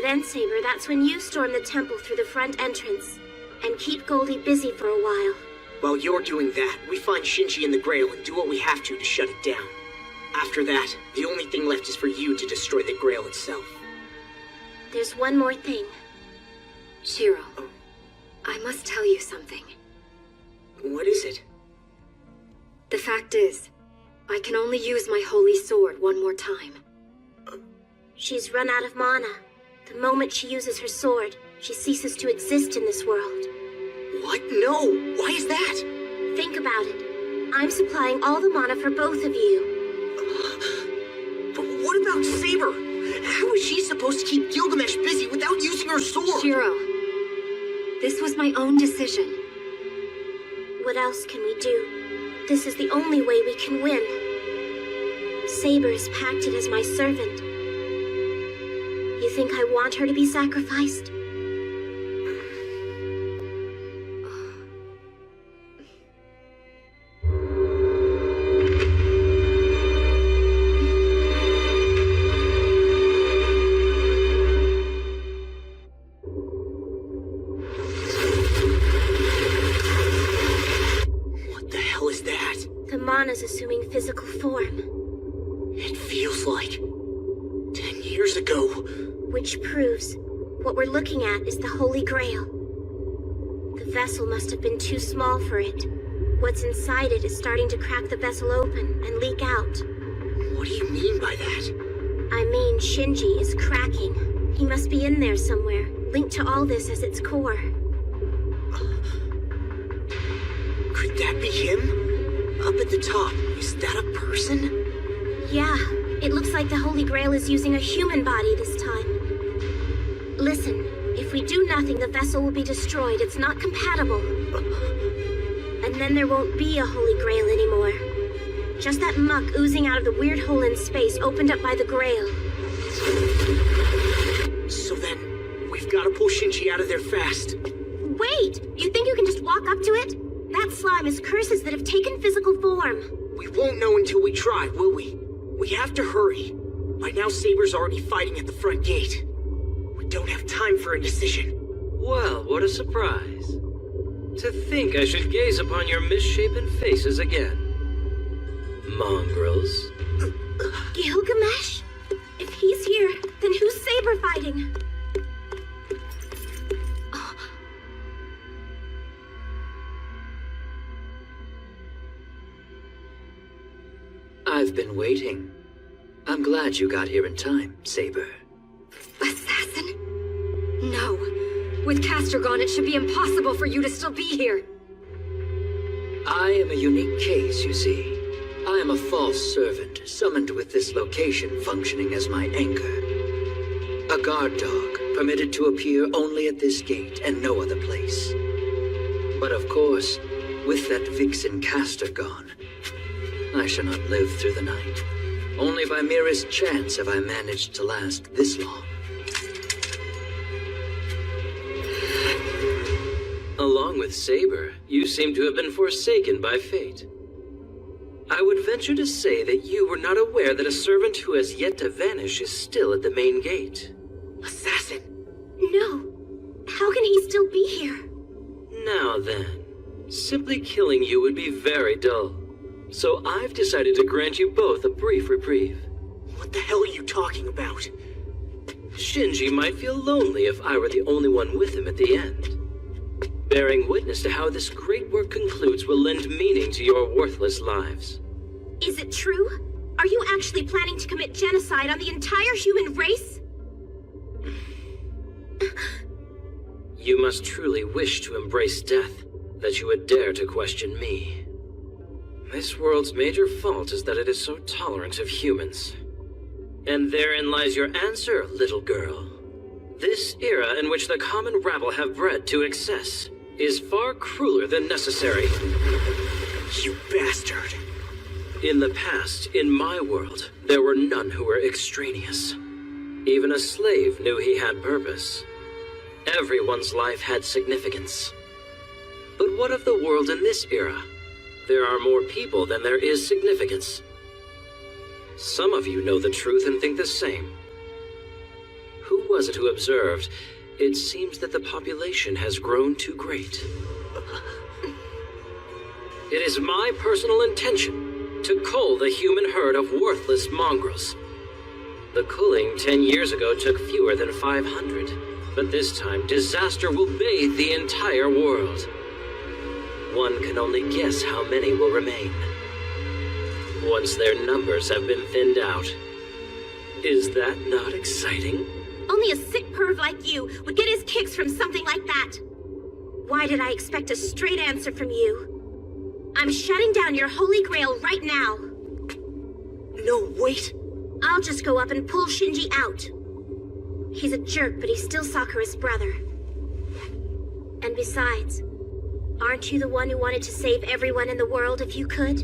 Then, Saber, that's when you storm the temple through the front entrance. And keep Goldie busy for a while. While you're doing that, we find Shinji and the Grail and do what we have to shut it down. After that, the only thing left is for you to destroy the Grail itself. There's one more thing. Shiro, I must tell you something. What is it? The fact is, I can only use my holy sword one more time. She's run out of mana. The moment she uses her sword, she ceases to exist in this world. What? No! Why is that? Think about it. I'm supplying all the mana for both of you. But what about Saber? How is she supposed to keep Gilgamesh busy without using her sword? Shiro, this was my own decision. What else can we do? This is the only way we can win. Saber is pacted as my servant. You think I want her to be sacrificed? Mana's assuming physical form. It feels like 10 years ago. Which proves what we're looking at is the Holy Grail. The vessel must have been too small for it. What's inside it is starting to crack the vessel open and leak out. What do you mean by that? I mean, Shinji is cracking. He must be in there somewhere, linked to all this as its core. Could that be him? Up at the top, is that a person? Yeah, it looks like the Holy Grail is using a human body this time. Listen, if we do nothing, the vessel will be destroyed. It's not compatible. And then there won't be a Holy Grail anymore. Just that muck oozing out of the weird hole in space opened up by the Grail. So then, we've got to pull Shinji out of there fast. Wait! You think you can just walk up to it? That slime is curses that have taken physical form. We won't know until we try, will we? We have to hurry. By now, Saber's already fighting at the front gate. We don't have time for indecision. Well, what a surprise. To think I should gaze upon your misshapen faces again. Mongrels. Gilgamesh? If he's here, then who's Saber fighting? I've been waiting. I'm glad you got here in time, Saber. Assassin? No. With Castor gone, it should be impossible for you to still be here. I am a unique case, you see. I am a false servant, summoned with this location functioning as my anchor. A guard dog, permitted to appear only at this gate and no other place. But of course, with that vixen Castor gone, I shall not live through the night. Only by merest chance have I managed to last this long. Along with Saber, you seem to have been forsaken by fate. I would venture to say that you were not aware that a servant who has yet to vanish is still at the main gate. Assassin! No. How can he still be here? Now then, simply killing you would be very dull. So I've decided to grant you both a brief reprieve. What the hell are you talking about? Shinji might feel lonely if I were the only one with him at the end. Bearing witness to how this great work concludes will lend meaning to your worthless lives. Is it true? Are you actually planning to commit genocide on the entire human race? You must truly wish to embrace death, that you would dare to question me. This world's major fault is that it is so tolerant of humans. And therein lies your answer, little girl. This era in which the common rabble have bred to excess is far crueler than necessary. You bastard! In the past, in my world, there were none who were extraneous. Even a slave knew he had purpose. Everyone's life had significance. But what of the world in this era? There are more people than there is significance. Some of you know the truth and think the same. Who was it who observed, it seems that the population has grown too great? It is my personal intention to cull the human herd of worthless mongrels. The culling 10 years ago took fewer than 500, but this time disaster will bathe the entire world. One can only guess how many will remain once their numbers have been thinned out. Is that not exciting? Only a sick perv like you would get his kicks from something like that. Why did I expect a straight answer from you? I'm shutting down your holy grail right now. No, wait. I'll just go up and pull Shinji out. He's a jerk, but he's still Sakura's brother. And besides, aren't you the one who wanted to save everyone in the world if you could?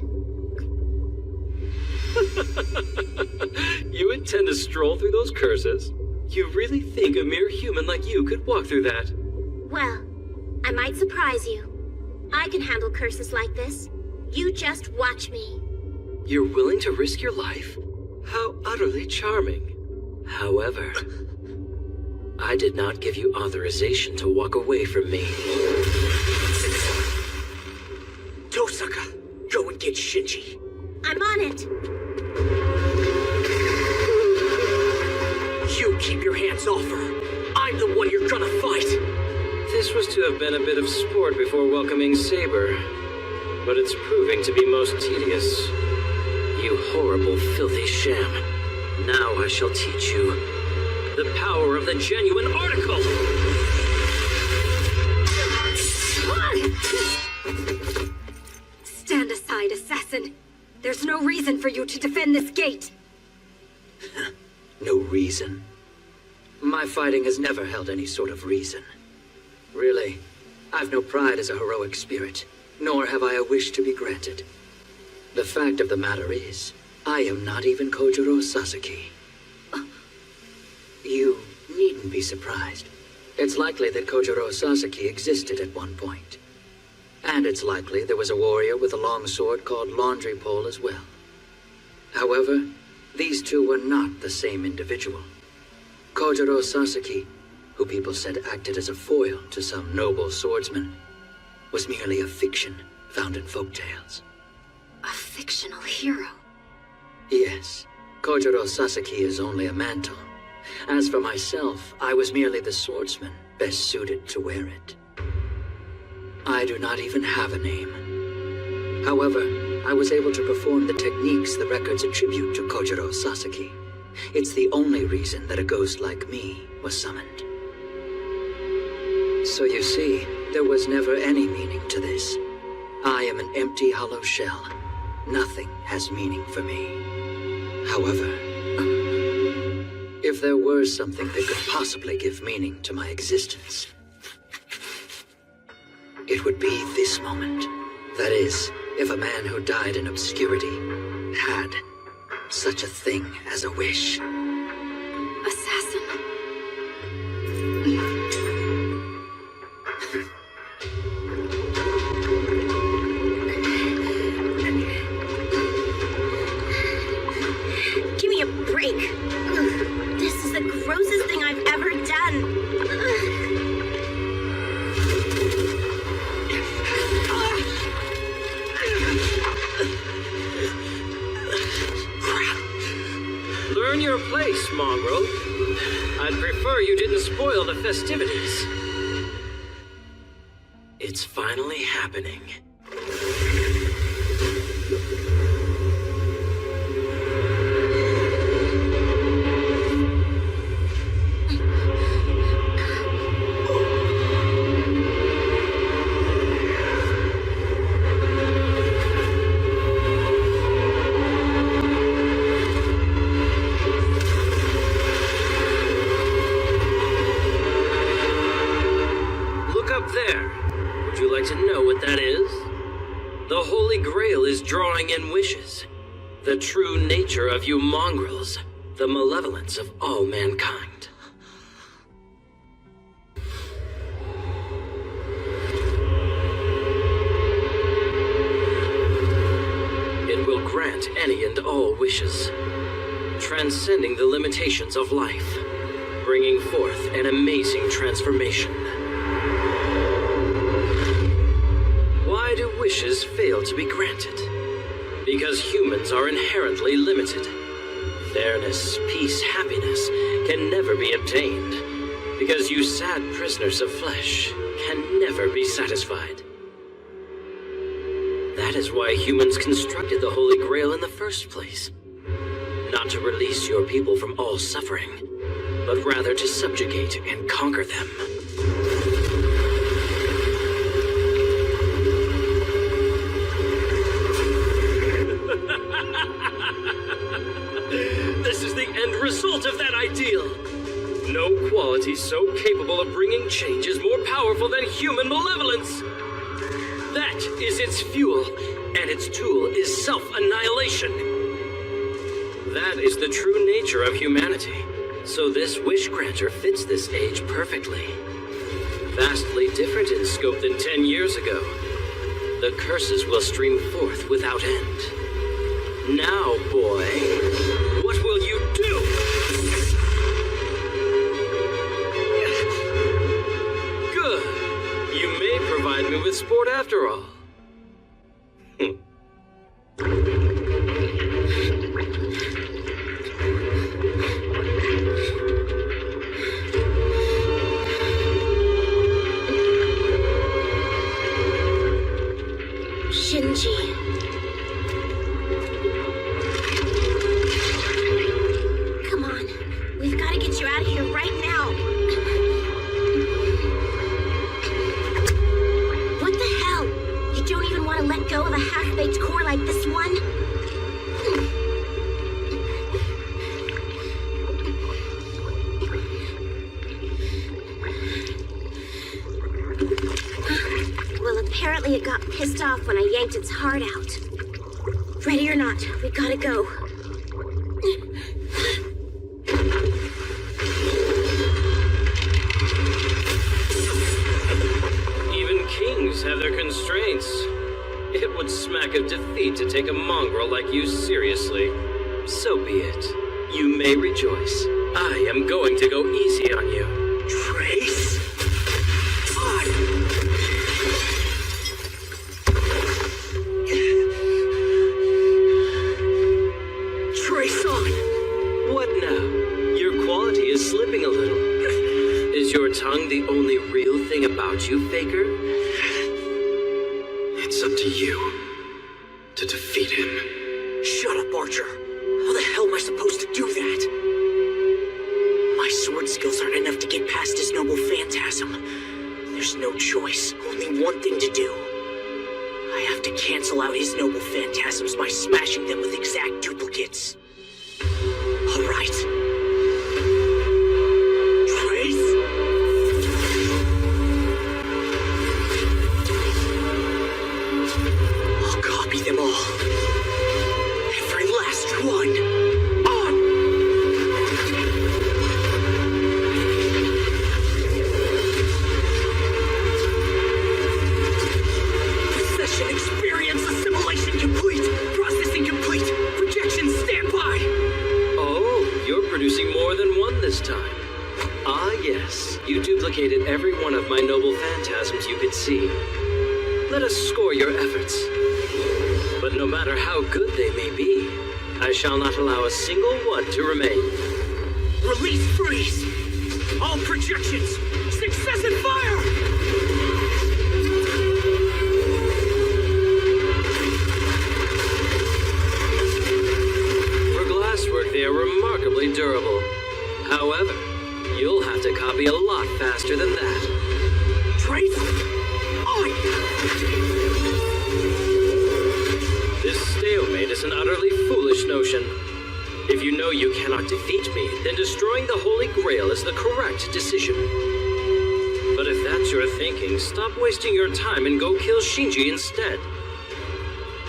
You intend to stroll through those curses? You really think a mere human like you could walk through that? Well, I might surprise you. I can handle curses like this. You just watch me. You're willing to risk your life? How utterly charming. However, I did not give you authorization to walk away from me. Tosaka, go and get Shinji. I'm on it. You keep your hands off her. I'm the one you're gonna fight. This was to have been a bit of sport before welcoming Saber, but it's proving to be most tedious. You horrible, filthy sham. Now I shall teach you the power of the genuine article. Stand aside, assassin. There's no reason for you to defend this gate. No reason. My fighting has never held any sort of reason. Really, I've no pride as a heroic spirit, nor have I a wish to be granted. The fact of the matter is, I am not even Kojiro Sasaki. You needn't be surprised. It's likely that Kojiro Sasaki existed at one point. And it's likely there was a warrior with a long sword called Laundry Pole as well. However, these two were not the same individual. Kojiro Sasaki, who people said acted as a foil to some noble swordsman, was merely a fiction found in folktales. A fictional hero? Yes, Kojiro Sasaki is only a mantle. As for myself, I was merely the swordsman best suited to wear it. I do not even have a name. However, I was able to perform the techniques the records attribute to Kojiro Sasaki. It's the only reason that a ghost like me was summoned. So you see, there was never any meaning to this. I am an empty, hollow shell. Nothing has meaning for me. However, if there were something that could possibly give meaning to my existence, it would be this moment. That is, if a man who died in obscurity had such a thing as a wish. Assassin. Give me a break. Ugh, this is the grossest thing I've ever done. Learn your place, mongrel. I'd prefer you didn't spoil the festivities. It's finally happening. To know what that is? The Holy Grail is drawing in wishes. The true nature of you mongrels, the malevolence of all mankind. It will grant any and all wishes, transcending the limitations of life, bringing forth an amazing transformation. Why do wishes fail to be granted? Because humans are inherently limited. Fairness, peace, happiness can never be obtained. Because you sad prisoners of flesh can never be satisfied. That is why humans constructed the Holy Grail in the first place. Not to release your people from all suffering, but rather to subjugate and conquer them. This is the end result of that ideal. No quality so capable of bringing change is more powerful than human malevolence. That is its fuel, and its tool is self-annihilation. That is the true nature of humanity, so this wish granter fits this age perfectly. Vastly different in scope than 10 years ago. The curses will stream forth without end. Now, boy, what will you do? Good. You may provide me with sport after all. Shinji. Come on. We've got to get you out of here right now. What the hell? You don't even want to let go of a half-baked core like this one? Well, apparently it got pissed off when I yanked its heart out. Ready or not, we gotta go. Even kings have their constraints. It would smack of defeat to take a mongrel like you seriously. So be it. You may rejoice. I am going to go easy on you. Trace? Trace on! What now? Your quality is slipping a little. Is your tongue the only real thing about you, Faker? It's up to you to defeat him. Shut up, Archer. How the hell am I supposed to do that? My sword skills aren't enough to get past his noble phantasm. There's no choice. Only one thing to do. I have to cancel out his noble phantasms by smashing them with exact duplicates. All right. Trace? I'll copy them all. Every last one. Possession experience assimilation complete. Processing complete. Projection standby. Oh, you're producing more than one this time. Ah, yes. You duplicated every one of my noble phantasms you could see. Let us score your efforts. But no matter how good they may be, I shall not allow a single one to remain. Release freeze. All projections. Success and fire. For glasswork, they are remarkably durable. However, you'll have to copy a lot faster than that. Trace? This stalemate is an utterly foolish notion. If you know you cannot defeat me, then destroying the Holy Grail is the correct decision. But if that's your thinking, stop wasting your time and go kill Shinji instead.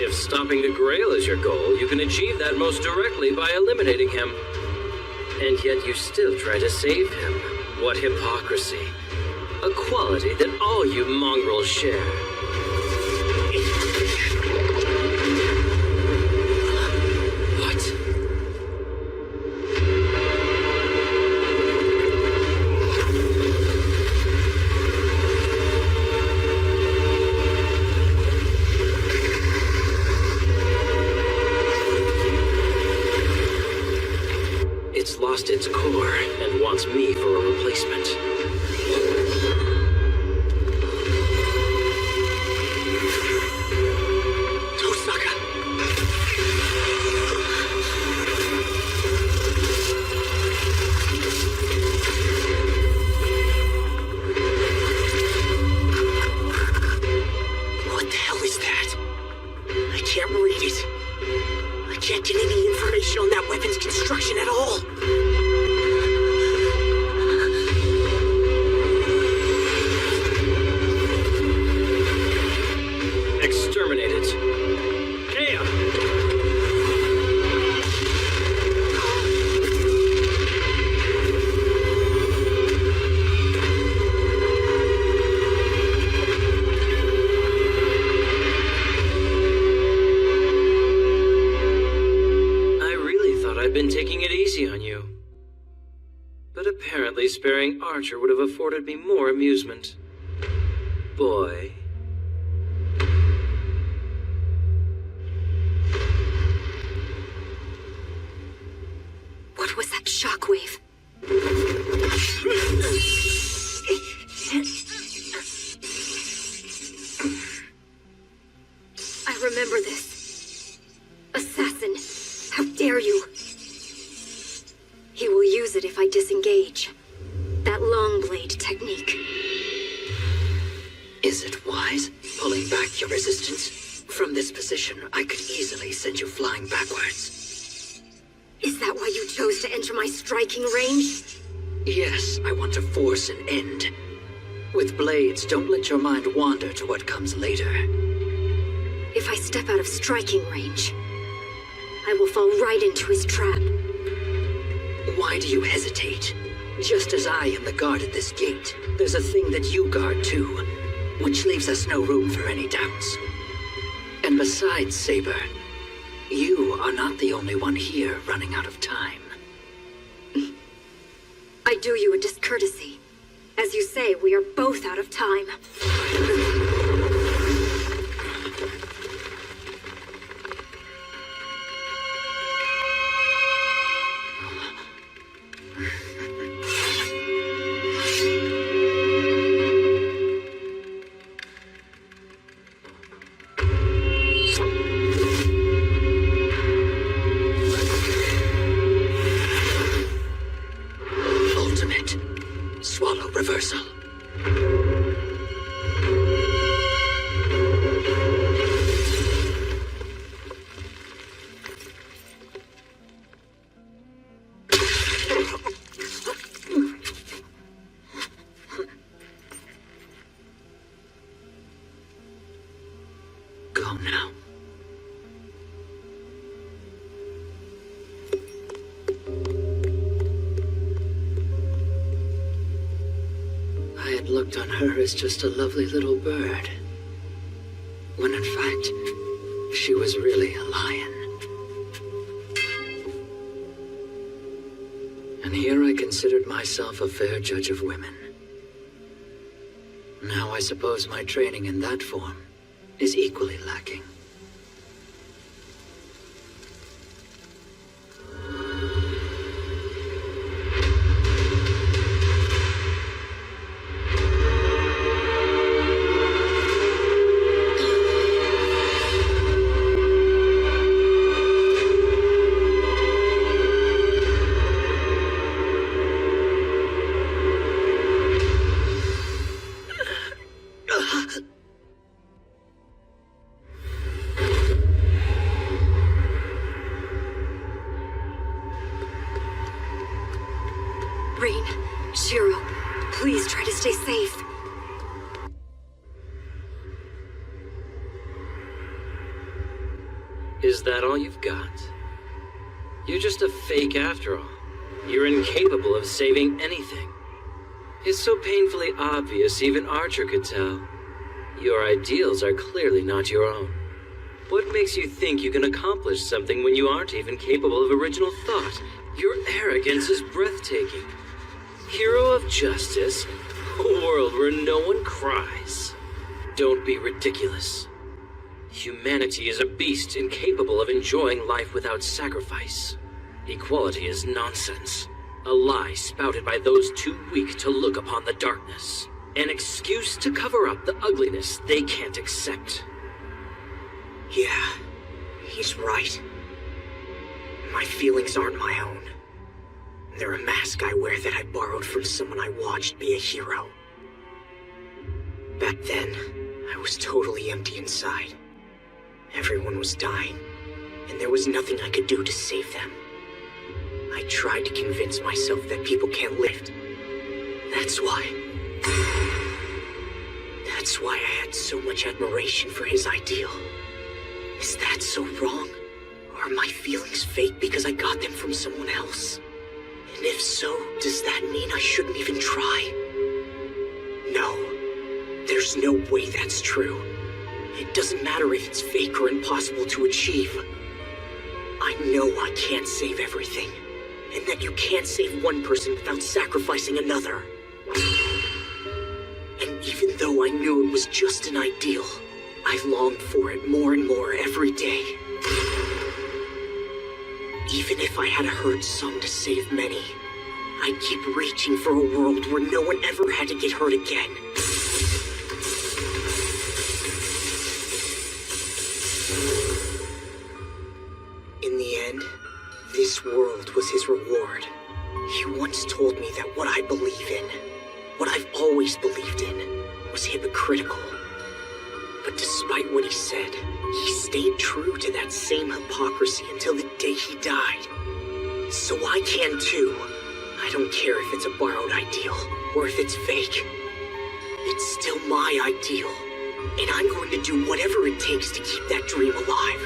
If stopping the Grail is your goal, you can achieve that most directly by eliminating him. And yet you still try to save him. What hypocrisy. A quality that all you mongrels share. It's lost its core and wants me for a replacement. What the hell is that? I can't read it. I can't get any information on that weapon's construction at all. Exterminate it. Kea! I'd been taking it easy on you. But apparently sparing Archer would have afforded me more amusement. Boy. What was that shockwave? I remember this. Assassin, how dare you? He will use it if I disengage. That long blade technique. Is it wise, pulling back your resistance? From this position, I could easily send you flying backwards. Is that why you chose to enter my striking range? Yes, I want to force an end. With blades, don't let your mind wander to what comes later. If I step out of striking range, I will fall right into his trap. Why do you hesitate? Just as I am the guard at this gate, there's a thing that you guard too, which leaves us no room for any doubts. And besides, Saber, you are not the only one here running out of time. I do you a discourtesy. As you say, we are both out of time. Reversal. Go now. Looked on her as just a lovely little bird, when in fact, she was really a lion. And here I considered myself a fair judge of women. Now I suppose my training in that form is equally lacking. Rain, Shiro, please try to stay safe. Is that all you've got? You're just a fake after all. You're incapable of saving anything. It's so painfully obvious even Archer could tell. Your ideals are clearly not your own. What makes you think you can accomplish something when you aren't even capable of original thought? Your arrogance is breathtaking. Hero of justice, a world where no one cries. Don't be ridiculous. Humanity is a beast incapable of enjoying life without sacrifice. Equality is nonsense. A lie spouted by those too weak to look upon the darkness. An excuse to cover up the ugliness they can't accept. Yeah, he's right. My feelings aren't my own. They're a mask I wear that I borrowed from someone I watched be a hero. Back then, I was totally empty inside. Everyone was dying, and there was nothing I could do to save them. I tried to convince myself that people can't live. That's why I had so much admiration for his ideal. Is that so wrong? Or are my feelings fake because I got them from someone else? And if so, does that mean I shouldn't even try? No, there's no way that's true. It doesn't matter if it's fake or impossible to achieve. I know I can't save everything, and that you can't save one person without sacrificing another. And even though I knew it was just an ideal, I longed for it more and more every day. Even if I had to hurt some to save many, I'd keep reaching for a world where no one ever had to get hurt again. In the end, this world was his reward. He once told me that what I believe in, what I've always believed in, was hypocritical. But despite what he said, he stayed true to that same hypocrisy until the day he died. So I can too. I don't care if it's a borrowed ideal, or if it's fake. It's still my ideal, and I'm going to do whatever it takes to keep that dream alive.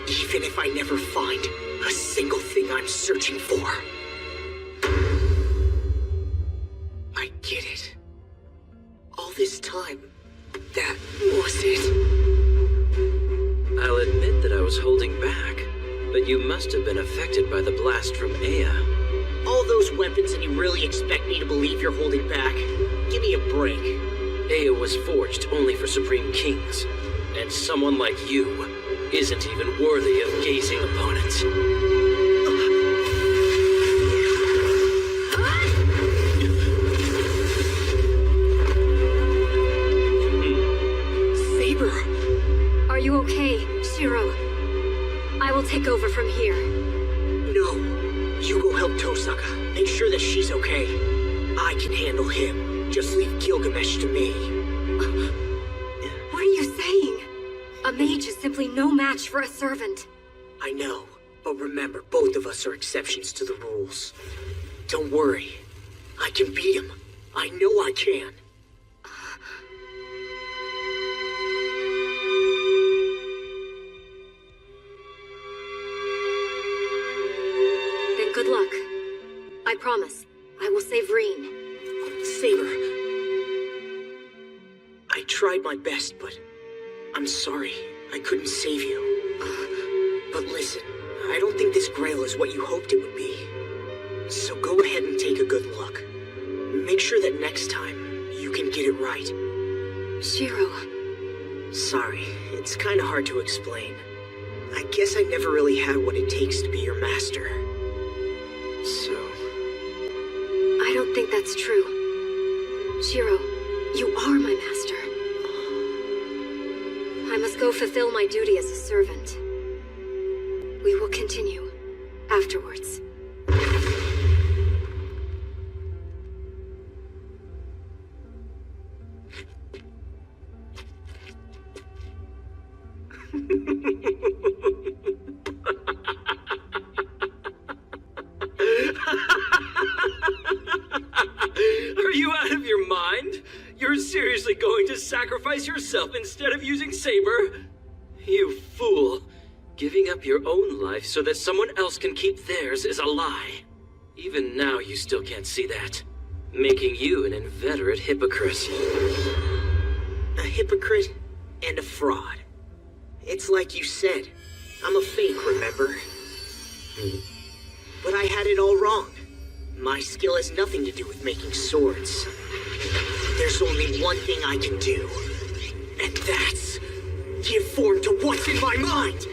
Even if I never find a single thing I'm searching for. I get it. All this time, that was it. I'll admit that I was holding back, but you must have been affected by the blast from Ea. All those weapons and you really expect me to believe you're holding back? Give me a break. Ea was forged only for Supreme Kings, and someone like you isn't even worthy of gazing upon it. Saber! Are you okay, Shiro? I will take over from here. No. You go help Tosaka. Make sure that she's okay. I can handle him. Just leave Gilgamesh to me. What are you saying? A mage is simply no match for a servant. I know, but remember, both of us are exceptions to the rules. Don't worry. I can beat him. I know I can. Then good luck. I promise, I will save Reen. Saber. I tried my best, but I'm sorry. I couldn't save you. But listen, I don't think this grail is what you hoped it would be. So go ahead and take a good look. Make sure that next time, you can get it right. Shiro. Sorry, it's kind of hard to explain. I guess I never really had what it takes to be your master. So... I don't think that's true. Shiro, you are my master. I must go fulfill my duty as a servant. We will continue afterwards. Are you out of your mind? You're seriously going to sacrifice yourself instead of using Saber? You fool. Giving up your own life so that someone else can keep theirs is a lie. Even now you still can't see that, making you an inveterate hypocrite. A hypocrite and a fraud. It's like you said, I'm a fake, remember? But I had it all wrong. My skill has nothing to do with making swords. There's only one thing I can do, and that's give form to what's in my mind.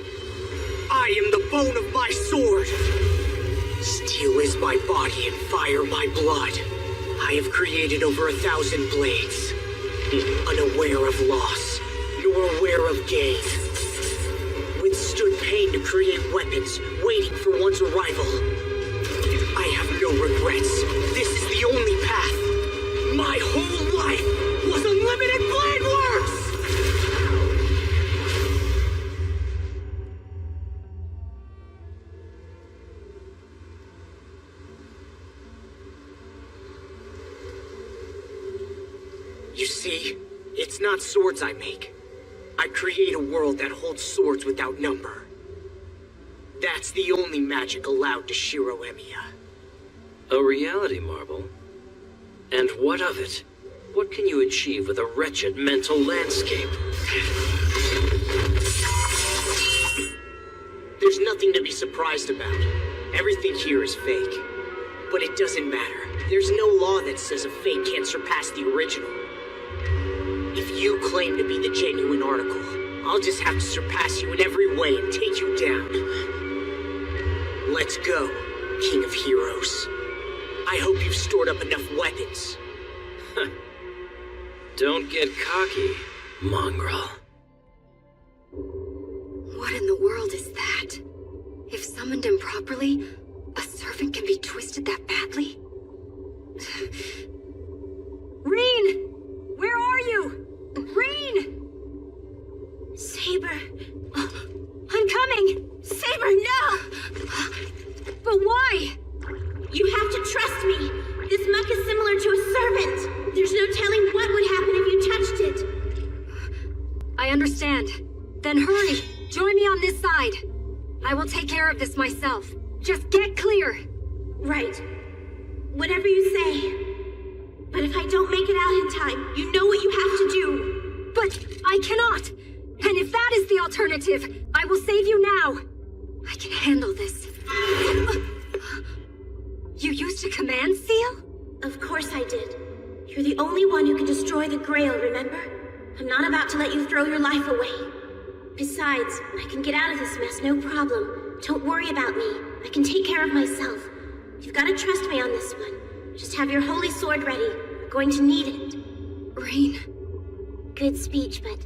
I am the bone of my sword. Steel is my body and fire my blood. I have created over 1,000 blades, unaware of loss, nor aware of gain. Withstood pain to create weapons, waiting for one's arrival. I have no regrets. This is the only path. My whole life was unlimited blade works! You see, it's not swords I make. I create a world that holds swords without number. That's the only magic allowed to Shiro Emiya. A reality marble? And what of it? What can you achieve with a wretched mental landscape? There's nothing to be surprised about. Everything here is fake. But it doesn't matter. There's no law that says a fake can't surpass the original. If you claim to be the genuine article, I'll just have to surpass you in every way and take you down. Let's go, King of Heroes. I hope you've stored up enough weapons. Don't get cocky, mongrel. What in the world is that? If summoned improperly, a servant can be twisted that badly? Reen! Where are you? Reen! Saber. I'm coming! Saber, no! But why? You have to trust me. This muck is similar to a servant. There's no telling what would happen if you touched it. I understand. Then hurry. Join me on this side. I will take care of this myself. Just get clear. Right. Whatever you say. But if I don't make it out in time, you know what you have to do. But I cannot. And if that is the alternative, I will save you now. I can handle this. You used a command seal? Of course I did. You're the only one who can destroy the Grail, remember? I'm not about to let you throw your life away. Besides, I can get out of this mess, no problem. Don't worry about me. I can take care of myself. You've got to trust me on this one. Just have your holy sword ready. We're going to need it. Reen. Good speech, but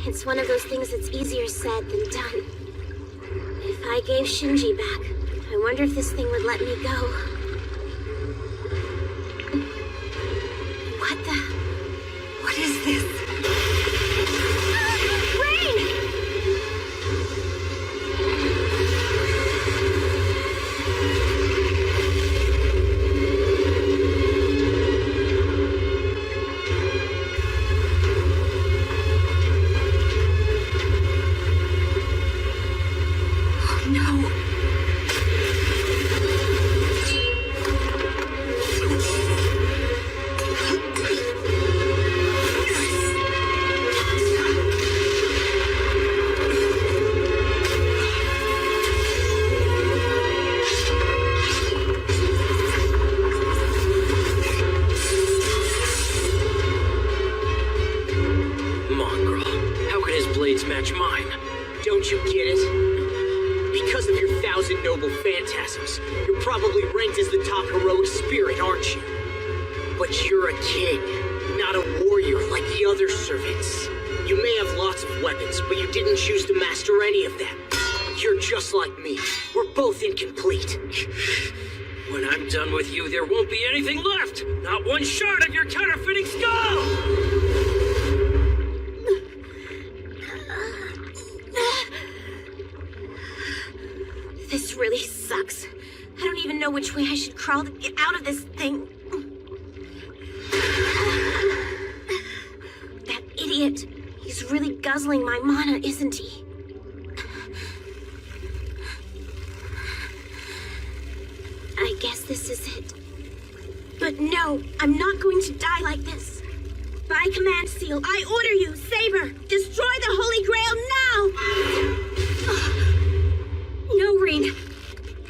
it's one of those things that's easier said than done. If I gave Shinji back, I wonder if this thing would let me go. What is this? Reen! Oh no! Match mine. Don't you get it? Because of your 1,000 noble phantasms, you're probably ranked as the top heroic spirit, aren't you? But you're a king, not a warrior like the other servants. You may have lots of weapons, but you didn't choose to master any of them. You're just like me. We're both incomplete. When I'm done with you, there won't be anything left! Not one shard of your counterfeiting skull! This really sucks. I don't even know which way I should crawl to get out of this thing. That idiot. He's really guzzling my mana, isn't he? But no, I'm not going to die like this. By command seal, I order you, Saber, destroy the Holy Grail now! No, Reen.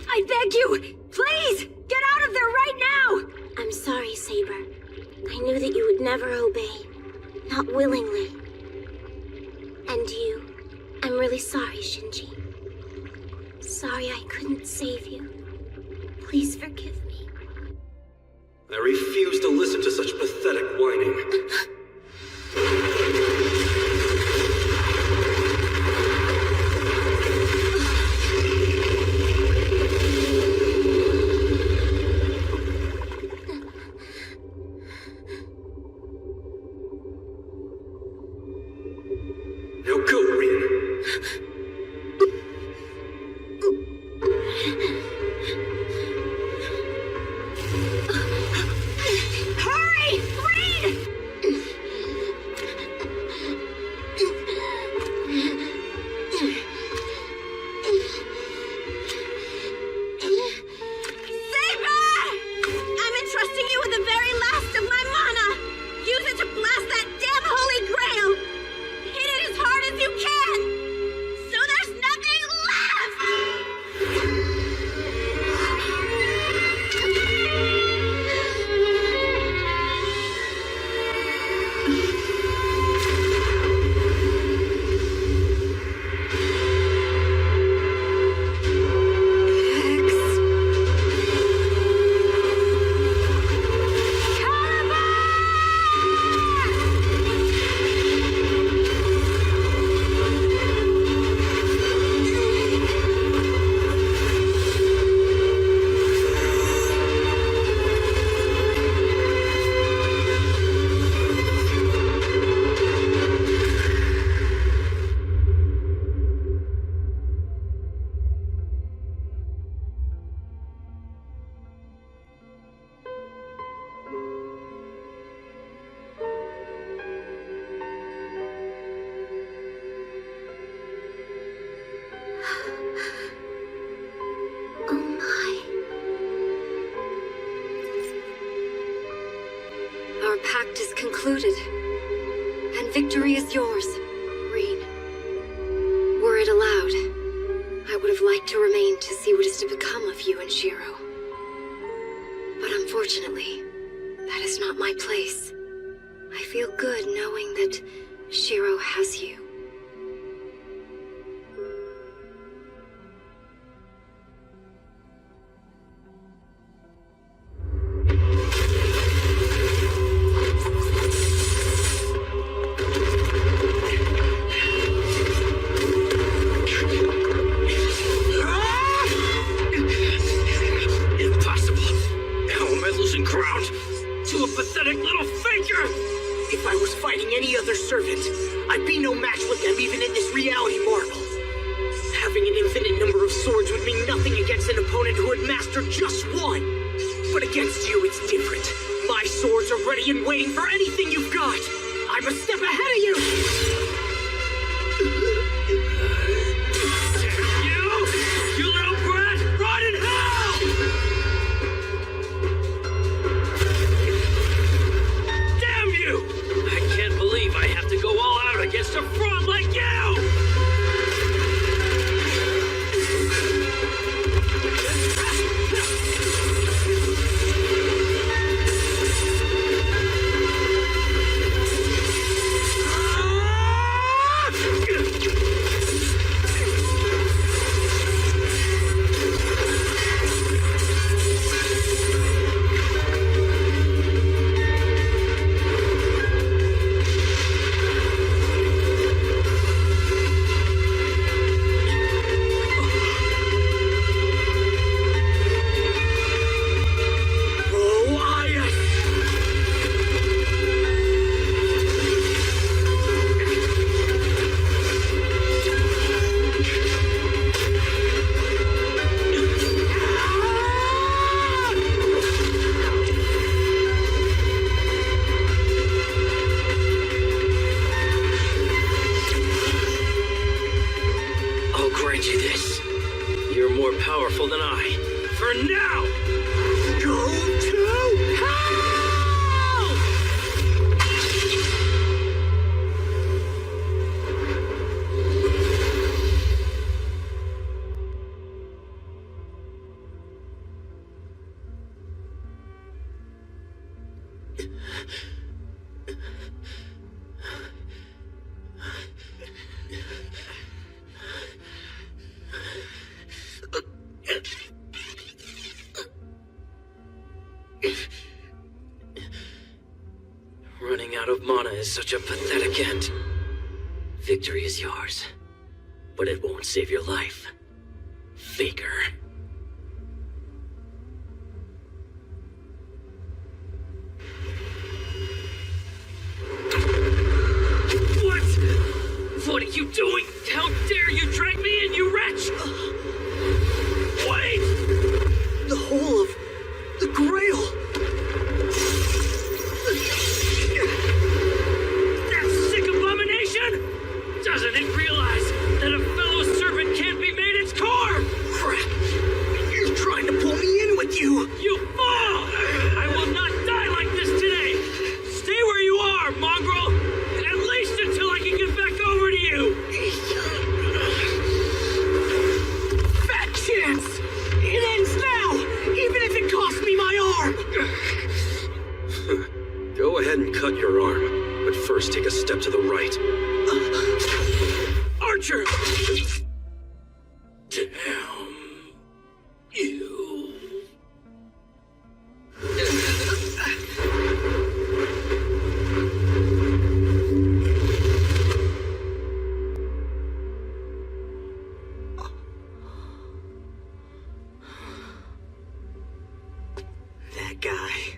I beg you, please, get out of there right now! I'm sorry, Saber. I knew that you would never obey. Not willingly. And you, I'm really sorry, Shinji. Sorry I couldn't save you. Please forgive me. I refuse to listen to such pathetic whining. Now go, Rin. Hurry! Reed! Saber! I'm entrusting you with the very last of my mana! Use it to blast that damn Holy Grail! Hit it as hard as you can! So there's nothing left! Our pact is concluded, and victory is yours, Reen. Were it allowed, I would have liked to remain to see what is to become of you and Shiro. But unfortunately, that is not my place. I feel good knowing that Shiro has you. Running out of mana is such a pathetic end. Victory is yours, but it won't save your life. Faker. What? What are you doing? How dare you drag me in, you wretch! Wait! The whole of the Grail! That sick abomination! Doesn't it realize that a fellow serpent can't be made its core? Crap! You're trying to pull me in with you! You fool! I will not die like this today! Stay where you are, mongrel! At least until I can get back over to you! Fat chance! It ends now! Even if it costs me my arm! Go ahead and cut your arm, but first take a step to the right. Archer! Damn you. That guy.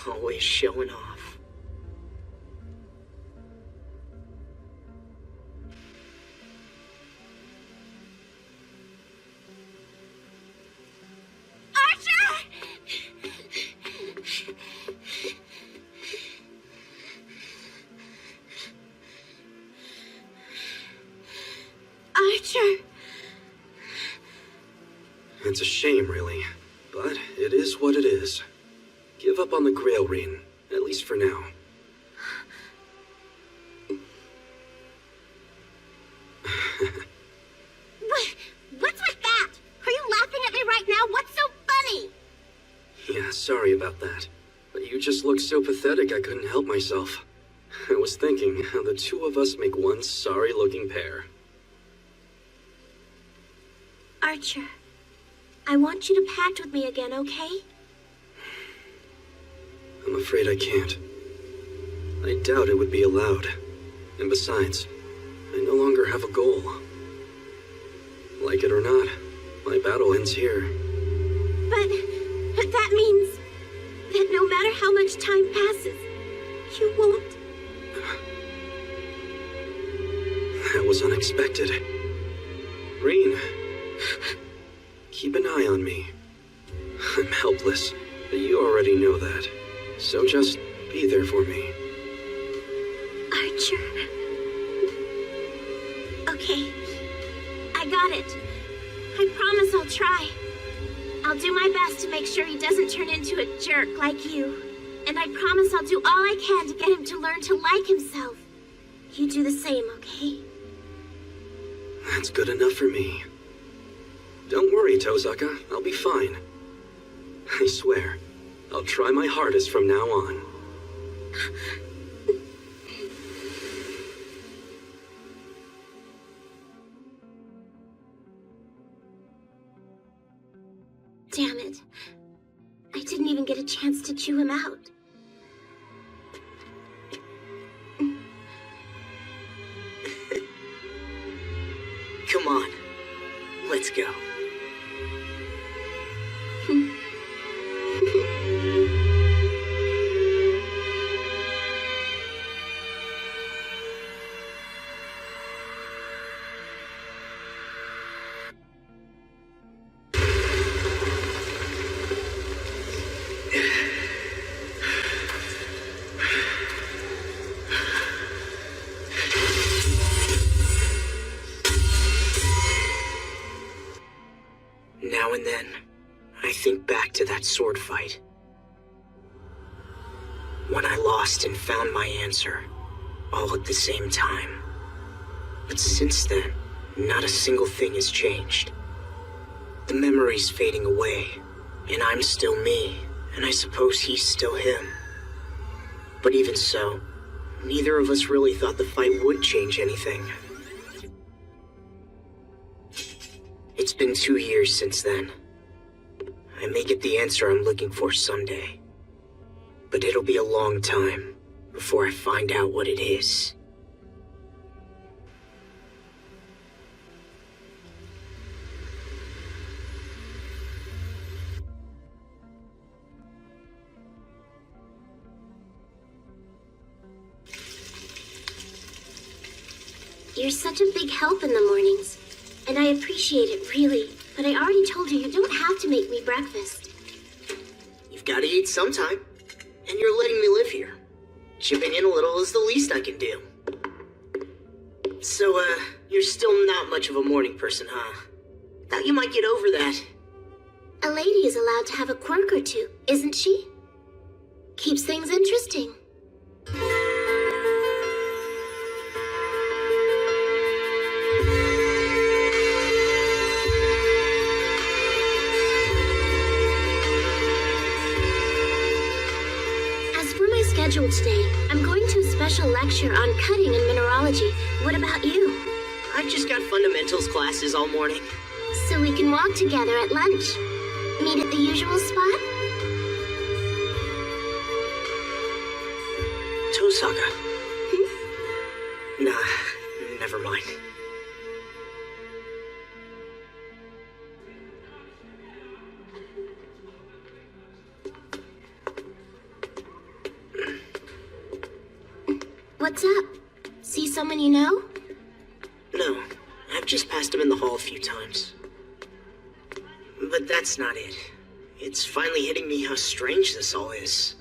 Always showing off. Archer! It's a shame, really, but it is what it is. Give up on the Grail Ring, at least for now. What's with that? Are you laughing at me right now? What's so funny? Yeah, sorry about that. But you just looked so pathetic I couldn't help myself. I was thinking how the two of us make one sorry-looking pair. Archer, I want you to pact with me again, okay? I'm afraid I can't. I doubt it would be allowed. And besides, I no longer have a goal. Like it or not, my battle ends here. But that means that no matter how much time passes, you won't. That was unexpected. Reen, keep an eye on me. I'm helpless, but you already know that. So just be there for me. Archer. Okay, I got it. I promise I'll try. I'll do my best to make sure he doesn't turn into a jerk like you. And I promise I'll do all I can to get him to learn to like himself. You do the same, okay? That's good enough for me. Don't worry, Tozaka. I'll be fine. I swear, I'll try my hardest from now on. Damn it. I didn't even get a chance to chew him out. Come on. Let's go. Now and then, I think back to that sword fight. When I lost and found my answer, all at the same time. But since then, not a single thing has changed. The memory's fading away, and I'm still me, and I suppose he's still him. But even so, neither of us really thought the fight would change anything. It's been 2 years since then. I may get the answer I'm looking for someday. But it'll be a long time before I find out what it is. You're such a big help in the mornings, and I appreciate it, really. But I already told you don't have to make me breakfast. You've got to eat sometime, and you're letting me live here. Chipping in a little is the least I can do. So, you're still not much of a morning person, huh? Thought you might get over that. A lady is allowed to have a quirk or two, isn't she? Keeps things interesting. Schedule today. I'm going to a special lecture on cutting and mineralogy. What about you? I've just got fundamentals classes all morning. So we can walk together at lunch. Meet at the usual spot? Tosaka. Nah, never mind. What's up? See someone you know? No, I've just passed him in the hall a few times. But that's not it. It's finally hitting me how strange this all is.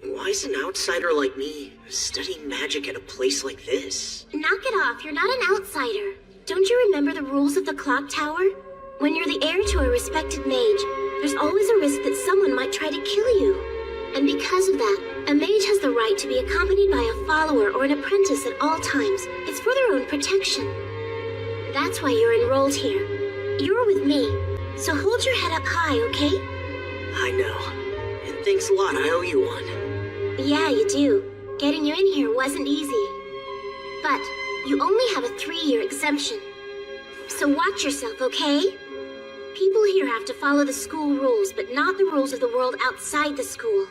Why is an outsider like me studying magic at a place like this? Knock it off, you're not an outsider. Don't you remember the rules of the clock tower? When you're the heir to a respected mage, there's always a risk that someone might try to kill you. And because of that, a mage has the right to be accompanied by a follower or an apprentice at all times. It's for their own protection. That's why you're enrolled here. You're with me, so hold your head up high, okay? I know. And thanks a lot, I owe you one. Yeah, you do. Getting you in here wasn't easy. But you only have a 3-year exemption. So watch yourself, okay? People here have to follow the school rules, but not the rules of the world outside the school.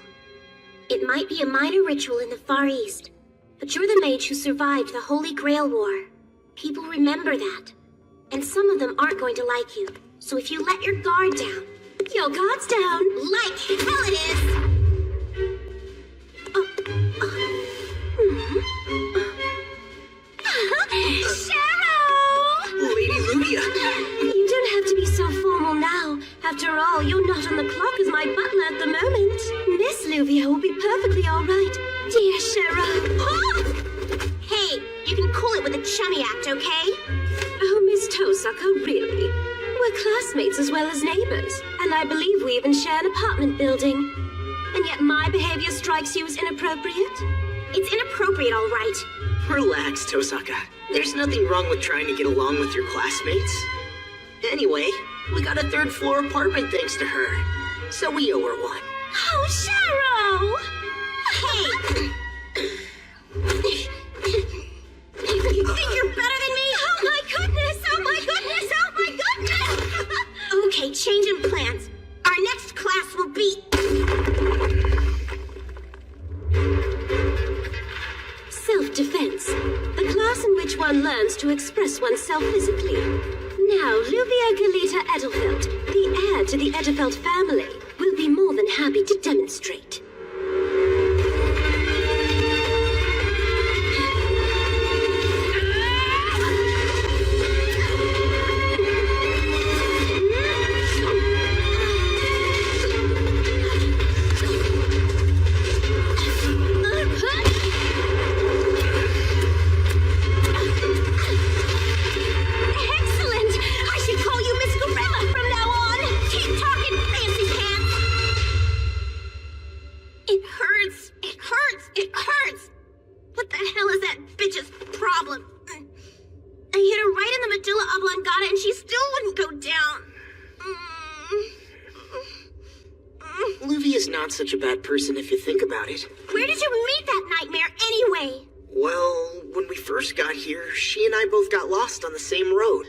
It might be a minor ritual in the Far East, but you're the mage who survived the Holy Grail War. People remember that. And some of them aren't going to like you. So if you let your guard down... Your guard's down! Like hell it is! Cheryl! Lady Ludia! You don't have to be so formal now. After all, you're not on the clock as my butler at the moment. Miss Luvia will be perfectly all right, dear Cheryl. Hey, you can cool it with a chummy act, okay? Oh, Miss Tosaka, really? We're classmates as well as neighbors, and I believe we even share an apartment building. And yet my behavior strikes you as inappropriate? It's inappropriate, all right. Relax, Tosaka. There's nothing wrong with trying to get along with your classmates. Anyway, we got a 3rd-floor apartment thanks to her, so we owe her one. Oh, Cheryl! Hey! You think you're better than me? Oh my goodness! Oh my goodness! Oh my goodness! Okay, changing plans. Our next class will be... Self-defense. The class in which one learns to express oneself physically. Now, Luvia Galita Edelfelt, the heir to the Edelfelt family, will be more than happy to demonstrate. Luvia's not such a bad person if you think about it. Where did you meet that nightmare anyway? Well, when we first got here, she and I both got lost on the same road.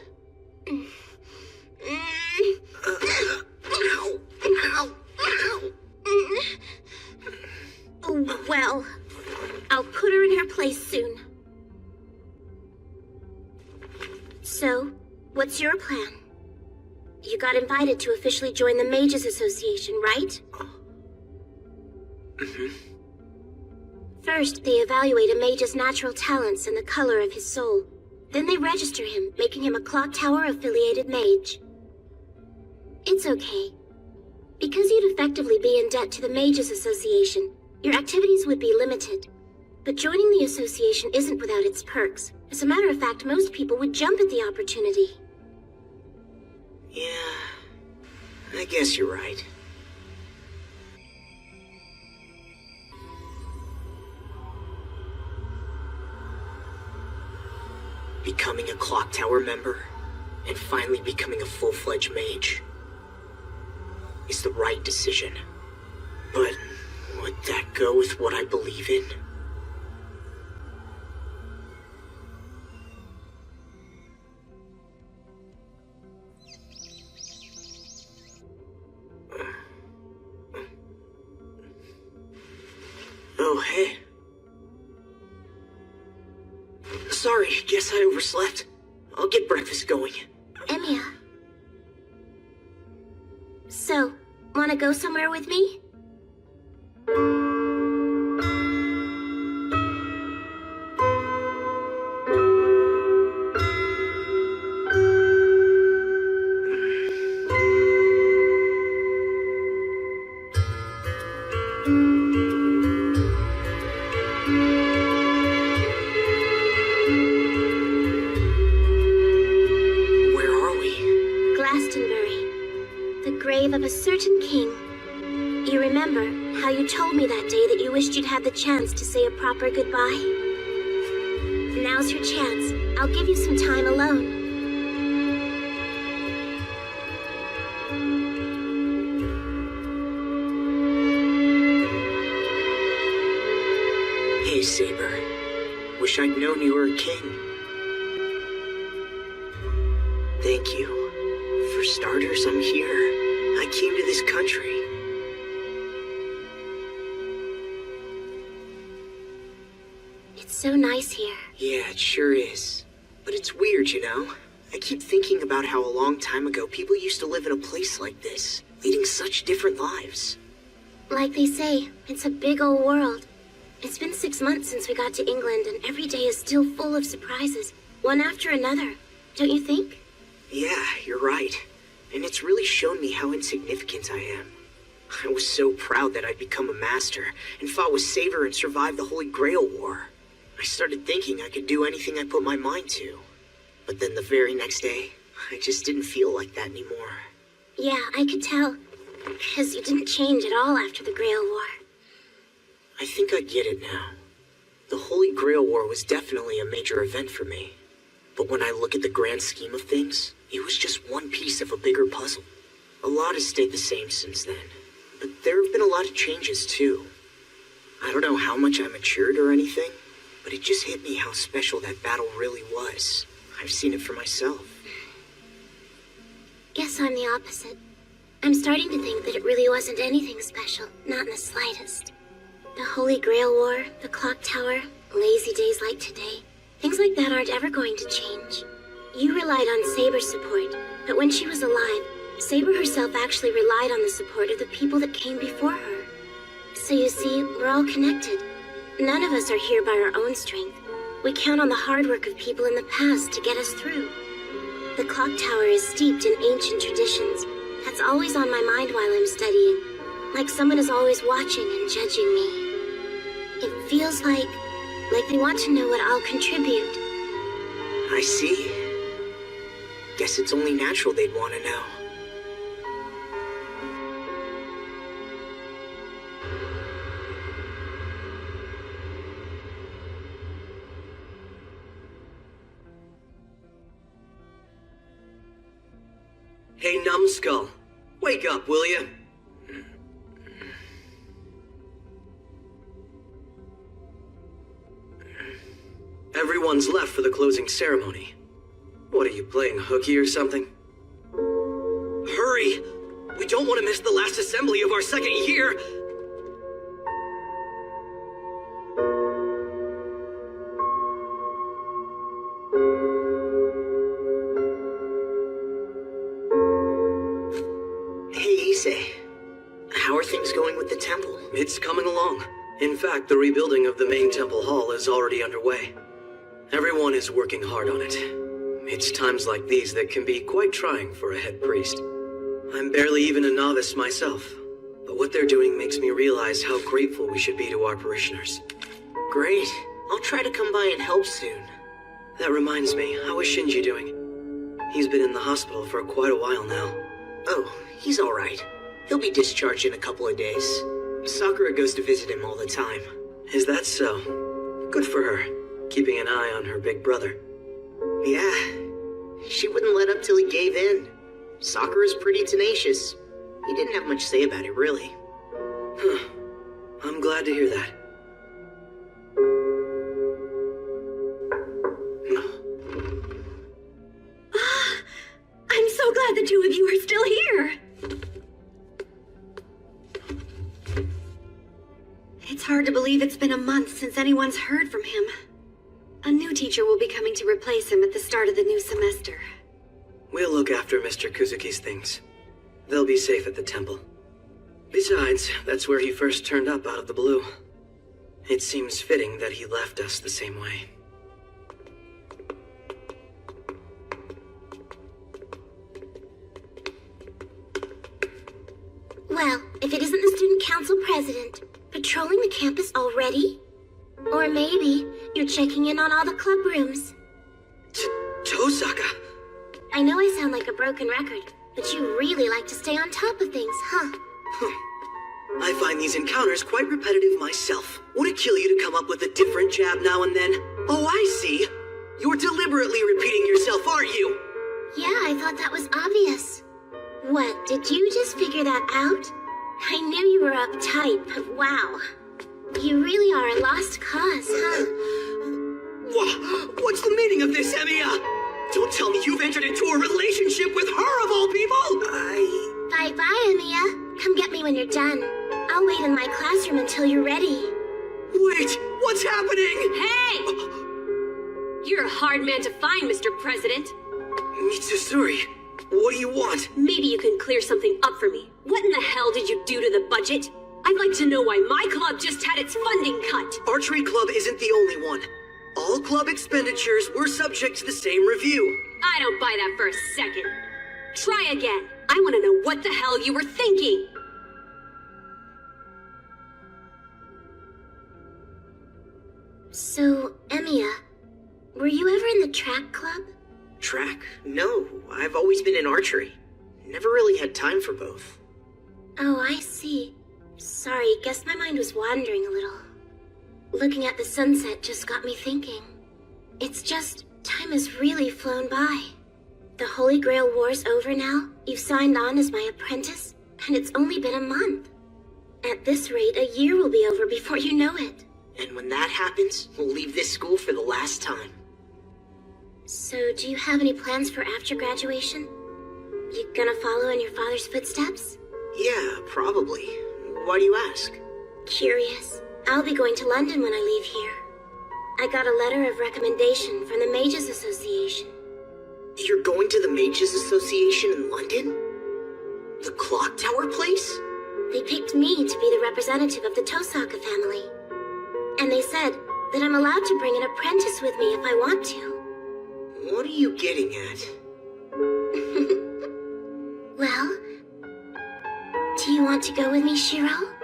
Oh, well, I'll put her in her place soon. So, what's your plan? You got invited to officially join the Mages Association, right? First, they evaluate a mage's natural talents and the color of his soul. Then they register him, making him a Clock Tower-affiliated mage. It's okay. Because you'd effectively be in debt to the Mages Association, your activities would be limited. But joining the association isn't without its perks. As a matter of fact, most people would jump at the opportunity. Yeah, I guess you're right. Becoming a Clock Tower member, and finally becoming a full-fledged mage, is the right decision. But would that go with what I believe in? Oh, hey. Sorry, guess I overslept. I'll get breakfast going. Emiya. So, wanna go somewhere with me? Of a certain king. You remember how you told me that day that you wished you'd had the chance to say a proper goodbye? Now's your chance. I'll give you some time alone. Hey, Saber. Wish I'd known you were a king. Thank you. For starters, I'm here. I came to this country. It's so nice here. Yeah, it sure is. But it's weird, you know? I keep thinking about how a long time ago people used to live in a place like this, leading such different lives. Like they say, it's a big old world. It's been 6 months since we got to England, and every day is still full of surprises, one after another. Don't you think? Yeah, you're right. And it's really shown me how insignificant I am. I was so proud that I'd become a master, and fought with Saber and survived the Holy Grail War. I started thinking I could do anything I put my mind to. But then the very next day, I just didn't feel like that anymore. Yeah, I could tell. Because you didn't change at all after the Grail War. I think I get it now. The Holy Grail War was definitely a major event for me. But when I look at the grand scheme of things, it was just one piece of a bigger puzzle. A lot has stayed the same since then, but there have been a lot of changes too. I don't know how much I matured or anything, but it just hit me how special that battle really was. I've seen it for myself. Guess I'm the opposite. I'm starting to think that it really wasn't anything special, not in the slightest. The Holy Grail War, the Clock Tower, lazy days like today, things like that aren't ever going to change. You relied on Saber's support, but when she was alive, Saber herself actually relied on the support of the people that came before her. So you see, we're all connected. None of us are here by our own strength. We count on the hard work of people in the past to get us through. The Clock Tower is steeped in ancient traditions. That's always on my mind while I'm studying, like someone is always watching and judging me. It feels like they want to know what I'll contribute. I see. Guess it's only natural they'd want to know. Hey, numbskull. Wake up, will you? Everyone's left for the closing ceremony. What are you, playing hooky or something? Hurry! We don't want to miss the last assembly of our second year! Hey, Issei. How are things going with the temple? It's coming along. In fact, the rebuilding of the main temple hall is already underway. Everyone is working hard on it. It's times like these that can be quite trying for a head priest. I'm barely even a novice myself, but what they're doing makes me realize how grateful we should be to our parishioners. Great. I'll try to come by and help soon. That reminds me, how is Shinji doing? He's been in the hospital for quite a while now. Oh, he's alright. He'll be discharged in a couple of days. Sakura goes to visit him all the time. Is that so? Good for her, keeping an eye on her big brother. Yeah, she wouldn't let up till he gave in. Sakura's pretty tenacious. He didn't have much to say about it, really. Huh. I'm glad to hear that. I'm so glad the two of you are still here. It's hard to believe it's been a month since anyone's heard from him. A new teacher will be coming to replace him at the start of the new semester. We'll look after Mr. Kuzuki's things. They'll be safe at the temple. Besides, that's where he first turned up out of the blue. It seems fitting that he left us the same way. Well, if it isn't the student council president, patrolling the campus already? Or maybe you're checking in on all the club rooms. Tosaka! I know I sound like a broken record, but you really like to stay on top of things, huh? I find these encounters quite repetitive myself. Would it kill you to come up with a different jab now and then? Oh, I see. You're deliberately repeating yourself, aren't you? Yeah, I thought that was obvious. What, did you just figure that out? I knew you were uptight, but wow. You really are a lost cause, huh? What's the meaning of this, Emiya? Don't tell me you've entered into a relationship with her of all people! Bye-bye, Emiya. Come get me when you're done. I'll wait in my classroom until you're ready. Wait, what's happening? Hey! You're a hard man to find, Mr. President. Mitsuzuri, what do you want? Maybe you can clear something up for me. What in the hell did you do to the budget? I'd like to know why my club just had its funding cut. Archery Club isn't the only one. All club expenditures were subject to the same review. I don't buy that for a second. Try again. I want to know what the hell you were thinking. So, Emiya, were you ever in the track club? Track? No, I've always been in archery. Never really had time for both. Oh, I see. Sorry, guess my mind was wandering a little. Looking at the sunset just got me thinking. It's just, time has really flown by. The Holy Grail War's over now, you've signed on as my apprentice, and it's only been a month. At this rate, a year will be over before you know it. And when that happens, we'll leave this school for the last time. So, do you have any plans for after graduation? You gonna follow in your father's footsteps? Yeah, probably. Why do you ask? Curious. I'll be going to London when I leave here. I got a letter of recommendation from the Mages Association. You're going to the Mages Association in London? The clock tower place? They picked me to be the representative of the Tosaka family. And they said that I'm allowed to bring an apprentice with me if I want to. What are you getting at? Well, do you want to go with me, Shiro?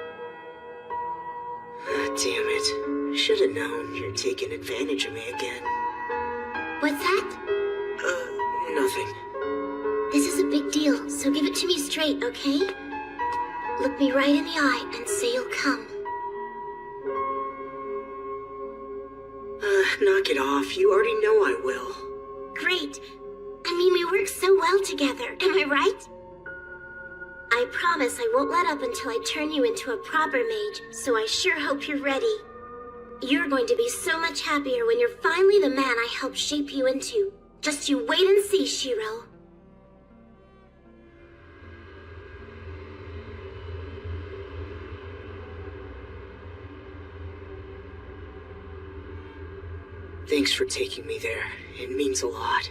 Damn it. Should have known you're taking advantage of me again. What's that? Nothing. This is a big deal, so give it to me straight, okay? Look me right in the eye and say you'll come. Knock it off. You already know I will. Great. I mean, we work so well together, am I right? I promise I won't let up until I turn you into a proper mage, so I sure hope you're ready. You're going to be so much happier when you're finally the man I helped shape you into. Just you wait and see, Shiro. Thanks for taking me there. It means a lot.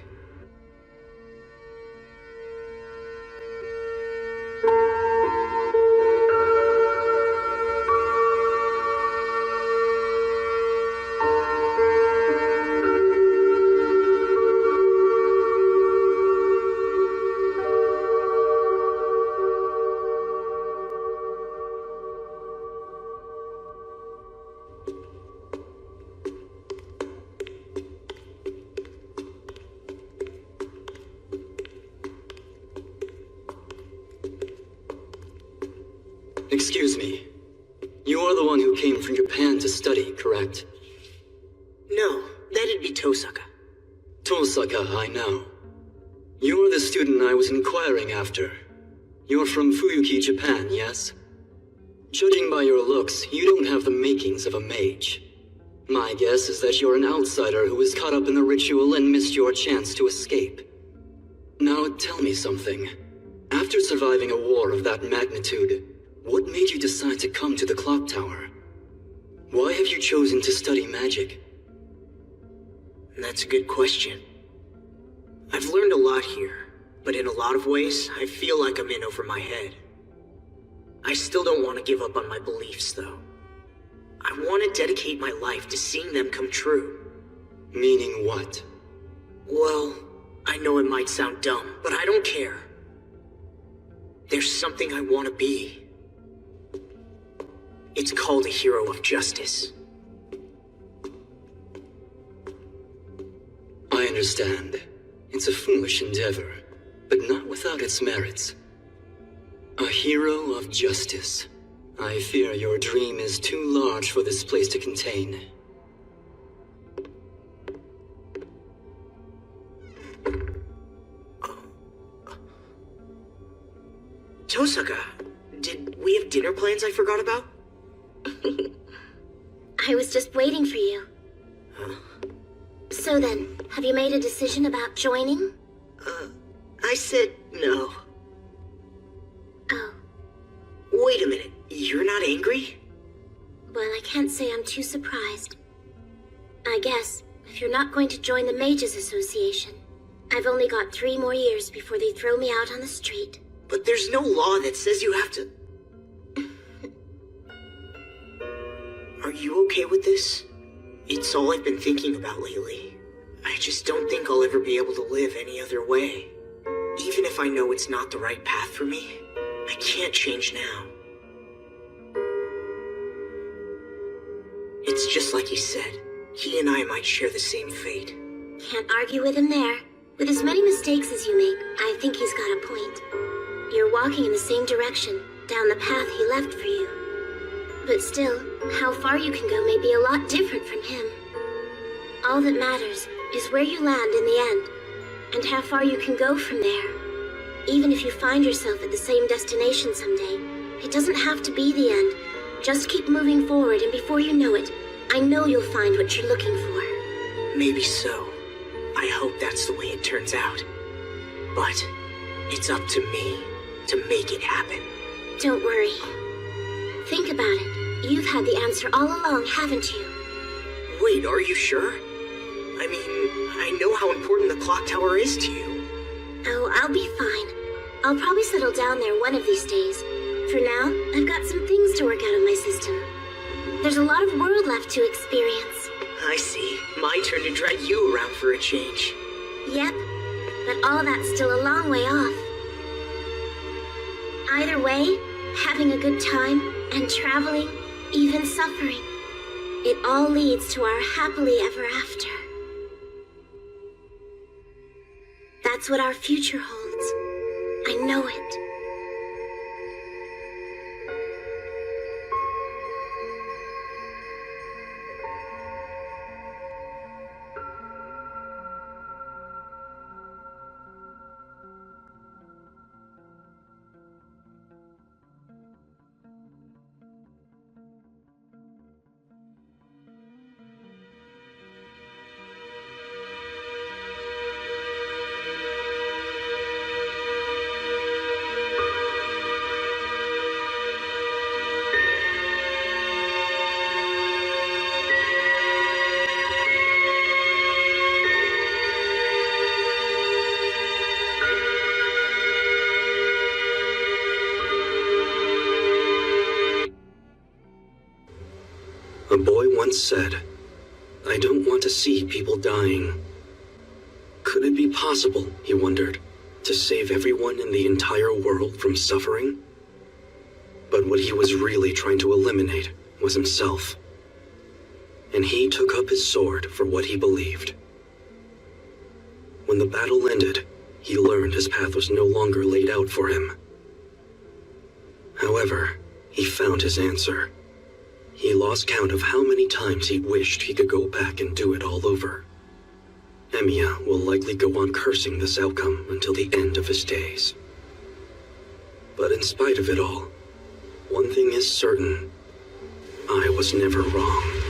Excuse me. You are the one who came from Japan to study, correct? No, that'd be Tosaka. Tosaka, I know. You are the student I was inquiring after. You're from Fuyuki, Japan, yes? Judging by your looks, you don't have the makings of a mage. My guess is that you're an outsider who was caught up in the ritual and missed your chance to escape. Now tell me something. After surviving a war of that magnitude, what made you decide to come to the clock tower? Why have you chosen to study magic? That's a good question. I've learned a lot here, but in a lot of ways, I feel like I'm in over my head. I still don't want to give up on my beliefs, though. I want to dedicate my life to seeing them come true. Meaning what? Well, I know it might sound dumb, but I don't care. There's something I want to be. It's called a hero of justice. I understand. It's a foolish endeavor, but not without its merits. A hero of justice. I fear your dream is too large for this place to contain. Tosaka, did we have dinner plans I forgot about? I was just waiting for you. Huh? So then, have you made a decision about joining? I said no. Oh. Wait a minute, you're not angry? Well, I can't say I'm too surprised. I guess, if you're not going to join the Mages Association, I've only got 3 more years before they throw me out on the street. But there's no law that says you have to... Are you okay with this? It's all I've been thinking about lately. I just don't think I'll ever be able to live any other way. Even if I know it's not the right path for me, I can't change now. It's just like he said. He and I might share the same fate. Can't argue with him there. With as many mistakes as you make, I think he's got a point. You're walking in the same direction, down the path he left for you. But still, how far you can go may be a lot different from him. All that matters is where you land in the end, and how far you can go from there. Even if you find yourself at the same destination someday, it doesn't have to be the end. Just keep moving forward, and before you know it, I know you'll find what you're looking for. Maybe so. I hope that's the way it turns out. But it's up to me to make it happen. Don't worry. Think about it. You've had the answer all along, haven't you? Wait, are you sure? I mean, I know how important the clock tower is to you. Oh, I'll be fine. I'll probably settle down there one of these days. For now, I've got some things to work out of my system. There's a lot of world left to experience. I see. My turn to drag you around for a change. Yep, but all that's still a long way off. Either way, having a good time and traveling, even suffering, it all leads to our happily ever after. That's what our future holds. I know it. A boy once said, "I don't want to see people dying." Could it be possible, he wondered, to save everyone in the entire world from suffering? But what he was really trying to eliminate was himself. And he took up his sword for what he believed. When the battle ended, he learned his path was no longer laid out for him. However, he found his answer. He lost count of how many times he wished he could go back and do it all over. Emiya will likely go on cursing this outcome until the end of his days. But in spite of it all, one thing is certain: I was never wrong.